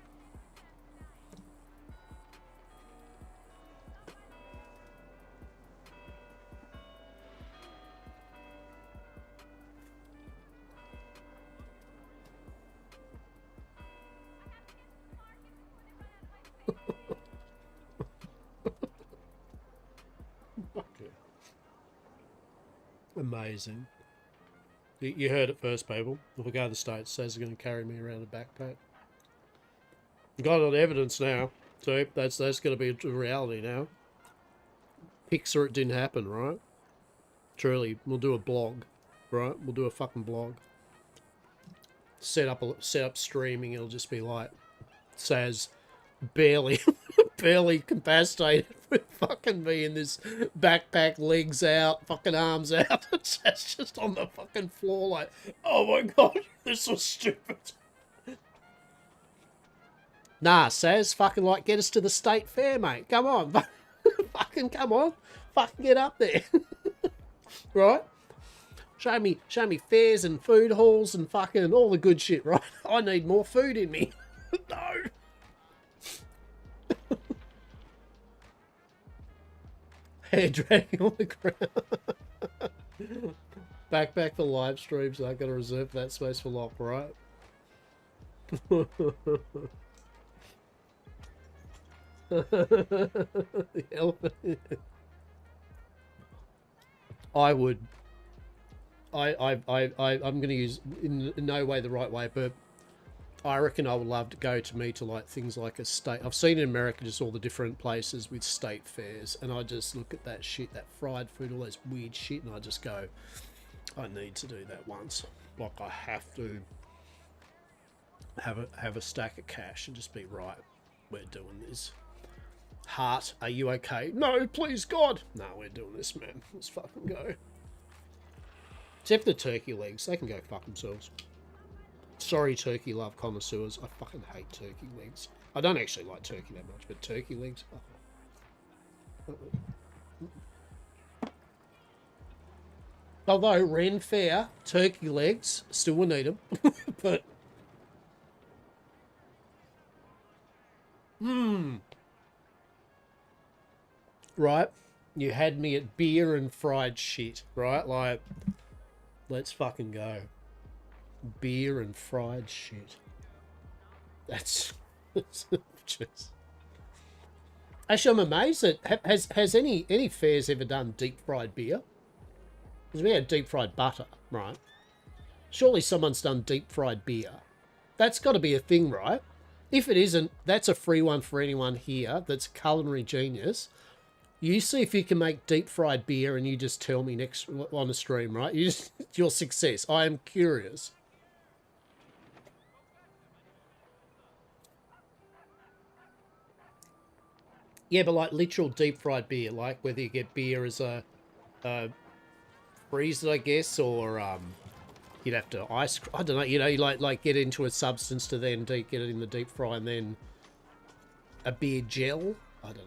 Amazing. You heard it first, people. If we go to the States, Saz is going to carry me around a backpack. Got it on evidence now. So that's going to be a reality now. Pixar, it didn't happen, right? Truly, we'll do a blog, right? We'll do a fucking blog. Set up streaming. It'll just be like Saz barely incapacitated with fucking me in this backpack, legs out, fucking arms out. Saz just on the fucking floor like, oh my god, this was stupid. Nah, Saz, fucking like get us to the state fair, mate. Come on. Fucking come on. Fucking get up there. Right? Show me fairs and food halls and fucking all the good shit, right? I need more food in me. No. Hair dragging on the ground. Backpack for live streams. I gotta reserve that space for lock, right? The elephant. I would. I'm going to use in no way the right way, but I reckon I would love to go to like things like a state. I've seen in America just all the different places with state fairs, and I just look at that shit, that fried food, all those weird shit, and I just go, I need to do that once. Like I have to have a stack of cash and just be right. We're doing this. Heart, are you okay? No, please God. No, we're doing this, man. Let's fucking go. Except the turkey legs, they can go fuck themselves. Sorry, turkey love connoisseurs. I fucking hate turkey legs. I don't actually like turkey that much, but turkey legs. Oh. Although Ren Fair, turkey legs, still will need them, but. Right, you had me at beer and fried shit, right? Like, let's fucking go. Beer and fried shit. That's just... Actually, I'm amazed that has any fairs ever done deep fried beer? Because we had deep fried butter, right? Surely someone's done deep fried beer. That's got to be a thing, right? If it isn't, that's a free one for anyone here that's a culinary genius. You see if you can make deep fried beer and you just tell me next on the stream, right? Your success. I am curious. Yeah, but like literal deep fried beer, like whether you get beer as a freeze it, I guess, or you'd have to ice. I don't know. You know, you like get into a substance to then get it in the deep fry and then a beer gel. I don't know.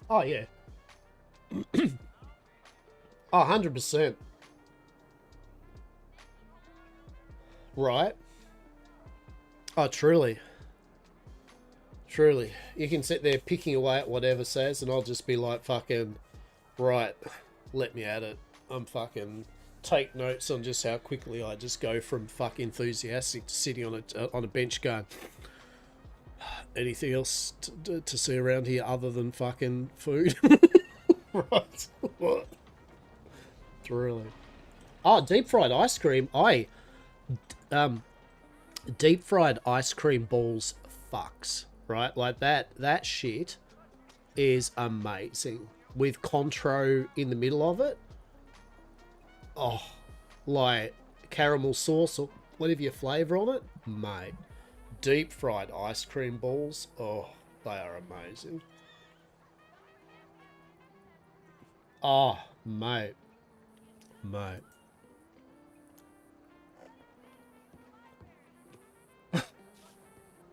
Oh, yeah. Oh, 100%. Right. Oh, truly. Truly. You can sit there picking away at whatever says, and I'll just be like, fucking, right, let me at it. I'm fucking take notes on just how quickly I just go from fucking enthusiastic to sitting on a bench going, anything else to see around here other than fucking food? Right. What? Really? Oh, deep fried ice cream. Deep fried ice cream balls fucks, right? Like that shit is amazing. With Contro in the middle of it. Oh, like caramel sauce or whatever your flavour on it. Mate. Deep fried ice cream balls. Oh, they are amazing. Oh, mate. Mate.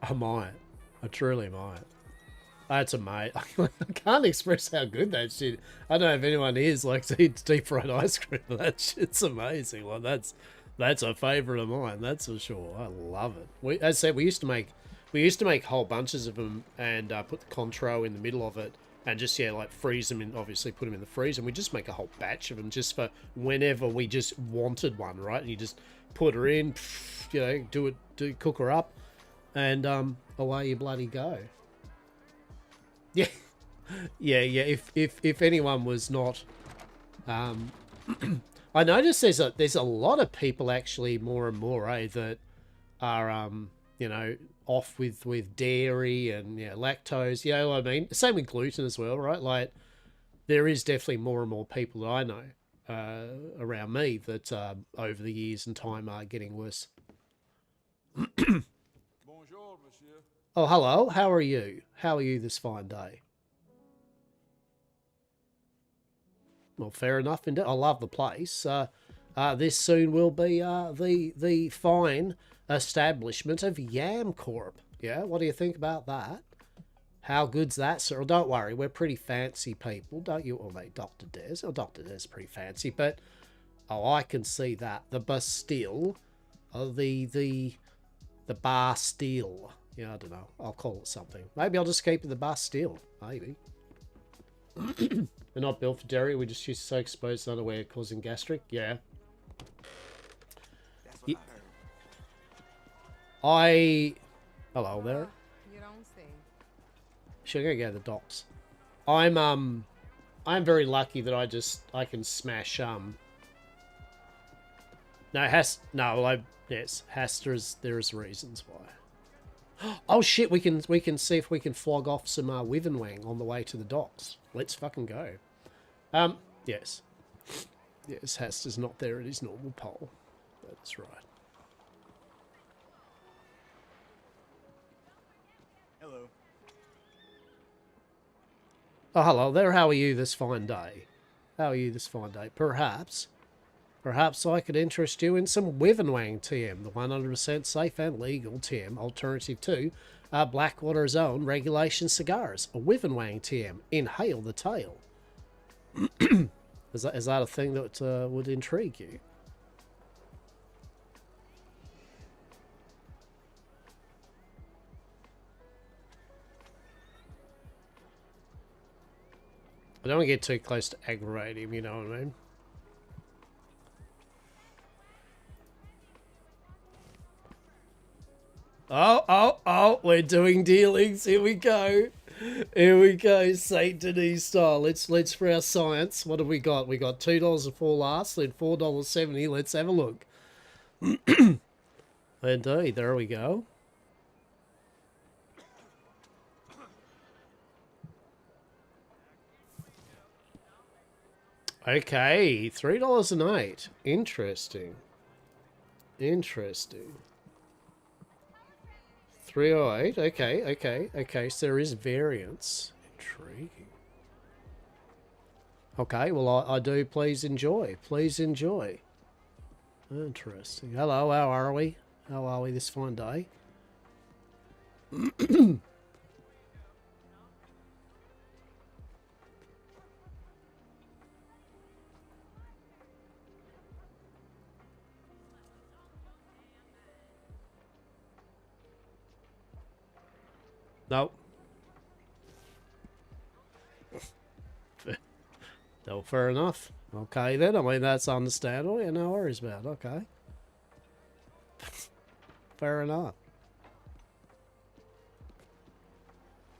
I might. I truly might. That's a mate. I can't express how good that shit. I don't know if anyone is like to eat deep fried ice cream, but that shit's amazing. Like that's a favourite of mine. That's for sure. I love it. As I said, we used to make whole bunches of them and put the contro in the middle of it and just like freeze them and obviously put them in the freezer. And we just make a whole batch of them just for whenever we just wanted one, right? And you just put her in, cook her up, and away you bloody go. Yeah, yeah. If anyone was not, I noticed there's a lot of people actually more and more, that are off with dairy and lactose. You know what I mean? Same with gluten as well, right? Like there is definitely more and more people that I know around me that over the years and time are getting worse. Oh, hello. How are you? How are you this fine day? Well, fair enough. Indeed. I love the place. This soon will be the fine establishment of Yam Corp. Yeah, what do you think about that? How good's that, sir? Don't worry, we're pretty fancy people, don't you? Oh, mate, Dr. Des. Oh, Dr. Des is pretty fancy, but I can see that. The Bastille, the Bastille. Yeah, I don't know. I'll call it something. Maybe I'll just keep it the Bastille. Maybe. We're not built for dairy. We just used to so exposed unaware causing gastric. Yeah. Hello there. You don't say. Should I go to the docks? I'm very lucky that I can smash yes, Hastur there's reasons why. Oh shit, we can see if we can flog off some Wivenwang on the way to the docks. Let's fucking go. Yes. Yes, Hastur's not there at his normal pole. That's right. Hello. Oh, hello there. How are you this fine day? How are you this fine day? Perhaps I could interest you in some Wivenwang TM, the 100% safe and legal TM alternative to Blackwater's own regulation cigars. A Wivenwang TM. Inhale the tail. Is that a thing that would intrigue you? I don't want to get too close to aggravate him, you know what I mean? Oh, we're doing dealings. Here we go. Here we go, St. Denis style. Let's for our science. What have we got? We got $2 for last, then $4.70. Let's have a look. Indeed, there we go. Okay, $3.08. Interesting. Interesting. 308. Okay. So there is variance. Intriguing. Okay, well, I do. Please enjoy. Please enjoy. Interesting. Hello, how are we? How are we this fine day? Nope. No, fair enough. Okay then, I mean that's understandable. Yeah, no worries about it. Okay. Fair enough.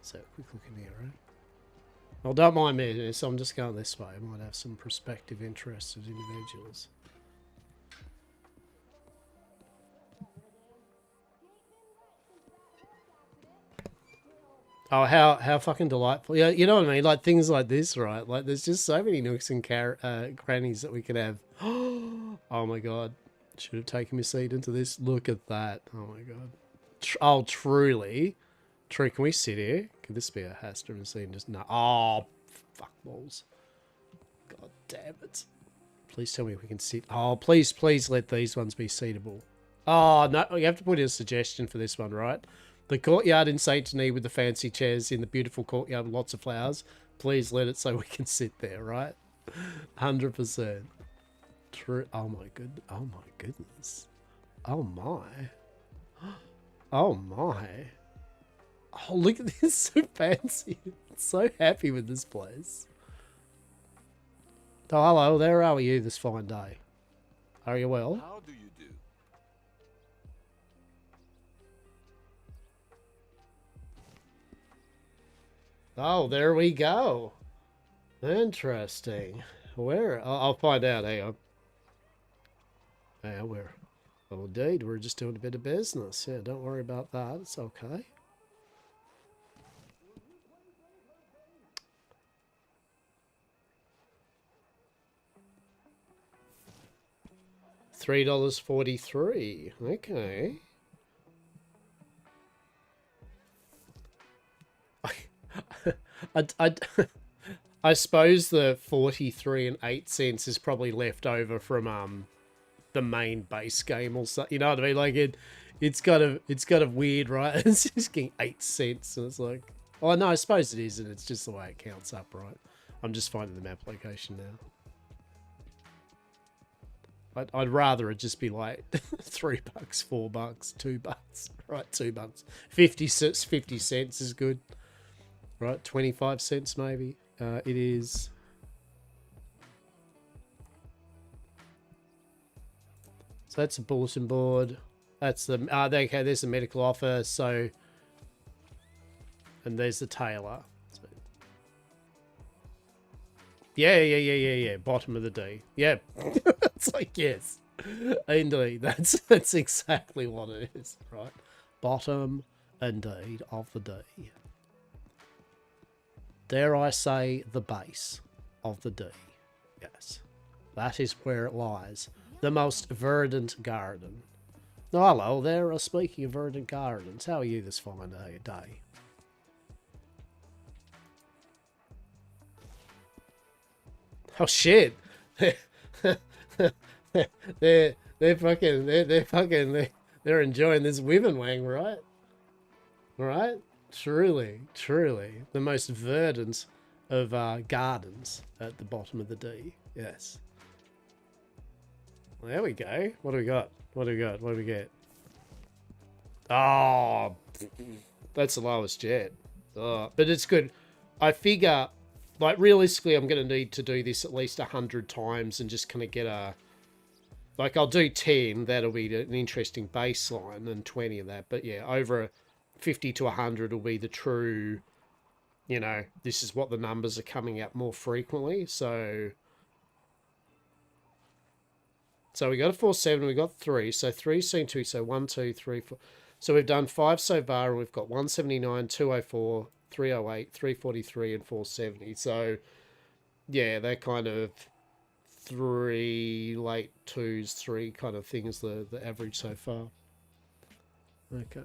So quick look in here, right? Well, don't mind me, so I'm just going this way. I might have some prospective interested individuals. Oh, how fucking delightful. Yeah, you know what I mean? Like, things like this, right? Like, there's just so many nooks and crannies that we could have. Oh, my God. Should have taken my seat into this. Look at that. Oh, my God. Truly. Can we sit here? Could this be a Hastur and scene? Just no. Oh, fuck balls. God Damn it. Please tell me we can sit. Oh, please let these ones be seatable. Oh, no, you have to put in a suggestion for this one, right? The courtyard in Saint Denis with the fancy chairs in the beautiful courtyard with lots of flowers. Please let it so we can sit there, right? 100%. True. Oh my goodness. Oh my. Oh my. Oh, look at this. So fancy. I'm so happy with this place. Oh, hello. There are you this fine day. Are you well? How do you do? Oh, there we go. Interesting. Where? I'll find out. Hang on. Yeah, well, indeed, we're just doing a bit of business. Yeah, don't worry about that. It's okay. $3.43. Okay. I suppose the 43 and 8 cents is probably left over from the main base game or something. You know what I mean? Like it's kind of weird, right? It's just getting 8 cents, and it's like, oh no, I suppose it is, and it's just the way it counts up, right? I'm just finding the map location now. I'd rather it just be like $3, $4, $2, right? $2, 50 cents is good, right? 25 cents maybe. It is. So that's a bulletin board. That's the okay. There's the medical office. So, and there's the tailor. So, yeah. Bottom of the D. Yeah. It's like, yes, indeed. That's exactly what it is, right? Bottom, indeed, of the D. Dare I say the base of the D? Yes, that is where it lies. The most verdant garden. Oh, hello there. Speaking of verdant gardens, how are you this fine day? Oh shit! they're enjoying this women wang, right? Right? Truly, the most verdant of gardens at the bottom of the D. Yes. Well, there we go. What do we got? What do we get? Oh, that's the lowest yet. But it's good. I figure, like, realistically, I'm going to need to do this at least 100 times and just kind of get a... Like, I'll do 10. That'll be an interesting baseline, and 20 of that. But yeah, over 50 to 100 will be the true, you know, this is what the numbers are coming out more frequently. So we got a 4-7, we got 3. So 3 seen 2, so 1, 2, 3, 4. So we've done 5 so far, and we've got 179, 204, 308, 343, and 470. So yeah, that kind of 3 late 2s, 3 kind of thing is the average so far. Okay.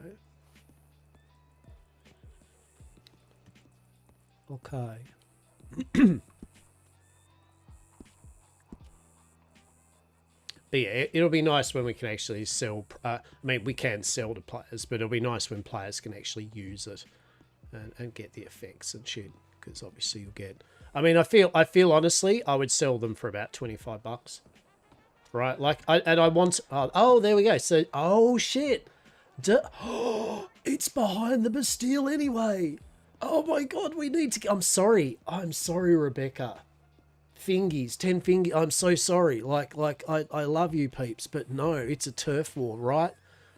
But yeah, it'll be nice when we can actually sell. I mean, we can sell to players, but it'll be nice when players can actually use it and get the effects and shit. Because obviously you'll get. I mean, I feel honestly, I would sell them for about $25, right? Like, I want. Oh, there we go. So, oh shit, it's behind the Bastille anyway. Oh my god, we need to. I'm sorry, Rebecca. Fingies, 10 fingies. I'm so sorry. Like I love you peeps, but no, it's a turf war, right?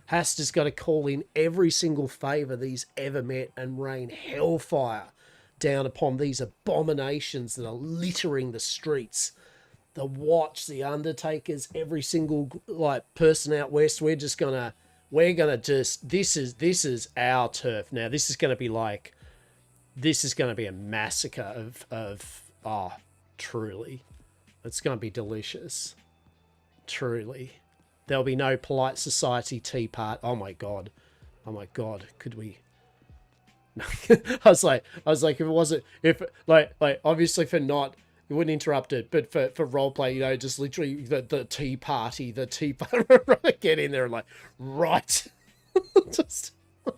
Hastur's got to call in every single favour these ever met and rain hellfire down upon these abominations that are littering the streets. The Watch, the Undertakers, every single like person out west. We're gonna just. This is our turf now. This is gonna be like. This is gonna be a massacre of truly. It's going to be delicious. Truly. There'll be no polite society tea part. Oh my god. Could we... I was like, if it wasn't... If, like, obviously for not... You wouldn't interrupt it, but for roleplay, you know, just literally the tea party, get in there and like, right. Just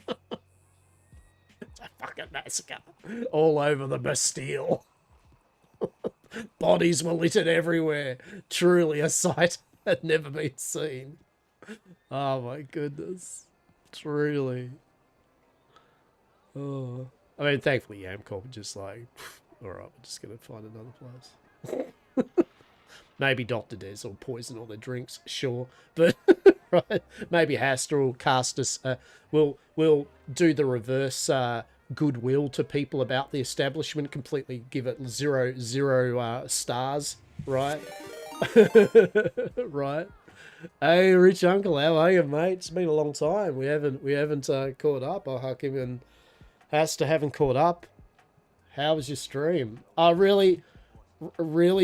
a fucking massacre all over the Bastille. Bodies were littered everywhere. Truly a sight had never been seen. Oh my goodness. Truly. Oh. I mean, thankfully, Yamcorp just like, alright, we're just going to find another place. Maybe Dr. Des will poison all their drinks, sure. But, right, maybe Hastur will cast us, we'll do the reverse goodwill to people about the establishment, completely give it zero stars, right? Right. Hey, Rich Uncle, how are you, mate? It's been a long time. We haven't caught up. Hakim and Hastur haven't caught up. How was your stream? Really,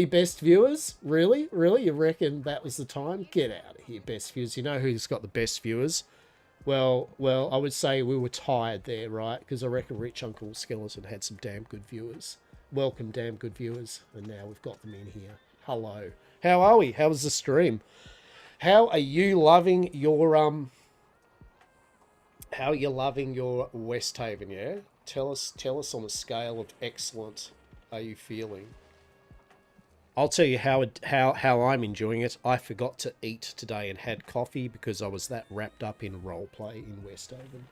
best viewers? Really? You reckon that was the time? Get out of here, best viewers. You know who's got the best viewers? Well, I would say we were tired there, right? Because I reckon Rich Uncle Skeleton had some damn good viewers. Welcome, damn good viewers. And now we've got them in here. Hello. How are we? How was the stream? How are you loving your Westhaven, yeah? Tell us on a scale of excellent are you feeling? I'll tell you how I'm enjoying it. I forgot to eat today and had coffee because I was that wrapped up in roleplay in Westhaven.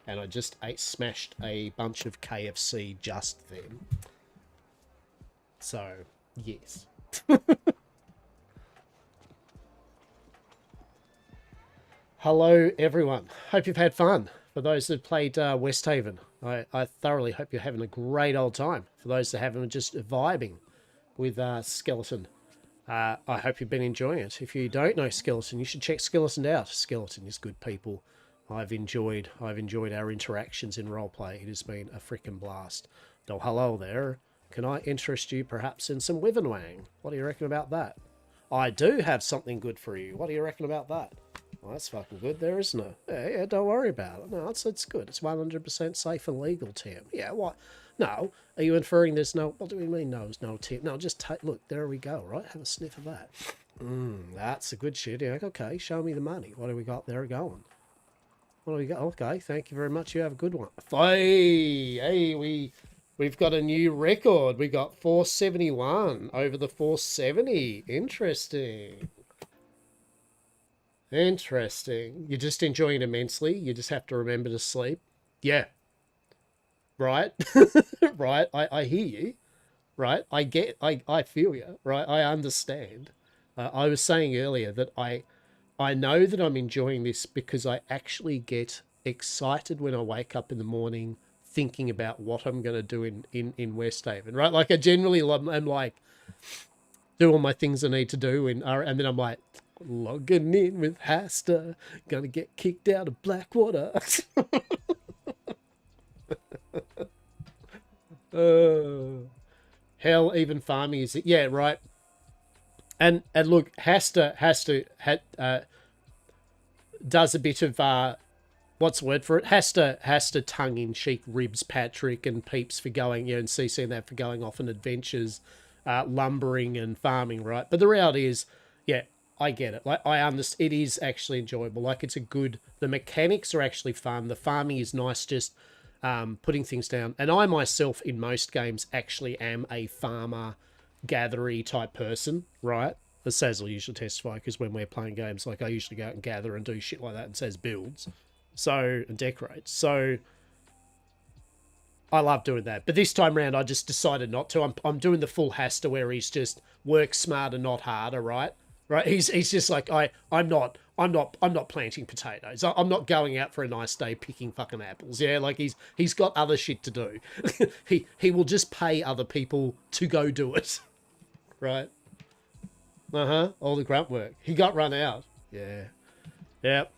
And I just smashed a bunch of KFC just then. So, yes. Hello, everyone. Hope you've had fun. For those that played Westhaven, I thoroughly hope you're having a great old time. For those that haven't, just vibing with Skeleton. I hope you've been enjoying it. If you don't know Skeleton, you should check Skeleton out. Skeleton is good people. I've enjoyed our interactions in roleplay. It has been a freaking blast. So hello there. Can I interest you perhaps in some Withenwang? What do you reckon about that? I do have something good for you. What do you reckon about that? Well, that's fucking good there, isn't it? Yeah, don't worry about it. No, it's good. It's 100% safe and legal, Tim. Yeah, what? No. Are you inferring there's no... What do we mean no, there's no Tim? No, just take... Look, there we go, right? Have a sniff of that. That's a good shit. Yeah, okay, show me the money. What do we got there going? What do we got? Okay, thank you very much. You have a good one. Hey, we've got a new record. We got 471 over the 470. Interesting. Interesting. You're just enjoying it immensely. You just have to remember to sleep. Yeah. Right. Right. I hear you. Right. I feel you. Right. I understand. I was saying earlier that I know that I'm enjoying this because I actually get excited when I wake up in the morning thinking about what I'm going to do in Westhaven. Right. Like I generally am like, do all my things I need to do and then I'm like, logging in with Hastur, gonna get kicked out of Blackwater. Hell, even farming is it? Yeah, right. And look, Hastur does a bit of what's the word for it? Hastur tongue in cheek ribs Patrick and Peeps for going, and CC and that for going off on adventures, lumbering and farming, right? But the reality is, yeah. I get it. Like I understand, it is actually enjoyable. Like it's the mechanics are actually fun. The farming is nice, just putting things down. And I myself, in most games, actually am a farmer, gathery type person, right? As Saz will usually testify, because when we're playing games, like I usually go out and gather and do shit like that, and Saz builds, and decorates. So I love doing that. But this time around, I just decided not to. I'm doing the full Hastur where he's just work smarter, not harder, right? Right, he's just like I'm not planting potatoes. I'm not going out for a nice day picking fucking apples. Yeah, like he's got other shit to do. he will just pay other people to go do it. Right. All the grunt work. He got run out. Yeah. Yep.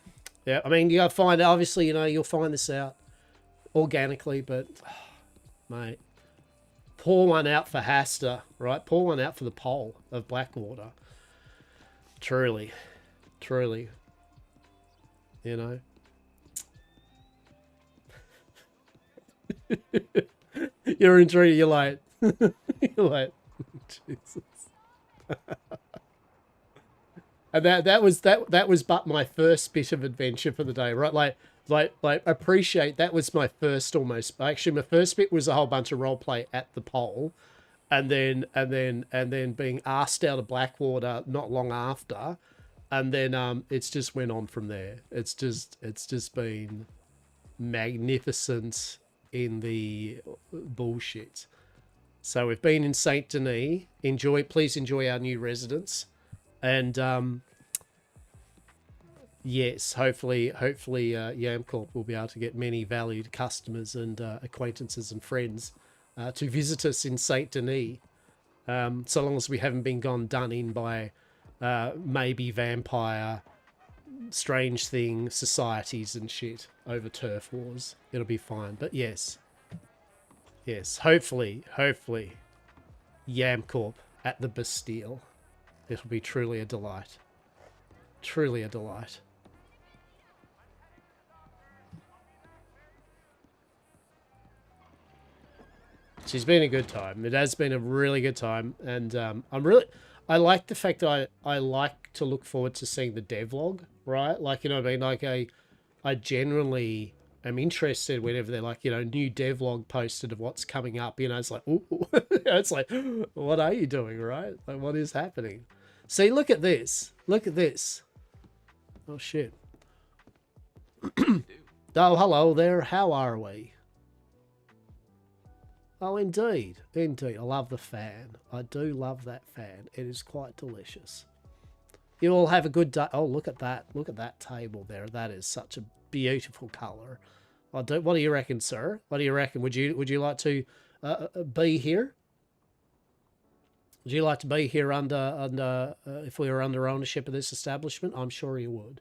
Yeah. I mean, you gotta find. Obviously, you'll find this out organically, but mate, pour one out for Hastur. Right. Pour one out for the pole of Blackwater. Truly. You're intrigued. You're like, Jesus. And that was but my first bit of adventure for the day, right? Like appreciate that was my first almost. Actually, my first bit was a whole bunch of role play at the pole, and then being asked out of Blackwater not long after, and then it's just went on from there. It's just been magnificent in the bullshit. So we've been in Saint Denis. Please enjoy our new residence. And yes, hopefully, Yamcorp will be able to get many valued customers and acquaintances and friends to visit us in Saint Denis, so long as we haven't been done in by maybe vampire, strange thing societies and shit over turf wars. It'll be fine. But yes, hopefully, Yamcorp at the Bastille. It'll be truly a delight. Truly a delight. She's been a good time. It has been a really good time. And I like the fact that I like to look forward to seeing the devlog, right? Like, you know what I mean? Like, I generally am interested whenever they're like, you know, new devlog posted of what's coming up. You know, it's like, ooh. It's like, what are you doing, right? Like, what is happening? See, look at this. Look at this. Oh, shit. Oh, hello there. How are we? Oh, indeed. Indeed. I love the fan. I do love that fan. It is quite delicious. You all have a good day. Oh, look at that. Look at that table there. That is such a beautiful colour. What do you reckon, sir? What do you reckon? Would you like to be here? Would you like to be here under if we were under ownership of this establishment? I'm sure you would.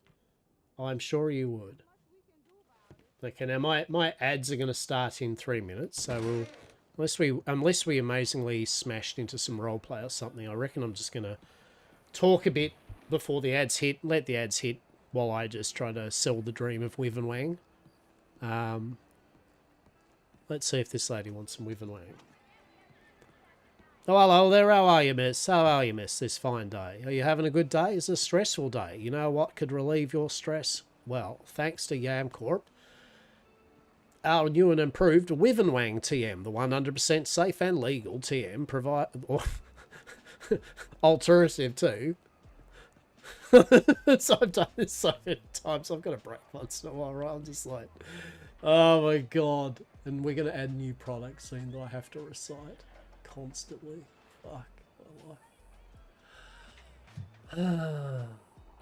I'm sure you would. Okay, now my ads are going to start in 3 minutes, so unless we amazingly smashed into some roleplay or something, I reckon I'm just going to talk a bit before the ads hit. Let the ads hit while I just try to sell the dream of Wiv and Wang. Let's see if this lady wants some Wiv and Wang. Oh, hello there. How are you, miss? How are you, miss, this fine day? Are you having a good day? It's a stressful day. You know what could relieve your stress? Well, thanks to Yamcorp, our new and improved Wiv and Wang TM, the 100% safe and legal TM, alternative to. So I've done this so many times, I've got a break once in a while, right? I'm just like, oh my god. And we're going to add new products soon that I have to recite constantly. Fuck my life.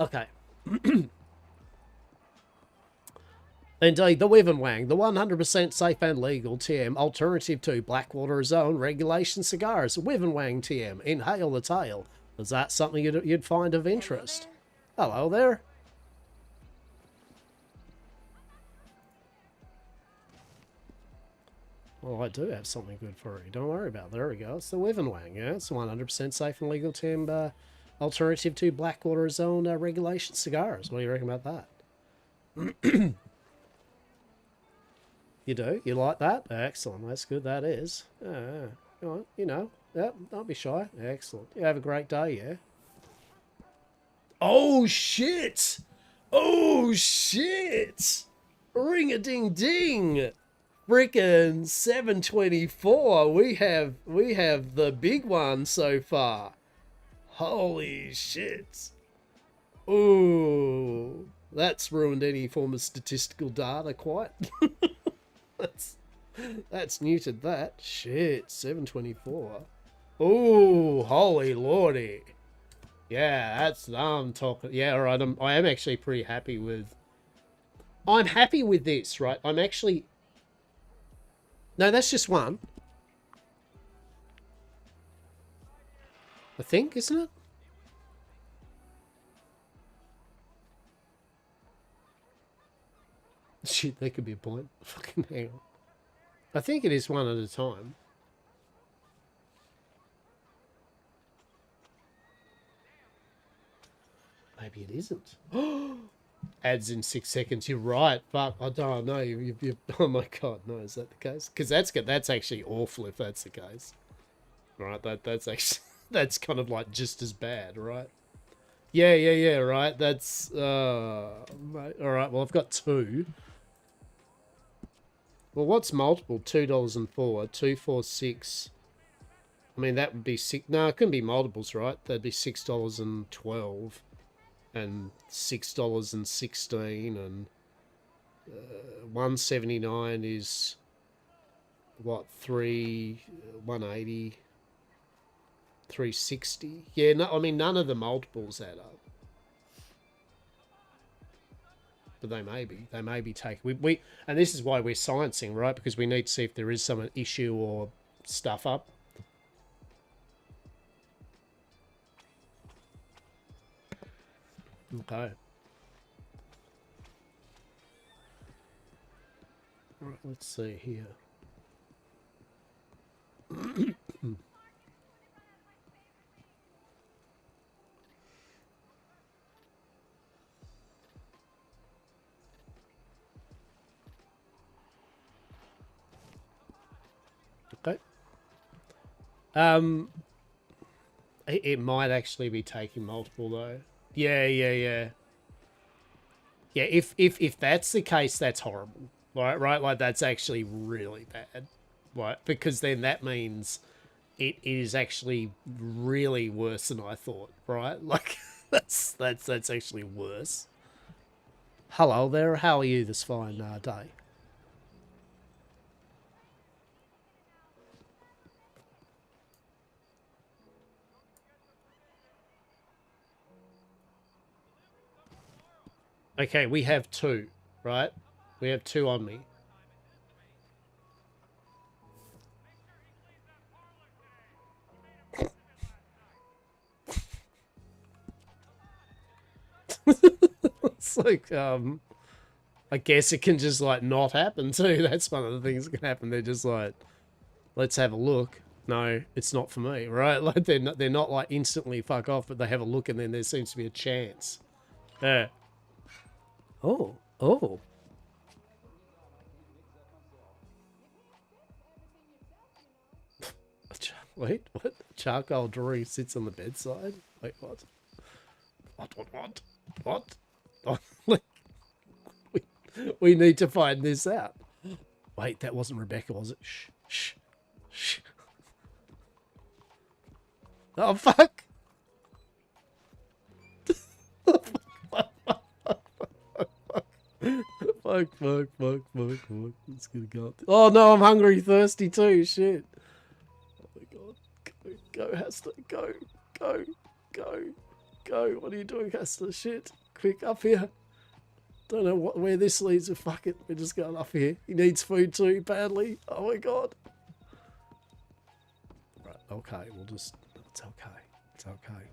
Okay. Indeed, the Wiv and Wang, the 100% safe and legal TM alternative to Blackwater Zone regulation cigars. Wiv and Wang TM, inhale the tail. Is that something you'd find of interest? Hello there. Well, I do have something good for you. Don't worry about it. There we go. It's the Wiv and Wang, yeah? It's 100% safe and legal TM alternative to Blackwater Zone regulation cigars. What do you reckon about that? You do? You like that? Excellent. That's good. That is. You know. Yep, don't be shy. Excellent. You have a great day, yeah? Oh, shit! Oh, shit! Ring-a-ding-ding! Frickin' 724. We have the big one so far. Holy shit. Ooh. That's ruined any form of statistical data quite. That's neutered that. Shit, 724. Ooh, holy lordy. Yeah, that's I'm talking. Yeah, all right. I am actually pretty happy with. I'm happy with this, right? I'm actually. No, that's just one. I think, isn't it? Shit, that could be a point. Fucking hang on. I think it is one at a time. Maybe it isn't. Ads in 6 seconds. You're right. Fuck. I don't know. Oh my god. No, is that the case? Because that's actually awful if that's the case. right? That's actually that's kind of like just as bad, right? Yeah, right. That's all right. Well, I've got 2. Well, what's multiple? $2.04, 2, 4, 6. I mean, that would be 6. No, it couldn't be multiples, right? That'd be $6.12 and $6.16 and 179 is what 180, 360. Yeah, no, I mean none of the multiples add up. But they may be taken. We and this is why we're sciencing, right? Because we need to see if there is some issue or stuff up. Okay. Right, let's see here. Okay. It might actually be taking multiple though. Yeah. Yeah, if that's the case, that's horrible. Right? Like that's actually really bad. Right? Because then that means it is actually really worse than I thought, right? Like that's actually worse. Hello there, how are you this fine day? Okay, we have 2, right? We have 2 on me. It's like, I guess it can just, like, not happen, too. That's one of the things that can happen. They're just like, let's have a look. No, it's not for me, right? Like, they're not like, instantly fuck off, but they have a look and then there seems to be a chance. Yeah. Oh. Wait, what? Charcoal drawing sits on the bedside? Wait, what? What? We need to find this out. Wait, that wasn't Rebecca, was it? Shh. Oh, fuck. Fuck. It's gonna go. Oh no, I'm hungry, thirsty too. Shit. Oh my god. Go, Hastur. Go. What are you doing, Hastur? Shit. Quick, up here. Don't know where this leads, but fuck it. We're just going up here. He needs food too, badly. Oh my god. Right, okay. We'll just... It's okay. It's okay.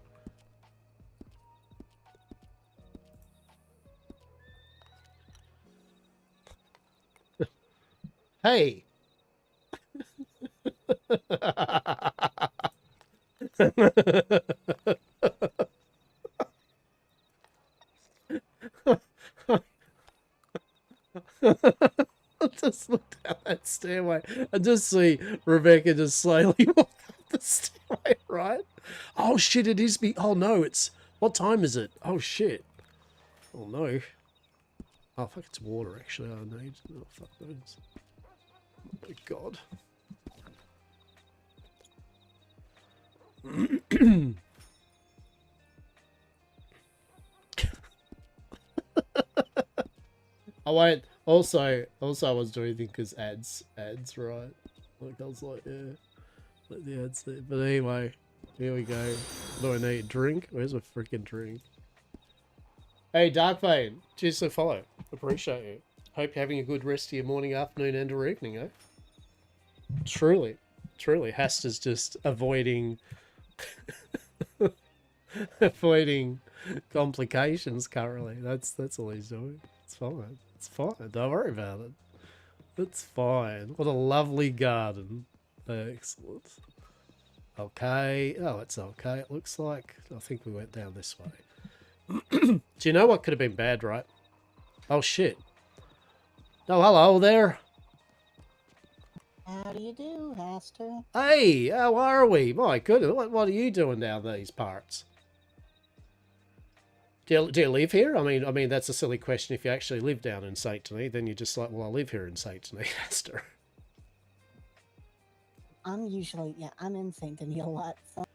Hey! Just look down that stairway and just see Rebecca just slowly walk up the stairway, right? Oh shit, it is me. Oh no, it's... What time is it? Oh shit. Oh no. Oh fuck, it's water actually. I need... Oh fuck those. Oh my god. I won't. Also, I was doing anything because ads, right? Like I was like, yeah, let the ads there. But anyway, here we go. What do I need? Drink? Where's my freaking drink? Hey, Darkvein, cheers for follow. Appreciate you. Hope you're having a good rest of your morning, afternoon, and or evening, eh? Truly. Hastur's just avoiding complications currently. That's all he's doing. It's fine. It's fine. Don't worry about it. It's fine. What a lovely garden. Excellent. Okay. Oh, it's okay. It looks like... I think we went down this way. Do you know what could have been bad, right? Oh, shit. Oh, hello there. How do you do, Hastur? Hey, how are we? My goodness, what are you doing down these parts? Do you live here? I mean, that's a silly question. If you actually live down in Saint Denis, then you're just like, well, I live here in Saint Denis, Hastur. I'm in Saint Denis a lot. So.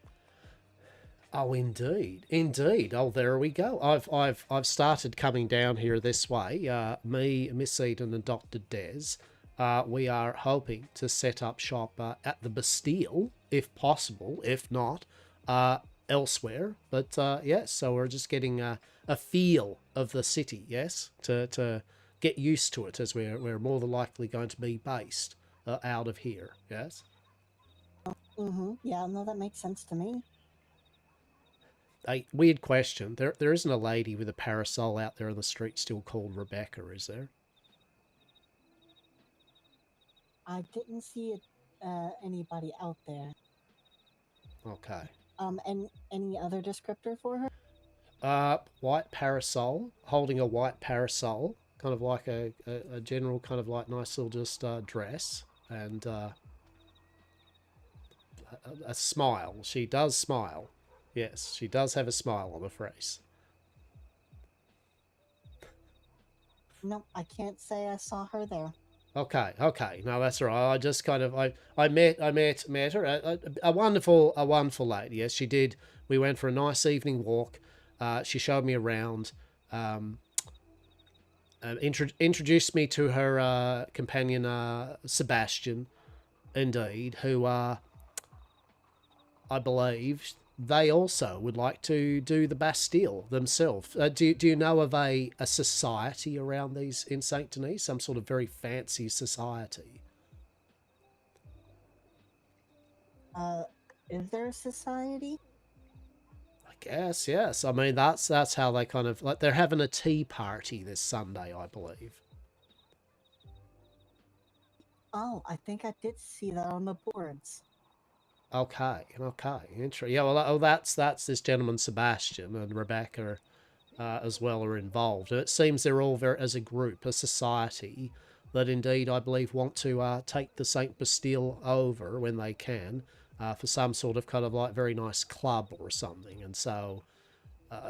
Oh, indeed, indeed. Oh, there we go. I've started coming down here this way. Me, Miss Eden, and Dr. Des. We are hoping to set up shop at the Bastille, if possible. If not, elsewhere. But yes, so we're just getting a feel of the city. Yes, to get used to it, as we're more than likely going to be based out of here. Yes. Yeah, no, that makes sense to me. A weird question. There isn't a lady with a parasol out there on the street still called Rebecca, is there? I didn't see anybody out there. Okay. And any other descriptor for her? White parasol, holding a white parasol, kind of like a general kind of like nice little just dress, and a smile. She does smile. Yes, she does have a smile on her face. No, I can't say I saw her there. Okay. No, that's all right. I just kind of I met her. A wonderful lady. Yes, she did. We went for a nice evening walk. She showed me around. Introduced me to her companion, Sebastian. Indeed, who I believe they also would like to do the Bastille themselves. Do you know of a society around these in Saint Denis? Some sort of very fancy society? Is there a society? I guess, yes. I mean, that's how they kind of like. They're having a tea party this Sunday, I believe. Oh, I think I did see that on the boards. Okay, interesting. Yeah, well, that's this gentleman Sebastian and Rebecca, as well, are involved. And it seems they're all very, as a group, a society that indeed I believe want to take the Saint Bastille over when they can, for some sort of kind of like very nice club or something. And so,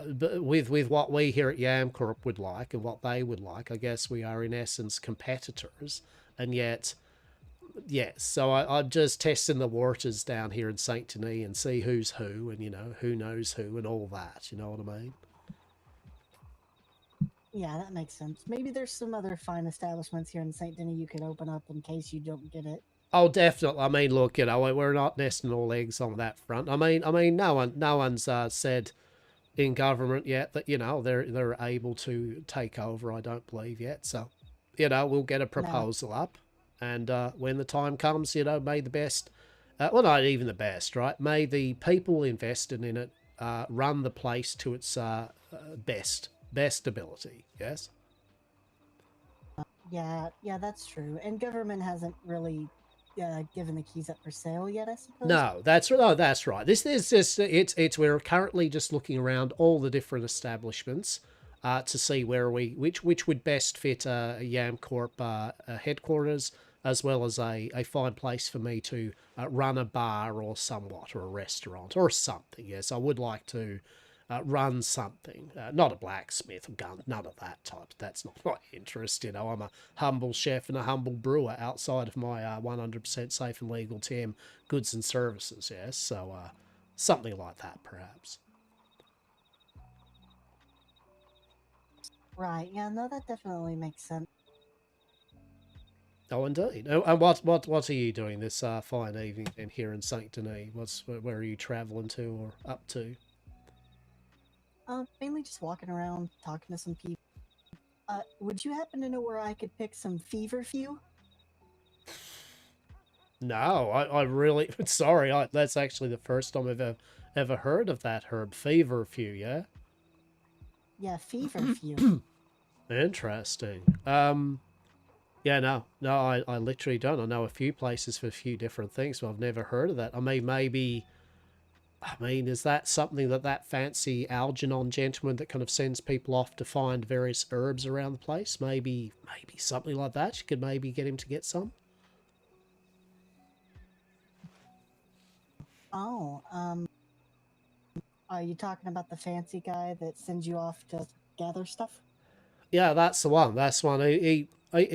with what we here at Yamcorp would like and what they would like, I guess we are in essence competitors, and yet. Yes, so I'm just testing the waters down here in Saint Denis and see who's who and, who knows who and all that, you know what I mean? Yeah, that makes sense. Maybe there's some other fine establishments here in Saint Denis you could open up in case you don't get it. Oh, definitely. I mean, look, we're not nesting all eggs on that front. I mean, no one's said in government yet that, they're able to take over, I don't believe yet. So, we'll get a proposal up. And when the time comes, may the best, well, not even the best, right? May the people invested in it run the place to its best ability, yes? Yeah, that's true. And government hasn't really given the keys up for sale yet, I suppose? No, that's right. This is just, we're currently just looking around all the different establishments to see which would best fit a Yamcorp headquarters, as well as a fine place for me to run a bar or somewhat, or a restaurant or something. Yes, I would like to run something. Not a blacksmith or gun, none of that type. That's not my interest. I'm a humble chef and a humble brewer outside of my 100% safe and legal TM goods and services. Yes, so something like that, perhaps. Right. Yeah. No, that definitely makes sense. Oh, indeed. And what are you doing this fine evening in here in Saint Denis? Where are you traveling to or up to? Mainly just walking around, talking to some people. Would you happen to know where I could pick some feverfew? No, I really sorry. That's actually the first time I've ever heard of that herb, feverfew. Yeah. Yeah, feverfew. Interesting. Yeah, no, I literally don't. I know a few places for a few different things, but I've never heard of that. I mean, is that something that fancy Algernon gentleman that kind of sends people off to find various herbs around the place? Maybe something like that. You could maybe get him to get some. Oh, are you talking about the fancy guy that sends you off to gather stuff? Yeah, that's the one. That's the one. He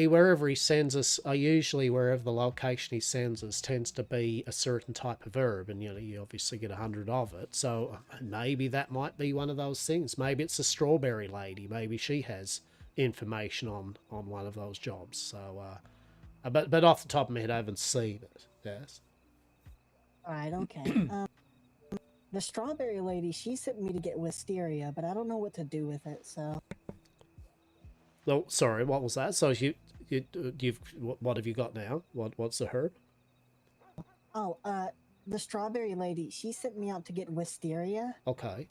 wherever he sends us, usually wherever the location he sends us tends to be a certain type of herb, and you obviously get 100 of it. So maybe that might be one of those things. Maybe it's a strawberry lady. Maybe she has information on one of those jobs. So, but off the top of my head, I haven't seen it. Yes. All right, okay. The strawberry lady, she sent me to get wisteria, but I don't know what to do with it, so... Oh, sorry, what was that? So what have you got now? What's the herb? Oh, the strawberry lady, she sent me out to get wisteria, Okay.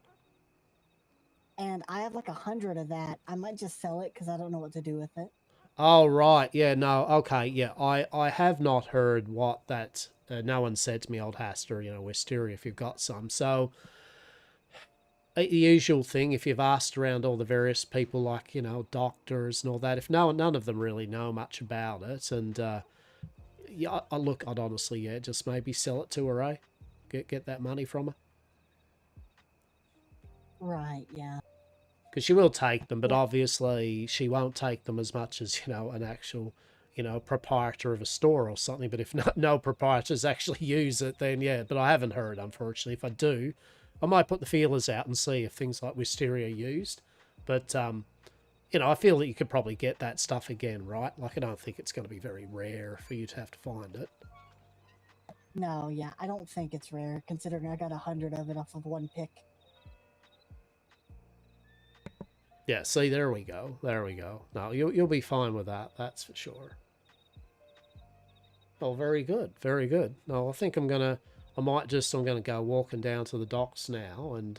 and I have like 100 of that. I might just sell it because I don't know what to do with it. Oh, right. Yeah, no, okay, yeah. I have not heard what that... no one said to me, old Hastur, wisteria if you've got some. So, the usual thing, if you've asked around all the various people like, doctors and all that, if none of them really know much about it, and, yeah, look, I'd honestly, yeah, just maybe sell it to her, eh? Get that money from her. Right, yeah. Because she will take them, but obviously she won't take them as much as, an actual, proprietor of a store or something. But if no proprietors actually use it, then yeah. But I haven't heard, unfortunately. If I do, I might put the feelers out and see if things like wisteria are used. But, I feel that you could probably get that stuff again, right? Like, I don't think it's going to be very rare for you to have to find it. No, yeah, I don't think it's rare, considering I got 100 of it off of one pick. Yeah, see, there we go. There we go. No, you'll be fine with that. That's for sure. Oh, very good. Very good. No, I think I'm going to go walking down to the docks now and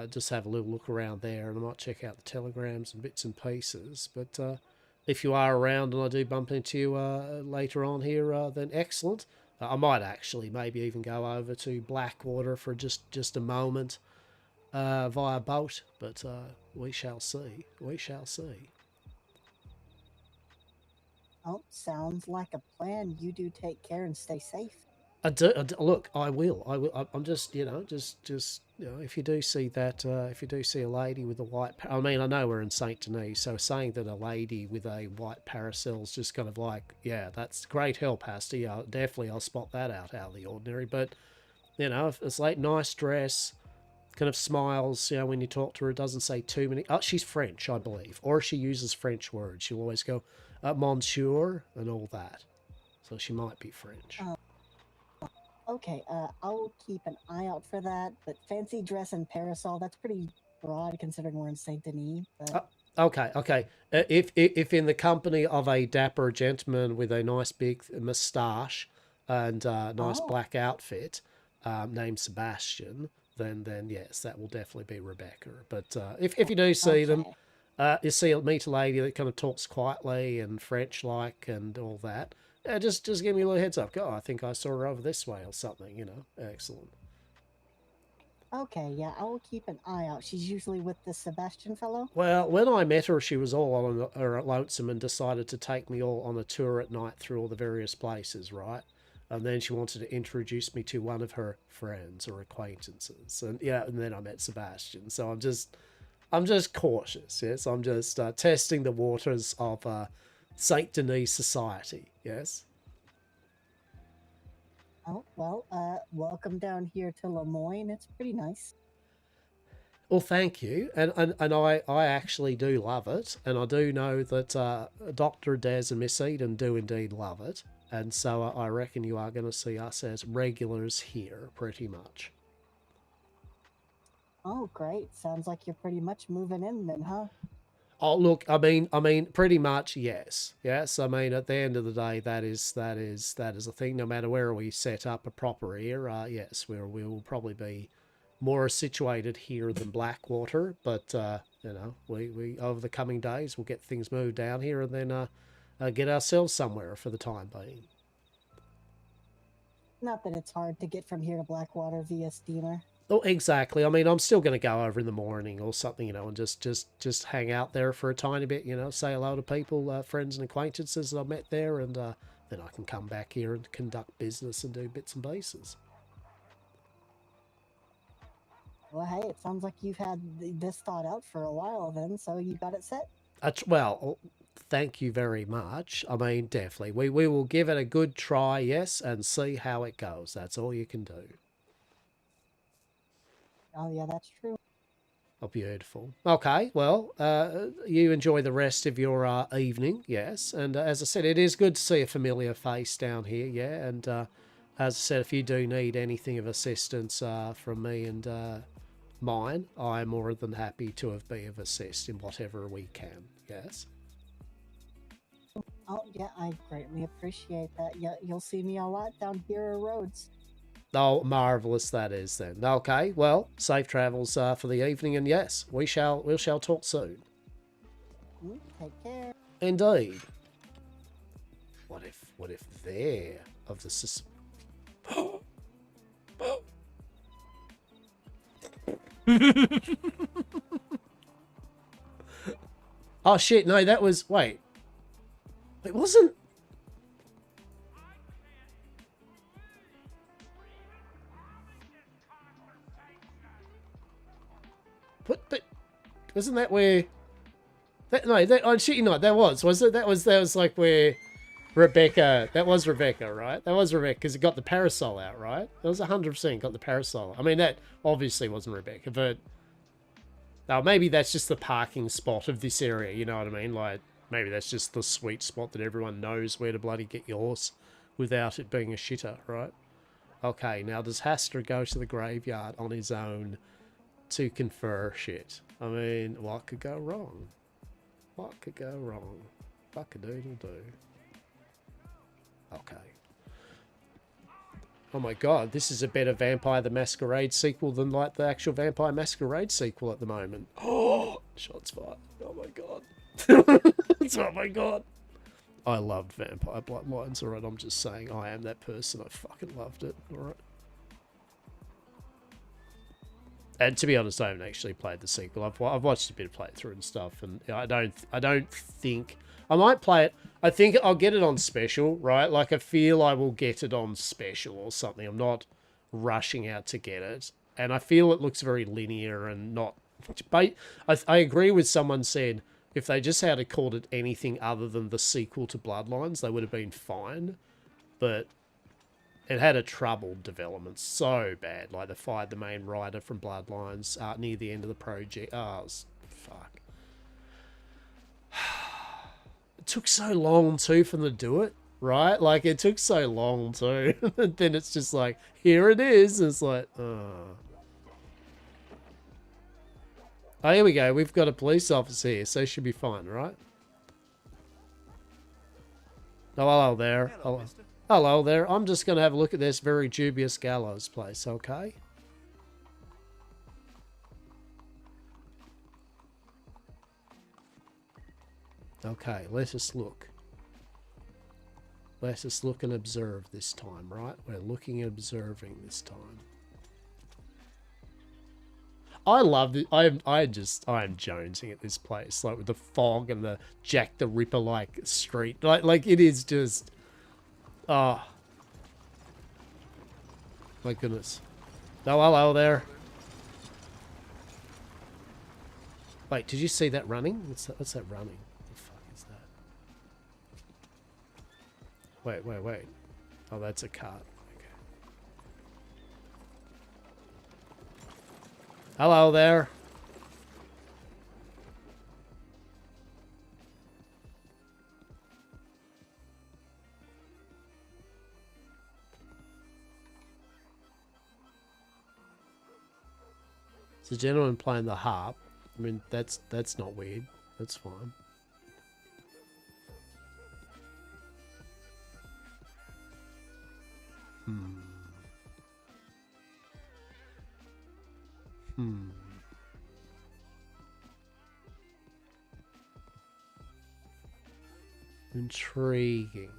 just have a little look around there, and I might check out the telegrams and bits and pieces. But if you are around and I do bump into you later on here, then excellent. I might actually maybe even go over to Blackwater for just a moment via boat, but we shall see. We shall see. Oh, sounds like a plan. You do take care and stay safe. Look, I will. I'm just, if you do see that, if you do see a lady with a white... I mean, I know we're in St. Denis, so saying that a lady with a white parasol is just kind of like, yeah, that's great help, Hastur. Yeah, definitely I'll spot that out of the ordinary. But, if it's like nice dress, kind of smiles, when you talk to her, doesn't say too many... Oh, she's French, I believe. Or she uses French words. She'll always go, monsieur, and all that. So she might be French. Okay, I'll keep an eye out for that, but fancy dress and parasol, that's pretty broad considering we're in St. Denis. But... Okay. If in the company of a dapper gentleman with a nice big moustache and nice black outfit named Sebastian, then yes, that will definitely be Rebecca. But if you do see them, meet a lady that kind of talks quietly and French-like and all that, just give me a little heads up. Go, I think I saw her over this way or something, Excellent. Okay, yeah, I will keep an eye out. She's usually with the Sebastian fellow? Well, when I met her, she was all on her lonesome and decided to take me all on a tour at night through all the various places, right? And then she wanted to introduce me to one of her friends or acquaintances. And then I met Sebastian. So I'm just cautious, yes? I'm just testing the waters of St. Denis society, yes? Oh, well, welcome down here to Lemoyne. It's pretty nice. Well, thank you. And I actually do love it. And I do know that Dr. Des and Miss Eden do indeed love it. And so I reckon you are going to see us as regulars here, pretty much. Oh, great. Sounds like you're pretty much moving in then, huh? Oh, look, I mean, pretty much, yes. Yes, I mean, at the end of the day, that is a thing. No matter where we set up a proper ear, yes, we will probably be more situated here than Blackwater. But, we over the coming days, we'll get things moved down here and then get ourselves somewhere for the time being. Not that it's hard to get from here to Blackwater via steamer. Oh, exactly. I mean, I'm still going to go over in the morning or something, and just hang out there for a tiny bit, say hello to people, friends and acquaintances that I met there, and then I can come back here and conduct business and do bits and pieces. Well, hey, it sounds like you've had this thought out for a while then, so you got it set. Well, thank you very much. I mean, definitely. We will give it a good try, yes, and see how it goes. That's all you can do. Oh, yeah, that's true. Oh, beautiful. Okay, well, you enjoy the rest of your evening, yes. And as I said, it is good to see a familiar face down here, yeah. And as I said, if you do need anything of assistance from me and mine, I'm more than happy to be of assist in whatever we can, yes. Oh, yeah, I greatly appreciate that. Yeah, you'll see me a lot down here at Rhodes. Oh, marvellous that is then. Okay, well, safe travels for the evening, and yes, we shall talk soon. Take care. Indeed. What if they're of the Oh shit, no, that was wait. It wasn't. But wasn't that where that no, that oh shit, you know, that was it? That was like where Rebecca, that was Rebecca, right? That was Rebecca because it got the parasol out, right? That was 100% got the parasol. I mean, that obviously wasn't Rebecca, but now maybe that's just the parking spot of this area, you know what I mean? Like, maybe that's just the sweet spot that everyone knows where to bloody get your horse without it being a shitter, right? Okay, now does Hastur go to the graveyard on his own to confer shit? I mean, what could go wrong? What could go wrong? Fuck-a-doodle-doo. Okay. Oh my god, this is a better Vampire the Masquerade sequel than like the actual Vampire Masquerade sequel at the moment. Oh, shots fired. Oh my god. Oh my god. I loved Vampire Bloodlines, alright, I'm just saying I am that person. I fucking loved it, alright. And to be honest, I haven't actually played the sequel. I've watched a bit of playthrough and stuff, and I don't think I might play it. I think I'll get it on special, right? Like I feel I will get it on special or something. I'm not rushing out to get it, and I feel it looks very linear and not. I agree with someone said if they just had called it anything other than the sequel to Bloodlines, they would have been fine, but. It had a troubled development so bad. Like, they fired the main writer from Bloodlines near the end of the project. Oh, it was, fuck. It took so long, too, for them to do it, right? Like, it took so long, too. And then it's just like, here it is. And it's like, oh. Oh, here we go. We've got a police officer here, so it should be fine, right? Oh, hello there. Hello. Hello there. I'm just going to have a look at this very dubious gallows place, okay? Okay, let us look. Let us look and observe this time, right? We're looking and observing this time. I love it. I am jonesing at this place, like with the fog and the Jack the Ripper like street. Like it is just. Oh. My goodness. Oh, hello there. Wait, did you see that running? What's that running? What the fuck is that? Wait. Oh, that's a cart. Okay. Hello there. It's a gentleman playing the harp. I mean, that's not weird. That's fine. Intriguing.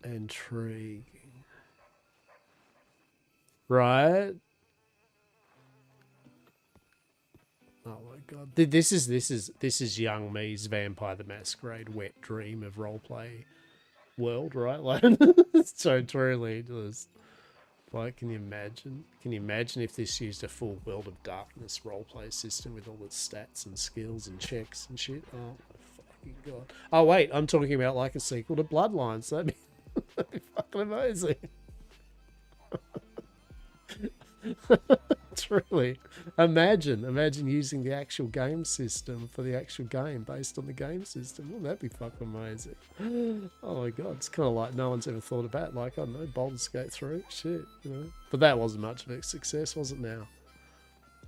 Intriguing. Right? Oh my god. This is young me's Vampire the Masquerade wet dream of roleplay world, right? Like, so truly, just like, can you imagine? Can you imagine if this used a full World of Darkness roleplay system with all its stats and skills and checks and shit? Oh my fucking god! Oh wait, I'm talking about like a sequel to Bloodlines. That'd be fucking amazing. Truly, imagine using the actual game system for the actual game based on the game system. Wouldn't that be fucking amazing? Oh my god, it's kind of like no one's ever thought about, like, I don't know, Baldur's Gate 3, shit, you know. But that wasn't much of a success, was it now?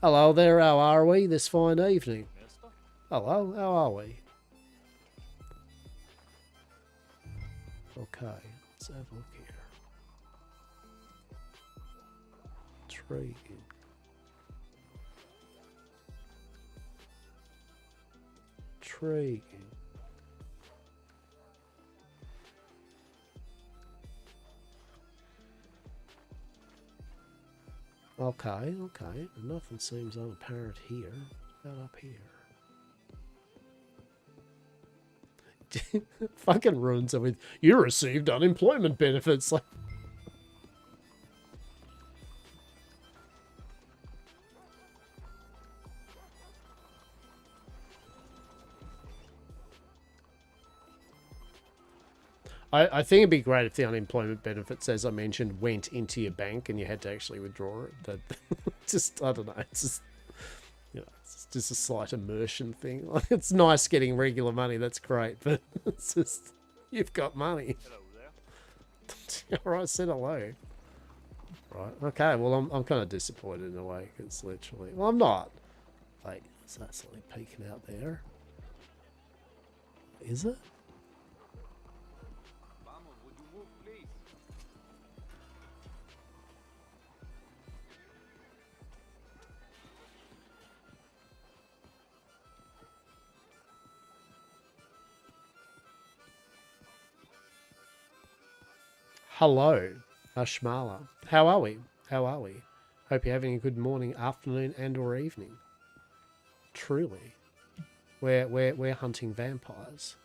Hello there, how are we this fine evening? Hello, how are we? Okay, let's have a look here. Intriguing. Intriguing. Okay. Nothing seems unapparent here. About up here. Fucking ruins it with, you received unemployment benefits. Like, I think it'd be great if the unemployment benefits, as I mentioned, went into your bank and you had to actually withdraw it. That just, I don't know, it's just, you know, it's just a slight immersion thing. Like, it's nice getting regular money, that's great, but it's just, you've got money. Hello there. All right, said hello. Right, okay, well, I'm kind of disappointed in a way, because literally, well, I'm not. Wait, is that something peeking out there? Is it? Hello, Ashmala. How are we? How are we? Hope you're having a good morning, afternoon, and or evening. Truly. We're hunting vampires.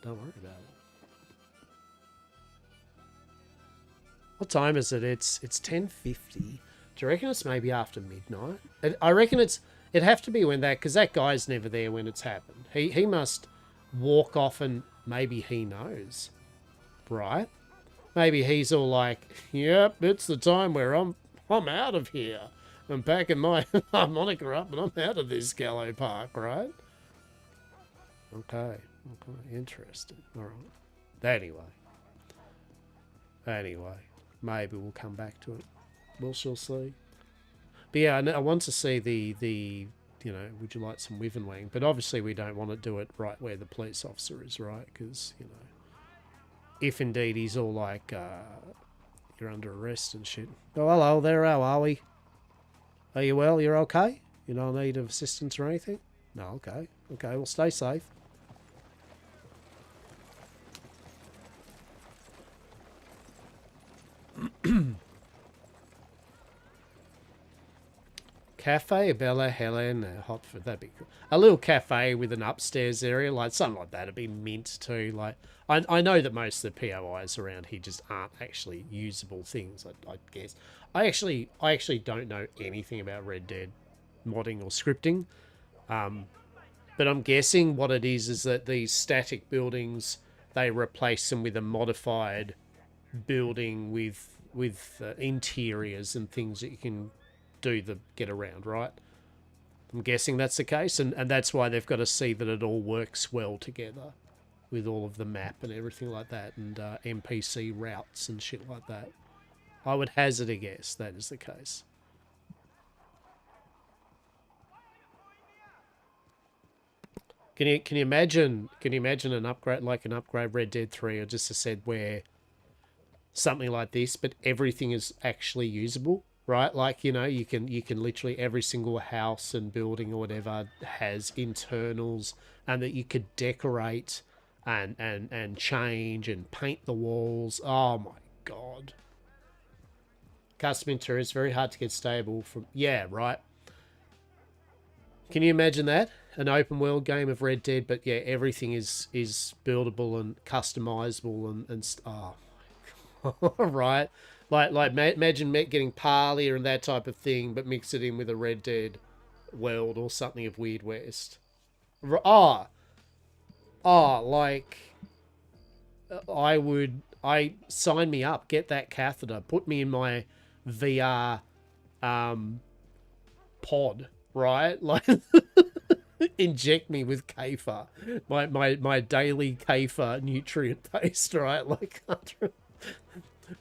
Don't worry about it. What time is it? It's 10:50. Do you reckon it's maybe after midnight? I reckon it'd have to be when that, because that guy's never there when it's happened. He must walk off and maybe he knows. Right? Maybe he's all like, yep, it's the time where I'm out of here. I'm packing my harmonica up and I'm out of this Gallow Park, right? Okay, interesting. All right. Anyway, maybe we'll come back to it. We shall see. But yeah, I want to see the you know, would you like some Wyvernwang? But obviously we don't want to do it right where the police officer is, right? Because, you know, if indeed he's all like, you're under arrest and shit. Oh, hello there, how are we? Are you well? You're okay? You don't need of assistance or anything? No, okay. Okay, well, stay safe. Cafe, Bella, Helen, Hotford, that'd be cool. A little cafe with an upstairs area, like something like that, would be mint too. Like, I know that most of the POIs around here just aren't actually usable things, I guess. I actually don't know anything about Red Dead modding or scripting. But I'm guessing what it is that these static buildings, they replace them with a modified building with interiors and things that you can get around, right? I'm guessing that's the case, and that's why they've got to see that it all works well together with all of the map and everything like that, and NPC routes and shit like that. I would hazard a guess that is the case. Can you imagine an upgrade, like an upgrade Red Dead 3, or just a said where something like this, but everything is actually usable? Right, like, you know, you can literally, every single house and building or whatever has internals, and that you could decorate and change and paint the walls. Oh my god. Custom interior is very hard to get stable from. Yeah, right. Can you imagine that? an open world game of Red Dead, but yeah, everything is buildable and customizable right. Like imagine getting Parley and that type of thing, but mix it in with a Red Dead world or something of Weird West. Like I sign me up, get that catheter, put me in my VR pod, right? Like inject me with Kafer, my daily Kafer nutrient paste, right? Like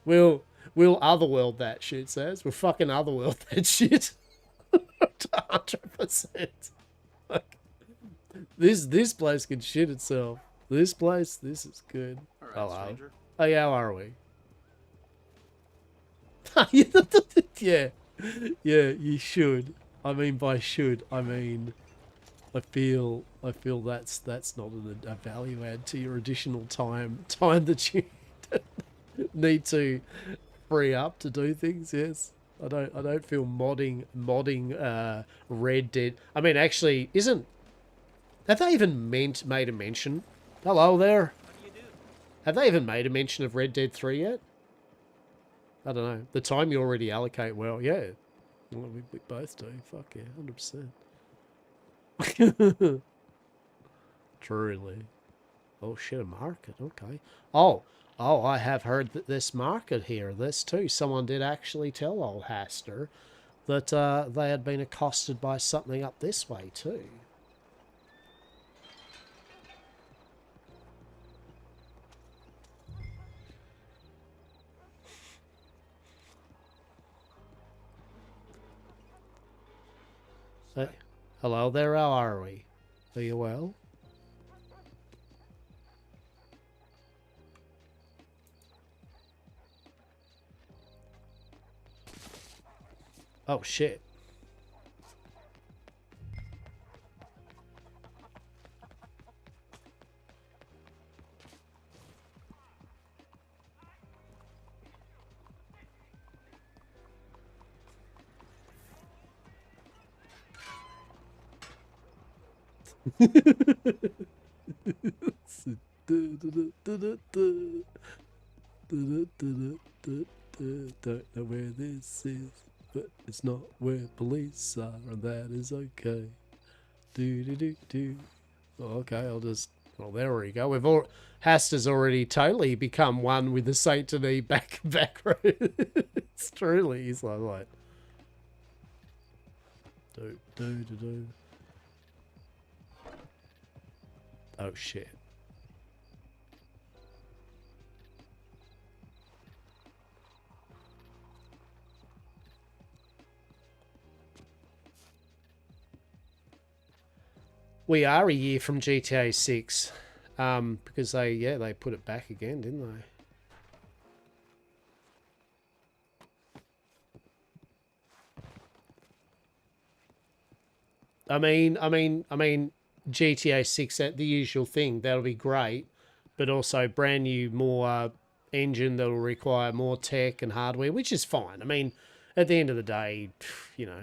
we'll otherworld that shit, says we'll fucking otherworld that shit. 100%. Like, this place can shit itself. This is good. All right, Hello. stranger. Hey, how are we? Yeah, you should. I mean, by should, I mean, I feel that's not a value add to your additional time that you need to free up to do things. Yes, I don't feel modding Red Dead. I mean, actually, have they even made a mention? Hello there. Have they even made a mention of Red Dead 3 yet? I don't know. The time you already allocate well, yeah. Well, we both do. Fuck yeah, 100%. Truly. Oh shit, a market. Okay. Oh, I have heard that this market here, this too, someone did actually tell old Hastur that they had been accosted by something up this way too. Hey, hello there, how are we? Are you well? Oh shit. Don't know where this is, but it's not where police are, and that is okay. Okay, I'll just. Well, there we go. Hastur's already totally become one with the Saint Denis back row. It's truly, he's like. Oh shit. We are a year from GTA 6, because they put it back again, didn't they? I mean, GTA 6 at the usual thing, that'll be great, but also brand new, more engine that'll require more tech and hardware, which is fine. I mean, at the end of the day, you know,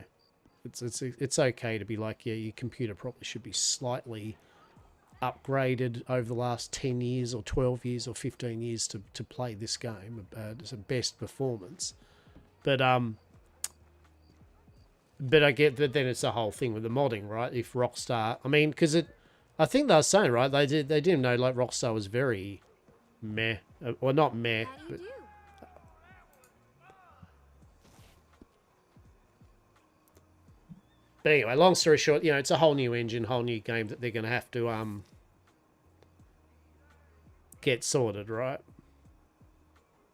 it's okay to be like, yeah, your computer probably should be slightly upgraded over the last 10 years or 12 years or 15 years to play this game as a best performance. But I get that then it's the whole thing with the modding, right? If Rockstar, I mean, because I think they were saying, right, they didn't know, like, Rockstar was very meh, or not meh, but anyway, long story short, you know, it's a whole new engine, whole new game that they're going to have to get sorted, right?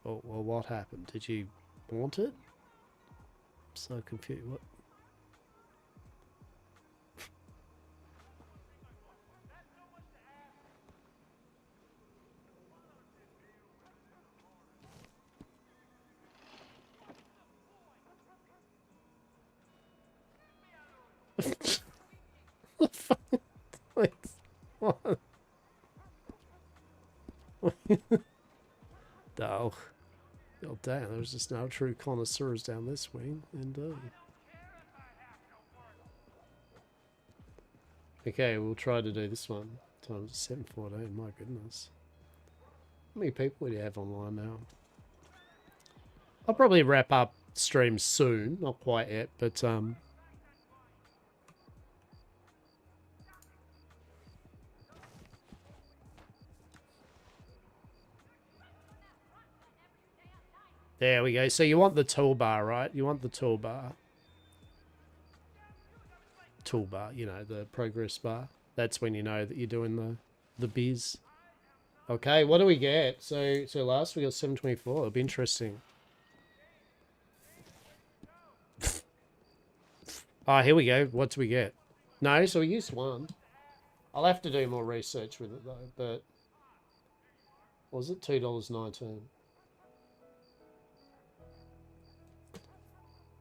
Well, what happened? Did you want it? I'm so confused. What? What? No. Oh, damn, there's just no true connoisseurs down this wing, and Okay, we'll try to do this one. Times 7:14, my goodness. How many people do you have online now? I'll probably wrap up stream soon. Not quite yet, but there we go. So you want the toolbar, right? You want the toolbar. Toolbar, you know, the progress bar. That's when you know that you're doing the biz. Okay, what do we get? So last we got 724. It'll be interesting. Oh, here we go. What do we get? No, so we used one. I'll have to do more research with it though, but what was it? $2.19.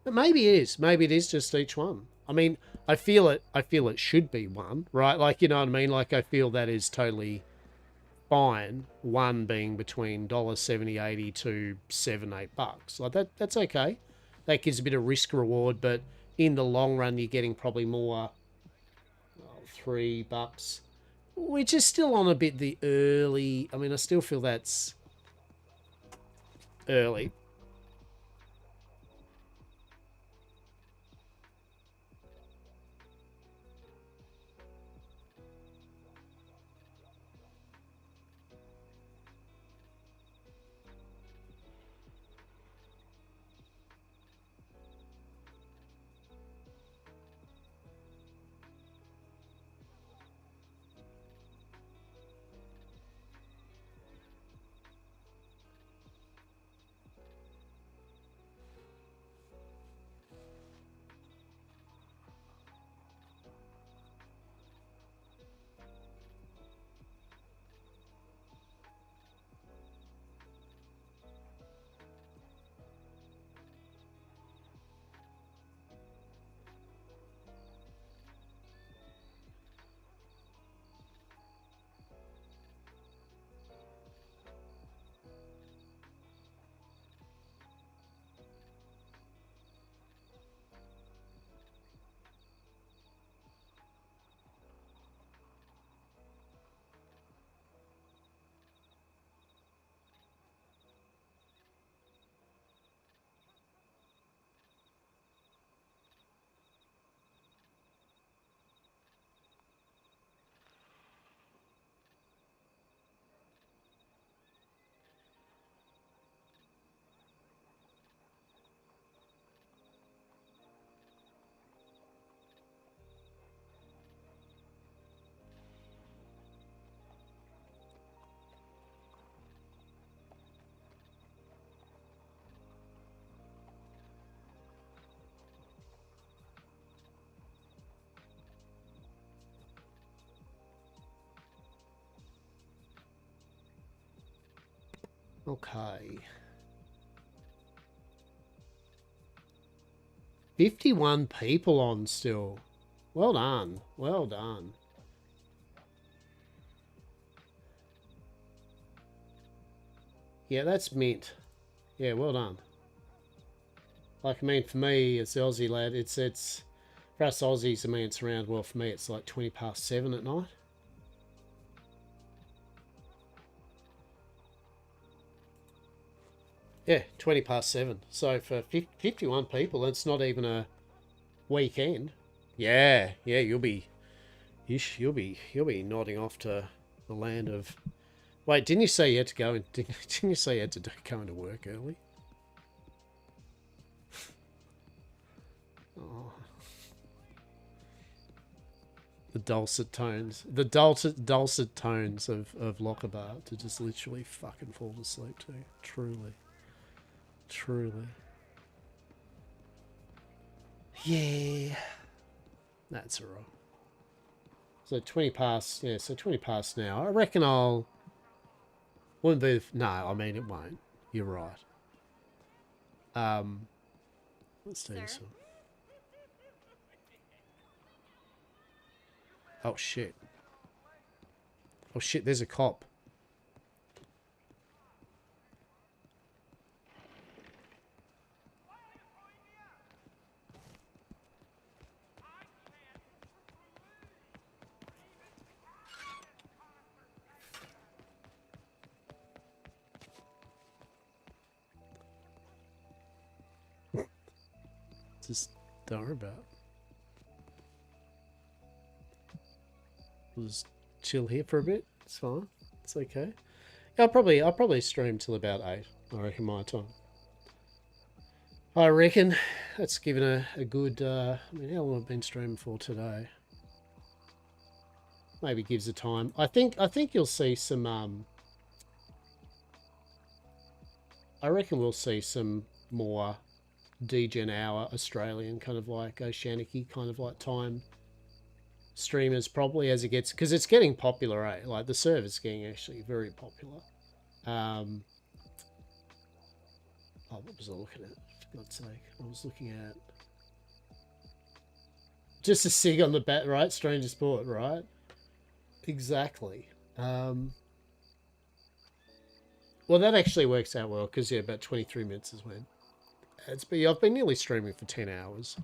But maybe it is. Maybe it is just each one. I mean, I feel it should be one, right? Like, you know what I mean? Like, I feel that is totally fine. One being between $1.70, $80 to $7, $8. Like that's okay. That gives a bit of risk reward, but in the long run, you're getting probably more. $3, which is still on a bit the early. I mean, I still feel that's early. Okay. 51 people on still. Well done. Well done. Yeah, that's mint. Yeah, well done. Like, I mean, for me, as the Aussie lad, it's for us Aussies, I mean, it's around, well, for me, it's like 7:20 at night. Yeah, 7:20. So for 51 people, it's not even a weekend. Yeah, yeah, you'll be nodding off to the land of. Wait, didn't you say you had to go? Didn't you say you had to go into work early? Oh. The dulcet tones of Lochabar to just literally fucking fall asleep to. Truly. Yeah. That's alright. So 20 past, yeah, so 20 past now. I reckon wouldn't be, no, I mean it won't. You're right. Let's do this one. Oh shit. Oh shit, there's a cop. Just don't worry about it. We'll just chill here for a bit. It's fine. It's okay. Yeah, I'll probably stream till about 8. I reckon my time. I reckon that's given a good. I mean, how long have I been streaming for today? Maybe gives a time. I think you'll see some. I reckon we'll see some more DGen hour Australian kind of like Oceanic-y kind of like time streamers probably as it gets, because it's getting popular, eh? Like the server's getting actually very popular. Oh, what was I looking at? For God's sake, I was looking at just a sig on the bat, right? Stranger Sport, right? Exactly. Well, that actually works out well because, yeah, about 23 minutes is when. I've been nearly streaming for 10 hours.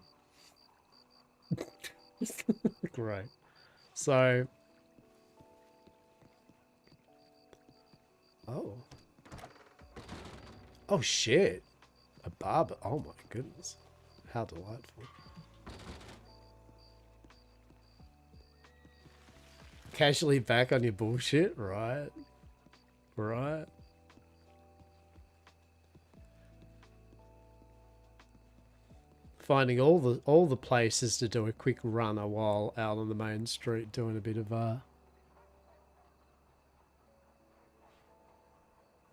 Great. So. Oh. Oh, shit. A barber. Oh, my goodness. How delightful. Casually back on your bullshit, right? Right. Finding all the places to do a quick runner while out on the main street doing a bit of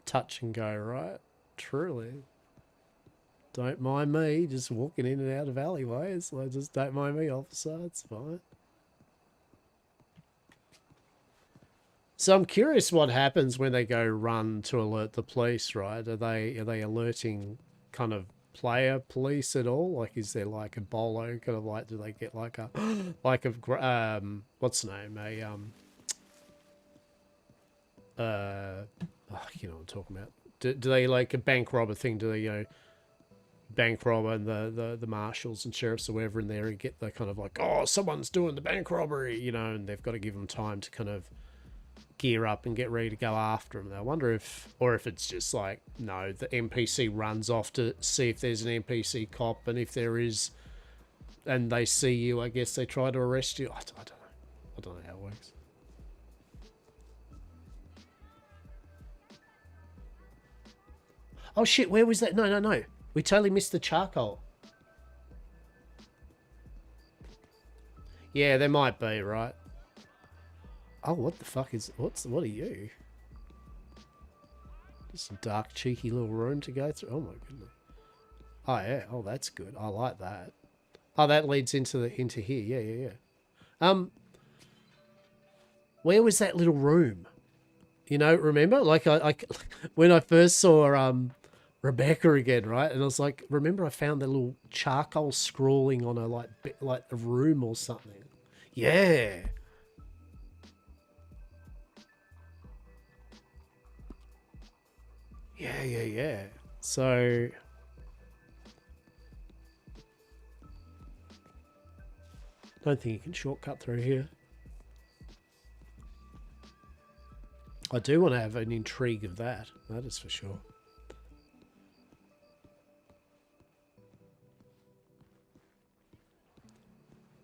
touch and go, right? Truly. Don't mind me just walking in and out of alleyways. Like, just don't mind me, officer. It's fine. So I'm curious what happens when they go run to alert the police, right? Are they alerting kind of player police at all? Like, is there like a bolo kind of like, do they get like a like a what's the name, oh, you know what I'm talking about? Do they like a bank robber thing? Do they go bank robber and the marshals and sheriffs or whatever in there and get the kind of like, oh, someone's doing the bank robbery, you know, and they've got to give them time to kind of gear up and get ready to go after them. I wonder if it's just like, no, the NPC runs off to see if there's an NPC cop, and if there is, and they see you, I guess they try to arrest you. I don't know. I don't know how it works. Oh shit, where was that? No. We totally missed the charcoal. Yeah, there might be, right? Oh, what the fuck is... what are you? Just a dark, cheeky little room to go through. Oh, my goodness. Oh, yeah. Oh, that's good. I like that. Oh, that leads into here. Yeah. Where was that little room? You know, remember? Like, I when I first saw Rebecca again, right? And I was like, remember I found that little charcoal scrawling on a, like a room or something. Yeah. Yeah. So don't think you can shortcut through here. I do want to have an intrigue of that. That is for sure.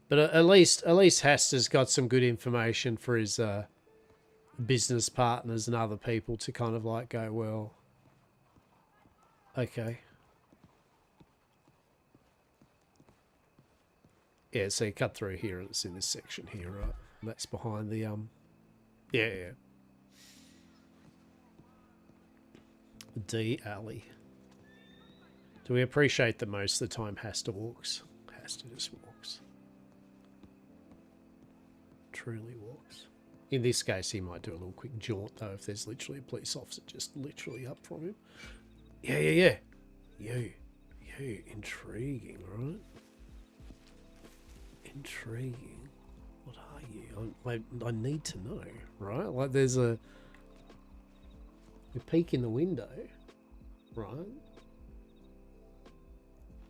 But at least Hastur's got some good information for his business partners and other people to kind of like go, well, okay. Yeah, so you cut through here and it's in this section here, right? That's behind the yeah. D alley. Do we appreciate that most of the time Hastur walks? Hastur just walks. Truly walks. In this case, he might do a little quick jaunt though if there's literally a police officer just literally up from him. Yeah. You. Intriguing, right? Intriguing. What are you? I need to know, right? Like there's a peek in the window, right?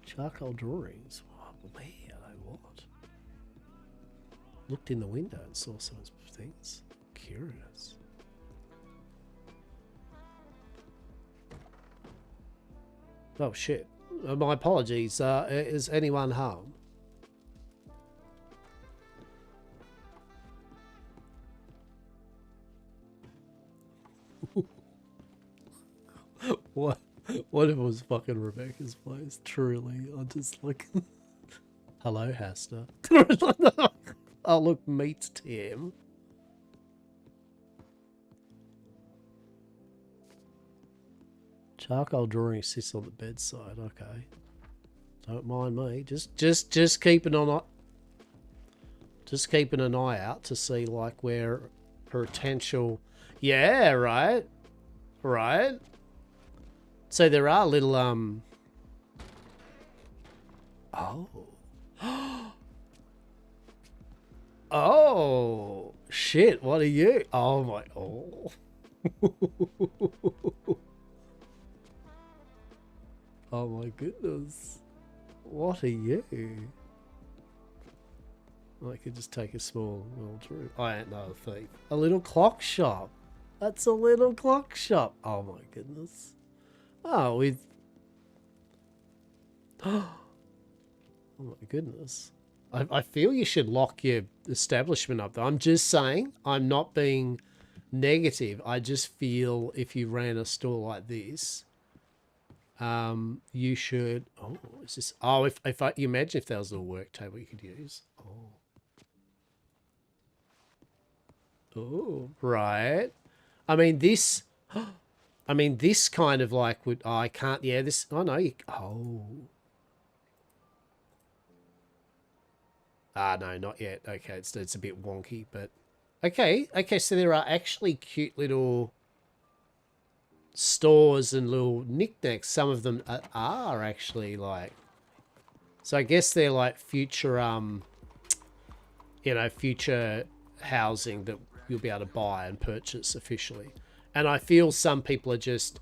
Charcoal drawings. Where? What? Looked in the window and saw some things. Curious. Oh shit. My apologies. Is anyone home? What if it was fucking Rebecca's place? Truly, I just like, hello, Hastur. Oh look, meets Tim. Charcoal drawing sits on the bedside. Okay, don't mind me. Just keeping on. Just keeping an eye out to see like where potential. Yeah, right. Right. So there are little Oh. Oh shit, what are you? Oh my oh. Oh my goodness. What are you? I could just take a small little drew. I ain't no thief. A little clock shop. That's a little clock shop. Oh my goodness. Oh, with. Oh my goodness. I feel you should lock your establishment up though. I'm just saying, I'm not being negative. I just feel if you ran a store like this, you should. Oh, is this? Oh, if you imagine if there was a little work table you could use. Oh. Oh, right. I mean this. I mean this kind of like would. Oh, I can't. Yeah, this. Oh no. Oh. Ah, no, not yet. Okay, it's a bit wonky, but okay. So there are actually cute little stores and little knickknacks. Some of them are actually like. So I guess they're like future, future housing that you'll be able to buy and purchase officially. And I feel some people are just,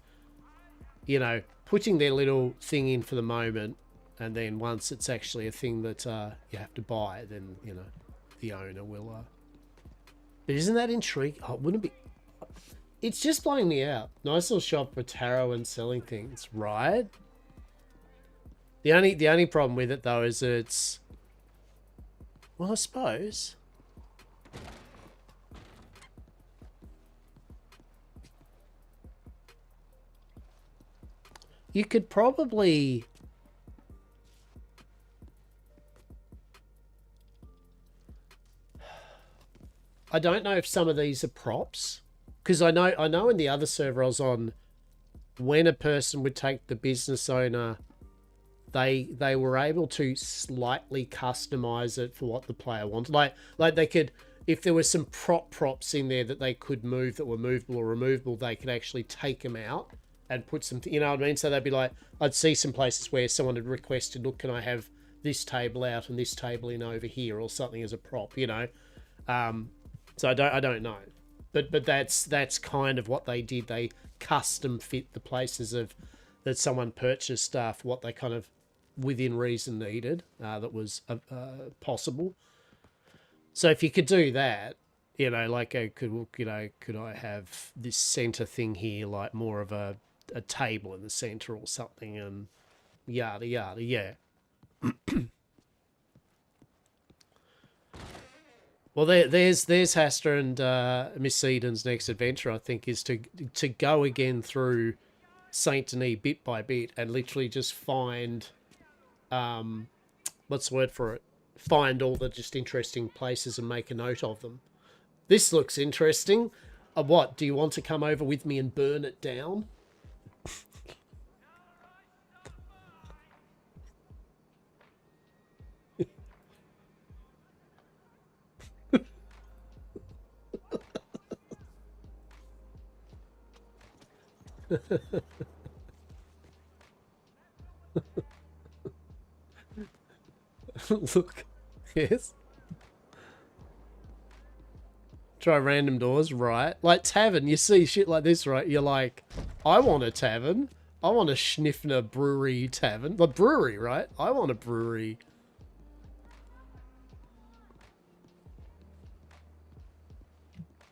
putting their little thing in for the moment. And then once it's actually a thing that you have to buy, then, the owner will... But isn't that intriguing? Oh, wouldn't it be... It's just blowing me out. Nice little shop for tarot and selling things, right? The only problem with it, though, is it's... Well, I suppose... You could probably... I don't know if some of these are props, because I know in the other server I was on, when a person would take the business owner, they were able to slightly customize it for what the player wanted. Like they could, if there was some props in there that they could move that were movable or removable, they could actually take them out and put some, you know what I mean? So they'd be like, I'd see some places where someone had requested, look, can I have this table out and this table in over here or something as a prop, So I don't know, but that's kind of what they did. They custom fit the places that someone purchased for what they kind of within reason needed that was possible. So if you could do that, like could I have this center thing here, like more of a table in the center or something, and yada yada, yeah. Well, there's Hastur and Miss Eden's next adventure, I think, is to go again through Saint Denis bit by bit and literally just find, what's the word for it? Find all the just interesting places and make a note of them. This looks interesting. What, do you want to come over with me and burn it down? Look, yes. Try random doors, right? Like tavern, you see shit like this, right? You're like, I want a tavern. I want a Schniffner brewery tavern. The brewery, right? I want a brewery.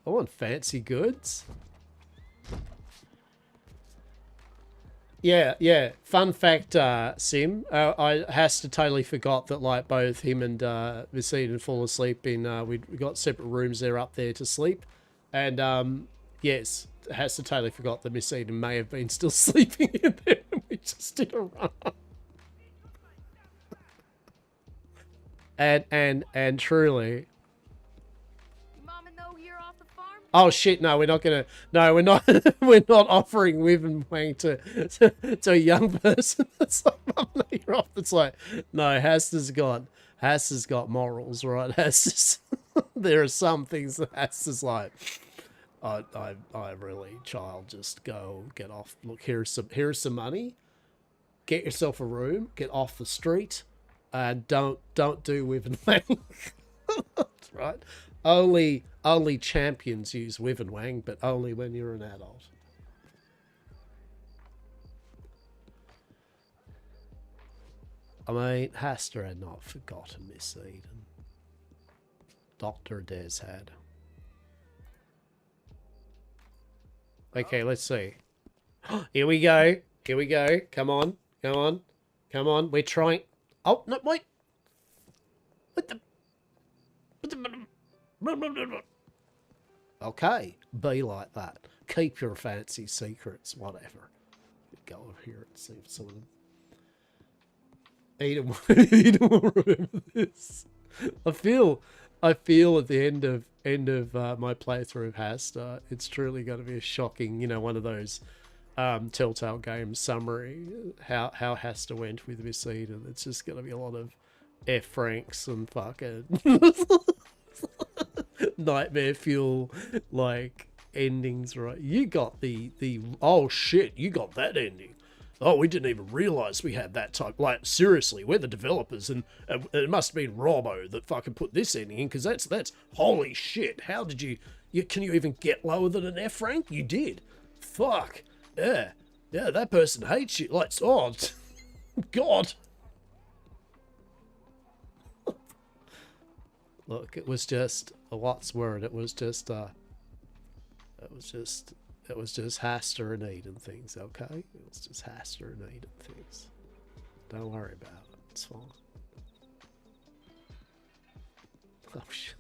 I want fancy goods. Yeah. Fun fact, Sim. I Hastur totally forgot that like both him and Miss Eden fall asleep in. We got separate rooms there up there to sleep, and yes, Hastur totally forgot that Miss Eden may have been still sleeping in there. And we just did a run. And truly. Oh shit! No, we're not gonna. No, we're not. We're not offering Wiv and Wang to a young person. It's like, Mum, no, you're off. It's like, no, Hastur's got morals, right? Hastur's. There are some things that Hastur's like. I really, child, just go get off. Look, here's some money. Get yourself a room. Get off the street, and don't do Wiv and Wang. That's right. Only champions use Wiv and Wang, but only when you're an adult. I mean, Hastur had not forgotten Miss Eden. Dr. Des had. Okay, let's see. Here we go. Here we go. Come on. Come on. Come on. We're trying. Oh, no, wait. What the... Okay, be like that. Keep your fancy secrets, whatever. Go over here and see if someone... Eden will remember this. I feel at the end of my playthrough of Hastur, it's truly going to be a shocking, you know, one of those Telltale Games summary, how Hastur went with Miss Eden. It's just going to be a lot of F. Franks and fucking nightmare fuel like endings, right? You got the oh shit, you got that ending. Oh, we didn't even realize we had that type. Like, seriously, we're the developers, and it must have been Robbo that fucking put this ending in, because that's holy shit. How did you can you even get lower than an F rank? You did. Fuck. Yeah, that person hates you. Like, oh, God. Look, it was just what's word. It was just Hastur and Eden things, okay? It was just Hastur and Eden things. Don't worry about it. It's fine. Oh shit.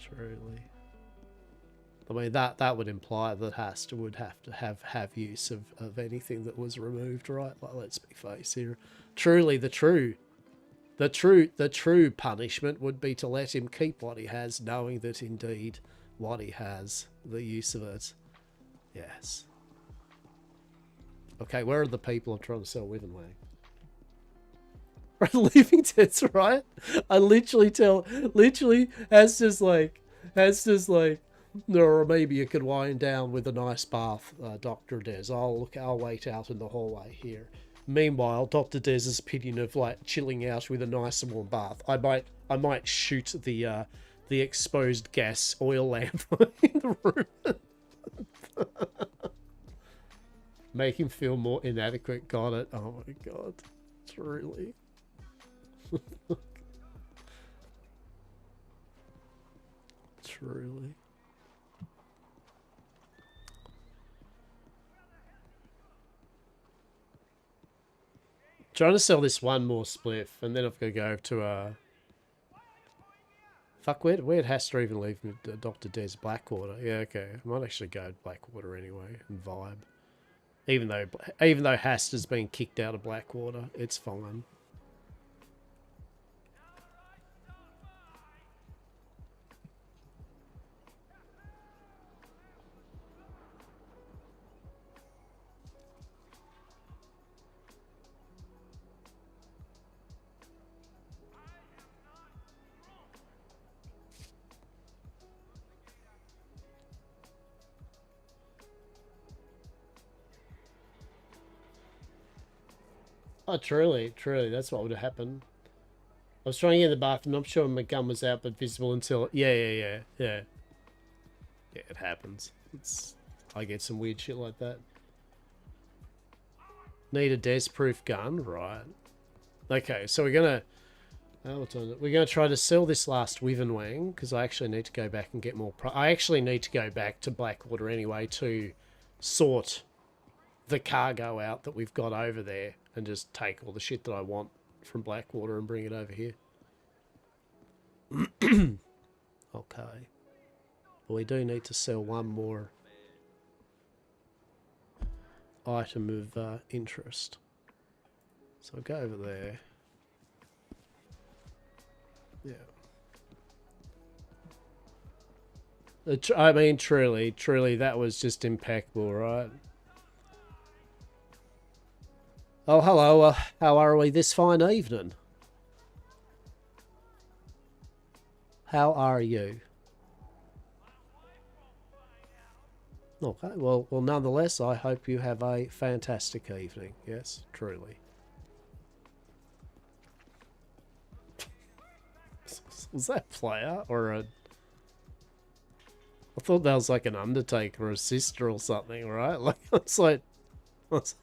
Truly. I mean, that would imply that Hastur would have to have use of anything that was removed, right? Like, let's be face here. Truly, the true punishment would be to let him keep what he has, knowing that indeed what he has, the use of it. Yes. Okay, where are the people I'm trying to sell Wiv and Wang? Leaving tents, right? I literally has just like, no, or maybe you could wind down with a nice bath, Dr. Des. I'll wait out in the hallway here. Meanwhile, Dr. Des's opinion of like chilling out with a nice warm bath. I might shoot the exposed gas oil lamp in the room. Make him feel more inadequate. Got it. Oh my god. Truly. Truly. Trying to sell this one more spliff, and then I've got to go to fuck, where'd Hastur even leave Dr. Des? Blackwater. Yeah, okay. I might actually go to Blackwater anyway and vibe. Even though Hastur's been kicked out of Blackwater, it's fine. Oh, truly, that's what would have happened. I was trying to get in the bathroom. I'm sure my gun was out, but visible until... Yeah. Yeah, it happens. I get some weird shit like that. Need a Des-proof gun? Right. Okay, so we're gonna... We're going to try to sell this last Wyvern because I actually need to go back and get more... I actually need to go back to Blackwater anyway to sort the cargo out that we've got over there and just take all the shit that I want from Blackwater and bring it over here. Okay. But we do need to sell one more item of interest. So I'll go over there. Yeah. I mean, truly, that was just impeccable, right? Oh, hello. How are we this fine evening? How are you? Okay, well, nonetheless, I hope you have a fantastic evening. Yes, truly. Was that player or a... I thought that was like an Undertaker or a sister or something, right? Like, it's like... Was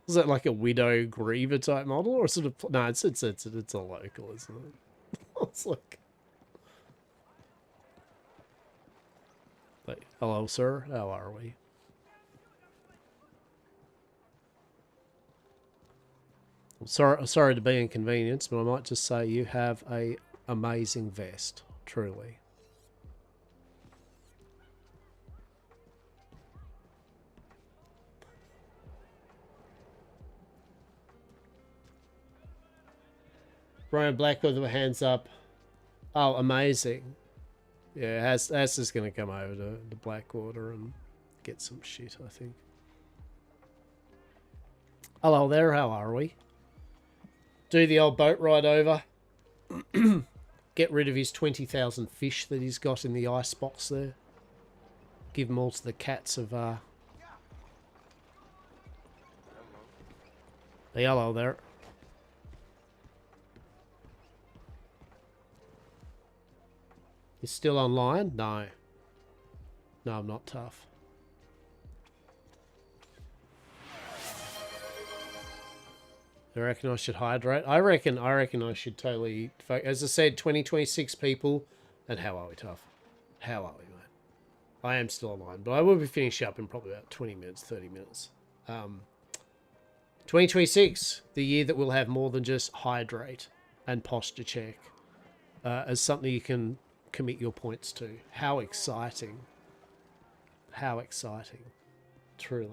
that like a Widow Griever type model? Or sort of... No, it's a local, isn't it? It's like... Like, hello, sir. How are we? Sorry to be inconvenienced, but I might just say you have a amazing vest, truly. Brian Black with the hands up. Oh, amazing. Yeah, Has is going to come over to Blackwater and get some shit, I think. Hello there, how are we? Do the old boat ride over. Get rid of his 20,000 fish that he's got in the icebox there. Give them all to the cats of... Hey, hello there. You're still online? No. No, I'm not tough. I reckon I should hydrate. I reckon I should totally... As I said, 2026 people. And how are we, tough? How are we, mate? I am still online, but I will be finishing up in probably about 20 minutes, 30 minutes. 2026, the year that we'll have more than just hydrate and posture check as something you can commit your points to. How exciting. How exciting. Truly.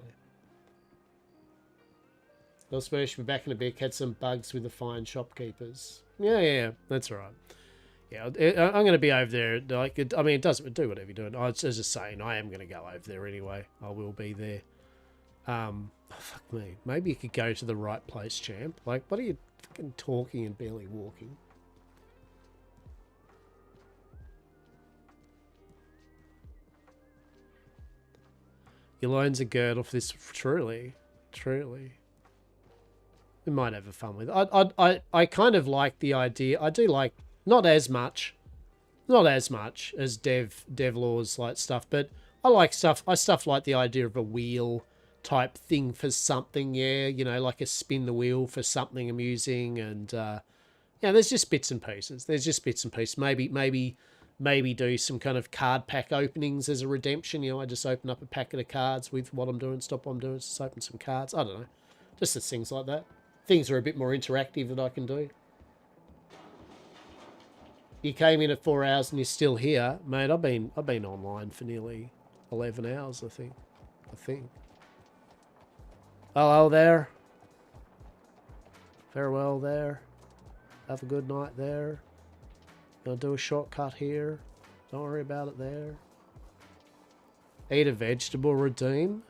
I'll smash me back in a bit. Had some bugs with the fine shopkeepers. Yeah, that's all right. Yeah, I'm going to be over there. Like, I mean, it doesn't do whatever you're doing. I was just saying, I am going to go over there anyway. I will be there. Fuck me. Maybe you could go to the right place, champ. Like, what are you fucking talking and barely walking? Your loans are girdle for this. Truly. We might have a fun with it. I kind of like the idea. I do like, not as much as Devlaw's like stuff, but I like stuff. I like the idea of a wheel type thing for something. Yeah, you know, like a spin the wheel for something amusing, and yeah, there's just bits and pieces. Maybe do some kind of card pack openings as a redemption. You know, I just open up a packet of cards with what I'm doing, stop what I'm doing, just open some cards. I don't know, just as things like that. Things are a bit more interactive that I can do. You came in at 4 hours and you're still here, mate. I've been online for nearly 11 hours, I think. Hello there. Farewell there. Have a good night there. Gonna do a shortcut here. Don't worry about it there. Eat a vegetable, redeem.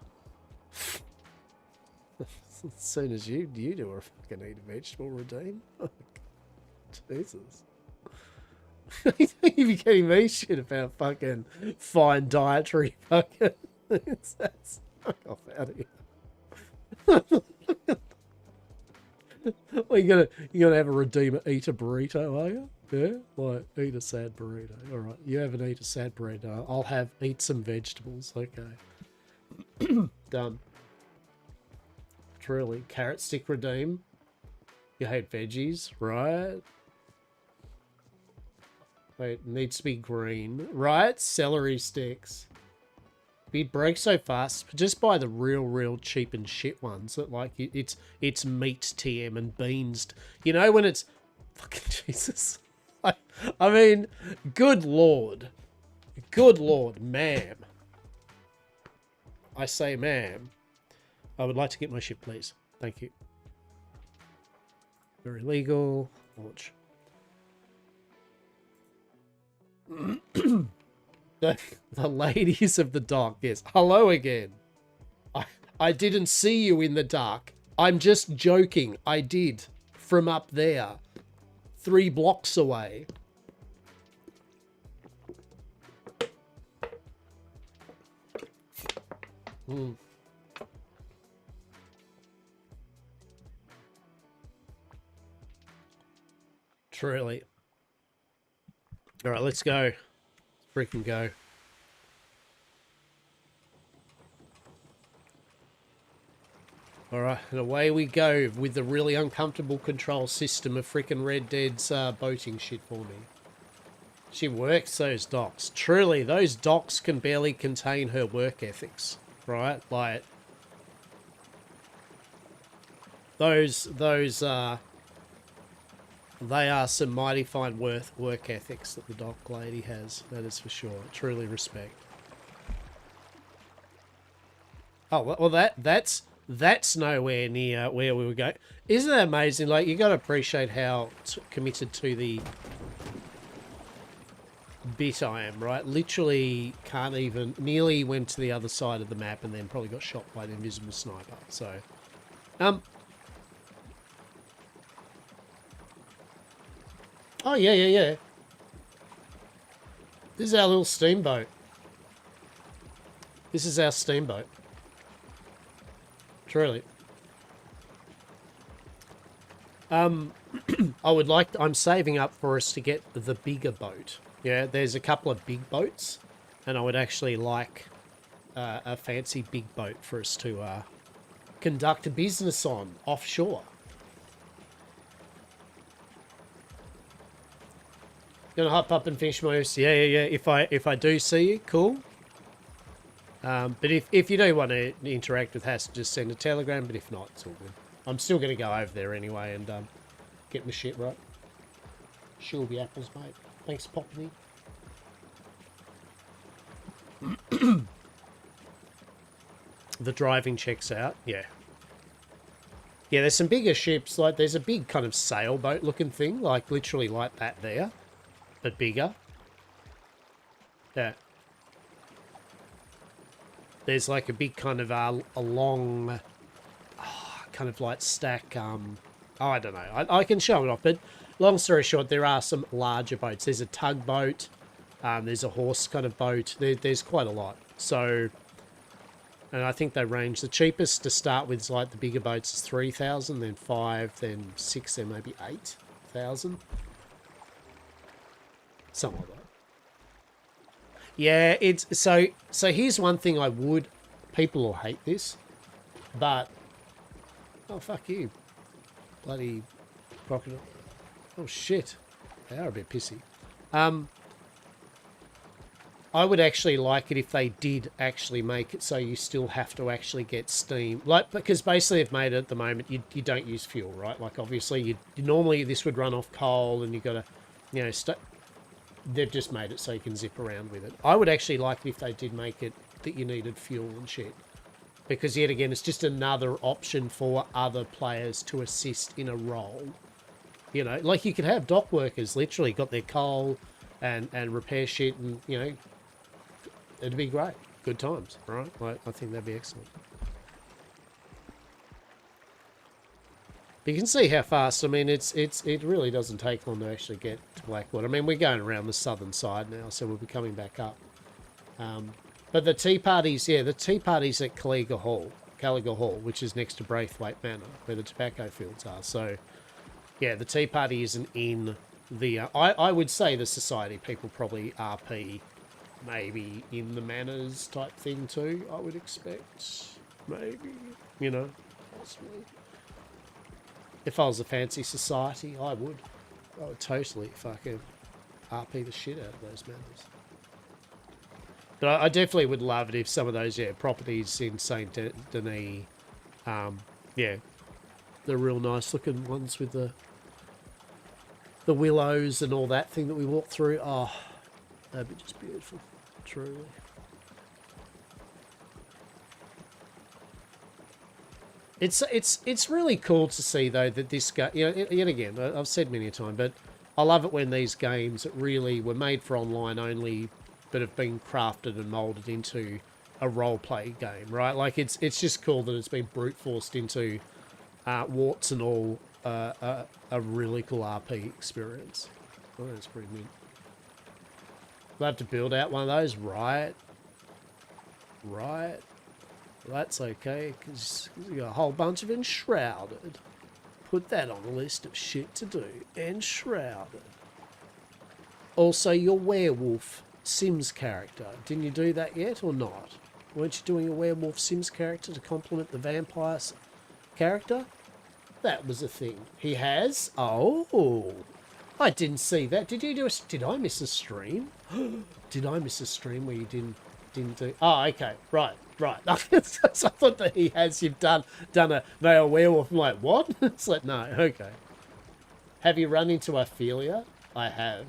As soon as you do a fucking eat a vegetable, redeem. Jesus. You be getting me shit about fucking fine dietary fucking things. That's fuck off out of here. Well, you're gonna have a redeemer eat a burrito, are you? Yeah? Like, eat a sad burrito. Alright, you have an eat a sad burrito. I'll eat some vegetables. Okay. Done. Truly. Carrot stick redeem. You hate veggies, right? Wait, it needs to be green, right? Celery sticks. It breaks so fast. Just buy the real cheap and shit ones that like it's meat TM and beans. You know when it's fucking Jesus. I mean, good lord, ma'am. I say, ma'am. I would like to get my ship, please. Thank you. Very legal. Launch. The ladies of the dark. Yes. Hello again. I didn't see you in the dark. I'm just joking. I did. From up there. 3 blocks away. Truly. All right, let's go. Let's freaking go. All right, and away we go with the really uncomfortable control system of freaking Red Dead's boating shit for me. She works those docks. Truly, those docks can barely contain her work ethics, right? Like, those they are some mighty fine work ethics that the dock lady has. That is for sure. Truly respect. Oh, well, that's nowhere near where we were going. Isn't that amazing? Like, you got to appreciate how committed to the bit I am, right? Literally can't even... Nearly went to the other side of the map and then probably got shot by an invisible sniper. So, oh, yeah. This is our little steamboat. This is our steamboat. Truly. I'm saving up for us to get the bigger boat. Yeah, there's a couple of big boats, and I would actually like a fancy big boat for us to conduct a business on offshore. Gonna hop up and finish my... Yeah. If I do see you, cool. But if you do want to interact with Hastur, just send a telegram. But if not, it's all good. I'm still gonna go over there anyway and get my shit right. Sure be apples, mate. Thanks, Poppy. The driving checks out. Yeah. Yeah, there's some bigger ships. Like, there's a big kind of sailboat looking thing. Like, literally like that there. But bigger. Yeah. There's like a big kind of a long... kind of like stack... I don't know. I can show it off, but long story short, there are some larger boats. There's a tugboat. There's a horse kind of boat. There's quite a lot. So... And I think they range. The cheapest to start with is like the bigger boats is 3,000, then 5, then 6, then maybe 8,000. Something like that. Yeah, it's so here's one thing I would... People will hate this, but... Oh, fuck you. Bloody crocodile. Oh, shit. They are a bit pissy. I would actually like it if they did actually make it so you still have to actually get steam. Like, because basically they've made it at the moment, you don't use fuel, right? Like, obviously, you normally this would run off coal and you've got to, you know, they've just made it so you can zip around with it. I would actually like it if they did make it that you needed fuel and shit. Because, yet again, it's just another option for other players to assist in a role. You know, like you could have dock workers literally got their coal and repair shit and, you know, it'd be great. Good times, right? Like, I think that'd be excellent. But you can see how fast, I mean, it really doesn't take long to actually get to Blackwater. I mean, we're going around the southern side now, so we'll be coming back up. But the tea parties, yeah, the tea parties at Caliga Hall, which is next to Braithwaite Manor, where the tobacco fields are. So, yeah, the tea party isn't in the... I would say the society people probably RP maybe in the manors type thing too, I would expect. Maybe, you know, possibly. If I was a fancy society, I would totally fucking RP the shit out of those members. But I definitely would love it if some of those properties in Saint Denis, yeah, the real nice looking ones with the willows and all that thing that we walked through. Oh, that'd be just beautiful, truly. It's really cool to see though that this guy, yet again, I've said many a time, but I love it when these games that really were made for online only, but have been crafted and molded into a role play game, right? Like it's just cool that it's been brute forced into warts and all a really cool RP experience. Oh, that's pretty neat. We'll have to build out one of those, right? Right. That's okay, because you got a whole bunch of Enshrouded. Put that on the list of shit to do. Enshrouded. Also, your werewolf Sims character. Didn't you do that yet or not? Weren't you doing a werewolf Sims character to complement the vampire character? That was a thing. He has? Oh. I didn't see that. Did you do a... Did I miss a stream? Did I miss a stream where you didn't do... Oh, okay. Right. So I thought that he has. You've done a male werewolf. I'm like, what? It's like, no. Okay. Have you run into Ophelia? I have.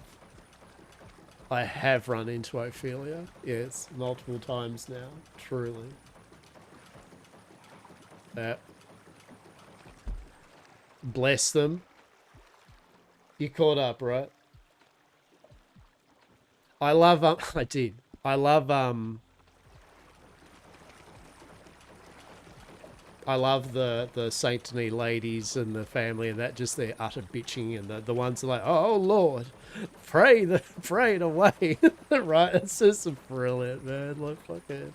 I have run into Ophelia. Yes, multiple times now. Truly. Bless them. You caught up, right? I love I did. I love the Saint Denis ladies and the family and that, just their utter bitching, and the ones that are like, oh Lord, pray it away. Right? It's just brilliant, man. Like fucking,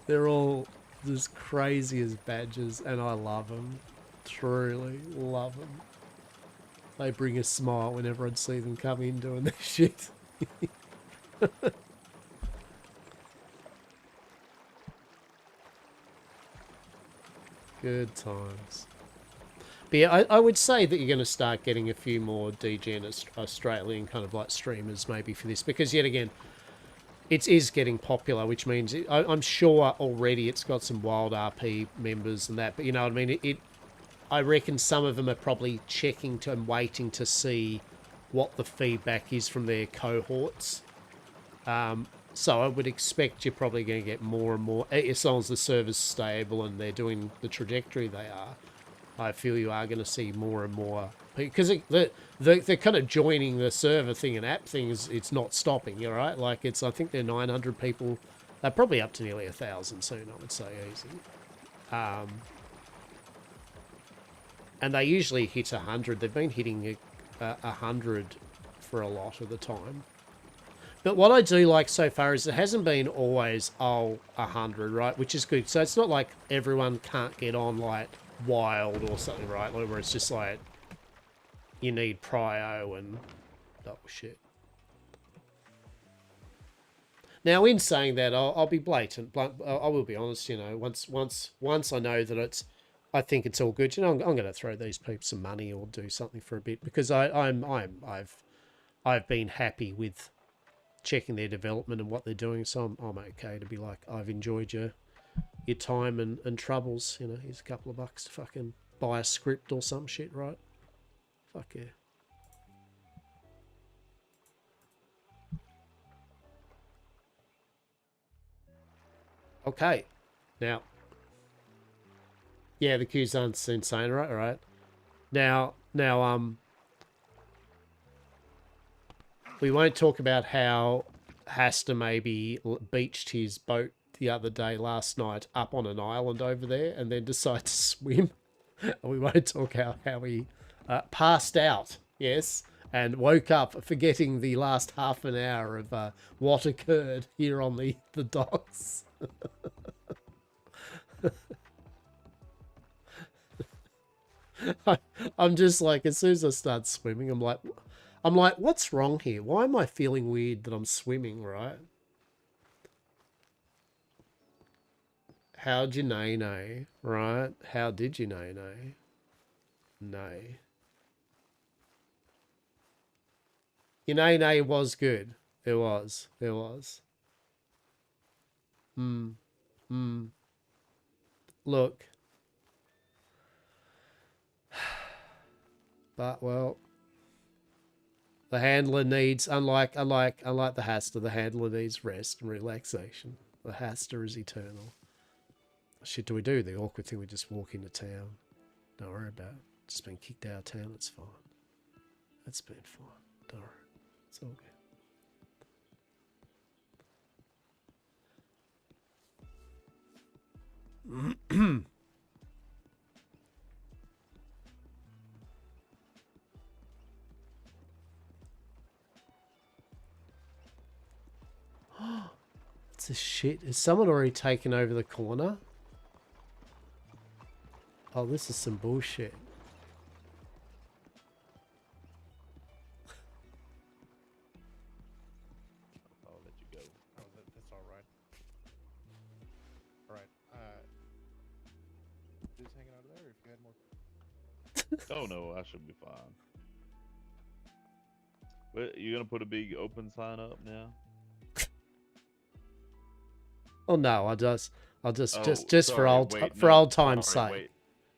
they're all just crazy as badgers, and I love them. Truly love them. They bring a smile whenever I'd see them come in doing their shit. Good times. But yeah, I would say that you're going to start getting a few more DGN Australian kind of like streamers maybe for this, because yet again, it is getting popular, which means I'm sure already it's got some wild RP members and that, but you know what I mean? I reckon some of them are probably checking to and waiting to see what the feedback is from their cohorts. So I would expect you're probably going to get more and more, as long as the server's stable and they're doing the trajectory they are. I feel you are going to see more and more, because they're kind of joining the server thing and app thing. It's not stopping, you right? Like I think they're 900 people. They're probably up to nearly 1,000 soon, I would say, easy. And they usually hit 100. They've been hitting 100 for a lot of the time. But what I do like so far is it hasn't been always 100, right? Which is good. So it's not like everyone can't get on like wild or something, right? Where it's just like you need prio and oh shit. Now, in saying that, I'll be blatant. I will be honest. You know, once I know that I think it's all good. You know, I'm going to throw these peeps some money or do something for a bit, because I've been happy with checking their development and what they're doing, so I'm okay to be like, I've enjoyed your time and troubles. You know, here's a couple of bucks to fucking buy a script or some shit, right? Fuck yeah. Okay, now. Yeah, the Cuisin's insane, right? All right. Now, we won't talk about how Hastur maybe beached his boat the other day, last night, up on an island over there, and then decided to swim. And we won't talk how he passed out, yes, and woke up forgetting the last half an hour of what occurred here on the docks. I'm just like, as soon as I start swimming, I'm like, what's wrong here? Why am I feeling weird that I'm swimming, right? How'd you nay, right? How did you nay? Nay. Your nay was good. It was. It was. Look. But well, the handler needs, unlike the Hastur, the handler needs rest and relaxation. The Hastur is eternal. Shit, do we do the awkward thing? We just walk into town. Don't worry about it. Just been kicked out of town. It's fine. It's been fine. Don't worry. It's all good. It's a shit. Is someone already taken over the corner? Oh, this is some bullshit. I'll let you go. Oh, that's all right. All right. Just hanging out there. If you had more. Oh no, I should be fine. But you gonna put a big open sign up now? Oh no, I'll just Oh, for old time's sake.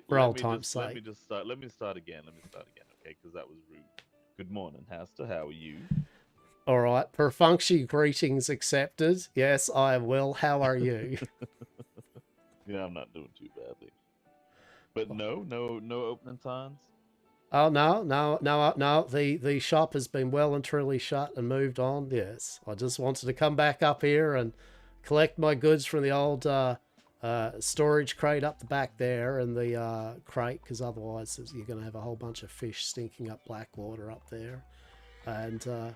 For old time's sake. Let me start again. Okay, because that was rude. Good morning, Hastur. How are you? All right. Perfunctory greetings accepted. Yes, I am well. How are you? Yeah, I'm not doing too badly. But no opening signs. Oh no. The shop has been well and truly shut and moved on. Yes, I just wanted to come back up here and collect my goods from the old storage crate up the back there, and the crate, because otherwise you're going to have a whole bunch of fish stinking up Blackwater up there. And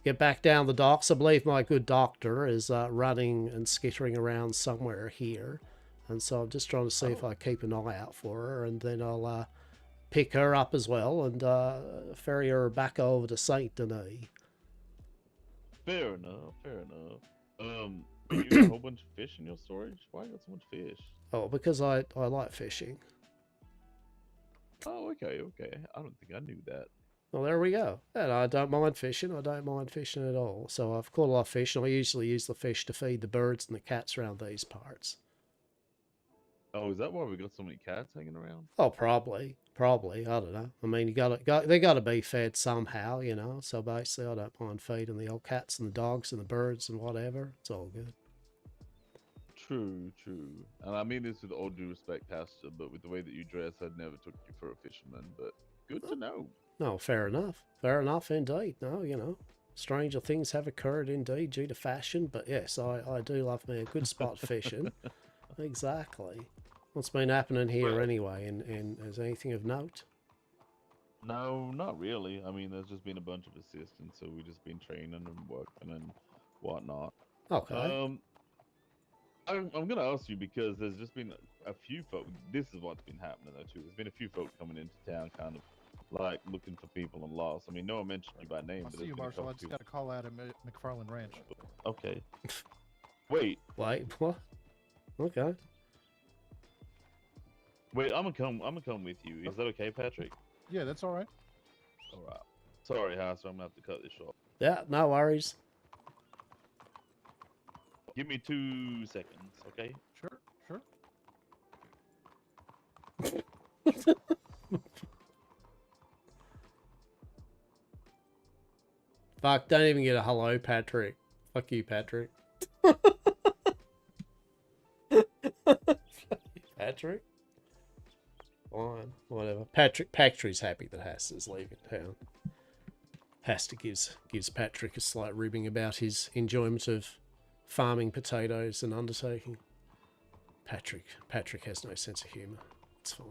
get back down the docks. I believe my good doctor is running and skittering around somewhere here, and so I'm just trying to see if I keep an eye out for her, and then I'll pick her up as well and ferry her back over to Saint Denis. Fair enough. You got a whole bunch of fish in your storage? Why you got so much fish? Oh, because I like fishing. Oh, okay. I don't think I knew that. Well, there we go. And I don't mind fishing. I don't mind fishing at all. So I've caught a lot of fish, and I usually use the fish to feed the birds and the cats around these parts. Oh, is that why we got so many cats hanging around? Oh, probably. I don't know. I mean, they got to be fed somehow, you know. So basically, I don't mind feeding the old cats and the dogs and the birds and whatever. It's all good. True. And I mean this with all due respect, Hastur, but with the way that you dress, I'd never took you for a fisherman. But good to know. No, fair enough. Fair enough indeed. No, you know, stranger things have occurred indeed due to fashion. But yes, I do love me a good spot fishing. Exactly. What's been happening here anyway? And is anything of note? No, not really. I mean, there's just been a bunch of assistants, so we've just been training and working and whatnot. Okay. I'm gonna ask you because there's just been a few folk. This is what's been happening though too. There's been a few folk coming into town, kind of like looking for people and lost. I mean, no one mentioned you by name. I'll but see you, Marshall. I just got a call out at McFarland Ranch. Okay. Wait. What? Okay. Wait, I'm gonna come with you. Is that okay, Patrick? Yeah, that's all right. All right. Sorry, Hastur, I'm gonna have to cut this short. Yeah, no worries. Give me 2 seconds, okay? Sure. Fuck, don't even get a hello, Patrick. Fuck you, Patrick. Patrick? Fine, whatever. Patrick's happy that Hastur's leaving town. Hastur gives Patrick a slight ribbing about his enjoyment of farming potatoes and undertaking. Patrick has no sense of humour. It's fine.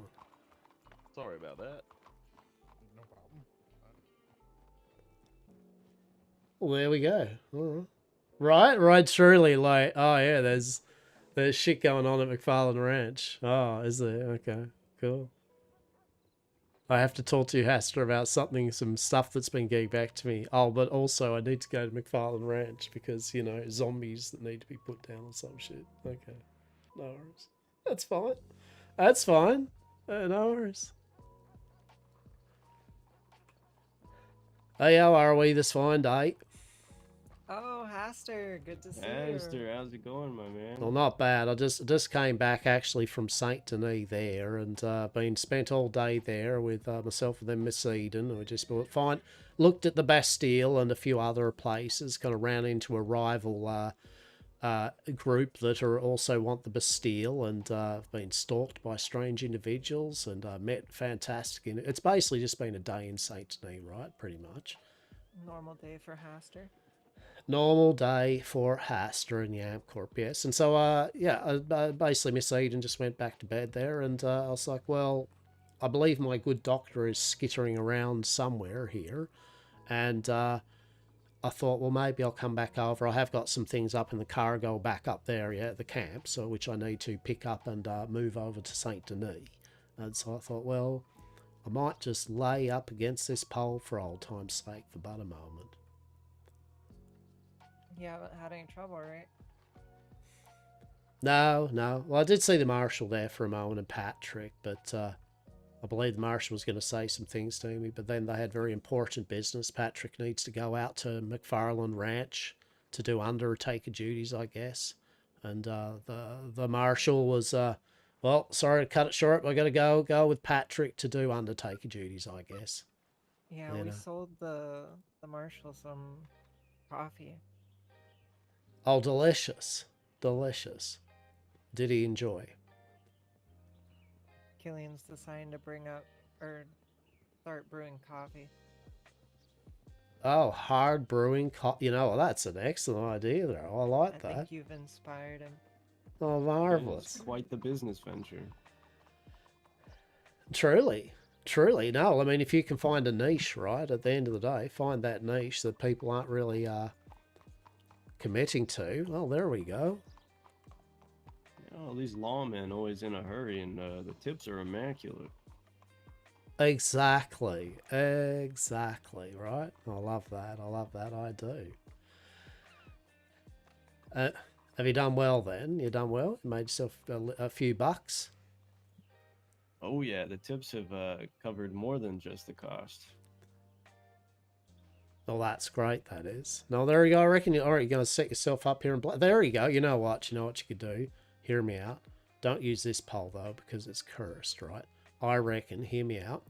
Sorry about that. No problem. Well, there we go. All right. Right, truly, like, oh yeah, there's shit going on at McFarland Ranch. Oh, is there? Okay, cool. I have to talk to you, Hastur, about some stuff that's been getting back to me. Oh, but also I need to go to McFarland Ranch because, you know, zombies that need to be put down or some shit. Okay. No worries. That's fine. No worries. Hey, how are we this fine day? Oh, Hastur, good to see you. Hastur, how's it going, my man? Well, not bad. I just came back actually from Saint Denis there, and been spent all day there with myself and then Miss Eden. We just looked at the Bastille and a few other places. Kind of ran into a rival group that are also want the Bastille, and been stalked by strange individuals, and met fantastic. It's basically just been a day in Saint Denis, right? Pretty much. Normal day for Hastur. Normal day for Hastur and Yamcorp, yes. And so, yeah, basically Miss Eden just went back to bed there, and I was like, well, I believe my good doctor is skittering around somewhere here, and I thought, well, maybe I'll come back over. I have got some things up in the cargo back up there, yeah, at the camp, so which I need to pick up and move over to Saint Denis. And so I thought, well, I might just lay up against this pole for old time's sake for but a moment. You haven't had any trouble, right? No. Well, I did see the Marshal there for a moment and Patrick, but I believe the Marshal was going to say some things to me, but then they had very important business. Patrick needs to go out to McFarlane Ranch to do undertaker duties, I guess. And the Marshal was, well, sorry to cut it short, but I got to go with Patrick to do undertaker duties, I guess. Yeah, we sold the Marshal some coffee. Oh, delicious. Delicious. Did he enjoy? Killian's deciding to bring up, or start brewing coffee. Oh, hard brewing You know, that's an excellent idea there. I like that. I think you've inspired him. Oh, marvelous. It's quite the business venture. Truly. No, I mean, if you can find a niche, right, at the end of the day, find that niche that people aren't really committing to. Well, there we go. Oh, these lawmen always in a hurry, and the tips are immaculate. Exactly, right? I love that. I do. Have you done well then? You done well? You made yourself a few bucks? Oh yeah, the tips have covered more than just the cost. Oh, that's great, that is. No, there you go. I reckon you're going to set yourself up here and... There you go. You know what you could do? Hear me out. Don't use this pole, though, because it's cursed, right? I reckon, hear me out.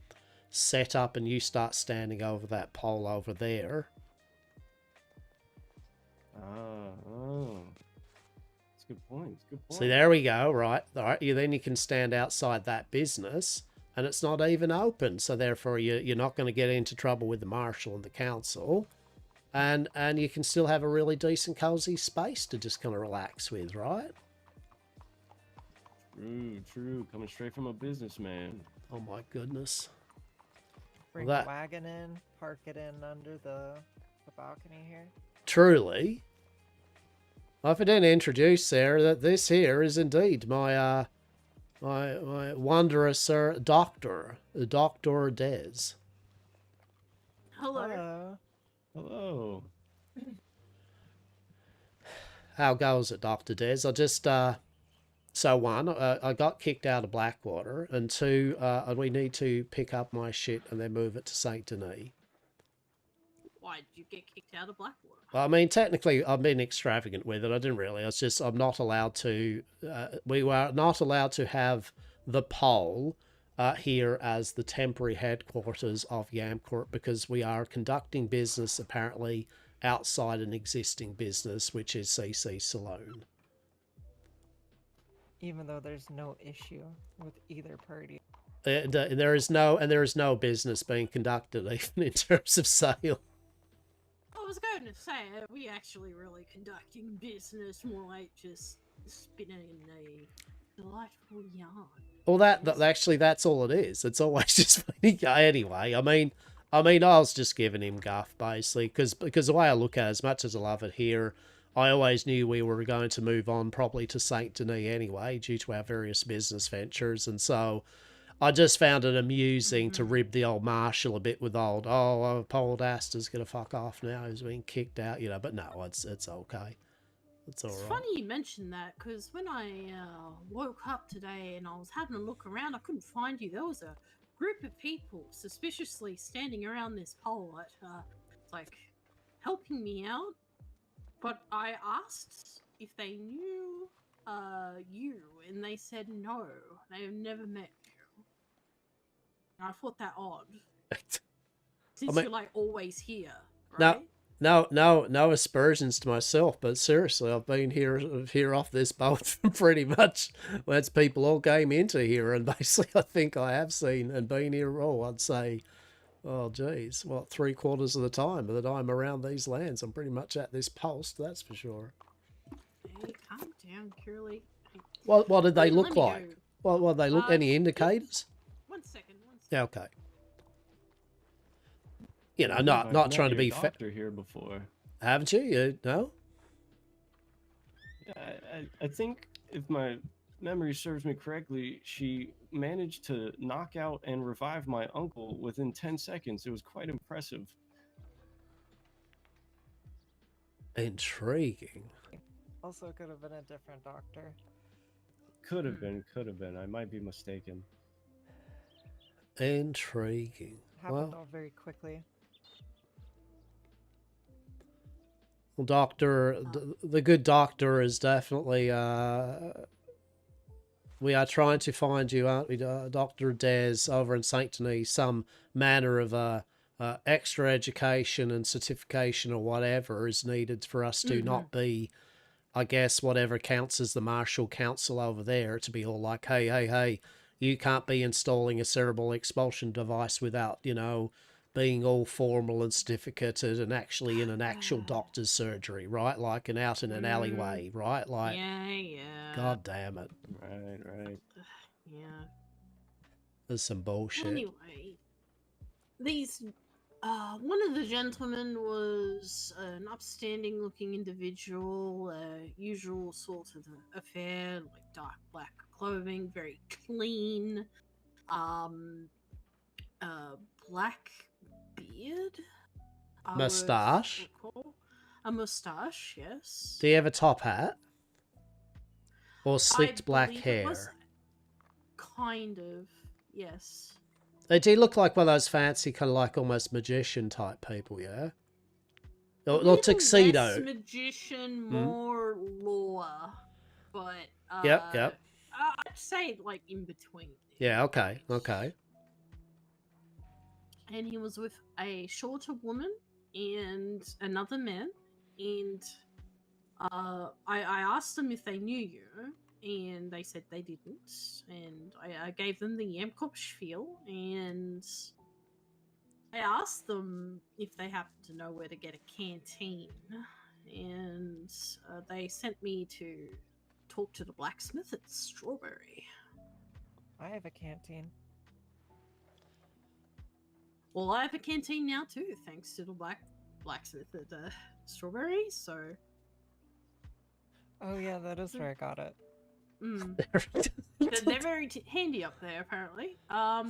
Set up and you start standing over that pole over there. Oh. That's a good point. See, there we go, right? All right. Then you can stand outside that business, and it's not even open, so therefore you're not going to get into trouble with the Marshal and the council, and you can still have a really decent cozy space to just kind of relax with, right? True. Coming straight from a businessman. Oh my goodness. Bring the wagon in, park it in under the balcony here. Truly. Well, if I didn't introduce Sarah, that this here is indeed my my wondrous doctor, Dr. Des. Hello. Hello. How goes it, Dr. Des? I just, so one, I got kicked out of Blackwater, and two, we need to pick up my shit and then move it to Saint Denis. Why did you get kicked out of Blackwater? Well, I mean, technically, I've been extravagant with it. I didn't really. It's just I'm not allowed to. We were not allowed to have the pole here as the temporary headquarters of Yamcorp because we are conducting business apparently outside an existing business, which is CC Saloon. Even though there's no issue with either party. There is no business being conducted even in terms of sale. I was going to say, are we actually really conducting business, more like just spinning a delightful yarn? Well, actually, that's all it is. It's always just funny. Anyway, I mean, I was just giving him guff, basically, because the way I look at it, as much as I love it here, I always knew we were going to move on probably to Saint Denis anyway, due to our various business ventures, and so I just found it amusing to rib the old Marshal a bit with old, Paul Astor's going to fuck off now, he's been kicked out, but no, it's okay. It's all right. It's funny you mentioned that, because when I woke up today and I was having a look around, I couldn't find you. There was a group of people suspiciously standing around this pole at like helping me out, but I asked if they knew you, and they said no. They have never met you. And I thought that odd. Since mean- you're like always here, right? No aspersions to myself, but seriously, I've been here off this boat pretty much. That's people all came into here, and basically, I think I have seen and been here. Oh, I'd say, oh, geez, what 3/4 of the time that I'm around these lands, I'm pretty much at this post. That's for sure. Hey, calm down, Curly. What did they Let look me like? go. What they look? Any indicators? 1 second. Yeah, okay. You know, I believe I've not met trying to your be doctor here before. Haven't you? No? Yeah, I think if my memory serves me correctly, she managed to knock out and revive my uncle within 10 seconds. It was quite impressive. Intriguing. Also, could have been a different doctor. Could have been. I might be mistaken. Intriguing. Happened Well, all very quickly. doctor, the good doctor is definitely. We are trying to find you, aren't we, Dr. Des, over in Saint Denis, some manner of extra education and certification or whatever is needed for us to not be, I guess, whatever counts as the Martial Council over there, to be all like, hey, you can't be installing a cerebral expulsion device without, being all formal and certificated and actually in an actual doctor's surgery, right? Like out in an alleyway, right? Like, Yeah. God damn it. Right. Yeah. There's some bullshit. Anyway, these one of the gentlemen was an upstanding-looking individual, usual sort of affair, like dark black clothing, very clean, black beard, I would Mustache? recall. A mustache, yes. Do you have a top hat? Or slicked black believe it was hair? kind of, yes. They do look like one of those fancy, kind of like almost magician type people, yeah? Or Little tuxedo. less magician, more law, but Yep. I'd say like in between. Yeah, okay. And he was with a shorter woman and another man, and I asked them if they knew you, and they said they didn't, and I gave them the Yamkop spiel, and I asked them if they happen to know where to get a canteen, and they sent me to talk to the blacksmith at Strawberry. I have a canteen. Well, I have a canteen now too, thanks to the blacksmith at Strawberry. So. Oh yeah, that is where I got it. They're very handy up there, apparently. I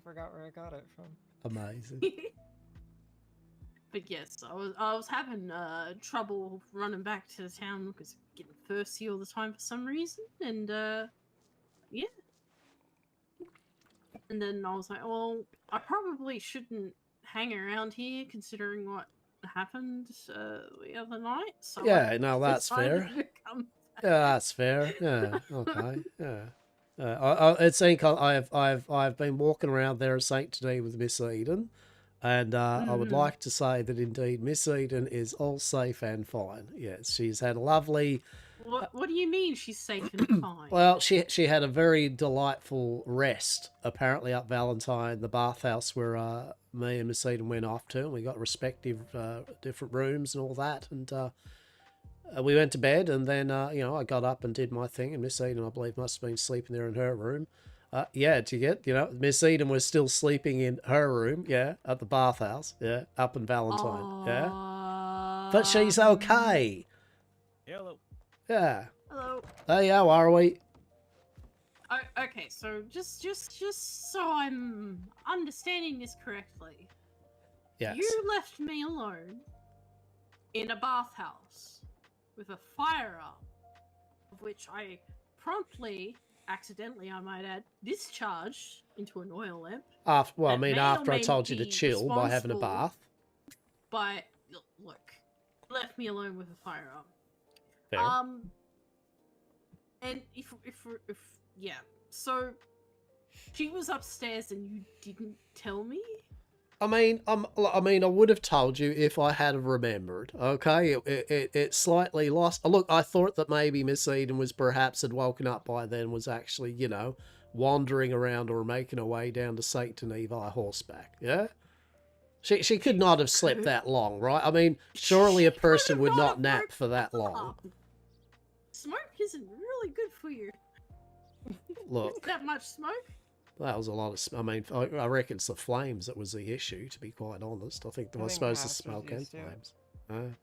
forgot where I got it from. Amazing. But yes, I was having trouble running back to the town because getting thirsty all the time for some reason, and yeah. And then I was like, well, I probably shouldn't hang around here considering what happened the other night. So Yeah, no, that's fair. decided to come Yeah, that's fair. Yeah, okay. Yeah. It's saying I've been walking around there at Saint Denis with Miss Eden, and I would like to say that indeed Miss Eden is all safe and fine. Yes, she's had a lovely. What do you mean she's safe and fine? Well, she had a very delightful rest apparently up Valentine, the bathhouse where me and Miss Eden went off to, and we got respective different rooms and all that, and we went to bed, and then I got up and did my thing, and Miss Eden, I believe, must have been sleeping there in her room. Miss Eden was still sleeping in her room, at the bathhouse, up in Valentine, but she's okay. Hello. Yeah. Hello. Hey, how are we? Okay, so just so I'm understanding this correctly. Yes. You left me alone in a bathhouse with a firearm, of which I promptly, accidentally I might add, discharged into an oil lamp. After I may or told may you to be chill by having a responsible bath. but look, left me alone with a firearm. Fair. And if yeah, so she was upstairs and you didn't tell me. I mean, I would have told you if I had remembered. Okay, it slightly lost. Look, I thought that maybe Miss Eden was perhaps had woken up by then, was actually, you know, wandering around or making her way down to Saint Denis via horseback. Yeah, she could not have slept that long, right? I mean, surely a person would not nap for that long. Smoke isn't really good for you. Look, That much smoke. that was a lot of. I mean, I reckon it's the flames that was the issue. To be quite honest, I suppose the Haster's smoke and used to it. flames.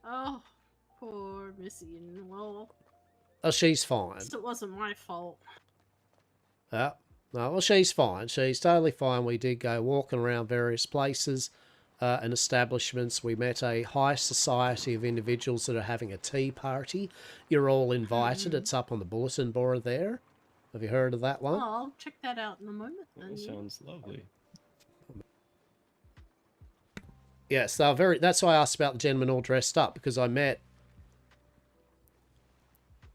Oh, poor Missy. Well, Oh, she's fine. it wasn't my fault. Yeah. No, well, she's fine. She's totally fine. We did go walking around various places and establishments. We met a high society of individuals that are having a tea party. You're all invited. It's up on the bulletin board there. Have you heard of that one? Oh, I'll check that out in a moment. Then. That sounds lovely. Yes, they were very. That's why I asked about the gentleman all dressed up, because I met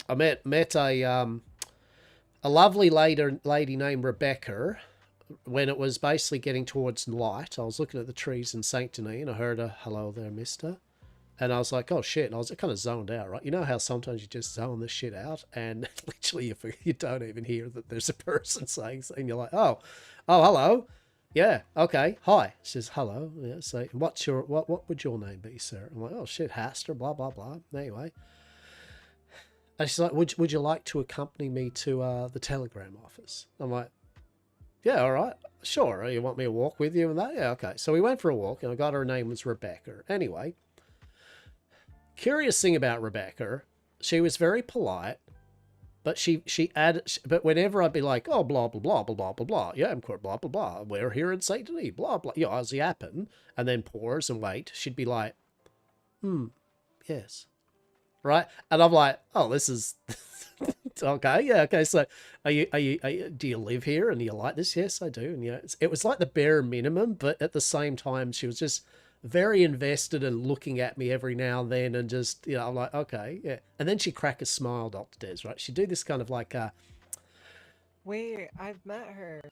a lovely lady named Rebecca when it was basically getting towards light. I was looking at the trees in Saint Denis and I heard a "Hello there, mister," and I was like, "Oh shit!" And I was kind of zoned out, right? You know how sometimes you just zone this shit out, and literally you don't even hear that there's a person saying something. You're like, "Oh, hello." Yeah, okay, hi. She says, hello. Yeah, so what would your name be, sir? I'm like, oh shit, Hastur, blah, blah, blah. Anyway. And she's like, would you like to accompany me to the telegram office? I'm like, yeah, all right, sure. You want me to walk with you and that? Yeah, okay. So we went for a walk and I got her name was Rebecca. Anyway, curious thing about Rebecca, she was very polite. But she added, but whenever I'd be like, oh, blah, blah, blah, blah, blah, blah, blah, yeah, I'm blah, blah, blah, we're here in Saint Denis, blah, blah, yeah, I was yapping, and then pause and wait, she'd be like, yes, right? And I'm like, oh, this is, okay, yeah, okay, so do you live here, and do you like this? Yes, I do, and yeah, it was like the bare minimum, but at the same time, she was just very invested and looking at me every now and then and just, you know, I'm like, okay, yeah. And then she'd crack a smile, Dr. Des, right? She'd do this kind of like, Wait, I've met her.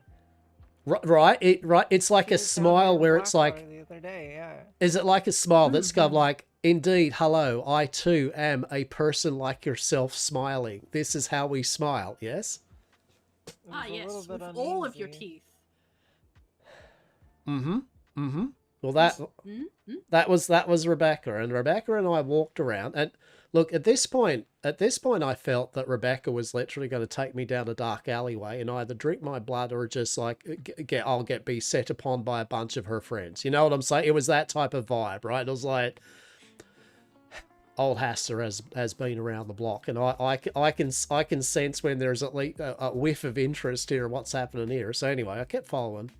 right, it's like a smile where it's like, the other day, yeah. is it like a smile that's kind of like, indeed, hello, I too am a person like yourself smiling. This is how we smile, yes? Yes, with all of your teeth. Well, that was Rebecca, and Rebecca and I walked around, and look, at this point, I felt that Rebecca was literally going to take me down a dark alleyway and either drink my blood or just like be set upon by a bunch of her friends. You know what I'm saying? It was that type of vibe, right? It was like, old Hastur has been around the block, and I can sense when there's at least a whiff of interest here, what's happening here. So anyway, I kept following.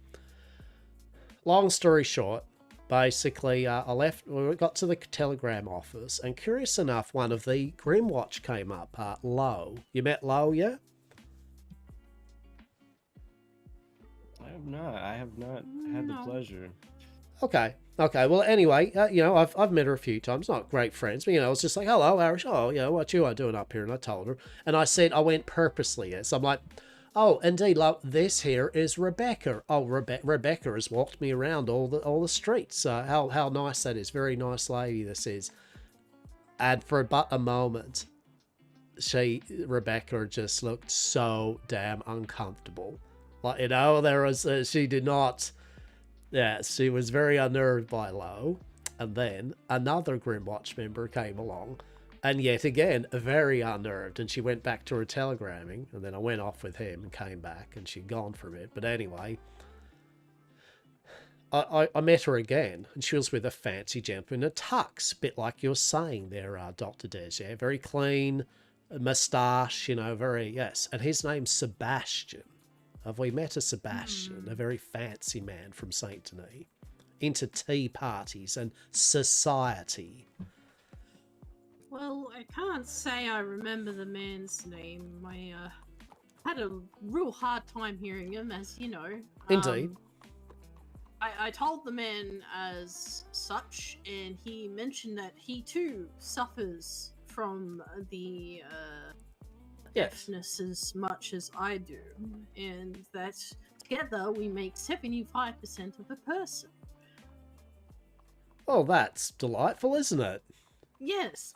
Long story short, basically, we got to the telegram office, and curious enough, one of the Grimwatch came up, Lo. You met Lo, yeah? I have not had the pleasure. Okay. Well, anyway, you know, I've met her a few times. Not great friends, but, you know, I was just like, hello, Irish. Oh, you know, what you are doing up here? And I told her. And I said, I went purposely, yes. I'm like, oh, indeed, love, this here is Rebecca. Oh, Rebecca has walked me around all the streets. How nice that is. Very nice lady this is. And for but a moment, Rebecca just looked so damn uncomfortable. Like, you know, there was, she did not, yeah, she was very unnerved by Lo. And then another Grimwatch member came along. And yet again, very unnerved, and she went back to her telegramming, and then I went off with him and came back, and she'd gone for a bit. But anyway, I met her again, and she was with a fancy gentleman in a tux, bit like you're saying there, Dr. Des, yeah? Very clean, moustache, you know, very, yes. And his name's Sebastian. Have we met a Sebastian, a very fancy man from Saint Denis, into tea parties and society? Well, I can't say I remember the man's name. I had a real hard time hearing him, as you know. Indeed. I told the man as such, and he mentioned that he too suffers from the deafness as much as I do, and that together we make 75% of a person. Oh, that's delightful, isn't it? Yes.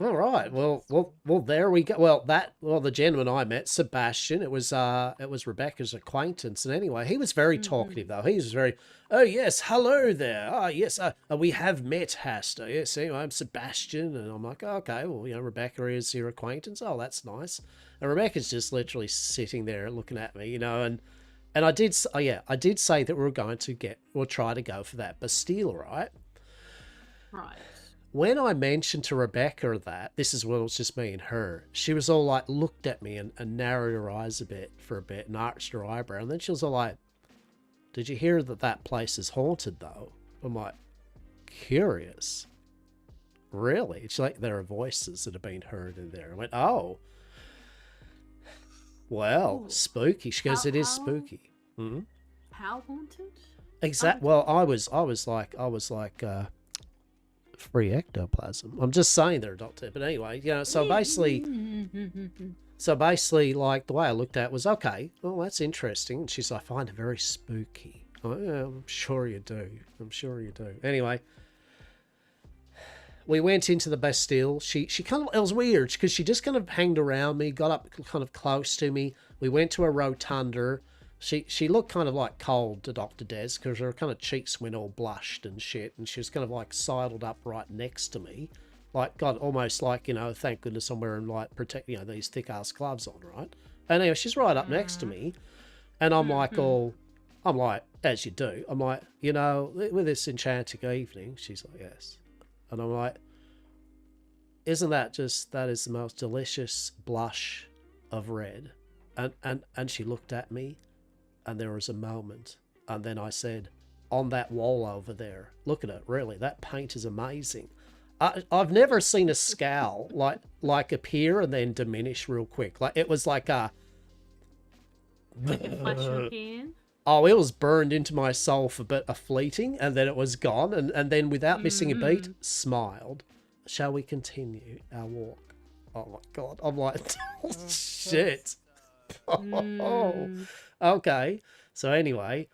All right. Well, there we go. Well, the gentleman I met, Sebastian, it was Rebecca's acquaintance. And anyway, he was very talkative, though. He was very, oh, yes, hello there. Ah, yes, we have met, Hastur. Yes, anyway, I'm Sebastian. And I'm like, okay, well, Rebecca is your acquaintance. Oh, that's nice. And Rebecca's just literally sitting there looking at me, and I did say that we'll try to go for that Bastille, right? Right. When I mentioned to Rebecca that, this is when it was just me and her, she was all like, looked at me and narrowed her eyes for a bit and arched her eyebrow. And then she was all like, did you hear that place is haunted though? I'm like, curious. Really? It's like there are voices that have been heard in there. I went, oh. Well, spooky. She goes, it is spooky. Mm-hmm. How haunted? Well, I was like, free ectoplasm. I'm just saying there, Doctor. But anyway, so basically, like, the way I looked at it was, okay, well, that's interesting. And she's like, I find it very spooky. Oh, yeah, I'm sure you do. Anyway, we went into the Bastille. She kind of, it was weird because she just kind of hanged around me, got up kind of close to me. We went to a rotunda. She looked kind of like cold to Dr. Des because her kind of cheeks went all blushed and shit, and she was kind of like sidled up right next to me, like God, almost like thank goodness I'm wearing like these thick ass gloves on, right? And anyway, she's right up next to me, and I'm like as you do, I'm like with this enchanting evening. She's like yes, and I'm like, isn't that is the most delicious blush of red, and she looked at me. And there was a moment, and then I said, on that wall over there, look at it, really, that paint is amazing. I've never seen a scowl like appear and then diminish real quick. Like it was like a flash of pan. Oh, it was burned into my soul for a fleeting, and then it was gone, and then without missing a beat, smiled. Shall we continue our walk? Oh my God, I'm like, oh, shit. Oh. Okay, so anyway,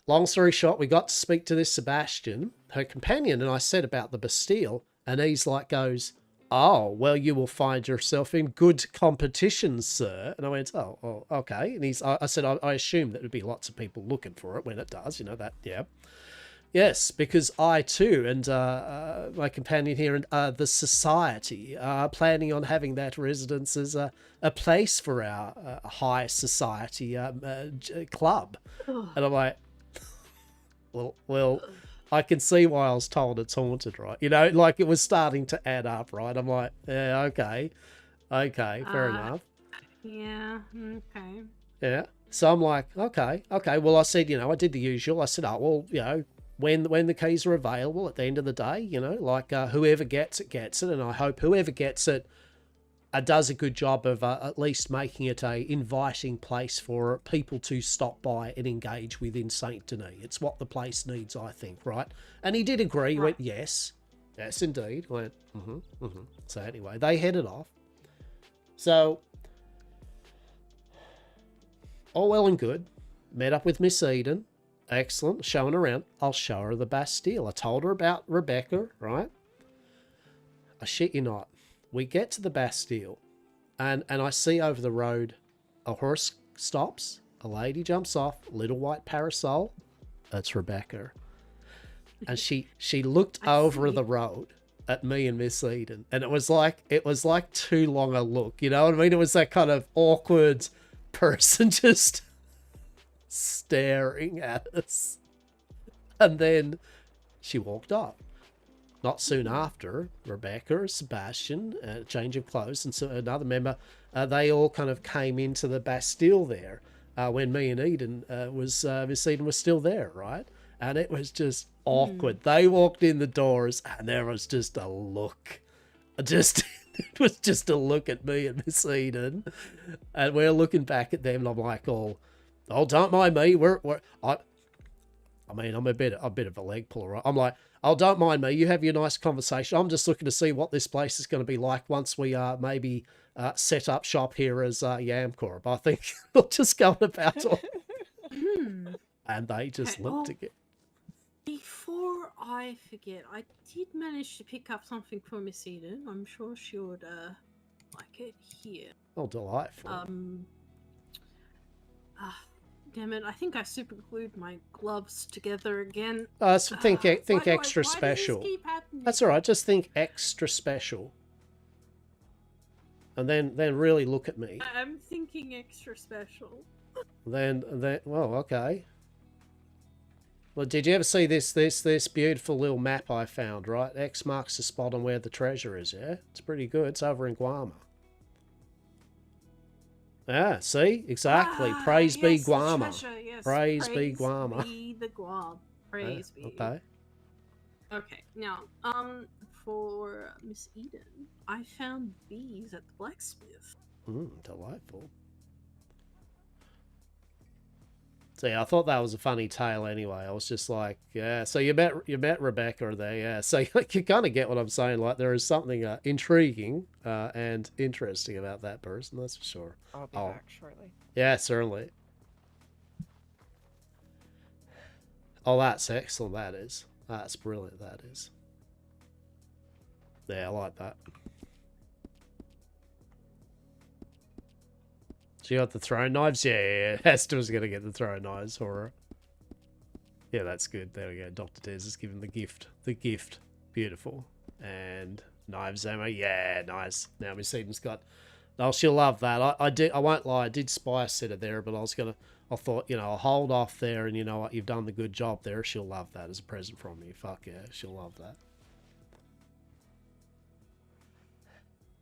long story short, we got to speak to this Sebastian, her companion, and I said about the Bastille, and he's like goes, oh, well, you will find yourself in good competition, sir. And I went, oh okay. And I said, I assume that there'd be lots of people looking for it when it does, that, yeah. Yes, because I too, and my companion here, and the society are planning on having that residence as a place for our high society club. And I'm like, well, I can see why I was told it's haunted, right? Like it was starting to add up, right? I'm like, yeah, okay, fair enough. Yeah, okay. Yeah, so I'm like, okay. Well, I said, I did the usual. I said, oh, well, when the keys are available at the end of the day, like whoever gets it, and I hope whoever gets it does a good job of at least making it a inviting place for people to stop by and engage with in Saint Denis. It's what the place needs, I think, right? And he did agree. He went, yes, indeed. I went, So anyway, they headed off. So all well and good. Met up with Miss Eden. Excellent. Showing around. I'll show her the Bastille. I told her about Rebecca, right? I shit you not. We get to the Bastille, and I see over the road a horse stops, a lady jumps off, little white parasol. That's Rebecca. And she looked over the road at me and Miss Eden, and it was like too long a look. You know what I mean? It was that kind of awkward person just staring at us. And then she walked off. Not soon after, Rebecca, Sebastian, change of clothes, and so another member, they all kind of came into the Bastille there when me and Eden Miss Eden was still there, right? And it was just awkward. They walked in the doors, and there was just a look. It was just a look at me and Miss Eden, and we're looking back at them, and I'm like, oh, don't mind me. I mean, I'm a bit of a leg puller, right? I'm like, oh, don't mind me. You have your nice conversation. I'm just looking to see what this place is going to be like once we maybe set up shop here as Yamcorp. I think we'll just go about it. And they just looked again. Before I forget, I did manage to pick up something for Miss Eden. I'm sure she would like it here. Oh, delightful. Damn it! I think I super glued my gloves together again. So think extra special. Why does this keep happening? That's all right. Just think extra special. And then really look at me. I'm thinking extra special. Then well, okay. Well, did you ever see this beautiful little map I found, right? X marks the spot on where the treasure is, yeah? It's pretty good. It's over in Guama. Ah, see? Exactly. Praise be yes, the Guama. treasure, yes. Praise be Guama. Praise be the Guam. Praise be. Okay. Okay, now, for Miss Eden, I found bees at the blacksmith. Delightful. So yeah, I thought that was a funny tale anyway. I was just like, yeah, so you met Rebecca there, yeah. So you kind of get what I'm saying. Like, there is something intriguing and interesting about that person, that's for sure. I'll be back shortly. Yeah, certainly. Oh, that's excellent, that is. That's brilliant, that is. Yeah, I like that. She got the throwing knives? Yeah. Hastur's going to get the throwing knives for her. Yeah, that's good. There we go. Dr. Des is giving the gift. The gift. Beautiful. And knives ammo. Yeah, nice. Now Miss Eden's got... Oh, she'll love that. I won't lie. I did spy a set of there, but I thought, you know, I'll hold off there, and you know what? You've done the good job there. She'll love that as a present from me. Fuck yeah. She'll love that.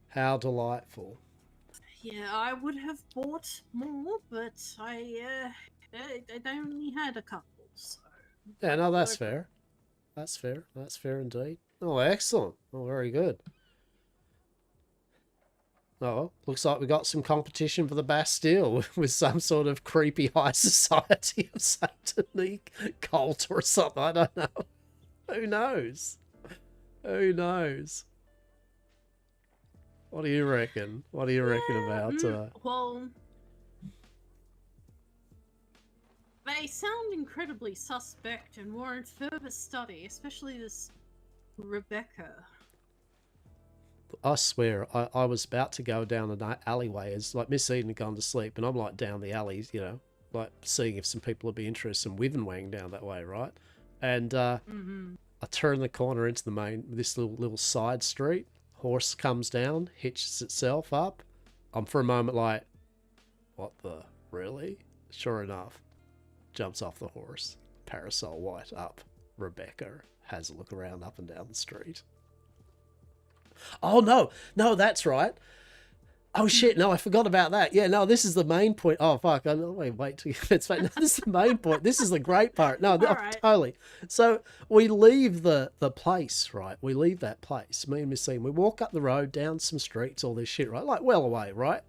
How delightful. Yeah, I would have bought more, but I only had a couple, so... Yeah, no, that's fair. That's fair. That's fair indeed. Oh, excellent. Oh, very good. Oh, looks like we got some competition for the Bastille with some sort of creepy high society of Satanic cult or something. I don't know. Who knows? Who knows? What do you reckon? What do you reckon about... Well... They sound incredibly suspect and warrant further study, especially this Rebecca. I swear, I was about to go down an alleyway as, like, Miss Eden had gone to sleep, and I'm, like, down the alleys, you know, like, seeing if some people would be interested in Withenwang down that way, right? And I turn the corner into this little side street. Horse comes down, hitches itself up. I'm for a moment like, what the... really? Sure enough, jumps off the horse. Parasol white up. Rebecca has a look around up and down the street. Oh, no, that's right. Oh, shit, no, I forgot about that. Yeah, no, this is the main point. Oh, fuck, wait till you get no, this is the main point. This is the great part. No, right. Totally. So we leave the place, right? We leave that place. Me and Miss Eden, we walk up the road, down some streets, all this shit, right? Like, well away, right?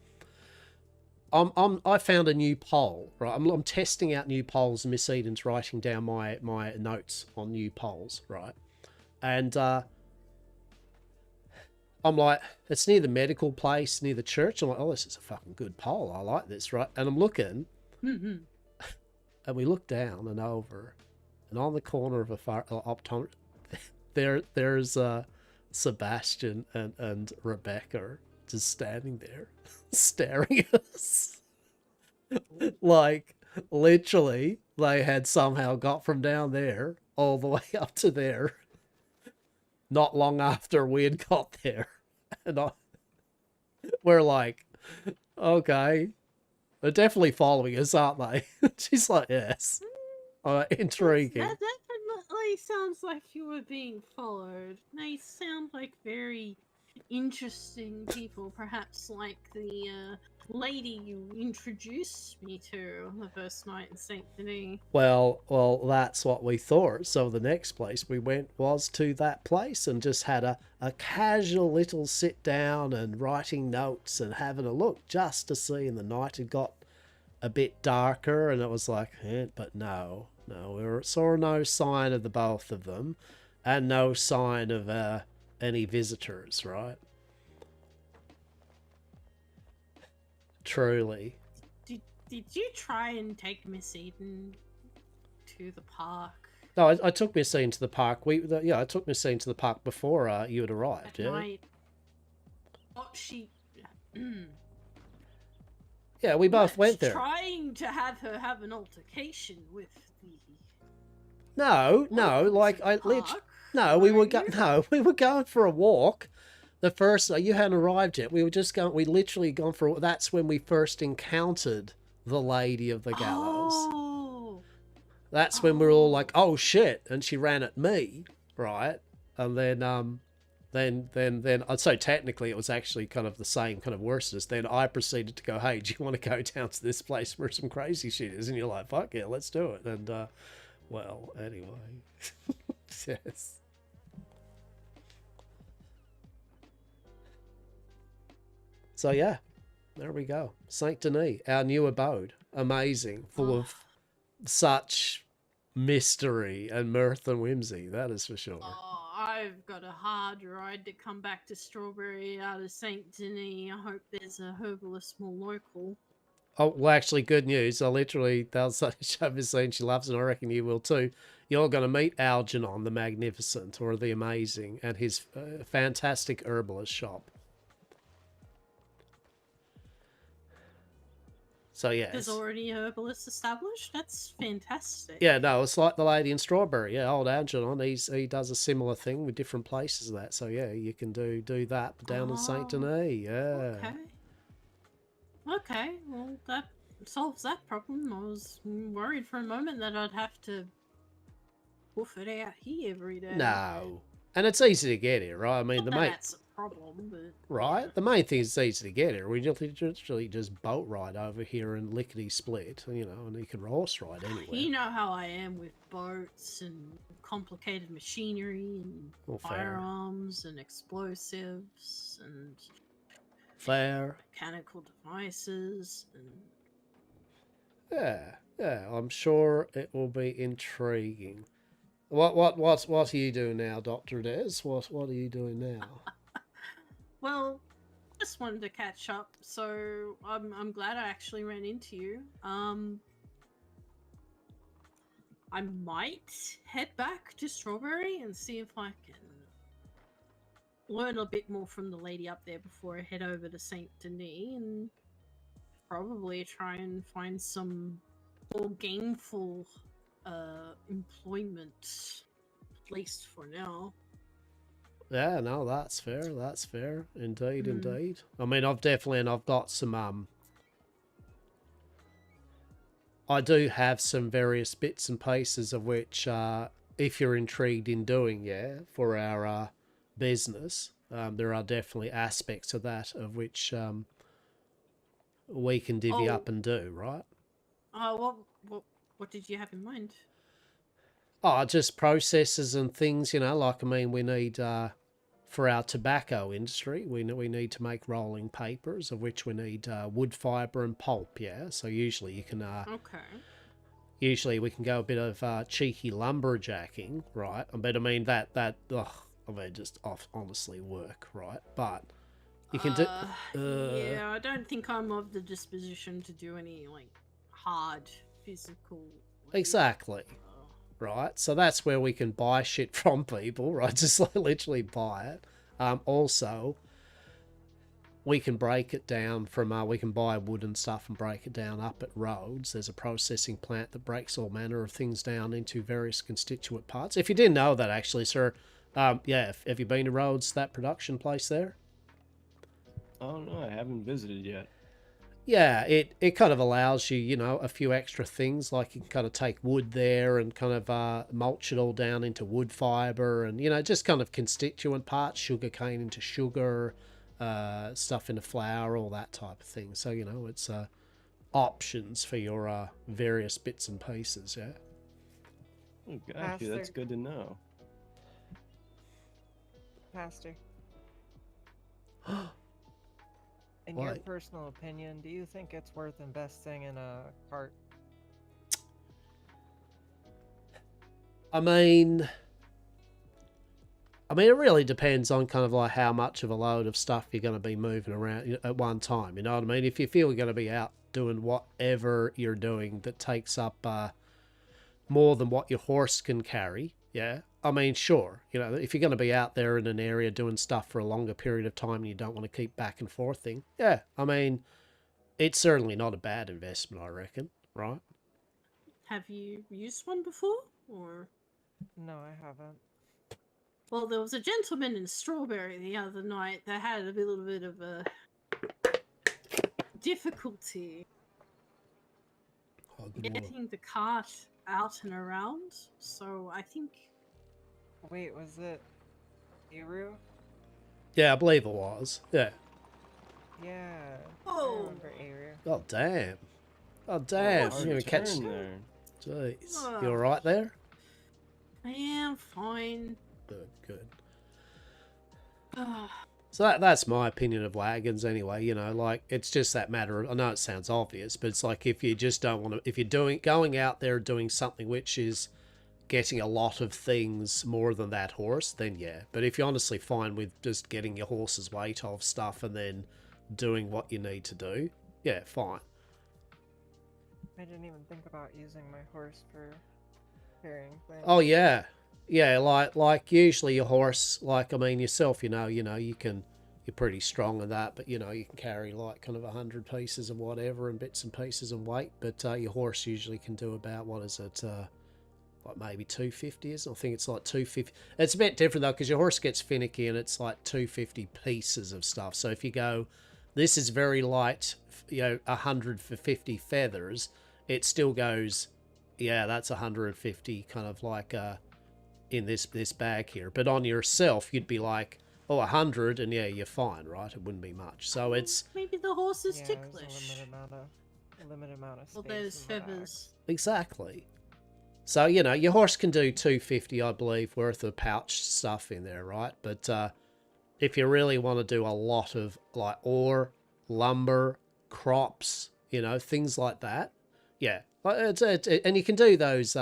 I found a new poll, right? I'm testing out new polls, and Miss Eden's writing down my notes on new polls, right? And I'm like, it's near the medical place, near the church. I'm like, oh, this is a fucking good poll. I like this, right? And I'm looking, and we look down and over, and on the corner of a optometrist, there's Sebastian and Rebecca just standing there, staring at us. Like, literally, they had somehow got from down there all the way up to there. Not long after we had got there. And we're like, okay, they're definitely following us, aren't they? She's like, yes. Intriguing. That definitely sounds like you were being followed. They sound like very interesting people, perhaps like the lady you introduced me to the first night in St. Denis. Well, that's what we thought. So the next place we went was to that place and just had a casual little sit down and writing notes and having a look just to see. And the night had got a bit darker and it was like, but no, No, we saw no sign of the both of them, and no sign of any visitors, right? Truly. Did you try and take Miss Eden to the park No, I took Miss Eden to the park. I took Miss Eden to the park before you had arrived. at Yeah. night? Oh, she. Yeah, we both went there. Trying to have her have an altercation with the. No, like I literally. No, we were going for a walk. The first you hadn't arrived yet. We were just going. We literally gone for. That's when we first encountered the Lady of the Gallows. Oh. That's when we were all like, "Oh shit!" And she ran at me, right? And then so technically it was actually kind of the same kind of worseness. Then I proceeded to go, "Hey, do you want to go down to this place where some crazy shit is?" And you're like, "Fuck yeah, let's do it." And well, anyway, yes. So yeah, there we go. Saint Denis, our new abode. Amazing, full of such mystery and mirth and whimsy, that is for sure. Oh, I've got a hard ride to come back to Strawberry out of Saint Denis. I hope there's a herbalist more local. Oh, well, actually, good news. They'll show me saying she loves, and I reckon you will too. You're going to meet Algernon the Magnificent, or the Amazing, at his fantastic herbalist shop. So yeah, There's already a herbalist established. That's fantastic. yeah, no, it's like the Lady in Strawberry. Yeah, old Algernon, he does a similar thing with different places of that. So yeah, you can do that down in Saint Denis. Yeah. Okay, well that solves that problem. I was worried for a moment that I'd have to woof it out here every day. No, and it's easy to get here, right? I mean, that's a problem, but right. The main thing is it's easy to get here. We literally just boat ride over here and lickety split, and you can horse ride anywhere. You know how I am with boats and complicated machinery and firearms and explosives and mechanical devices and yeah, I'm sure it will be intriguing. What are you doing now, Dr. Des? What are you doing now? Well, just wanted to catch up, so I'm glad I actually ran into you. I might head back to Strawberry and see if I can learn a bit more from the lady up there before I head over to Saint Denis, and probably try and find some more gainful employment, at least for now. Yeah, no, that's fair. That's fair. Indeed, indeed. I mean, I've got some, I do have some various bits and pieces of which, if you're intrigued in doing, for our business, there are definitely aspects of that of which we can divvy up and do, right? What did you have in mind? Oh, just processes and things, like, I mean, we need, for our tobacco industry, we need to make rolling papers, of which we need wood fibre and pulp, so usually you can... Usually we can go a bit of cheeky lumberjacking, right? But I mean, just honestly work, right? But you can do... yeah, I don't think I'm of the disposition to do any, hard physical... Exactly. Right, so that's where we can buy shit from people, right? Just literally buy it. Also, we can break it down from, we can buy wood and stuff and break it down up at Rhodes. There's a processing plant that breaks all manner of things down into various constituent parts. If you didn't know that, actually, sir, have you been to Rhodes, that production place there? Oh, no, I haven't visited yet. Yeah, it kind of allows you, a few extra things, like you can kind of take wood there and kind of mulch it all down into wood fibre and, just kind of constituent parts, sugar cane into sugar, stuff into flour, all that type of thing. So, it's options for your various bits and pieces, yeah? Oh, gosh, that's good to know. Pastor. In Why? your personal opinion, do you think it's worth investing in a cart? I mean, it really depends on kind of like how much of a load of stuff you're going to be moving around at one time. You know what I mean? If you feel you're going to be out doing whatever you're doing that takes up more than what your horse can carry, yeah. I mean, sure. You know, if you're going to be out there in an area doing stuff for a longer period of time and you don't want to keep back and forthing, yeah. I mean, it's certainly not a bad investment, I reckon. Right? Have you used one before, or? No, I haven't. Well, there was a gentleman in Strawberry the other night that had a little bit of a difficulty getting the cart out and around. So I think. Wait, was it Eru? Yeah, I believe it was. Yeah. Yeah. I Oh. remember Eru. Oh, damn. Oh, damn. Oh, You're going to catch... there. Jeez. You alright there? I am fine. Good, good. Ah. So that's my opinion of wagons anyway, you know, like, it's just that matter of, I know it sounds obvious, but it's like if you just don't want to, if you're going out there doing something which is getting a lot of things more than that horse, then yeah. But if you're honestly fine with just getting your horse's weight of stuff and then doing what you need to do, yeah, fine. I didn't even think about using my horse for carrying things. Oh yeah. Yeah, like usually your horse, like, I mean, yourself, you know, you can, you're pretty strong in that, but, you know, you can carry, like, kind of 100 pieces of whatever and bits and pieces and weight, but your horse usually can do about, what is it, like maybe 250 is? I think it's like 250. It's a bit different, though, because your horse gets finicky and it's like 250 pieces of stuff. So if you go, this is very light, you know, 100 for 50 feathers, it still goes, yeah, that's 150 kind of like, in this bag here, but on yourself you'd be like, oh, 100, and yeah, you're fine, right? It wouldn't be much. So it's Maybe the horse is Yeah, ticklish. there's a limited amount of space. Well, those in the bag. feathers. exactly. So, you know, your horse can do 250, I believe, worth of pouch stuff in there, right? But if you really want to do a lot of like ore, lumber, crops, you know, things like that, yeah, and you can do those.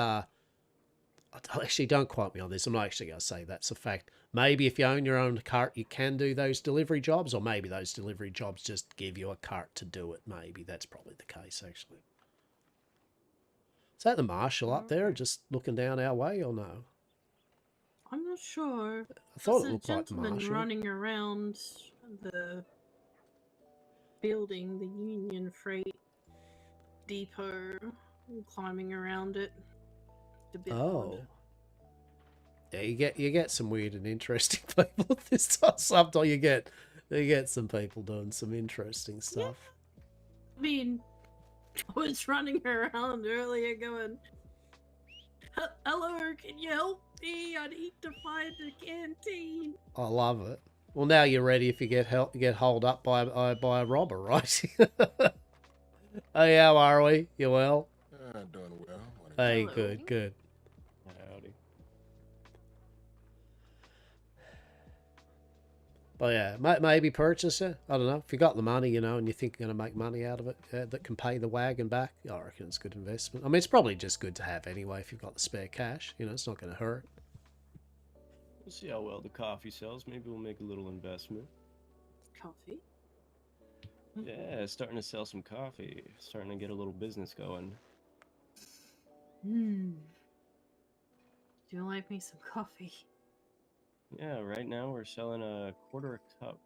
Actually, don't quote me on this. I'm not actually going to say that's a fact. Maybe if you own your own cart, you can do those delivery jobs, or maybe those delivery jobs just give you a cart to do it. Maybe that's probably the case, actually. Is that the marshal up there, just looking down our way, or no? I'm not sure. I thought There's it looked a like the gentleman marshal. running around the building, the Union Freight Depot, climbing around it. A bit Oh. odd. Yeah, you get some weird and interesting people this time. Sometimes you get some people doing some interesting stuff. I mean, I was running around earlier going, hello, can you help me? I need to find a canteen. I love it. Well, now you're ready if you get holed up by a robber, right? Hey, how are we? You well? Doing well. Hey, Hello. good, good. Howdy. But yeah, maybe purchase it. I don't know. If you got the money, you know, and you think you're going to make money out of it, that can pay the wagon back, I reckon it's a good investment. I mean, it's probably just good to have anyway if you've got the spare cash. You know, it's not going to hurt. We'll see how well the coffee sells. Maybe we'll make a little investment. Coffee? Yeah, starting to sell some coffee. Starting to get a little business going. Do you like me some coffee? Yeah, right now we're selling a quarter a cup.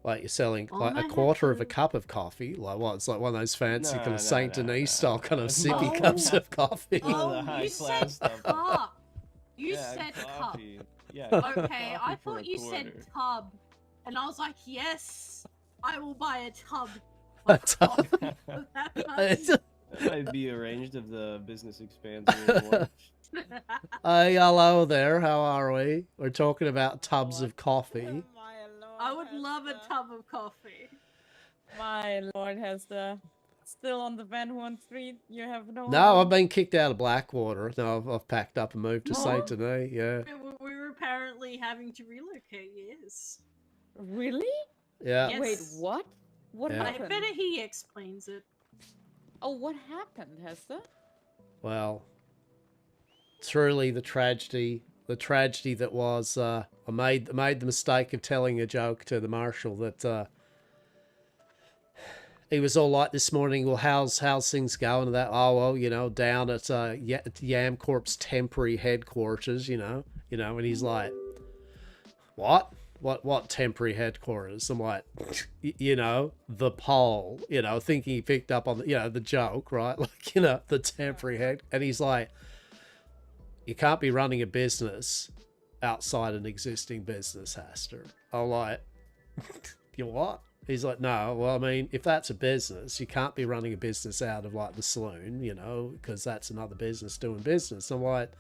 Like you're selling Well, like I a have quarter of to- a cup of coffee. Like what? It's like one of those fancy kind of Saint no, Denis style kind of sippy no. cups of coffee. One of the Oh, high you class said stuff. cup. You Yeah, said cup. coffee. Yeah. Okay, I coffee for thought a you said quarter. tub. And I was like, yes, I will buy a tub. A tub. That That might be arranged if the business expands a little more. Hey, hello there. How are we? We're talking about tubs of coffee. I would love a tub of coffee. My lord, Hastur. Still on the Van Horn Street? You have no No, home? I've been kicked out of Blackwater. No, I've packed up and moved to No. Saint Denis. Yeah, We were apparently having to relocate, yes. Really? yeah. Yes. Wait, what? What Yeah. I happened? bet he explains it. Oh, what happened, Hastur? well, truly the tragedy that was, I made the mistake of telling a joke to the marshal that he was all like this morning, well, how's things going? And that, oh, well, you know, down at Yam Corp's temporary headquarters, you know, and he's like, what temporary headquarters? I'm like, you know, the pole, you know, thinking he picked up on the, you know, the joke, right? Like, you know, the temporary head. And he's like, you can't be running a business outside an existing business, Hastur. I'm like, you what? He's like, no, well, I mean, if that's a business, you can't be running a business out of like the saloon, you know, because that's another business doing business. I'm like,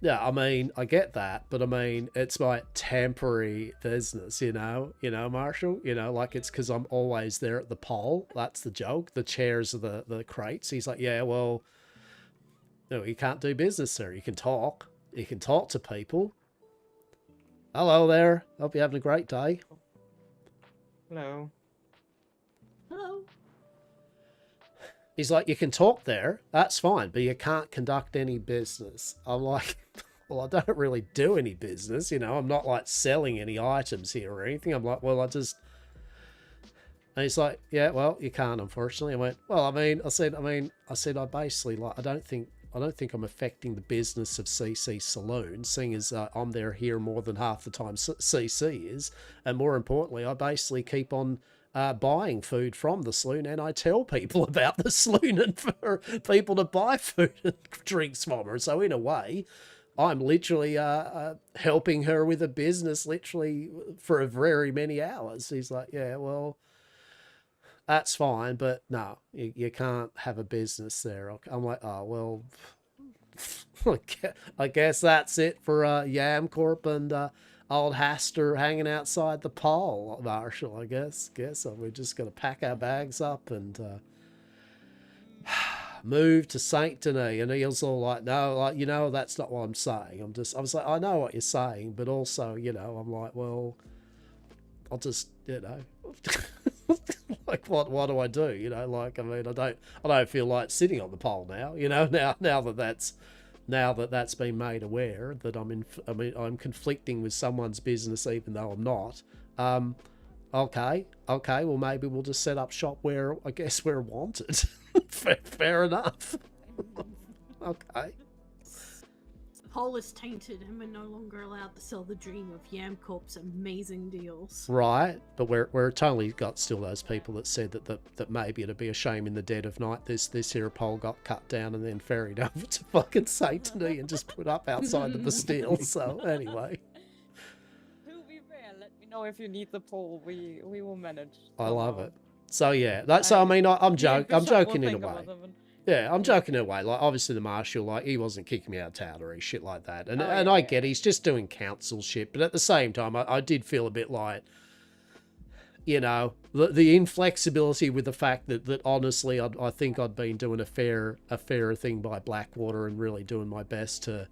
yeah, I mean, I get that, but I mean, it's my temporary business, you know, Marshall, you know, like it's because I'm always there at the pole. That's the joke. The chairs are the crates. He's like, yeah, well, no, you can't do business there. You can talk to people. Hello there. Hope you're having a great day. Hello. Hello. He's like, you can talk there. That's fine, but you can't conduct any business. I'm like, well, I don't really do any business. You know, I'm not like selling any items here or anything. I'm like, well, I just... And he's like, yeah, well, you can't, unfortunately. I went, well, I said, I basically, like, I don't think I'm affecting the business of CC Saloon, seeing as I'm there here more than half the time CC is. And more importantly, I basically keep on buying food from the saloon, and I tell people about the saloon and for people to buy food and drinks from her. So in a way, I'm literally helping her with a business literally for a very many hours. He's like, yeah, well... That's fine, but no, you can't have a business there. I'm like, oh, well, I guess that's it for Yam Corp and old Hastur hanging outside the pole, Marshall, I guess. We're just going to pack our bags up and move to Saint Denis. And he was all like, no, like, you know, that's not what I'm saying. I was like, I know what you're saying, but also, you know, I'm like, well, I'll just, you know... Like what do I do? You know, like I mean, I don't feel like sitting on the pole now. You know, now that that's been made aware that I'm conflicting with someone's business even though I'm not. Okay, well maybe we'll just set up shop where I guess we're wanted. Fair enough. Okay. The pole is tainted and we're no longer allowed to sell the dream of Yam Corp's amazing deals. Right, but we're totally got still those people that said that maybe it'd be a shame in the dead of night this here pole got cut down and then ferried over to fucking Saint Denis and just put up outside the Bastille. So anyway. To be fair, let me know if you need the pole. We will manage. I love it. So yeah, that's I mean I'm joking in a way. Yeah, I'm joking in a way. Like, obviously the marshal, like, he wasn't kicking me out of town or any shit like that. And I get it, he's just doing council shit. But at the same time, I did feel a bit like, you know, the inflexibility with the fact that honestly, I think I'd been doing a fairer thing by Blackwater and really doing my best to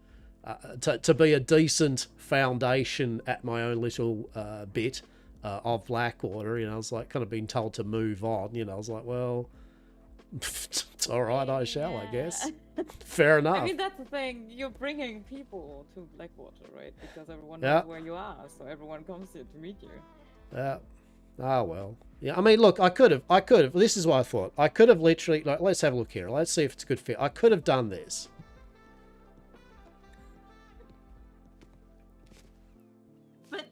be a decent foundation at my own little bit of Blackwater. You know, I was like kind of being told to move on. You know, I was like, well... It's all right, I shall, I guess. Fair enough. I mean, that's the thing. You're bringing people to Blackwater, right? Because everyone knows where you are, so everyone comes here to meet you. Yeah. Oh, well. Yeah, I mean, look, I could have. This is what I thought. I could have literally, like, let's have a look here. Let's see if it's a good fit. I could have done this. But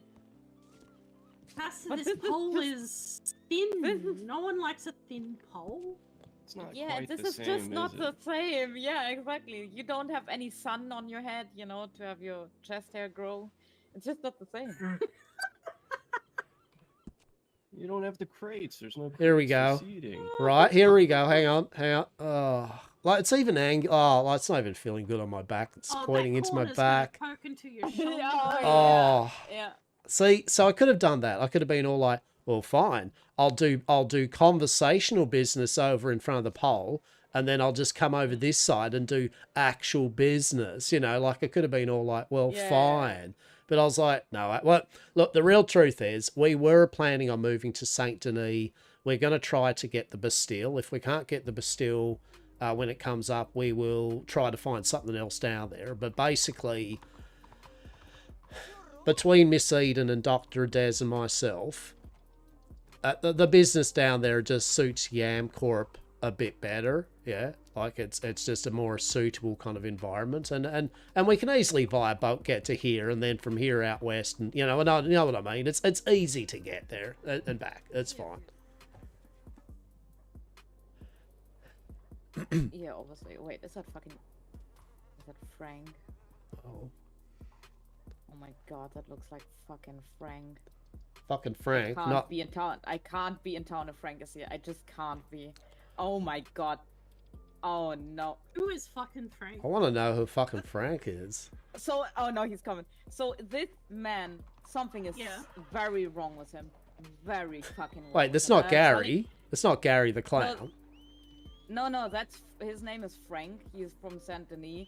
this pole is thin. No one likes a thin pole. It's not Yeah, quite this the is same, just not is the it? same. Yeah, exactly. You don't have any sun on your head, you know, to have your chest hair grow. It's just not the same. You don't have the crates. There's no. Here we crates go. for seating. Right, here we go. Hang on. Oh, like it's even like it's not even feeling good on my back. It's pointing into my back. Poking to your shoulder. Oh. Yeah. See, so I could have done that. I could have been all like, well, fine. I'll do conversational business over in front of the pole, and then I'll just come over this side and do actual business. You know, like I could have been all like, well, fine. But I was like, no. Well, look, the real truth is we were planning on moving to Saint Denis. We're going to try to get the Bastille. If we can't get the Bastille, when it comes up, we will try to find something else down there. But basically, between Miss Eden and Dr. Des and myself, the business down there just suits Yam Corp a bit better. Yeah, like it's just a more suitable kind of environment, and we can easily via boat get to here, and then from here out west, and you know what I mean. It's easy to get there and back. It's fine. Yeah, obviously. Wait, is that Frank? Oh. Oh my god, that looks like fucking Frank. Fucking Frank. I can't be in town. I can't be in town if Frank is here. I just can't be. Oh my god. Oh no. Who is fucking Frank? I want to know who fucking Frank is. So, oh no, he's coming. So this man, something is very wrong with him. Very fucking wrong. Wait, that's not Gary. That's not Gary the clown. No, that's his name is Frank. He's from Saint Denis.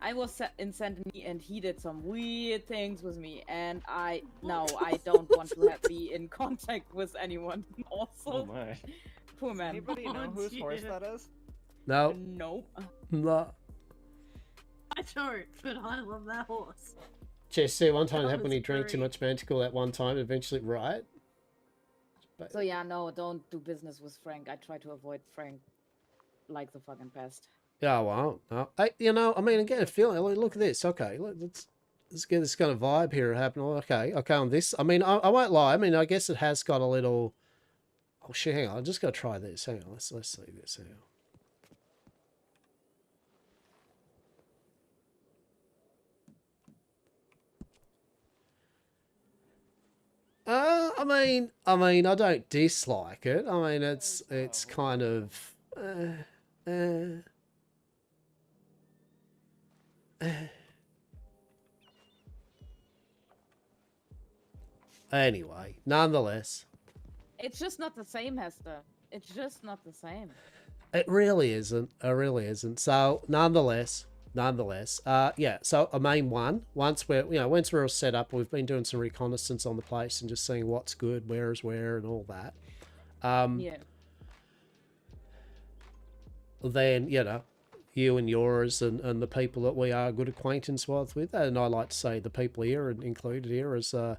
I was in Saint Denis and he did some weird things with me, and I don't want to be in contact with anyone. Also, Oh my. poor man. Anybody know whose horse that is? No. Nope. No. I don't, but I love that horse. Jesse, one time it happened when was he drank too much Manticore at one time, eventually, right? So yeah, no, don't do business with Frank. I try to avoid Frank like the fucking pest. Yeah, well, no. I mean, I get a feeling. Look at this. Okay, let's get this kind of vibe here happening. Okay, on this. I mean, I won't lie. I mean, I guess it has got a little. Oh shit! Hang on. I'm just gonna try this. Hang on. Let's see this. Hang on. I mean, I don't dislike it. I mean, it's kind of. Anyway, nonetheless, It's just not the same, Hester. It's just not the same. it really isn't. It really isn't. So, nonetheless, yeah. So, a main one. Once we're all set up, we've been doing some reconnaissance on the place and just seeing what's good, where is where, and all that. Yeah. Then you and yours and the people that we are good acquaintance with, and I like to say the people here and included here as are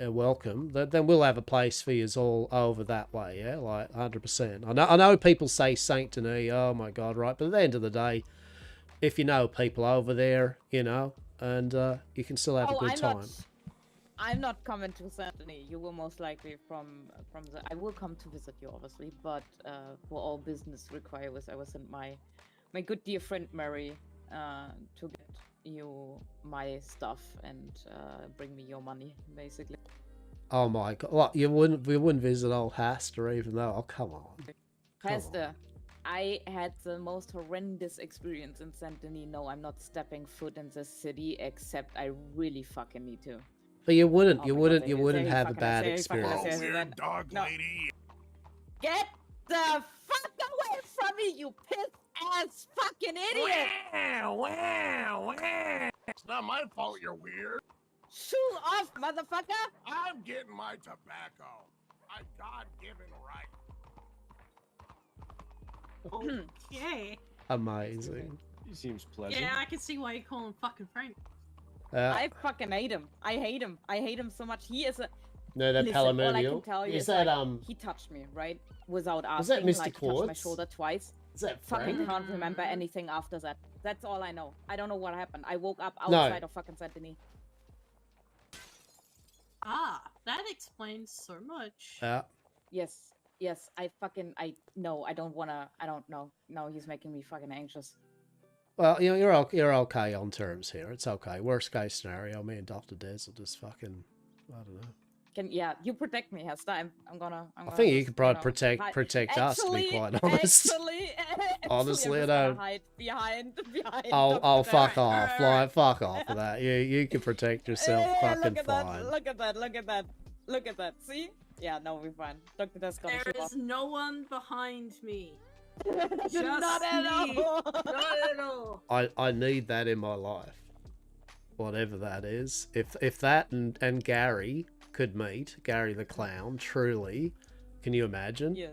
welcome. Then we'll have a place for you all over that way, yeah, like 100%. I know people say Saint Denis, oh my god, right? But at the end of the day, if you know people over there, and you can still have a good time. I'm not coming to Saint Denis. You will most likely from the. I will come to visit you, obviously, but for all business requires, I will send my good dear friend Mary to get you my stuff and bring me your money, basically. Oh my god! What, we wouldn't visit old Hastur even though? Oh come on. Hester, I had the most horrendous experience in Saint Denis. No, I'm not stepping foot in the city except I really fucking need to. But you wouldn't Very have a fucking bad very fucking experience. serious. Weird dog No. lady. Get the fuck away from me, you piss-ass fucking idiot! Wow. It's not my fault you're weird. Shoo off, motherfucker! I'm getting my tobacco. My God-given right. Okay. Amazing. He seems pleasant. Yeah, I can see why you call him fucking Frank. I fucking hate him. I hate him. I hate him so much. He is a. No, that Listen, all I Palomino. can tell you Is is that like, he touched me, right? Without asking. Was that Mr. Like, he touched my Quartz? shoulder twice. Is that Fucking Frank? can't remember anything after that. That's all I know. I don't know what happened. I woke up No. outside of fucking Saint Denis. Ah, that explains so much. Yeah. Yes. I don't know. No, he's making me fucking anxious. Well, you're okay on terms here. It's okay. Worst case scenario, me and Dr. Des will just fucking, I don't know. You protect me, Hester. I'm gonna. I think you just, could probably hide. protect us, to be quite honest. Honestly, I I'm just gonna don't. hide behind. Oh, Dr. fuck Des. off. Like, fuck off with that. You can protect yourself fucking Look at fine. that. Look at that. See? Yeah, no, we're fine. Dr. Des gonna There show is no one behind me. Just Not at me. all. Not at all. I need that in my life. Whatever that is. If that and Gary could meet, Gary the clown, truly, can you imagine? Yeah.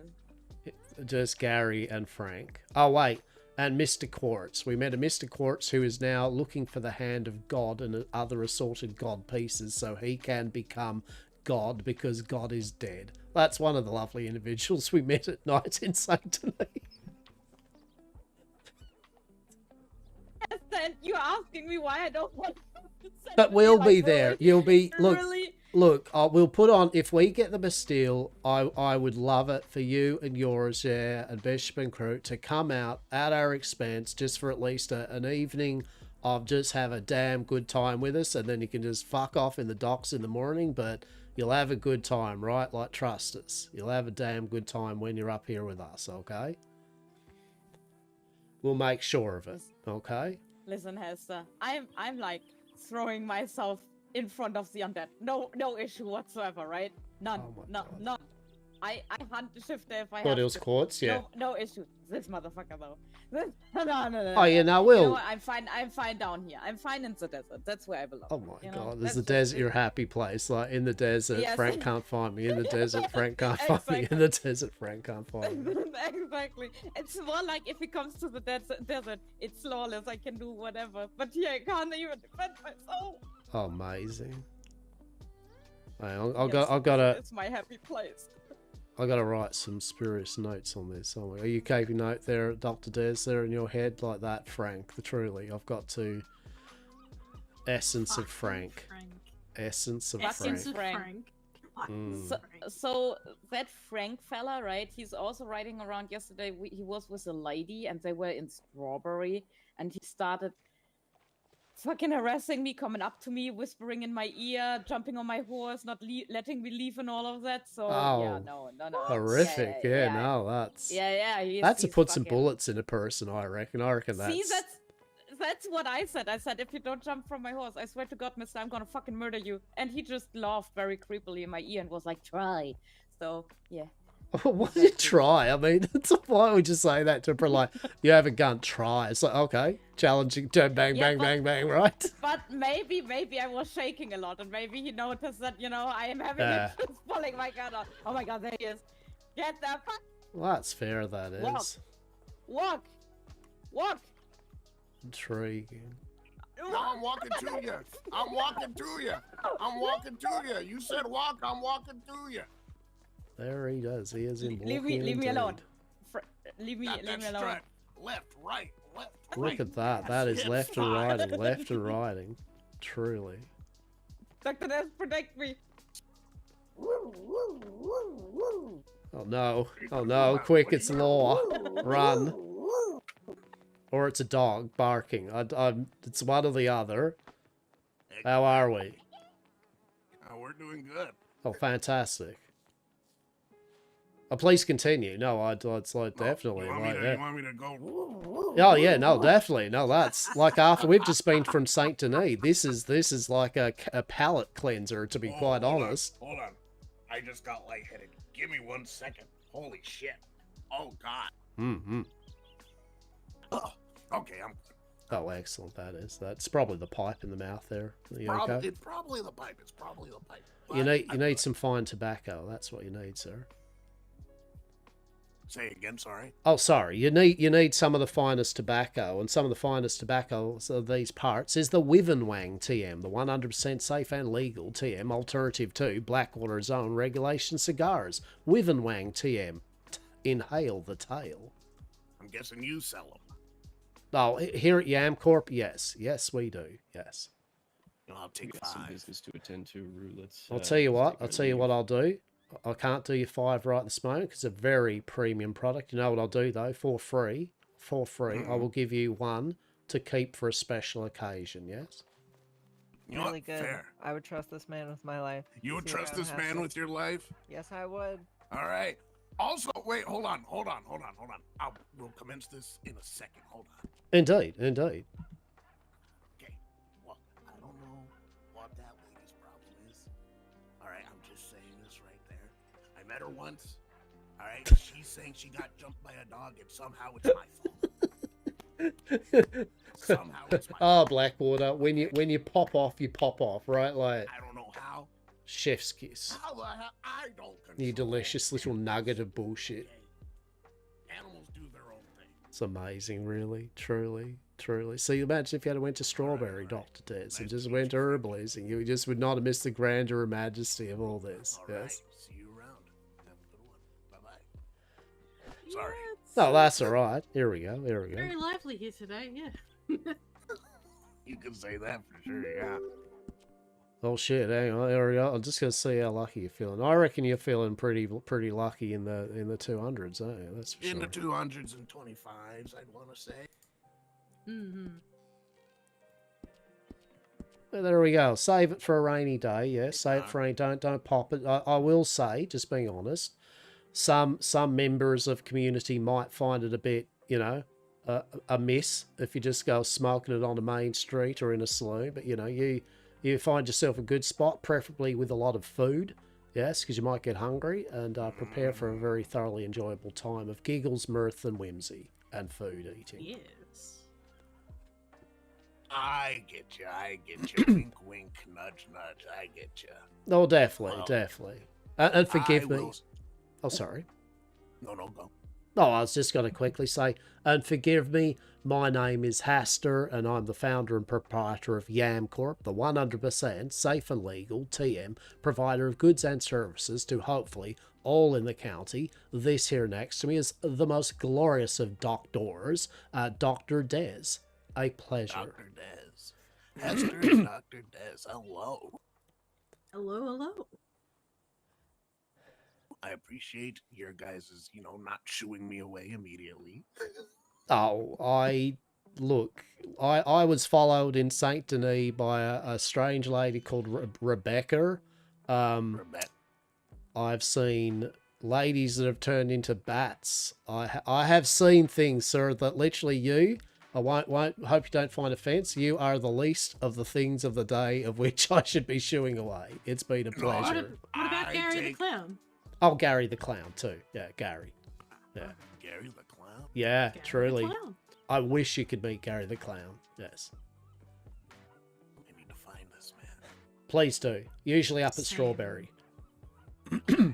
Just Gary and Frank. Oh wait, And Mr. Quartz. We met a Mr. Quartz who is now looking for the hand of God and other assorted God pieces so he can become God because God is dead. That's one of the lovely individuals we met at night in St. Denis. Then you're asking me why I don't want to send But me, we'll like, be there. really- You'll be... Look, really? look, we'll put on... If we get the Bastille, I would love it for you and yours, yeah, and Bishop and crew to come out at our expense just for at least an evening of just have a damn good time with us, and then you can just fuck off in the docks in the morning, but you'll have a good time, right? Like, trust us. You'll have a damn good time when you're up here with us, okay? We'll make sure of it, okay? Listen, Hester, I'm like throwing myself in front of the undead. No issue whatsoever, right? None. None. I hunt the shifter if I have What else, to. Quartz? Yeah. No issue. This motherfucker though. No. Oh, yeah, no, You we'll... know what? I'm fine down here. I'm fine in the desert. That's where I belong. Oh my you know? god, there's the That's just desert, it. your happy place. Like, in the desert, Yes. Frank can't find me. In the desert, Frank can't find me. In the desert, Frank can't find me. Exactly. It's more like if it comes to the desert, it's lawless. I can do whatever. But here, I can't even defend myself. Oh, amazing. Hey, Yes, I've got to... It's my happy place. I got to write some spurious notes on this. Are you keeping note there, Dr. Des, there in your head like that, Frank? Truly, I've got to... Essence of Frank. Essence of Frank. Mm. So that Frank fella, right? He's also riding around yesterday. He was with a lady, and they were in Strawberry, and he started fucking harassing me, coming up to me, whispering in my ear, jumping on my horse, not letting me leave, and all of that. So yeah, no. Horrific. Yeah, no, that's... He's to put some fucking- bullets in a person, I reckon. I reckon that's... See, that's what I said. I said, if you don't jump from my horse, I swear to God, mister, I'm gonna fucking murder you. And he just laughed very creepily in my ear and was like, try. So, yeah. What did you try? I mean, why would you say that to her? Like, you have a gun, try. It's like, okay, challenging, bang, bang, right? But maybe I was shaking a lot, and maybe he noticed that, I am having Yeah. a just pulling my gun out. Oh my God, there he is. Get the fuck. Well, that's fair, that is. Walk. Intriguing. No, I'm walking to you. I'm walking to you. You said walk, I'm walking to you. There he does. He is in Leave walking me indeed. alone. Leave me alone. Strut. Left, right. Look at that. That is left and riding. Truly. Dr. Ness, protect me. Oh no, quick, it's law. Run. Or it's a dog barking. It's one or the other. How are we? Oh, we're doing good. Oh, fantastic. Oh, please continue. No, it's like definitely You want me to go? Oh yeah, no, definitely. No, that's like after we've just been from Saint Denis. This is like a palate cleanser, to be quite honest. Hold on. I just got lightheaded. Give me 1 second. Holy shit. Oh, God. Mm-hmm. Okay, I'm good. Oh, excellent. That's probably the pipe in the mouth there. Are you okay? It's probably the pipe. You need some fine tobacco. That's what you need, sir. Say again, sorry. Oh, sorry. You need some of the finest tobacco, and some of the finest tobacco of these parts is the Wivenwang TM, the 100% safe and legal TM alternative to Blackwater's own regulation cigars. Wivenwang TM. Inhale the tail. I'm guessing you sell them. Oh, here at Yam Corp, yes, we do, yes. I'll take We got some 5. business to attend to, Rue. Let's. I'll tell you what I'll do. I can't do you 5 right this moment because it's a very premium product. You know what I'll do though? For free, I will give you 1 to keep for a special occasion. Yes. Really good. I would trust this man with my life. You would See what trust I this have man to- with your life? Yes, I would. All right. Also, wait, hold on. We'll commence this in a second. Hold on. Indeed. Okay. Well, I don't know what that lady's problem is. All right, I'm just saying this right there. I met her once. All right, she's saying she got jumped by a dog, and somehow it's my fault. Somehow it's my Oh, Blackwater, when you pop off, right? Like I don't know how. chef's kiss. How the hell? I don't control. You delicious little nugget of bullshit. Animals do their own thing. It's amazing, really, truly, truly. See, imagine if you had went to Strawberry, Dr. Des, and just went herbalist, you just would not have missed the grandeur and majesty of all this. Yes. See you around. Have a good one. Bye-bye. Sorry. No, that's all right. Here we go. Here we go. Very lively here today, yeah. You can say that for sure, yeah. Oh shit! Hang on. There we go. I'm just gonna see how lucky you're feeling. I reckon you're feeling pretty lucky in the 200s, aren't you? That's for In sure. the 200s and 25s, I'd want to say. Mm-hmm. Well, there we go. Save it for a rainy day. Yeah, save it for rainy. Don't pop it. I will say, just being honest, some members of community might find it a bit, you know, a miss if you just go smoking it on a main street or in a saloon. But you know, you find yourself a good spot, preferably with a lot of food. Yes, because you might get hungry, and prepare for a very thoroughly enjoyable time of giggles, mirth, and whimsy, and food eating. Yes. I get you. Wink, wink, nudge, nudge. I get you. Oh, definitely, Well, definitely. And forgive me. will- Oh, sorry. No, go. Oh, I was just going to quickly say, and forgive me, my name is Hastur, and I'm the founder and proprietor of Yam Corp, the 100% safe and legal TM provider of goods and services to hopefully all in the county. This here next to me is the most glorious of doctors, Dr. Des. A pleasure. Dr. Des. Hester and Dr. Des. Hello. Hello. I appreciate your guys' not shooing me away immediately. Oh, I was followed in Saint Denis by a strange lady called Rebecca. I've seen ladies that have turned into bats. I have seen things, sir, that literally I won't hope you don't find offense. You are the least of the things of the day of which I should be shooing away. It's been a pleasure. What about Gary the Clown? Oh, Gary the Clown too. Yeah, Gary. Yeah. Gary the Clown? Yeah, Gary the truly. Clown. I wish you could meet Gary the Clown. Yes. I need to find this man. Please do. Usually up at Same. Strawberry. That's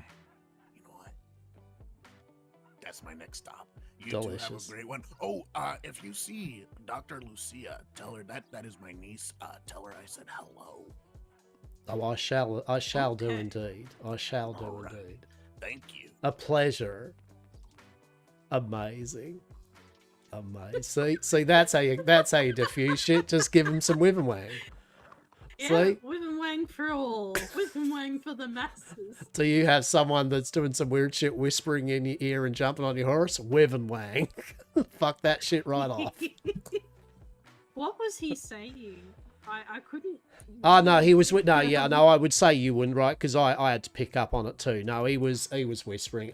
my next stop. You Delicious. two have a great one. Oh, if you see Dr. Lucia, tell her that is my niece. Tell her I said hello. Oh, I shall do indeed. I shall do indeed. Thank you. A pleasure. Amazing. See, that's how you diffuse shit. Just give him some whiv and wang. Yeah, See? whip and wang for all. Whip and wang for the masses. Do you have someone that's doing some weird shit, whispering in your ear and jumping on your horse? Whiv and wang. Fuck that shit right off. What was he saying? I couldn't. Oh no, he was no, yeah, no. I would say you wouldn't, right? Because I had to pick up on it too. No, he was whispering.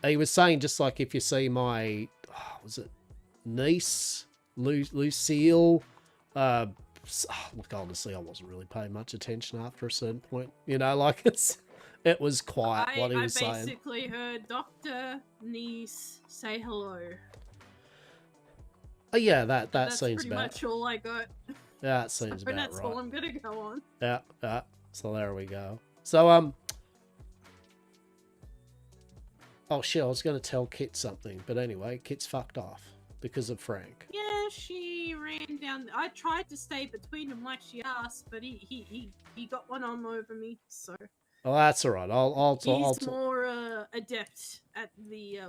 He was saying just like if you see my, was it niece Lucille? Look, honestly, I wasn't really paying much attention after a certain point. You know, like it was quiet what he was I saying. basically heard Dr. Niece say hello. Oh yeah, that That's seems pretty about. much all I got. Yeah, that seems So about that's right. all I'm gonna go on. Yeah. So there we go. So oh shit, I was going to tell Kit something, but anyway, Kit's fucked off because of Frank. Yeah, she ran down. I tried to stay between them like she asked, but he got one arm over me. So Oh, that's all right. I'll he's more adept at the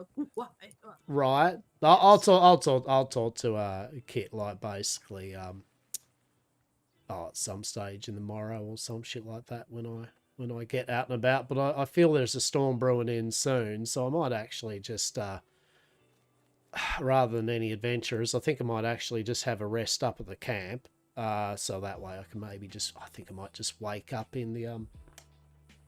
right. I'll talk to Kit like basically at some stage in the morrow or some shit like that when I get out and about. But I feel there's a storm brewing in soon, so I might actually just rather than any adventures, I think I might actually just have a rest up at the camp. So that way I can maybe I think I might just wake up in the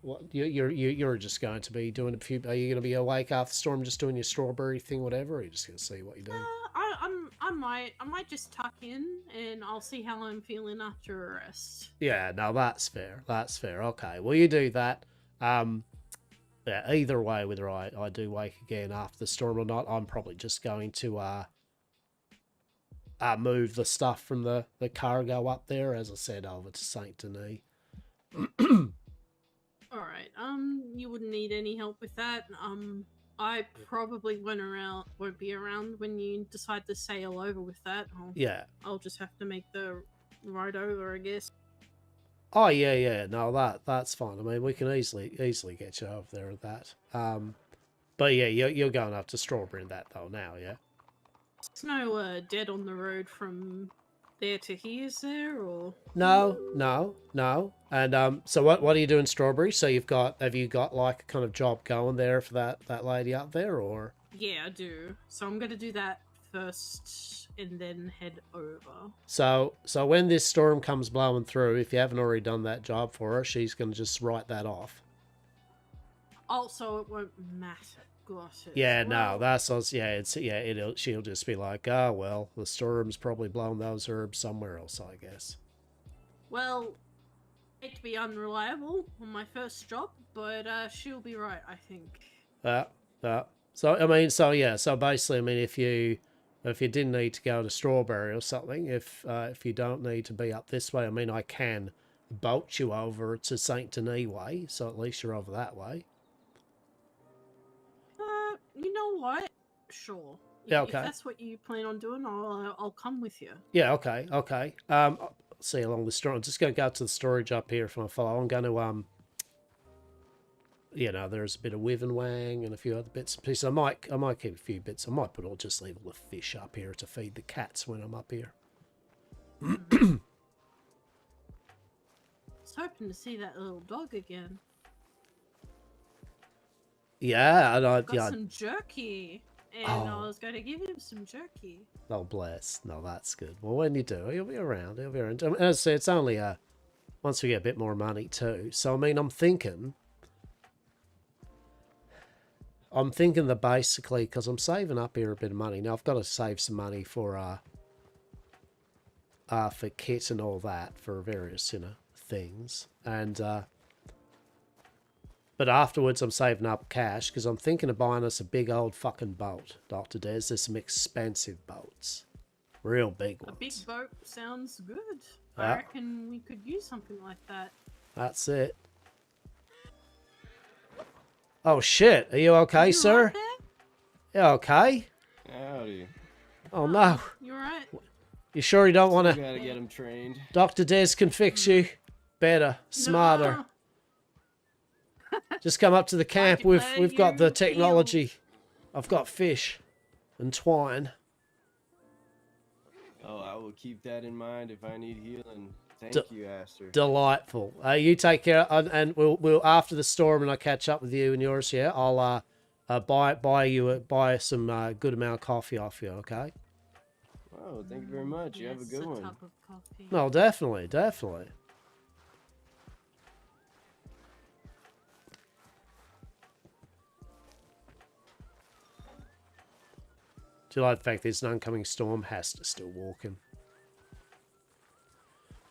What you're just going to be doing a few? Are you going to be awake after the storm, just doing your strawberry thing, whatever? Or are you just going to see what you're doing? I might just tuck in and I'll see how I'm feeling after a rest. Yeah, no, that's fair. That's fair. Okay, well, you do that. Yeah, either way, whether I do wake again after the storm or not, I'm probably just going to move the stuff from the cargo up there, as I said, over to Saint Denis. All right. You wouldn't need any help with that. I probably won't be around when you decide to sail over with that. Yeah. I'll just have to make the ride over, I guess. Oh yeah. No, that's fine. I mean, we can easily get you over there with that. But yeah, you're going up to Strawberry and that though now, yeah. There's no dead on the road from there to here, is there, or? No. And so what are you doing, Strawberry? So have you got like a kind of job going there for that lady up there, or? Yeah, I do. So I'm gonna do that first and then head over. So when this storm comes blowing through, if you haven't already done that job for her, she's gonna just write that off. Also, it won't matter. Got it. Yeah, Well, no, that's us. Yeah, she'll just be like, oh well, the storm's probably blown those herbs somewhere else, I guess. Well, I hate to be unreliable on my first job, but she'll be right, I think. So I mean, so basically, I mean, if you didn't need to go to Strawberry or something, if you don't need to be up this way, I mean, I can boat you over to Saint Denis way, so at least you're over that way. You know what? Sure. Yeah, If okay. that's what you plan on doing, I'll come with you. Yeah, okay. I'll see along the storage. I'm just going to go to the storage up here for my fellow. I'm going to there's a bit of Wiv and Wang and a few other bits and pieces. I might keep a few bits. I might just leave all the fish up here to feed the cats when I'm up here. I was hoping to see that little dog again. Yeah, and I Got some jerky, and I was going to give him some jerky. Oh, bless. No, that's good. Well, when you do, he'll be around. He'll be around. I mean, as I say, it's only once we get a bit more money too. So, I mean, I'm thinking that basically, because I'm saving up here a bit of money. Now, I've got to save some money for kit and all that, for various, things. And, but afterwards, I'm saving up cash because I'm thinking of buying us a big old fucking boat, Dr. Des. There's some expensive boats. Real big ones. A big boat sounds good. Yeah. I reckon we could use something like that. That's it. Oh, shit. Are you okay, sir? You okay? Howdy. Oh, no. You alright? You sure you don't want You to... gotta get him trained. Dr. Des can fix you better, smarter. Just come up to the camp. We've got the technology. I've got fish and twine. Oh, I will keep that in mind if I need healing. Thank you, Hastur. Delightful. You take care, and we'll after the storm, and I catch up with you and yours. Yeah, I'll buy some good amount of coffee off you. Okay. Oh, thank you very much. You have a good one. Cup of coffee. No, definitely. Do you like the fact there's an oncoming storm? Hastur's still walking.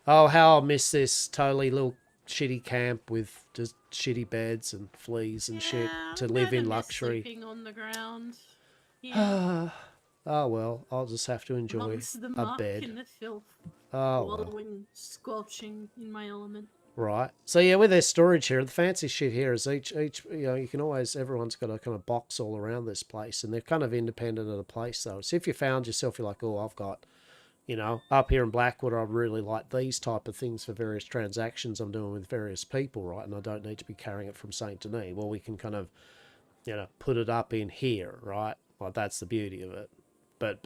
Oh, how I miss this totally little shitty camp with just shitty beds and fleas and shit to live in luxury. Sleeping on the ground. Yeah. Oh well, I'll just have to enjoy Amongst the a muck bed. and the filth. Oh, well. Wallowing, squelching in my element. Right. So yeah, with their storage here, the fancy shit here is each you can always, everyone's got a kind of box all around this place, and they're kind of independent of the place though. So if you found yourself, you're like, oh, I've got, up here in Blackwood, I really like these type of things for various transactions I'm doing with various people, right? And I don't need to be carrying it from Saint Denis. Well, we can kind of, put it up in here, right? Well, that's the beauty of it. But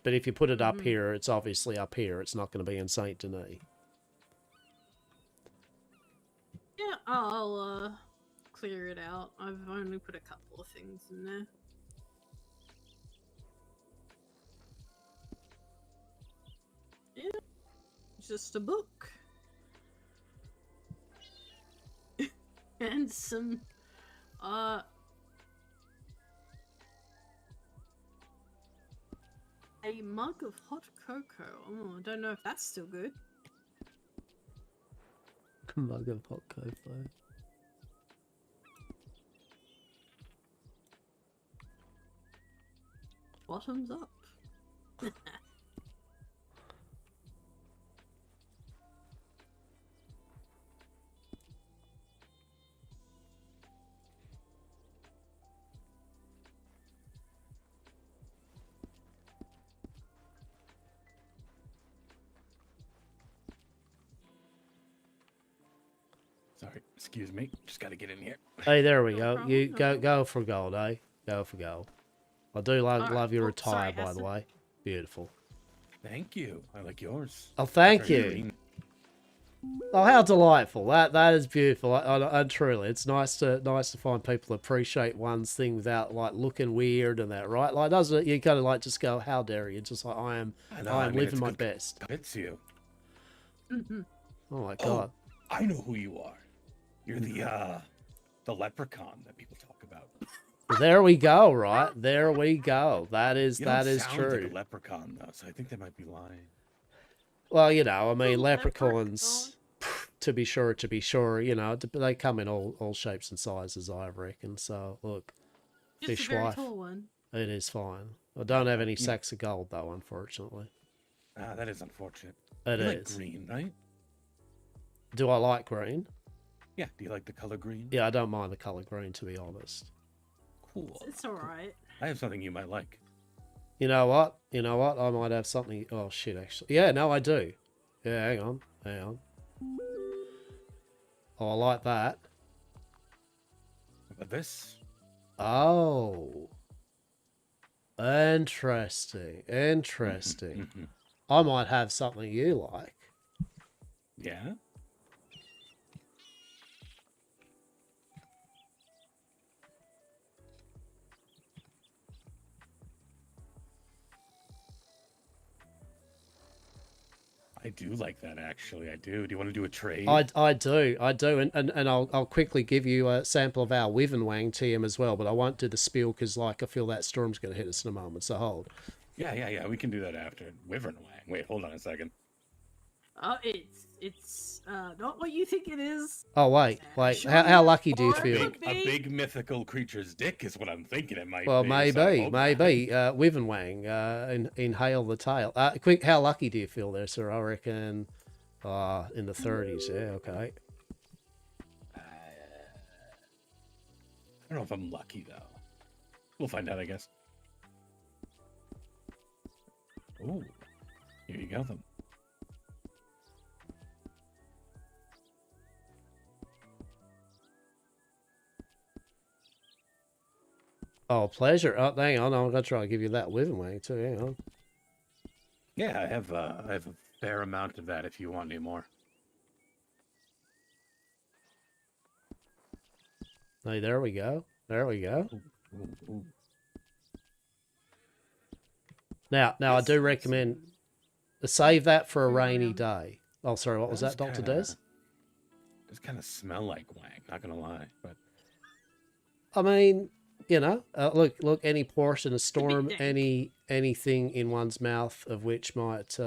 if you put it up here, it's obviously up here. It's not going to be in Saint Denis. Yeah, I'll clear it out. I've only put a couple of things in there. Yeah, just a book. And some, a mug of hot cocoa. Oh, I don't know if that's still good. Mug of hot cocoa. Bottoms up. Sorry, excuse me. Just got to get in here. Hey, there we go. You go for gold, eh? Go for gold. I do love your attire, by the way. Beautiful. Thank you. I like yours. Oh, thank Very you. green. Oh, how delightful! That is beautiful. And truly, it's nice to find people appreciate one's thing without like looking weird and that, right? Like, doesn't it? You kind of like just go, "How dare you?" Just like I am living my best. It's you. Oh my god! I know who you are. You're the leprechaun that people talk about. There we go. Right there we go. That is You don't true. sound like a leprechaun though, so I think they might be lying. Well, you know, I mean, leprechauns, to be sure, you know, they come in all shapes and sizes, I reckon. So, look, Just fish a very wife, tall one. it is fine. I don't have any sacks of gold, though, unfortunately. Ah, that is unfortunate. It you is. like green, right? Do I like green? Yeah. Do you like the color green? Yeah, I don't mind the color green, to be honest. Cool. It's alright. I have something you might like. You know what? I might have something. Oh, shit, actually. Yeah, no, I do. Yeah, hang on. Oh, I like that. What about this? Oh. Interesting. I might have something you like. Yeah? I do like that, actually. I do. Do you want to do a trade? I do, and I'll quickly give you a sample of our Wyvern Wang TM as well, but I won't do the spiel because like I feel that storm's going to hit us in a moment. So hold. Yeah. We can do that after. Wyvern Wang. Wait, hold on a second. It's not what you think it is. Oh wait. How lucky do you feel? A big mythical creature's dick is what I'm thinking it might Well, be. maybe. Wyvern Wang, inhale the tail. Quick, how lucky do you feel there, sir? I reckon in the 30s. Yeah, okay. I don't know if I'm lucky, though. We'll find out, I guess. Ooh, here you go, then. Oh, pleasure. Oh, hang on. I'm going to try to give you that Wyvern Wang too. Hang on. Yeah, I have a fair amount of that if you want any more. Hey, there we go. Ooh. Now I do recommend save that for a rainy day. Oh, sorry, what was that, Dr. Des? Does kind of smell like Wang, not gonna lie, but I mean, you know, look, any portion of storm, anything in one's mouth of which might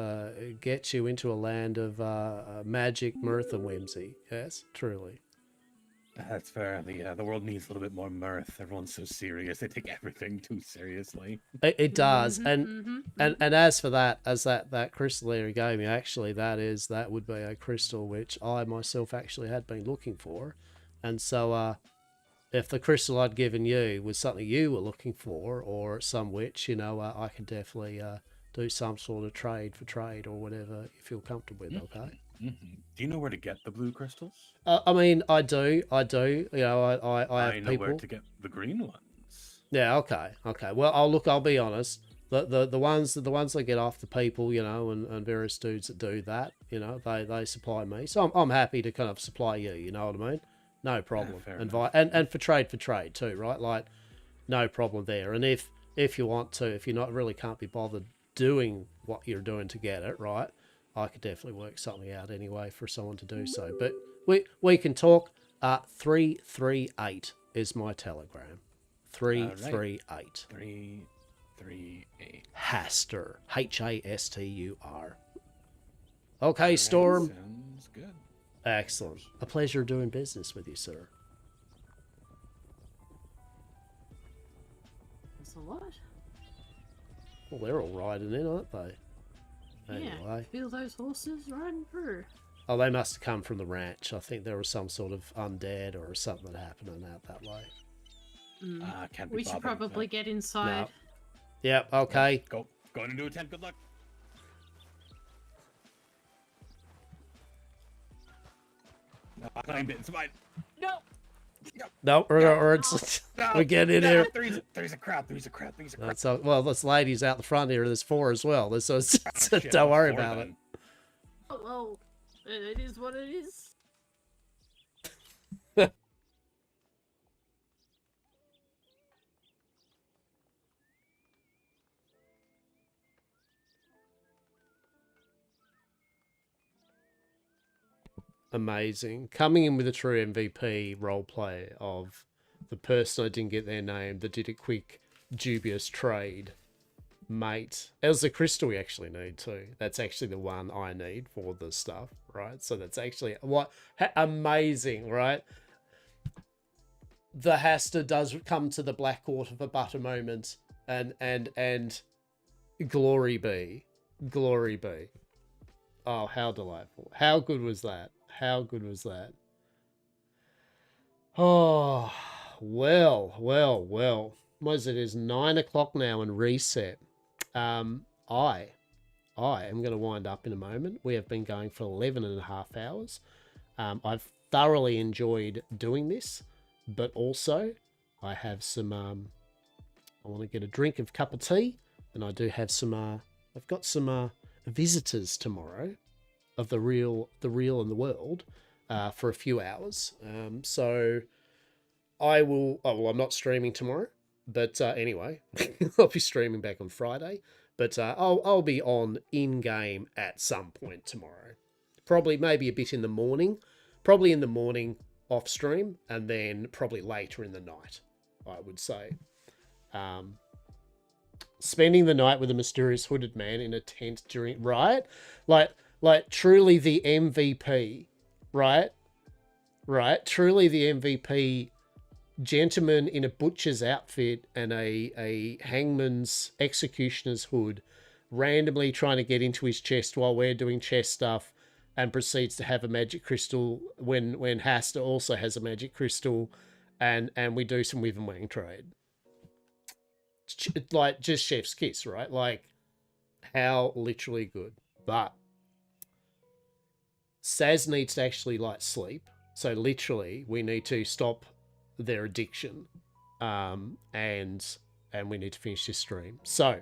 get you into a land of magic, mirth, and whimsy. Yes, truly. that's fair. The world needs a little bit more mirth. Everyone's so serious; they take everything too seriously. It does, and as for that crystal there you gave me, actually, that would be a crystal which I myself actually had been looking for, and so if the crystal I'd given you was something you were looking for, or some which, you know, I can definitely do some sort of trade for trade or whatever you feel comfortable with. Okay. Mm-hmm. Do you know where to get the blue crystals? I mean, I do. You know, I have know people. where to get the green ones. Yeah. Okay. Well, I'll be honest. The ones that get off the people, you know, and various dudes that do that, you know, they supply me. So I'm happy to kind of supply you. You know what I mean? No problem. And for trade too, right? Like, no problem there. And if you want to, if you're not really can't be bothered doing what you're doing to get it, right? I could definitely work something out anyway for someone to do so. But we can talk. 338 is my telegram. 338. 338. Hastur. Hastur. Okay, Storm. Sounds good. Excellent. A pleasure doing business with you, sir. That's a lot. Well, they're all riding in, aren't they? Yeah, Anyway. feel those horses riding through. Oh, they must have come from the ranch. I think there was some sort of undead or something happening out that way. Can't be We should bothered with probably that. get inside. No. Yep, okay. Go into a tent. Good luck. I claimed it. It's mine. No. No, we're getting in here. There's a crowd. So, well, this lady's out the front here. There's 4 as well. So shit, don't what's worry 4 about then? Oh, well, it is what it is. Amazing. Coming in with a true MVP roleplay of the person I didn't get their name that did a quick dubious trade. Mate. That was the crystal we actually need too. That's actually the one I need for the stuff, right? So that's actually what amazing, right? The Hastur does come to the Black Quarter for but a moment, and glory be. Glory be. Oh, how delightful. How good was that? How good was that? Oh, well. What it is 9 o'clock now and reset. I am going to wind up in a moment. We have been going for 11 and a half hours. I've thoroughly enjoyed doing this, but also I have some, I want to get a drink of cup of tea, and I do have some, I've got some visitors tomorrow of the real and the world for a few hours. So I will, I'm not streaming tomorrow, but anyway, I'll be streaming back on Friday, but I'll be on in-game at some point tomorrow. Probably maybe a bit in the morning, probably in the morning off stream, and then probably later in the night, I would say. Spending the night with a mysterious hooded man in a tent during, right? Like truly the MVP, right? Truly the MVP. Gentleman in a butcher's outfit and a hangman's executioner's hood, randomly trying to get into his chest while we're doing chest stuff, and proceeds to have a magic crystal when Hastur also has a magic crystal, and we do some whiv and wang trade. Like just chef's kiss, right? Like how literally good. But Saz needs to actually like sleep, so literally we need to stop their addiction, and we need to finish this stream. So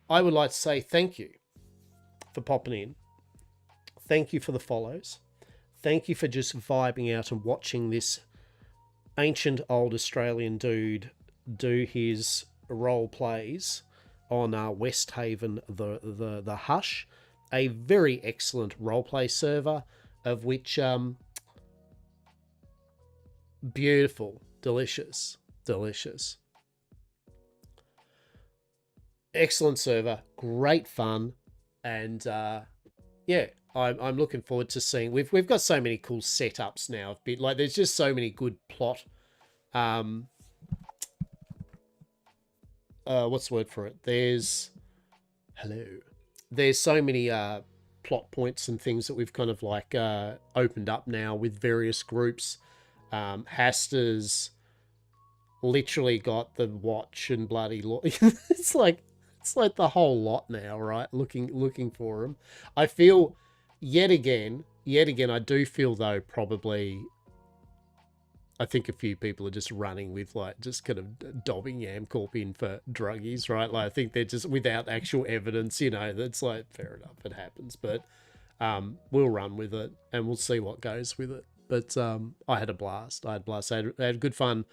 I would like to say thank you for popping in. Thank you for the follows. Thank you for just vibing out and watching this ancient old Australian dude do his role plays on Westhaven, the Hush, a very excellent roleplay server of which beautiful, delicious. Excellent server, great fun, and yeah, I'm looking forward to seeing. We've got so many cool setups now. Like there's just so many good plot. What's the word for it? There's so many plot points and things that we've kind of like opened up now with various groups. Hastur's literally got the watch and bloody it's like the whole lot now, right? Looking for him. I feel yet again, I do feel though probably I think a few people are just running with like just kind of dobbing Yamcorp in for druggies, right? Like I think they're just without actual evidence, you know, that's like fair enough, it happens, but we'll run with it and we'll see what goes with it. But I had a blast. I had good fun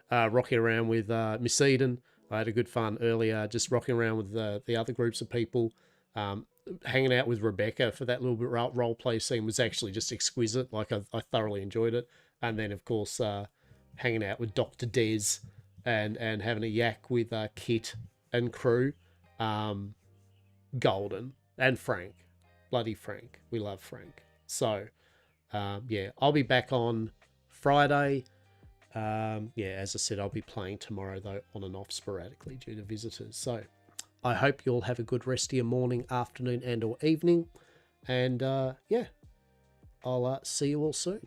rocking around with Miss Eden. I had a good fun earlier just rocking around with the other groups of people. Hanging out with Rebecca for that little bit role play scene was actually just exquisite. Like I thoroughly enjoyed it. And then of course hanging out with Dr. Des and having a yak with Kit and crew. Golden. And Frank. Bloody Frank. We love Frank. So yeah, I'll be back on Friday. Yeah, as I said, I'll be playing tomorrow though on and off sporadically due to visitors. So I hope you'll have a good rest of your morning, afternoon and or evening. And yeah, I'll see you all soon.